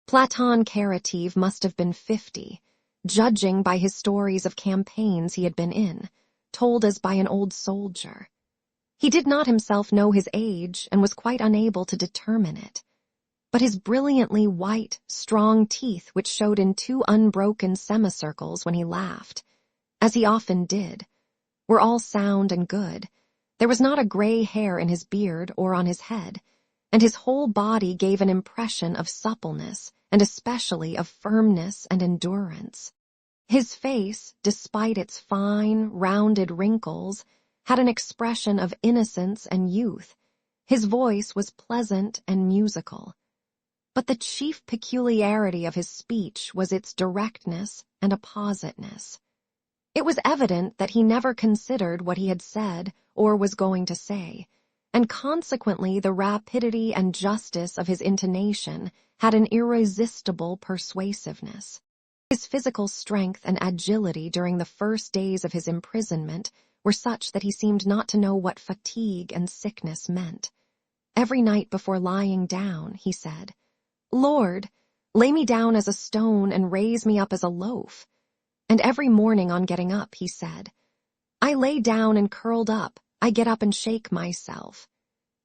Platon Karative must have been 50, judging by his stories of campaigns he had been in, told us by an old soldier. He did not himself know his age and was quite unable to determine it. But his brilliantly white, strong teeth, which showed in 2 unbroken semicircles when he laughed, as he often did, were all sound and good. There was not a gray hair in his beard or on his head, and his whole body gave an impression of suppleness, and especially of firmness and endurance. His face, despite its fine, rounded wrinkles, had an expression of innocence and youth. His voice was pleasant and musical. But the chief peculiarity of his speech was its directness and appositeness. It was evident that he never considered what he had said or was going to say, and consequently the rapidity and justice of his intonation had an irresistible persuasiveness. His physical strength and agility during the first days of his imprisonment were such that he seemed not to know what fatigue and sickness meant. Every night before lying down, he said, "Lord, lay me down as a stone and raise me up as a loaf." And every morning on getting up, he said, "I lay down and curled up, I get up and shake myself."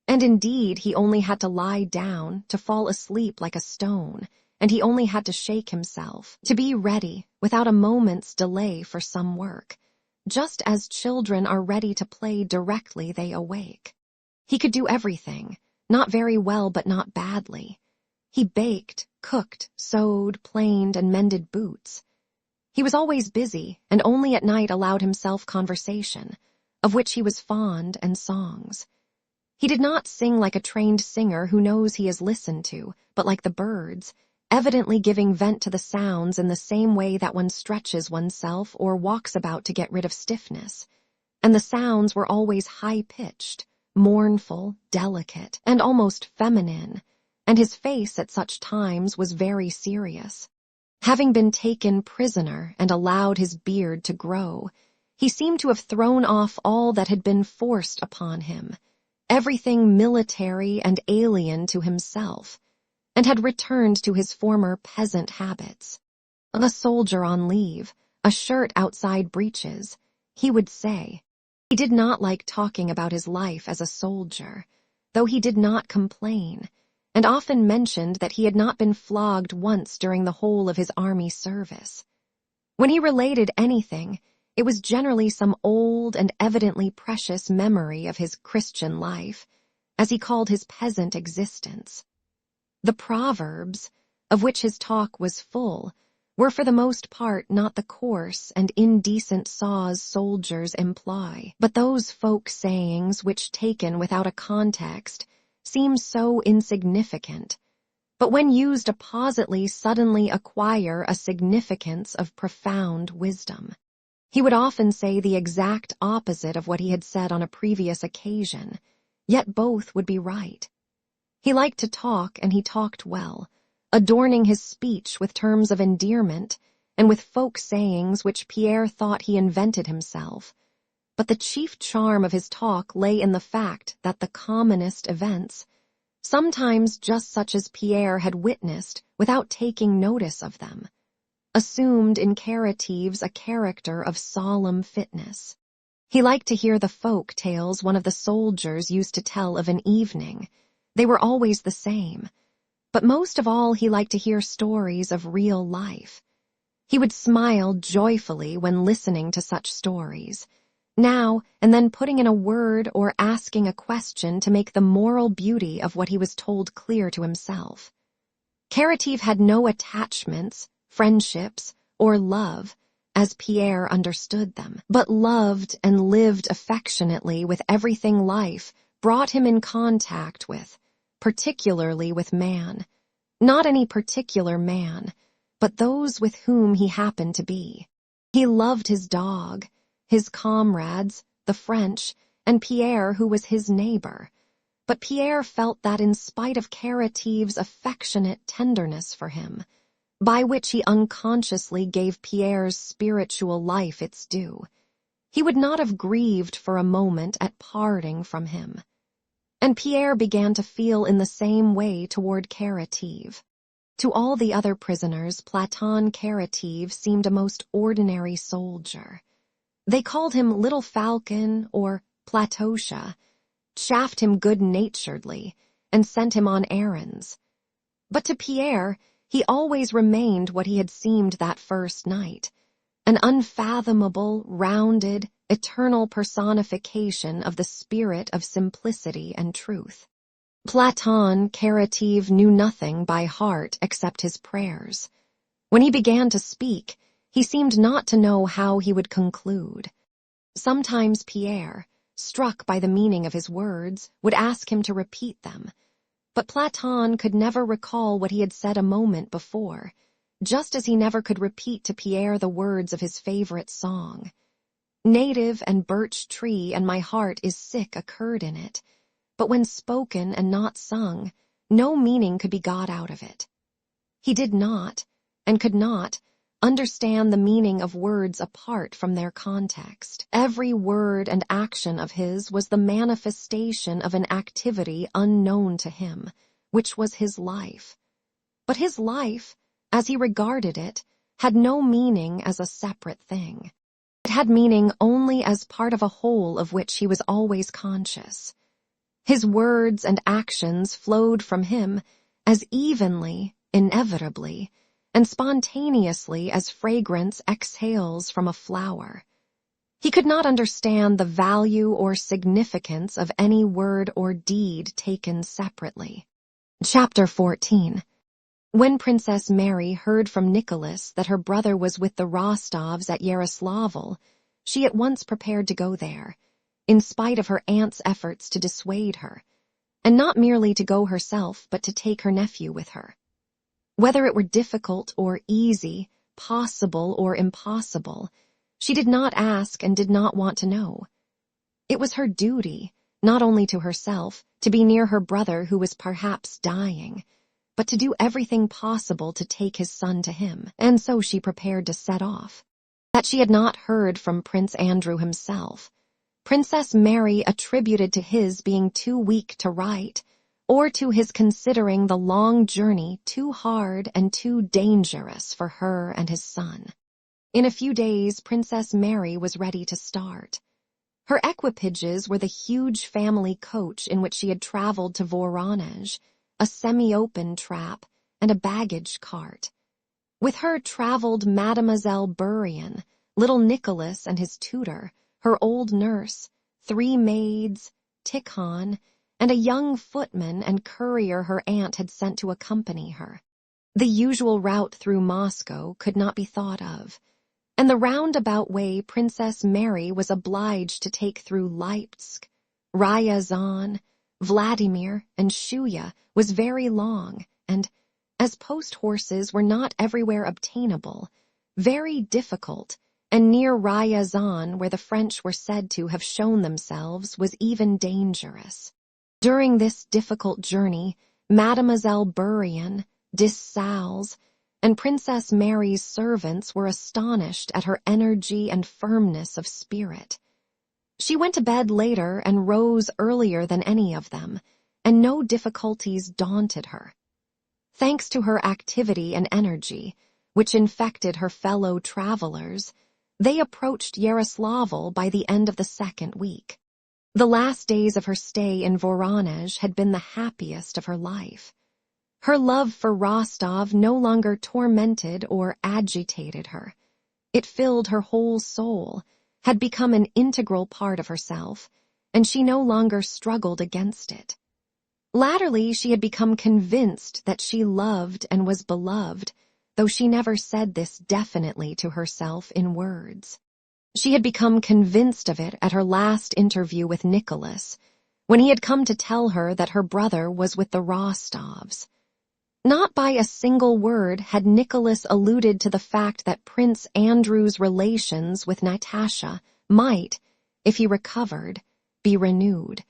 And indeed, he only had to lie down to fall asleep like a stone, and he only had to shake himself to be ready without a moment's delay for some work, just as children are ready to play directly they awake. He could do everything, not very well but not badly. He baked, cooked, sewed, planed, and mended boots. He was always busy, and only at night allowed himself conversation, of which he was fond, and songs. He did not sing like a trained singer who knows he is listened to, but like the birds, evidently giving vent to the sounds in the same way that one stretches oneself or walks about to get rid of stiffness. And the sounds were always high-pitched, mournful, delicate, and almost feminine, and his face at such times was very serious. Having been taken prisoner and allowed his beard to grow, he seemed to have thrown off all that had been forced upon him, everything military and alien to himself, and had returned to his former peasant habits. A soldier on leave, a shirt outside breeches, he would say. He did not like talking about his life as a soldier, though he did not complain, and often mentioned that he had not been flogged once during the whole of his army service. When he related anything, it was generally some old and evidently precious memory of his Christian life, as he called his peasant existence. The proverbs, of which his talk was full, were for the most part not the coarse and indecent saws soldiers employ, but those folk sayings which, taken without a context, seem so insignificant, but when used appositely suddenly acquire a significance of profound wisdom. He would often say the exact opposite of what he had said on a previous occasion, yet both would be right. He liked to talk, and he talked well, adorning his speech with terms of endearment and with folk sayings which Pierre thought he invented himself. But the chief charm of his talk lay in the fact that the commonest events, sometimes just such as Pierre had witnessed without taking notice of them, assumed in Caratives a character of solemn fitness. He liked to hear the folk tales one of the soldiers used to tell of an evening. They were always the same, but most of all he liked to hear stories of real life. He would smile joyfully when listening to such stories, now and then putting in a word or asking a question to make the moral beauty of what he was told clear to himself. Carative had no attachments, friendships, or love, as Pierre understood them, but loved and lived affectionately with everything life brought him in contact with, particularly with man. Not any particular man, but those with whom he happened to be. He loved his dog, his comrades, the French, and Pierre, who was his neighbor. But Pierre felt that in spite of Carative's affectionate tenderness for him, by which he unconsciously gave Pierre's spiritual life its due, he would not have grieved for a moment at parting from him. And Pierre began to feel in the same way toward Carative. To all the other prisoners, Platon Carative seemed a most ordinary soldier. They called him Little Falcon or Platosha, chaffed him good-naturedly, and sent him on errands. But to Pierre, he always remained what he had seemed that first night, an unfathomable, rounded, eternal personification of the spirit of simplicity and truth. Platon Carative knew nothing by heart except his prayers. When he began to speak, he seemed not to know how he would conclude. Sometimes Pierre, struck by the meaning of his words, would ask him to repeat them, but Platon could never recall what he had said a moment before, just as he never could repeat to Pierre the words of his favorite song. Native and birch tree and my heart is sick occurred in it, but when spoken and not sung, no meaning could be got out of it. He did not, and could not, understand the meaning of words apart from their context. Every word and action of his was the manifestation of an activity unknown to him, which was his life. But his life, as he regarded it, had no meaning as a separate thing. It had meaning only as part of a whole of which he was always conscious. His words and actions flowed from him as evenly, inevitably, and spontaneously as fragrance exhales from a flower. He could not understand the value or significance of any word or deed taken separately. Chapter 14. When Princess Mary heard from Nicholas that her brother was with the Rostovs at Yaroslavl, she at once prepared to go there, in spite of her aunt's efforts to dissuade her, and not merely to go herself but to take her nephew with her. Whether it were difficult or easy, possible or impossible, she did not ask and did not want to know. It was her duty, not only to herself, to be near her brother who was perhaps dying, but to do everything possible to take his son to him, and so she prepared to set off. That she had not heard from Prince Andrew himself, Princess Mary attributed to his being too weak to write, or to his considering the long journey too hard and too dangerous for her and his son. In a few days, Princess Mary was ready to start. Her equipages were the huge family coach in which she had traveled to Voronezh, a semi-open trap, and a baggage cart. With her traveled Mademoiselle Burian, little Nicholas and his tutor, her old nurse, 3 maids, Tikhon, and a young footman and courier her aunt had sent to accompany her. The usual route through Moscow could not be thought of, and the roundabout way Princess Mary was obliged to take through Leipzig, Ryazan, Vladimir, and Shuya was very long, and, as post-horses were not everywhere obtainable, very difficult, and near Ryazan, where the French were said to have shown themselves, was even dangerous. During this difficult journey, Mademoiselle Burian, Dissals, and Princess Mary's servants were astonished at her energy and firmness of spirit. She went to bed later and rose earlier than any of them, and no difficulties daunted her. Thanks to her activity and energy, which infected her fellow travelers, they approached Yaroslavl by the end of the 2nd week. The last days of her stay in Voronezh had been the happiest of her life. Her love for Rostov no longer tormented or agitated her. It filled her whole soul, had become an integral part of herself, and she no longer struggled against it. Latterly, she had become convinced that she loved and was beloved, though she never said this definitely to herself in words. She had become convinced of it at her last interview with Nicholas, when he had come to tell her that her brother was with the Rostovs. Not by a single word had Nicholas alluded to the fact that Prince Andrew's relations with Natasha might, if he recovered, be renewed,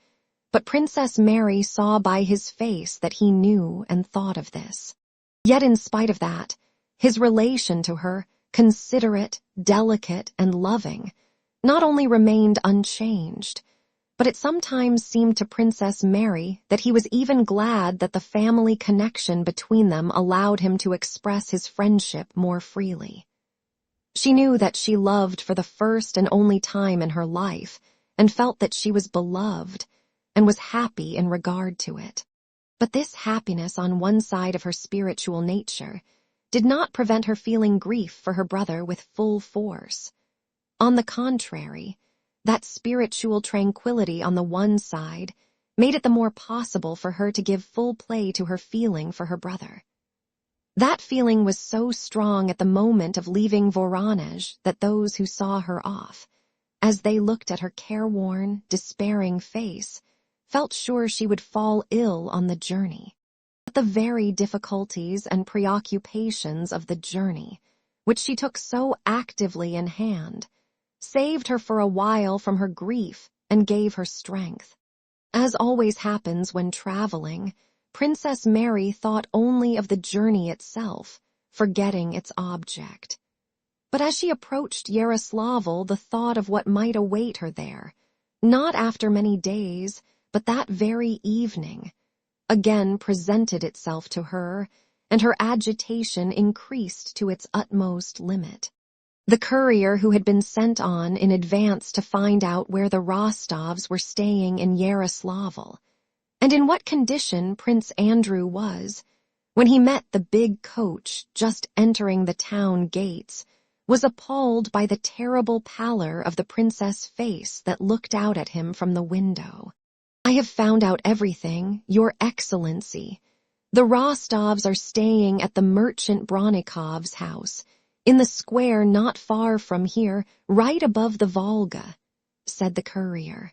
but Princess Mary saw by his face that he knew and thought of this. Yet in spite of that, his relation to her, considerate, delicate, and loving, not only remained unchanged, but it sometimes seemed to Princess Mary that he was even glad that the family connection between them allowed him to express his friendship more freely. She knew that she loved for the first and only time in her life, and felt that she was beloved, and was happy in regard to it. But this happiness on one side of her spiritual nature did not prevent her feeling grief for her brother with full force. On the contrary, that spiritual tranquility on the one side made it the more possible for her to give full play to her feeling for her brother. That feeling was so strong at the moment of leaving Voronezh that those who saw her off, as they looked at her careworn, despairing face, felt sure she would fall ill on the journey. But the very difficulties and preoccupations of the journey, which she took so actively in hand, saved her for a while from her grief and gave her strength. As always happens when traveling, Princess Mary thought only of the journey itself, forgetting its object. But as she approached Yaroslavl, the thought of what might await her there, not after many days, but that very evening, again presented itself to her, and her agitation increased to its utmost limit. The courier who had been sent on in advance to find out where the Rostovs were staying in Yaroslavl, and in what condition Prince Andrew was, when he met the big coach just entering the town gates, was appalled by the terrible pallor of the princess' face that looked out at him from the window. "I have found out everything, Your Excellency. The Rostovs are staying at the merchant Bronikov's house, in the square not far from here, right above the Volga," said the courier.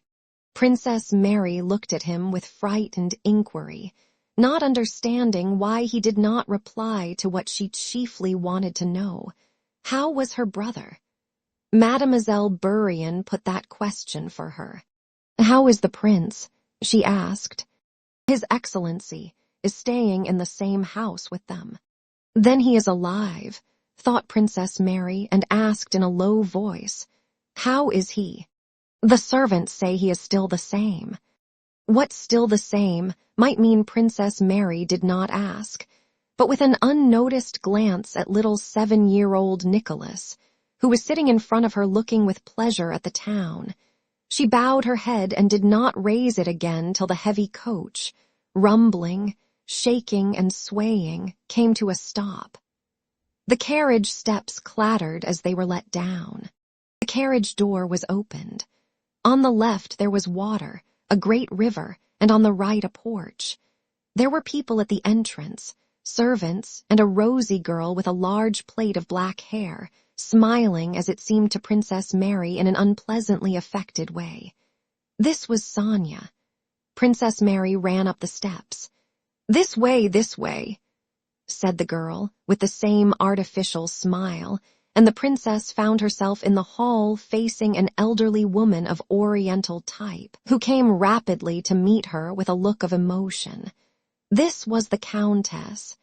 Princess Mary looked at him with frightened inquiry, not understanding why he did not reply to what she chiefly wanted to know. How was her brother? Mademoiselle Burian put that question for her. "How is the prince?" she asked. "His Excellency is staying in the same house with them." "Then he is alive," thought Princess Mary, and asked in a low voice, "How is he?" "The servants say he is still the same." What "still the same" might mean Princess Mary did not ask, but with an unnoticed glance at little 7-year-old Nicholas, who was sitting in front of her looking with pleasure at the town, she bowed her head and did not raise it again till the heavy coach, rumbling, shaking and swaying, came to a stop. The carriage steps clattered as they were let down. The carriage door was opened. On the left there was water, a great river, and on the right a porch. There were people at the entrance, servants, and a rosy girl with a large plait of black hair, smiling as it seemed to Princess Mary in an unpleasantly affected way. This was Sonia. Princess Mary ran up the steps. This way," said the girl, with the same artificial smile, and the princess found herself in the hall facing an elderly woman of Oriental type, who came rapidly to meet her with a look of emotion. This was the Countess.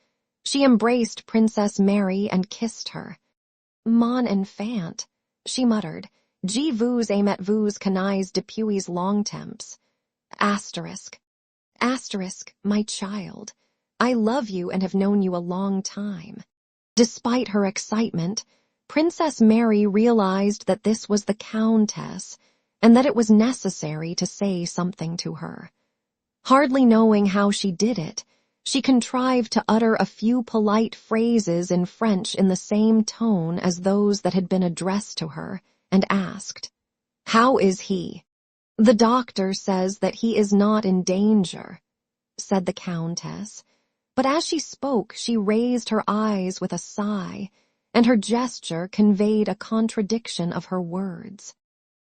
She embraced Princess Mary and kissed her. "Mon enfant," she muttered, "je vous aime vous connais depuis longtemps. Asterisk, my child. I love you and have known you a long time." Despite her excitement, Princess Mary realized that this was the Countess, and that it was necessary to say something to her. Hardly knowing how she did it, she contrived to utter a few polite phrases in French in the same tone as those that had been addressed to her, and asked, "How is he?" "The doctor says that he is not in danger," said the Countess, but as she spoke she raised her eyes with a sigh, and her gesture conveyed a contradiction of her words.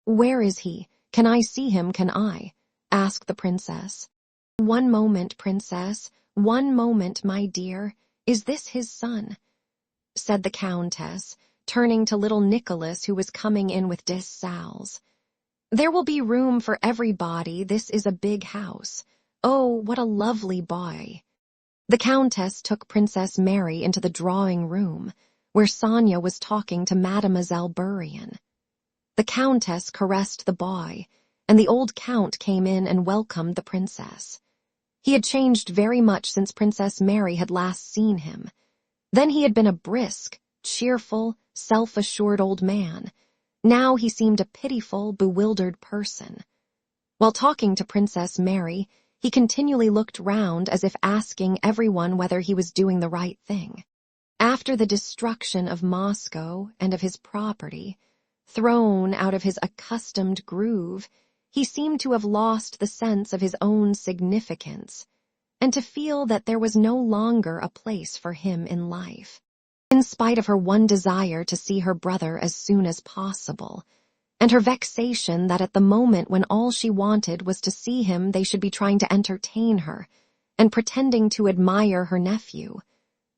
"Where is he? Can I see him, can I?" asked the princess. "One moment, princess, one moment, my dear. Is this his son?" said the Countess, turning to little Nicholas, who was coming in with 10 sous. "There will be room for everybody. This is a big house. Oh, what a lovely boy." The Countess took Princess Mary into the drawing room, where Sonia was talking to Mademoiselle Burian. The Countess caressed the boy, and the old Count came in and welcomed the princess. He had changed very much since Princess Mary had last seen him. Then he had been a brisk, cheerful, self-assured old man. Now he seemed a pitiful, bewildered person. While talking to Princess Mary, he continually looked round as if asking everyone whether he was doing the right thing. After the destruction of Moscow and of his property, thrown out of his accustomed groove, he seemed to have lost the sense of his own significance, and to feel that there was no longer a place for him in life. In spite of her one desire to see her brother as soon as possible, and her vexation that at the moment when all she wanted was to see him they should be trying to entertain her, and pretending to admire her nephew,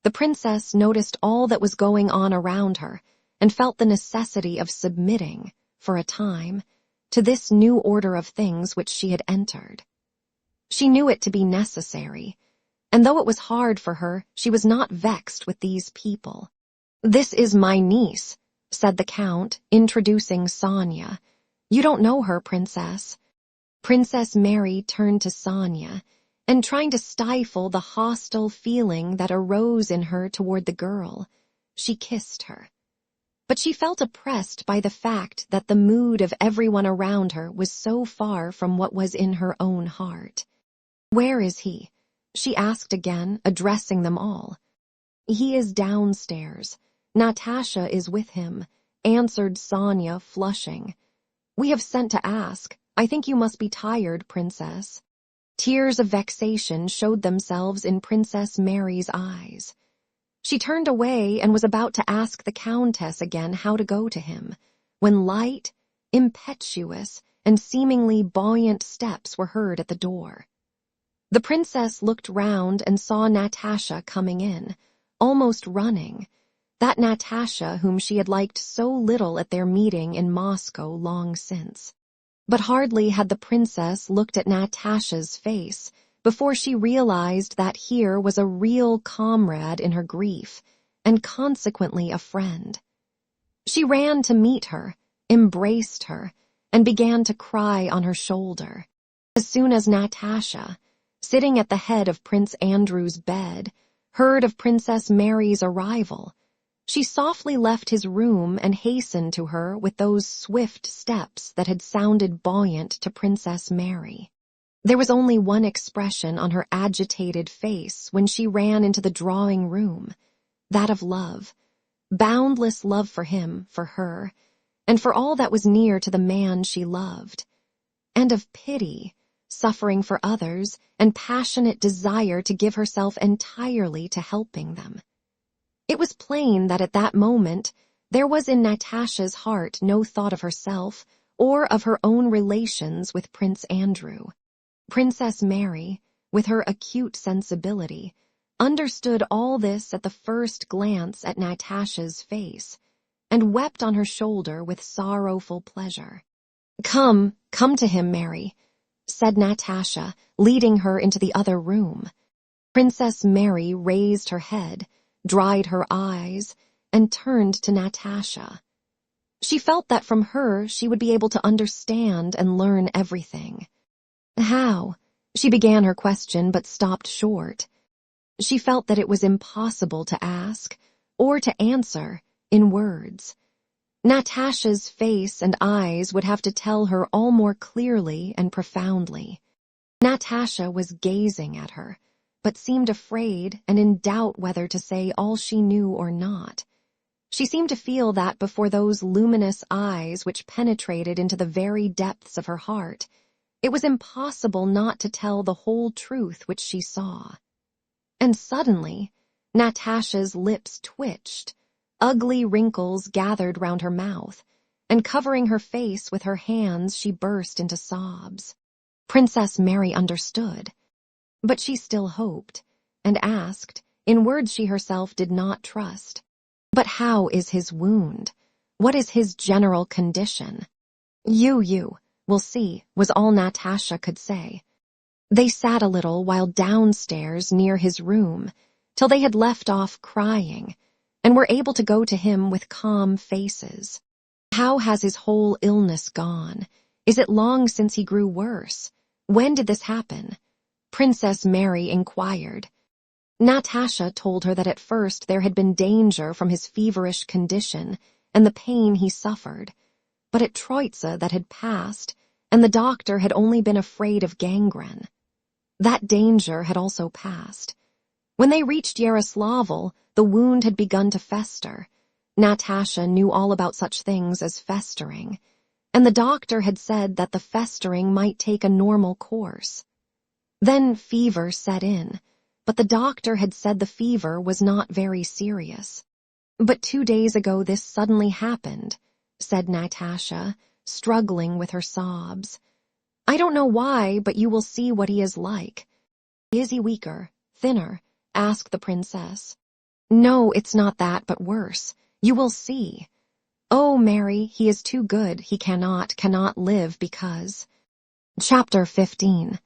the princess noticed all that was going on around her, and felt the necessity of submitting, for a time, to this new order of things which she had entered. She knew it to be necessary, and though it was hard for her, she was not vexed with these people. "This is my niece," said the Count, introducing Sonia. "You don't know her, Princess." Princess Mary turned to Sonia, and trying to stifle the hostile feeling that arose in her toward the girl, she kissed her. But she felt oppressed by the fact that the mood of everyone around her was so far from what was in her own heart. "Where is he?" she asked again, addressing them all. "He is downstairs. Natasha is with him," answered Sonia, flushing. "We have sent to ask. I think you must be tired, Princess." Tears of vexation showed themselves in Princess Mary's eyes. She turned away and was about to ask the Countess again how to go to him, when light, impetuous, and seemingly buoyant steps were heard at the door. The princess looked round and saw Natasha coming in, almost running, that Natasha whom she had liked so little at their meeting in Moscow long since. But hardly had the princess looked at Natasha's face before she realized that here was a real comrade in her grief, and consequently a friend. She ran to meet her, embraced her, and began to cry on her shoulder. As soon as Natasha, sitting at the head of Prince Andrew's bed, heard of Princess Mary's arrival, she softly left his room and hastened to her with those swift steps that had sounded buoyant to Princess Mary. There was only one expression on her agitated face when she ran into the drawing room, that of love, boundless love for him, for her, and for all that was near to the man she loved, and of pity, suffering for others, and passionate desire to give herself entirely to helping them. It was plain that at that moment there was in Natasha's heart no thought of herself or of her own relations with Prince Andrew. Princess Mary, with her acute sensibility, understood all this at the first glance at Natasha's face, and wept on her shoulder with sorrowful pleasure. Come to him, Mary," said Natasha, leading her into the other room. Princess Mary raised her head, dried her eyes, and turned to Natasha. She felt that from her she would be able to understand and learn everything. "How?" She began her question but stopped short. She felt that it was impossible to ask, or to answer, in words. Natasha's face and eyes would have to tell her all more clearly and profoundly. Natasha was gazing at her, but seemed afraid and in doubt whether to say all she knew or not. She seemed to feel that before those luminous eyes which penetrated into the very depths of her heart, it was impossible not to tell the whole truth which she saw. And suddenly, Natasha's lips twitched, ugly wrinkles gathered round her mouth, and covering her face with her hands she burst into sobs. Princess Mary understood. But she still hoped, and asked, in words she herself did not trust, "But how is his wound? What is his general condition?" You will see," was all Natasha could say. They sat a little while downstairs near his room, till they had left off crying, and were able to go to him with calm faces. "How has his whole illness gone? Is it long since he grew worse? When did this happen?" Princess Mary inquired. Natasha told her that at first there had been danger from his feverish condition and the pain he suffered, but at Troitsa that had passed, and the doctor had only been afraid of gangrene. That danger had also passed. When they reached Yaroslavl, the wound had begun to fester. Natasha knew all about such things as festering, and the doctor had said that the festering might take a normal course. Then fever set in, but the doctor had said the fever was not very serious. "But 2 days ago this suddenly happened," said Natasha, struggling with her sobs. "I don't know why, but you will see what he is like." "Is he weaker, thinner?" asked the princess. "No, it's not that, but worse. You will see." "Oh, Mary, he is too good. He cannot live because—" Chapter 15.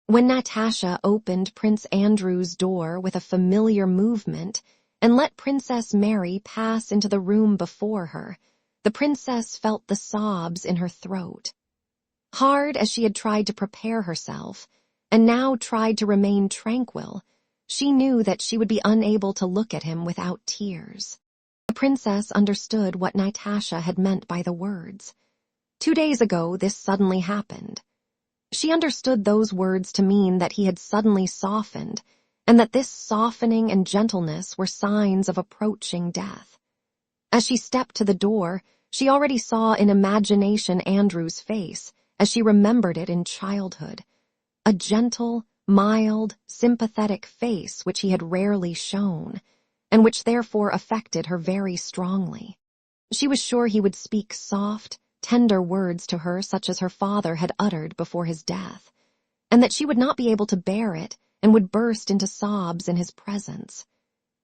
When Natasha opened Prince Andrew's door with a familiar movement, and let Princess Mary pass into the room before her, the princess felt the sobs in her throat. Hard as she had tried to prepare herself, and now tried to remain tranquil, she knew that she would be unable to look at him without tears. The princess understood what Natasha had meant by the words. 2 days ago, this suddenly happened. She understood those words to mean that he had suddenly softened, and that this softening and gentleness were signs of approaching death. As she stepped to the door, she already saw in imagination Andrew's face, as she remembered it in childhood. A gentle, mild, sympathetic face which he had rarely shown, and which therefore affected her very strongly. She was sure he would speak soft, tender words to her such as her father had uttered before his death, and that she would not be able to bear it and would burst into sobs in his presence.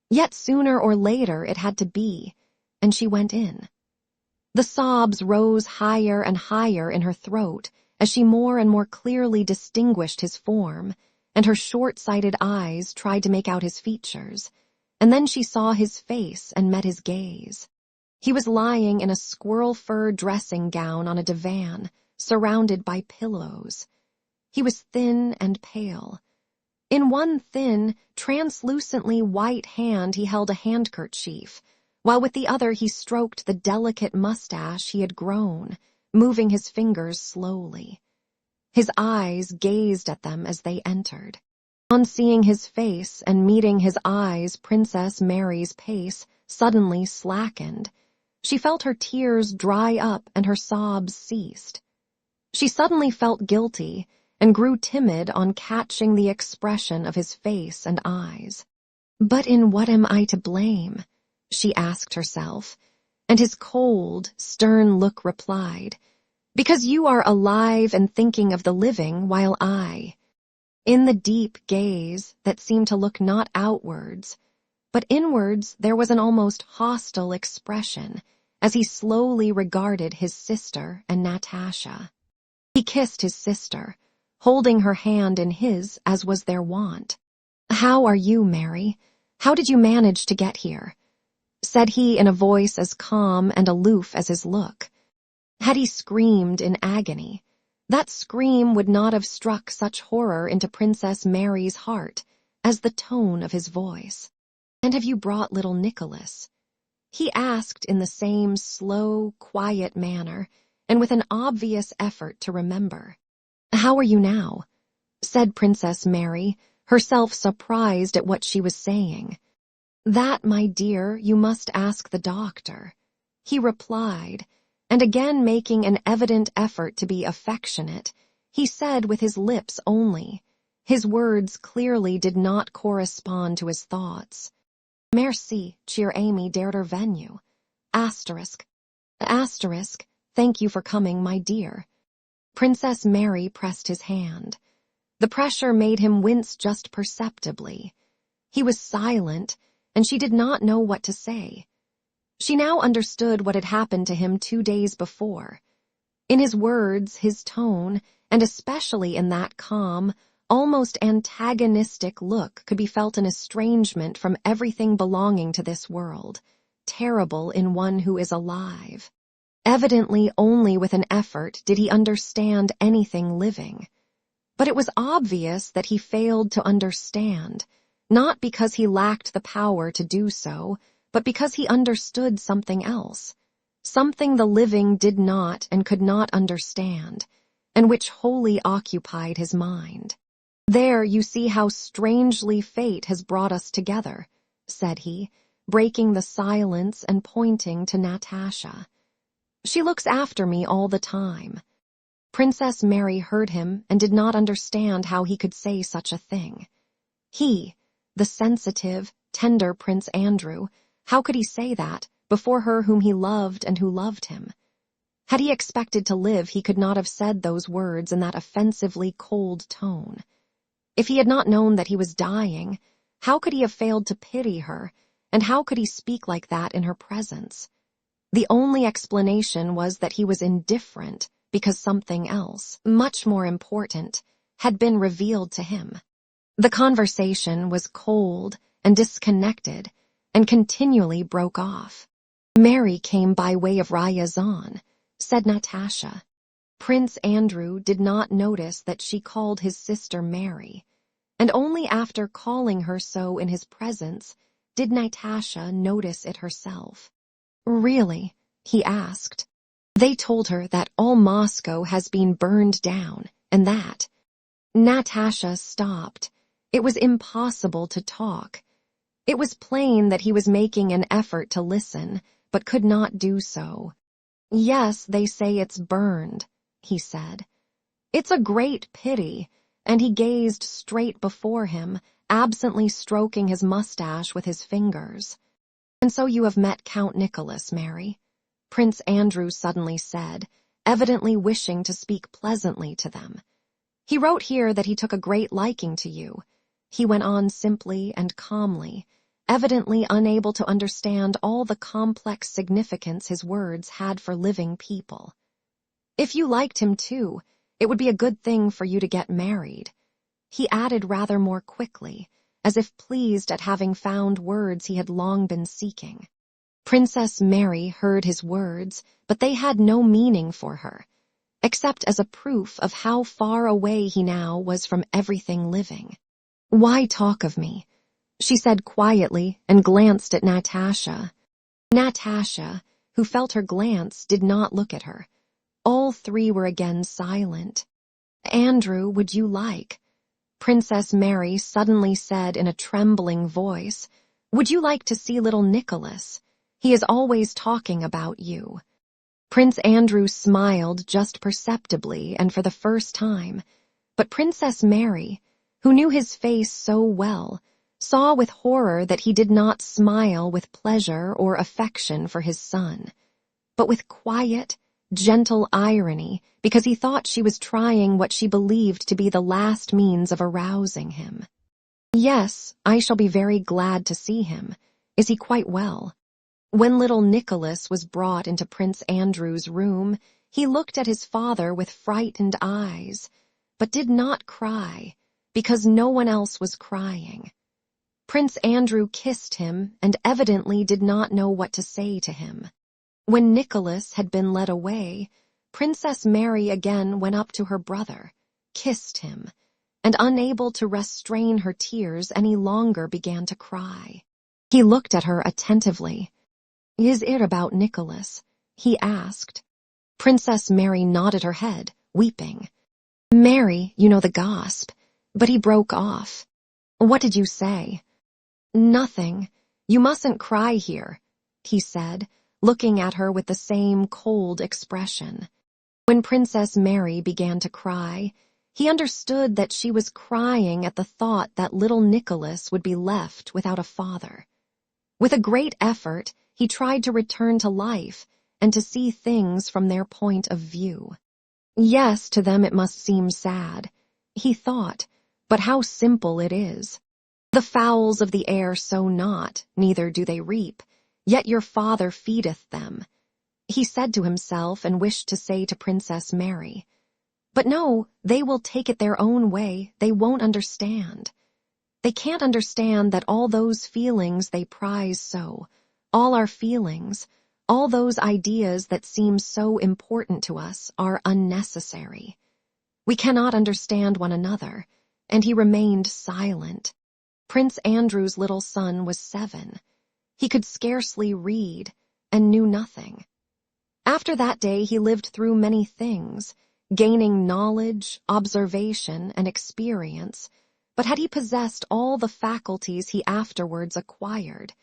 Yet sooner or later it had to be, and she went in. The sobs rose higher and higher in her throat as she more and more clearly distinguished his form, and her short-sighted eyes tried to make out his features, and then she saw his face and met his gaze. He was lying in a squirrel fur dressing gown on a divan, surrounded by pillows. He was thin and pale. In one thin, translucently white hand he held a handkerchief, while with the other he stroked the delicate mustache he had grown, moving his fingers slowly. His eyes gazed at them as they entered. On seeing his face and meeting his eyes, Princess Mary's pace suddenly slackened. She felt her tears dry up and her sobs ceased. She suddenly felt guilty and grew timid on catching the expression of his face and eyes. "But in what am I to blame?" she asked herself, and his cold, stern look replied, "Because you are alive and thinking of the living, while I—" In the deep gaze that seemed to look not outwards, but inwards, there was an almost hostile expression as he slowly regarded his sister and Natasha. He kissed his sister, holding her hand in his as was their wont. "How are you, Mary? How did you manage to get here?" said he in a voice as calm and aloof as his look. Had he screamed in agony, that scream would not have struck such horror into Princess Mary's heart as the tone of his voice. "And have you brought little Nicholas?" he asked in the same slow, quiet manner, and with an obvious effort to remember. "How are you now?" said Princess Mary, herself surprised at what she was saying. "That, my dear, you must ask the doctor," he replied, and again making an evident effort to be affectionate, he said with his lips only. His words clearly did not correspond to his thoughts. "Merci, chère Amy d'être venue. Asterisk. Asterisk, thank you for coming, my dear." Princess Mary pressed his hand. The pressure made him wince just perceptibly. He was silent, and she did not know what to say. She now understood what had happened to him 2 days before. In his words, his tone, and especially in that calm, almost antagonistic look could be felt an estrangement from everything belonging to this world, terrible in one who is alive. Evidently only with an effort did he understand anything living. But it was obvious that he failed to understand, not because he lacked the power to do so, but because he understood something else, something the living did not and could not understand, and which wholly occupied his mind. "There you see how strangely fate has brought us together," said he, breaking the silence and pointing to Natasha. "She looks after me all the time." Princess Mary heard him and did not understand how he could say such a thing. He, the sensitive, tender Prince Andrew, how could he say that before her whom he loved and who loved him? Had he expected to live, he could not have said those words in that offensively cold tone. If he had not known that he was dying, how could he have failed to pity her, and how could he speak like that in her presence? The only explanation was that he was indifferent because something else, much more important, had been revealed to him. The conversation was cold and disconnected, and continually broke off. "Mary came by way of Ryazan," said Natasha. Prince Andrew did not notice that she called his sister Mary, and only after calling her so in his presence did Natasha notice it herself. "Really?" he asked. They told her that all Moscow has been burned down, and that. Natasha stopped. It was impossible to talk. It was plain that he was making an effort to listen, but could not do so. "Yes, they say it's burned," he said. "It's a great pity," and he gazed straight before him, absently stroking his mustache with his fingers. "And so you have met Count Nicholas, Mary?" Prince Andrew suddenly said, evidently wishing to speak pleasantly to them. "He wrote here that he took a great liking to you," he went on simply and calmly, evidently unable to understand all the complex significance his words had for living people. "If you liked him too, it would be a good thing for you to get married," he added rather more quickly, as if pleased at having found words he had long been seeking. Princess Mary heard his words, but they had no meaning for her, except as a proof of how far away he now was from everything living. "Why talk of me?" she said quietly and glanced at Natasha. Natasha, who felt her glance, did not look at her. All three were again silent. "Andrew, would you like?" Princess Mary suddenly said in a trembling voice, "Would you like to see little Nicholas? He is always talking about you." Prince Andrew smiled just perceptibly and for the first time, but Princess Mary, who knew his face so well, saw with horror that he did not smile with pleasure or affection for his son, but with quiet, gentle irony because he thought she was trying what she believed to be the last means of arousing him. "Yes, I shall be very glad to see him. Is he quite well?" When little Nicholas was brought into Prince Andrew's room, he looked at his father with frightened eyes, but did not cry, because no one else was crying. Prince Andrew kissed him and evidently did not know what to say to him. When Nicholas had been led away, Princess Mary again went up to her brother, kissed him, and unable to restrain her tears any longer began to cry. He looked at her attentively. "Is it about Nicholas?" he asked. Princess Mary nodded her head, weeping. "Mary, you know the gasp, but he broke off." "What did you say?" "Nothing. You mustn't cry here," he said, looking at her with the same cold expression. When Princess Mary began to cry, he understood that she was crying at the thought that little Nicholas would be left without a father. With a great effort, he tried to return to life and to see things from their point of view. Yes, to them it must seem sad, he thought, but how simple it is. The fowls of the air sow not, neither do they reap, yet your Father feedeth them, he said to himself and wished to say to Princess Mary. But no, they will take it their own way, they won't understand. They can't understand that all those feelings they prize so, all our feelings, all those ideas that seem so important to us are unnecessary. We cannot understand one another, and he remained silent. Prince Andrew's little son was 7. He could scarcely read and knew nothing. After that day he lived through many things, gaining knowledge, observation, and experience, but had he possessed all the faculties he afterwards acquired,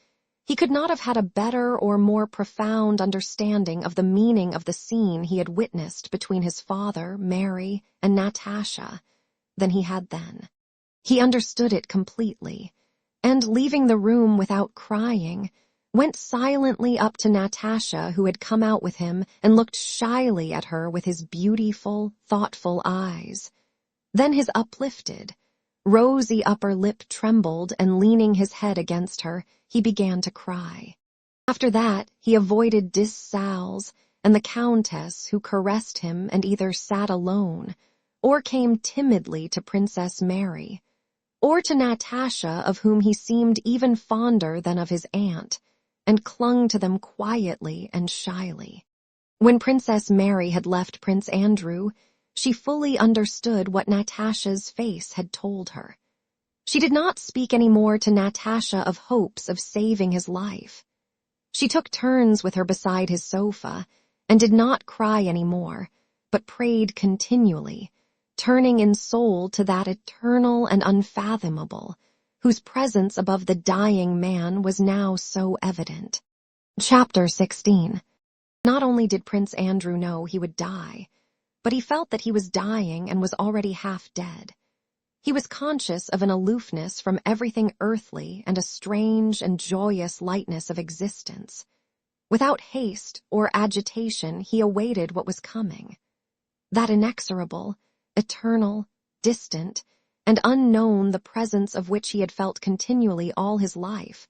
he could not have had a better or more profound understanding of the meaning of the scene he had witnessed between his father, Mary, and Natasha than he had then. He understood it completely, and, leaving the room without crying, went silently up to Natasha, who had come out with him, and looked shyly at her with his beautiful, thoughtful eyes. Then his uplifted, rosy upper lip trembled, and leaning his head against her, he began to cry. After that, he avoided Dissals and the Countess, who caressed him and either sat alone or came timidly to Princess Mary. or to Natasha, of whom he seemed even fonder than of his aunt, and clung to them quietly and shyly. When Princess Mary had left Prince Andrew, she fully understood what Natasha's face had told her. She did not speak any more to Natasha of hopes of saving his life. She took turns with her beside his sofa, and did not cry any more, but prayed continually, turning in soul to that eternal and unfathomable, whose presence above the dying man was now so evident. Chapter 16. Not only did Prince Andrew know he would die, but he felt that he was dying and was already half dead. He was conscious of an aloofness from everything earthly and a strange and joyous lightness of existence. Without haste or agitation, he awaited what was coming. That inexorable, eternal, distant, and unknown, the presence of which he had felt continually all his life,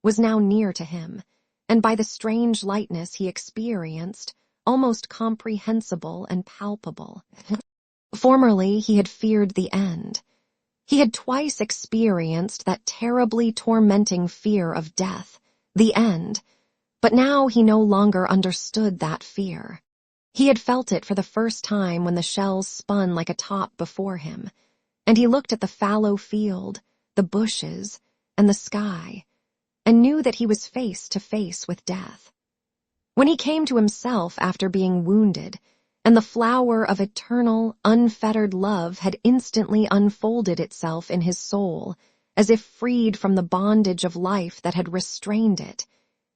was now near to him, and by the strange lightness he experienced, almost comprehensible and palpable. Formerly he had feared the end. He had twice experienced that terribly tormenting fear of death, the end, but now he no longer understood that fear. He had felt it for the first time when the shells spun like a top before him, and he looked at the fallow field, the bushes, and the sky, and knew that he was face to face with death. When he came to himself after being wounded, and the flower of eternal, unfettered love had instantly unfolded itself in his soul, as if freed from the bondage of life that had restrained it,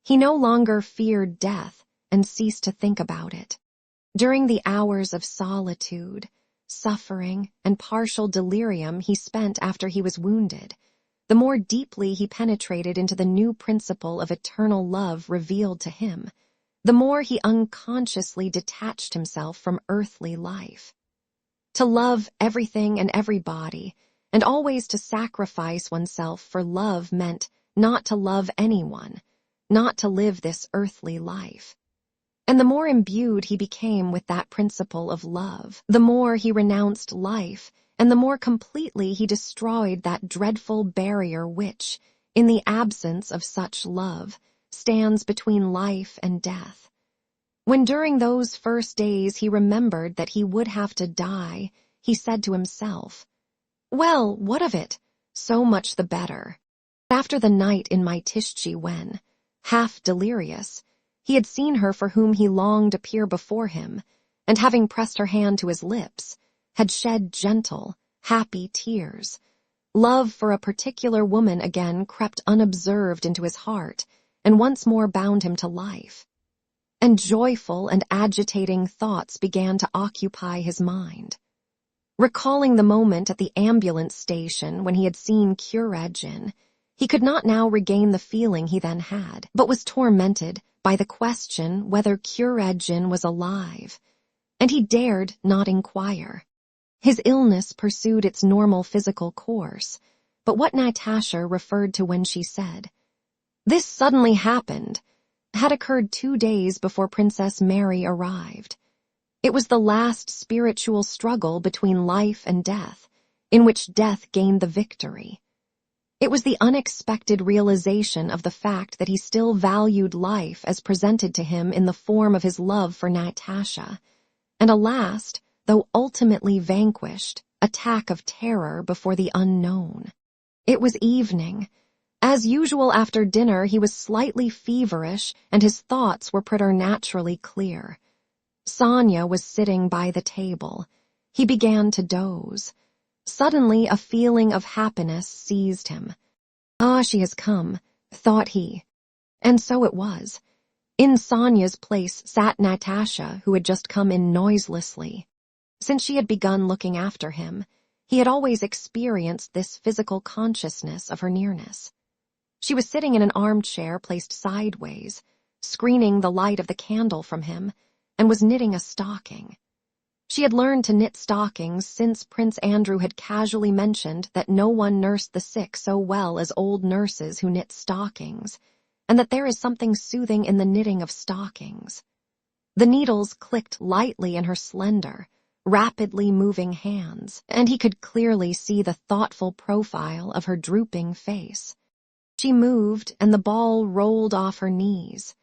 he no longer feared death and ceased to think about it. During the hours of solitude, suffering, and partial delirium he spent after he was wounded, the more deeply he penetrated into the new principle of eternal love revealed to him, the more he unconsciously detached himself from earthly life. To love everything and everybody, and always to sacrifice oneself for love, meant not to love anyone, not to live this earthly life. And the more imbued he became with that principle of love, the more he renounced life, and the more completely he destroyed that dreadful barrier which, in the absence of such love, stands between life and death. When during those first days he remembered that he would have to die, he said to himself, "Well, what of it? So much the better." After the night in Mytishchi when, half delirious, he had seen her for whom he longed appear before him, and having pressed her hand to his lips, had shed gentle, happy tears, love for a particular woman again crept unobserved into his heart, and once more bound him to life. And joyful and agitating thoughts began to occupy his mind. Recalling the moment at the ambulance station when he had seen Kuregin, he could not now regain the feeling he then had, but was tormented by the question whether Kuregin was alive, and he dared not inquire. His illness pursued its normal physical course, but what Natasha referred to when she said, "This suddenly happened," had occurred 2 days before Princess Mary arrived. It was the last spiritual struggle between life and death, in which death gained the victory. It was the unexpected realization of the fact that he still valued life as presented to him in the form of his love for Natasha, and a last, though ultimately vanquished, attack of terror before the unknown. It was evening. As usual after dinner, he was slightly feverish, and his thoughts were preternaturally clear. Sonia was sitting by the table. He began to doze. Suddenly a feeling of happiness seized him. "Ah, she has come," thought he. And so it was. In Sonia's place sat Natasha, who had just come in noiselessly. Since she had begun looking after him, he had always experienced this physical consciousness of her nearness. She was sitting in an armchair placed sideways, screening the light of the candle from him, and was knitting a stocking. She had learned to knit stockings since Prince Andrew had casually mentioned that no one nursed the sick so well as old nurses who knit stockings, and that there is something soothing in the knitting of stockings. The needles clicked lightly in her slender, rapidly moving hands, and he could clearly see the thoughtful profile of her drooping face. She moved, and the ball rolled off her knees.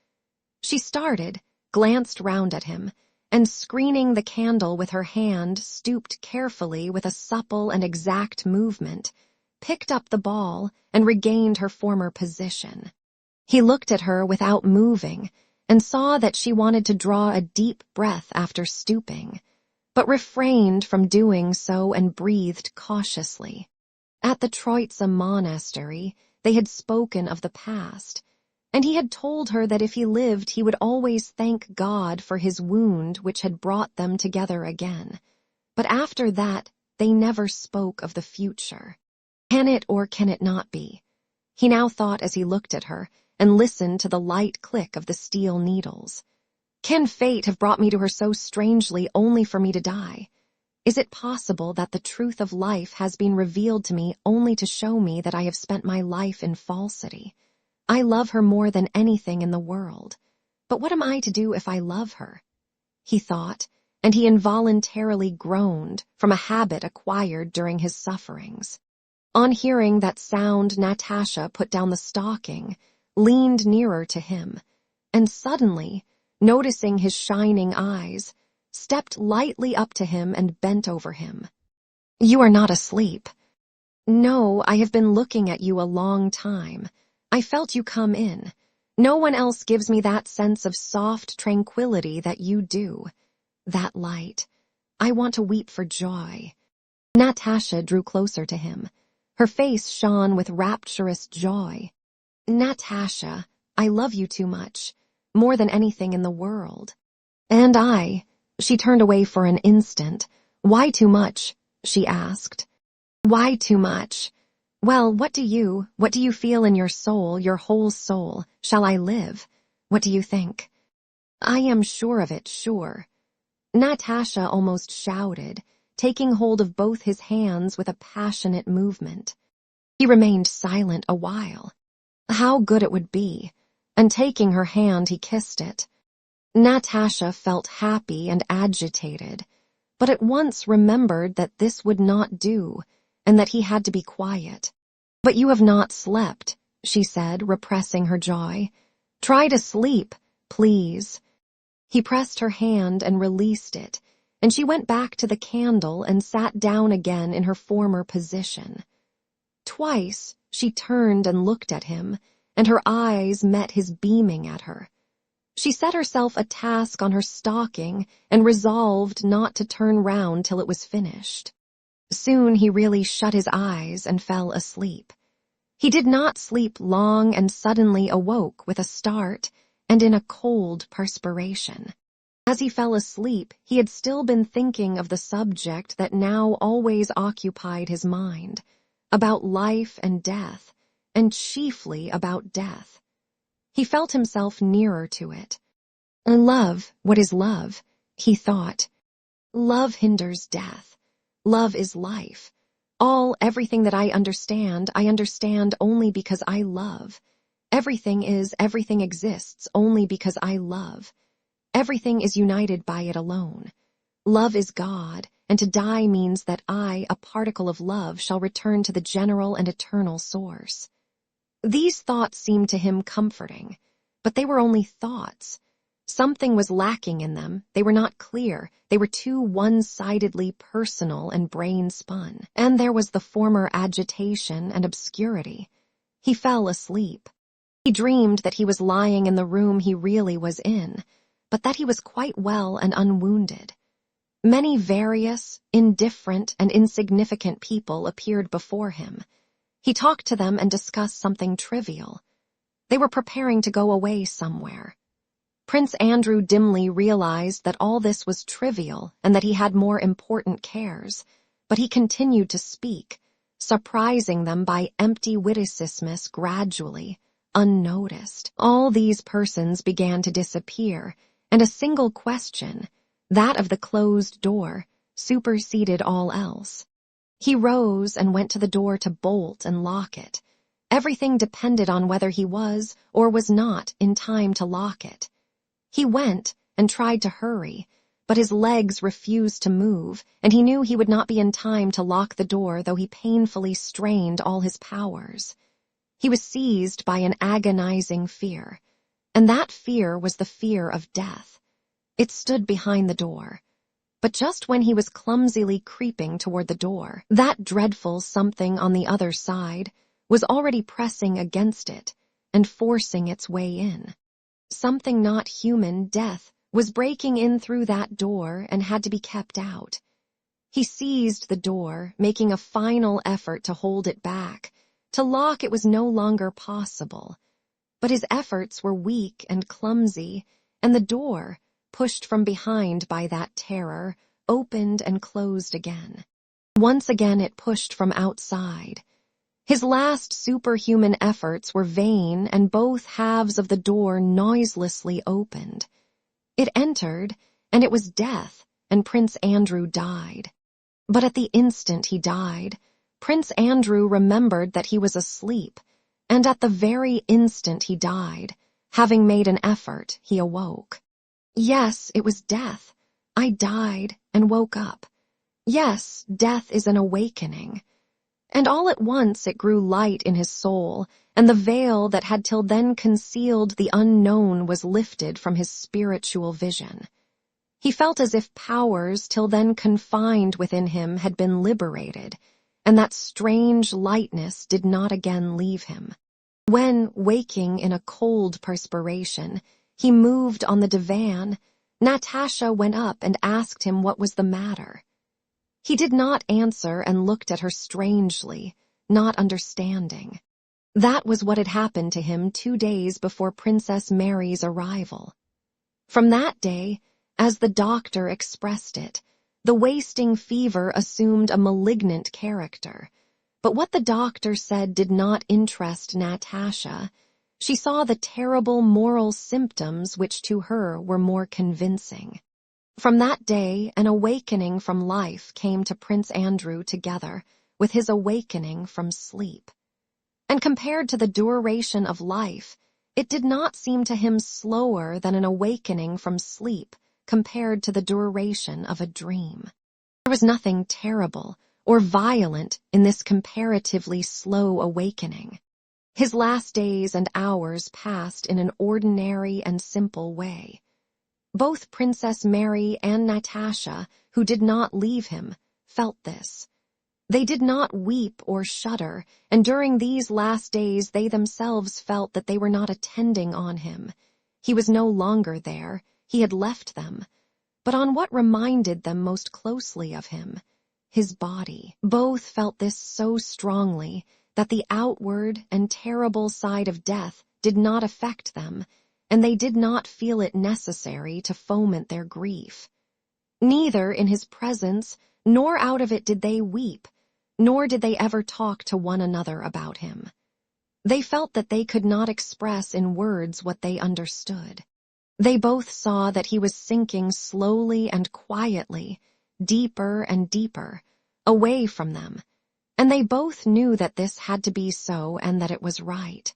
She started, glanced round at him, and screening the candle with her hand, stooped carefully with a supple and exact movement, picked up the ball, and regained her former position. He looked at her without moving, and saw that she wanted to draw a deep breath after stooping, but refrained from doing so and breathed cautiously. At the Troitsa monastery, they had spoken of the past, and he had told her that if he lived he would always thank God for his wound which had brought them together again. But after that, they never spoke of the future. Can it or can it not be? He now thought as he looked at her, and listened to the light click of the steel needles. Can fate have brought me to her so strangely only for me to die? Is it possible that the truth of life has been revealed to me only to show me that I have spent my life in falsity? I love her more than anything in the world. But what am I to do if I love her? He thought, and he involuntarily groaned from a habit acquired during his sufferings. On hearing that sound, Natasha put down the stocking, leaned nearer to him, and suddenly, noticing his shining eyes, stepped lightly up to him and bent over him. "You are not asleep." "No, I have been looking at you a long time. I felt you come in. No one else gives me that sense of soft tranquility that you do. That light. I want to weep for joy." Natasha drew closer to him. Her face shone with rapturous joy. "Natasha, I love you too much, more than anything in the world." "And I." She turned away for an instant. "Why too much?" she asked. "Why too much? Well, what do you feel in your soul, your whole soul? Shall I live? What do you think?" "I am sure of it, sure." Natasha almost shouted, taking hold of both his hands with a passionate movement. He remained silent a while. How good it would be, and taking her hand he kissed it. Natasha felt happy and agitated, but at once remembered that this would not do, and that he had to be quiet. "But you have not slept," she said, repressing her joy. "Try to sleep, please." He pressed her hand and released it, and she went back to the candle and sat down again in her former position. Twice she turned and looked at him, and her eyes met his beaming at her. She set herself a task on her stocking and resolved not to turn round till it was finished. Soon he really shut his eyes and fell asleep. He did not sleep long and suddenly awoke with a start and in a cold perspiration. As he fell asleep, he had still been thinking of the subject that now always occupied his mind, about life and death, and chiefly about death. He felt himself nearer to it. "Love, what is love?" he thought. "Love hinders death. Love is life. Everything that I understand only because I love. Everything exists only because I love. Everything is united by it alone. Love is God, and to die means that I, a particle of love, shall return to the general and eternal source." These thoughts seemed to him comforting, but they were only thoughts. Something was lacking in them. They were not clear. They were too one-sidedly personal and brain-spun. And there was the former agitation and obscurity. He fell asleep. He dreamed that he was lying in the room he really was in, but that he was quite well and unwounded. Many various, indifferent, and insignificant people appeared before him. He talked to them and discussed something trivial. They were preparing to go away somewhere. Prince Andrew dimly realized that all this was trivial and that he had more important cares, but he continued to speak, surprising them by empty witticismus gradually, unnoticed. All these persons began to disappear, and a single question, that of the closed door, superseded all else. He rose and went to the door to bolt and lock it. Everything depended on whether he was or was not in time to lock it. He went and tried to hurry, but his legs refused to move, and he knew he would not be in time to lock the door, though he painfully strained all his powers. He was seized by an agonizing fear, and that fear was the fear of death. It stood behind the door. But just when he was clumsily creeping toward the door, that dreadful something on the other side was already pressing against it and forcing its way in. Something not human, death, was breaking in through that door and had to be kept out. He seized the door, making a final effort to hold it back. To lock it was no longer possible. But his efforts were weak and clumsy, and the door, pushed from behind by that terror, opened and closed again. Once again it pushed from outside. His last superhuman efforts were vain, and both halves of the door noiselessly opened. It entered, and it was death, and Prince Andrew died. But at the instant he died, Prince Andrew remembered that he was asleep, and at the very instant he died, having made an effort, he awoke. Yes, it was death. I died and woke up. Yes, death is an awakening. And all at once it grew light in his soul, and the veil that had till then concealed the unknown was lifted from his spiritual vision. He felt as if powers till then confined within him had been liberated, and that strange lightness did not again leave him. When, waking in a cold perspiration, he moved on the divan, Natasha went up and asked him what was the matter. He did not answer and looked at her strangely, not understanding. That was what had happened to him 2 days before Princess Mary's arrival. From that day, as the doctor expressed it, the wasting fever assumed a malignant character. But what the doctor said did not interest Natasha. She saw the terrible moral symptoms which to her were more convincing. From that day, an awakening from life came to Prince Andrew together with his awakening from sleep. And compared to the duration of life, it did not seem to him slower than an awakening from sleep compared to the duration of a dream. There was nothing terrible or violent in this comparatively slow awakening. His last days and hours passed in an ordinary and simple way. Both Princess Mary and Natasha, who did not leave him, felt this. They did not weep or shudder, and during these last days they themselves felt that they were not attending on him. He was no longer there, he had left them. But on what reminded them most closely of him? His body. Both felt this so strongly that the outward and terrible side of death did not affect them, and they did not feel it necessary to foment their grief. Neither in his presence nor out of it did they weep, nor did they ever talk to one another about him. They felt that they could not express in words what they understood. They both saw that he was sinking slowly and quietly, deeper and deeper, away from them, and they both knew that this had to be so and that it was right.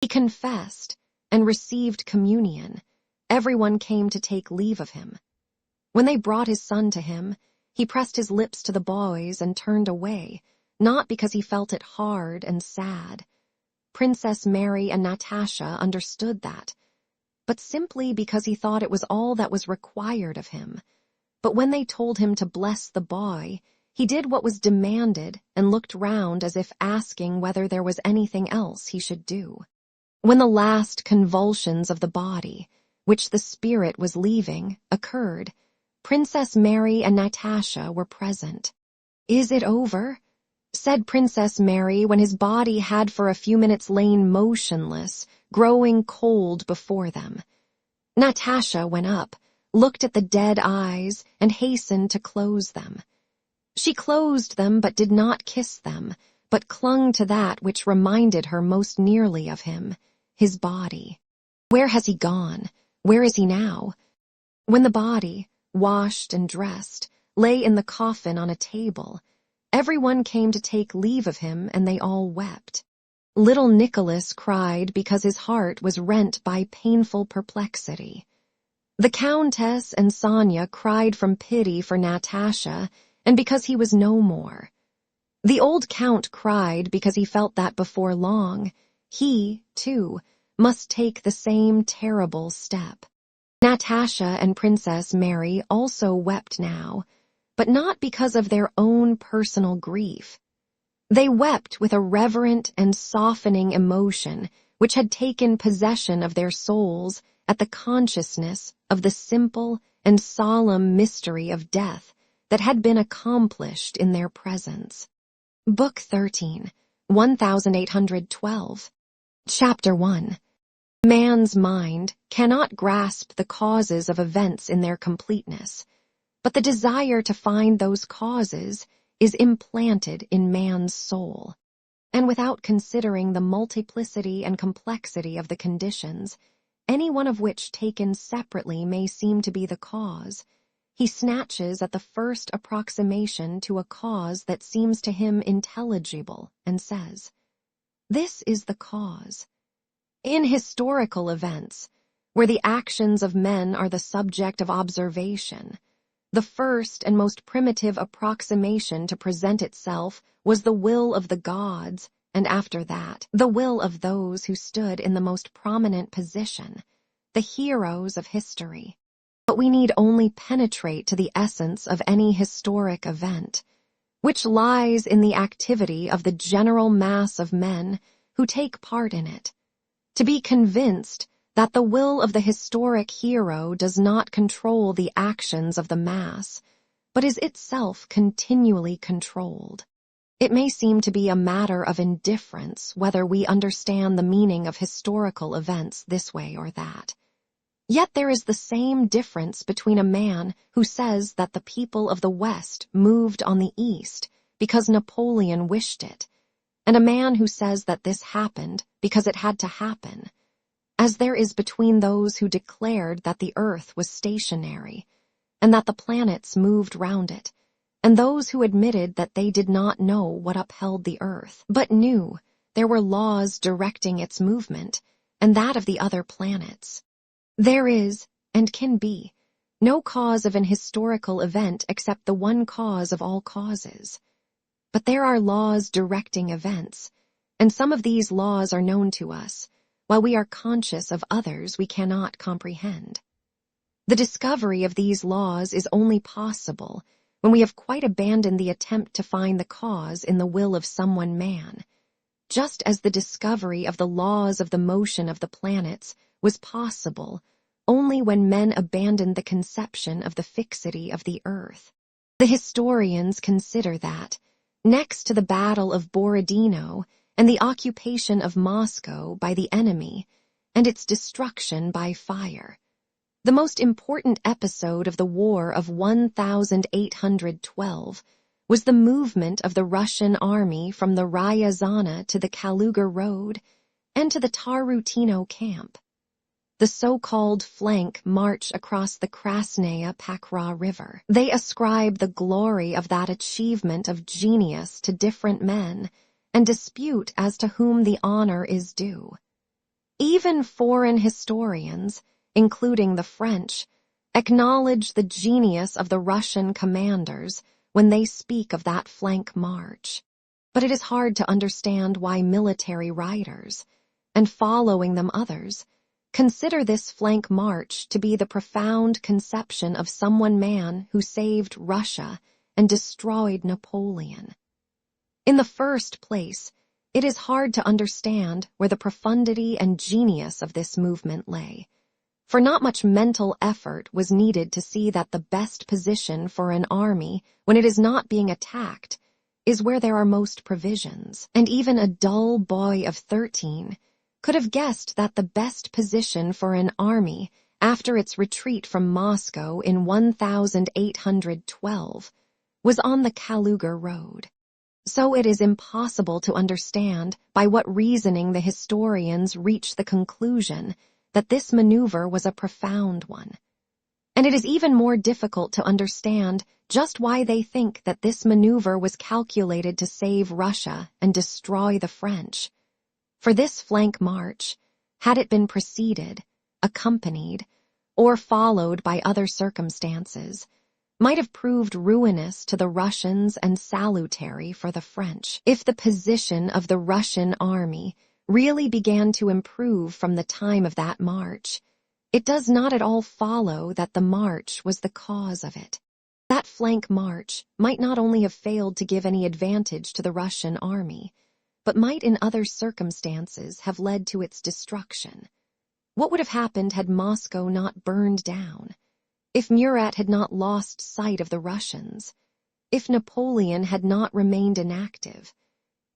He confessed and received communion. Everyone came to take leave of him. When they brought his son to him, he pressed his lips to the boys and turned away, not because he felt it hard and sad. Princess Mary and Natasha understood that, but simply because he thought it was all that was required of him. But when they told him to bless the boy, he did what was demanded and looked round as if asking whether there was anything else he should do. When the last convulsions of the body, which the spirit was leaving, occurred, Princess Mary and Natasha were present. "Is it over?" said Princess Mary when his body had for a few minutes lain motionless, growing cold before them. Natasha went up, looked at the dead eyes, and hastened to close them. She closed them but did not kiss them, but clung to that which reminded her most nearly of him, his body. Where has he gone? Where is he now? When the body, washed and dressed, lay in the coffin on a table, everyone came to take leave of him, and they all wept. Little Nicholas cried because his heart was rent by painful perplexity. The Countess and Sonia cried from pity for Natasha and because he was no more. The old Count cried because he felt that before long, he, too, must take the same terrible step. Natasha and Princess Mary also wept now, but not because of their own personal grief. They wept with a reverent and softening emotion which had taken possession of their souls at the consciousness of the simple and solemn mystery of death that had been accomplished in their presence. Book 13, 1812. Chapter 1. Man's mind cannot grasp the causes of events in their completeness, but the desire to find those causes is implanted in man's soul. And without considering the multiplicity and complexity of the conditions, any one of which taken separately may seem to be the cause, he snatches at the first approximation to a cause that seems to him intelligible and says, "This is the cause." In historical events, where the actions of men are the subject of observation, the first and most primitive approximation to present itself was the will of the gods, and after that, the will of those who stood in the most prominent position, the heroes of history. But we need only penetrate to the essence of any historic event, which lies in the activity of the general mass of men who take part in it, to be convinced that the will of the historic hero does not control the actions of the mass, but is itself continually controlled. It may seem to be a matter of indifference whether we understand the meaning of historical events this way or that. Yet there is the same difference between a man who says that the people of the West moved on the East because Napoleon wished it, and a man who says that this happened because it had to happen, as there is between those who declared that the earth was stationary, and that the planets moved round it, and those who admitted that they did not know what upheld the earth, but knew there were laws directing its movement, and that of the other planets. There is, and can be, no cause of an historical event except the one cause of all causes. But there are laws directing events, and some of these laws are known to us, while we are conscious of others we cannot comprehend. The discovery of these laws is only possible when we have quite abandoned the attempt to find the cause in the will of some one man, just as the discovery of the laws of the motion of the planets was possible only when men abandoned the conception of the fixity of the earth. The historians consider that, next to the Battle of Borodino and the occupation of Moscow by the enemy and its destruction by fire, the most important episode of the War of 1812 was the movement of the Russian army from the Ryazana to the Kaluga Road and to the Tarutino camp. The so-called flank march across the Krasnaya Pakra River. They ascribe the glory of that achievement of genius to different men and dispute as to whom the honor is due. Even foreign historians, including the French, acknowledge the genius of the Russian commanders when they speak of that flank march. But it is hard to understand why military writers, and following them others, consider this flank march to be the profound conception of some one man who saved Russia and destroyed Napoleon. In the first place, it is hard to understand where the profundity and genius of this movement lay, for not much mental effort was needed to see that the best position for an army when it is not being attacked is where there are most provisions, and even a dull boy of 13 could have guessed that the best position for an army after its retreat from Moscow in 1812 was on the Kaluga Road. So it is impossible to understand by what reasoning the historians reach the conclusion that this maneuver was a profound one. And it is even more difficult to understand just why they think that this maneuver was calculated to save Russia and destroy the French. For this flank march, had it been preceded, accompanied, or followed by other circumstances, might have proved ruinous to the Russians and salutary for the French. If the position of the Russian army really began to improve from the time of that march, it does not at all follow that the march was the cause of it. That flank march might not only have failed to give any advantage to the Russian army, but might in other circumstances have led to its destruction. What would have happened had Moscow not burned down? If Murat had not lost sight of the Russians? If Napoleon had not remained inactive?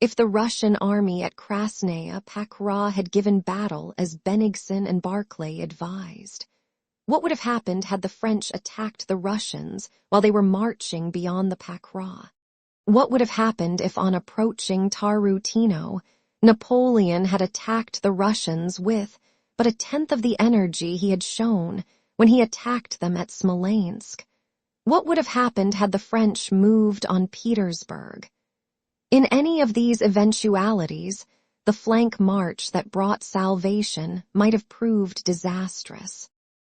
If the Russian army at Krasnaya Pakra had given battle as Bennigsen and Barclay advised? What would have happened had the French attacked the Russians while they were marching beyond the Pakra? What would have happened if on approaching Tarutino, Napoleon had attacked the Russians with but a tenth of the energy he had shown when he attacked them at Smolensk? What would have happened had the French moved on Petersburg? In any of these eventualities, the flank march that brought salvation might have proved disastrous.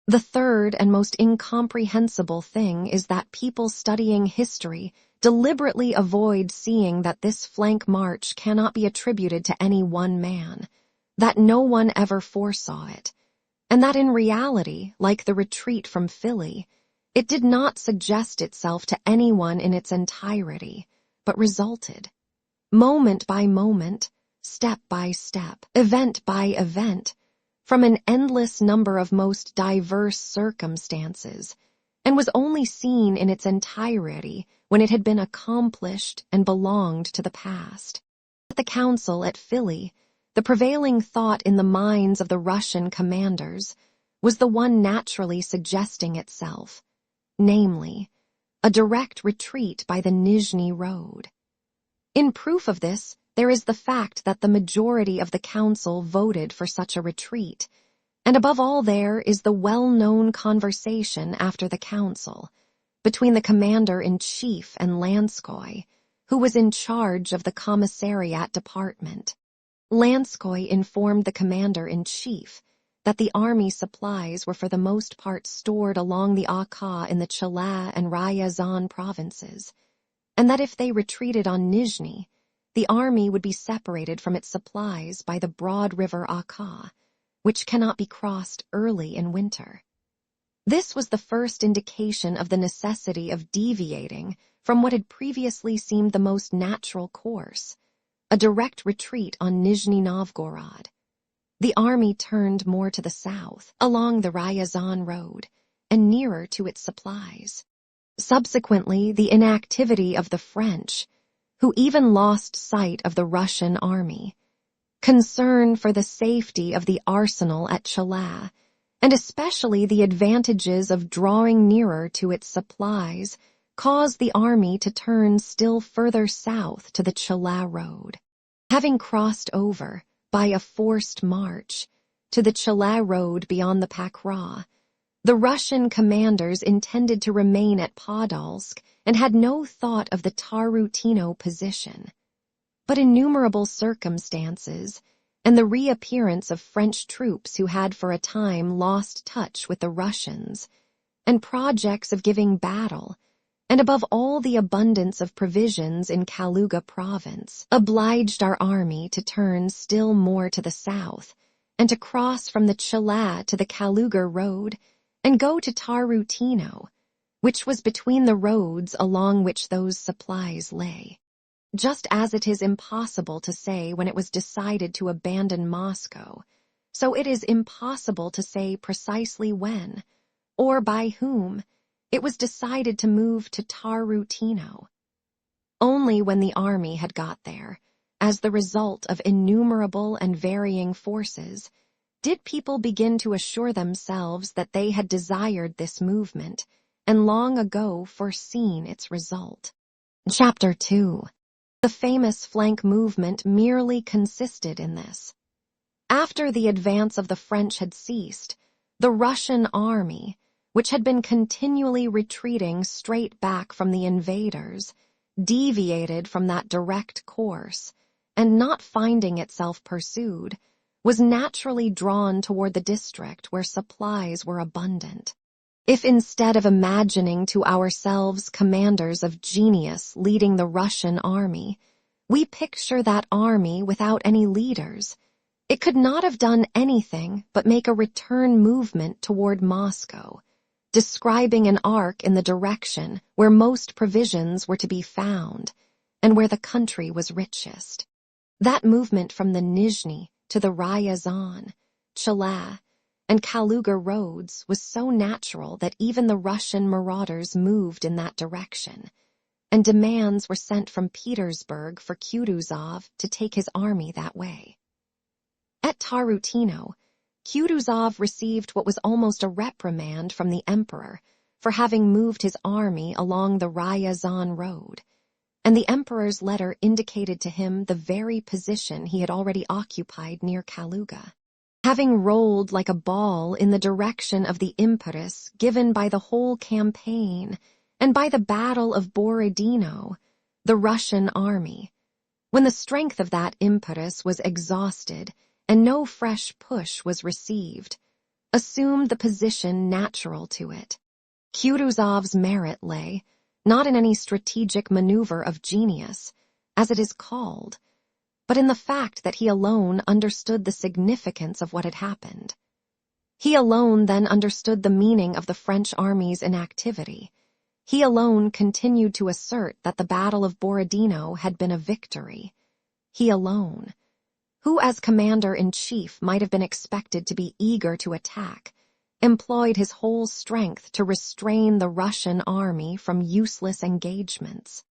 The third and most incomprehensible thing is that people studying history deliberately avoid seeing that this flank march cannot be attributed to any one man, that no one ever foresaw it, and that in reality, like the retreat from Philly, it did not suggest itself to anyone in its entirety, but resulted, moment by moment, step by step, event by event, from an endless number of most diverse circumstances, and was only seen in its entirety when it had been accomplished and belonged to the past. At the council at Philly, the prevailing thought in the minds of the Russian commanders was the one naturally suggesting itself, namely, a direct retreat by the Nizhny Road. In proof of this, there is the fact that the majority of the council voted for such a retreat, and above all there is the well-known conversation after the council between the commander-in-chief and Lanskoy, who was in charge of the commissariat department. Lanskoy informed the commander-in-chief that the army supplies were for the most part stored along the Akka in the Chala and Ryazan provinces, and that if they retreated on Nizhny, the army would be separated from its supplies by the broad river Akka, which cannot be crossed early in winter. This was the first indication of the necessity of deviating from what had previously seemed the most natural course, a direct retreat on Nizhny Novgorod. The army turned more to the south, along the Ryazan road, and nearer to its supplies. Subsequently, the inactivity of the French, who even lost sight of the Russian army, concern for the safety of the arsenal at Chala, and especially the advantages of drawing nearer to its supplies, caused the army to turn still further south to the Chala road. Having crossed over, by a forced march, to the Chala road beyond the Pakra, the Russian commanders intended to remain at Podolsk and had no thought of the Tarutino position. But innumerable circumstances, and the reappearance of French troops who had for a time lost touch with the Russians, and projects of giving battle, and above all the abundance of provisions in Kaluga province, obliged our army to turn still more to the south, and to cross from the Chala to the Kaluga road, and go to Tarutino, which was between the roads along which those supplies lay. Just as it is impossible to say when it was decided to abandon Moscow, so it is impossible to say precisely when, or by whom, it was decided to move to Tarutino. Only when the army had got there, as the result of innumerable and varying forces, did people begin to assure themselves that they had desired this movement and long ago foreseen its result. Chapter 2. The famous flank movement merely consisted in this. After the advance of the French had ceased, the Russian army, which had been continually retreating straight back from the invaders, deviated from that direct course, and not finding itself pursued, was naturally drawn toward the district where supplies were abundant. If instead of imagining to ourselves commanders of genius leading the Russian army, we picture that army without any leaders, it could not have done anything but make a return movement toward Moscow, describing an arc in the direction where most provisions were to be found and where the country was richest. That movement from the Nizhny to the Ryazan, Chala, and Kaluga roads was so natural that even the Russian marauders moved in that direction, and demands were sent from Petersburg for Kutuzov to take his army that way. At Tarutino, Kutuzov received what was almost a reprimand from the emperor for having moved his army along the Ryazan road, and the emperor's letter indicated to him the very position he had already occupied near Kaluga. Having rolled like a ball in the direction of the impetus given by the whole campaign and by the Battle of Borodino, the Russian army, when the strength of that impetus was exhausted and no fresh push was received, assumed the position natural to it. Kutuzov's merit lay, not in any strategic maneuver of genius, as it is called, but in the fact that he alone understood the significance of what had happened. He alone then understood the meaning of the French army's inactivity. He alone continued to assert that the Battle of Borodino had been a victory. He alone, who as commander-in-chief might have been expected to be eager to attack, employed his whole strength to restrain the Russian army from useless engagements.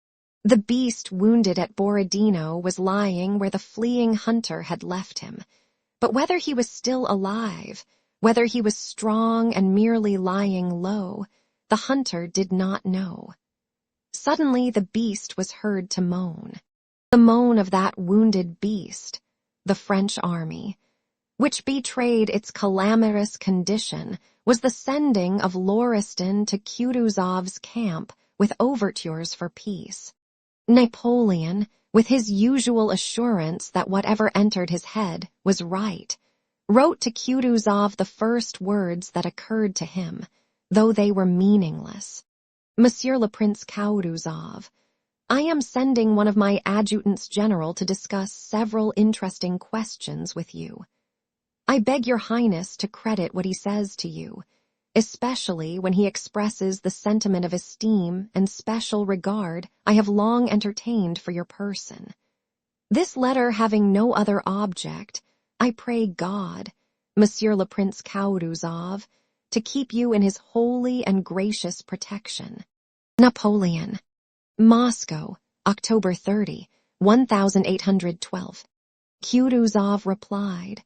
The beast wounded at Borodino was lying where the fleeing hunter had left him, but whether he was still alive, whether he was strong and merely lying low, the hunter did not know. Suddenly the beast was heard to moan. The moan of that wounded beast, the French army, which betrayed its calamitous condition, was the sending of Lauriston to Kutuzov's camp with overtures for peace. Napoleon, with his usual assurance that whatever entered his head was right, wrote to Kutuzov the first words that occurred to him, though they were meaningless. Monsieur le Prince Kutuzov, I am sending one of my adjutants general to discuss several interesting questions with you. I beg your highness to credit what he says to you, especially when he expresses the sentiment of esteem and special regard I have long entertained for your person. This letter having no other object, I pray God, Monsieur le Prince Kutuzov, to keep you in his holy and gracious protection. Napoleon. Moscow, October 30, 1812. Kutuzov replied,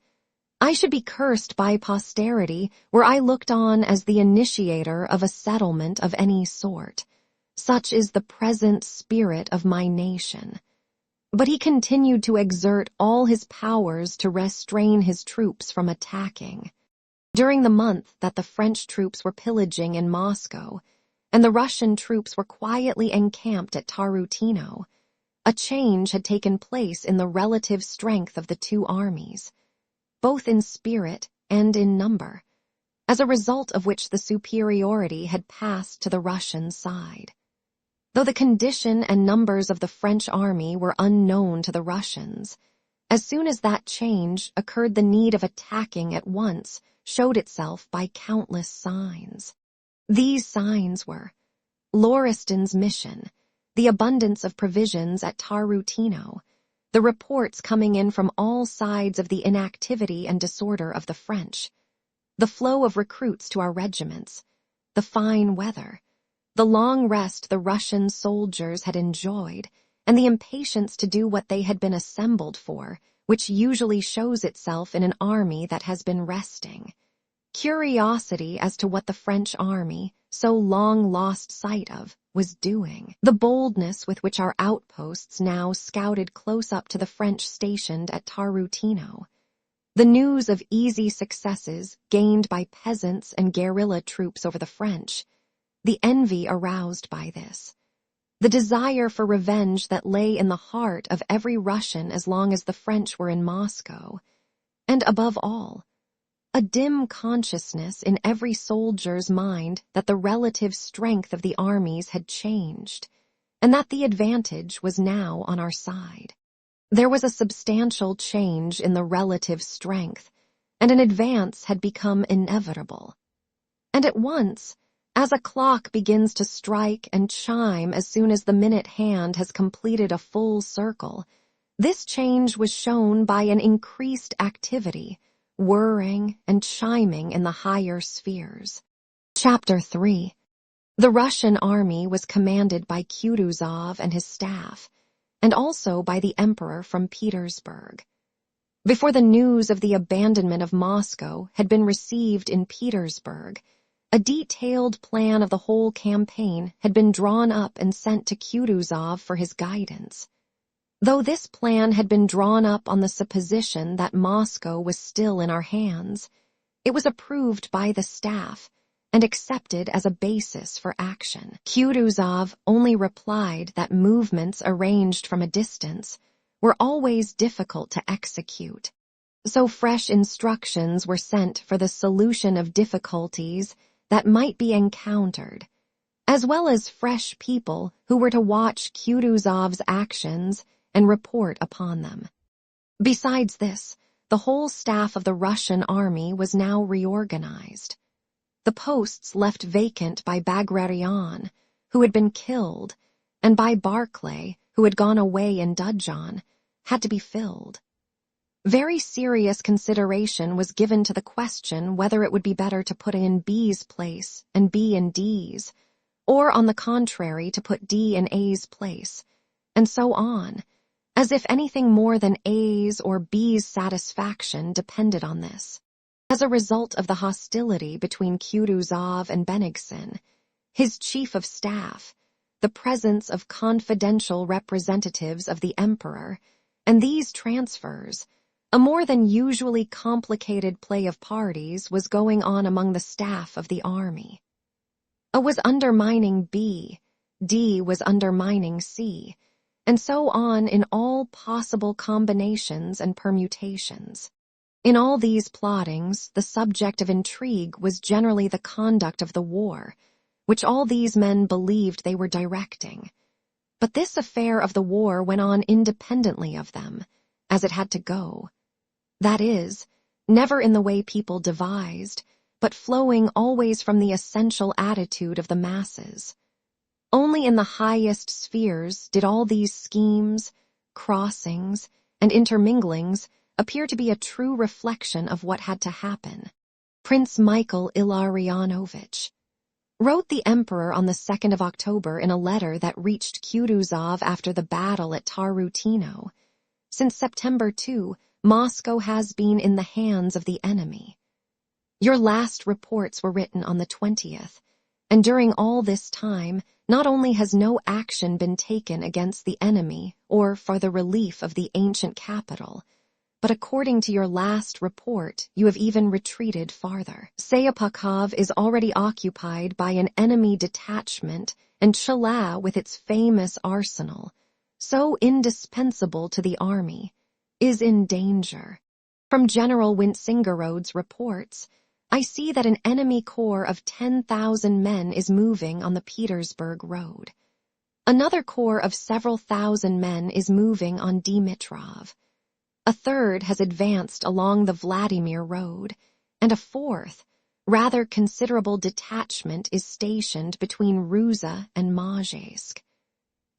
I should be cursed by posterity were I looked on as the initiator of a settlement of any sort. Such is the present spirit of my nation. But he continued to exert all his powers to restrain his troops from attacking. During the month that the French troops were pillaging in Moscow, and the Russian troops were quietly encamped at Tarutino, a change had taken place in the relative strength of the two armies, both in spirit and in number, as a result of which the superiority had passed to the Russian side. Though the condition and numbers of the French army were unknown to the Russians, as soon as that change occurred, the need of attacking at once showed itself by countless signs. These signs were Lauriston's mission, the abundance of provisions at Tarutino, the reports coming in from all sides of the inactivity and disorder of the French, the flow of recruits to our regiments, the fine weather, the long rest the Russian soldiers had enjoyed, and the impatience to do what they had been assembled for, which usually shows itself in an army that has been resting. Curiosity as to what the French army, so long lost sight of, was doing. The boldness with which our outposts now scouted close up to the French stationed at Tarutino. The news of easy successes gained by peasants and guerrilla troops over the French. The envy aroused by this. The desire for revenge that lay in the heart of every Russian as long as the French were in Moscow. and above all, a dim consciousness in every soldier's mind that the relative strength of the armies had changed, and that the advantage was now on our side. There was a substantial change in the relative strength, and an advance had become inevitable. And at once, as a clock begins to strike and chime as soon as the minute hand has completed a full circle, this change was shown by an increased activity, whirring and chiming in the higher spheres. Chapter 3. The Russian army was commanded by Kutuzov and his staff, and also by the emperor from Petersburg. Before the news of the abandonment of Moscow had been received in Petersburg, a detailed plan of the whole campaign had been drawn up and sent to Kutuzov for his guidance. Though this plan had been drawn up on the supposition that Moscow was still in our hands, it was approved by the staff and accepted as a basis for action. Kutuzov only replied that movements arranged from a distance were always difficult to execute, so fresh instructions were sent for the solution of difficulties that might be encountered, as well as fresh people who were to watch Kutuzov's actions and report upon them. Besides this, the whole staff of the Russian army was now reorganized. The posts left vacant by Bagratión, who had been killed, and by Barclay, who had gone away in dudgeon, had to be filled. Very serious consideration was given to the question whether it would be better to put in B's place and B in D's, or on the contrary to put D in A's place, and so on, as if anything more than A's or B's satisfaction depended on this. As a result of the hostility between Kutuzov and Bennigsen, his chief of staff, the presence of confidential representatives of the emperor, and these transfers, a more than usually complicated play of parties was going on among the staff of the army. A was undermining B, D was undermining C, and so on in all possible combinations and permutations. In all these plottings, the subject of intrigue was generally the conduct of the war, which all these men believed they were directing. But this affair of the war went on independently of them, as it had to go. That is, never in the way people devised, but flowing always from the essential attitude of the masses. Only in the highest spheres did all these schemes, crossings, and interminglings appear to be a true reflection of what had to happen. Prince Michael Illarionovich wrote the emperor on the 2nd of October in a letter that reached Kutuzov after the battle at Tarutino. Since September 2, Moscow has been in the hands of the enemy. Your last reports were written on the 20th, and during all this time, not only has no action been taken against the enemy or for the relief of the ancient capital, but according to your last report, you have even retreated farther. Sayapukov is already occupied by an enemy detachment, and Chela, with its famous arsenal, so indispensable to the army, is in danger. From General Wintzingerode's reports, I see that an enemy corps of 10,000 men is moving on the Petersburg road. Another corps of several thousand men is moving on Dmitrov. A third has advanced along the Vladimir road, and a fourth, rather considerable detachment is stationed between Ruza and Mazheysk.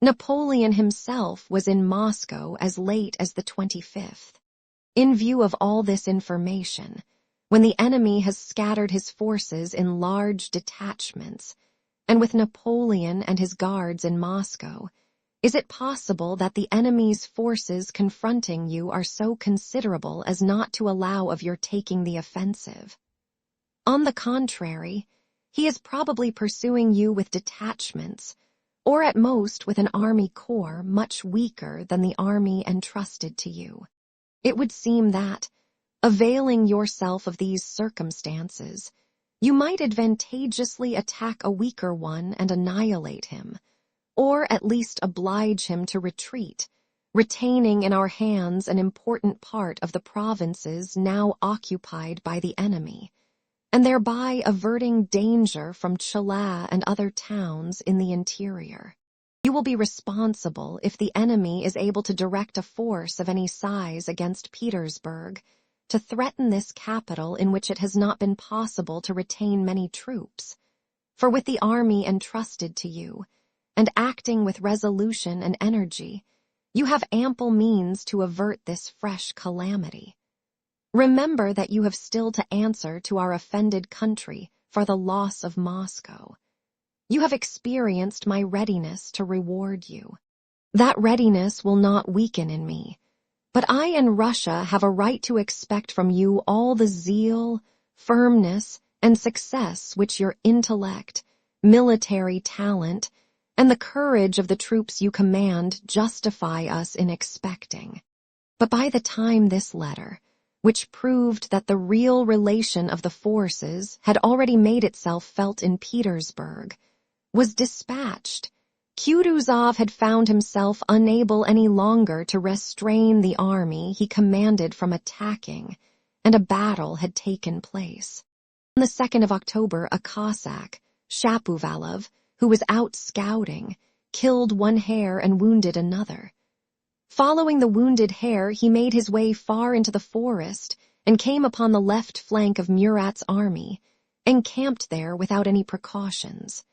Napoleon himself was in Moscow as late as the 25th. In view of all this information, when the enemy has scattered his forces in large detachments, and with Napoleon and his guards in Moscow, is it possible that the enemy's forces confronting you are so considerable as not to allow of your taking the offensive? On the contrary, he is probably pursuing you with detachments, or at most with an army corps much weaker than the army entrusted to you. It would seem that, availing yourself of these circumstances, you might advantageously attack a weaker one and annihilate him, or at least oblige him to retreat, retaining in our hands an important part of the provinces now occupied by the enemy, and thereby averting danger from Chila and other towns in the interior. You will be responsible if the enemy is able to direct a force of any size against Petersburg to threaten this capital in which it has not been possible to retain many troops. For with the army entrusted to you, and acting with resolution and energy, you have ample means to avert this fresh calamity. Remember that you have still to answer to our offended country for the loss of Moscow. You have experienced my readiness to reward you. That readiness will not weaken in me, but I and Russia have a right to expect from you all the zeal, firmness, and success which your intellect, military talent, and the courage of the troops you command justify us in expecting. But by the time this letter, which proved that the real relation of the forces had already made itself felt in Petersburg, was dispatched, Kutuzov had found himself unable any longer to restrain the army he commanded from attacking, and a battle had taken place. On the 2nd of October, a Cossack, Shapovalov, who was out scouting, killed one hare and wounded another. Following the wounded hare, he made his way far into the forest and came upon the left flank of Murat's army, encamped there without any precautions.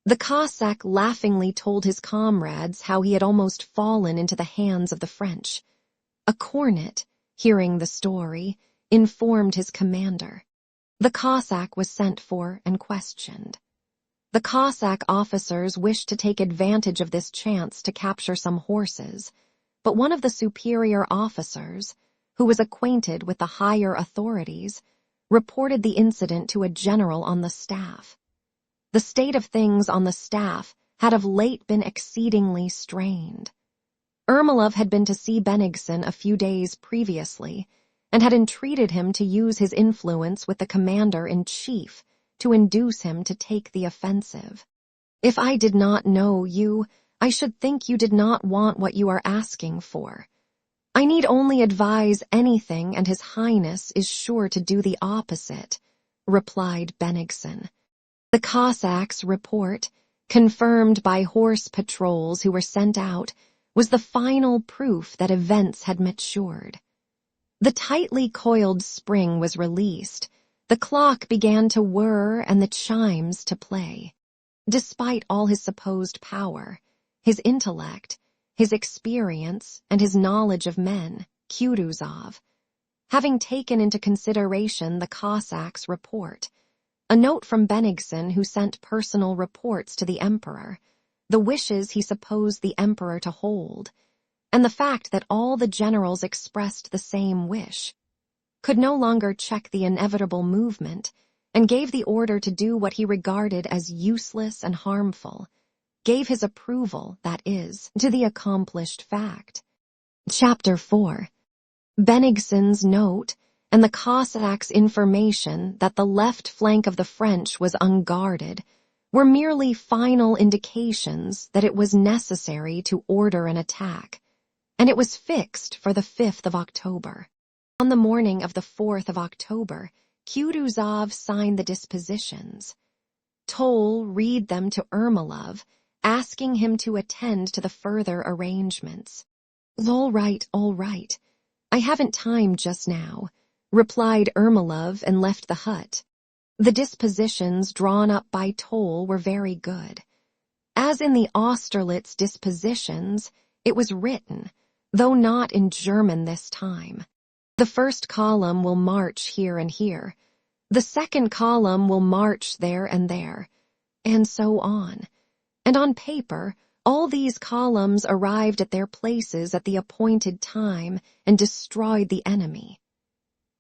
The Cossack laughingly told his comrades how he had almost fallen into the hands of the French. A cornet, hearing the story, informed his commander. The Cossack was sent for and questioned. The Cossack officers wished to take advantage of this chance to capture some horses, but one of the superior officers, who was acquainted with the higher authorities, reported the incident to a general on the staff. The state of things on the staff had of late been exceedingly strained. Ermolov had been to see Bennigsen a few days previously, and had entreated him to use his influence with the commander-in-chief to induce him to take the offensive. If I did not know you, I should think you did not want what you are asking for. I need only advise anything, and His Highness is sure to do the opposite, replied Bennigsen. The Cossacks' report, confirmed by horse patrols who were sent out, was the final proof that events had matured. The tightly coiled spring was released, the clock began to whir and the chimes to play. Despite all his supposed power, his intellect, his experience, and his knowledge of men, Kutuzov, having taken into consideration the Cossacks' report, a note from Bennigsen who sent personal reports to the emperor, the wishes he supposed the emperor to hold, and the fact that all the generals expressed the same wish, could no longer check the inevitable movement, and gave the order to do what he regarded as useless and harmful, gave his approval, that is, to the accomplished fact. Chapter 4. Bennigsen's note and the Cossacks' information that the left flank of the French was unguarded were merely final indications that it was necessary to order an attack, and it was fixed for the 5th of October. On the morning of the 4th of October, Kutuzov signed the dispositions. Toll read them to Ermolov, asking him to attend to the further arrangements. All right. I haven't time just now, replied Ermolov and left the hut. The dispositions drawn up by Toll were very good. As in the Austerlitz dispositions, it was written, though not in German this time. The first column will march here and here. The second column will march there, and so on. And on paper, all these columns arrived at their places at the appointed time and destroyed the enemy.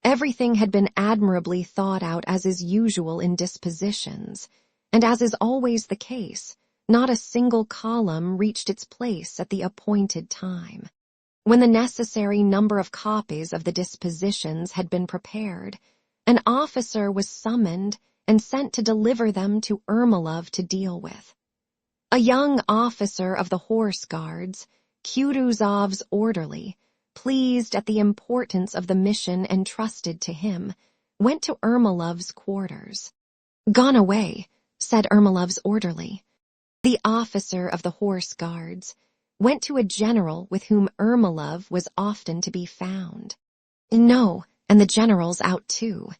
Everything had been admirably thought out as is usual in dispositions, and as is always the case, not a single column reached its place at the appointed time. When the necessary number of copies of the dispositions had been prepared, an officer was summoned and sent to deliver them to Ermolov to deal with. A young officer of the Horse Guards, Kutuzov's orderly, pleased at the importance of the mission entrusted to him, went to Ermolov's quarters. "Gone away," said Ermolov's orderly. The officer of the horse guards went to a general with whom Ermolov was often to be found. "No, and the general's out too."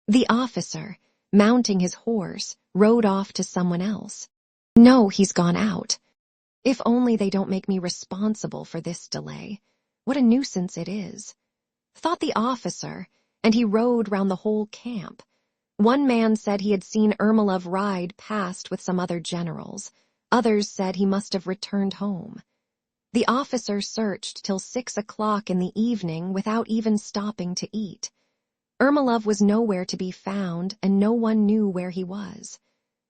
The officer, mounting his horse, rode off to someone else. "No, he's gone out. If only they don't make me responsible for this delay. What a nuisance it is," thought the officer, and he rode round the whole camp. One man said he had seen Ermolov ride past with some other generals. Others said he must have returned home. The officer searched till 6 o'clock in the evening without even stopping to eat. Ermolov was nowhere to be found, and no one knew where he was.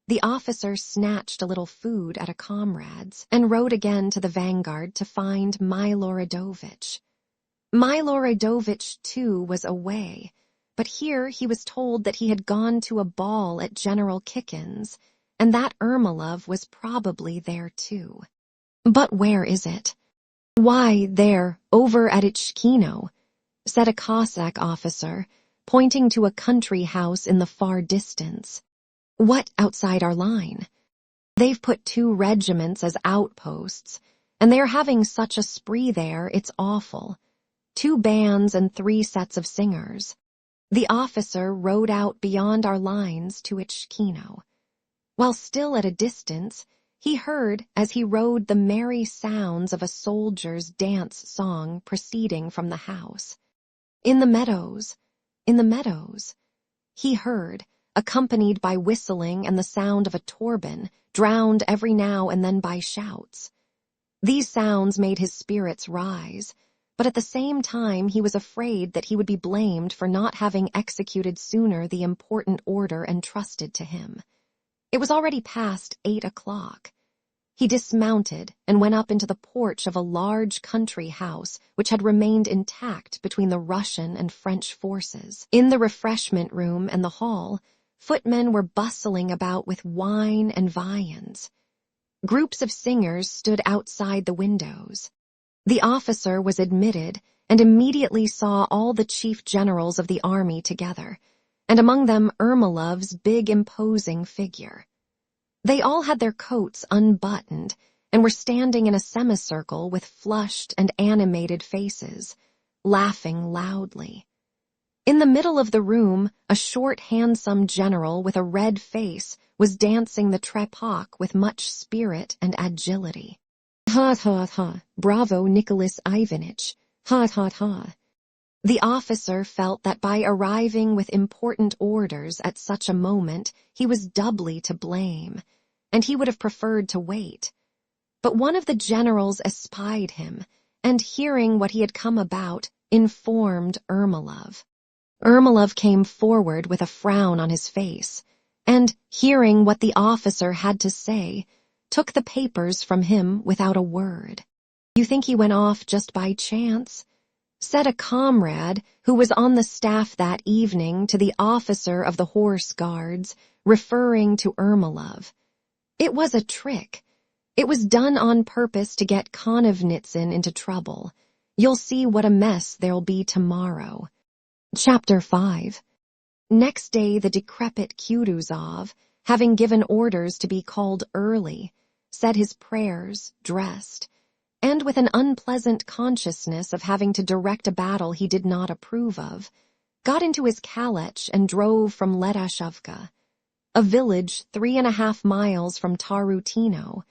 The officer snatched a little food at a comrade's and rode again to the vanguard to find Miloradovich. Miloradovich, too, was away, but here he was told that he had gone to a ball at General Kikin's, and that Ermolov was probably there too. "But where is it?" "Why, there, over at Ichkino," said a Cossack officer, pointing to a country house in the far distance. "What, outside our line?" "They've put 2 regiments as outposts, and they're having such a spree there, it's awful. 2 bands and 3 sets of singers." The officer rode out beyond our lines to Ichkino. While still at a distance, he heard, as he rode, the merry sounds of a soldier's dance song proceeding from the house. In the meadows, he heard, accompanied by whistling and the sound of a torban, drowned every now and then by shouts. These sounds made his spirits rise, but at the same time he was afraid that he would be blamed for not having executed sooner the important order entrusted to him. It was already past 8 o'clock. He dismounted and went up into the porch of a large country house which had remained intact between the Russian and French forces. In the refreshment room and the hall, footmen were bustling about with wine and viands. Groups of singers stood outside the windows. The officer was admitted and immediately saw all the chief generals of the army together, and among them Ermolov's big imposing figure. They all had their coats unbuttoned and were standing in a semicircle with flushed and animated faces, laughing loudly. In the middle of the room, a short, handsome general with a red face was dancing the trepak with much spirit and agility. "Ha, ha, ha, bravo, Nicholas Ivanich, ha, ha, ha." The officer felt that by arriving with important orders at such a moment, he was doubly to blame, and he would have preferred to wait. But one of the generals espied him, and hearing what he had come about, informed Ermolov. Ermolov came forward with a frown on his face, and, hearing what the officer had to say, took the papers from him without a word. "You think he went off just by chance?" said a comrade who was on the staff that evening to the officer of the horse guards, referring to Ermolov. "It was a trick. It was done on purpose to get Konovnitsin into trouble. You'll see what a mess there'll be tomorrow." Chapter 5. Next day the decrepit Kutuzov, having given orders to be called early, said his prayers, dressed, and with an unpleasant consciousness of having to direct a battle he did not approve of, got into his calèche and drove from Ledashovka, a village 3.5 miles from Tarutino,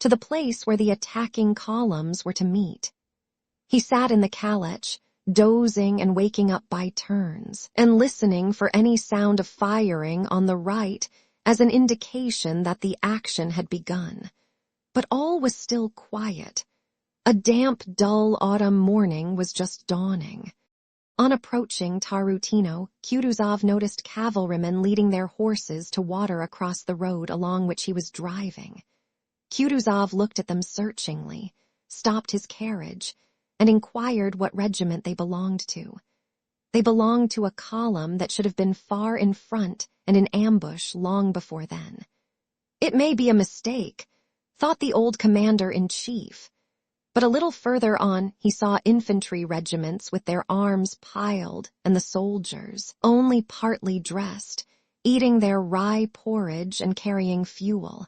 to the place where the attacking columns were to meet. He sat in the calèche, dozing and waking up by turns, and listening for any sound of firing on the right as an indication that the action had begun. But all was still quiet. A damp, dull autumn morning was just dawning. On approaching Tarutino, Kutuzov noticed cavalrymen leading their horses to water across the road along which he was driving. Kutuzov looked at them searchingly, stopped his carriage, and inquired what regiment they belonged to. They belonged to a column that should have been far in front and in ambush long before then. It may be a mistake, thought the old commander-in-chief, But a little further on, he saw infantry regiments with their arms piled and the soldiers, only partly dressed, eating their rye porridge and carrying fuel.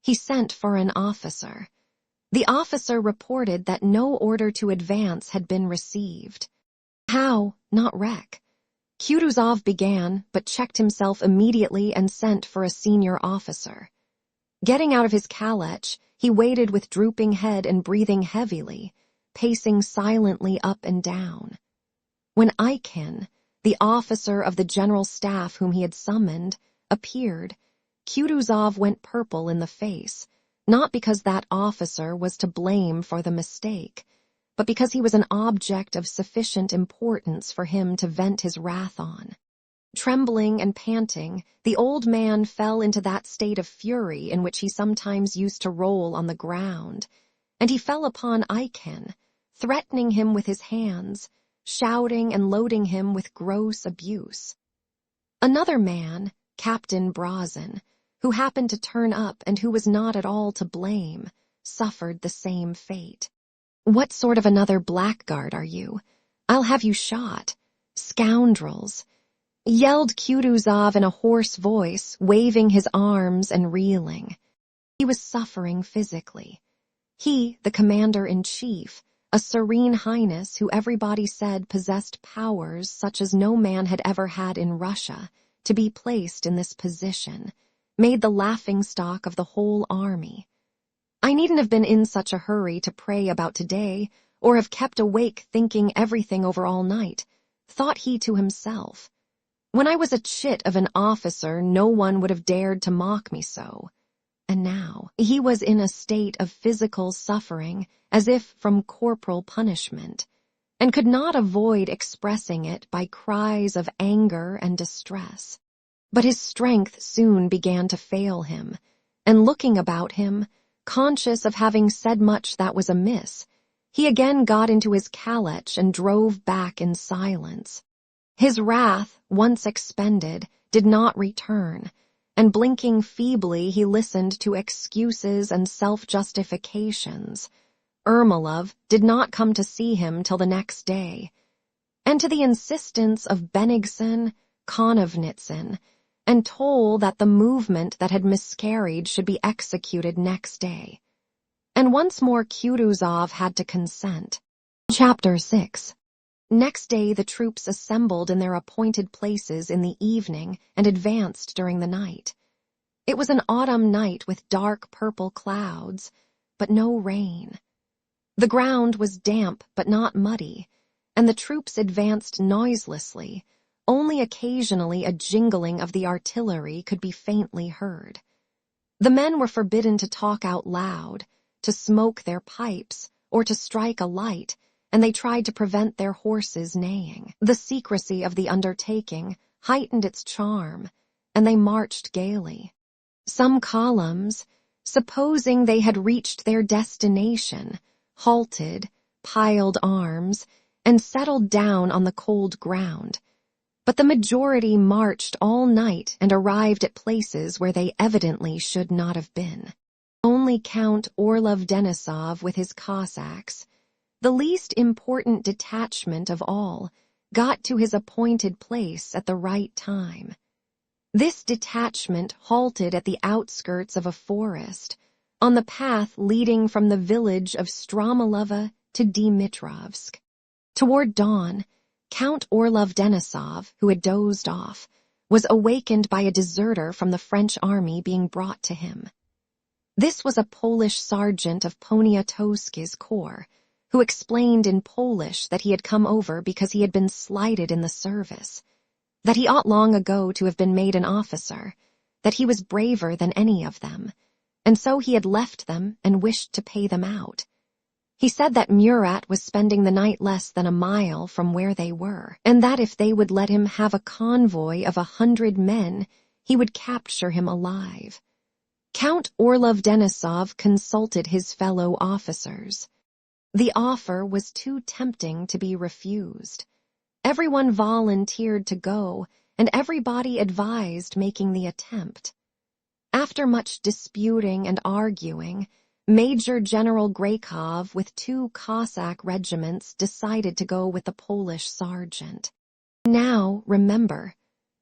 He sent for an officer. The officer reported that no order to advance had been received. How, not wreck? Kutuzov began, but checked himself immediately and sent for a senior officer. Getting out of his calèche, he waited with drooping head and breathing heavily, pacing silently up and down. When Eichen, the officer of the general staff whom he had summoned, appeared, Kutuzov went purple in the face, not because that officer was to blame for the mistake, but because he was an object of sufficient importance for him to vent his wrath on. Trembling and panting, the old man fell into that state of fury in which he sometimes used to roll on the ground, and he fell upon Eichen, threatening him with his hands, shouting and loading him with gross abuse. Another man, Captain Brazen, who happened to turn up and who was not at all to blame, suffered the same fate. "What sort of another blackguard are you? I'll have you shot. Scoundrels!" yelled Kutuzov in a hoarse voice, waving his arms and reeling. He was suffering physically. He, the commander-in-chief, a serene highness who everybody said possessed powers such as no man had ever had in Russia, to be placed in this position, made the laughingstock of the whole army. I needn't have been in such a hurry to pray about today, or have kept awake thinking everything over all night, thought he to himself. When I was a chit of an officer, no one would have dared to mock me so. And now he was in a state of physical suffering, as if from corporal punishment, and could not avoid expressing it by cries of anger and distress. But his strength soon began to fail him, and looking about him, conscious of having said much that was amiss, he again got into his calèche and drove back in silence. His wrath, once expended, did not return, and blinking feebly he listened to excuses and self-justifications. Ermolov did not come to see him till the next day, and to the insistence of Bennigsen, Konovnitsin, and told that the movement that had miscarried should be executed next day. And once more Kutuzov had to consent. Chapter 6. Next day the troops assembled in their appointed places in the evening and advanced during the night. It was an autumn night with dark purple clouds, but no rain. The ground was damp but not muddy, and the troops advanced noiselessly. Only occasionally a jingling of the artillery could be faintly heard. The men were forbidden to talk out loud, to smoke their pipes, or to strike a light, and they tried to prevent their horses neighing. The secrecy of the undertaking heightened its charm, and they marched gaily. Some columns, supposing they had reached their destination, halted, piled arms, and settled down on the cold ground. But the majority marched all night and arrived at places where they evidently should not have been. Only Count Orlov Denisov with his Cossacks, the least important detachment of all, got to his appointed place at the right time. This detachment halted at the outskirts of a forest, on the path leading from the village of Stromolova to Dmitrovsk. Toward dawn, Count Orlov Denisov, who had dozed off, was awakened by a deserter from the French army being brought to him. This was a Polish sergeant of Poniatowski's corps, who explained in Polish that he had come over because he had been slighted in the service, that he ought long ago to have been made an officer, that he was braver than any of them, and so he had left them and wished to pay them out. He said that Murat was spending the night less than a mile from where they were, and that if they would let him have a convoy of 100 men, he would capture him alive. Count Orlov Denisov consulted his fellow officers. The offer was too tempting to be refused. Everyone volunteered to go, and everybody advised making the attempt. After much disputing and arguing, Major General Grakov with 2 Cossack regiments decided to go with the Polish sergeant. "Now, remember,"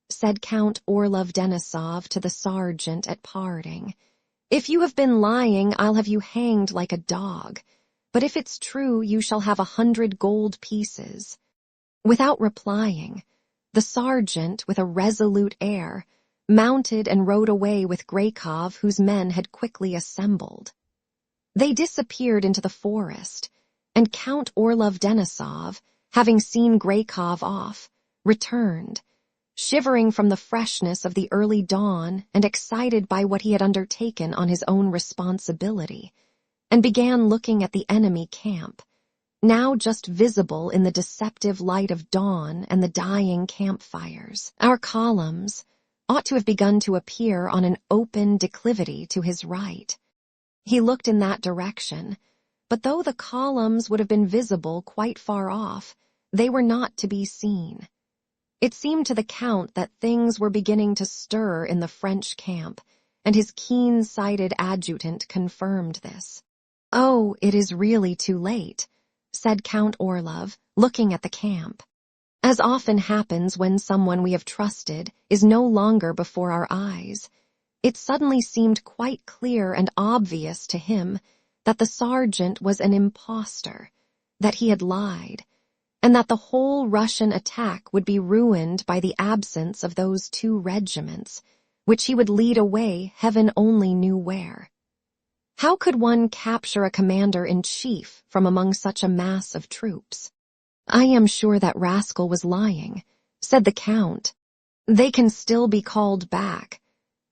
said Count Orlov Denisov to the sergeant at parting, "if you have been lying, I'll have you hanged like a dog. But if it's true, you shall have 100 gold pieces." Without replying, the sergeant, with a resolute air, mounted and rode away with Grakov, whose men had quickly assembled. They disappeared into the forest, and Count Orlov Denisov, having seen Grakov off, returned, shivering from the freshness of the early dawn and excited by what he had undertaken on his own responsibility, and began looking at the enemy camp, now just visible in the deceptive light of dawn and the dying campfires. Our columns ought to have begun to appear on an open declivity to his right. He looked in that direction, but though the columns would have been visible quite far off, they were not to be seen. It seemed to the Count that things were beginning to stir in the French camp, and his keen-sighted adjutant confirmed this. "Oh, it is really too late," said Count Orlov, looking at the camp. As often happens when someone we have trusted is no longer before our eyes, it suddenly seemed quite clear and obvious to him that the sergeant was an impostor, that he had lied, and that the whole Russian attack would be ruined by the absence of those 2 regiments, which he would lead away heaven only knew where. How could one capture a commander-in-chief from among such a mass of troops? "I am sure that rascal was lying," said the Count. "They can still be called back,"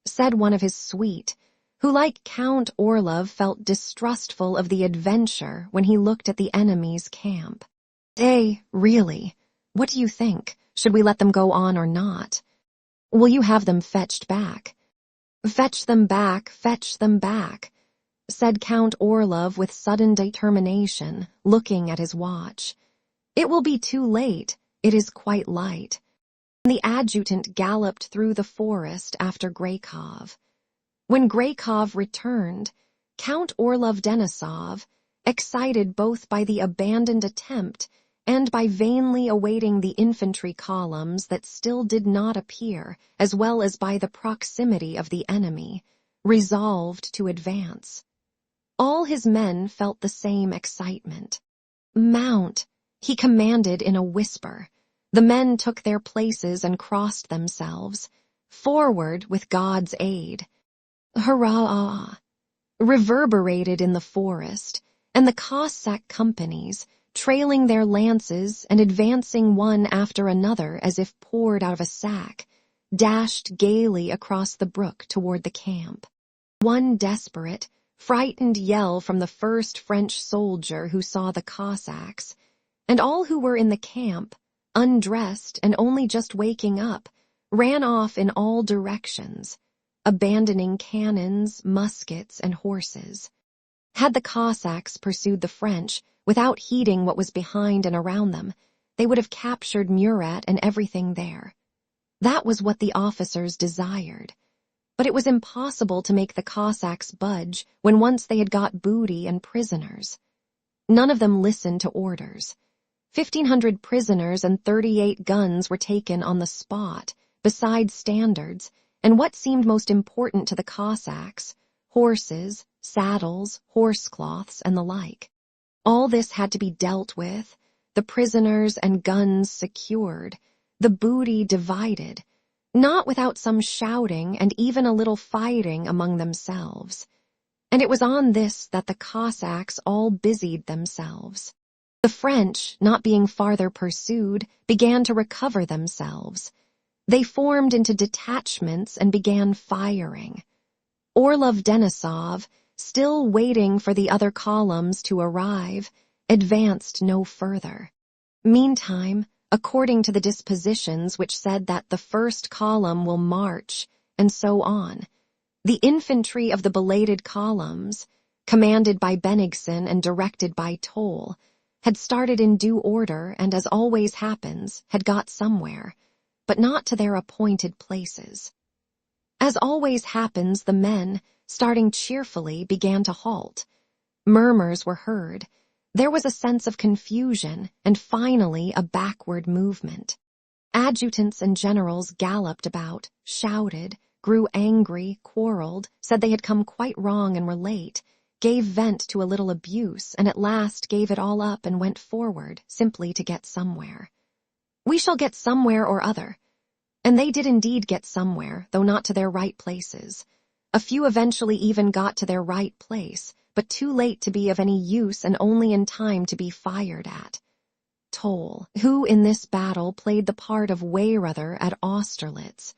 said one of his suite, who like Count Orlov felt distrustful of the adventure when he looked at the enemy's camp. Really, what do you think? Should we let them go on or not? Will you have them fetched back?" "Fetch them back, said Count Orlov with sudden determination, looking at his watch. "It will be too late, it is quite light." The adjutant galloped through the forest after Grakov. When Grakov returned, Count Orlov Denisov, excited both by the abandoned attempt and by vainly awaiting the infantry columns that still did not appear, as well as by the proximity of the enemy, resolved to advance. All his men felt the same excitement. "Mount," he commanded in a whisper. The men took their places and crossed themselves. "Forward with God's aid." "Hurrah!" reverberated in the forest, and the Cossack companies, trailing their lances and advancing one after another as if poured out of a sack, dashed gaily across the brook toward the camp. One desperate, frightened yell from the first French soldier who saw the Cossacks, and all who were in the camp, undressed and only just waking up, ran off in all directions, abandoning cannons, muskets, and horses. Had the Cossacks pursued the French, without heeding what was behind and around them, they would have captured Murat and everything there. That was what the officers desired. But it was impossible to make the Cossacks budge when once they had got booty and prisoners. None of them listened to orders. 1,500 prisoners and 38 guns were taken on the spot, besides standards, and what seemed most important to the Cossacks, horses, saddles, horsecloths, and the like. All this had to be dealt with, the prisoners and guns secured, the booty divided, not without some shouting and even a little fighting among themselves. And it was on this that the Cossacks all busied themselves. The French, not being farther pursued, began to recover themselves. They formed into detachments and began firing. Orlov Denisov, still waiting for the other columns to arrive, advanced no further. Meantime, according to the dispositions which said that the first column will march, and so on, the infantry of the belated columns, commanded by Bennigsen and directed by Toll, had started in due order and, as always happens, had got somewhere, but not to their appointed places. As always happens, the men, starting cheerfully, began to halt, Murmurs were heard. There was a sense of confusion, and finally a backward movement. Adjutants and generals galloped about, shouted, grew angry, quarreled, said they had come quite wrong and were late, gave vent to a little abuse, and at last gave it all up and went forward, simply to get somewhere. We shall get somewhere or other. And they did indeed get somewhere, though not to their right places. A few eventually even got to their right place, but too late to be of any use and only in time to be fired at. Toll, who in this battle played the part of Weyrother at Austerlitz,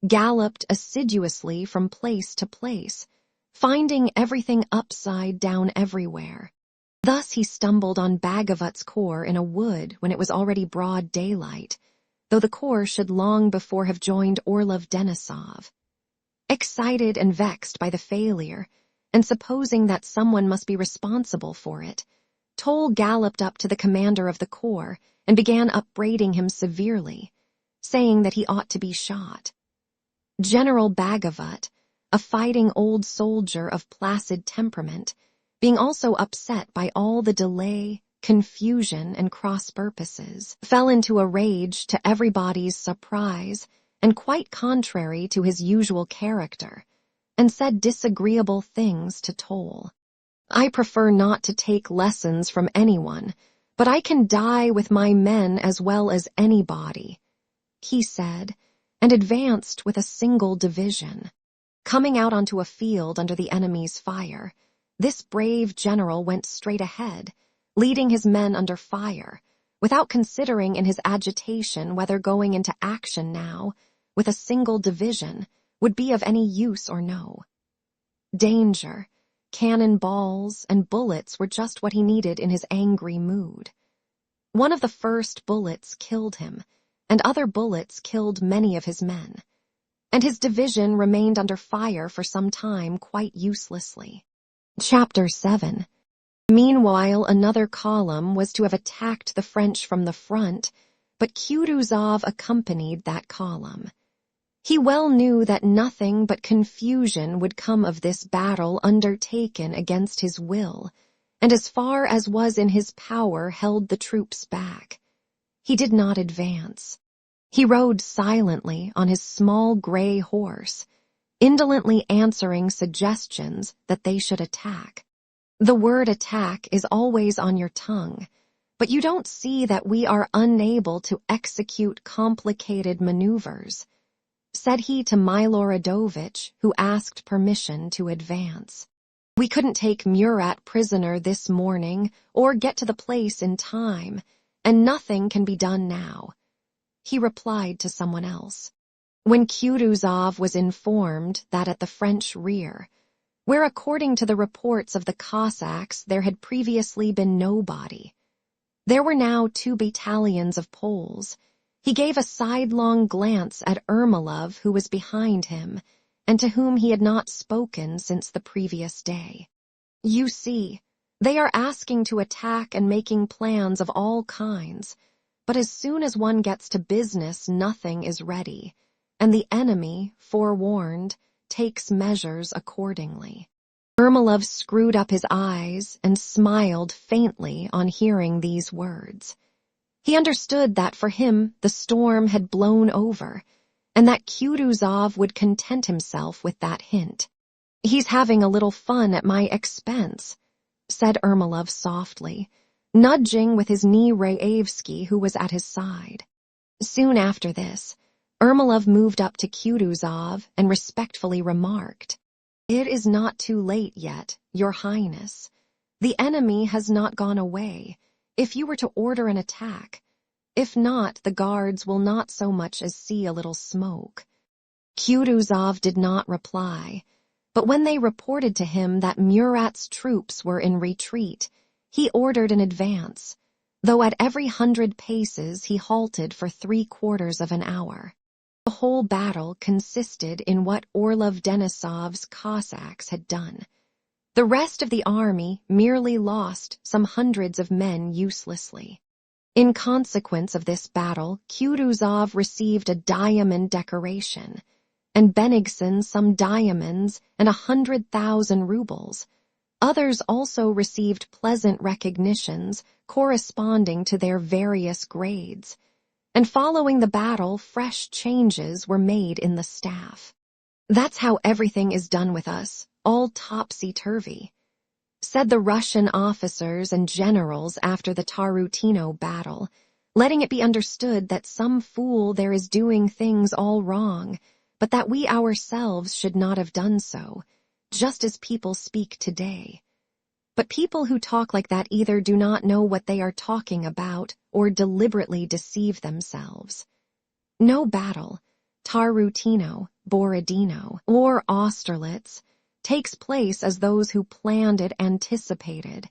galloped assiduously from place to place, finding everything upside down everywhere. Thus he stumbled on Bagavut's corps in a wood when it was already broad daylight, though the corps should long before have joined Orlov Denisov. Excited and vexed by the failure, and supposing that someone must be responsible for it, Toll galloped up to the commander of the corps and began upbraiding him severely, saying that he ought to be shot. General Bagavut, a fighting old soldier of placid temperament, being also upset by all the delay, confusion, and cross-purposes, fell into a rage to everybody's surprise and quite contrary to his usual character, and said disagreeable things to Toll. I prefer not to take lessons from anyone, but I can die with my men as well as anybody, he said, and advanced with a single division. Coming out onto a field under the enemy's fire, this brave general went straight ahead, leading his men under fire, without considering in his agitation whether going into action now, with a single division, would be of any use or no. Danger, cannon balls, and bullets were just what he needed in his angry mood. One of the first bullets killed him, and other bullets killed many of his men, and his division remained under fire for some time quite uselessly. Chapter 7. Meanwhile, another column was to have attacked the French from the front, but Kutuzov accompanied that column. He well knew that nothing but confusion would come of this battle undertaken against his will, and as far as was in his power held the troops back. He did not advance. He rode silently on his small gray horse, indolently answering suggestions that they should attack. The word attack is always on your tongue, but you don't see that we are unable to execute complicated maneuvers, said he to Miloradovich, who asked permission to advance. We couldn't take Murat prisoner this morning or get to the place in time, and nothing can be done now, he replied to someone else. When Kutuzov was informed that at the French rear, where according to the reports of the Cossacks there had previously been nobody, there were now 2 battalions of Poles, he gave a sidelong glance at Ermolov, who was behind him, and to whom he had not spoken since the previous day. You see, they are asking to attack and making plans of all kinds, but as soon as one gets to business nothing is ready, and the enemy, forewarned, takes measures accordingly. Ermolov screwed up his eyes and smiled faintly on hearing these words. He understood that for him the storm had blown over, and that Kutuzov would content himself with that hint. He's having a little fun at my expense, said Ermolov softly, nudging with his knee Raevsky, who was at his side. Soon after this, Ermolov moved up to Kutuzov and respectfully remarked, "It is not too late yet, Your Highness. The enemy has not gone away, if you were to order an attack. If not, the guards will not so much as see a little smoke." Kutuzov did not reply, but when they reported to him that Murat's troops were in retreat, he ordered an advance, though at every 100 paces he halted for 3/4 of an hour. The whole battle consisted in what Orlov Denisov's Cossacks had done. The rest of the army merely lost some hundreds of men uselessly. In consequence of this battle, Kutuzov received a diamond decoration, and Bennigsen some diamonds and 100,000 rubles, Others also received pleasant recognitions corresponding to their various grades, and following the battle, fresh changes were made in the staff. "That's how everything is done with us, all topsy-turvy," said the Russian officers and generals after the Tarutino battle, letting it be understood that some fool there is doing things all wrong, but that we ourselves should not have done so, just as people speak today. But people who talk like that either do not know what they are talking about or deliberately deceive themselves. No battle, Tarutino, Borodino, or Austerlitz, takes place as those who planned it anticipated.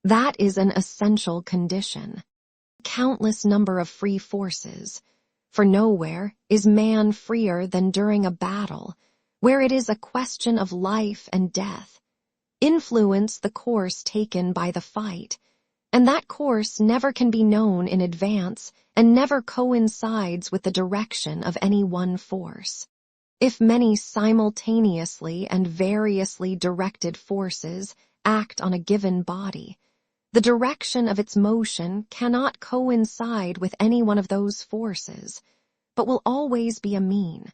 That is an essential condition. Countless number of free forces, for nowhere is man freer than during a battle, where it is a question of life and death, influence the course taken by the fight, and that course never can be known in advance and never coincides with the direction of any one force. If many simultaneously and variously directed forces act on a given body, the direction of its motion cannot coincide with any one of those forces, but will always be a mean.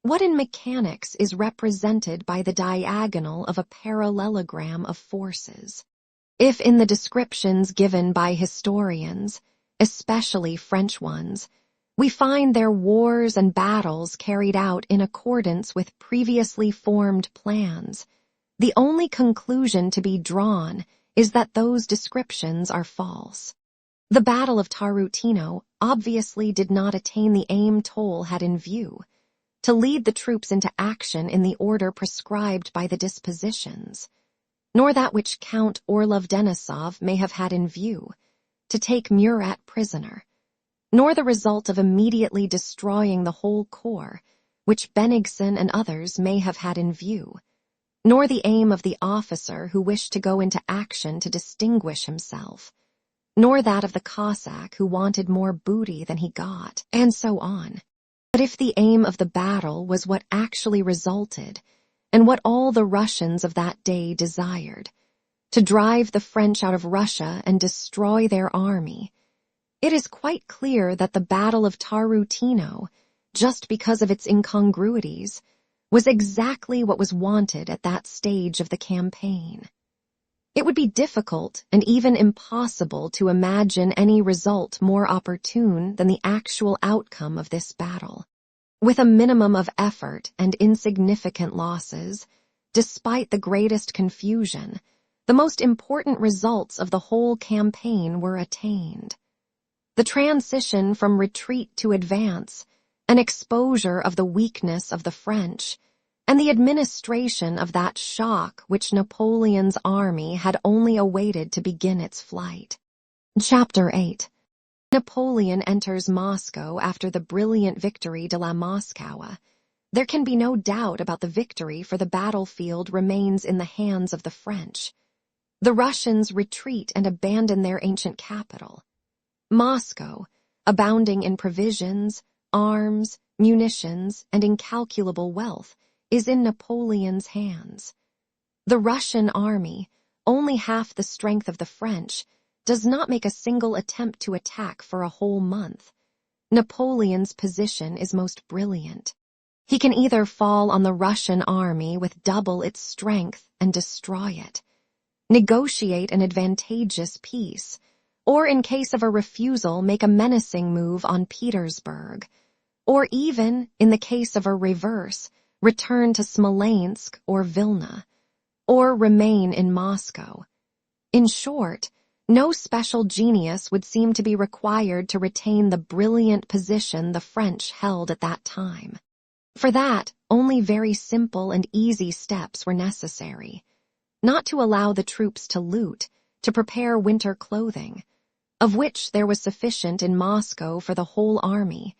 What in mechanics is represented by the diagonal of a parallelogram of forces? If in the descriptions given by historians, especially French ones, we find their wars and battles carried out in accordance with previously formed plans, the only conclusion to be drawn is that those descriptions are false. The Battle of Tarutino obviously did not attain the aim Toll had in view, to lead the troops into action in the order prescribed by the dispositions, nor that which Count Orlov Denisov may have had in view, to take Murat prisoner, nor the result of immediately destroying the whole corps, which Bennigsen and others may have had in view, nor the aim of the officer who wished to go into action to distinguish himself, nor that of the Cossack who wanted more booty than he got, and so on. But if the aim of the battle was what actually resulted, and what all the Russians of that day desired, to drive the French out of Russia and destroy their army, it is quite clear that the Battle of Tarutino, just because of its incongruities, was exactly what was wanted at that stage of the campaign. It would be difficult and even impossible to imagine any result more opportune than the actual outcome of this battle. With a minimum of effort and insignificant losses, despite the greatest confusion, the most important results of the whole campaign were attained. The transition from retreat to advance, an exposure of the weakness of the French, and the administration of that shock which Napoleon's army had only awaited to begin its flight. Chapter 8. Napoleon enters Moscow after the brilliant victory de la Moskowa. There can be no doubt about the victory, for the battlefield remains in the hands of the French. The Russians retreat and abandon their ancient capital. Moscow, abounding in provisions, arms, munitions, and incalculable wealth, is in Napoleon's hands. The Russian army, only half the strength of the French, does not make a single attempt to attack for a whole month. Napoleon's position is most brilliant. He can either fall on the Russian army with double its strength and destroy it, negotiate an advantageous peace, or in case of a refusal make a menacing move on Petersburg, or even, in the case of a reverse, return to Smolensk or Vilna, or remain in Moscow. In short, no special genius would seem to be required to retain the brilliant position the French held at that time. For that, only very simple and easy steps were necessary. Not to allow the troops to loot, to prepare winter clothing, of which there was sufficient in Moscow for the whole army,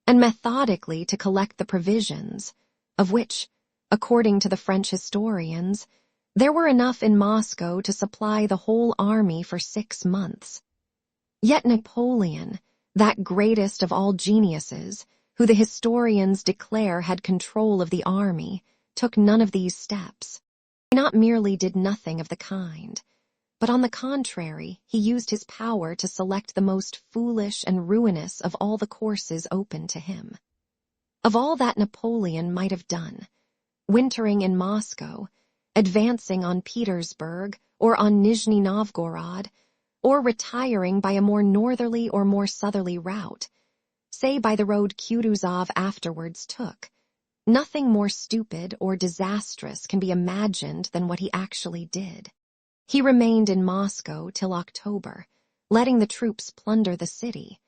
and methodically to collect the provisions, of which, according to the French historians, there were enough in Moscow to supply the whole army for 6 months. Yet Napoleon, that greatest of all geniuses, who the historians declare had control of the army, took none of these steps. not merely did nothing of the kind, but on the contrary, he used his power to select the most foolish and ruinous of all the courses open to him. Of all that Napoleon might have done, wintering in Moscow, advancing on Petersburg or on Nizhny Novgorod, or retiring by a more northerly or more southerly route, say by the road Kutuzov afterwards took, nothing more stupid or disastrous can be imagined than what he actually did. He remained in Moscow till October, letting the troops plunder the city.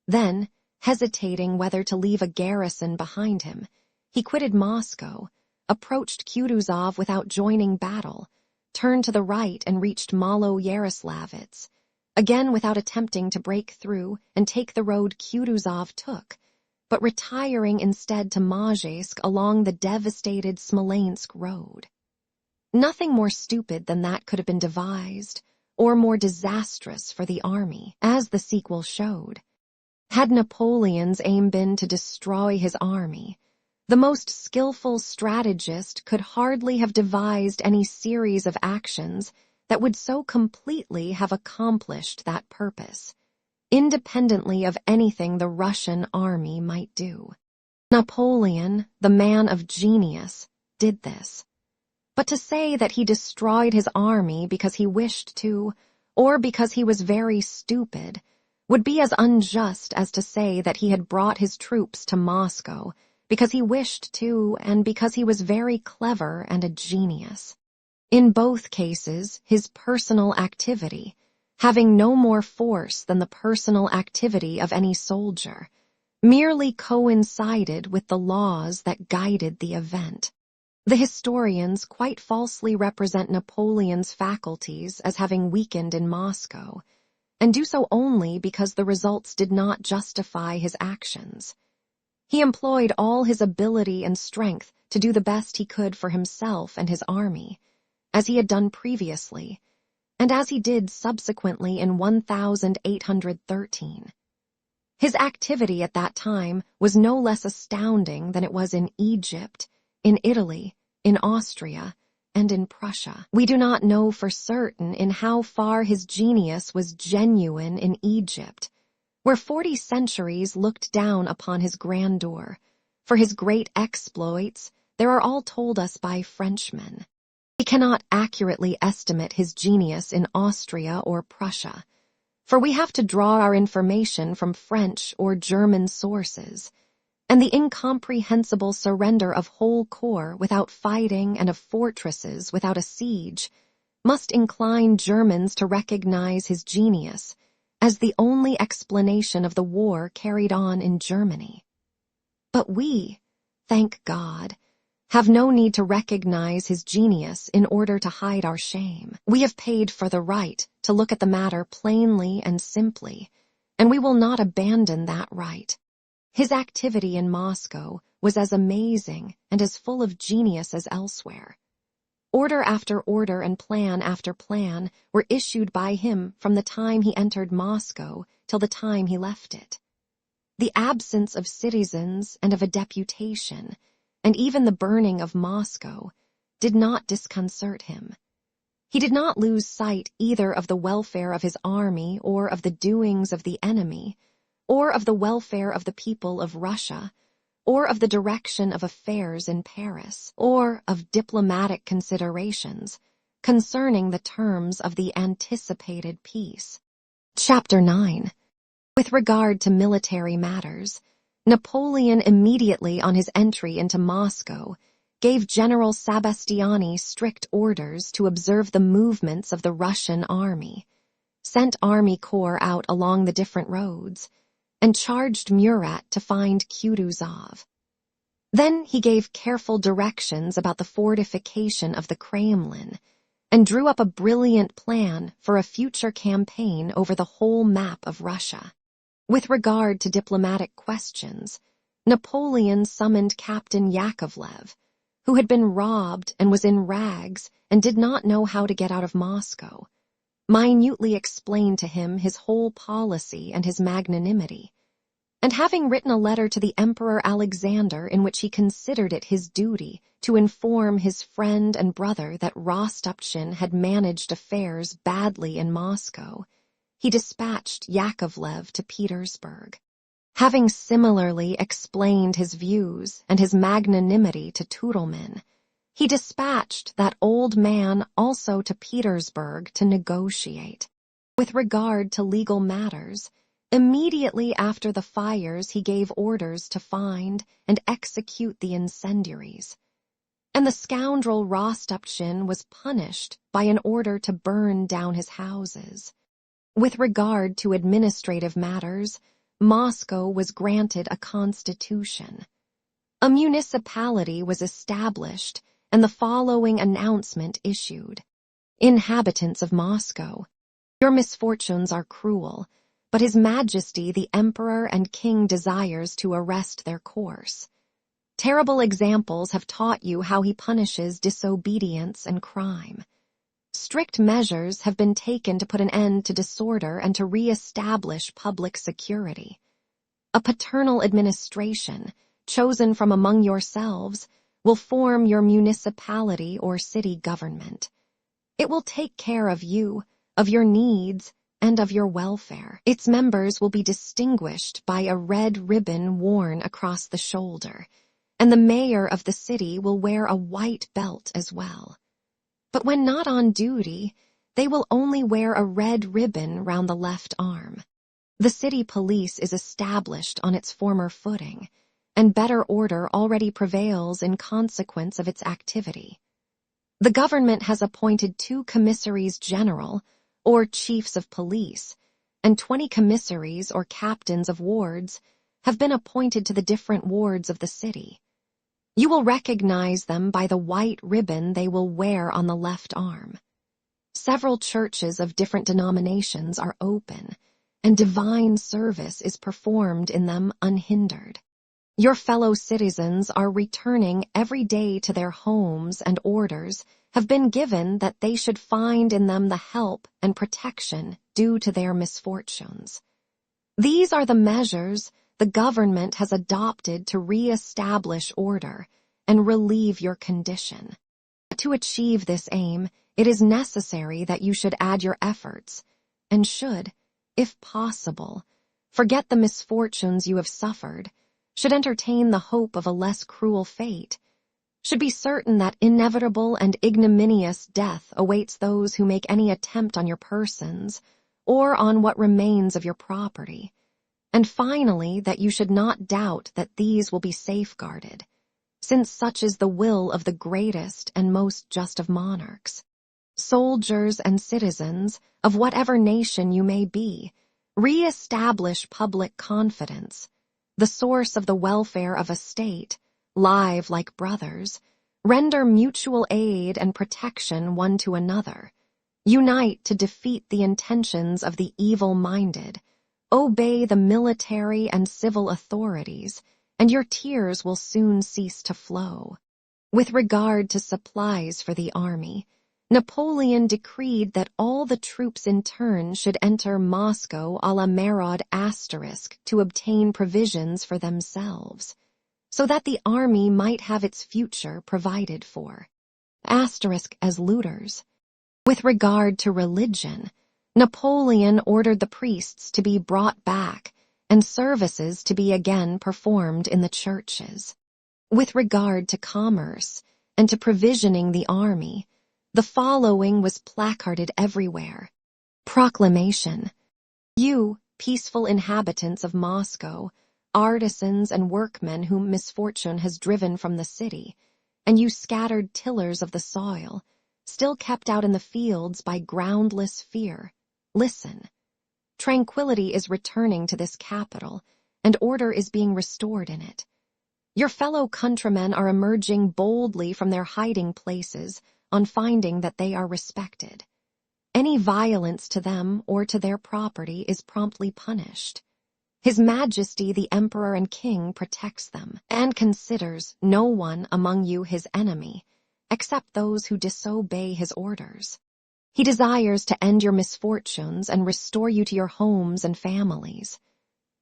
Then, hesitating whether to leave a garrison behind him, he quitted Moscow, approached Kutuzov without joining battle, turned to the right and reached Malo-Yaroslavets, again without attempting to break through and take the road Kutuzov took, but retiring instead to Mazheysk along the devastated Smolensk road. Nothing more stupid than that could have been devised, or more disastrous for the army, as the sequel showed. Had Napoleon's aim been to destroy his army, the most skillful strategist could hardly have devised any series of actions that would so completely have accomplished that purpose, independently of anything the Russian army might do. Napoleon, the man of genius, did this. But to say that he destroyed his army because he wished to, or because he was very stupid, would be as unjust as to say that he had brought his troops to Moscow because he wished to and because he was very clever and a genius. In both cases, his personal activity, having no more force than the personal activity of any soldier, merely coincided with the laws that guided the event. The historians quite falsely represent Napoleon's faculties as having weakened in Moscow, and do so only because the results did not justify his actions. He employed all his ability and strength to do the best he could for himself and his army, as he had done previously, and as he did subsequently in 1813. His activity at that time was no less astounding than it was in Egypt, in Italy, in Austria, and in Prussia. We do not know for certain in how far his genius was genuine in Egypt, where 40 centuries looked down upon his grandeur, for his great exploits there are all told us by Frenchmen. We cannot accurately estimate his genius in Austria or Prussia, for we have to draw our information from French or German sources, and the incomprehensible surrender of whole corps without fighting and of fortresses without a siege must incline Germans to recognize his genius as the only explanation of the war carried on in Germany. But we, thank God, have no need to recognize his genius in order to hide our shame. We have paid for the right to look at the matter plainly and simply, and we will not abandon that right. His activity in Moscow was as amazing and as full of genius as elsewhere. Order after order and plan after plan were issued by him from the time he entered Moscow till the time he left it. The absence of citizens and of a deputation, and even the burning of Moscow, did not disconcert him. He did not lose sight either of the welfare of his army or of the doings of the enemy, or of the welfare of the people of Russia, or of the direction of affairs in Paris, or of diplomatic considerations concerning the terms of the anticipated peace. Chapter 9. With regard to military matters, Napoleon immediately on his entry into Moscow gave General Sebastiani strict orders to observe the movements of the Russian army, sent army corps out along the different roads, and charged Murat to find Kutuzov. Then he gave careful directions about the fortification of the Kremlin, and drew up a brilliant plan for a future campaign over the whole map of Russia. With regard to diplomatic questions, Napoleon summoned Captain Yakovlev, who had been robbed and was in rags and did not know how to get out of Moscow, minutely explained to him his whole policy and his magnanimity, And having written a letter to the Emperor Alexander in which he considered it his duty to inform his friend and brother that Rostopchin had managed affairs badly in Moscow, he dispatched Yakovlev to Petersburg. Having similarly explained his views and his magnanimity to Tudelman, he dispatched that old man also to Petersburg to negotiate. With regard to legal matters, immediately after the fires he gave orders to find and execute the incendiaries, and the scoundrel Rostopchin was punished by an order to burn down his houses. With regard to administrative matters, Moscow was granted a constitution. A municipality was established, and the following announcement issued. Inhabitants of Moscow, your misfortunes are cruel, but His Majesty the Emperor and King desires to arrest their course. Terrible examples have taught you how he punishes disobedience and crime. Strict measures have been taken to put an end to disorder and to re-establish public security. A paternal administration, chosen from among yourselves, will form your municipality or city government. It will take care of you, of your needs, and of your welfare. Its members will be distinguished by a red ribbon worn across the shoulder, and the mayor of the city will wear a white belt as well. But when not on duty, they will only wear a red ribbon round the left arm. The city police is established on its former footing, and better order already prevails in consequence of its activity. The government has appointed 2 commissaries general, or chiefs of police, and 20 commissaries or captains of wards have been appointed to the different wards of the city. You will recognize them by the white ribbon they will wear on the left arm. Several churches of different denominations are open, and divine service is performed in them unhindered. Your fellow citizens are returning every day to their homes, and orders have been given that they should find in them the help and protection due to their misfortunes. These are the measures the government has adopted to re-establish order and relieve your condition. To achieve this aim, it is necessary that you should add your efforts, and should, if possible, forget the misfortunes you have suffered, should entertain the hope of a less cruel fate, should be certain that inevitable and ignominious death awaits those who make any attempt on your persons, or on what remains of your property, and finally that you should not doubt that these will be safeguarded, since such is the will of the greatest and most just of monarchs. Soldiers and citizens, of whatever nation you may be, re-establish public confidence, the source of the welfare of a state, live like brothers, render mutual aid and protection one to another, unite to defeat the intentions of the evil-minded, obey the military and civil authorities, and your tears will soon cease to flow. With regard to supplies for the army, Napoleon decreed that all the troops in turn should enter Moscow a la Marod * to obtain provisions for themselves, so that the army might have its future provided for. * as looters. With regard to religion, Napoleon ordered the priests to be brought back and services to be again performed in the churches. With regard to commerce and to provisioning the army, the following was placarded everywhere. Proclamation. You, peaceful inhabitants of Moscow, artisans and workmen whom misfortune has driven from the city, and you scattered tillers of the soil, still kept out in the fields by groundless fear, listen. Tranquility is returning to this capital, and order is being restored in it. Your fellow countrymen are emerging boldly from their hiding places on finding that they are respected. Any violence to them or to their property is promptly punished. His Majesty the Emperor and King protects them, and considers no one among you his enemy, except those who disobey his orders. He desires to end your misfortunes and restore you to your homes and families.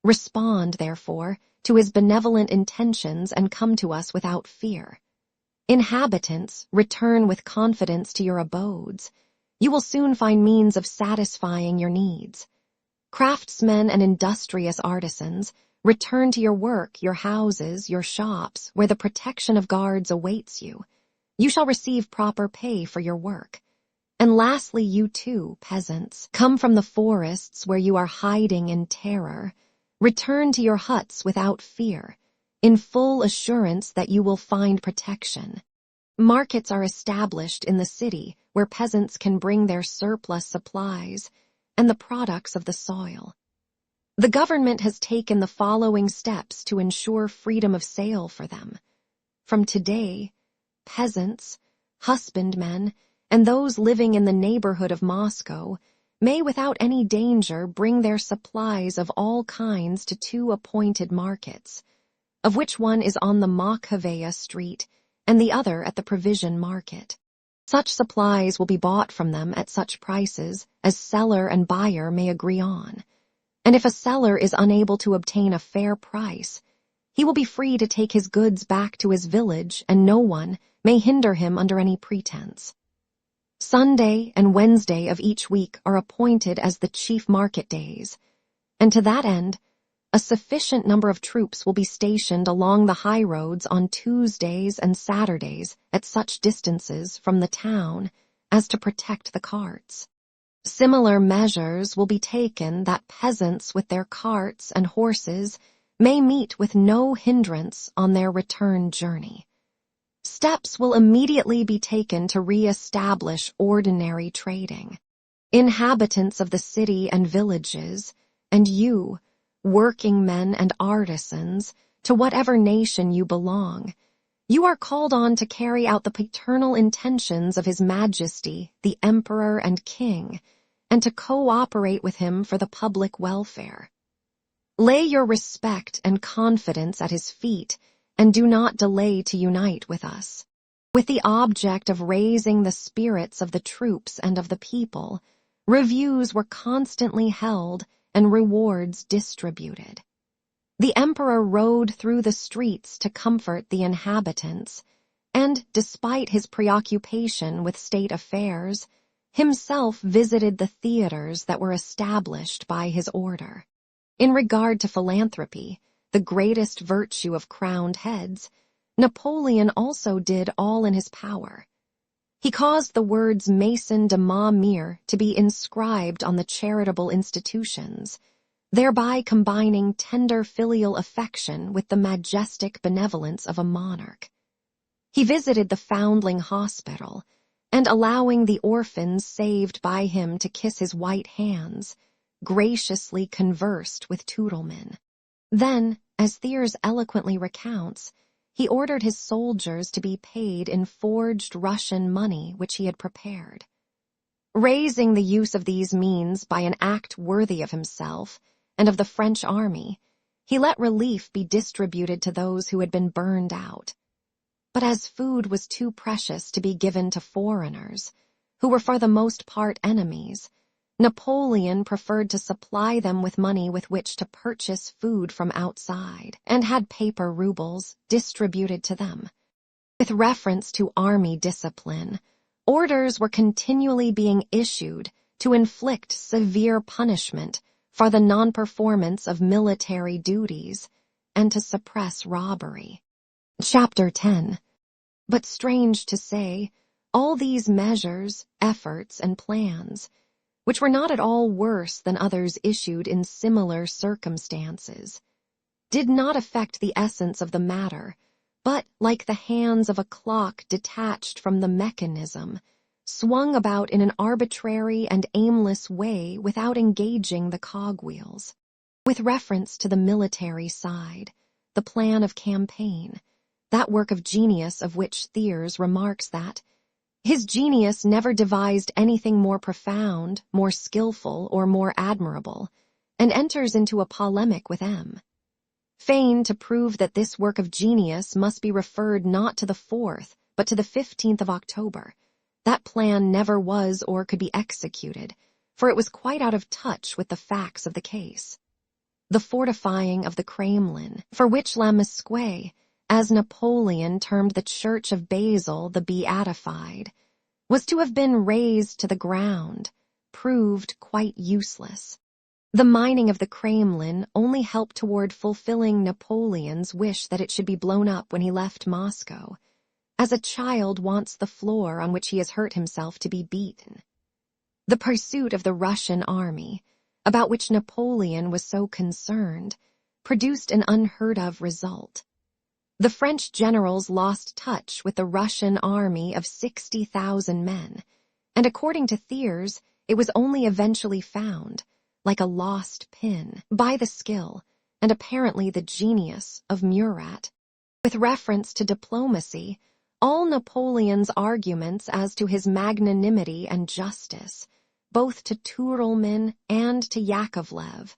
Respond, therefore, to his benevolent intentions and come to us without fear. Inhabitants, return with confidence to your abodes. You will soon find means of satisfying your needs. Craftsmen and industrious artisans, return to your work, your houses, your shops, where the protection of guards awaits you. You shall receive proper pay for your work. And lastly, you too, peasants, come from the forests where you are hiding in terror. Return to your huts without fear, in full assurance that you will find protection. Markets are established in the city where peasants can bring their surplus supplies and the products of the soil. The government has taken the following steps to ensure freedom of sale for them. From today, peasants, husbandmen, and those living in the neighborhood of Moscow may without any danger bring their supplies of all kinds to 2 appointed markets, of which one is on the Makovaya Street and the other at the provision market. Such supplies will be bought from them at such prices as seller and buyer may agree on, and if a seller is unable to obtain a fair price, he will be free to take his goods back to his village and no one may hinder him under any pretense. Sunday and Wednesday of each week are appointed as the chief market days, and to that end, a sufficient number of troops will be stationed along the high roads on Tuesdays and Saturdays at such distances from the town as to protect the carts. Similar measures will be taken that peasants with their carts and horses may meet with no hindrance on their return journey. Steps will immediately be taken to re-establish ordinary trading. Inhabitants of the city and villages, and you, working men and artisans, to whatever nation you belong, you are called on to carry out the paternal intentions of His Majesty, the Emperor and King, and to cooperate with him for the public welfare. Lay your respect and confidence at his feet, and do not delay to unite with us. With the object of raising the spirits of the troops and of the people, reviews were constantly held and rewards distributed. The emperor rode through the streets to comfort the inhabitants, and, despite his preoccupation with state affairs, himself visited the theaters that were established by his order. In regard to philanthropy, the greatest virtue of crowned heads, Napoleon also did all in his power. He caused the words Maison de ma Mère to be inscribed on the charitable institutions, thereby combining tender filial affection with the majestic benevolence of a monarch. He visited the foundling hospital, and allowing the orphans saved by him to kiss his white hands, graciously conversed with Tootleman. Then, as Thiers eloquently recounts, he ordered his soldiers to be paid in forged Russian money which he had prepared. Raising the use of these means by an act worthy of himself and of the French army, he let relief be distributed to those who had been burned out. But as food was too precious to be given to foreigners, who were for the most part enemies, Napoleon preferred to supply them with money with which to purchase food from outside, and had paper rubles distributed to them. With reference to army discipline, orders were continually being issued to inflict severe punishment for the non-performance of military duties and to suppress robbery. Chapter 10. But strange to say, all these measures, efforts, and plans, which were not at all worse than others issued in similar circumstances, did not affect the essence of the matter, but, like the hands of a clock detached from the mechanism, swung about in an arbitrary and aimless way without engaging the cogwheels. With reference to the military side, the plan of campaign, that work of genius of which Thiers remarks that his genius never devised anything more profound, more skillful, or more admirable, and enters into a polemic with M. Fain to prove that this work of genius must be referred not to the 4th, but to the 15th of October. That plan never was or could be executed, for it was quite out of touch with the facts of the case. the fortifying of the Kremlin, for which La Mosquée, as Napoleon termed the Church of Basel the Beatified, was to have been razed to the ground, proved quite useless. The mining of the Kremlin only helped toward fulfilling Napoleon's wish that it should be blown up when he left Moscow, as a child wants the floor on which he has hurt himself to be beaten. The pursuit of the Russian army, about which Napoleon was so concerned, produced an unheard-of result. The French generals lost touch with the Russian army of 60,000 men, and according to Thiers, it was only eventually found, like a lost pin, by the skill, and apparently the genius, of Murat. With reference to diplomacy, all Napoleon's arguments as to his magnanimity and justice, both to Turelman and to Yakovlev,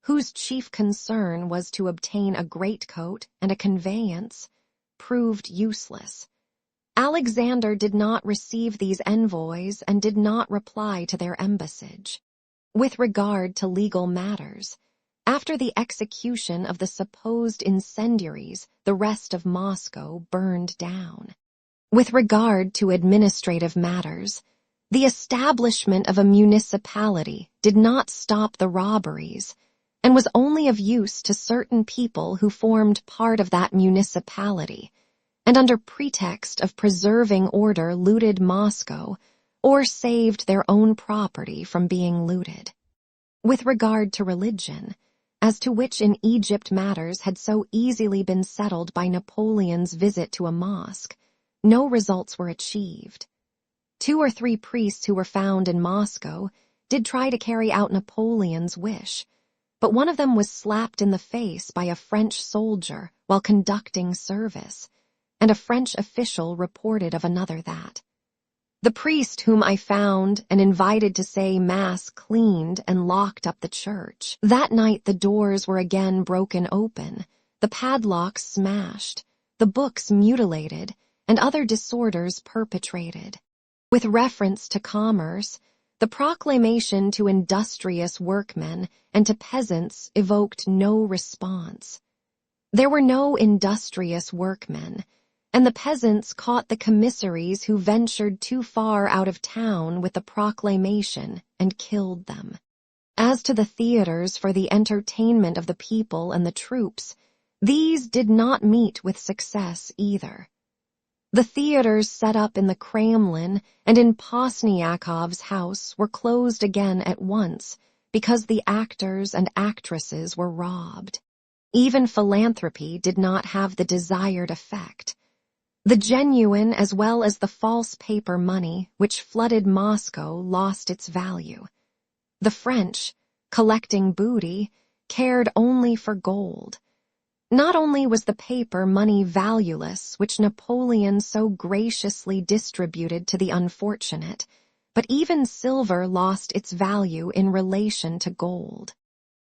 whose chief concern was to obtain a greatcoat and a conveyance, proved useless. Alexander did not receive these envoys and did not reply to their embassage. With regard to legal matters, after the execution of the supposed incendiaries, the rest of Moscow burned down. With regard to administrative matters, the establishment of a municipality did not stop the robberies, and was only of use to certain people who formed part of that municipality, and under pretext of preserving order looted Moscow, or saved their own property from being looted. With regard to religion, as to which in Egypt matters had so easily been settled by Napoleon's visit to a mosque, no results were achieved. 2 or 3 priests who were found in Moscow did try to carry out Napoleon's wish, but one of them was slapped in the face by a French soldier while conducting service, and a French official reported of another that the priest whom I found and invited to say Mass cleaned and locked up the church. That night the doors were again broken open, the padlocks smashed, the books mutilated, and other disorders perpetrated. With reference to commerce, the proclamation to industrious workmen and to peasants evoked no response. There were no industrious workmen, and the peasants caught the commissaries who ventured too far out of town with the proclamation and killed them. As to the theaters for the entertainment of the people and the troops, these did not meet with success either. The theaters set up in the Kremlin and in Posniakov's house were closed again at once because the actors and actresses were robbed. Even philanthropy did not have the desired effect. The genuine as well as the false paper money which flooded Moscow lost its value. The French, collecting booty, cared only for gold. Not only was the paper money valueless, which Napoleon so graciously distributed to the unfortunate, but even silver lost its value in relation to gold.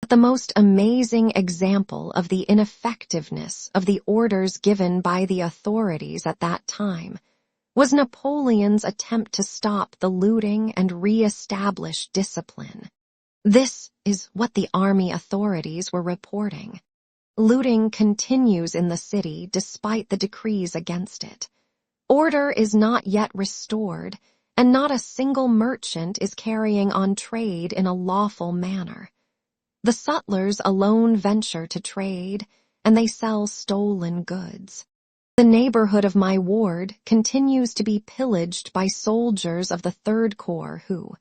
But the most amazing example of the ineffectiveness of the orders given by the authorities at that time was Napoleon's attempt to stop the looting and re-establish discipline. This is what the army authorities were reporting. Looting continues in the city despite the decrees against it. Order is not yet restored, and not a single merchant is carrying on trade in a lawful manner. The sutlers alone venture to trade, and they sell stolen goods. The neighborhood of my ward continues to be pillaged by soldiers of the Third Corps who,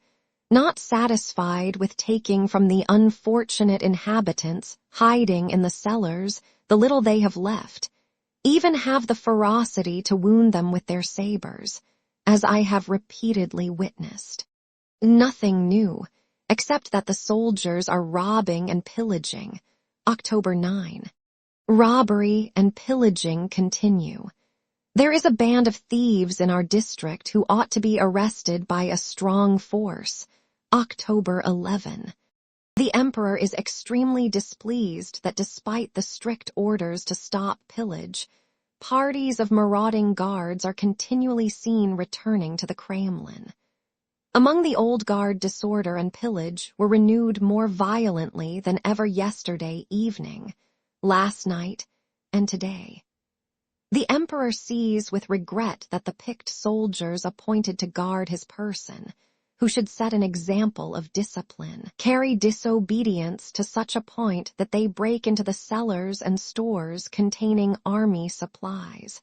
not satisfied with taking from the unfortunate inhabitants hiding in the cellars the little they have left, even have the ferocity to wound them with their sabers, as I have repeatedly witnessed. Nothing new, except that the soldiers are robbing and pillaging. October 9. Robbery and pillaging continue. There is a band of thieves in our district who ought to be arrested by a strong force. October 11. The Emperor is extremely displeased that despite the strict orders to stop pillage, parties of marauding guards are continually seen returning to the Kremlin. Among the old guard, disorder and pillage were renewed more violently than ever yesterday evening, last night, and today. The emperor sees with regret that the picked soldiers appointed to guard his person, who should set an example of discipline, carry disobedience to such a point that they break into the cellars and stores containing army supplies.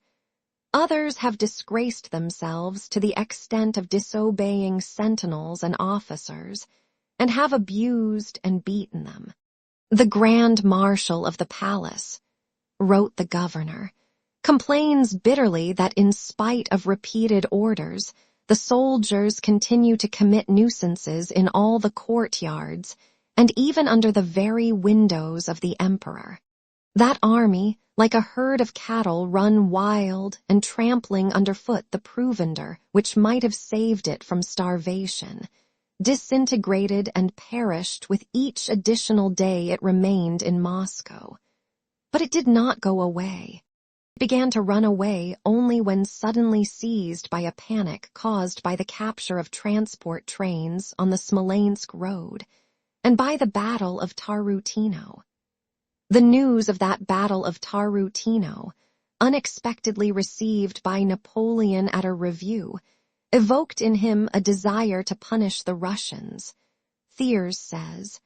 Others have disgraced themselves to the extent of disobeying sentinels and officers, and have abused and beaten them. The Grand Marshal of the palace, wrote the governor, complains bitterly that in spite of repeated orders, the soldiers continue to commit nuisances in all the courtyards and even under the very windows of the emperor. That army, like a herd of cattle, run wild and trampling underfoot the provender which might have saved it from starvation, disintegrated and perished with each additional day it remained in Moscow. But it did not go away. It began to run away only when suddenly seized by a panic caused by the capture of transport trains on the Smolensk road, and by the Battle of Tarutino. The news of that Battle of Tarutino, unexpectedly received by Napoleon at a review, evoked in him a desire to punish the Russians, Thiers says,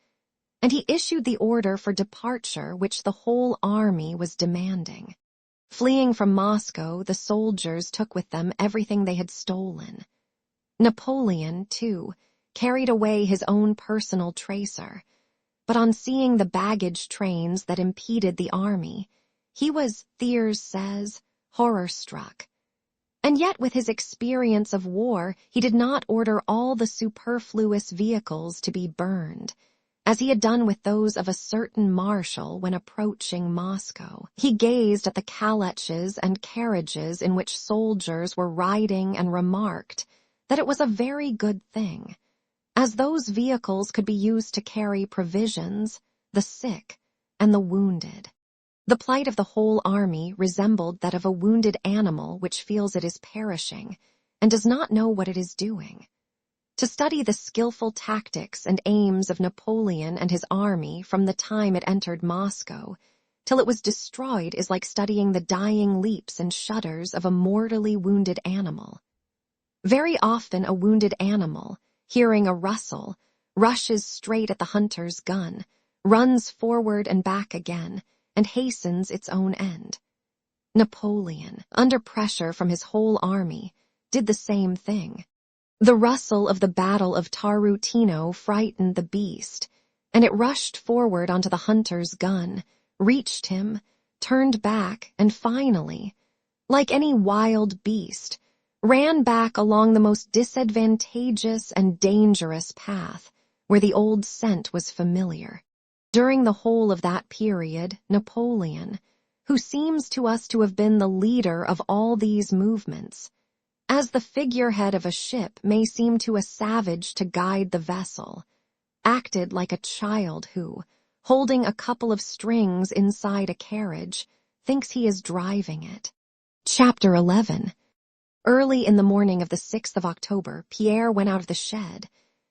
and he issued the order for departure which the whole army was demanding. Fleeing from Moscow, the soldiers took with them everything they had stolen. Napoleon, too, carried away his own personal tracer, but on seeing the baggage trains that impeded the army, he was, Thiers says, horror-struck. And yet with his experience of war, he did not order all the superfluous vehicles to be burned, as he had done with those of a certain marshal when approaching Moscow. He gazed at the caleches and carriages in which soldiers were riding and remarked that it was a very good thing, as those vehicles could be used to carry provisions, the sick, and the wounded. The plight of the whole army resembled that of a wounded animal which feels it is perishing and does not know what it is doing. To study the skillful tactics and aims of Napoleon and his army from the time it entered Moscow till it was destroyed is like studying the dying leaps and shudders of a mortally wounded animal. Very often a wounded animal, hearing a rustle, rushes straight at the hunter's gun, runs forward and back again, and hastens its own end. Napoleon, under pressure from his whole army, did the same thing. The rustle of the Battle of Tarutino frightened the beast, and it rushed forward onto the hunter's gun, reached him, turned back, and finally, like any wild beast, ran back along the most disadvantageous and dangerous path, where the old scent was familiar. During the whole of that period, Napoleon, who seems to us to have been the leader of all these movements, as the figurehead of a ship may seem to a savage to guide the vessel, acted like a child who, holding a couple of strings inside a carriage, thinks he is driving it. Chapter 11. Early in the morning of the 6th of October, Pierre went out of the shed,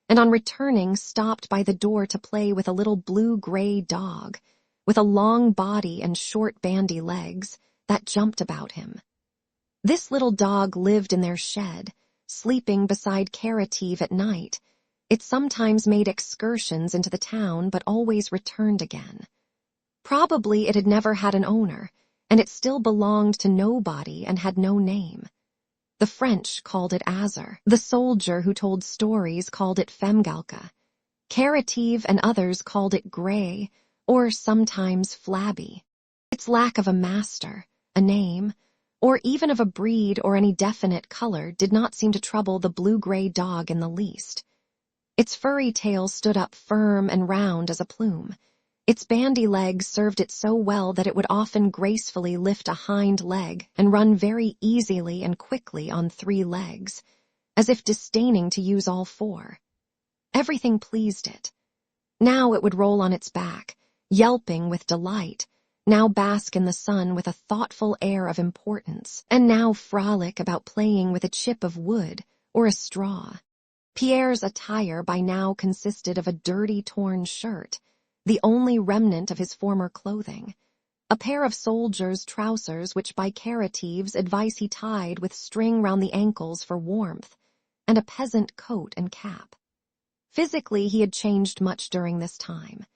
and on returning stopped by the door to play with a little blue-gray dog, with a long body and short bandy legs, that jumped about him. This little dog lived in their shed, sleeping beside Karative at night. It sometimes made excursions into the town, but always returned again. Probably it had never had an owner, and it still belonged to nobody and had no name. The French called it Azar. The soldier who told stories called it Femgalka. Karative and others called it Gray, or sometimes Flabby. Its lack of a master, a name, or even of a breed or any definite color did not seem to trouble the blue-gray dog in the least. Its furry tail stood up firm and round as a plume. Its bandy legs served it so well that it would often gracefully lift a hind leg and run very easily and quickly on 3 legs, as if disdaining to use all 4. Everything pleased it. Now it would roll on its back, yelping with delight, now bask in the sun with a thoughtful air of importance, and now frolic about playing with a chip of wood or a straw. Pierre's attire by now consisted of a dirty, torn shirt, the only remnant of his former clothing, a pair of soldier's trousers which by Caratives advice he tied with string round the ankles for warmth, and a peasant coat and cap. Physically, he had changed much during this time.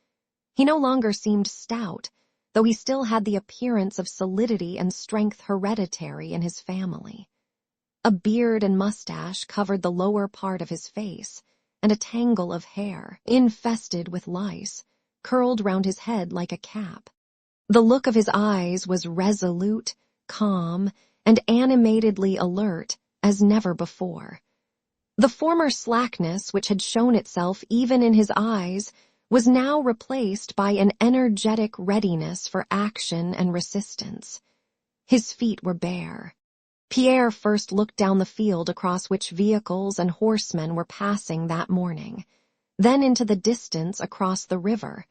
He no longer seemed stout, though he still had the appearance of solidity and strength hereditary in his family. A beard and mustache covered the lower part of his face, and a tangle of hair, infested with lice, curled round his head like a cap. The look of his eyes was resolute, calm, and animatedly alert as never before. The former slackness which had shown itself even in his eyes was now replaced by an energetic readiness for action and resistance. His feet were bare. Pierre first looked down the field across which vehicles and horsemen were passing that morning, then into the distance across the river,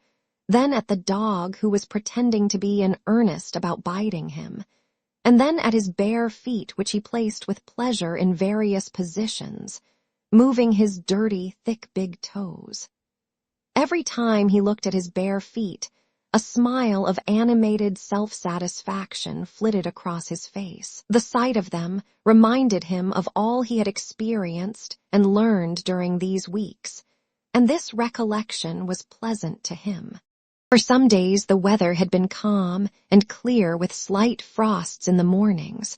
then at the dog who was pretending to be in earnest about biting him, and then at his bare feet which he placed with pleasure in various positions, moving his dirty, thick big toes. Every time he looked at his bare feet, a smile of animated self-satisfaction flitted across his face. The sight of them reminded him of all he had experienced and learned during these weeks, and this recollection was pleasant to him. For some days the weather had been calm and clear with slight frosts in the mornings,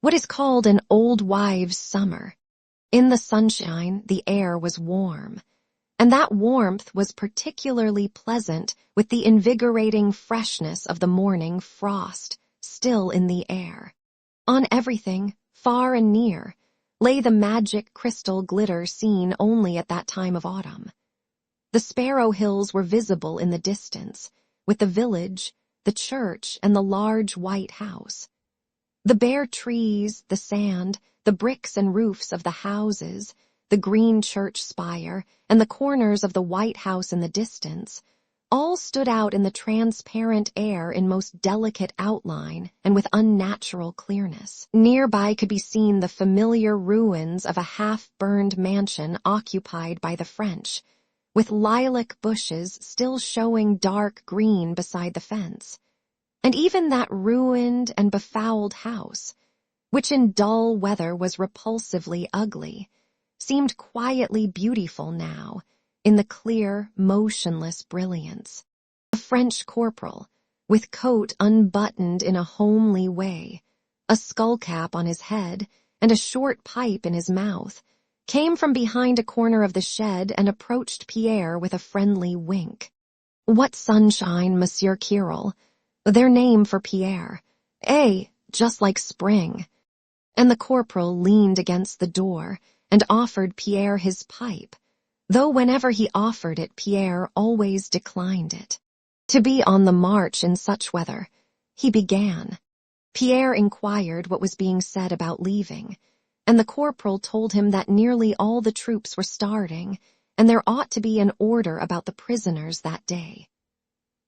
what is called an old wives' summer. In the sunshine the air was warm, and that warmth was particularly pleasant with the invigorating freshness of the morning frost still in the air. On everything, far and near, lay the magic crystal glitter seen only at that time of autumn. The Sparrow Hills were visible in the distance, with the village, the church, and the large white house. The bare trees, the sand, the bricks and roofs of the houses, the green church spire, and the corners of the White House in the distance, all stood out in the transparent air in most delicate outline and with unnatural clearness. Nearby could be seen the familiar ruins of a half-burned mansion occupied by the French, with lilac bushes still showing dark green beside the fence. And even that ruined and befouled house, which in dull weather was repulsively ugly, seemed quietly beautiful now, in the clear, motionless brilliance. A French corporal, with coat unbuttoned in a homely way, a skullcap on his head, and a short pipe in his mouth, came from behind a corner of the shed and approached Pierre with a friendly wink. What sunshine, Monsieur Kiril, their name for Pierre. Just like spring. And the corporal leaned against the door and offered Pierre his pipe, though whenever he offered it, Pierre always declined it. To be on the march in such weather, he began. Pierre inquired what was being said about leaving, and the corporal told him that nearly all the troops were starting, and there ought to be an order about the prisoners that day.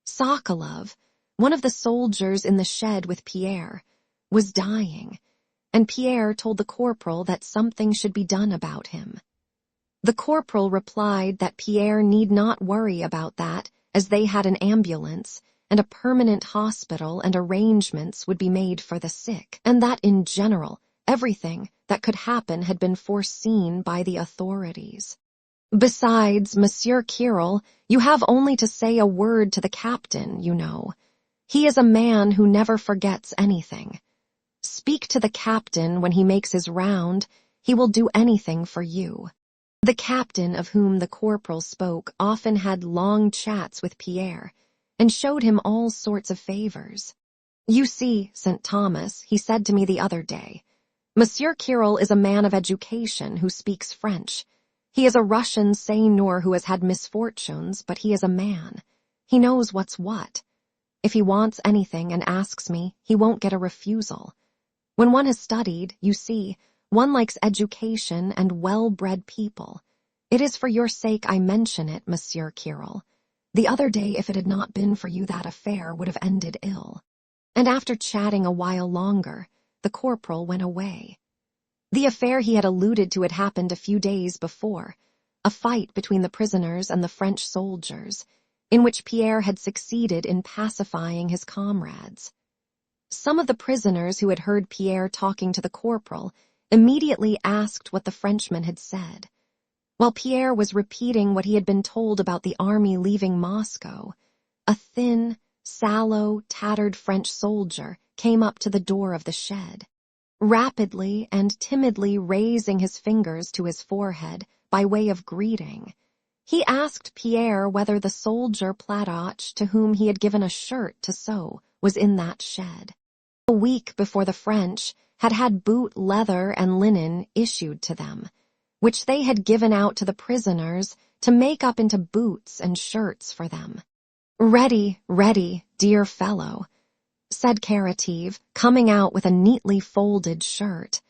Sokolov, one of the soldiers in the shed with Pierre, was dying, and Pierre told the corporal that something should be done about him. The corporal replied that Pierre need not worry about that, as they had an ambulance and a permanent hospital and arrangements would be made for the sick, and that in general, everything that could happen had been foreseen by the authorities. Besides, Monsieur Kiril, you have only to say a word to the captain, you know. He is a man who never forgets anything. Speak to the captain when he makes his round, he will do anything for you. The captain of whom the corporal spoke often had long chats with Pierre, and showed him all sorts of favors. You see, St. Thomas, he said to me the other day, Monsieur Kiril is a man of education who speaks French. He is a Russian seigneur who has had misfortunes, but he is a man. He knows what's what. If he wants anything and asks me, he won't get a refusal. When one has studied, you see, one likes education and well-bred people. It is for your sake I mention it, Monsieur Kiril. The other day, if it had not been for you, that affair would have ended ill. And after chatting a while longer, the corporal went away. The affair he had alluded to had happened a few days before, a fight between the prisoners and the French soldiers, in which Pierre had succeeded in pacifying his comrades. Some of the prisoners who had heard Pierre talking to the corporal immediately asked what the Frenchman had said. While Pierre was repeating what he had been told about the army leaving Moscow, a thin, sallow, tattered French soldier came up to the door of the shed. Rapidly and timidly raising his fingers to his forehead by way of greeting, he asked Pierre whether the soldier Platoch to whom he had given a shirt to sew was in that shed. A week before the French had had boot leather and linen issued to them, which they had given out to the prisoners to make up into boots and shirts for them. "Ready, ready, dear fellow," said Karateev, coming out with a neatly folded shirt.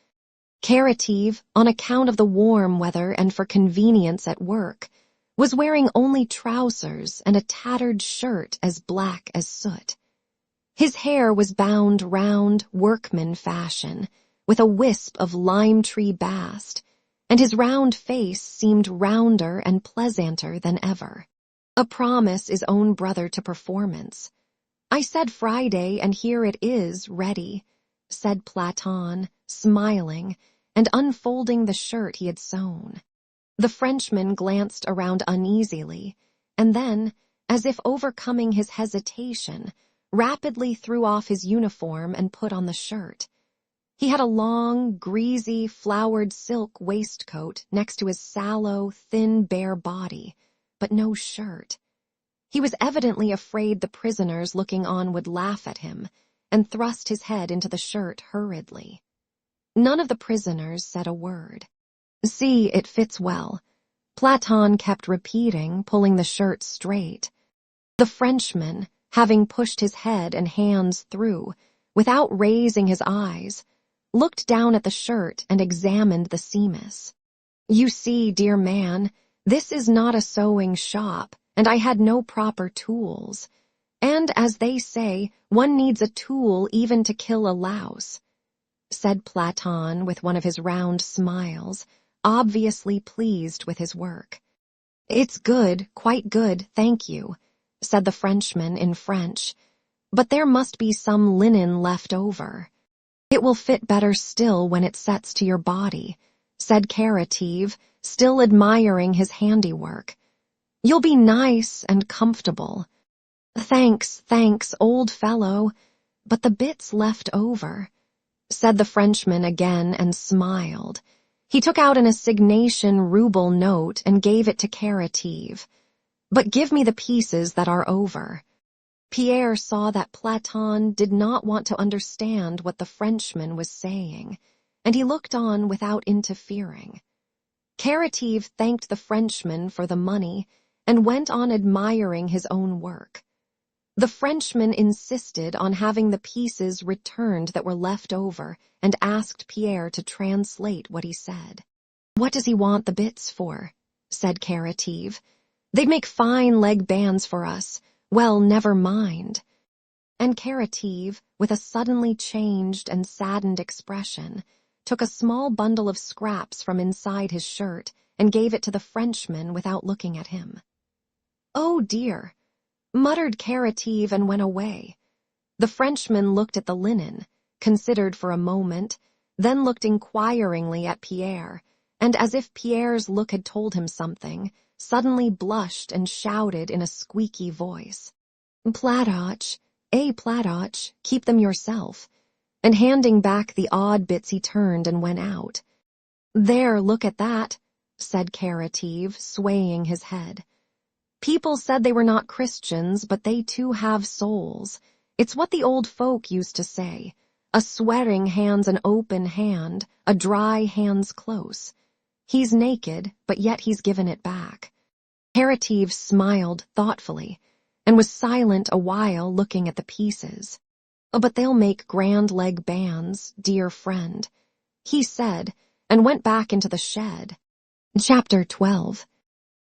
Karateev, on account of the warm weather and for convenience at work, was wearing only trousers and a tattered shirt as black as soot. His hair was bound round workman fashion, with a wisp of lime-tree bast, and his round face seemed rounder and pleasanter than ever. A promise is own brother to performance. "I said Friday, and here it is, ready," said Platon, smiling, and unfolding the shirt he had sewn. The Frenchman glanced around uneasily, and then, as if overcoming his hesitation, rapidly threw off his uniform and put on the shirt. He had a long, greasy, flowered silk waistcoat next to his sallow, thin, bare body, but no shirt. He was evidently afraid the prisoners looking on would laugh at him, and thrust his head into the shirt hurriedly. None of the prisoners said a word. "See, it fits well," Platon kept repeating, pulling the shirt straight. The Frenchman, having pushed his head and hands through, without raising his eyes, looked down at the shirt and examined the seams. "You see, dear man, this is not a sewing shop, and I had no proper tools. And, as they say, one needs a tool even to kill a louse," said Platon with one of his round smiles, obviously pleased with his work. "It's good, quite good, thank you," said the Frenchman in French, "but there must be some linen left over." "It will fit better still when it sets to your body," said Karateev, still admiring his handiwork. "You'll be nice and comfortable." Thanks, old fellow, but the bits left over," said the Frenchman again and smiled. He took out an assignation ruble note and gave it to Karateev. "But give me the pieces that are over." Pierre saw that Platon did not want to understand what the Frenchman was saying, and he looked on without interfering. Karateev thanked the Frenchman for the money and went on admiring his own work. The Frenchman insisted on having the pieces returned that were left over and asked Pierre to translate what he said. "What does he want the bits for?" said Karateev. "They'd make fine leg bands for us. Well, never mind." And Karateev, with a suddenly changed and saddened expression, took a small bundle of scraps from inside his shirt and gave it to the Frenchman without looking at him. "Oh dear," muttered Karateev and went away. The Frenchman looked at the linen, considered for a moment, then looked inquiringly at Pierre, and as if Pierre's look had told him something, suddenly blushed and shouted in a squeaky voice, "Platoch, Platoch, keep them yourself," and handing back the odd bits he turned and went out. "There, look at that," said Karateev, swaying his head. "People said they were not Christians, but they too have souls. It's what the old folk used to say, a swearing hand's an open hand, a dry hand's close. He's naked, but yet he's given it back." Karateev smiled thoughtfully, and was silent a while looking at the pieces. "But they'll make grand leg bands, dear friend," he said, and went back into the shed. Chapter 12.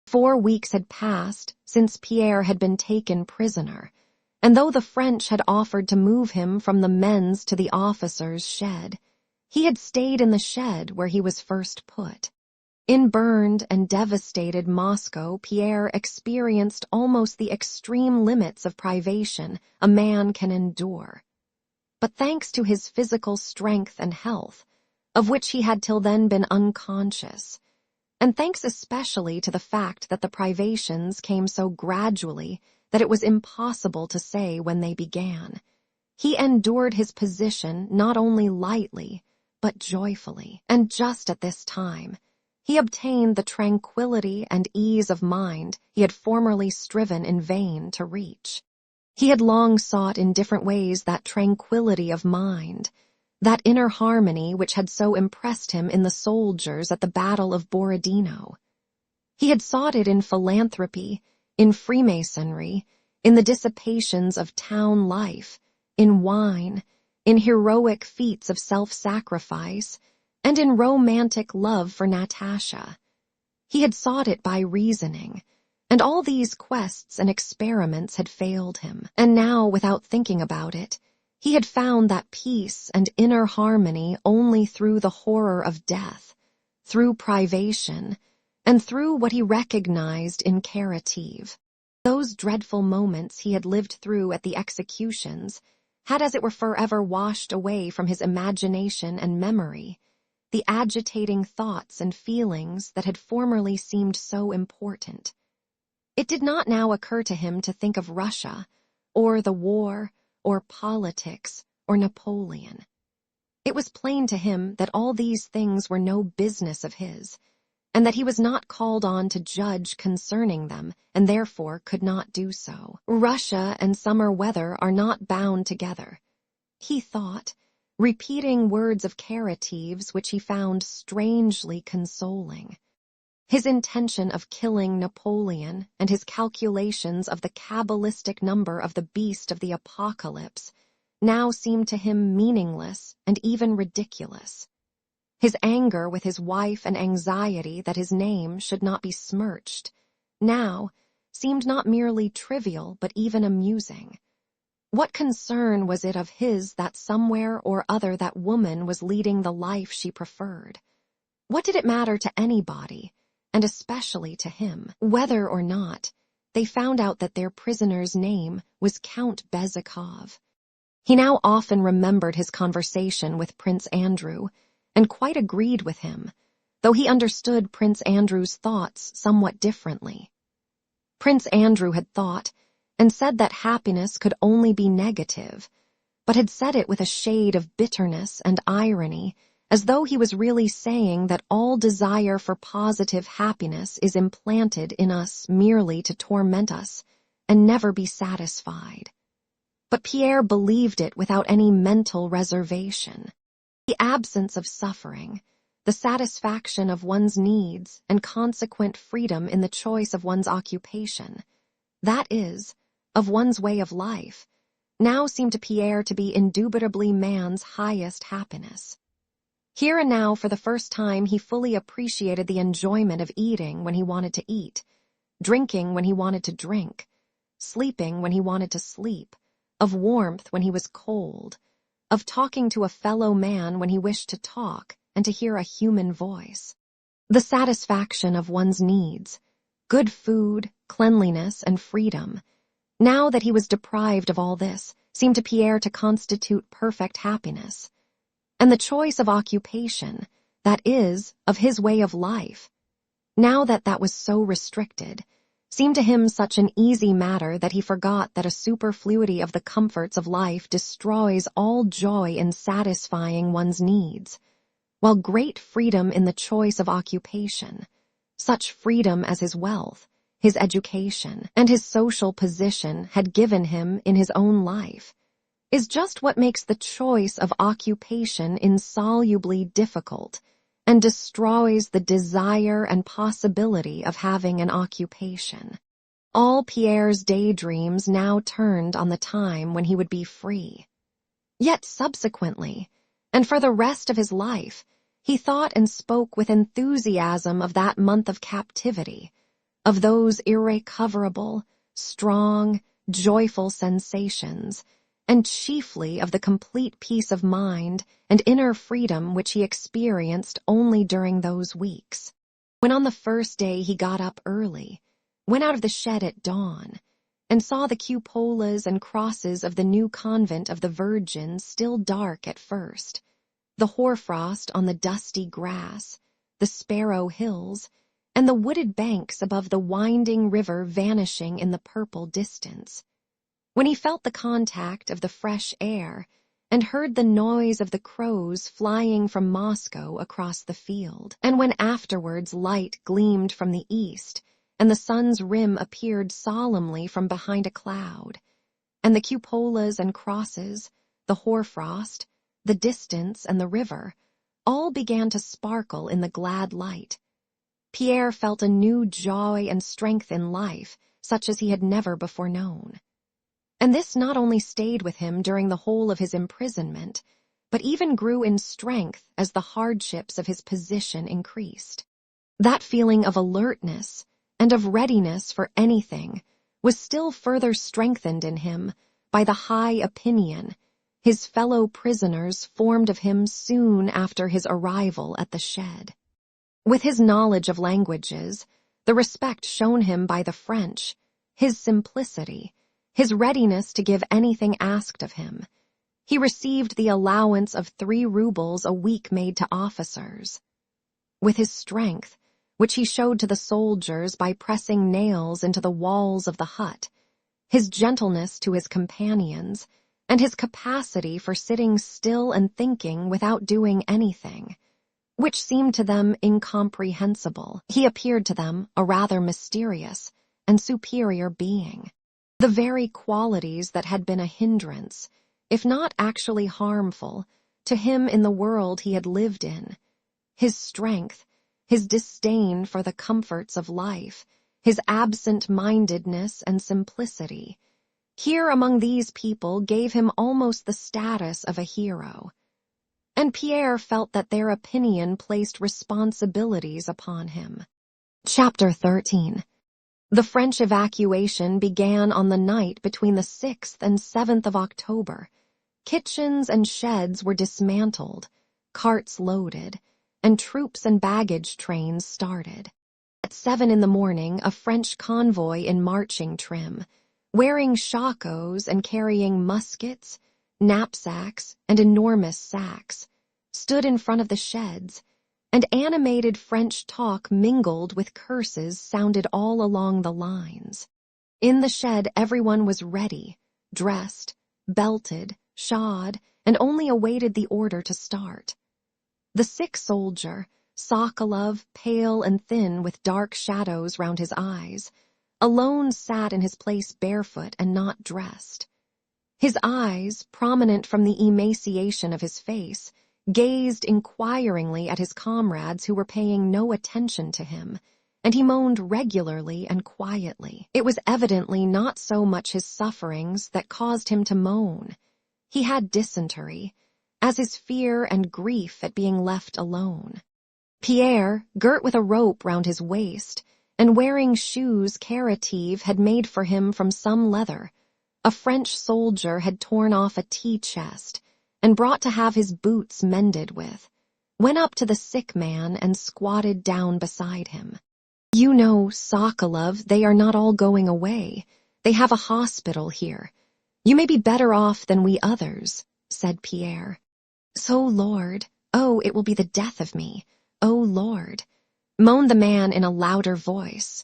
4 weeks had passed since Pierre had been taken prisoner, and though the French had offered to move him from the men's to the officers' shed, He had stayed in the shed where he was first put. In burned and devastated Moscow, Pierre experienced almost the extreme limits of privation a man can endure. But thanks to his physical strength and health, of which he had till then been unconscious, and thanks especially to the fact that the privations came so gradually that it was impossible to say when they began, he endured his position not only lightly, but joyfully. And just at this time, he obtained the tranquility and ease of mind he had formerly striven in vain to reach. He had long sought in different ways that tranquility of mind, that inner harmony which had so impressed him in the soldiers at the Battle of Borodino. He had sought it in philanthropy, in Freemasonry, in the dissipations of town life, in wine, in heroic feats of self-sacrifice, and in romantic love for Natasha. He had sought it by reasoning, and all these quests and experiments had failed him. And now, without thinking about it, he had found that peace and inner harmony only through the horror of death, through privation, and through what he recognized in curative. Those dreadful moments he had lived through at the executions had as it were forever washed away from his imagination and memory the agitating thoughts and feelings that had formerly seemed so important. It did not now occur to him to think of Russia, or the war, or politics, or Napoleon. It was plain to him that all these things were no business of his, and that he was not called on to judge concerning them, and therefore could not do so. Russia and summer weather are not bound together, he thought, repeating words of curatives which he found strangely consoling. His intention of killing Napoleon and his calculations of the cabalistic number of the beast of the apocalypse now seemed to him meaningless and even ridiculous. His anger with his wife and anxiety that his name should not be smirched now seemed not merely trivial but even amusing. What concern was it of his that somewhere or other that woman was leading the life she preferred? What did it matter to anybody, and especially to him, whether or not they found out that their prisoner's name was Count Bezukhov? He now often remembered his conversation with Prince Andrew, and quite agreed with him, though he understood Prince Andrew's thoughts somewhat differently. Prince Andrew had thought and said that happiness could only be negative, but had said it with a shade of bitterness and irony, as though he was really saying that all desire for positive happiness is implanted in us merely to torment us and never be satisfied. But Pierre believed it without any mental reservation. The absence of suffering, the satisfaction of one's needs, and consequent freedom in the choice of one's occupation, that is, of one's way of life, now seemed to Pierre to be indubitably man's highest happiness. Here and now, for the first time, he fully appreciated the enjoyment of eating when he wanted to eat, drinking when he wanted to drink, sleeping when he wanted to sleep, of warmth when he was cold, of talking to a fellow man when he wished to talk and to hear a human voice. The satisfaction of one's needs, good food, cleanliness, and freedom, now that he was deprived of all this, seemed to Pierre to constitute perfect happiness. And the choice of occupation, that is, of his way of life, now that that was so restricted, seemed to him such an easy matter that he forgot that a superfluity of the comforts of life destroys all joy in satisfying one's needs, while great freedom in the choice of occupation, such freedom as his wealth, his education, and his social position had given him in his own life, is just what makes the choice of occupation insolubly difficult and destroys the desire and possibility of having an occupation. All Pierre's daydreams now turned on the time when he would be free. Yet subsequently, and for the rest of his life, he thought and spoke with enthusiasm of that month of captivity, of those irrecoverable, strong, joyful sensations, and chiefly of the complete peace of mind and inner freedom which he experienced only during those weeks. When on the first day he got up early, went out of the shed at dawn, and saw the cupolas and crosses of the new convent of the Virgins still dark at first, the hoarfrost on the dusty grass, the sparrow hills, and the wooded banks above the winding river vanishing in the purple distance. When he felt the contact of the fresh air and heard the noise of the crows flying from Moscow across the field, and when afterwards light gleamed from the east, and the sun's rim appeared solemnly from behind a cloud, and the cupolas and crosses, the hoarfrost, the distance and the river, all began to sparkle in the glad light, Pierre felt a new joy and strength in life, such as he had never before known. And this not only stayed with him during the whole of his imprisonment, but even grew in strength as the hardships of his position increased. That feeling of alertness and of readiness for anything was still further strengthened in him by the high opinion his fellow prisoners formed of him soon after his arrival at the shed. With his knowledge of languages, the respect shown him by the French, his simplicity, his readiness to give anything asked of him, he received the allowance of 3 rubles a week made to officers. With his strength, which he showed to the soldiers by pressing nails into the walls of the hut, his gentleness to his companions, and his capacity for sitting still and thinking without doing anything, which seemed to them incomprehensible, he appeared to them a rather mysterious and superior being. The very qualities that had been a hindrance, if not actually harmful, to him in the world he had lived in, his strength, his disdain for the comforts of life, his absent-mindedness and simplicity, here among these people gave him almost the status of a hero. And Pierre felt that their opinion placed responsibilities upon him. Chapter 13. The French evacuation began on the night between the 6th and 7th of October. Kitchens and sheds were dismantled, carts loaded, and troops and baggage trains started. At 7 in the morning, a French convoy in marching trim, wearing shakos and carrying muskets, knapsacks, and enormous sacks, stood in front of the sheds, and animated French talk mingled with curses sounded all along the lines. In the shed everyone was ready, dressed, belted, shod, and only awaited the order to start. The sick soldier, Sokolov, pale and thin with dark shadows round his eyes, alone sat in his place barefoot and not dressed. His eyes, prominent from the emaciation of his face, gazed inquiringly at his comrades who were paying no attention to him, and he moaned regularly and quietly. It was evidently not so much his sufferings that caused him to moan. He had dysentery, as his fear and grief at being left alone. Pierre, girt with a rope round his waist, and wearing shoes Karateev had made for him from some leather, a French soldier had torn off a tea chest and brought to have his boots mended with, went up to the sick man and squatted down beside him. "You know, Sokolov, they are not all going away. They have a hospital here. You may be better off than we others," said Pierre. "So, Lord, oh, it will be the death of me. Oh, Lord," moaned the man in a louder voice.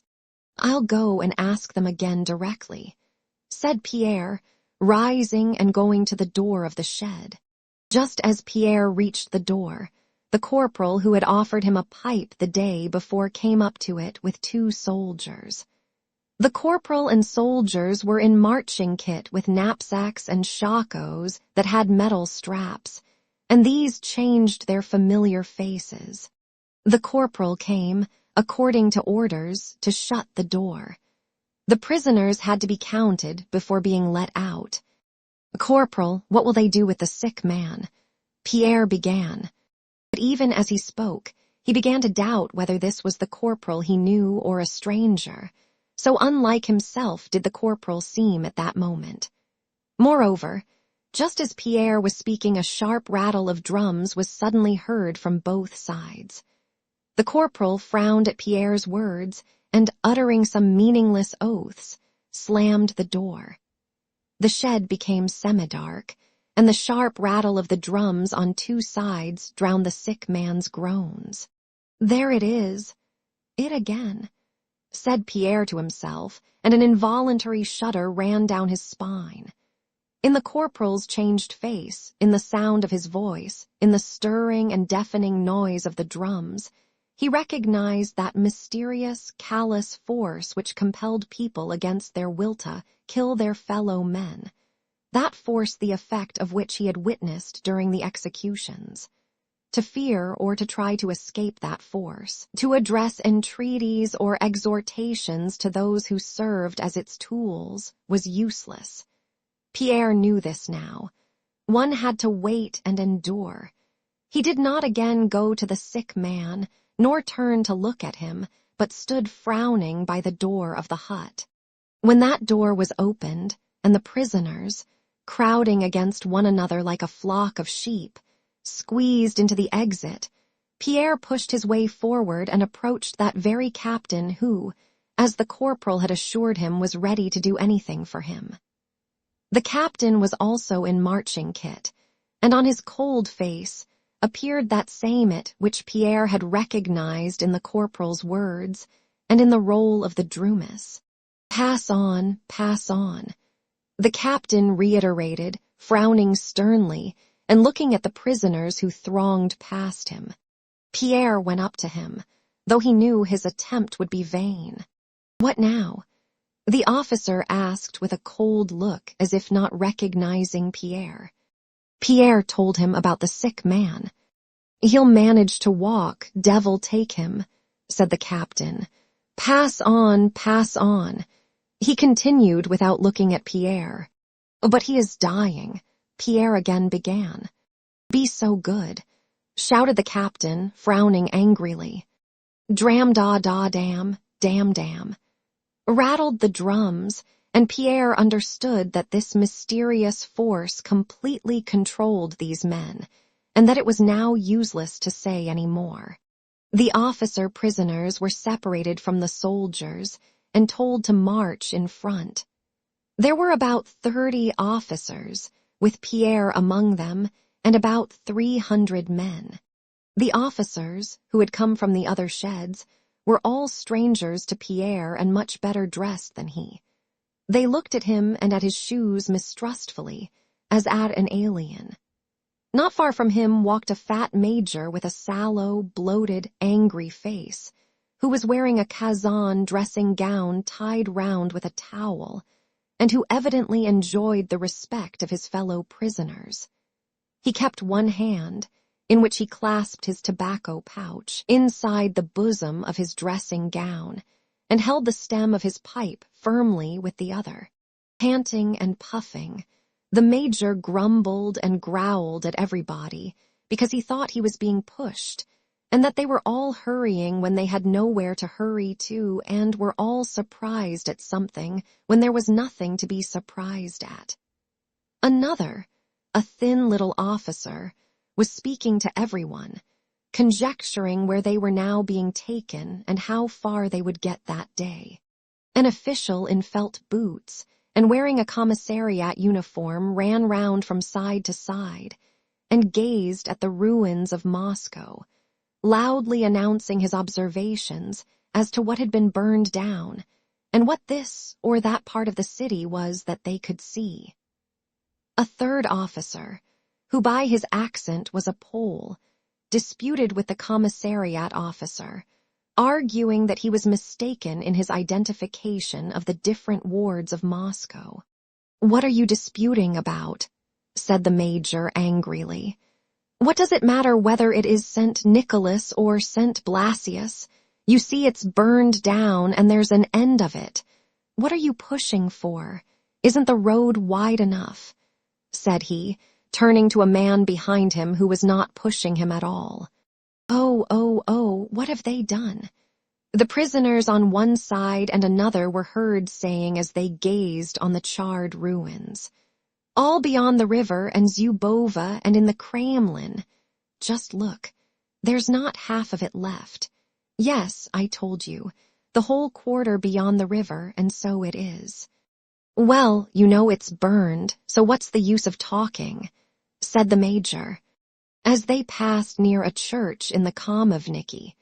"I'll go and ask them again directly," said Pierre, rising and going to the door of the shed. Just as Pierre reached the door, the corporal who had offered him a pipe the day before came up to it with 2 soldiers. The corporal and soldiers were in marching kit with knapsacks and shakos that had metal straps, and these changed their familiar faces. The corporal came, according to orders, to shut the door. The prisoners had to be counted before being let out. "Corporal, what will they do with the sick man?" Pierre began. But even as he spoke, he began to doubt whether this was the corporal he knew or a stranger. So unlike himself did the corporal seem at that moment. Moreover, Just as Pierre was speaking, a sharp rattle of drums was suddenly heard from both sides. The corporal frowned at Pierre's words and, uttering some meaningless oaths, slammed the door. The shed became semi-dark, and the sharp rattle of the drums on two sides drowned the sick man's groans. "There it is, it again," said Pierre to himself, and an involuntary shudder ran down his spine. In the corporal's changed face, in the sound of his voice, in the stirring and deafening noise of the drums, he recognized that mysterious, callous force which compelled people against their will to kill their fellow men, that force the effect of which he had witnessed during the executions. To fear or to try to escape that force, to address entreaties or exhortations to those who served as its tools, was useless. Pierre knew this now. One had to wait and endure. He did not again go to the sick man, nor turn to look at him, but stood frowning by the door of the hut. When that door was opened, and the prisoners, crowding against one another like a flock of sheep, squeezed into the exit, Pierre pushed his way forward and approached that very captain who, as the corporal had assured him, was ready to do anything for him. The captain was also in marching kit, and on his cold face appeared that same it which Pierre had recognized in the corporal's words and in the roll of the drumis. "Pass on, pass on," the captain reiterated, frowning sternly and looking at the prisoners who thronged past him. Pierre went up to him, though he knew his attempt would be vain. "What now?" the officer asked with a cold look, as if not recognizing Pierre. Pierre told him about the sick man. "He'll manage to walk, devil take him," said the captain. "Pass on, pass on," he continued without looking at Pierre. "But he is dying," Pierre again began. "Be so good," shouted the captain, frowning angrily. "Dram-da-da-dam, dam-dam," rattled the drums, and Pierre understood that this mysterious force completely controlled these men, and that it was now useless to say any more. The officer prisoners were separated from the soldiers and told to march in front. There were about 30 officers, with Pierre among them, and about 300 men. The officers, who had come from the other sheds, were all strangers to Pierre and much better dressed than he. They looked at him and at his shoes mistrustfully, as at an alien. Not far from him walked a fat major with a sallow, bloated, angry face, who was wearing a kazan dressing gown tied round with a towel, and who evidently enjoyed the respect of his fellow prisoners. He kept one hand, in which he clasped his tobacco pouch, inside the bosom of his dressing gown, and held the stem of his pipe firmly with the other. Panting and puffing, the major grumbled and growled at everybody because he thought he was being pushed, and that they were all hurrying when they had nowhere to hurry to, and were all surprised at something when there was nothing to be surprised at. Another, a thin little officer, was speaking to everyone, conjecturing where they were now being taken and how far they would get that day. An official in felt boots and wearing a commissariat uniform ran round from side to side and gazed at the ruins of Moscow, loudly announcing his observations as to what had been burned down and what this or that part of the city was that they could see. A third officer, who by his accent was a Pole, disputed with the commissariat officer, arguing that he was mistaken in his identification of the different wards of Moscow. "What are you disputing about?" said the major angrily. "What does it matter whether it is St. Nicholas or St. Blasius? You see it's burned down and there's an end of it. What are you pushing for? Isn't the road wide enough?" said he, turning to a man behind him who was not pushing him at all. Oh, what have they done?" The prisoners on one side and another were heard saying as they gazed on the charred ruins. All beyond the river and Zubova and in the Kremlin. Just look. There's not half of it left. Yes, I told you. The whole quarter beyond the river, and so it is. Well, you know it's burned, so what's the use of talking? Said the major. As they passed near a church in the Kamovniki,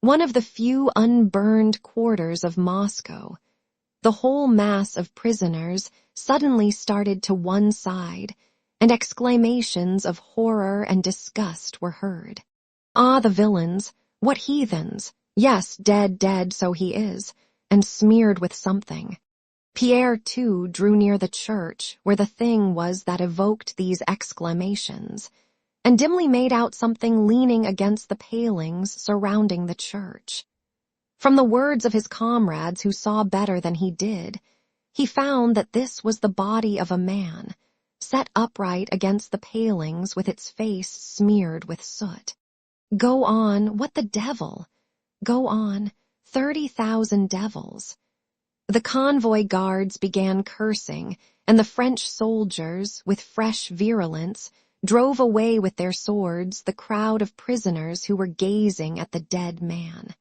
one of the few unburned quarters of Moscow, the whole mass of prisoners suddenly started to one side, and exclamations of horror and disgust were heard. Ah, the villains! What heathens! Yes, dead, dead, so he is, and smeared with something. Pierre, too, drew near the church where the thing was that evoked these exclamations, and dimly made out something leaning against the palings surrounding the church. From the words of his comrades who saw better than he did, he found that this was the body of a man, set upright against the palings with its face smeared with soot. Go on, what the devil? Go on, 30,000 devils. The convoy guards began cursing, and the French soldiers, with fresh virulence, drove away with their swords the crowd of prisoners who were gazing at the dead man.